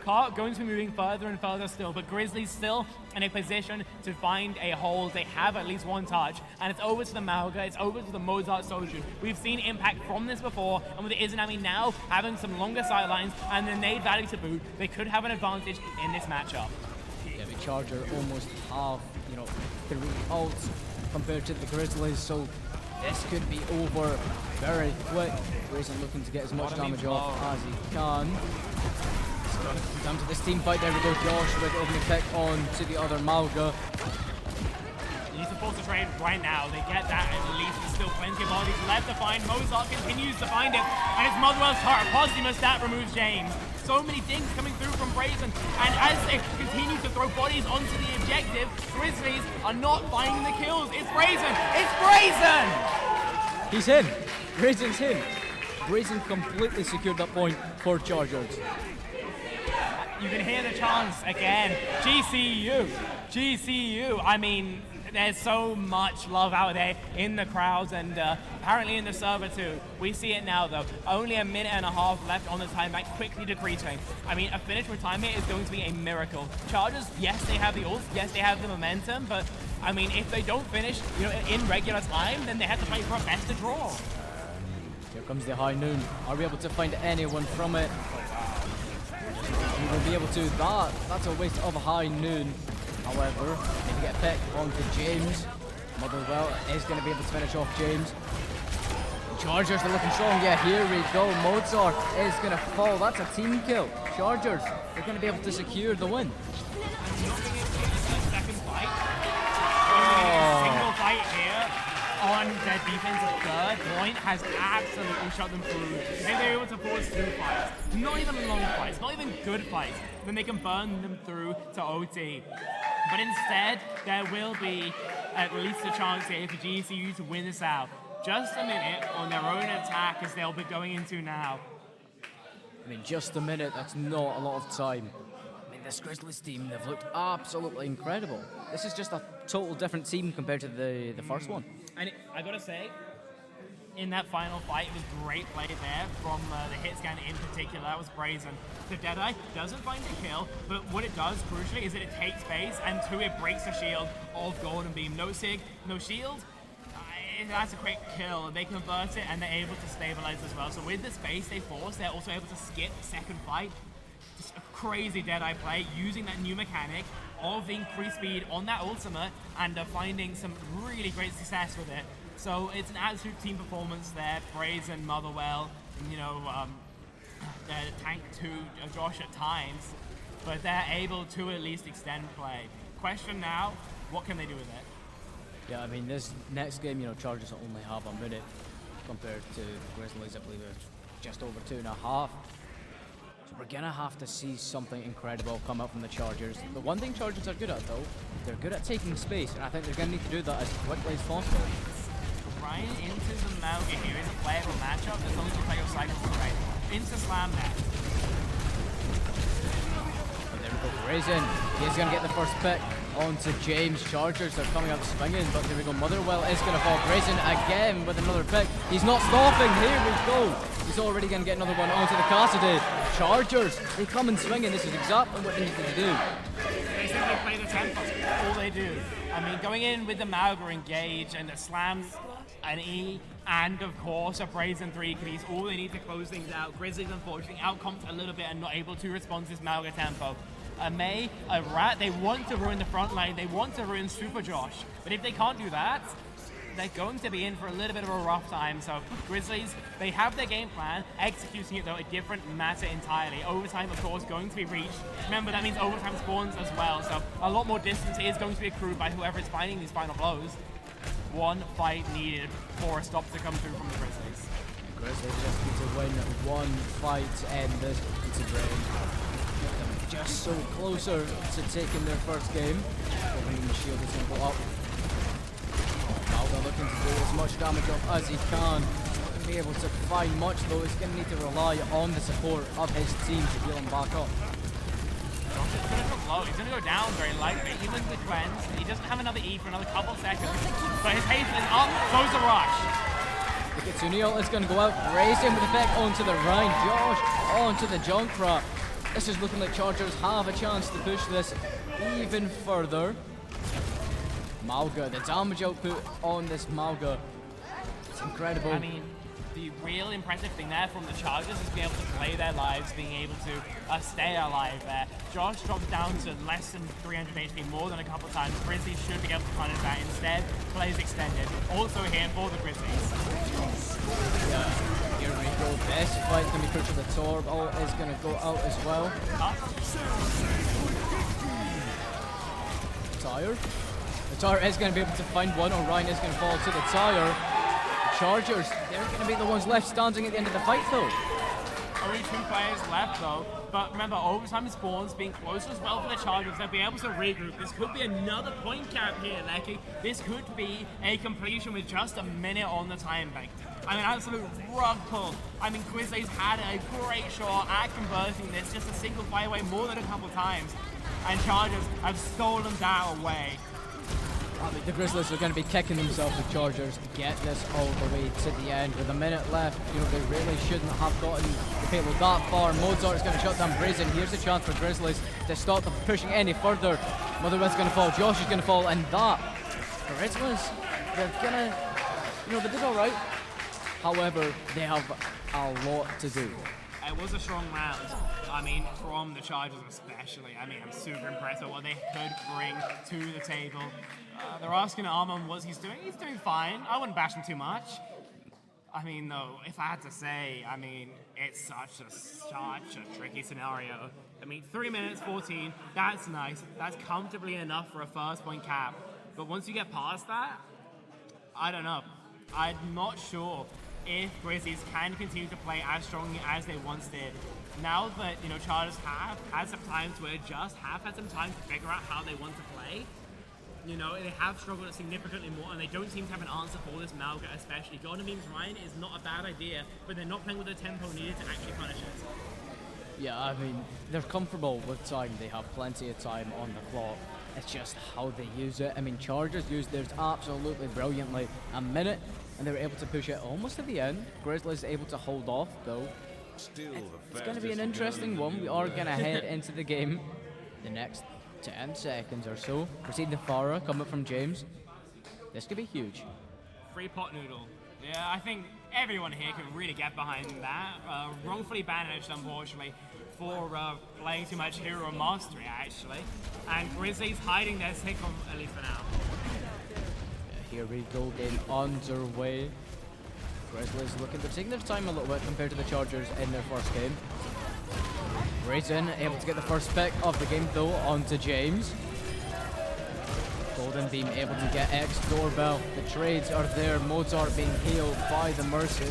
Cart going to be moving further and further still, but Grizzlies still in a position to find a hold. They have at least one touch, and it's over to the Malga, it's over to the Mozart Soju. We've seen impact from this before, and with the Izanami now having some longer sidelines and the nade value to boot, they could have an advantage in this matchup. Yeah, the Charger almost half, 3 ults compared to the Grizzlies, so this could be over very quick. Brazen looking to get as much damage off as he can. It's going to come down to this team fight. There we go, Josh with opening pick on to the other Malga. He needs to force a trade right now. They get that at least. There's still plenty of bodies left to find. Mozart continues to find it, and it's Motherwell's heart. Posthumous, that removes James. So many things coming through from Brazen, and as they continue to throw bodies onto the objective, Grizzlies are not finding the kills. It's Brazen! It's Brazen! He's in. Brazen's in. Brazen completely secured that point for Chargers. You can hear the chants again. GCU! GCU! I mean, there's so much love out there in the crowds and apparently in the server too. We see it now though. Only a minute and a half left on the timeback, quickly decreasing. I mean, a finish with time here is going to be a miracle. Chargers, yes, they have the ult, yes, they have the momentum, but I mean, if they don't finish, in regular time, then they have to play for a best to draw. Here comes the high noon. Are we able to find anyone from it? We will be able to. That's a waste of a high noon. However, if you get a pick onto James, Motherwell is going to be able to finish off James. Chargers are looking strong. Yeah, here we go. Mozart is going to fall. That's a team kill. Chargers are going to be able to secure the win. Second fight. Single fight here on their defensive third point has absolutely shut them through. If they're able to force 2 fights, not even long fights, not even good fights, then they can burn them through to OT. But instead, there will be at least a chance here for GCU to win this out. Just a minute on their own attack as they'll be going into now. I mean, just a minute, that's not a lot of time. I mean, this Grizzlies team, they've looked absolutely incredible. This is just a total different team compared to the first one. And I gotta say, in that final fight, it was great play there from the hit scan in particular. That was Brazen. The Deadeye doesn't find a kill, but what it does, crucially, is that it takes base, and 2, it breaks the shield of Golden Beam. No Sig, no shield. That's a quick kill. They convert it, and they're able to stabilize as well. So with the space they force, they're also able to skip second fight. Just a crazy Deadeye play, using that new mechanic of the increased speed on that ultimate, and finding some really great success with it. So it's an absolute team performance there. Brazen, Motherwell, tank to Josh at times, but they're able to at least extend play. Question now, what can they do with it? Yeah, I mean, this next game, Chargers only have a minute compared to the Grizzlies. I believe it's just over 2.5. So we're gonna have to see something incredible come out from the Chargers. The one thing Chargers are good at, though, they're good at taking space, and I think they're gonna need to do that as quickly as possible. Ryan into the Malga here is a playable matchup as long as you play your cycles right. Into Slam net. And there we go, Brazen. He's gonna get the first pick onto James. Chargers are coming up swinging, but there we go. Motherwell is gonna fall. Brazen again with another pick. He's not stopping. Here we go. He's already gonna get another one onto the Cassidy. Chargers, they come and swing, and this is exactly what they needed to do. They simply play the tempo. All they do. I mean, going in with the Malga engage and the Slam, an E, and of course a Brazen 3 keys, all they need to close things out. Grizzlies unfortunately outcomped a little bit and not able to respond to this Malga tempo. A May, a Rat, they want to ruin the front line, they want to ruin Super Josh, but if they can't do that, they're going to be in for a little bit of a rough time. So Grizzlies, they have their game plan, executing it though a different matter entirely. Overtime, of course, going to be reached. Remember, that means overtime spawns as well, so a lot more distance is going to be accrued by whoever is finding these final blows. One fight needed for a stop to come through from the Grizzlies. Grizzlies just need to win one fight to end this, considering them just so closer to taking their first game. Hoping the shield is going to go up. Malga looking to do as much damage off as he can. to be able to find much though. He's going to need to rely on the support of his team to heal him back up. Josh is going to go low. He's going to go down very lightly, even with cleanse. He doesn't have another E for another couple seconds, but his haste is up. Goes the rush. Look at Sunil is going to go out, racing with effect onto the Rhine. Josh onto the Junkrat. This is looking like Chargers have a chance to push this even further. Malga, the damage output on this Malga, it's incredible. I mean, the real impressive thing there from the Chargers is being able to play their lives, being able to stay alive there. Josh drops down to less than 300 HP more than a couple times. Grizzlies should be able to punish that. Instead, plays extended. Also here for the Grizzlies. Yeah, here we go. Best fight going to be crucial. The Torb ult is going to go out as well. Tire. The Tire is going to be able to find one. Orion is going to fall to the Tire. The Chargers, they're going to be the ones left standing at the end of the fight though. Only 2 players left though, but remember, overtime spawns being close as well for the Chargers. They'll be able to regroup. This could be another point cap here, Lecky. This could be a completion with just a minute on the time bank. I mean, absolute rug pull. I mean, Grizzlies had a great shot at converting this, just a single fire away more than a couple times, and Chargers have stolen that away. The Grizzlies are going to be kicking themselves, the Chargers, to get this all the way to the end. With a minute left, you know, they really shouldn't have gotten the payload that far. Mozart is going to shut down Brazen. Here's a chance for Grizzlies to stop them pushing any further. Motherwell's going to fall, Josh is going to fall, and that, Grizzlies, they're going to, you know, they did all right. However, they have a lot to do. It was a strong round. I mean, from the Chargers especially. I mean, I'm super impressed with what they could bring to the table. They're asking Armand what he's doing. He's doing fine. I wouldn't bash him too much. I mean, though, if I had to say, I mean, it's such a tricky scenario. I mean, 3 minutes 14, that's nice. That's comfortably enough for a first point cap. But once you get past that, I don't know. I'm not sure if Grizzlies can continue to play as strongly as they once did. Now that, you know, Chargers have had some time to adjust, have had some time to figure out how they want to play, you know, they have struggled significantly more, and they don't seem to have an answer for this Malga especially. Golden Beam's Ryan is not a bad idea, but they're not playing with the tempo needed to actually punish it. Yeah, I mean, they're comfortable with time. They have plenty of time on the clock. It's just how they use it. I mean, Chargers used theirs absolutely brilliantly. A minute, and they were able to push it almost to the end. Grizzlies able to hold off, though. It's going to be an interesting one. We are going to head into the game the next 10 seconds or so. Proceed to Farah, coming from James. This could be huge. Free pot noodle. Yeah, I think everyone here can really get behind that. Wrongfully banished, unfortunately, for playing too much hero mastery, actually. And Grizzlies hiding their sickle, at least for now. Here we go, game underway. Grizzlies looking, they're taking their time a little bit compared to the Chargers in their first game. Brazen able to get the first pick of the game though onto James. Golden Beam able to get X doorbell. The trades are there. Mozart being healed by the Mercy.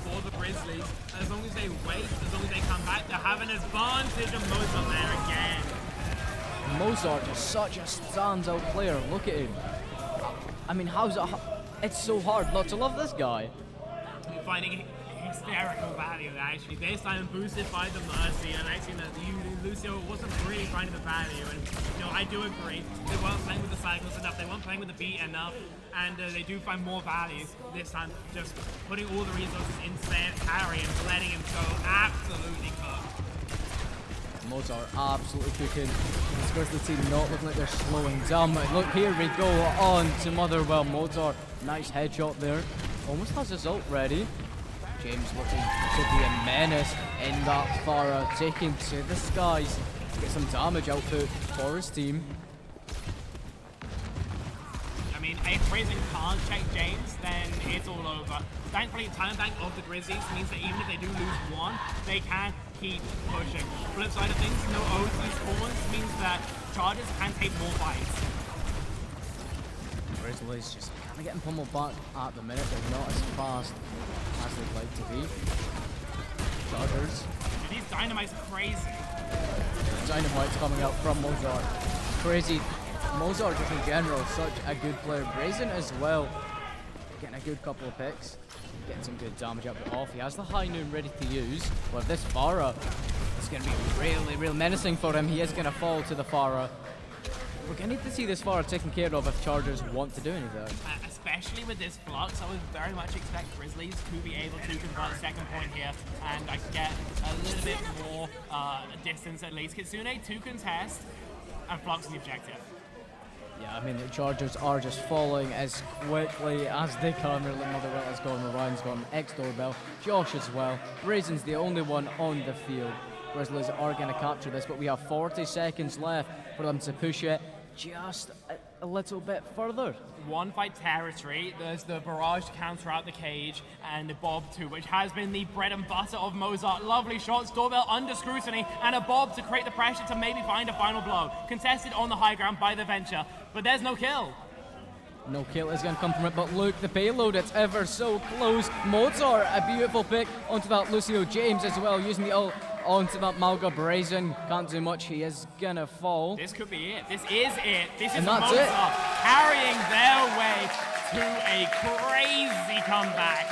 For the Grizzlies, as long as they wait, as long as they come back, they have an advantage of Mozart there again. Mozart is such a standout player. Look at him. I mean, how's it? It's so hard not to love this guy. You're finding hysterical value actually. This time boosted by the Mercy, and actually Lucio wasn't really finding the value. And you know, I do agree. They weren't playing with the cycles enough. They weren't playing with the beat enough, and they do find more values this time. Just putting all the resources into carry and letting him go absolutely cooked. Mozart absolutely cooking. This Grizzly team not looking like they're slowing down. But look, here we go on to Motherwell. Mozart, nice headshot there. Almost has his ult ready. James looking to be a menace in that Farah, taking to the skies to get some damage output for his team. I mean, if Brazen can't check James, then it's all over. Thankfully, talent bank of the Grizzlies means that even if they do lose one, they can keep pushing. Flip side of things, no OT spawns means that Chargers can take more fights. Grizzlies just kind of getting pummeled back at the minute. They're not as fast as they'd like to be. Chargers. These dynamites are crazy. Dynamite's coming out from Mozart. Crazy. Mozart just in general, such a good player. Brazen as well. getting a good couple of picks, getting some good damage out of it off. He has the High Noon ready to use. Well, this Pharah is going to be really menacing for him. He is going to fall to the Pharah. We're going to need to see this Pharah taken care of if Chargers want to do anything. Especially with this flux, I would very much expect Grizzlies to be able to convert a second point here and get a little bit more distance at least. Kitsune, 2 contest, and Flux in the objective. Yeah, I mean, the Chargers are just falling as quickly as they can. Really, Motherwell has gone, Ryan's gone, X-Doorbell, Josh as well. Raisin's the only one on the field. Grizzlies are going to capture this, but we have 40 seconds left for them to push it just a little bit further. One fight territory, there's the barrage to counter out the cage, and the bob too, which has been the bread and butter of Mozart. Lovely shots, Doorbell under scrutiny, and a bob to create the pressure to maybe find a final blow. Contested on the high ground by the Venture, but there's no kill. No kill is going to come from it, but look, the payload, it's ever so close. Mozart, a beautiful pick onto that Lucio James as well, using the ult onto that Malga Brazen. Can't do much, he is going to fall. This could be it. This is it. This is that's Mozart it. carrying their way to a crazy comeback.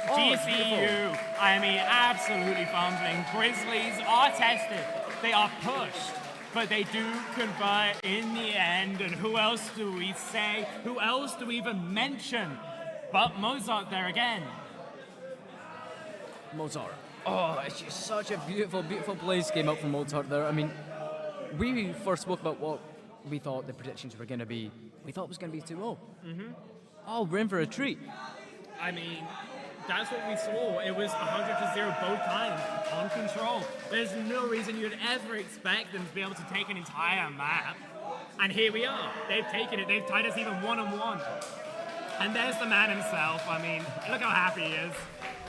GCU, I mean, absolutely fumbling. Grizzlies are tested. They are pushed. But they do convert in the end, and who else do we say? Who else do we even mention? But Mozart there again. Mozart. Oh, it's just such a beautiful plays came out from Mozart there. I mean, we first spoke about what we thought the predictions were going to be. We thought it was going to be 2-0. Oh, we're in for a treat. I mean, that's what we saw. It was 100-0 both times, on control. There's no reason you'd ever expect them to be able to take an entire map. And here we are. They've taken it. They've tied us even 1-on-1. And there's the man himself. I mean, look how happy he is.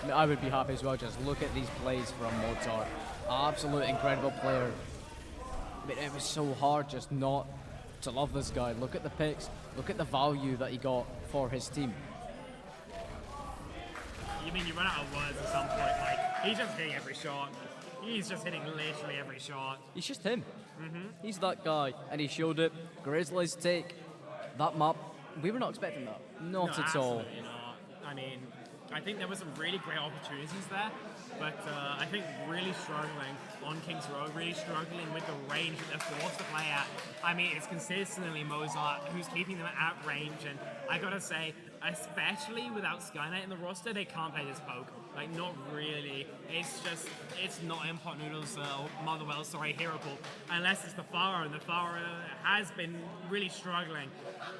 I mean, I would be happy as well. Just look at these plays from Mozart. Absolute incredible player. I mean, it was so hard just not to love this guy. Look at the picks. Look at the value that he got for his team. You mean you run out of words at some point? Like, he's just hitting every shot. He's just hitting literally every shot. He's just him. He's that guy, and he showed it. Grizzlies take that map. We were not expecting that. Not at all. Absolutely not. I mean, I think there were some really great opportunities there, but I think really struggling on King's Road, really struggling with the range that they're forced to play at. I mean, it's consistently Mozart who's keeping them at range, and I gotta say, especially without Skynet in the roster, they can't play this poke. Like, not really. It's not in Pot Noodles or Motherwell, Hero Pool, unless it's the Pharah, and the Pharah has been really struggling,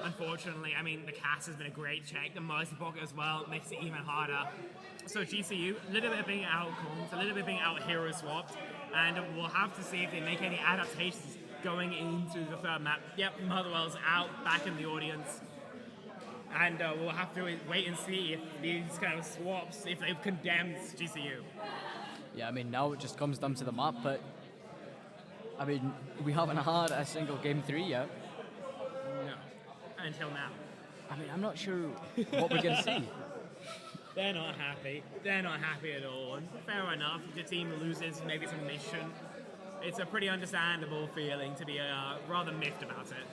unfortunately. I mean, the Cass has been a great check, the Mercy Pocket as well makes it even harder. So GCU, a little bit of being out-commed, a little bit of being out-hero swapped, and we'll have to see if they make any adaptations going into the third map. Yep, Motherwell's out, back in the audience. And we'll have to wait and see if these kind of swaps, if they've condemned GCU. Yeah, I mean, now it just comes down to the map, but I mean, we haven't had a single Game 3 yet. No, until now. I mean, I'm not sure what we're going to see. They're not happy. They're not happy at all. And fair enough, if the team loses maybe some mission, it's a pretty understandable feeling to be rather miffed about it.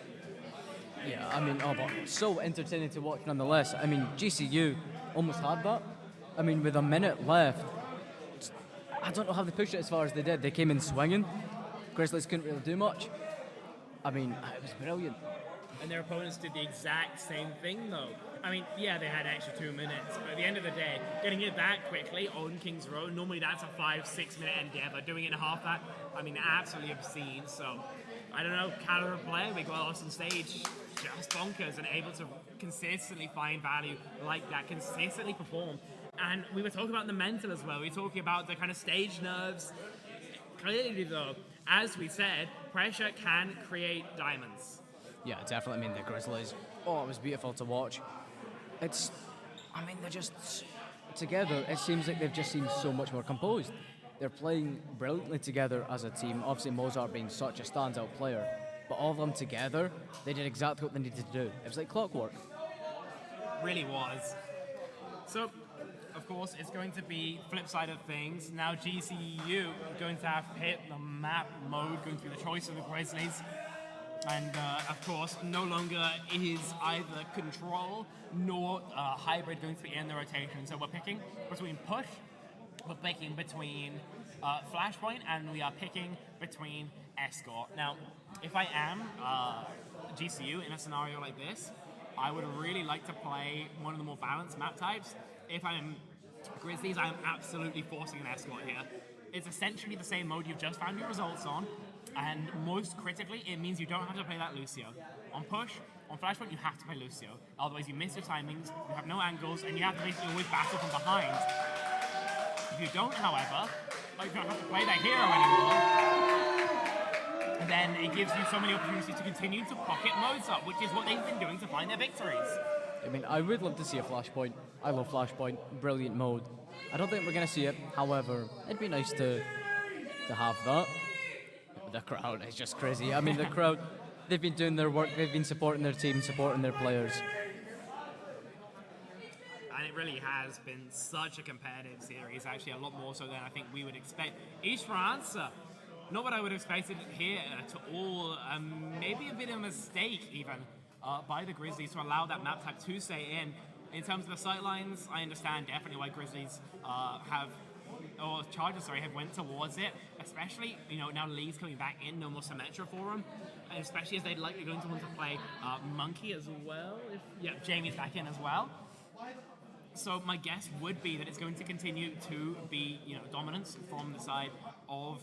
Yeah, I mean, but so entertaining to watch nonetheless. I mean, GCU almost had that. I mean, with a minute left, I don't know how they pushed it as far as they did. They came in swinging. Grizzlies couldn't really do much. I mean, it was brilliant. And their opponents did the exact same thing, though. I mean, yeah, they had an extra 2 minutes, but at the end of the day, getting it that quickly on King's Road, normally that's a 5-6 minute endeavor. Doing it in half that, I mean, absolutely obscene. So, I don't know, caliber of player, we got lost on stage, just bonkers, and able to consistently find value like that, consistently perform. And we were talking about the mental as well. We were talking about the kind of stage nerves. Clearly, though, as we said, pressure can create diamonds. Yeah, definitely. I mean, the Grizzlies, it was beautiful to watch. They're just together. It seems like they've just seemed so much more composed. They're playing brilliantly together as a team. Obviously, Mozart being such a standout player, but all of them together, they did exactly what they needed to do. It was like clockwork. Really was. So, of course, it's going to be flip side of things. Now GCU are going to have hit the map mode, going through the choice of the Grizzlies. And of course, no longer is either control nor hybrid going to be in the rotation. So we're picking between push, we're picking between flashpoint, and we are picking between escort. Now, if I am GCU in a scenario like this, I would really like to play one of the more balanced map types. If I'm Grizzlies, I'm absolutely forcing an escort here. It's essentially the same mode you've just found your results on, and most critically, it means you don't have to play that Lucio. On push, on flashpoint, you have to play Lucio. Otherwise, you miss your timings, you have no angles, and you have to basically always battle from behind. If you don't, however, like you don't have to play that hero anymore, then it gives you so many opportunities to continue to pocket modes up, which is what they've been doing to find their victories. I mean, I would love to see a flashpoint. I love flashpoint, brilliant mode. I don't think we're going to see it, however, it'd be nice to have that. The crowd is just crazy. I mean, the crowd, they've been doing their work, they've been supporting their team, supporting their players. And it really has been such a competitive series, actually a lot more so than I think we would expect. Esports, not what I would have expected here at all. Maybe a bit of a mistake even by the Grizzlies to allow that map type to stay in. In terms of the sightlines, I understand definitely why Grizzlies Chargers have went towards it, especially, now Lee's coming back in, no more Symmetra for him, and especially as they're likely going to want to play Monkey as well. Jamie's back in as well. So my guess would be that it's going to continue to be, dominance from the side of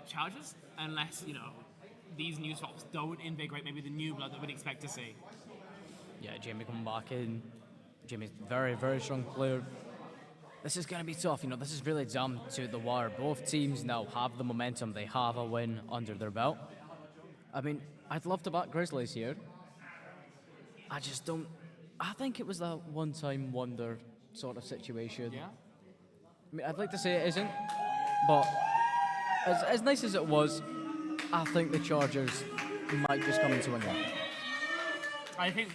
Chargers, unless, these new swaps don't invigorate maybe the new blood that we'd expect to see. Yeah, Jamie coming back in. Jamie's very, very strong player. This is going to be tough, this is really down to the wire. Both teams now have the momentum, they have a win under their belt. I mean, I'd love to back Grizzlies here. I just don't, I think it was that one-time wonder sort of situation. Yeah? I mean, I'd like to say it isn't, but as nice as it was, I think the Chargers might just come into win that. I think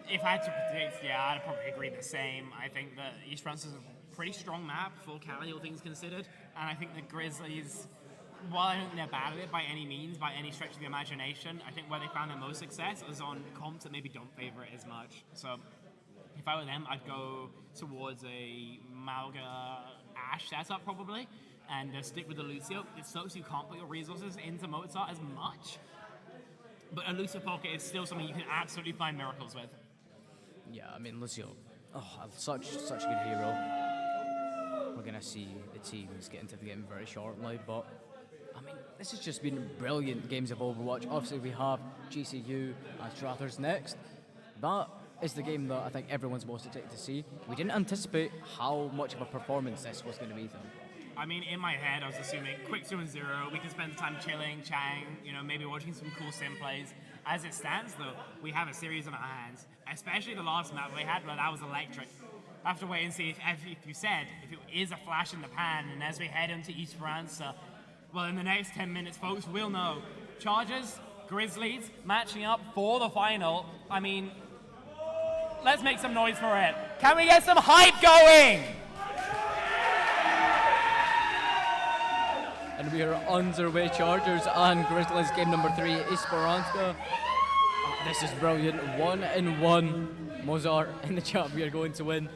if I had to predict, I'd probably agree the same. I think that Esports is a pretty strong map for Cali, all things considered, and I think the Grizzlies, while I don't think they're bad at it by any means, by any stretch of the imagination, I think where they found their most success is on comps that maybe don't favor it as much. So if I were them, I'd go towards a Malga Ash setup probably, and stick with the Lucio. It sucks you can't put your resources into Mozart as much, but a Lucio pocket is still something you can absolutely find miracles with. Yeah, I mean, Lucio, such a good hero. We're going to see the teams get into the game very shortly, but I mean, this has just been brilliant games of Overwatch. Obviously, we have GCU and Strathers next. That is the game that I think everyone's most excited to see. We didn't anticipate how much of a performance this was going to be, though. I mean, in my head, I was assuming quick 2-0, we can spend the time chilling, chatting, maybe watching some cool sim plays. As it stands, though, we have a series on our hands, especially the last map we had, that was electric. I have to wait and see if you said, if it is a flash in the pan, and as we head into Esports, well, in the next 10 minutes, folks, we'll know. Chargers, Grizzlies, matching up for the final. I mean, let's make some noise for it. Can we get some hype going? And we are underway. Chargers and Grizzlies, game number 3, Esperanza. This is brilliant. 1-1. Mozart in the chat, we are going to win.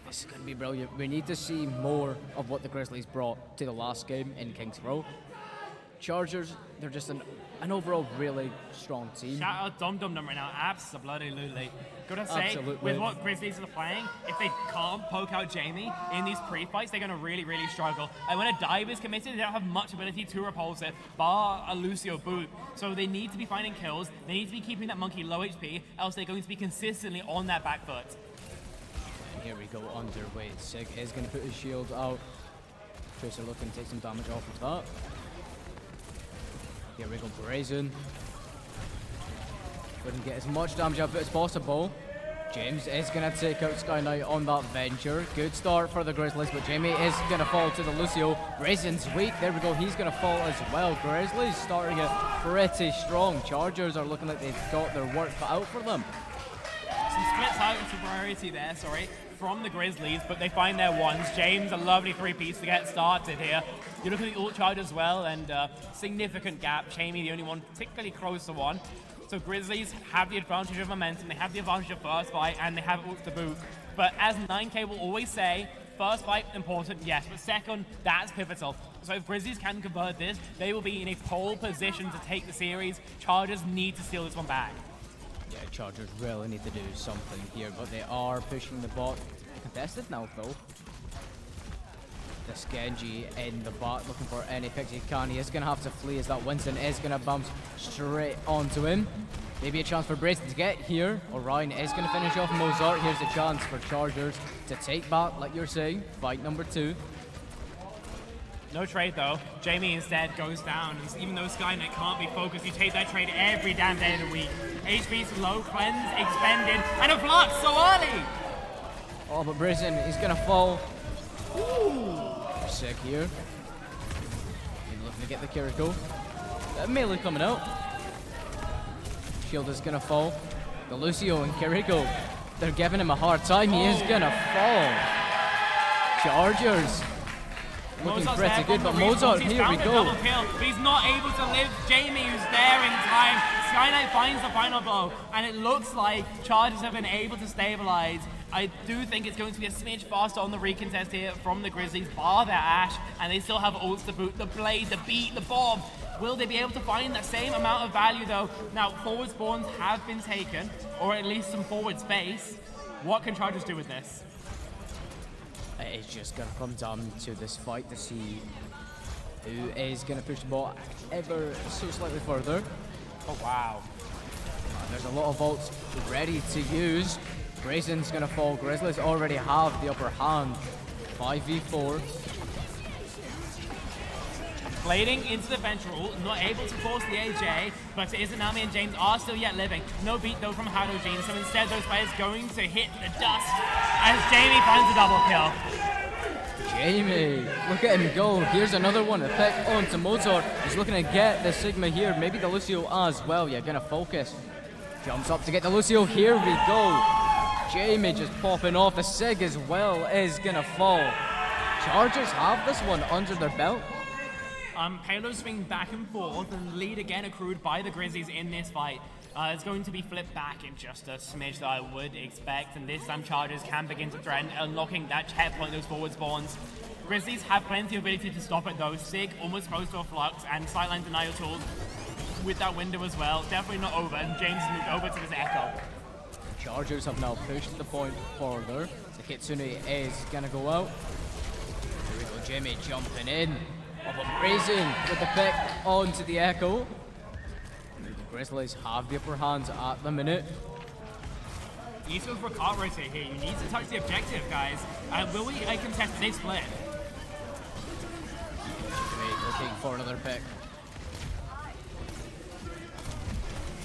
This is going to be brilliant. We need to see more of what the Grizzlies brought to the last game in Kings Row. Chargers, they're just an overall really strong team. Shout out Dum Dum Dum right now, absolutely. Gotta say, Absolutely. with what Grizzlies are playing, if they can't poke out Jamie in these pre-fights, they're gonna really, really struggle. And when a dive is committed, they don't have much ability to repulse it, bar a Lucio boot. So they need to be finding kills, they need to be keeping that monkey low HP, else they're going to be consistently on that back foot. And here we go, underway. Sig is gonna put his shield out. Tracer looking to take some damage off of that. Here we go, Brazen. Wouldn't get as much damage out of it as possible. James is going to take out Sky Knight on that venture. Good start for the Grizzlies, but Jamie is going to fall to the Lucio. Brazen's weak. There we go. He's going to fall as well. Grizzlies starting it pretty strong. Chargers are looking like they've got their work cut out for them. Some split out into priority there, from the Grizzlies, but they find their ones. James, a lovely 3-piece to get started here. You look at the ult charge as well, and significant gap. Jamie, the only one particularly close to one. So Grizzlies have the advantage of momentum, they have the advantage of first fight, and they have ult to boot. But as 9K will always say, first fight, important, yes, but second, that's pivotal. So if Grizzlies can convert this, they will be in a pole position to take the series. Chargers need to steal this one back. Yeah, Chargers really need to do something here, but they are pushing the bot. Contested now, though. This Genji in the bot, looking for any picks he can. He is going to have to flee as that Winston is going to bounce straight onto him. Maybe a chance for Brazen to get here. Orion is going to finish off Mozart. Here's a chance for Chargers to take back, like you're saying, fight number 2. No trade though. Jamie instead goes down, and even though Skynet can't be focused, you take that trade every damn day of the week. HP's low, cleanse, expended, and a flux so early! Oh, but Brazen is going to fall. Ooh. Sick here. Maybe looking to get the Kiriko. Melee coming out. Shield is gonna fall. The Lucio and Kiriko, they're giving him a hard time. He is gonna fall. Chargers. Looking Mozart's pretty good, but Mozart, here we go. Kill, but he's not able to live. Jamie, who's there in time. Skylight finds the final blow, and it looks like Chargers have been able to stabilize. I do think it's going to be a smidge faster on the recontest here from the Grizzlies, bar their Ashe, and they still have ults to boot, the Blade, the Beat, the Bomb. Will they be able to find that same amount of value though? Now, forward spawns have been taken, or at least some forward space. What can Chargers do with this? It's just going to come down to this fight to see who is going to push the ball ever so slightly further. Oh, wow. There's a lot of ults ready to use. Brazen's going to fall. Grizzlies already have the upper hand. 5v4. Blading into the ventral, not able to force the AJ, but Izanami and James are still yet living. No beat though from Hadojin, so instead those players going to hit the dust as Jamie finds a double kill. Jamie, look at him go. Here's another one to pick onto Mozart. He's looking to get the Sigma here, maybe the Lucio as well. Yeah, gonna focus. Jumps up to get the Lucio, here we go. Jamie just popping off, the Sig as well is gonna fall. Chargers have this one under their belt. Payload swing back and forth, and lead again accrued by the Grizzlies in this fight. It's going to be flipped back in just a smidge that I would expect, and this time Chargers can begin to threaten, unlocking that checkpoint, those forward spawns. Grizzlies have plenty of ability to stop it though. Sig almost close to a flux, and sightline denial tools with that window as well. Definitely not over, and James has moved over to this Echo. Chargers have now pushed the point further. The Kitsune is gonna go out. Here we go, Jamie jumping in. Of a Brazen with the pick onto the Echo. The Grizzlies have the upper hand at the minute. You need to go for a cart rotate here. You need to touch the objective, guys. Will we contest this split? Looking for another pick.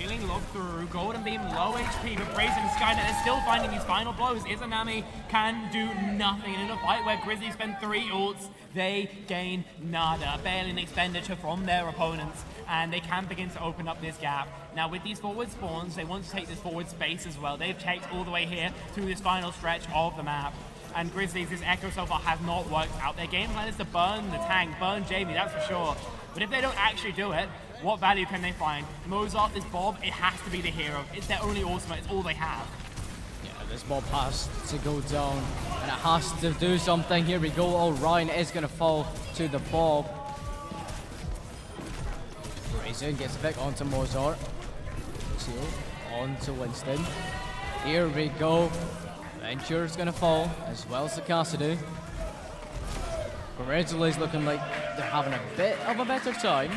Healing locked through, Golden Beam low HP, but Brazen and Skynet is still finding these final blows. Izanami can do nothing, and in a fight where Grizzlies spend 3 ults, they gain nada. Barely an expenditure from their opponents, and they can begin to open up this gap. Now with these forward spawns, they want to take this forward space as well. They've checked all the way here to this final stretch of the map. And Grizzlies, this Echo so far has not worked out. Their game plan is to burn the tank, burn Jamie, that's for sure. But if they don't actually do it, what value can they find? Mozart, this Bob, it has to be the hero. It's their only ultimate, it's all they have. Yeah, this Bob has to go down, and it has to do something. Here we go. Oh, Ryan is going to fall to the Bob. Brazen gets a pick onto Mozart. Seal onto Winston. Here we go. Venture's going to fall, as well as the Cassidy. Grizzlies looking like they're having a bit of a better time.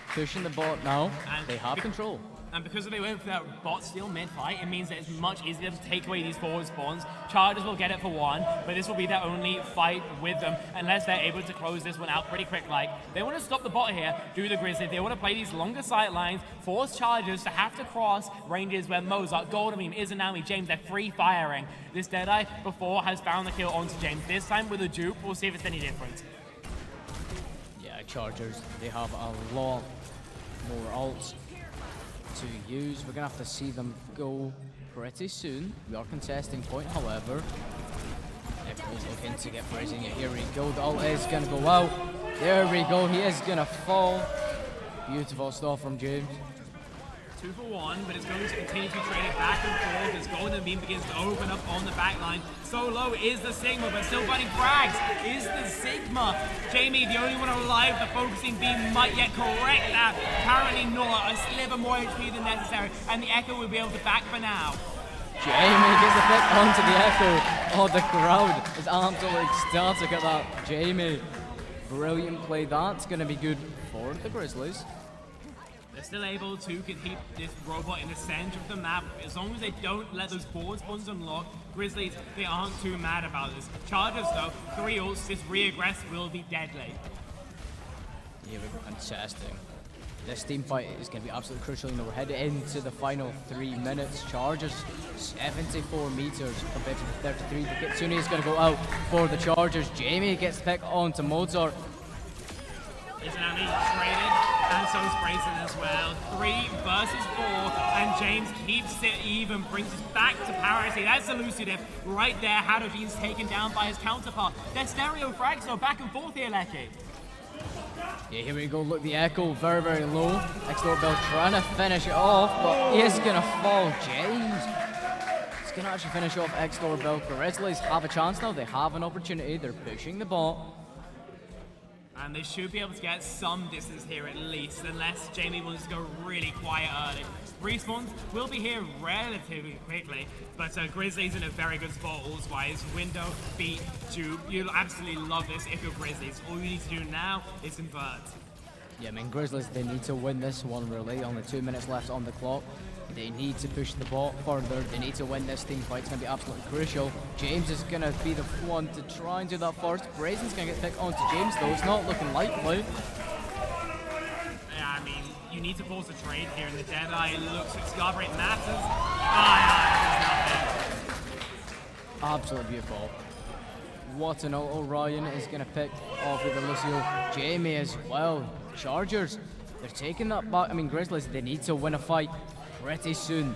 Pushing the bot now, and they have control. And because they went for that bot steal mid-fight, it means that it's much easier to take away these forward spawns. Chargers will get it for 1, but this will be their only fight with them, unless they're able to close this one out pretty quick. Like, they want to stop the bot here, do the Grizzlies. They want to play these longer sight lines, force Chargers to have to cross ranges where Mozart, Golden Beam, Izanami, James, they're free firing. This Deadeye before has found the kill onto James. This time with a dupe, we'll see if it's any different. Yeah, Chargers, they have a lot more ults to use. We're gonna have to see them go pretty soon. We are contesting point, however. He's looking to get Brazen. Here we go. The ult is going to go out. There we go. He is going to fall. Beautiful stuff from James. 2 for 1, but it's going to continue to be traded back and forth as Golden Beam begins to open up on the back line. So low is the Sigma, but still finding frags is the Sigma. Jamie, the only one alive, the focusing beam might yet correct that. Apparently not, a sliver more HP than necessary, and the Echo will be able to back for now. Jamie gets the pick onto the Echo. Oh, the crowd is absolutely ecstatic at that. Jamie, brilliant play. That's going to be good for the Grizzlies. They're still able to keep this robot in the center of the map. As long as they don't let those forward spawns unlock, Grizzlies, they aren't too mad about this. Chargers, though, 3 ults, this re-aggress will be deadly. Yeah, we're fantastic. This team fight is going to be absolutely crucial. You know, we're headed into the final 3 minutes. Chargers, 74 meters compared to the 33. The Kitsune is going to go out for the Chargers. Jamie gets the pick onto Mozart. Izanami traded, and so is Brazen as well. 3 versus 4, and James keeps it even, brings us back to parity. That's elusive right there. Hadogene's taken down by his counterpart. They're stereo frags, so back and forth here, Lecky. Yeah, here we go. Look, the Echo very, very low. X-Doorbell trying to finish it off, but he is going to fall. James is going to actually finish off X-Doorbell. Grizzlies have a chance now. They have an opportunity. They're pushing the ball. And they should be able to get some distance here at least, unless Jamie wants to go really quiet early. Respawns will be here relatively quickly, but Grizzlies in a very good spot ults-wise. Window, beat, dupe. You'll absolutely love this if you're Grizzlies. All you need to do now is convert. Yeah, I mean, Grizzlies, they need to win this one really. Only 2 minutes left on the clock. They need to push the ball further. They need to win this team fight. It's going to be absolutely crucial. James is going to be the one to try and do that first. Brazen's going to get picked onto James, though. It's not looking likely. Yeah, I mean, you need to force a trade here, and the Deadeye looks to discover it matters. Absolutely beautiful. What an ult. Orion is going to pick off with the Lucio. Jamie as well. Chargers, they're taking that back. I mean, Grizzlies, they need to win a fight pretty soon.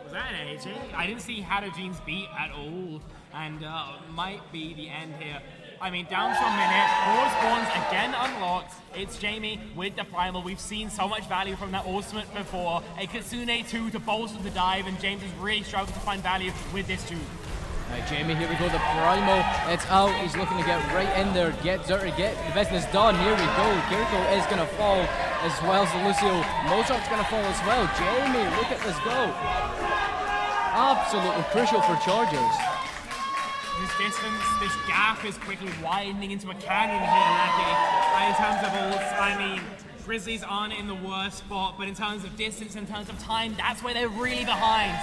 Was that an AJ? I didn't see Hadogene's beat at all, and might be the end here. I mean, down to a minute, 4 spawns again unlocked. It's Jamie with the primal. We've seen so much value from that ultimate before. A Kitsune 2 to bolster the dive, and James is really struggling to find value with this too. Right, Jamie, here we go, the primal, it's out, he's looking to get right in there, get dirty, get the business done, here we go, Kiriko is going to fall, as well as Lucio, Mozart's going to fall as well, Jamie, look at this go, absolutely crucial for Chargers. This distance, this gap is quickly widening into a canyon here, Lucky. In terms of ults, I mean, Grizzlies aren't in the worst spot, but in terms of distance, in terms of time, that's where they're really behind.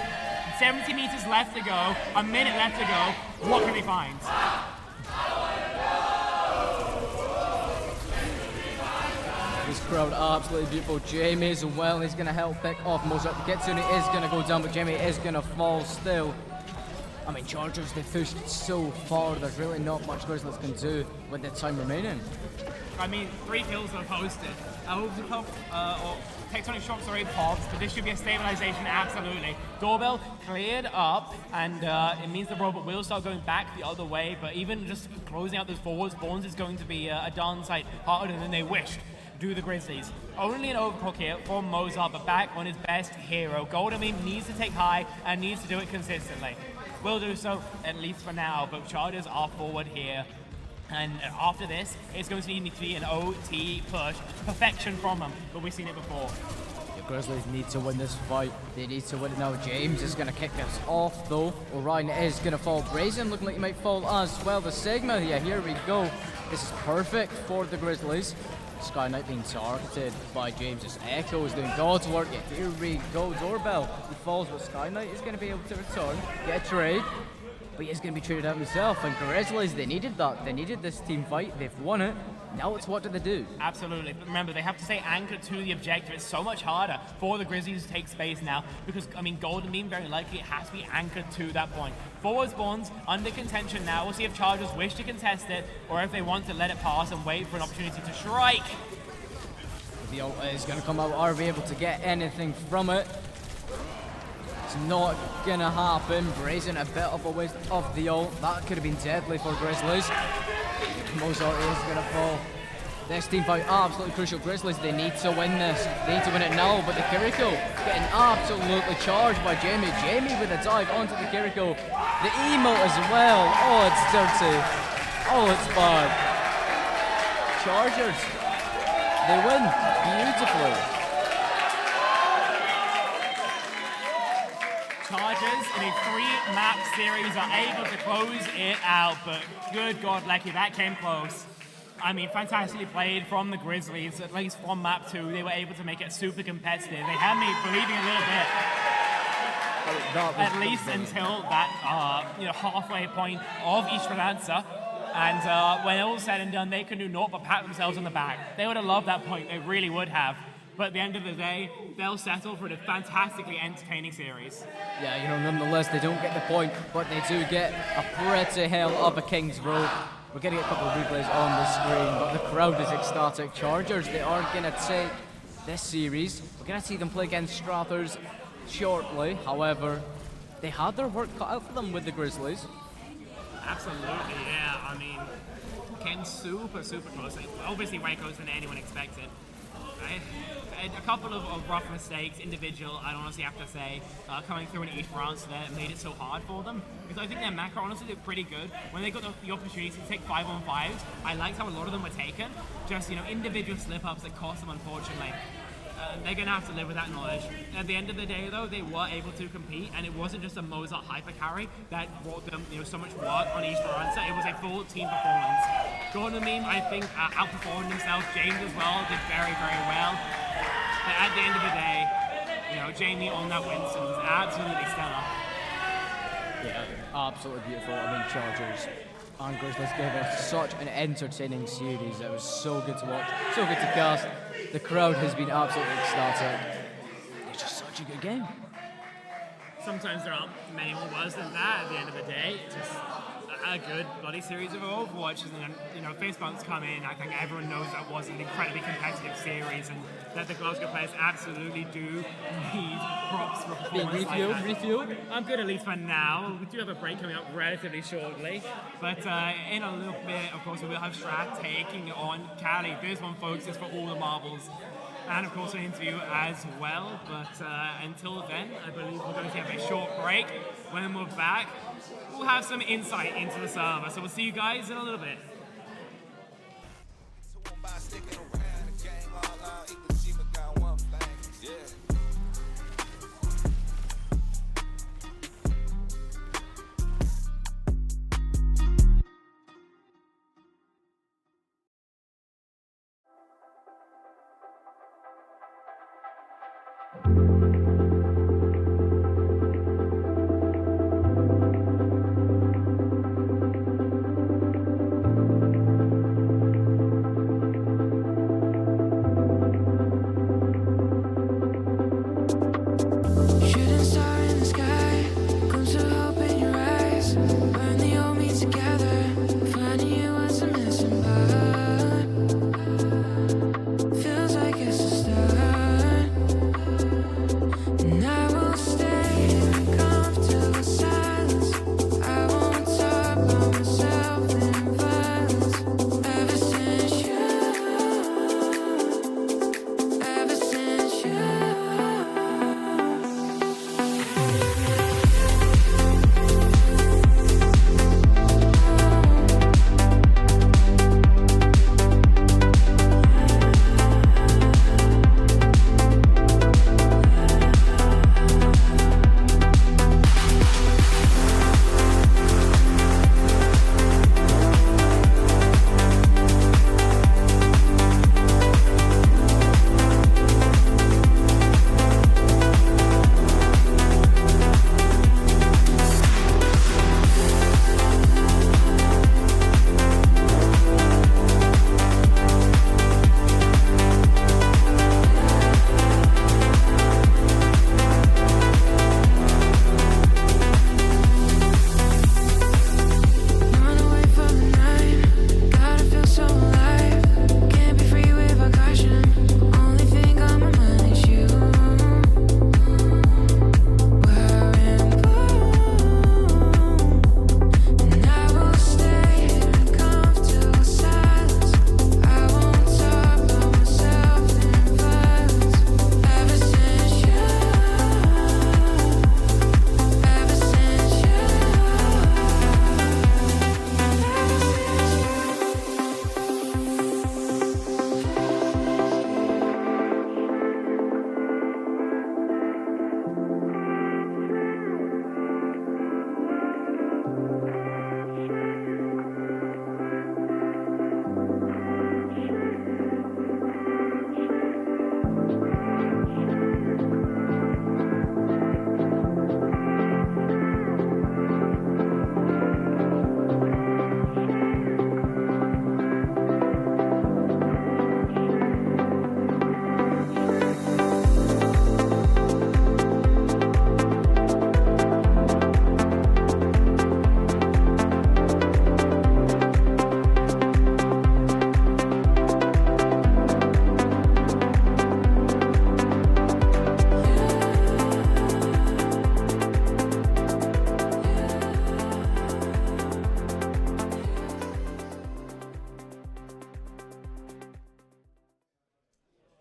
70 meters left to go, a minute left to go. What can we find? This crowd absolutely beautiful. Jamie as well, he's going to help pick off Mozart. The Kitsune is going to go down, but Jamie is going to fall still. I mean, Chargers, they pushed so far, there's really not much Grizzlies can do with the time remaining. I mean, 3 kills are posted. Or Tectonic Shocks already popped, but this should be a stabilization, absolutely. Doorbell cleared up, and it means the robot will start going back the other way, but even just closing out those forward spawns is going to be a darn sight harder than they wished. Do the Grizzlies. Only an overclock here for Mozart, but back on his best hero. Golden Beam needs to take high and needs to do it consistently. Will do so, at least for now, but Chargers are forward here. And after this, it's going to need to be an OT push. Perfection from them, but we've seen it before. The Grizzlies need to win this fight. They need to win it now. James is going to kick this off, though. Orion is going to fall. Brazen looking like he might fall as well. The Sigma, yeah, here we go. This is perfect for the Grizzlies. Sky Knight being targeted by James's Echo is doing God's work. Yeah, here we go. Doorbell. He falls, but Sky Knight is going to be able to return, get a trade. But he's going to be traded out himself. And Grizzlies, they needed that. They needed this team fight. They've won it. Now it's what do they do? Absolutely. But remember, they have to stay anchored to the objective. It's so much harder for the Grizzlies to take space now because, I mean, Golden Beam very likely has to be anchored to that point. Forward spawns under contention now. We'll see if Chargers wish to contest it or if they want to let it pass and wait for an opportunity to strike. The ult is going to come out. Are we able to get anything from it? It's not gonna happen. Brazen a bit of a waste of the ult. That could have been deadly for Grizzlies. Mozart is gonna fall. This team fight absolutely crucial. Grizzlies, they need to win this. They need to win it now, but the Kiriko getting absolutely charged by Jamie. Jamie with a dive onto the Kiriko. The emote as well. Oh, it's dirty. Oh, it's bad. Chargers, they win beautifully. Chargers in a 3-map series are able to close it out, but good God, Lecky, that came close. I mean, fantastically played from the Grizzlies, at least from map 2. They were able to make it super competitive. They had me believing a little bit, at least until that halfway point of Esperanza. And when all said and done, they could do naught but pat themselves on the back. They would have loved that point, they really would have. But at the end of the day, they'll settle for a fantastically entertaining series. Yeah, nonetheless, they don't get the point, but they do get a pretty hell of a King's Row. We're getting a couple of replays on the screen, but the crowd is ecstatic. Chargers, they are going to take this series. We're going to see them play against Strathers shortly. However, they had their work cut out for them with the Grizzlies. Absolutely, yeah. I mean, came super close. Obviously, way closer than anyone expected. Right? A couple of rough mistakes, individual, I'd honestly have to say, coming through in each round that made it so hard for them. Because I think their macro honestly did pretty good. When they got the opportunity to take 5-on-5s, I liked how a lot of them were taken. Just, individual slip-ups that cost them, unfortunately. They're going to have to live with that knowledge. At the end of the day, though, they were able to compete, and it wasn't just a Mozart hyper carry that brought them so much work on Esperanza. It was a full team performance. Gordon Meme, I think, outperformed himself. James as well did very well. But at the end of the day, Jamie on that Winston was absolutely stellar. Yeah, absolutely beautiful. I mean, Chargers and Grizzlies gave us such an entertaining series. It was so good to watch, so good to cast. The crowd has been absolutely ecstatic. It's just such a good game. Sometimes there aren't many more words than that at the end of the day. It's just a good bloody series of Overwatch. And face bumps come in. I think everyone knows that was an incredibly competitive series, and that the Glasgow players absolutely do need props for performance like that. Refueled? I'm good, at least for now. We do have a break coming up relatively shortly, but in a little bit, of course, we will have Strat taking on Cali. This one, folks, is for all the marbles. And of course an interview as well, but until then, I believe we're going to have a short break. When we're back, we'll have some insight into the server, so we'll see you guys in a little bit. Shooting star in the sky, glimpse of hope in your eyes. Burn the old me together, finding you was a missing part. Feels like it's a start.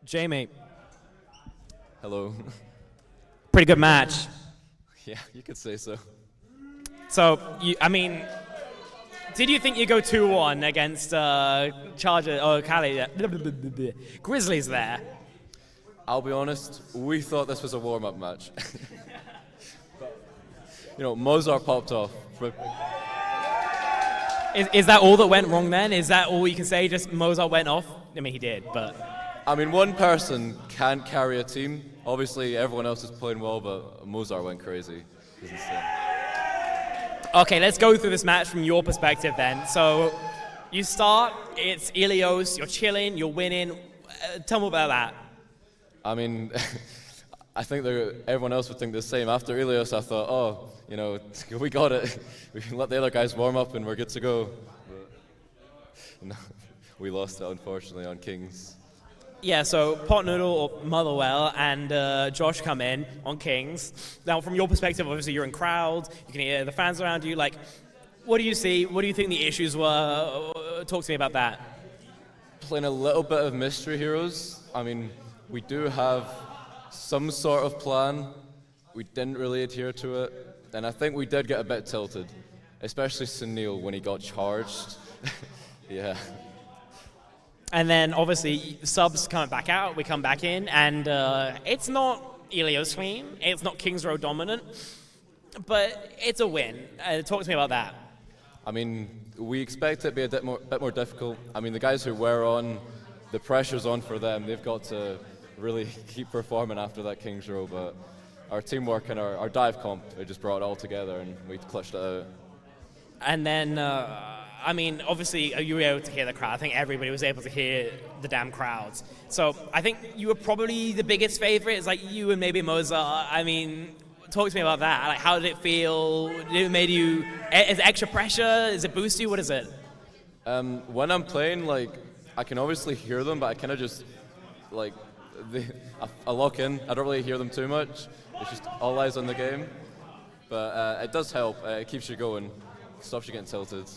Jamie, Hello. pretty good match. Yeah, you could say so. So, did you think you'd go 2-1 against Charger or Cali? Grizzlies there? I'll be honest, we thought this was a warm-up match. Mozart popped off. Is that all that went wrong then? Is that all you can say? Just Mozart went off? I mean, he did, but... One person can't carry a team. Obviously, everyone else is playing well, but Mozart went crazy. He's insane. Okay, let's go through this match from your perspective then. So, you start, it's Ilios, you're chilling, you're winning. Tell me about that. I think everyone else would think the same. After Ilios, I thought, we got it. We can let the other guys warm up and we're good to go. But, no, we lost it, unfortunately, on Kings. Yeah, so Pot Noodle or Motherwell and Josh come in on Kings. Now, from your perspective, obviously you're in crowd, you can hear the fans around you. What do you see? What do you think the issues were? Talk to me about that. Playing a little bit of Mystery Heroes. We do have some sort of plan. We didn't really adhere to it. And I think we did get a bit tilted, especially Sunil when he got charged. Yeah. And then, obviously, subs coming back out, we come back in, and it's not Ilios clean, it's not Kings Row dominant, but it's a win. Talk to me about that. We expect it to be a bit more difficult. The guys who were on, the pressure's on for them. They've got to really keep performing after that Kings Row, but our teamwork and our dive comp, it just brought it all together, and we clutched it out. And then... obviously, you were able to hear the crowd. I think everybody was able to hear the damn crowds. So I think you were probably the biggest favorite. It's like you and maybe Mozart. Talk to me about that. How did it feel? Is it extra pressure? Does it boost you? What is it? When I'm playing, I can obviously hear them, but I kind of just, I lock in. I don't really hear them too much. It's just all eyes on the game. But it does help. It keeps you going. Stops you getting tilted.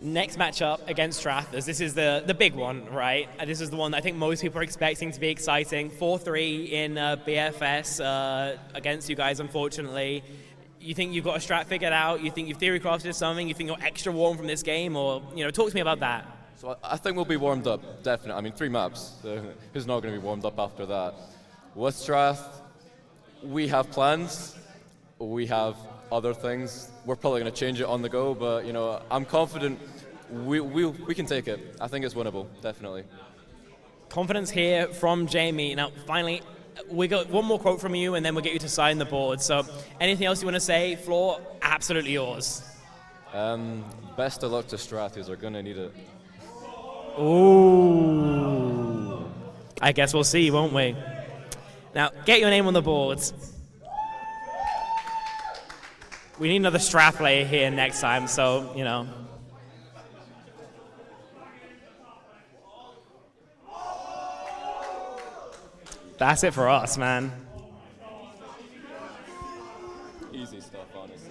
Next matchup against Strathers. This is the big one, right? This is the one that I think most people are expecting to be exciting. 4-3 in BFS against you guys, unfortunately. You think you've got a strat figured out? You think you've theory crafted something? You think you're extra warm from this game? Or, talk to me about that. So I think we'll be warmed up, definitely. 3 maps. Who's not going to be warmed up after that? With Strath, we have plans. We have other things. We're probably going to change it on the go, but I'm confident we can take it. I think it's winnable, definitely. Confidence here from Jamie. Now, finally, we got one more quote from you, and then we'll get you to sign the board. So, anything else you want to say? Floor, absolutely yours. Best of luck to Strathers. They're going to need it. Ooh. I guess we'll see, won't we? Now, get your name on the boards. We need another Strath player here next time, so, That's it for us, man. Easy stuff, honestly.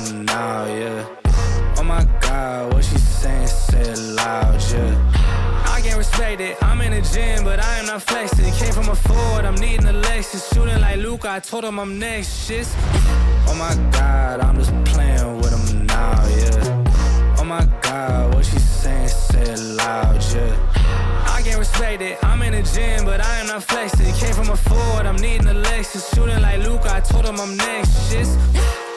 them now, yeah. Oh my God, what she saying, say it loud, yeah. I can't respect it, I'm in the gym, but I am not flexing. Came from a Ford, I'm needing a Lexus. Shooting like Luka, I told him I'm next, shit. Oh my God, I'm just playing with him now, yeah. Oh my God, what she saying, say it loud, yeah. I can't respect it, I'm in the gym, but I am not flexing. Came from a Ford, I'm needing a Lexus. Shooting like Luka, I told him I'm next, shit.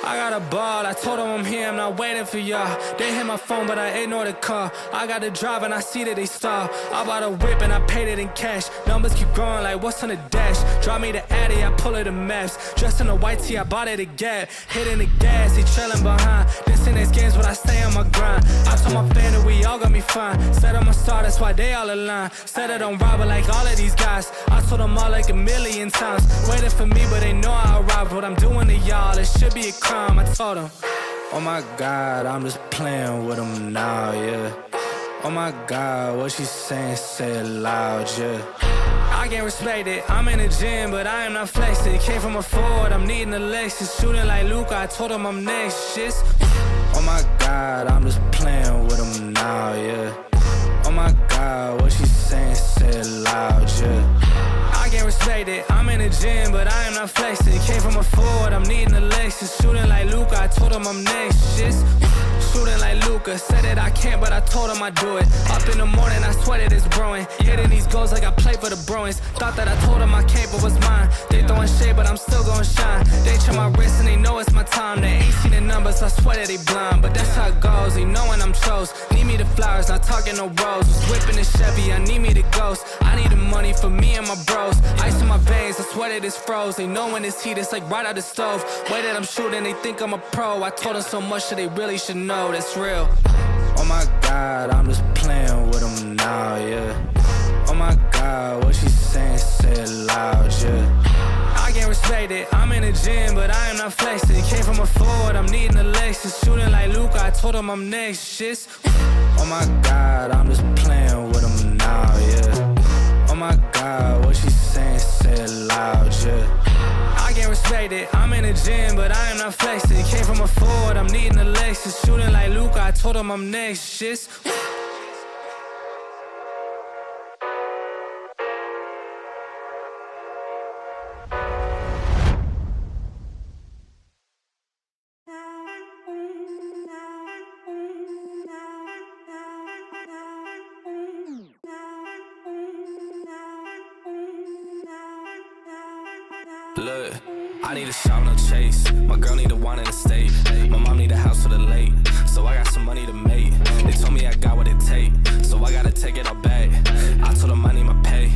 I got a ball, I told them I'm here, I'm not waiting for y'all. They hit my phone, but I ignore the call. I got the drive and I see that they stall. I bought a whip and I paid it in cash. Numbers keep growing like what's on the dash. Drop me the Addy, I pull it the maps. Dressed in a white tee, I bought it a Gap. Hitting the gas, he trailing behind. This in these games, but I stay on my grind. I told my fan that we all got me fine. Said I'm a star, that's why they all align. Said I don't rob it like all of these guys. I told them all like a million times. Waiting for me, but they know I'll rob. What I'm doing to y'all, it should be a crime. I told him, oh my God, I'm just playing with him now, yeah. Oh my God, what she saying, say it loud, yeah. I can't respect it, I'm in the gym, but I am not flexing. Came from a Ford, I'm needing a Lexus. Shooting like Luka, I told him I'm next, shit. Oh my God, I'm just playing with him now, yeah. Oh my God, what she saying, say it loud, yeah. I can't respect it, I'm in the gym, but I am not flexing. Came from a Ford, I'm needing a Lexus. Shooting like Luka, I told him I'm next, shit. Shooting like Luka, said that I can't, but I told him I do it. Up in the morning, I sweat it, it's brewing. Hitting these goals like I play for the Bruins. Thought that I told them I can't, but was mine. They throwing shade, but I'm still gonna shine. They check my wrist and they know it's my time. They ain't seen the numbers, so I swear that they blind. But that's how it goes, they know when I'm chose. Need me the flowers, not talking no rose. Was whipping the Chevy, I need me the ghost. I need the money for me and my bros. Ice in my veins, I swear that it's froze. They know when it's heat, it's like right out the stove. Way that I'm shooting, they think I'm a pro. I told them so much that they really should know that's real. Oh my God, I'm just playing with them now, yeah. Oh my God, what she saying, say it loud, yeah. I can't respect it, I'm in the gym, but I am not flexing. Came from a Ford, I'm needing a Lexus. Shooting like Luka, I told him I'm next, shit. Oh my God, I'm just playing with them now, yeah. Oh my God, what she saying, say it loud, yeah. I can't respect it, I'm in the gym, but I am not flexing. Came from a Ford, I'm needing a Lexus. Shooting like Luka, I told him I'm next, shit. Look, I need a shot, no chase. My girl need a wine in the state. My mom need a house for the late. So I got some money to make. They told me I got what it take. So I gotta take it all back. I told them I need my pay.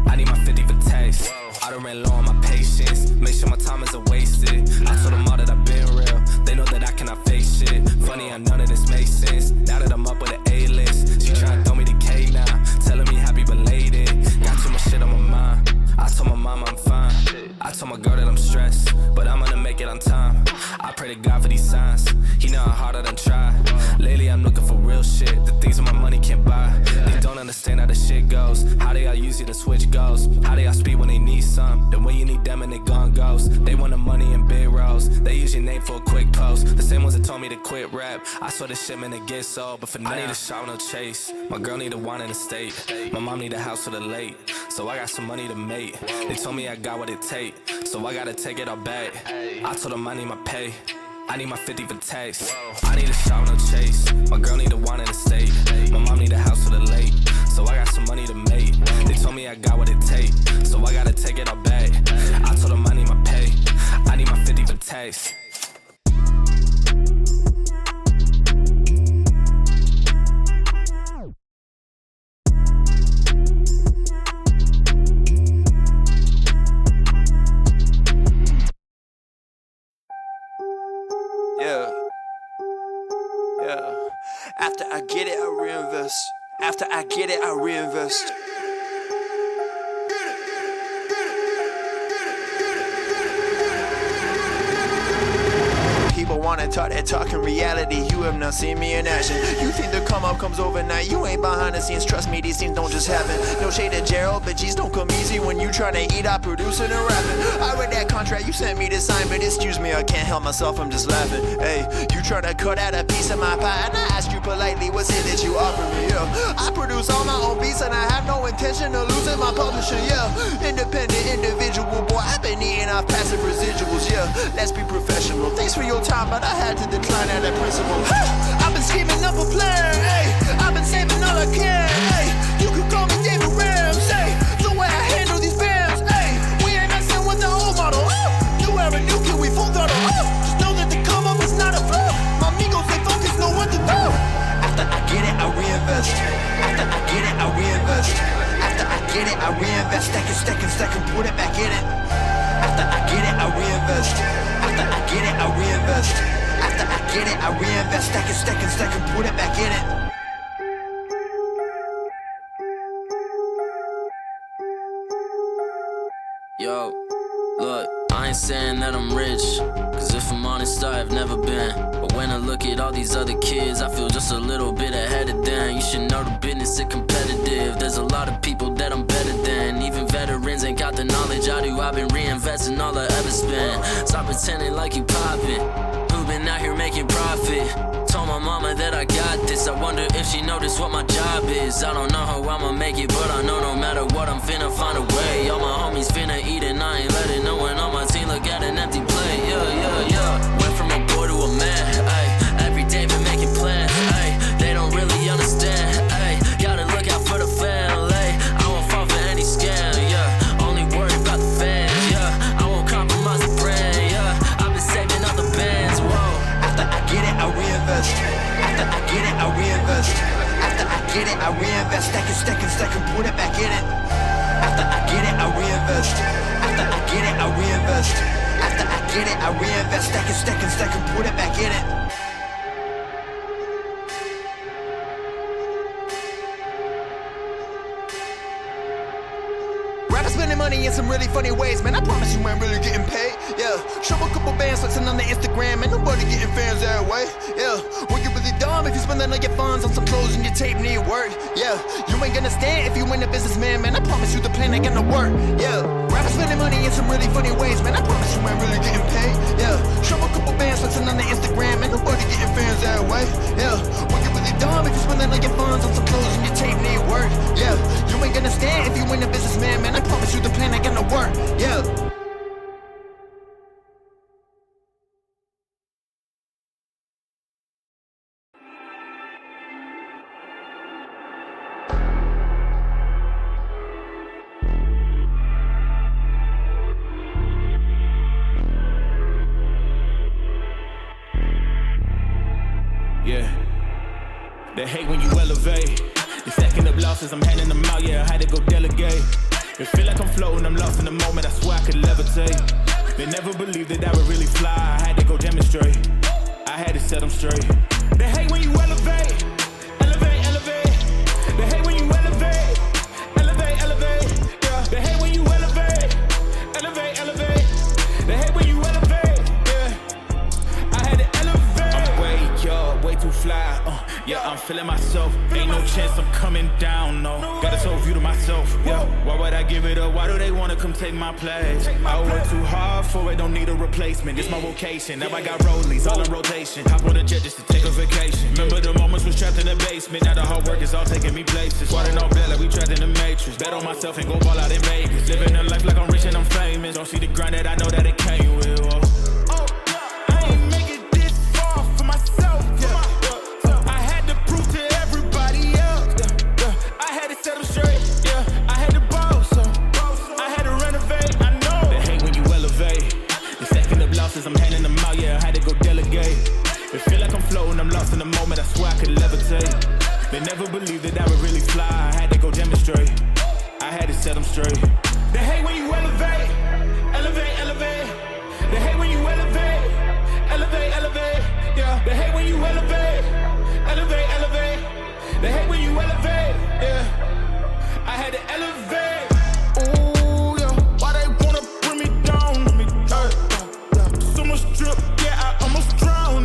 I need my 50 for tax. I done ran low on my patience. Make sure my time isn't wasted. I told them all that I've been real. They know that I cannot face shit. Funny how none of this makes sense. Now that I'm up with an A-list. She tryna throw me the K now. Telling me happy belated. Got too much shit on my mind. I told my mama I'm fine. I told my girl that I'm stressed, but I'm gonna make it on time. I pray to God for these signs. He know how hard I done try. Lately I'm looking for real shit. The things that my money can't buy. They don't understand how the shit goes. How they all use it to switch goals. How they all speak when they need some. Then when you need them and they gone goes. They want the money in big roles. They use your name for a quick post. The same ones that told me to quit rap. I saw this shit man to get sold, but for now I need a shot, no chase. My girl need a wine in the state. My mom need a house for the late. So I got some money to make. They told me I got what it take. So I gotta take it all back. I told them I need my pay. I need my 50 for tax. I need a shot, no chase. My girl need a wine in the state. My mom need a house for the late. So I got some money to make. They told me I got what it take. So I gotta take it all back. I told them I need my pay. I need my 50 for tax. Yeah. After I get it, I reinvest. After I get it, I reinvest. People wanna talk that talk in reality. You have not seen me in action. You think the come up comes overnight. You ain't behind the scenes, trust me, these things don't just happen. No shade to Gerald, but G's don't come easy. When you tryna eat, I producing and rapping. I read that contract you sent me to sign, but excuse me, I can't help myself, I'm just laughing. Hey, you tryna cut out a piece of my pie, and I asked you politely, what's it that you offer me? Yeah, I produce all my own beats, and I have no intention of losing my publisher. Yeah, independent individual, boy, I've been eating off passive residuals. Yeah, let's be professional. Thanks for your time, but I had to decline at that principle. I've been scheming up a plan, hey. I've been saving all I can, hey. You could call me David Ramsey. The way I handle these bands, hey. We ain't messing with the old model. New era, new kid, we full throttle. Just know that the come up is not a flaw. My amigos, they focus, know what to do. After I get it, I reinvest. After I get it, I reinvest. After I get it, I reinvest. Stack and put it back in it. After I get it, I reinvest. After I get it, I reinvest. After I get it, I reinvest. Stack and put it back in it. Yo, look, I ain't saying that I'm rich, cause if I'm honest, I've never been. But when I look at all these other kids, I feel just a little bit ahead of them. You should know the business is competitive. There's a lot of people that I'm better than. Even veterans ain't got the knowledge I do. I've been reinvesting all I ever spent. Stop pretending like you poppin'. Who been out here making profit? Told my mama that I got this. I wonder if she noticed what my job is. I don't know how I'ma make it, but I know no matter what, I'm finna find a way. All my homies finna eat and I ain't letting no one on my team look at an empty plate. Yeah. Went from a boy to a man, ayy. Every day been making plans, ayy. They don't really understand, ayy. Gotta look out for the family. I won't fall for any scam, yeah. Only worried about the fans, yeah. I won't compromise the brand, yeah. I've been saving up the bands, whoa. After I get it, I reinvest. After I get it, I reinvest. After I get it, I reinvest. Stack and put it back in it. After I get it, I reinvest. After I get it, I reinvest. After I get it, I reinvest. Stack and put it back in it. Rappers spending money in some really funny ways, man. I promise you ain't really getting paid. Yeah, show a couple bands flexing on the Instagram, and nobody getting fans that way. Yeah, well, you really dumb if you spending all your funds on some clothes and your tape need work. Yeah, you ain't gonna stand if you ain't a businessman, man. I promise you the plan ain't gonna work. Yeah, rappers spending money in some really funny ways, man. I promise you ain't really getting paid. Yeah, show a couple bands flexing on the Instagram, and nobody getting fans that way. Yeah, well, you really dumb if you spending all your funds on some clothes and your tape need work. Yeah, you ain't gonna stand if you ain't a businessman, man. I promise you the plan ain't gonna work. Yeah. Yeah, they hate when you elevate. You're stacking up losses, I'm handing them out, yeah, I had to go delegate. It feel like I'm floating, I'm lost in the moment, I swear I could levitate. They never believed that I would really fly, I had to go demonstrate. I had to set them straight. They hate when you elevate, elevate, elevate. They hate when you elevate, elevate, elevate. Yeah, they hate when you elevate, elevate, elevate. They hate when you elevate, yeah. I had to elevate. I'm way up, way too fly, yeah, I'm feeling myself. Ain't no chance I'm coming down, no. Got a soul view to myself, yeah. Why would I give it up? Why do they wanna come take my place? I work too hard for it, don't need a replacement. This my vocation, now I got rollies all in rotation. Hop on a jet just to take a vacation. Remember the moments was trapped in the basement. Now the hard work is all taking me places. Water no bed like we trapped in the matrix. Bet on myself and go ball out in Vegas. Living a life like I'm rich and I'm famous. Don't see the grind that I know that it came with, oh. I ain't make it this far for myself, yeah. I had to prove to everybody else, yeah. I had to set them straight, yeah. I had to boss, I had to renovate, I know. They hate when you elevate. You're stacking up losses, I'm handing them out, yeah. I had to go delegate. It feel like I'm floating, I'm lost in the moment, I swear I could levitate. They never believed that I would really fly, I had to go demonstrate. I had to set them straight. They hate when you elevate, elevate, elevate. They hate when you elevate, elevate, elevate. Yeah, they hate when you elevate, elevate, elevate. They hate when you elevate, yeah. I had to elevate. Ooh, yeah. Why they wanna bring me down? So much drip, yeah, I almost drowned.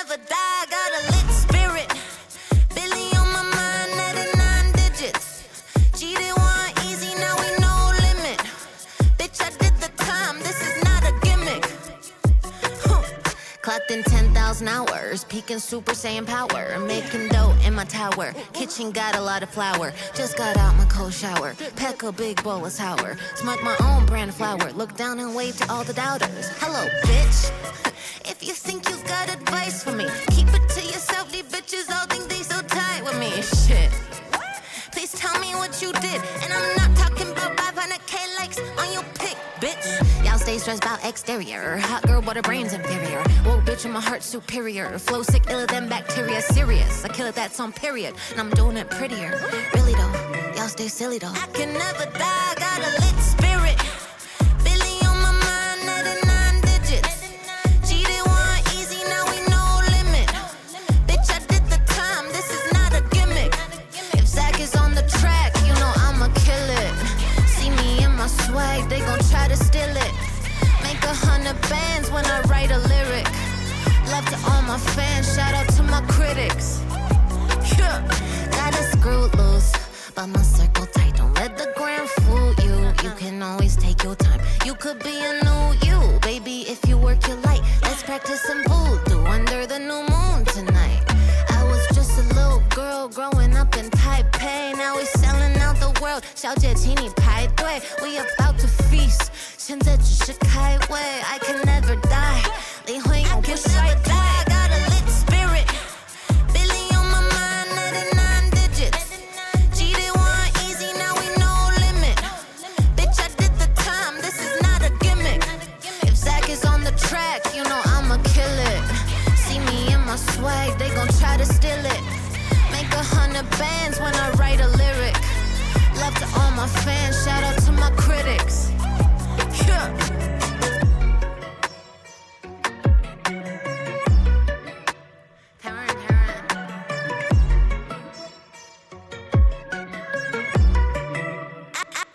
never die, got a lit spirit. Billy on my mind, 99 digits. Cheated one easy, now we no limit. Bitch, I did the time, this is not a gimmick. Clocked in 10,000 hours, peaking Super Saiyan power. Making dough in my tower, kitchen got a lot of flour. Just got out my cold shower, peck a big bowl of sour. Smoke my own brand of flour, look down and wave to all the doubters. Hello, bitch. If you think you got advice for me, keep it to yourself, these bitches all think they so tight with me. Shit. Please tell me what you did, and I'm not talking about 500K likes on your pic, bitch. Y'all stay stressed about exterior. Hot girl, but her brain's inferior. Whoa, bitch, and my heart's superior. Flow sick, iller than bacteria. Serious, I kill it, that's on period. And I'm doing it prettier. Really though, y'all stay silly though. I can never die, got a lit spirit. Billy on my mind, 99 digits. Cheated one easy, now we no limit. Bitch, I did the time, this is not a gimmick. If Zach is on the track, you know I'ma kill it. See me in my swag, they gon' try to steal it. Make 100 bands when I write a lyric. Love to all my fans, shout out to my critics. Yeah. Got it screwed loose, but my circle tight. Don't let the gram fool you. You can always take your time. You could be a new you, baby, if you work your light. Let's practice some voodoo under the new moon tonight. I was just a little girl growing up in Taipei. Now we selling out the world. 小姐，请你排队。We about to feast. 现在只是开胃。I can never die. 灵魂永不衰退。Got a lit spirit. Billy on my mind, 99 digits. Cheated one easy, now we no limit. Bitch, I did the time, this is not a gimmick. If Zach is on the track, you know I'ma kill it. See me in my swag, they gon' try to steal it. Make 100 bands when I write a lyric. Love to all my fans, shout out to my critics. Yeah.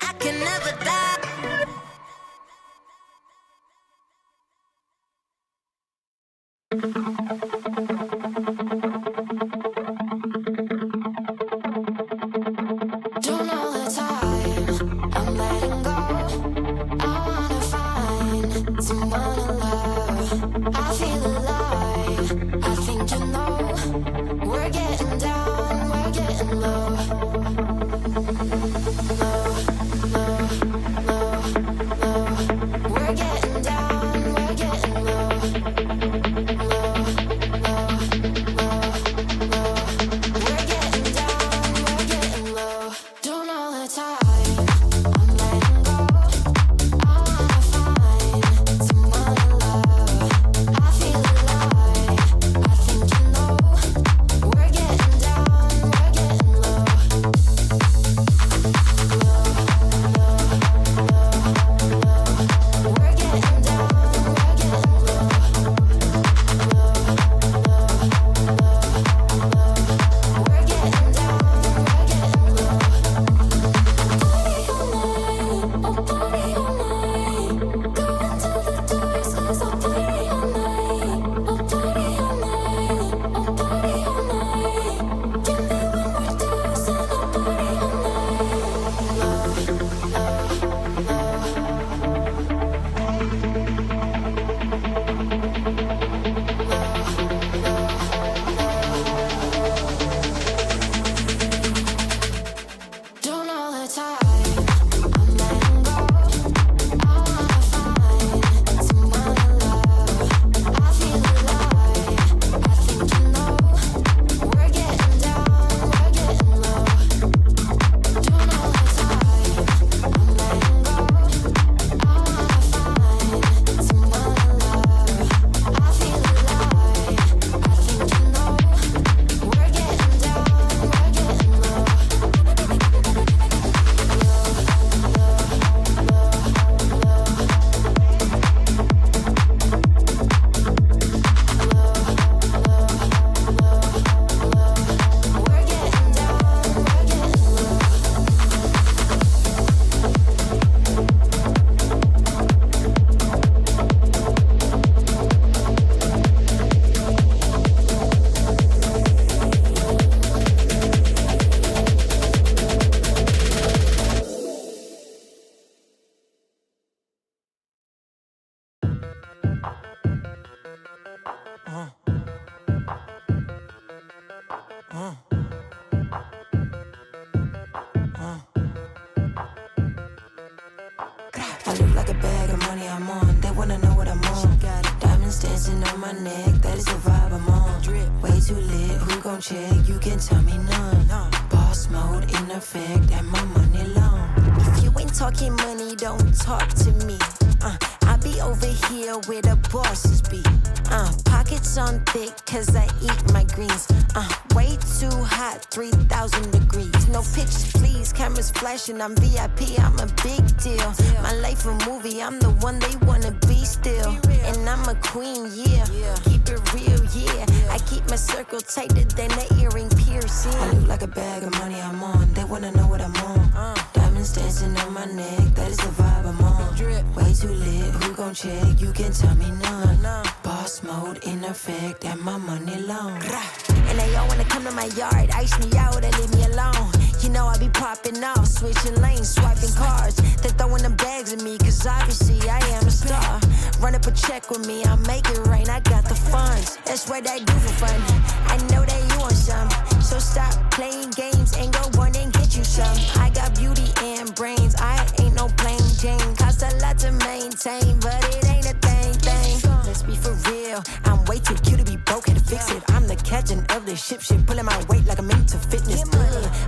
I can never die. Don't know the time, I'm letting go. I wanna find I look like a bag of money I'm on. They wanna know what I'm on. Got diamonds dancing on my neck. That is the vibe I'm on. Drip way too lit. Who gon' check? You can tell me none. Boss mode in effect and my money long. If you ain't talking money, don't talk to me. I be over here where the bosses be. Pockets on thick, cause I eat my greens. Way too hot, 3,000 degrees. No pictures, please. Cameras flashing, I'm VIP, I'm a big deal. My life a movie, I'm the one they wanna be still. And I'm a queen, yeah. Keep it real, yeah. I keep my circle tighter than an earring piercing. I look like a bag of money I'm on. They wanna know what I'm on. Diamonds dancing on my neck. That is the vibe I'm on. Drip way too lit. Who gon' check? You can tell me none. Boss mode in effect and my money long. And they all wanna come to my yard, ice me out and leave me alone. You know I be popping off, switching lanes, swiping cars. They throwing them bags at me, cause obviously I am a star. Run up a check with me, I'll make it rain, I got the funds. That's what I do for fun. I know that you want some, so stop playing games and go run and get you some. I got beauty and brains, I ain't no plain Jane. Cost a lot to maintain, but it ain't a thing. Let's be for real, I'm way too cute to be broke, had to fix it. I'm the captain of the ship, pulling my weight like I'm into fitness.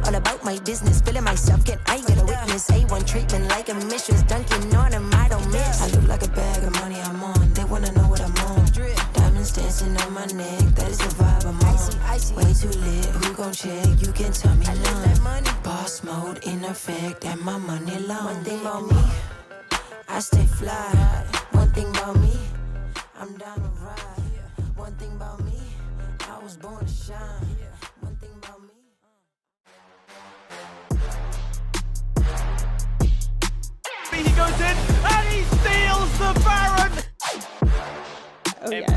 All about my business, feeling myself, I get a witness. A1 treatment like a mistress, dunking on him, I don't miss. I look like a bag of money I'm on. They wanna know what I'm on. Diamonds dancing on my neck. That is the vibe I'm on. Way too lit. Who gon' check? You can tell me none. Boss mode in effect and my money long. One thing about me, I stay fly. One thing about me, I'm down to ride. One thing about me, I was born to shine. One thing about me. He goes in and he steals the Baron. Oh yeah.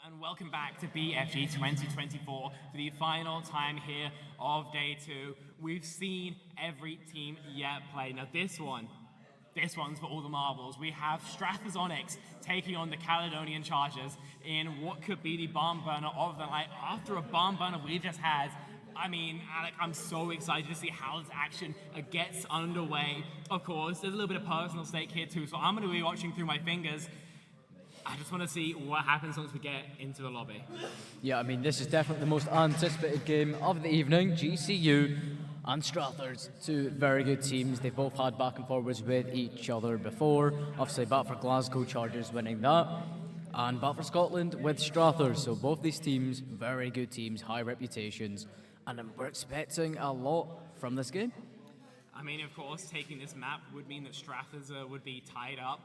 And welcome back to BFG 2024 for the final time here of day 2. We've seen every team yet play. Now this one's for all the marbles. We have Strathers Onyx taking on the Caledonian Chargers in what could be the barn burner of the night. After a barn burner we just had, I mean, Alec, I'm so excited to see how this action gets underway. Of course, there's a little bit of personal stake here too, so I'm going to be watching through my fingers. I just want to see what happens once we get into the lobby. Yeah, I mean, this is definitely the most anticipated game of the evening. GCU and Strathers, two very good teams. They've both had back and forwards with each other before. Obviously, Bat for Glasgow, Chargers winning that. And Bat for Scotland with Strathers. So both these teams, very good teams, high reputations. And we're expecting a lot from this game. I mean, of course, taking this map would mean that Strathers would be tied up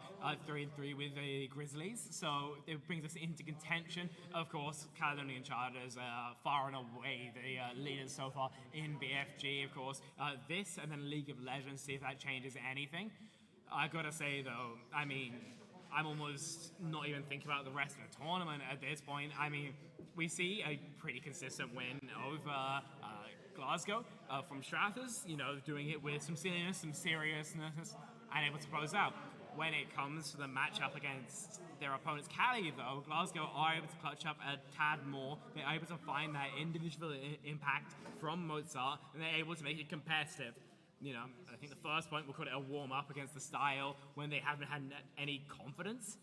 3-3 with the Grizzlies, so it brings us into contention. Of course, Caledonian Chargers far and away the leaders so far in BFG, of course. This and then League of Legends, see if that changes anything. I gotta say though, I mean, I'm almost not even thinking about the rest of the tournament at this point. I mean, we see a pretty consistent win over Glasgow from Strathers, you know, doing it with some silliness, some seriousness, and able to close out. When it comes to the matchup against their opponents, Cali, though, Glasgow are able to clutch up a tad more. They're able to find that individual impact from Mozart, and they're able to make it competitive. You know, I think the first point, we'll call it a warm-up against the style when they haven't had any confidence.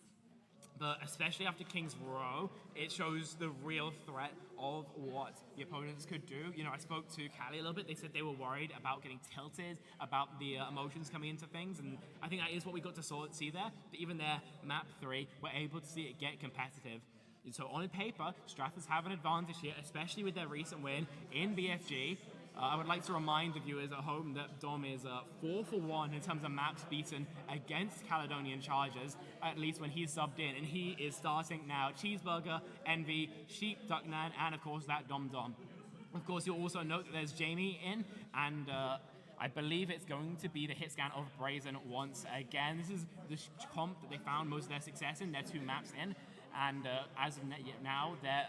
But especially after King's Row, it shows the real threat of what the opponents could do. You know, I spoke to Cali a little bit. They said they were worried about getting tilted, about the emotions coming into things. And I think that is what we got to see there. But even their map 3, we're able to see it get competitive. So on paper, Strathers have an advantage here, especially with their recent win in BFG. I would like to remind the viewers at home that Dom is 4-for-1 in terms of maps beaten against Caledonian Chargers, at least when he's subbed in, and he is starting now. Cheeseburger, Envy, Sheep, Ducknan, and of course that Dom. Of course, you'll also note that there's Jamie in, and I believe it's going to be the hit scan of Brazen once again. This is the comp that they found most of their success in. They're 2 maps in, and as of now, their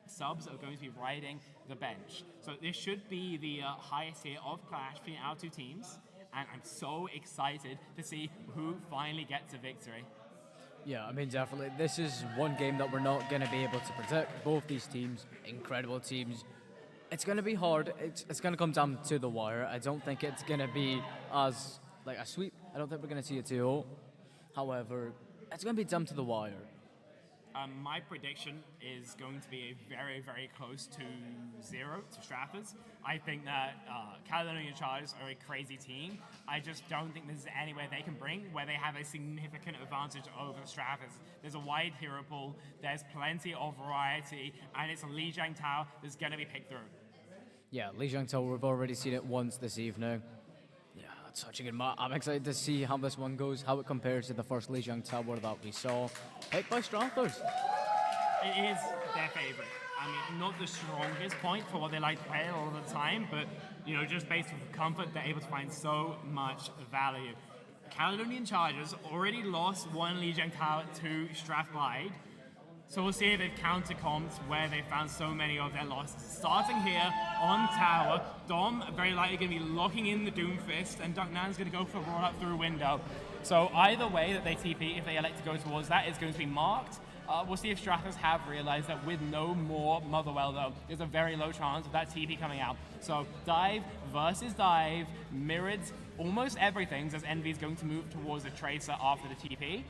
subs are going to be riding the bench. So this should be the highest tier of Clash between our 2 teams, and I'm so excited to see who finally gets a victory. Yeah, I mean, definitely. This is one game that we're not going to be able to predict. Both these teams, incredible teams. It's going to be hard. It's going to come down to the wire. I don't think it's going to be as, like, a sweep. I don't think we're going to see a 2-0. However, it's going to be down to the wire. My prediction is going to be a very, very close to 0 to Strathers. I think that Caledonian Chargers are a crazy team. I just don't think there's anywhere they can bring where they have a significant advantage over Strathers. There's a wide hero pool, there's plenty of variety, and it's a Li Jiang Tao that's going to be picked through. Yeah, Li Jiang Tao, we've already seen it once this evening. Yeah, it's such a good map. I'm excited to see how this one goes, how it compares to the first Li Jiang Tower that we saw. Picked by Strathers. It is their favorite. I mean, not the strongest point for what they like to play all the time, but, you know, just based on comfort, they're able to find so much value. Caledonian Chargers already lost 1 Li Jiang Tower to Strathclyde, so we'll see if they've counter-comped where they found so many of their losses. Starting here on tower, Dom very likely going to be locking in the Doomfist, and Ducknan's going to go for a roll up through window. So either way that they TP, if they elect to go towards that, is going to be marked. We'll see if Strathers have realized that with no more Motherwell, though, there's a very low chance of that TP coming out. So dive versus dive, mirrored almost everything, as Envy is going to move towards the Tracer after the TP.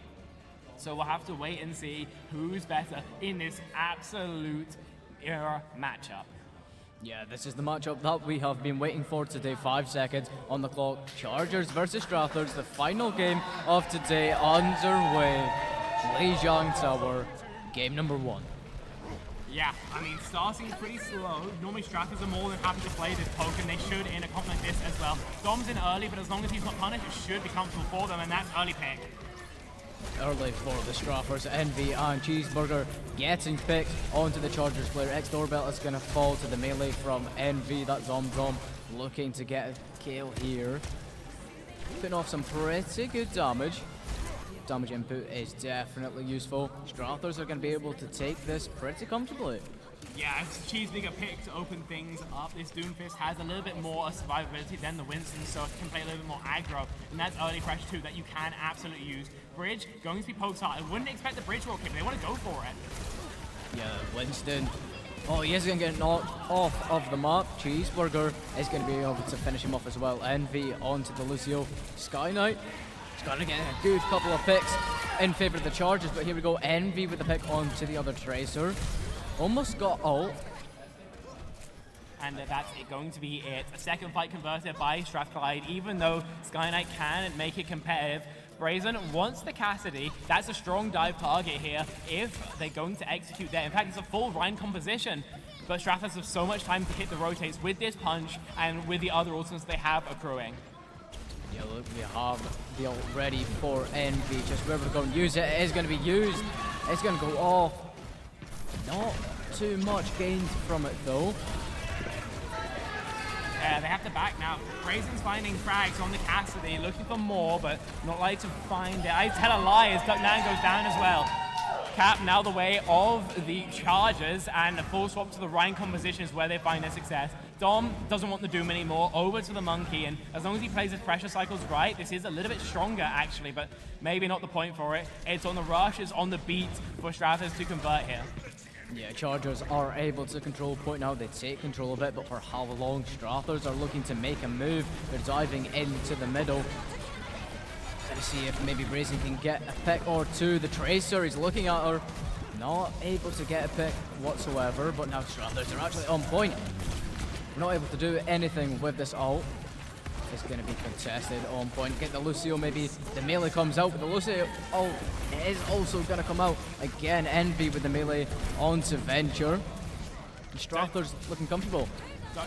So we'll have to wait and see who's better in this absolute era matchup. Yeah, this is the matchup that we have been waiting for today. 5 seconds on the clock. Chargers versus Strathers, the final game of today underway. Li Jiang Tower, game number 1. Yeah, I mean, starting pretty slow. Normally Strathers are more than happy to play this poke, and they should in a comp like this as well. Dom's in early, but as long as he's not punished, it should be comfortable for them, and that's early pick. Early for the Strathers, Envy and Cheeseburger getting picked onto the Chargers player. X-Doorbell is going to fall to the melee from Envy. That Dom looking to get a kill here. Putting off some pretty good damage. Damage input is definitely useful. Strathers are going to be able to take this pretty comfortably. Yeah, as Cheeseburger pick to open things up, this Doomfist has a little bit more survivability than the Winston, so it can play a little bit more aggro, and that's early pressure too that you can absolutely use. Bridge going to be poked out. I wouldn't expect the bridge roll kick, but they want to go for it. Yeah, Winston. Oh, he is going to get knocked off of the map. Cheeseburger is going to be able to finish him off as well. Envy onto the Lucio. Sky Knight is going to get a good couple of picks in favor of the Chargers, but here we go. Envy with the pick onto the other Tracer. Almost got ult. And that's it, going to be it. A second fight converted by Strathclyde, even though Sky Knight can make it competitive. Brazen wants the Cassidy. That's a strong dive target here if they're going to execute there. In fact, it's a full Rhine composition, but Strathers have so much time to hit the rotates with this punch and with the other ultimates they have accruing. Yeah, look, we have the ult ready for Envy. Just where we're going to use it, it is going to be used. It's going to go off. Not too much gained from it though. They have to back now. Brazen's finding frags on the Cassidy, looking for more, but not likely to find it. I tell a lie as Ducknan goes down as well. Cap now the way of the Chargers, and a full swap to the Rhine composition is where they find their success. Dom doesn't want the Doom anymore, over to the Monkey, and as long as he plays his pressure cycles right, this is a little bit stronger actually, but maybe not the point for it. It's on the rush, it's on the beat for Strathers to convert here. Yeah, Chargers are able to control point now. They take control of it, but for how long? Strathers are looking to make a move. They're diving into the middle. Gonna see if maybe Brazen can get a pick or two. The Tracer, he's looking at her. Not able to get a pick whatsoever, but now Strathers are actually on point. Not able to do anything with this ult. It's going to be contested on point. Get the Lucio, maybe the melee comes out, but the Lucio ult is also going to come out. Again, Envy with the melee onto Venture. Strathers looking comfortable.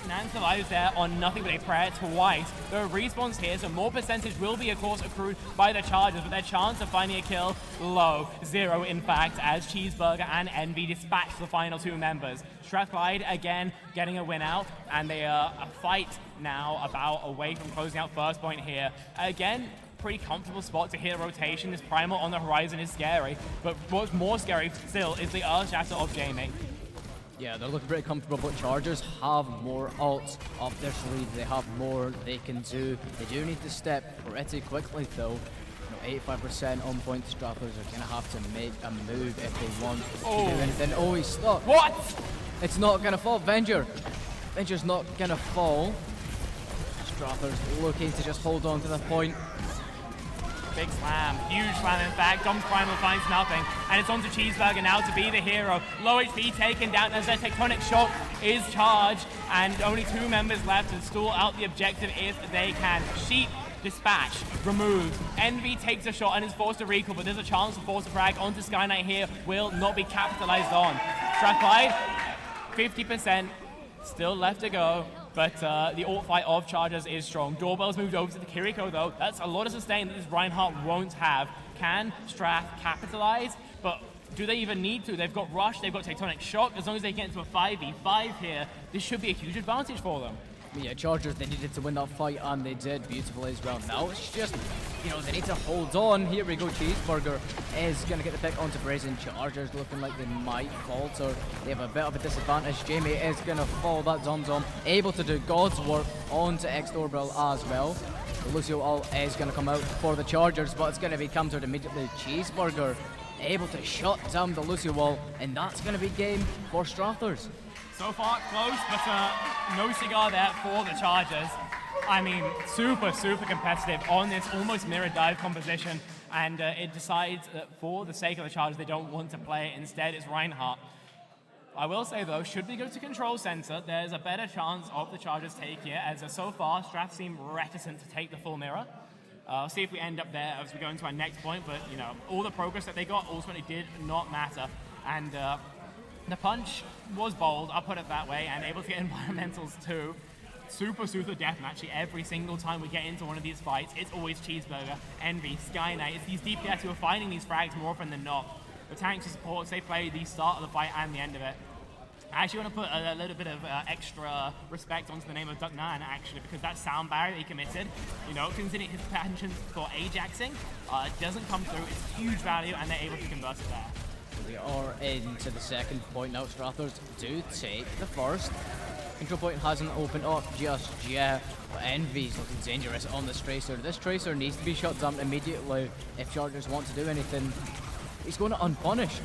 Nan survives there on nothing but a prayer twice. There are respawns here, so more percentage will be, of course, accrued by the Chargers, but their chance of finding a kill, low. 0, in fact, as Cheeseburger and Envy dispatch the final 2 members. Strathclyde, again, getting a win out, and they are a fight now about away from closing out first point here. Again, pretty comfortable spot to hit a rotation. This Primal on the horizon is scary, but what's more scary still is the Earth Shatter of Jamie. Yeah, they're looking pretty comfortable, but Chargers have more ults up their sleeve. They have more they can do. They do need to step pretty quickly, though. 85% on point. Strathers are going to have to make a move if they want to do anything. Oh, he's stuck. What? It's not going to fall. Venger's not going to fall. Strathers looking to just hold on to the point. Big slam, huge slam in fact. Dom's Primal finds nothing, and it's on to Cheeseburger now to be the hero. Low HP taken down as their Tectonic Shock is charged, and only 2 members left to stall out the objective if they can. Sheep dispatch, removed. Envy takes a shot and is forced to recall, but there's a chance to force a frag onto Sky Knight here, will not be capitalized on. Strathclyde, 50%, still left to go. But the ult fight of Chargers is strong. Doorbell's moved over to the Kiriko though. That's a lot of sustain that this Reinhardt won't have. Can Strath capitalize? But do they even need to? They've got Rush, they've got Tectonic Shock. As long as they get into a 5v5 here, this should be a huge advantage for them. Yeah, Chargers, they needed to win that fight, and they did beautifully as well. Now it's just, they need to hold on. Here we go, Cheeseburger is going to get the pick onto Brazen. Chargers looking like they might falter. They have a bit of a disadvantage. Jamie is going to fall. That Zom able to do God's work onto X-Doorbell as well. The Lucio ult is going to come out for the Chargers, but it's going to be countered immediately. Cheeseburger able to shut down the Lucio ult, and that's going to be game for Strathers. So far, close, but no cigar there for the Chargers. I mean, super competitive on this almost mirror dive composition, and it decides that for the sake of the Chargers, they don't want to play it. Instead, it's Reinhardt. I will say, though, should we go to Control Center, there's a better chance of the Chargers taking it, as so far, Strath seem reticent to take the full mirror. See if we end up there as we go into our next point, but, all the progress that they got ultimately did not matter, and the punch was bold, I'll put it that way, and able to get environmentals too. Super deathmatchy every single time we get into one of these fights. It's always Cheeseburger, Envy, Sky Knight. It's these DPS who are finding these frags more often than not. The tanks and supports, they play the start of the fight and the end of it. I actually want to put a little bit of extra respect onto the name of Ducknan, actually, because that sound barrier he committed, considering his passion for Ajaxing, doesn't come through. It's huge value, and they're able to convert it there. We are into the second point now. Strathers do take the first. Control point hasn't opened up just yet, but Envy's looking dangerous on this Tracer. This Tracer needs to be shut down immediately if Chargers want to do anything. He's going unpunished.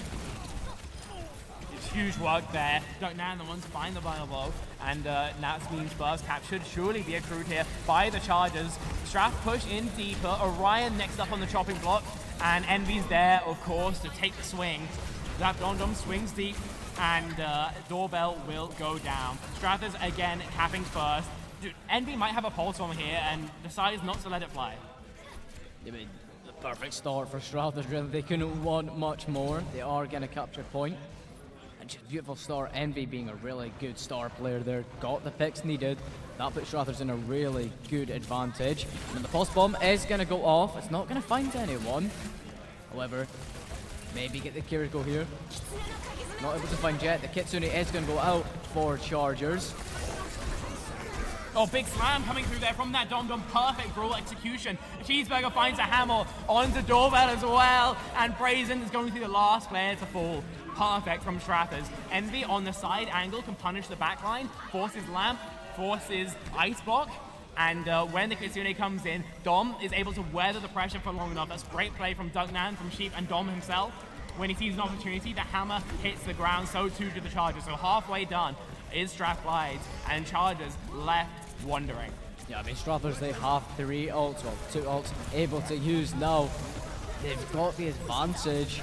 It's huge work there. Ducknan the one to find the final blow, and Nats means first cap should surely be accrued here by the Chargers. Strath push in deeper. Orion next up on the chopping block, and Envy's there, of course, to take the swing. That Dom swings deep, and Doorbell will go down. Strathers again capping first. Dude, Envy might have a pulse on here and decides not to let it fly. I mean, the perfect start for Strathers, really. They couldn't want much more. They are going to capture point. And just beautiful start. Envy being a really good star player there. Got the picks needed. That puts Strathers in a really good advantage. And the pulse bomb is going to go off. It's not going to find anyone. However, maybe get the Kiriko here. Not able to find Jet. The Kitsune is going to go out for Chargers. Oh, big slam coming through there from that Dom. Perfect brawl execution. Cheeseburger finds a hammer onto Doorbell as well. And Brazen is going to be the last player to fall. Perfect from Strathers. Envy on the side angle can punish the backline. Forces Lamp, forces Iceblock. And when the Kitsune comes in, Dom is able to weather the pressure for long enough. That's great play from Ducknan, from Sheep, and Dom himself. When he sees an opportunity, the hammer hits the ground, so too do the Chargers. So halfway done is Strathclyde, and Chargers left wondering. Yeah, I mean, Strathers, they have 3 ults, well, 2 ults able to use now. They've got the advantage,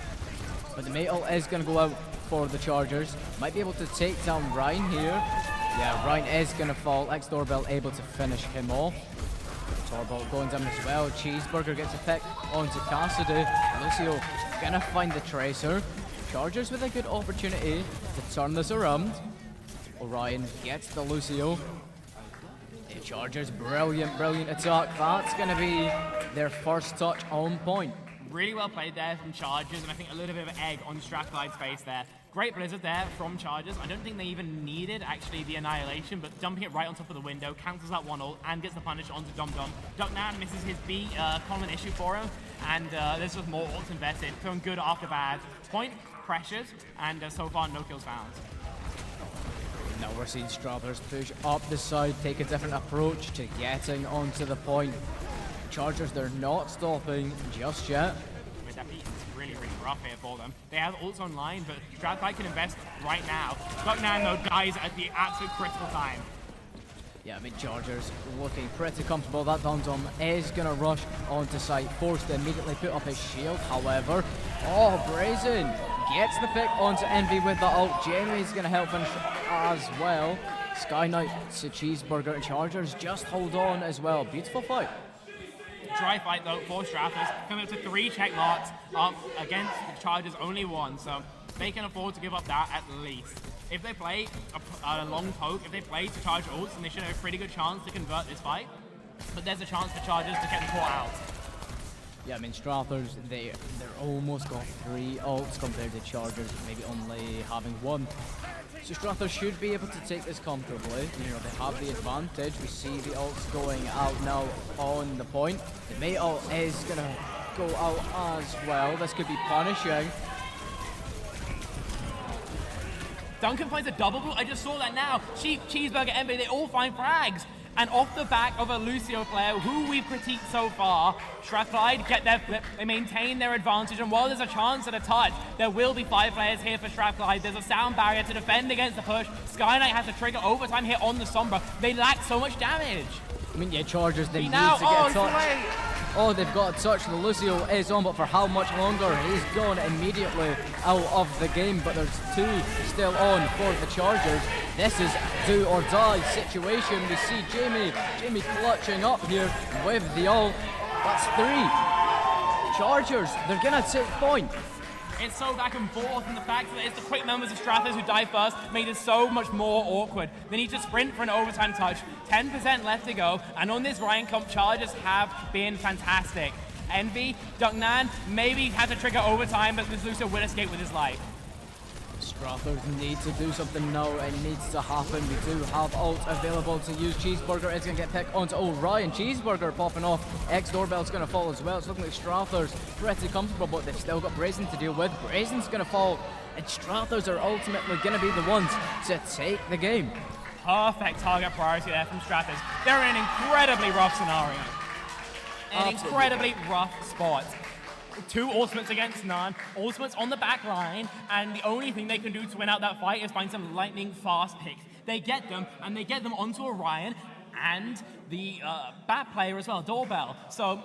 but the mate ult is going to go out for the Chargers. Might be able to take down Ryan here. Yeah, Ryan is going to fall. X-Doorbell able to finish him off. Doorbell going down as well. Cheeseburger gets a pick onto Cassidy. Lucio going to find the Tracer. Chargers with a good opportunity to turn this around. Orion gets the Lucio. The Chargers, brilliant attack. That's going to be their first touch on point. Really well played there from Chargers, and I think a little bit of egg on Strathclyde's face there. Great blizzard there from Chargers. I don't think they even needed actually the annihilation, but dumping it right on top of the window, cancels that one ult, and gets the punish onto Dum Dum. Ducknan misses his B common issue for him, and there's just more ults invested. Throwing good after bad. Point pressures, and so far no kills found. Now we're seeing Strathers push up the side, take a different approach to getting onto the point. Chargers, they're not stopping just yet. With that beat, it's really rough here for them. They have ults online, but Strathclyde can invest right now. Ducknan, though, dies at the absolute critical time. Yeah, I mean, Chargers looking pretty comfortable. That Dum Dum is going to rush onto site, forced to immediately put up his shield. However, Brazen gets the pick onto Envy with the ult. Jamie's going to help finish as well. Sky Knight to Cheeseburger, and Chargers just hold on as well. Beautiful fight. Dry fight though for Strathers, coming up to 3 check marks against the Chargers only 1, so they can afford to give up that at least. If they play a long poke, if they play to charge ults, then they should have a pretty good chance to convert this fight. But there's a chance for Chargers to get the caught out. Yeah, I mean, Strathers, they're almost got 3 ults compared to Chargers maybe only having 1. So Strathers should be able to take this comfortably. You know, they have the advantage. We see the ults going out now on the point. The mate ult is going to go out as well. This could be punishing. Duncan finds a double boot. I just saw that now. Cheeseburger, Envy, they all find frags. And off the back of a Lucio player who we've critiqued so far, Strathclyde get their flip, they maintain their advantage, and while there's a chance at a touch, there will be 5 players here for Strathclyde. There's a sound barrier to defend against the push. Sky Knight has to trigger overtime hit on the Sombra. They lack so much damage. I mean, yeah, Chargers, they need now, to get a touch. Oh, they've got a touch. The Lucio is on, but for how much longer? He's gone immediately out of the game, but there's 2 still on for the Chargers. This is do or die situation. We see Jamie clutching up here with the ult. That's 3. Chargers, they're gonna take point. It's so back and forth, and the fact that it's the quick members of Strathers who die first made it so much more awkward. They need to sprint for an overtime touch. 10% left to go, and on this Ryan comp, Chargers have been fantastic. Envy, Ducknan, maybe had to trigger overtime, but this Lucio will escape with his life. Strathers need to do something now. It needs to happen. We do have ult available to use. Cheeseburger is going to get picked onto Orion. Cheeseburger popping off. X-Doorbell's going to fall as well. It's looking like Strathers pretty comfortable, but they've still got Brazen to deal with. Brazen's going to fall, and Strathers are ultimately going to be the ones to take the game. Perfect target priority there from Strathers. They're in an incredibly rough scenario. Incredibly rough spot. 2 ultimates against none, ultimates on the back line, and the only thing they can do to win out that fight is find some lightning fast picks. They get them, and they get them onto Orion and the bat player as well, Doorbell. So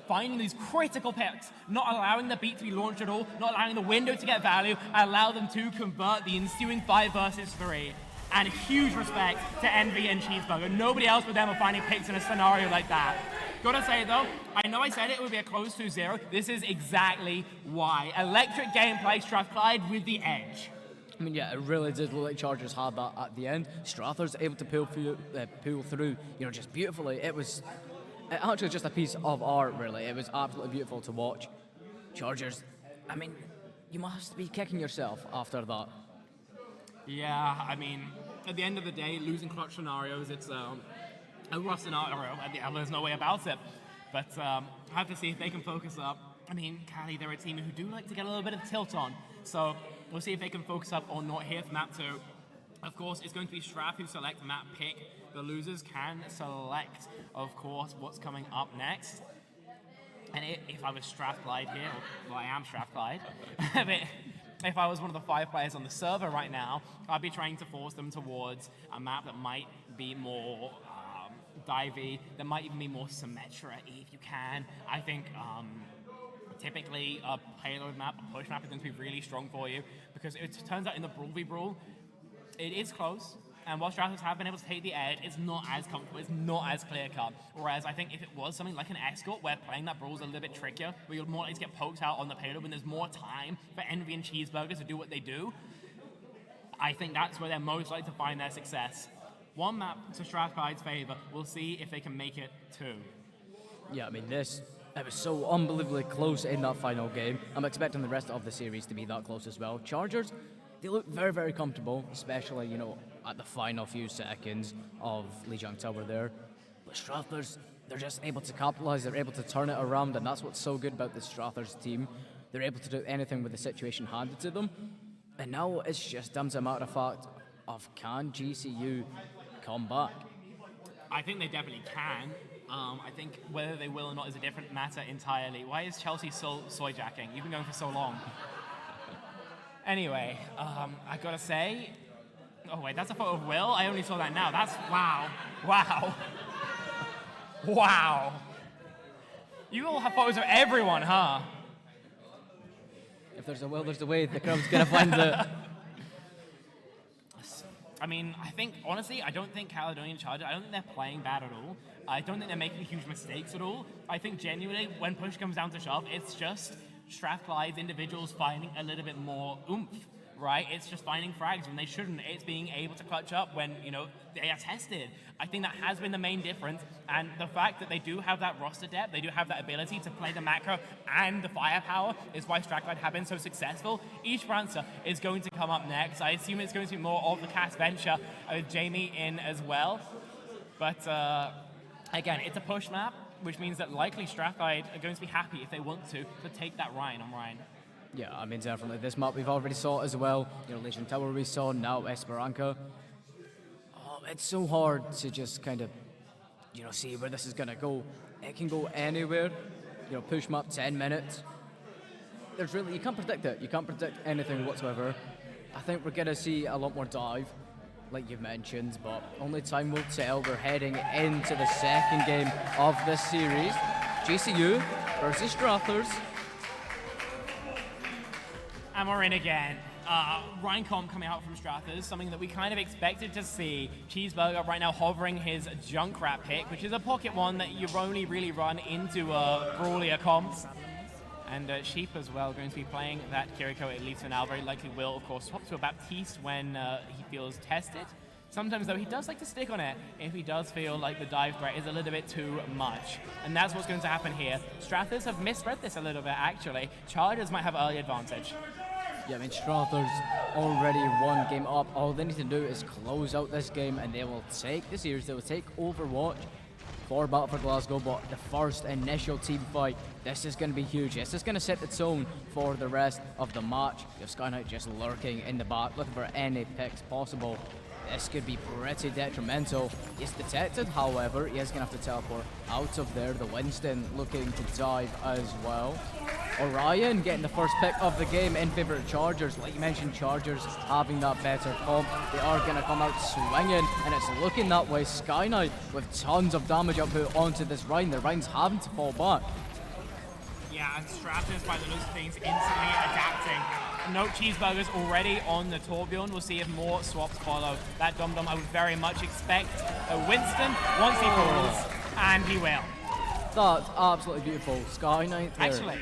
finding these critical picks, not allowing the beat to be launched at all, not allowing the window to get value, allow them to convert the ensuing 5 versus 3. And huge respect to Envy and Cheeseburger. Nobody else with them are finding picks in a scenario like that. Gotta say though, I know I said it would be a close 2-0. This is exactly why. Electric gameplay, Strathclyde with the edge. I mean, yeah, it really did look like Chargers had that at the end. Strathers able to pull through, you know, just beautifully. It was actually just a piece of art, really. It was absolutely beautiful to watch. Chargers, I mean, you must be kicking yourself after that. Yeah, I mean, at the end of the day, losing clutch scenarios, it's a rough scenario. There's no way about it. But I have to see if they can focus up. I mean, Cali, they're a team who do like to get a little bit of tilt on. So we'll see if they can focus up or not here for map 2. Of course, it's going to be Strath who select map pick. The losers can select, of course, what's coming up next. And if I was Strathclyde here, well, I am Strathclyde, but if I was one of the 5 players on the server right now, I'd be trying to force them towards a map that might be more divey, that might even be more Symmetra if you can. I think typically a payload map, a push map is going to be really strong for you, because it turns out in the Brawl v Brawl, it is close. And while Strathers have been able to take the edge, it's not as comfortable, it's not as clear-cut. Whereas I think if it was something like an Escort, where playing that Brawl is a little bit trickier, where you're more likely to get poked out on the payload when there's more time for Envy and Cheeseburger to do what they do, I think that's where they're most likely to find their success. One map to Strathclyde's favour. We'll see if they can make it 2. Yeah, I mean, it was so unbelievably close in that final game. I'm expecting the rest of the series to be that close as well. Chargers, they look very, very comfortable, especially, at the final few seconds of Lijiang Tower there. But Strathers, they're just able to capitalise, they're able to turn it around, and that's what's so good about the Strathers team. They're able to do anything with the situation handed to them. And now it's just down to a matter of fact of can GCU come back? I think they definitely can. I think whether they will or not is a different matter entirely. Why is Chelsea soy jacking? You've been going for so long. Anyway, I gotta say... Oh wait, that's a photo of Will? I only saw that now. That's... Wow. Wow. Wow. You all have photos of everyone, huh? If there's a will, there's a way. The crowd's gonna find the... I mean, I think, honestly, I don't think Caledonian Charger, I don't think they're playing bad at all. I don't think they're making huge mistakes at all. I think genuinely, when push comes down to shove, it's just Strathclyde's individuals finding a little bit more oomph, right? It's just finding frags when they shouldn't. It's being able to clutch up when, they are tested. I think that has been the main difference. And the fact that they do have that roster depth, they do have that ability to play the macro and the firepower is why Strathclyde have been so successful. Each Rancer is going to come up next. I assume it's going to be more of the cast venture with Jamie in as well. But again, it's a push map, which means that likely Strathclyde are going to be happy if they want to take that Ryan on Ryan. Yeah, I mean, definitely. This map we've already saw as well. Legion Tower we saw, now Esperanza. Oh, it's so hard to just kind of, see where this is going to go. It can go anywhere. Push map 10 minutes. You can't predict it. You can't predict anything whatsoever. I think we're going to see a lot more dive, like you've mentioned, but only time will tell. We're heading into the second game of this series. GCU versus Strathers. And we're in again. Ryan Comp coming out from Strathers, something that we kind of expected to see. Cheeseburger right now hovering his Junkrat pick, which is a pocket one that you only really run into Brawlier comps. And Sheep as well, going to be playing that Kiriko, at least for now. Very likely will, of course, swap to a Baptiste when he feels tested. Sometimes, though, he does like to stick on it if he does feel like the dive threat is a little bit too much. And that's what's going to happen here. Strathers have misread this a little bit, actually. Chargers might have early advantage. Yeah, I mean, Strathers already one game up. All they need to do is close out this game and they will take the series. They will take Overwatch for Battle for Glasgow, but the first initial team fight, this is going to be huge. This is going to set the tone for the rest of the match. You have Sky Knight just lurking in the back, looking for any picks possible. This could be pretty detrimental. He's detected, however. He is going to have to teleport out of there. The Winston looking to dive as well. Orion getting the first pick of the game in favor of Chargers. Like you mentioned, Chargers having that better comp. They are going to come out swinging, and it's looking that way. Sky Knight with tons of damage output onto this Ryan. The Ryan's having to fall back. Yeah, and Strathers, by the looks of things, instantly adapting. Note Cheeseburger's already on the Torbjorn. We'll see if more swaps follow. That Dom Dom I would very much expect. Winston, once he falls, and he will. That's absolutely beautiful. Sky Knight there. Actually,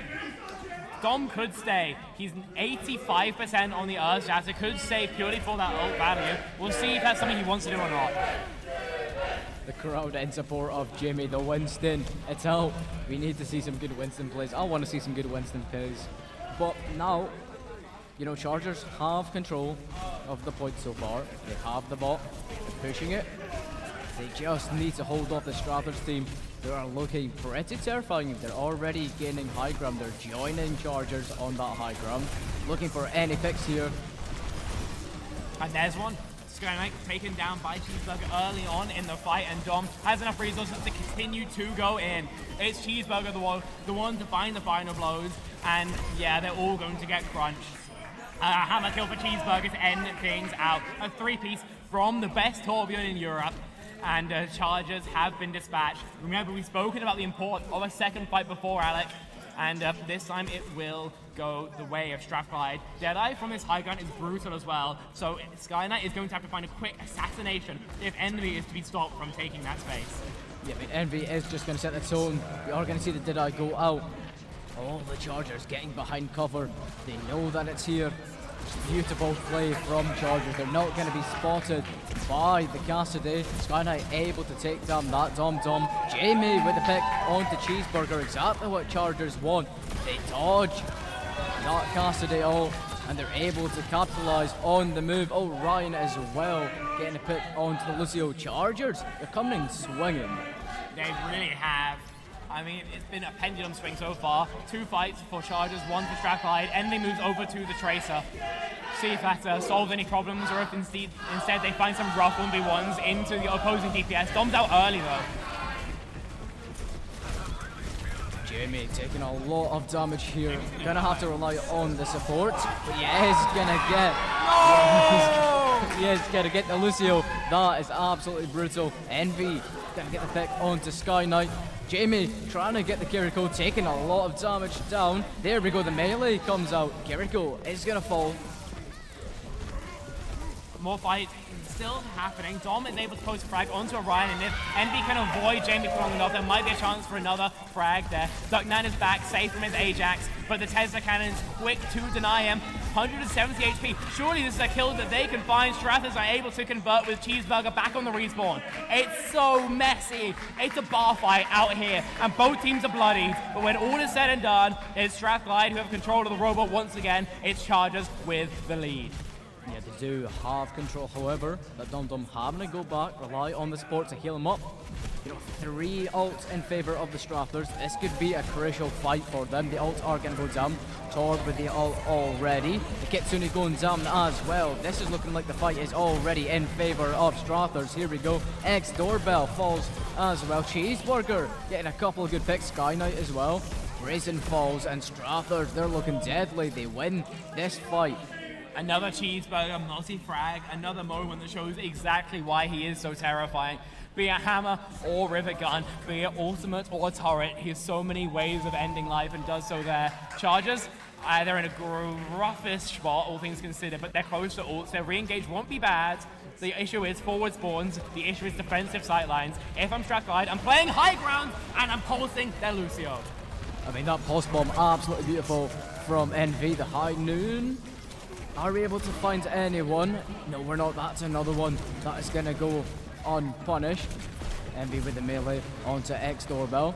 Dom could stay. He's 85% on the Earth Shatter. Could stay purely for that ult value. We'll see if that's something he wants to do or not. The crowd in support of Jimmy, the Winston. It's out. We need to see some good Winston plays. I want to see some good Winston plays. But now, Chargers have control of the point so far. They have the bot. They're pushing it. They just need to hold off the Strathers team. They are looking pretty terrifying. They're already gaining high ground. They're joining Chargers on that high ground. Looking for any picks here. And there's one. Sky Knight taken down by Cheeseburger early on in the fight, and Dom has enough resources to continue to go in. It's Cheeseburger the one to find the final blows, and yeah, they're all going to get crunched. Hammer kill for Cheeseburger to end things out. A three-piece from the best Torbjorn in Europe, and Chargers have been dispatched. Remember, we've spoken about the importance of a second fight before, Alec, and this time it will go the way of Strathclyde. Deadeye from his high ground is brutal as well, so Sky Knight is going to have to find a quick assassination if Envy is to be stopped from taking that space. Yeah, I mean, Envy is just going to set the tone. We are going to see the Deadeye go out. All the Chargers getting behind cover. They know that it's here. Beautiful play from Chargers. They're not going to be spotted by the Cassidy. Sky Knight able to take down that Dom Dom. Jamie with the pick onto Cheeseburger. Exactly what Chargers want. They dodge that Cassidy ult, and they're able to capitalize on the move. Oh, Ryan as well getting a pick onto the Lucio. Chargers, they're coming in swinging. They really have. I mean, it's been a pendulum swing so far. 2 fights for Chargers, 1 for Strathclyde. Envy moves over to the Tracer. See if that solves any problems, or if instead they find some rough 1v1s into the opposing DPS. Dom's out early though. Jamie taking a lot of damage here. Gonna have to rely on the support, but he is gonna get. No! He is gonna get the Lucio. That is absolutely brutal. Envy gonna get the pick onto Sky Knight. Jamie trying to get the Kiriko, taking a lot of damage down. There we go, the melee comes out. Kiriko is gonna fall. More fight still happening. Dom is able to post a frag onto Orion, and if Envy can avoid Jamie for long enough, there might be a chance for another frag there. Ducknan is back, safe from his Ajax, but the Tesla cannon is quick to deny him. 170 HP. Surely this is a kill that they can find. Strathers are able to convert with Cheeseburger back on the respawn. It's so messy. It's a bar fight out here, and both teams are bloodied. But when all is said and done, it's Strathclyde who have control of the robot once again. It's Chargers with the lead. Yeah, they do have control, however, that Dum Dum having to go back, rely on the support to heal him up. You know, 3 ults in favour of the Strathers. This could be a crucial fight for them. The ults are going to go down. Torb with the ult already. The Kitsune going down as well. This is looking like the fight is already in favour of Strathers. Here we go. X Doorbell falls as well. Cheeseburger getting a couple of good picks. Sky Knight as well. Brazen falls, and Strathers, they're looking deadly. They win this fight. Another Cheeseburger multi-frag, another moment that shows exactly why he is so terrifying. Be it hammer or river gun, be it ultimate or turret, he has so many ways of ending life and does so there. Chargers, they're in a roughish spot, all things considered, but they're close to ults. Their re-engage won't be bad. The issue is forward spawns, the issue is defensive sightlines. If I'm Strathclyde, I'm playing high ground and I'm pulsing their Lucio. I mean, that pulse bomb, absolutely beautiful from Envy. The high noon. Are we able to find anyone? No, we're not. That's another one that is going to go unpunished. Envy with the melee onto X Doorbell.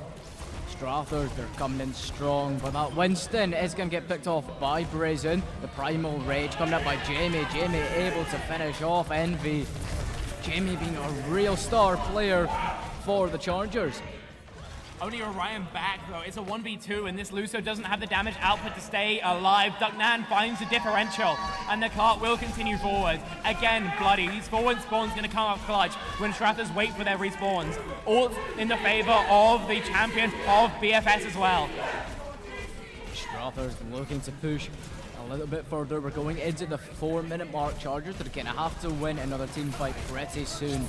Strathers, they're coming in strong, but that Winston is going to get picked off by Brazen. The Primal Rage coming up by Jamie. Jamie able to finish off Envy. Jamie being a real star player for the Chargers. Only Orion back though. It's a 1v2 and this Lucio doesn't have the damage output to stay alive. Ducknan finds the differential and the cart will continue forward. Again, bloody. These forward spawns going to come up clutch when Strathers wait for their respawns. All in the favor of the champion of BFS as well. Strathers looking to push a little bit further. We're going into the 4-minute mark. Chargers, they're going to have to win another team fight pretty soon.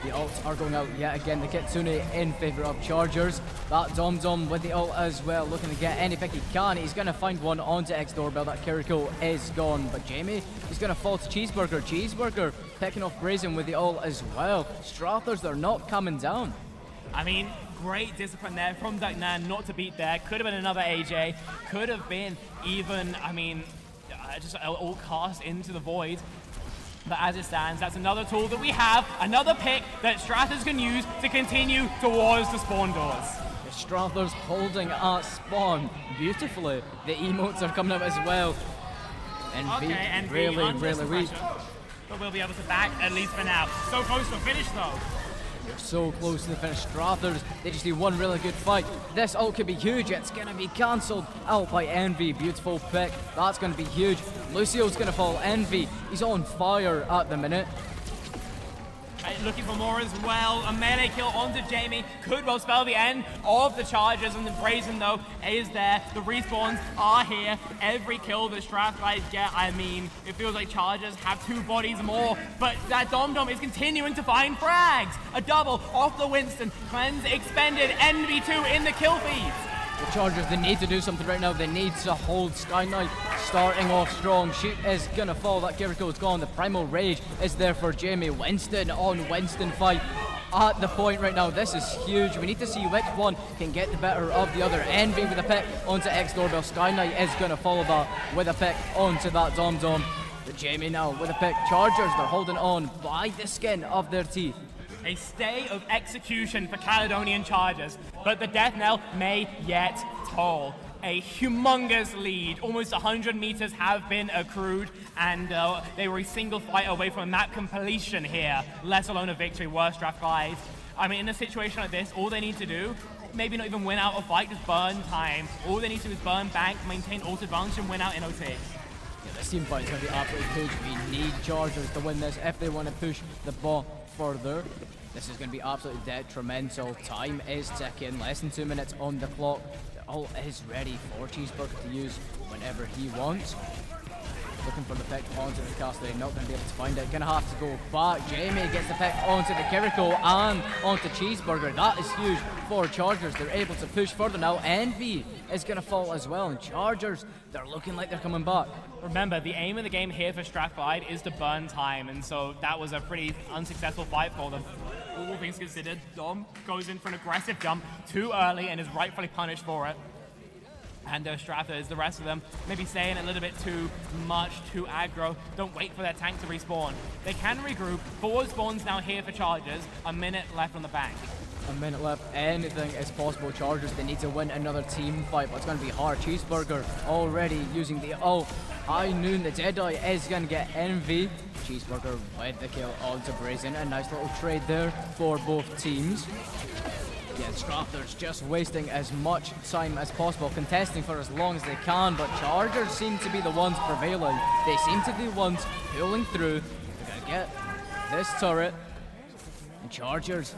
The ults are going out yet again. The Kitsune in favour of Chargers. That Dom Dom with the ult as well, looking to get any pick he can. He's going to find one onto X Doorbell. That Kiriko is gone, but Jamie is going to fall to Cheeseburger. Cheeseburger picking off Brazen with the ult as well. Strathers, they're not coming down. I mean, great discipline there from Ducknan not to beat there. Could have been another AJ. Could have been even, I mean, just an ult cast into the void. But as it stands, that's another tool that we have, another pick that Strathers can use to continue towards the spawn doors. The Strathers holding at spawn beautifully. The emotes are coming up as well. And really weak. But we'll be able to back at least for now. So close to finish though. They're so close to the finish. Strathers, they just need one really good fight. This ult could be huge. It's going to be cancelled out by Envy. Beautiful pick. That's going to be huge. Lucio's going to fall. Envy, he's on fire at the minute. Looking for more as well. A melee kill onto Jamie could well spell the end of the Chargers, and the Brazen though is there. The respawns are here. Every kill that Strathclyde get, I mean, it feels like Chargers have 2 bodies more, but that Dom Dom is continuing to find frags. A double off the Winston. Cleanse expended. NV2 in the kill feeds. The Chargers, they need to do something right now. They need to hold Sky Knight starting off strong. She is going to fall. That Kiriko is gone. The Primal Rage is there for Jamie. Winston on Winston fight. at the point right now. This is huge. We need to see which one can get the better of the other. Envy with a pick onto X-Doorbell. Sky Knight is going to follow that with a pick onto that Dom Dom. But Jamie now with a pick. Chargers, they're holding on by the skin of their teeth. A stay of execution for Caledonian Chargers, but the death knell may yet toll. A humongous lead, almost 100 meters have been accrued, and they were a single fight away from a map completion here, let alone a victory. Worst draft guys. I mean, in a situation like this, all they need to do, maybe not even win out a fight, just burn time. All they need to do is burn bank, maintain ult advantage, and win out in OT. Yeah, this team fight is going to be absolutely huge. We need Chargers to win this if they want to push the ball further. This is going to be absolutely detrimental. Time is ticking, less than 2 minutes on the clock. All is ready for Cheeseburger to use whenever he wants. Looking for the pick onto the castle, not going to be able to find it. Going to have to go back. Jamie gets the pick onto the Kiriko and onto Cheeseburger. That is huge for Chargers. They're able to push further now. Envy is going to fall as well, and Chargers, they're looking like they're coming back. Remember, the aim of the game here for Strathclyde is to burn time, and so that was a pretty unsuccessful fight for them. All things considered, Dom goes in for an aggressive jump too early and is rightfully punished for it. And Strathers, the rest of them, maybe staying a little bit too much, too aggro. Don't wait for their tank to respawn. They can regroup. 4 spawns now here for Chargers. A minute left on the bank. A minute left. Anything is possible. Chargers, they need to win another team fight, but it's going to be hard. Cheeseburger already using the ult. High Noon, the Deadeye is going to get Envy. Cheeseburger with the kill onto Brazen. A nice little trade there for both teams. Yeah, Strathers just wasting as much time as possible, contesting for as long as they can, but Chargers seem to be the ones prevailing. They seem to be the ones pulling through. They're going to get this turret, and Chargers,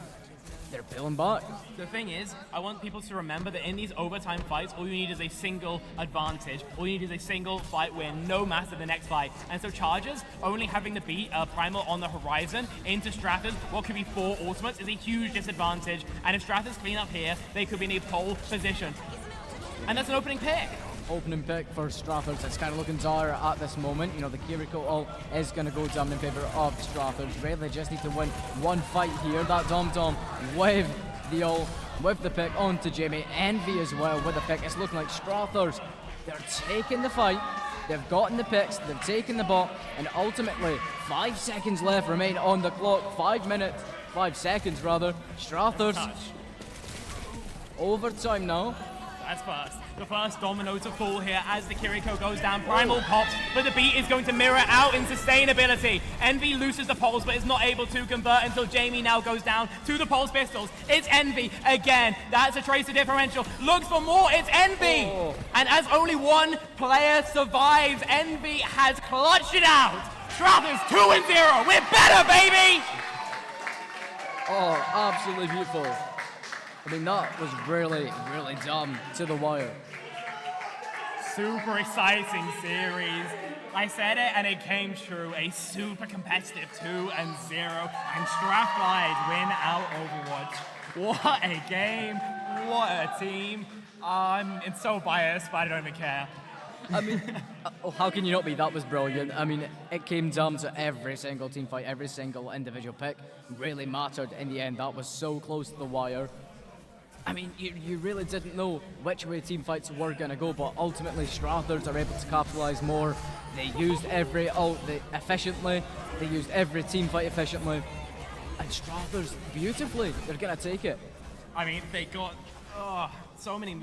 they're pulling back. The thing is, I want people to remember that in these overtime fights, all you need is a single advantage. All you need is a single fight win, no matter the next fight. And so Chargers only having to beat Primal on the horizon into Strathers, what could be 4 ultimates, is a huge disadvantage. And if Strathers clean up here, they could be in a pole position. And that's an opening pick. Opening pick for Strathers. It's kind of looking dire at this moment. You know, the Kiriko ult is going to go down in favor of Strathers. Really just need to win one fight here. That Dom Dom with the ult, with the pick onto Jamie. Envy as well with the pick. It's looking like Strathers, they're taking the fight. They've gotten the picks, they've taken the bot, and ultimately 5 seconds left remain on the clock. 5 seconds rather. Strathers, overtime now. That's first. The first domino to fall here as the Kiriko goes down. Primal pops, but the beat is going to mirror out in sustainability. Envy loses the pulse, but is not able to convert until Jamie now goes down to the pulse pistols. It's Envy again. That's a tracer differential. Looks for more. It's Envy. And as only one player survives, Envy has clutched it out. Strathers 2-0. We're better, baby. Oh, absolutely beautiful. I mean, that was really, really dumb to the wire. Super exciting series. I said it and it came true. A super competitive 2-0, and Strathclyde win out Overwatch. What a game. What a team. It's so biased, but I don't even care. I mean, how can you not be? That was brilliant. I mean, it came down to every single team fight, every single individual pick really mattered in the end. That was so close to the wire. I mean, you really didn't know which way team fights were going to go, but ultimately Strathers are able to capitalise more. They used every ult efficiently, they used every team fight efficiently, and Strathers, beautifully, they're going to take it. I mean, they got so many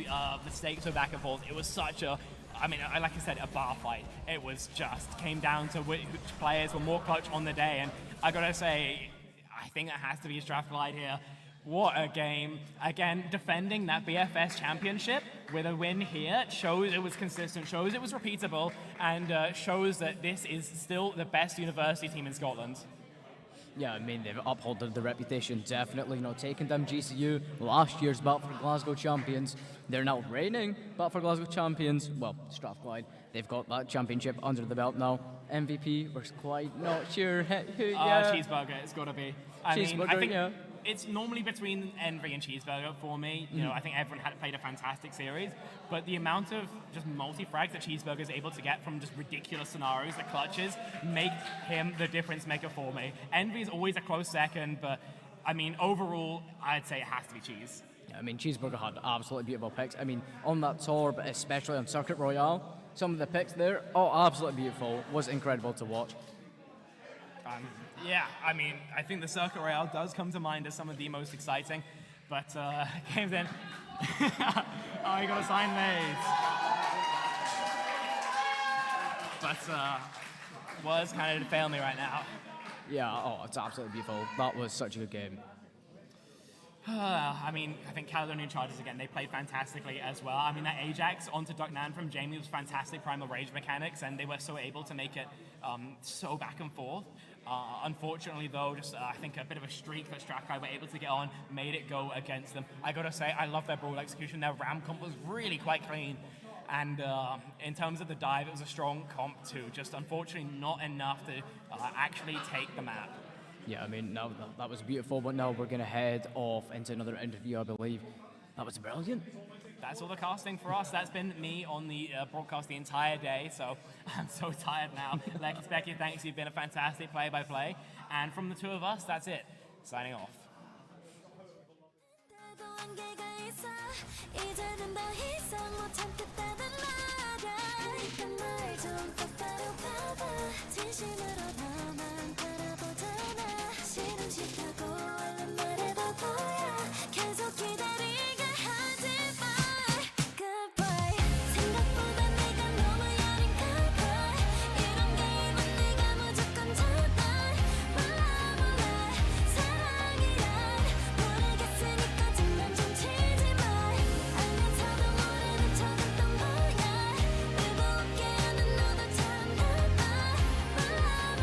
mistakes back and forth. It was such a, I mean, like I said, a bar fight. It was just, came down to which players were more clutch on the day, and I got to say, I think it has to be Strathclyde here. What a game. Again, defending that BFS championship with a win here shows it was consistent, shows it was repeatable, and shows that this is still the best university team in Scotland. Yeah, I mean, they've upheld the reputation, definitely. You know, taking them GCU, last year's Battle for Glasgow champions. They're now reigning Battle for Glasgow champions. Well, Strathclyde, they've got that championship under the belt now. MVP, we're quite not sure who, yeah. Cheeseburger, it's got to be. I think it's normally between Envy and Cheeseburger for me. You know, I think everyone had played a fantastic series, but the amount of just multi-frags that Cheeseburger is able to get from just ridiculous scenarios, the clutches, make him the difference maker for me. Envy is always a close second, but I mean, overall, I'd say it has to be cheese. Yeah, I mean, Cheeseburger had absolutely beautiful picks. I mean, on that tour, but especially on Circuit Royale, some of the picks there, absolutely beautiful. Was incredible to watch. Yeah, I mean, I think the Circuit Royale does come to mind as some of the most exciting, but games in. Oh, you got to sign these. But was kind of fail me right now. Yeah, it's absolutely beautiful. That was such a good game. I mean, I think Caledonian Chargers, again, they played fantastically as well. I mean, that Ajax onto Duck Nan from Jamie was fantastic Primal Rage mechanics, and they were so able to make it so back and forth. Unfortunately, though, just I think a bit of a streak that Strathclyde were able to get on made it go against them. I gotta say, I love their brawl execution. Their ram comp was really quite clean. And in terms of the dive, it was a strong comp too. Just unfortunately not enough to actually take the map. Yeah, I mean, now that was beautiful, but now we're going to head off into another interview, I believe. That was brilliant. That's all the casting for us. That's been me on the broadcast the entire day, so I'm so tired now. Lex, Becky, thanks. You've been a fantastic play-by-play. And from the two of us, that's it. Signing off. 이제는 더 이상 못 참겠다는 말야 그러니까 날 좀 똑바로 봐봐 진심으로 너만 바라보잖아 싫음 싫다고 얼른 말해봐 보여 계속 기다리게 하지 마 Goodbye 생각보다 내가 너무 여린가 봐 이런 게임은 내가 무조건 잡아 몰라 사랑이란 모르겠으니까 장난 좀 치지 알면서도 모르는 척했던 거야 울고 웃게 하는 너도 참 나빠 몰라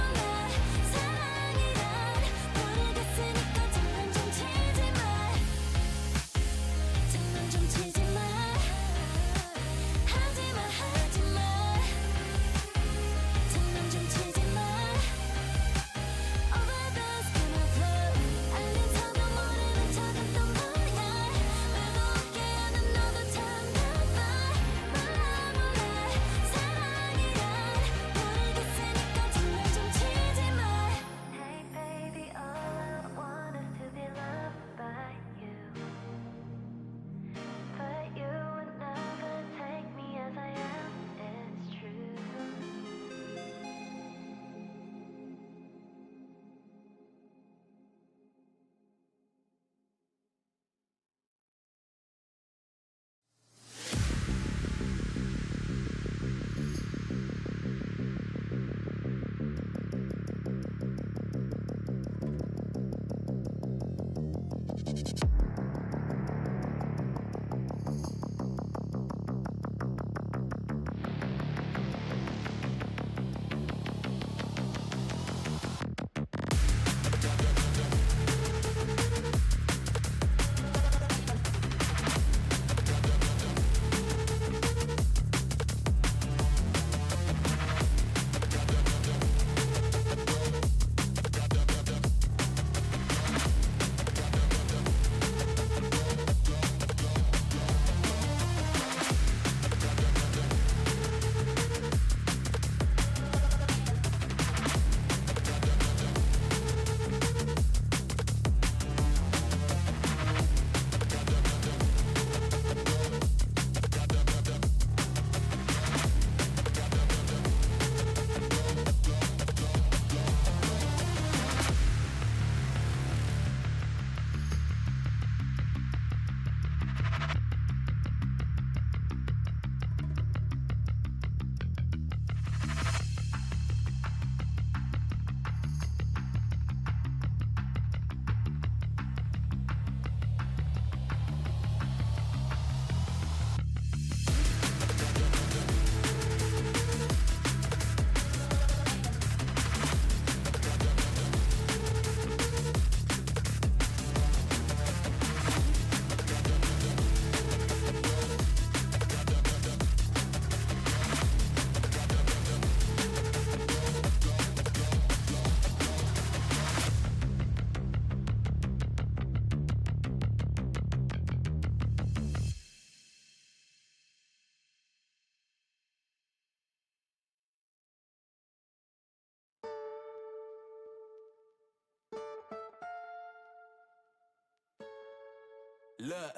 Look,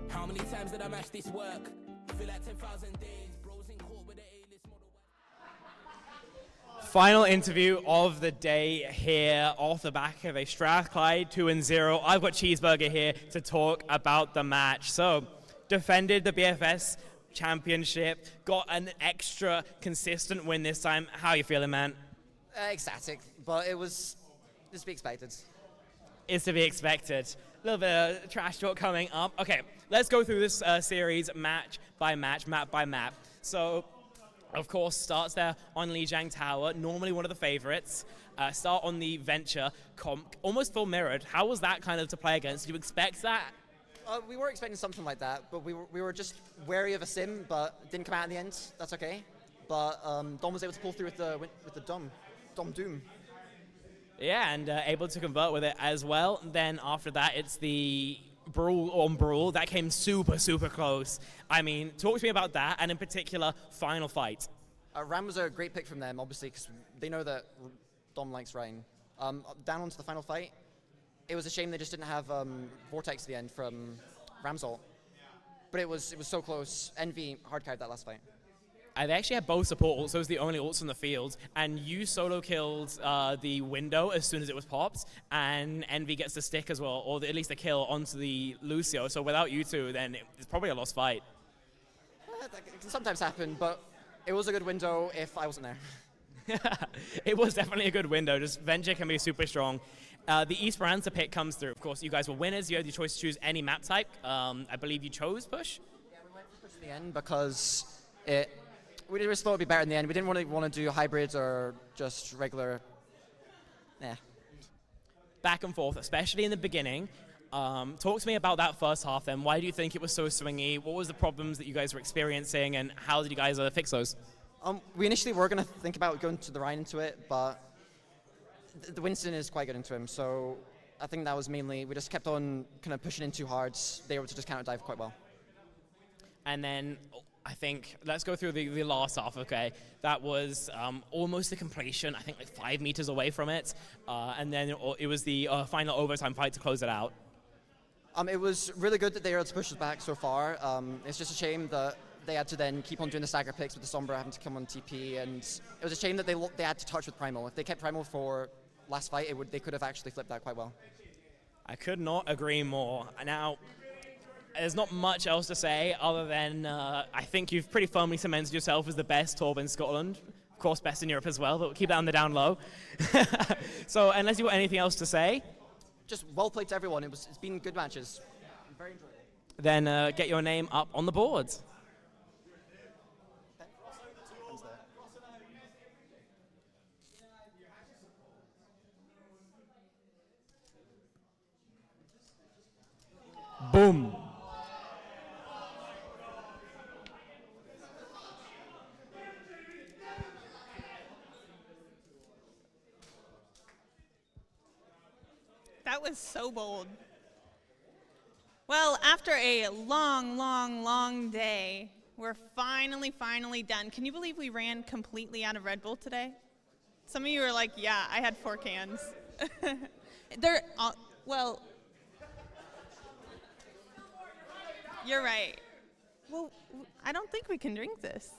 how many times did I match this work? Feel like 10,000 days, bros in court with the A-list model. Final interview of the day here off the back of a Strathclyde 2-0. I've got Cheeseburger here to talk about the match. So, defended the BFS championship, got an extra consistent win this time. How are you feeling, man? Ecstatic, but it was to be expected. Is to be expected. A little bit of trash talk coming up. Okay, let's go through this series match by match, map by map. So, of course, starts there on Lijiang Tower, normally one of the favorites. Start on the Venture comp, almost full mirrored. How was that kind of to play against? Did you expect that? We were expecting something like that, but we were just wary of a sim, but it didn't come out in the end. That's okay. But Dom was able to pull through with the Dom Doom. Yeah, and able to convert with it as well. Then after that, it's the Brawl on Brawl. That came super, super close. I mean, talk to me about that, and in particular, final fight. Ram was a great pick from them, obviously, because they know that Dom likes Ryan. Down onto the final fight, it was a shame they just didn't have Vortex at the end from Ram's ult. But it was so close. Envy hard carried that last fight. They actually had both support ults, those are the only ults in the field, and you solo killed the window as soon as it was popped, and Envy gets the stick as well, or at least a kill onto the Lucio, so without you two, then it's probably a lost fight. That can sometimes happen, but it was a good window if I wasn't there. It was definitely a good window, just Venture can be super strong. The Esperanza pick comes through, of course, you guys were winners, you had the choice to choose any map type. I believe you chose Push? Yeah, we went for Push in the end because we just thought it would be better in the end. We didn't really want to do hybrids or just regular. Yeah. Back and forth, especially in the beginning. Talk to me about that first half then. Why do you think it was so swingy? What was the problems that you guys were experiencing, and how did you guys fix those? We initially were going to think about going to the Rhine into it, but the Winston is quite good into him, so I think that was mainly, we just kept on kind of pushing in too hard. They were able to just counter dive quite well. And then I think, let's go through the last half, okay? That was almost the completion, I think like 5 meters away from it. And then it was the final overtime fight to close it out. It was really good that they were able to push us back so far. It's just a shame that they had to then keep on doing the stagger picks with the Sombra having to come on TP, and it was a shame that they had to touch with Primal. If they kept Primal for last fight, they could have actually flipped that quite well. I could not agree more. Now, there's not much else to say other than I think you've pretty firmly cemented yourself as the best Torb in Scotland. Of course, best in Europe as well, but we'll keep that on the down low. So, unless you've got anything else to say? Just well played to everyone. It's been good matches. Very enjoyable. Then get your name up on the boards. Boom. That was so bold. Well, after a long, long, long day, we're finally done. Can you believe we ran completely out of Red Bull today? Some of you are like, yeah, I had 4 cans. They're, well, you're right. Well, I don't think we can drink this.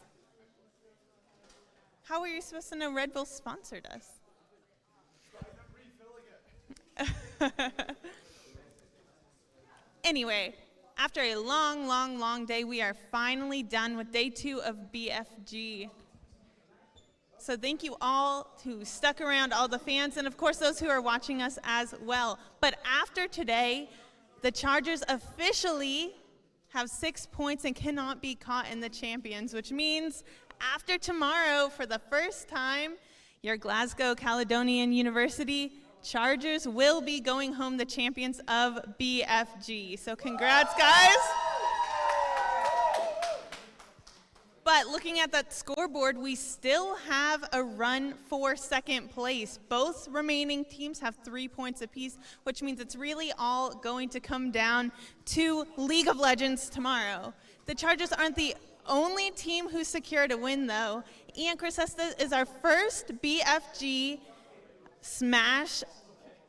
How are you supposed to know Red Bull sponsored us? Anyway, after a long, long, long day, we are finally done with day 2 of BFG. So thank you all who stuck around, all the fans, and of course those who are watching us as well. But after today, the Chargers officially have 6 points and cannot be caught in the champions, which means after tomorrow, for the first time, your Glasgow Caledonian University Chargers will be going home the champions of BFG. So congrats, guys. But looking at that scoreboard, we still have a run for second place. Both remaining teams have 3 points apiece, which means it's really all going to come down to League of Legends tomorrow. The Chargers aren't the only team who secured a win, though. Ian Crisesta is our first BFG Smash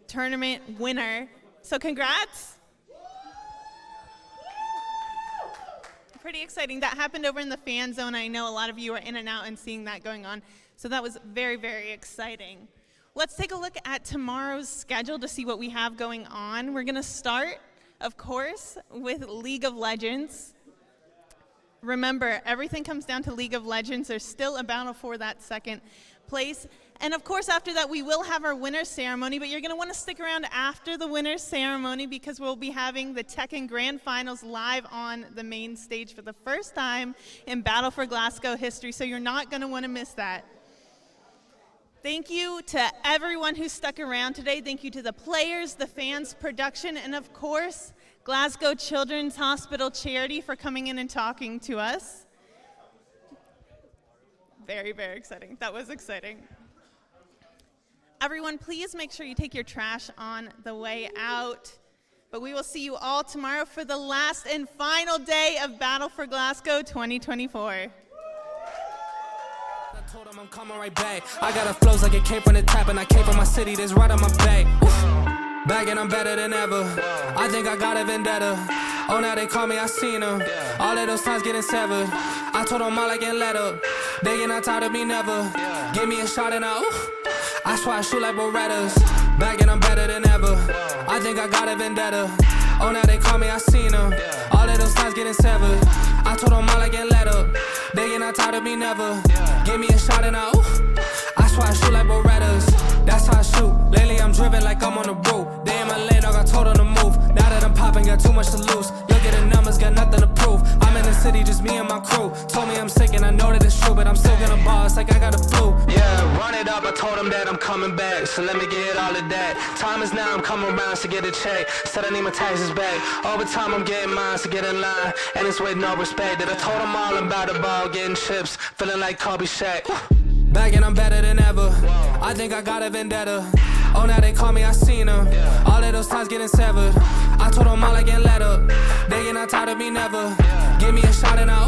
tournament winner. So congrats. pretty exciting. That happened over in the fan zone. I know a lot of you are in and out and seeing that going on. So that was very, very exciting. Let's take a look at tomorrow's schedule to see what we have going on. We're going to start, of course, with League of Legends. Remember, everything comes down to League of Legends. There's still a battle for that second place. And of course, after that, we will have our winner's ceremony, but you're going to want to stick around after the winner's ceremony because we'll be having the Tekken Grand Finals live on the main stage for the first time in Battle for Glasgow history, so you're not going to want to miss that. Thank you to everyone who stuck around today. Thank you to the players, the fans, production, and of course, Glasgow Children's Hospital Charity for coming in and talking to us. Very, very exciting. That was exciting. Everyone, please make sure you take your trash on the way out. But we will see you all tomorrow for the last and final day of Battle for Glasgow 2024. I told him I'm coming right back. I got a flows like it came from the tap, and I came from my city that's right on my back. Back and I'm better than ever. I think I got a vendetta. Oh, now they call me, I seen them. All of those times getting severed. I told them all I get let up. They get not tired of me never. Give me a shot and I swear I shoot like Berettas. Back and I'm better than ever. I think I got a vendetta. Oh, now they call me, I seen them. All of those times getting severed. I told them all I get let up. They get not tired of me never. Give me a shot and I swear I shoot like Berettas. That's how I shoot. Lately I'm driven like I'm on the road. They in my lane, I got told on the move. Now that I'm popping, got too much to lose. Look at the numbers, got nothing to prove. I'm in the city, just me and my crew. Told me I'm sick and I know that it's true, but I'm still gonna boss like I got a flu. Yeah, run it up, I told them that I'm coming back. So let me get all of that. Time is now, I'm coming around to get a check. Said I need my taxes back. Over time I'm getting mine, so get in line. And it's with no respect. That I told them all about the ball, getting chips. Feeling like Kobe Shaq. Back and I'm better than ever. I think I got a vendetta. Oh, now they call me, I seen them. All of those times getting severed. I told them all I get let up. They get not tired of me never. Give me a shot and I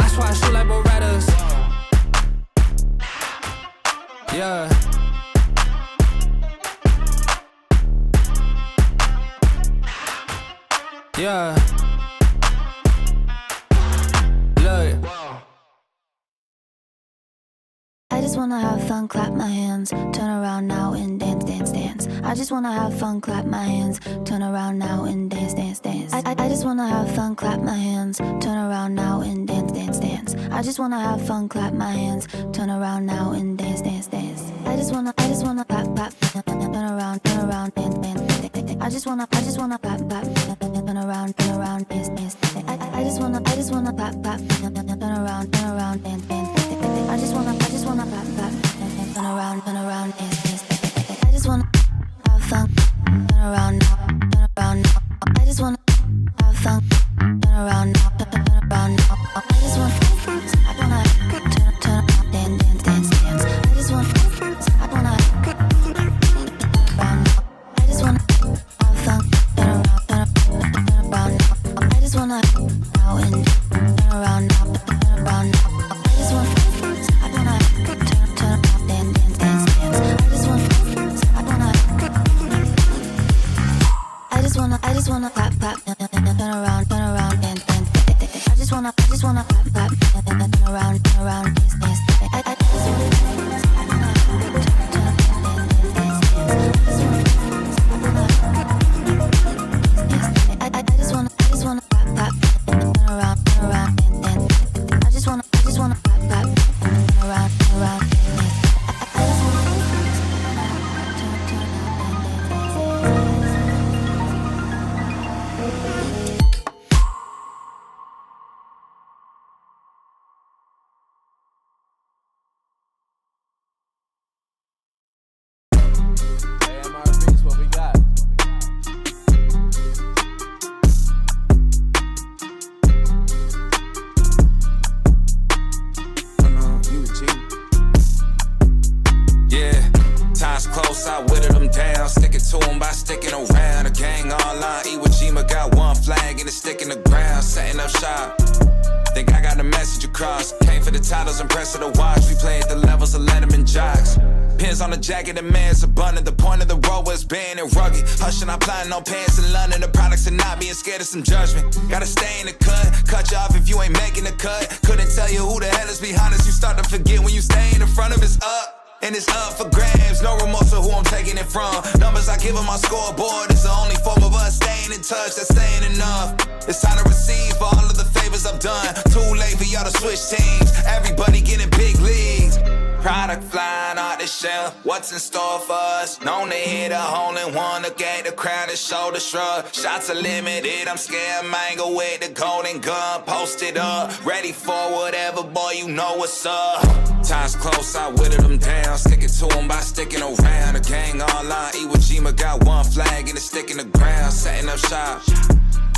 swear I shoot like Berettas. Yeah. Yeah. Look. I just wanna have fun, clap my hands, turn around now and dance, dance, dance. I just wanna have fun, clap my hands, turn around now and dance, dance, dance. I just wanna have fun, clap my hands, turn around now and dance, dance, dance. I just wanna have fun, clap my hands, turn around now and dance, dance, dance. I just wanna clap, clap, turn around, dance, dance, dance. I just wanna clap, clap, turn around, dance, dance, dance. I just wanna clap, clap, turn around, dance, dance. I just wanna clap, clap, turn around, dance, dance. I just wanna have fun, turn around now. I just wanna have fun, turn around now. I just wanna turn around, dance, dance. I just wanna around now. I just wanna have fun, turn around now. I just wanna now and turn around now. I just wanna I just wanna clap, clap, turn around, dance, dance. I just wanna clap, clap, turn around, dance, dance. I just wanna clap, clap, turn around, dance, dance. I just wanna clap, clap, turn around, dance, dance. I whittled them down, sticking to them by sticking around. The gang online, Iwo Jima got one flag and it's sticking the ground, setting up shop. Think I got the message across. Came for the titles, impressed with the watch. We play at the levels of Letterman jocks. Pins on the jacket, the man's abundant. The point of the road was being and rugged. Hushing, I'm planning on pants in London. The products are not being scared of some judgment. Gotta stay in the cut you off if you ain't making the cut. Couldn't tell you who the hell is behind us. You start to forget when you stay in the front of it's up. And it's up for grabs, no remorse of who I'm taking it from. Numbers I give on my scoreboard is the only form of us staying in touch, that's staying enough. It's time to receive for all of the favors I've done. Too late for y'all to switch teams, everybody getting big leagues. Product flying out the shelf, what's in store for us? Known to hit a hole in one, look at the crowd and shoulder shrug. Shots are limited, I'm scared mango with the golden gun. Posted up, ready for whatever, boy, you know what's up. Time's close, I whittled them down. Sticking to them by sticking around. The gang all on Iwo Jima got one flag and it's sticking the ground. Setting up shop.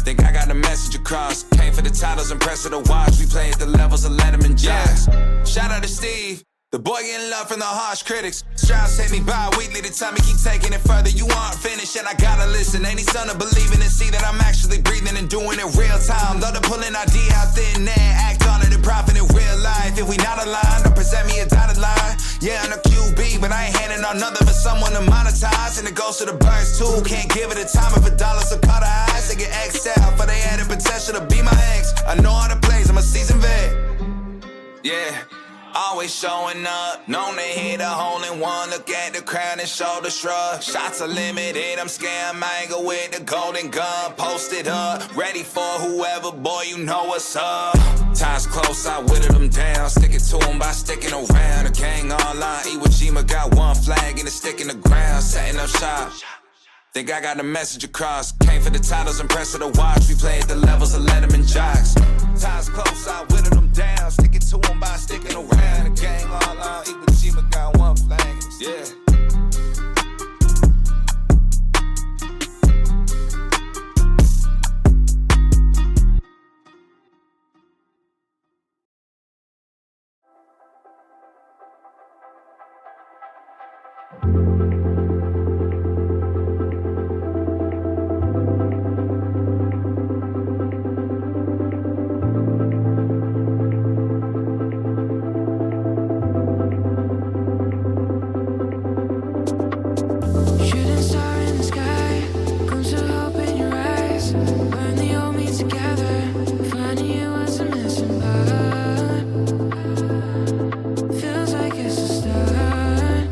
Think I got the message across. Came for the titles, impressed with the watch. We play at the levels of Letterman jocks. Shout out to Steve. The boy getting love from the harsh critics. Strauss hit me bi-weekly, the time he keep taking it further. You aren't finished and I gotta listen. Ain't he son of believing and see that I'm actually breathing and doing it real time. Love to pull an idea out thin air, act on it and profit in real life. If we not aligned, don't present me a dotted line. Yeah, I'm a QB, but I ain't handing on nothing for someone to monetize. And it goes to the birds too, can't give it a time if a dollar so cut her eyes. They get X'd out for they added potential to be my ex. I know all the plays, I'm a seasoned vet. Yeah. Always showing up, known to hit a hole in one. Look at the crowd and shoulder shrug. Shots are limited, I'm scared mango with the golden gun. Posted up, ready for whoever, boy, you know what's up. Time's close, I whittled them down. Sticking to them by sticking around. The gang all on Iwo Jima got one flag and it's sticking the ground. Setting up shop. Think I got the message across. Came for the titles, impressed with the watch. We play at the levels of Letterman jocks. Time's close, I whittled them down. Sticking to them by sticking around. The gang all on Iwo Jima got one flag. Yeah. Shooting star in the sky, glimpse of hope in your eyes. When the old meet together, finding you was a missing part. Feels like it's a start.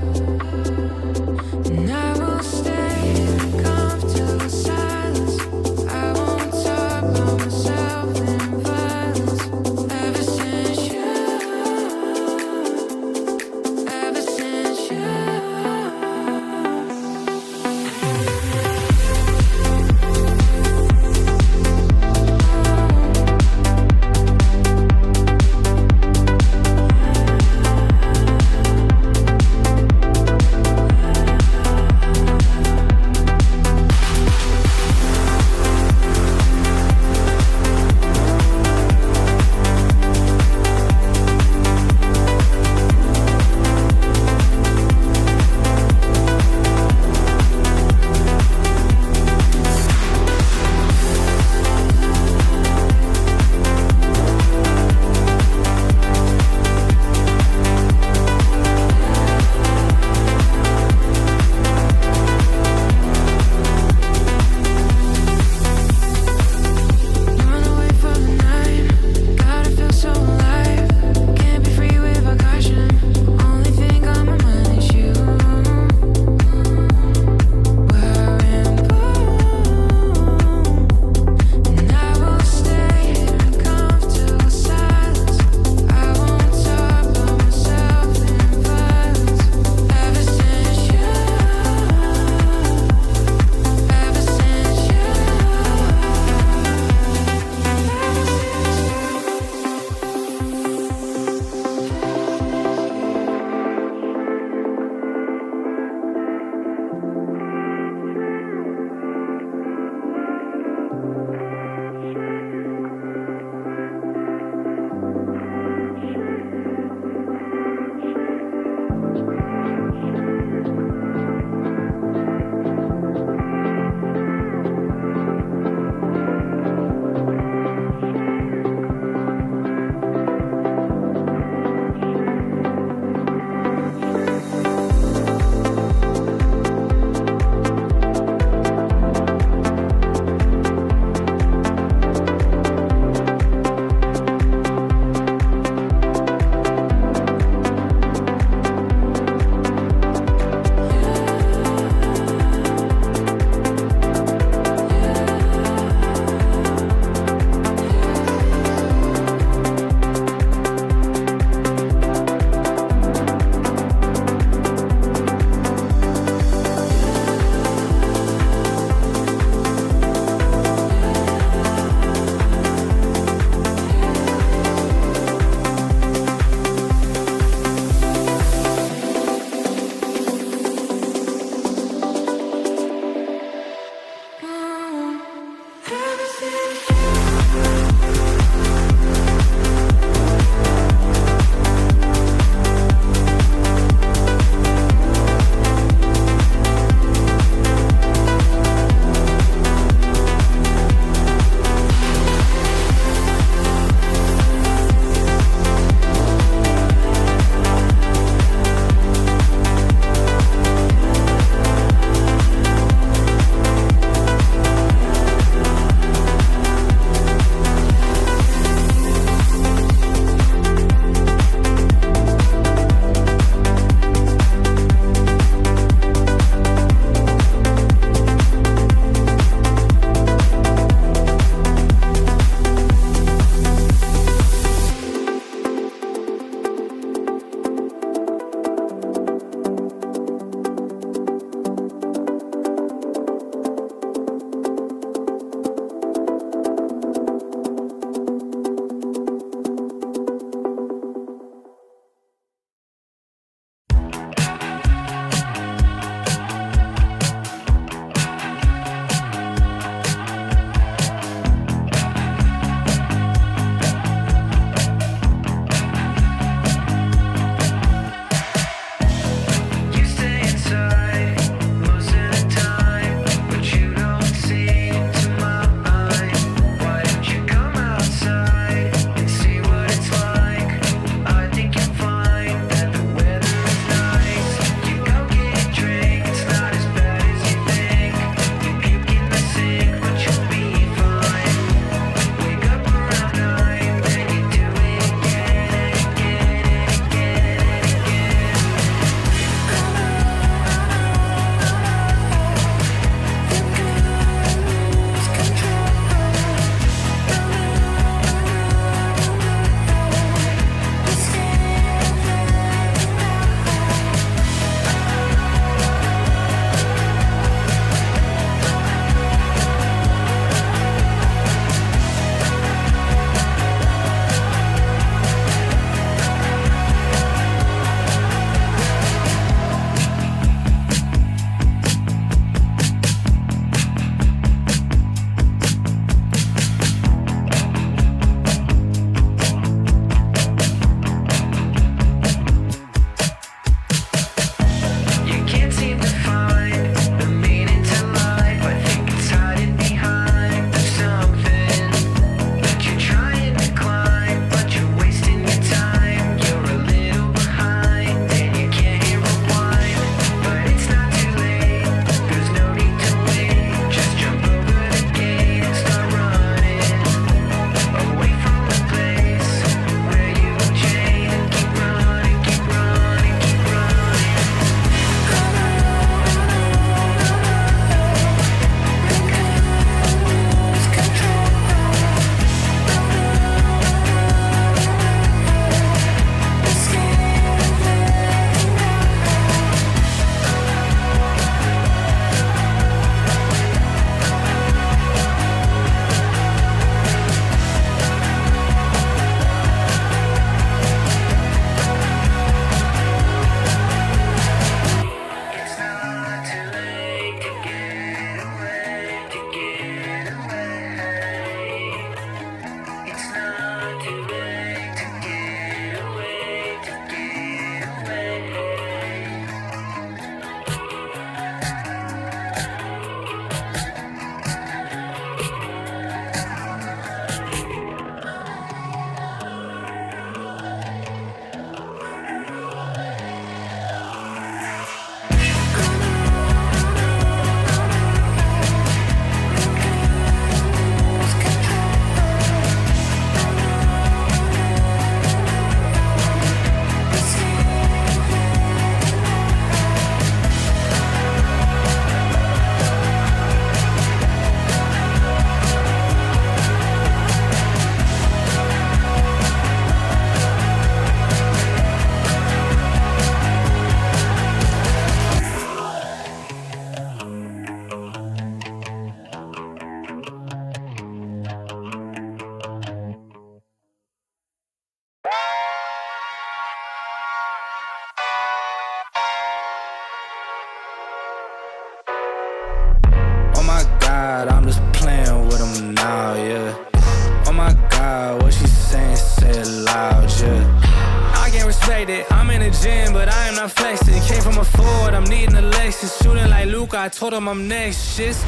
respect it. I'm in the gym, but I am not flexing. Came from a Ford, I'm needing a Lexus. Shooting like Luke, I told him I'm next. Shit's,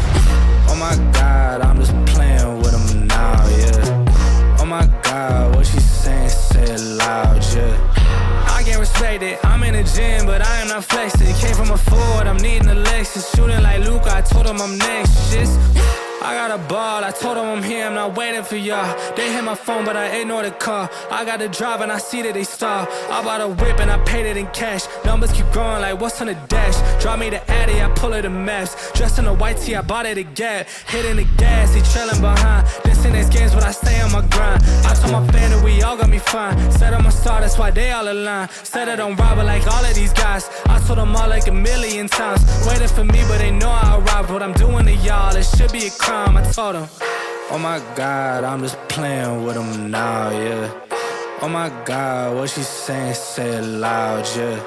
oh my God, I'm just playing with him now, yeah. Oh my God, what she saying, say it loud, yeah. I can't respect it. I'm in the gym, but I am not flexing. Came from a Ford, I'm needing a Lexus. Shooting like Luke, I told him I'm next. Shit's, I got a ball, I told them I'm here, I'm not waiting for y'all. They hit my phone, but I ignore the call. I got the drive and I see that they stall. I bought a whip and I paid it in cash. Numbers keep growing like what's on the dash. Drop me the Addy, I pull it the maps. Dressed in a white tee, I bought it a Gap. Hitting the gas, he trailing behind. This in his games, but I stay on my grind. I told my fan that we all got me fine. Said I'm a star, that's why they all align. Said I don't rob it like all of these guys. I told them all like a million times. Waiting for me, but they know I arrived. What I'm doing to y'all, it should be a crime. I told him, oh my God, I'm just playing with him now, yeah. Oh my God, what she saying, say it loud, yeah.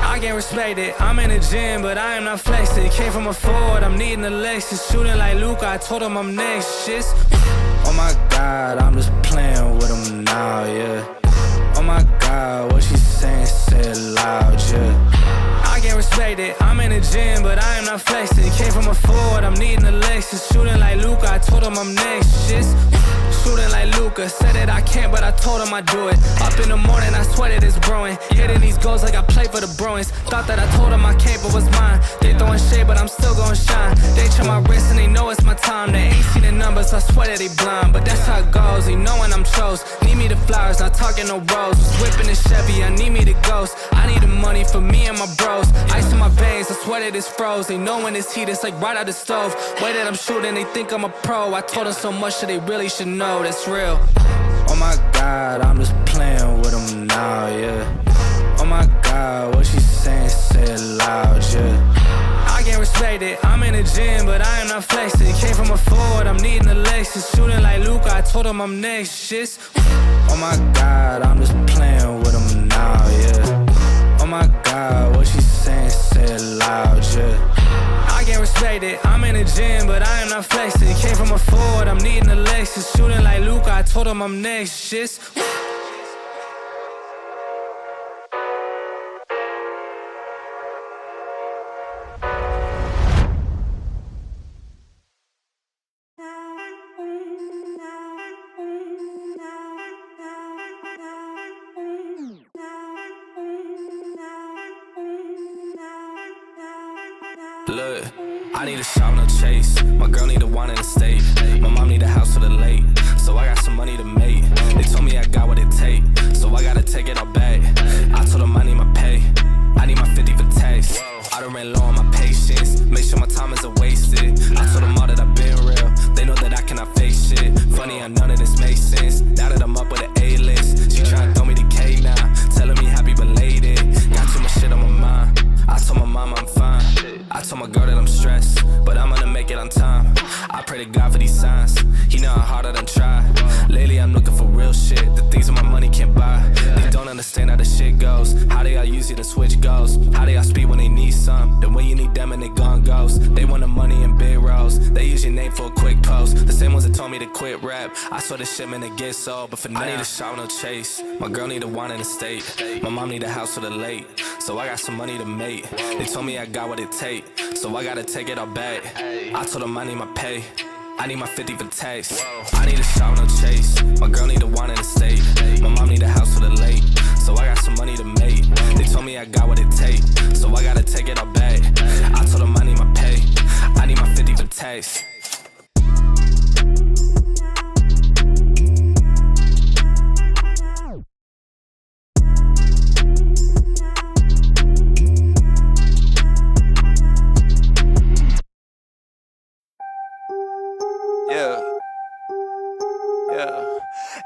I can't respect it. I'm in the gym, but I am not flexing. Came from a Ford, I'm needing a Lexus. Shooting like Luke, I told him I'm next. Shit's, oh my God, I'm just playing with him now, yeah. Oh my God, what she saying, say it loud, yeah. I can't respect it. I'm in the gym, but I am not flexing. Came from a Ford, I'm needing a Lexus. Shooting like Luke, I told him I'm next. Shit's, shooting like Luca. Said that I can't, but I told him I do it. Up in the morning, I sweat it, it's brewing. Hitting these goals like I play for the Bruins. Thought that I told them I can't, but was mine. They throwing shade, but I'm still gonna shine. They check my wrist and they know it's my time. They ain't seen the numbers, so I swear that they blind. But that's how it goes, they knowing I'm chose. Need me the flowers, not talking no rose. Was whipping the Chevy, I need me the ghost. I need the money for me and my bros. Ice in my veins, I swear that it's froze. They know when it's heat, it's like right out the stove. Way that I'm shooting, they think I'm a pro. I told them so much that they really should know. That's real. Oh my God, I'm just playing with him now, yeah. Oh my God, what she saying, say it loud, yeah. I can't respect it. I'm in the gym, but I am not flexing. Came from a Ford, I'm needing a Lexus. Shooting like Luke, I told him I'm next. Shit's, oh my God, I'm just playing with him now, yeah. Oh my God, what she saying, say it loud, yeah. I can't respect it. I'm in the gym, but I am not flexing. Came from a Ford, I'm needing a Lexus. Shooting like Luke, I told him I'm next. Shit's, Look, I need a shot, no chase. My girl need a wine in the state. My mom need a house for the late. So I got some money to make. They told me I got what it take. So I gotta take it all back. I told them I need my pay. I need my 50 for tax. I done ran low on my patience. Make sure my time isn't wasted. I told them all that I've been real. They know that I cannot fake shit. Funny how none of this makes sense. Now that I'm up with an A-list. She tryna throw me the K now. Telling me happy belated. Got too much shit on my mind. I told my mama I'm fine. I told my girl that I'm stressed, but I'm gonna make it on time. I pray to God for these signs. He know how hard I done tried. Lately I'm looking for real shit, the things that my money can't buy. They don't understand how the shit goes. How they all use it and switch goes. How they all speed when they need some. Then when you need them and they gone goes. They want the money in big rows. They use your name for a quick post. The same ones that told me to quit rap. I saw the shipment to get sold, but for now I need a shot, no chase. My girl need a wine in the state. My mom need a house for the late. So I got some money to make. They told me I got what it take. So I gotta take it all back. I told them I need my pay. I need my 50 for tax. I need a shot, no chase. My girl need a wine in the state. My mom need a house for the late. So I got some money to make. They told me I got what it take. So I gotta take it all back. I told them I need my pay. I need my 50 for tax. Yeah. Yeah.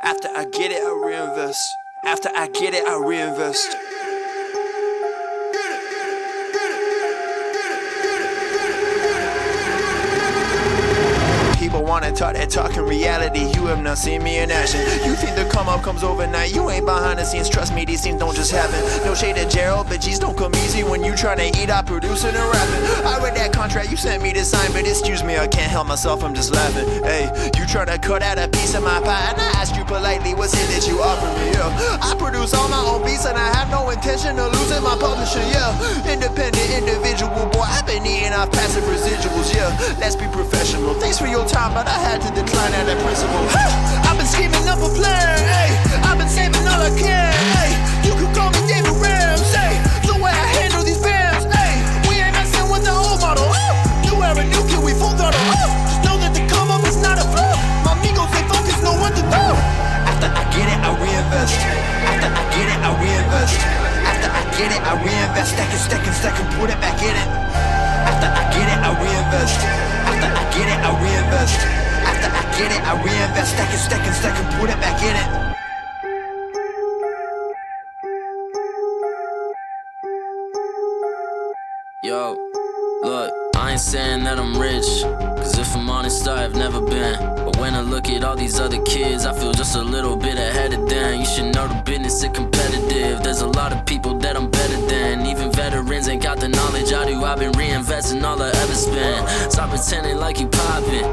After I get it, I reinvest. After I get it, I reinvest. wanna talk that talk in reality. You have not seen me in action. You think the come up comes overnight. You ain't behind the scenes, trust me, these things don't just happen. No shade at Gerald, but G's don't come easy when you tryna eat out producing and rapping. I read that contract you sent me to sign, but excuse me, I can't help myself, I'm just laughing. Hey, you tryna cut out a piece of my pie, and I asked you politely, what's it that you offer me? Yeah, I produce all my own beats and I have no intention of losing my publisher. Yeah, independent individual, boy, I've been eating off passive residuals. Yeah, let's be professional. Thanks for your time, but I had to decline at that principle. I've been scheming up a plan, hey, I've been saving all I can, hey, you could call me David Ramsey, the way I handle these bands, hey, we ain't messing with the old model, new era, new kid, we full throttle, just know that the come up is not a fluke, my amigos, they focus, know what to do. After I get it, I reinvest, after I get it, I reinvest, after I get it, I reinvest, stack and put it back in it. After I get it, I reinvest, after I get it, I reinvest, after I get it, I reinvest, stack and put it back in it. Yo, look, I ain't saying that I'm rich, cause if I'm honest, I have never been. But when I look at all these other kids, I feel just a little bit ahead of them. You should know the business is competitive. There's a lot of people that I'm better than. Even veterans ain't got the knowledge I do. I've been reinvesting all I ever spent. Stop pretending like you poppin'.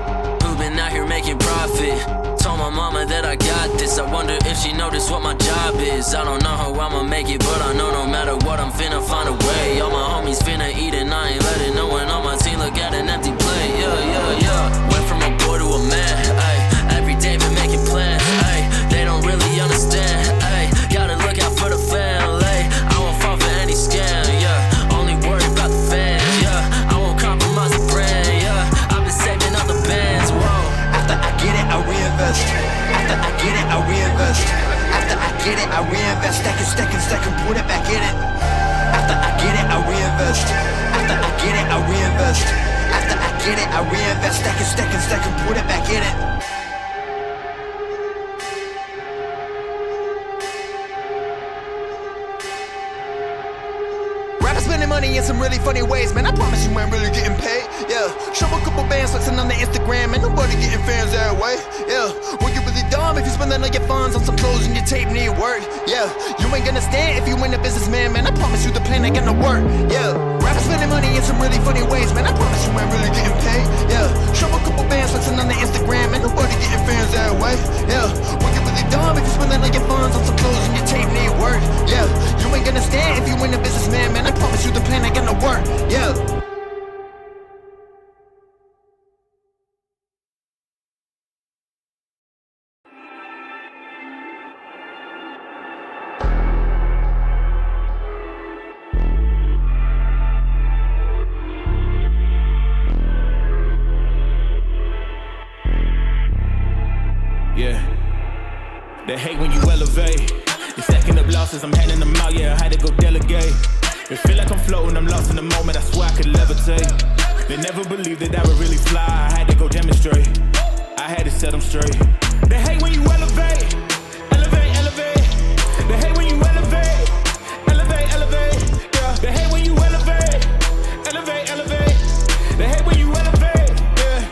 Who been out here making profit? Told my mama that I got this. I wonder if she noticed what my job is. I don't know how I'ma make it, but I know no matter what, I'm finna find a way. All my homies finna eat and I ain't letting no one on my team look at an empty plate. Yeah. Went from a boy to a man, ayy. Every day been making plans, ayy. They don't really understand, ayy. Gotta look out for the family. I won't fall for any scam, yeah. Only worry about the fans, yeah. I won't compromise the brand, yeah. I've been saving up the bands, whoa. After I get it, I reinvest. After I get it, I reinvest. After I get it, I reinvest. Stack and put it back in it. After I get it, I reinvest. After I get it, I reinvest. After I get it, I reinvest. Stack and put it back in it. Spending money in some really funny ways, man. I promise you ain't really getting paid. Yeah, show a couple bands flexing on the Instagram, and nobody getting fans that way. Yeah, well you really dumb if you spending all your funds on some clothes and your tape need work. Yeah, you ain't gonna stand if you ain't a businessman, man. I promise you the plan ain't gonna work. Yeah, rappers spending money in some really funny ways, man. I promise you ain't really getting paid. Yeah, show a couple bands flexing on the Instagram, and nobody getting fans that way. Yeah, well you really dumb if you spending all your funds on some clothes and your tape need work. Yeah, you ain't gonna stand if you ain't a businessman, man. I promise you the plan ain't gonna work, yeah. Yeah, they hate when you elevate. You're stacking up losses, I'm handing them out, yeah, I had to go delegate. It feel like I'm floating, I'm lost in the moment, I swear I could levitate. They never believed that I would really fly, I had to go demonstrate. I had to set them straight. They hate when you elevate, elevate, elevate. They hate when you elevate, elevate, elevate. Yeah, they hate when you elevate, elevate, elevate. They hate when you elevate, yeah.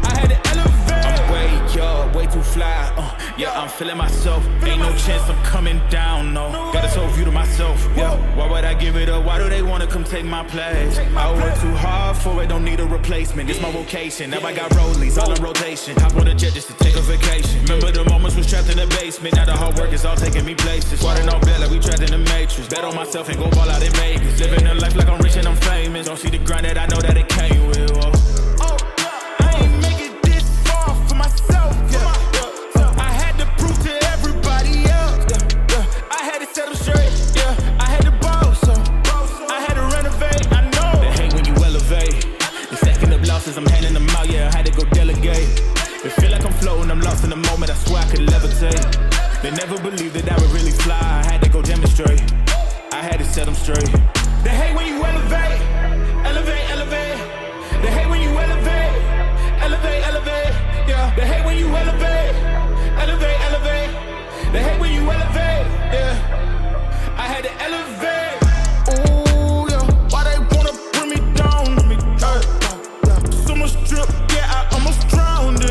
I had to elevate. I'm way up, way too fly, yeah, I'm feeling myself. Ain't no chance I'm coming down, no. Got a soul view to myself, yeah. Why would I give it up? Why do they wanna come take my place? I work too hard for it, don't need a replacement. It's my vocation, now I got rollies, all in rotation. Hop on a jet just to take a vacation. Remember the moments was trapped in the basement. Now the hard work is all taking me places. Water on bed like we trapped in the matrix. Bet on myself and go ball out in Vegas. Living a life like I'm rich and I'm famous. Don't see the grind that I know that it came with, oh. I ain't make it this far for myself, yeah. I had to prove to everybody else, yeah. I had to set them straight, yeah. I had to boss, so I had to renovate, I know. They hate when you elevate. You're stacking up losses, I'm handing them out, yeah. I had to go delegate. It feel like I'm floating, I'm lost in the moment, I swear I could levitate. They never believed that I would really fly, I had to go demonstrate. I had to set them straight. They hate when you elevate, elevate, elevate. They hate when you elevate, elevate, elevate. Yeah, they hate when you elevate, elevate, elevate. They hate when you elevate, yeah. I had to elevate. Ooh, yeah. Why they wanna bring me down? So much drip, yeah, I almost drowned.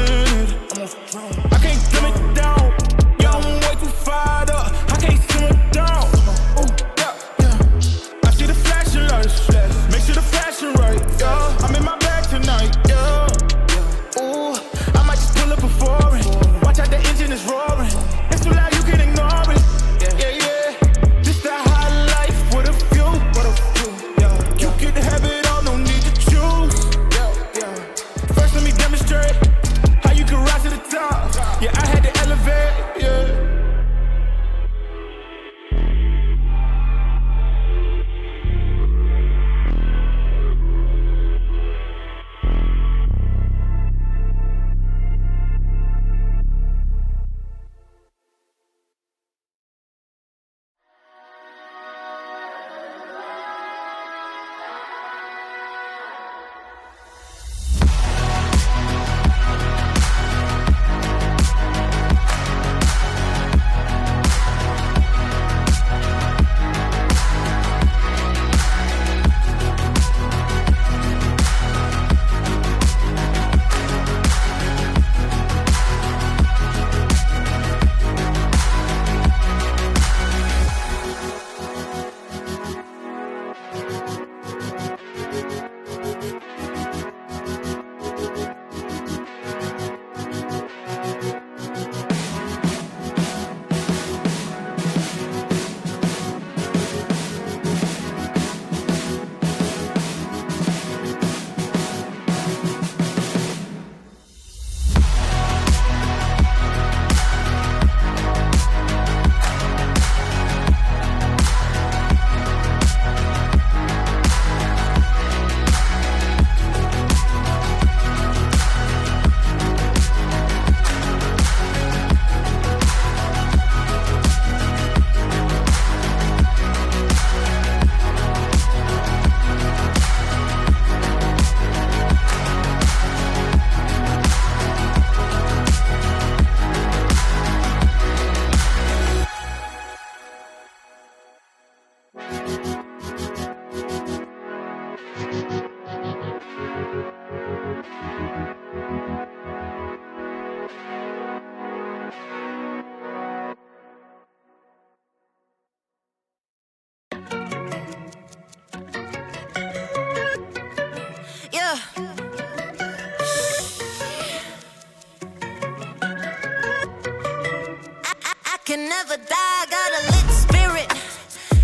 never die. Got a lit spirit.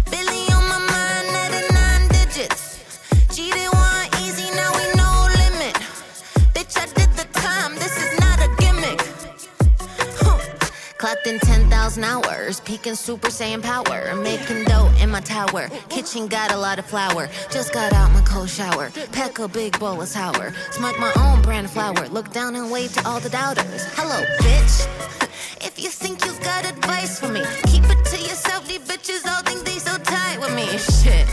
Billy on my mind at the 9 digits. Cheated one easy, now we no limit. Bitch, I did the time, this is not a gimmick. Clocked in 10,000 hours, peaking Super Saiyan power. Making dough in my tower, kitchen got a lot of flour. Just got out my cold shower, pack a big bowl of sour. Smoke my own brand of flour, look down and wave to all the doubters. Hello, bitch. If you think you got advice for me, keep it to yourself, these bitches all think they so tight with me. Shit.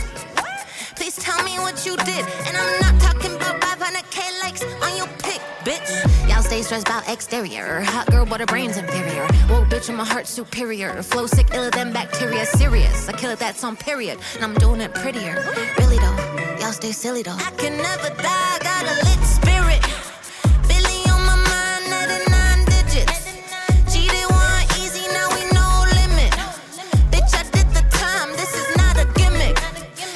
Please tell me what you did, and I'm not talking about 500K likes on your pic, bitch. Y'all stay stressed about exterior. Hot girl, but her brain's inferior. Whoa, bitch, and my heart's superior. Flow sick, iller than bacteria. Serious, I kill it, that's on period. And I'm doing it prettier. Really though, y'all stay silly though. I can never die, got a lit spirit. Billy on my mind at the 9 digits. Cheated one easy, now we no limit. Bitch, I did the time, this is not a gimmick.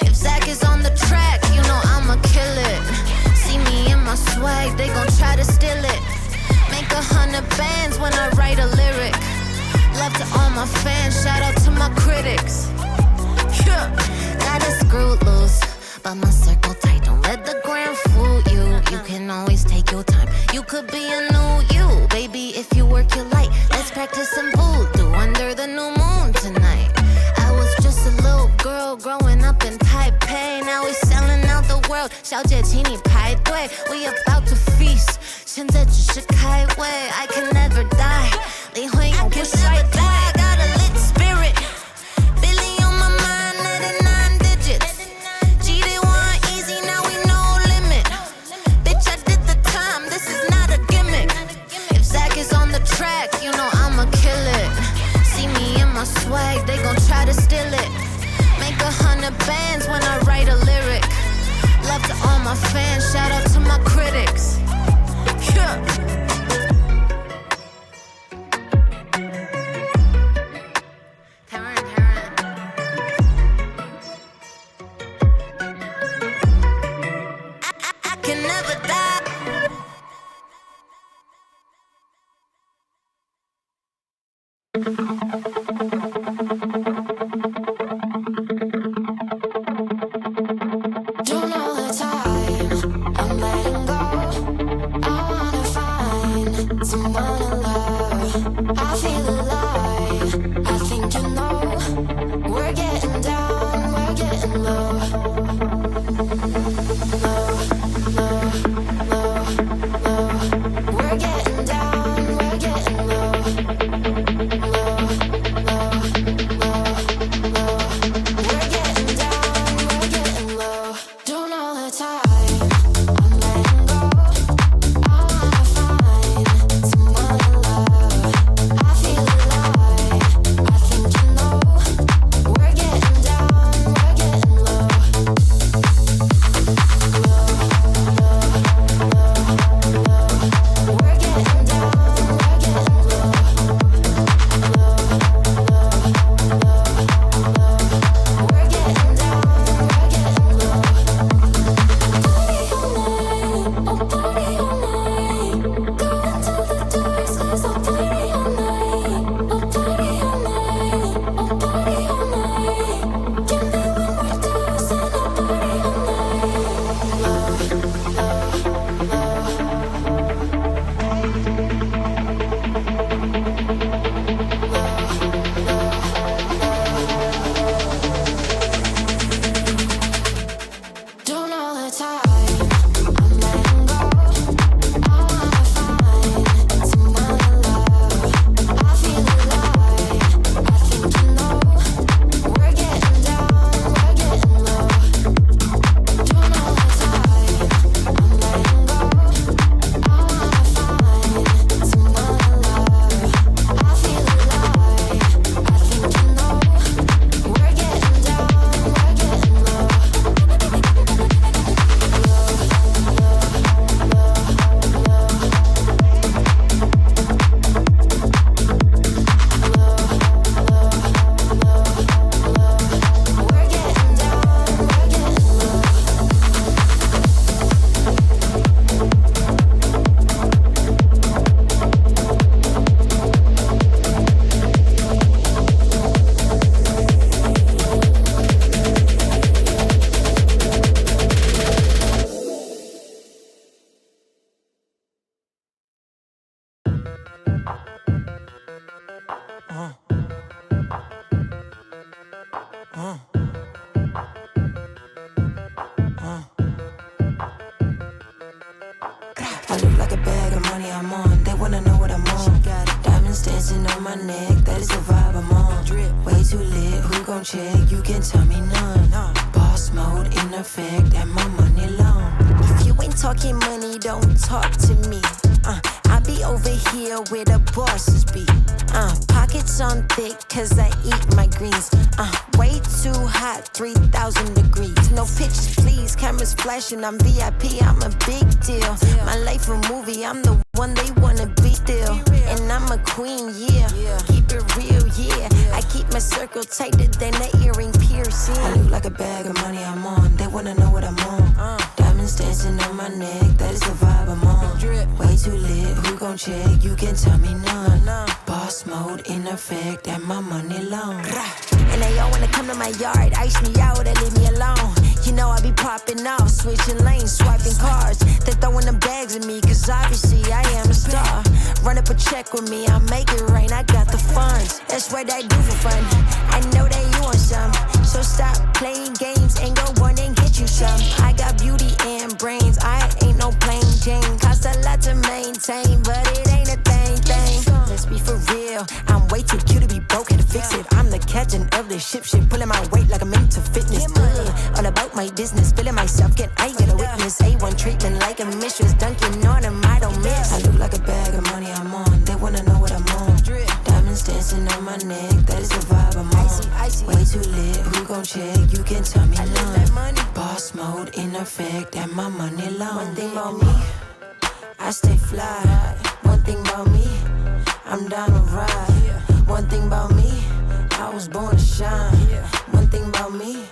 If Zach is on the track, you know I'ma kill it. See me in my swag, they gon' try to steal it. Make 100 bands when I write a lyric. Love to all my fans, shout out to my critics. Yeah. Gotta screw loose, but my circle tight. Don't let the gram fool you. You can always take your time. You could be a new you, baby, if you work your light. Let's practice some voodoo under the new moon tonight. I was just a little girl growing up in Taipei. Now we selling out the world. 小姐请你排队 We about to feast 现在只是开胃 I can never die 灵魂永不衰退 Got a lit spirit Billy on my mind at the 9 digits Cheated one easy now we no limit Bitch I did the time This is not a gimmick If Zach is on the track You know I'ma kill it See me in my swag They gon' try to steal it Make 100 bands when I write a lyric Love to all my fans, shout out to my critics. Yeah. I can never die. Don't all the time, I'm letting go. I wanna find someone to love. I feel alive, I think you know. We're getting down, we're getting low. Low, low, low, low. We're getting down, we're getting low. Low, low, low, low. We're getting down, we're getting low. Don't all the time, I'm letting go. I wanna find someone to love. I feel alive, I think you know. We're getting down, we're getting low. I'm on. They wanna know what I'm on. Diamonds dancing on my neck, that is the vibe I'm on. Way too lit, who gon' check? You can tell me none. Boss mode in effect, and my money long. If you ain't talking money, don't talk to me. I be over here where the bosses be. Pockets on thick, cause I eat my greens. Way too hot, 3,000 degrees. No pictures, please. Cameras flashing, I'm VIP, I'm a big deal. My life a movie, I'm the one they wanna be still. And I'm a queen, yeah. Keep it real, yeah. I keep my circle tighter than an earring piercing. I look like a bag of money I'm on. They wanna know what I'm on. Diamonds dancing on my neck, that is the vibe I'm on. Way too lit, who gon' check? You can tell me none. Boss mode in effect, and my money long. And they all wanna come to my yard, ice me out and leave me alone. You know I be popping off, switching lanes, swiping cars. They're throwing them bags at me, cause obviously I am a star. Run up a check with me, I'll make it rain, I got the funds. That's what I do for fun, I know that you want some. So stop playing games and go run and get you some. I got beauty and brains, I ain't no plain Jane. Cost a lot to maintain, but it ain't a thing. Let's be for real, I'm way too cute to be broke, had to fix it. I'm the captain of the ship, pulling my weight like I'm into fitness. All about my business, feeling myself, I get a witness. A1 treatment like a mistress, dunking on them, I don't miss. I look like a bag of money I'm on. They wanna know what I'm on. Diamonds dancing on my neck, that is the vibe I'm on. Way too lit, who gon' check? You can tell me none. Boss mode in effect, and my money long. One thing about me, I stay fly. One thing about me, I'm down to ride. One thing about me, I was born to shine. One thing about me,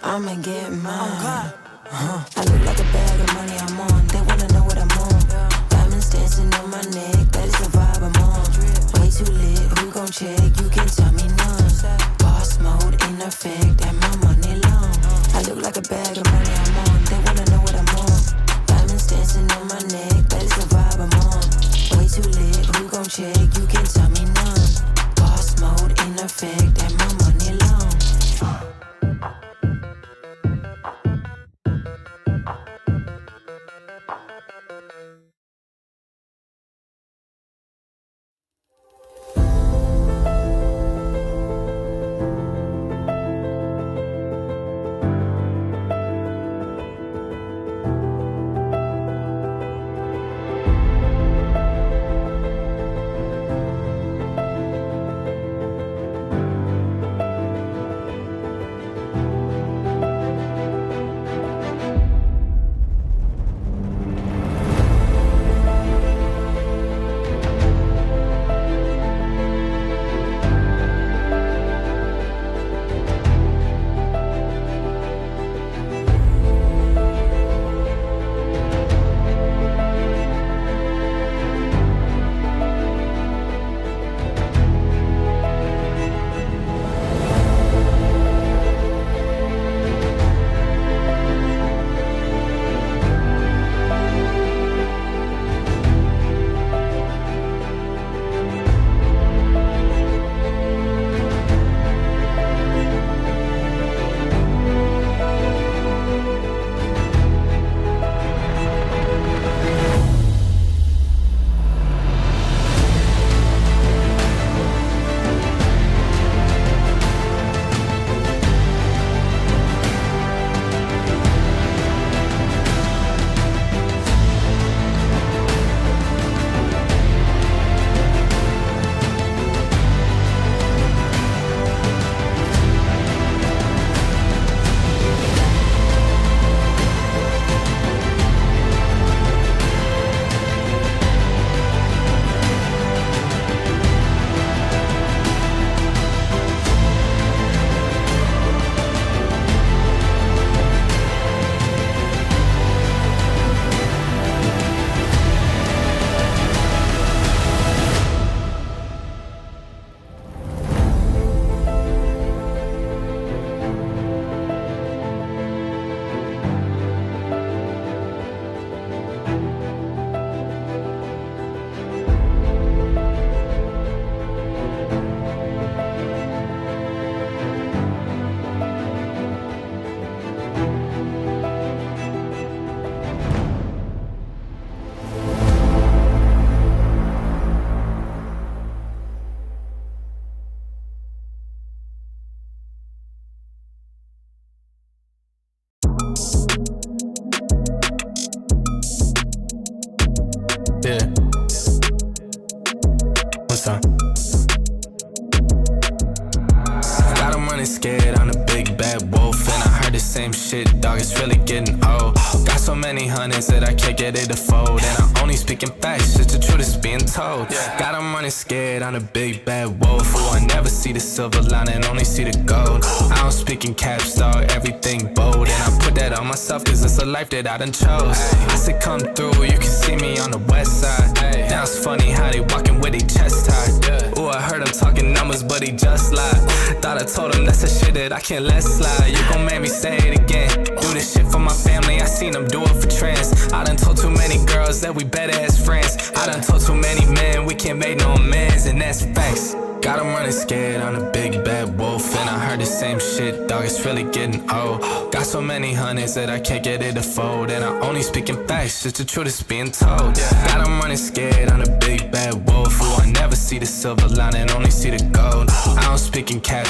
I'ma get mine. I look like a bag of money I'm on. They wanna know what I'm on. Diamonds dancing on my neck, that is the vibe I'm on. Way too lit, who gon' check? You can tell me none. Boss mode in effect, and my money long. I look like a bag of money I'm on. They wanna know what I'm on. Diamonds dancing on my neck, that is the vibe I'm on. Way too lit, who gon' check? You can tell me none. Boss mode in effect, and my money long. same shit, dog, it's really getting old. Got so many hundreds that I can't get it to fold. And I'm only speaking facts, just the truth is being told. Got them running scared, I'm a big bad wolf. Who I never see the silver lining, only see the gold. I don't speak in caps, dog, everything bold. And I put that on myself, cause it's a life that I done chose. I said come through, you can see me on the west side. Now it's funny how they walking with their chest tied. Ooh, I heard him talking numbers, but he just lied. Thought I told him that's the shit that I can't let slide. You gon' make me say it again. Do this shit for my family, I seen them do it for trends. I done told too many girls that we better as friends. I done told too many men we can't make no amends, and that's facts. Got them running scared, I'm a big bad wolf. And I heard the same shit, dog, it's really getting old. Got so many hundreds that I can't get it to fold. And I only speak in facts, just the truth is being told. Got them running scared, I'm a big bad wolf. Who I never see the silver lining, only see the gold. I don't speak in caps.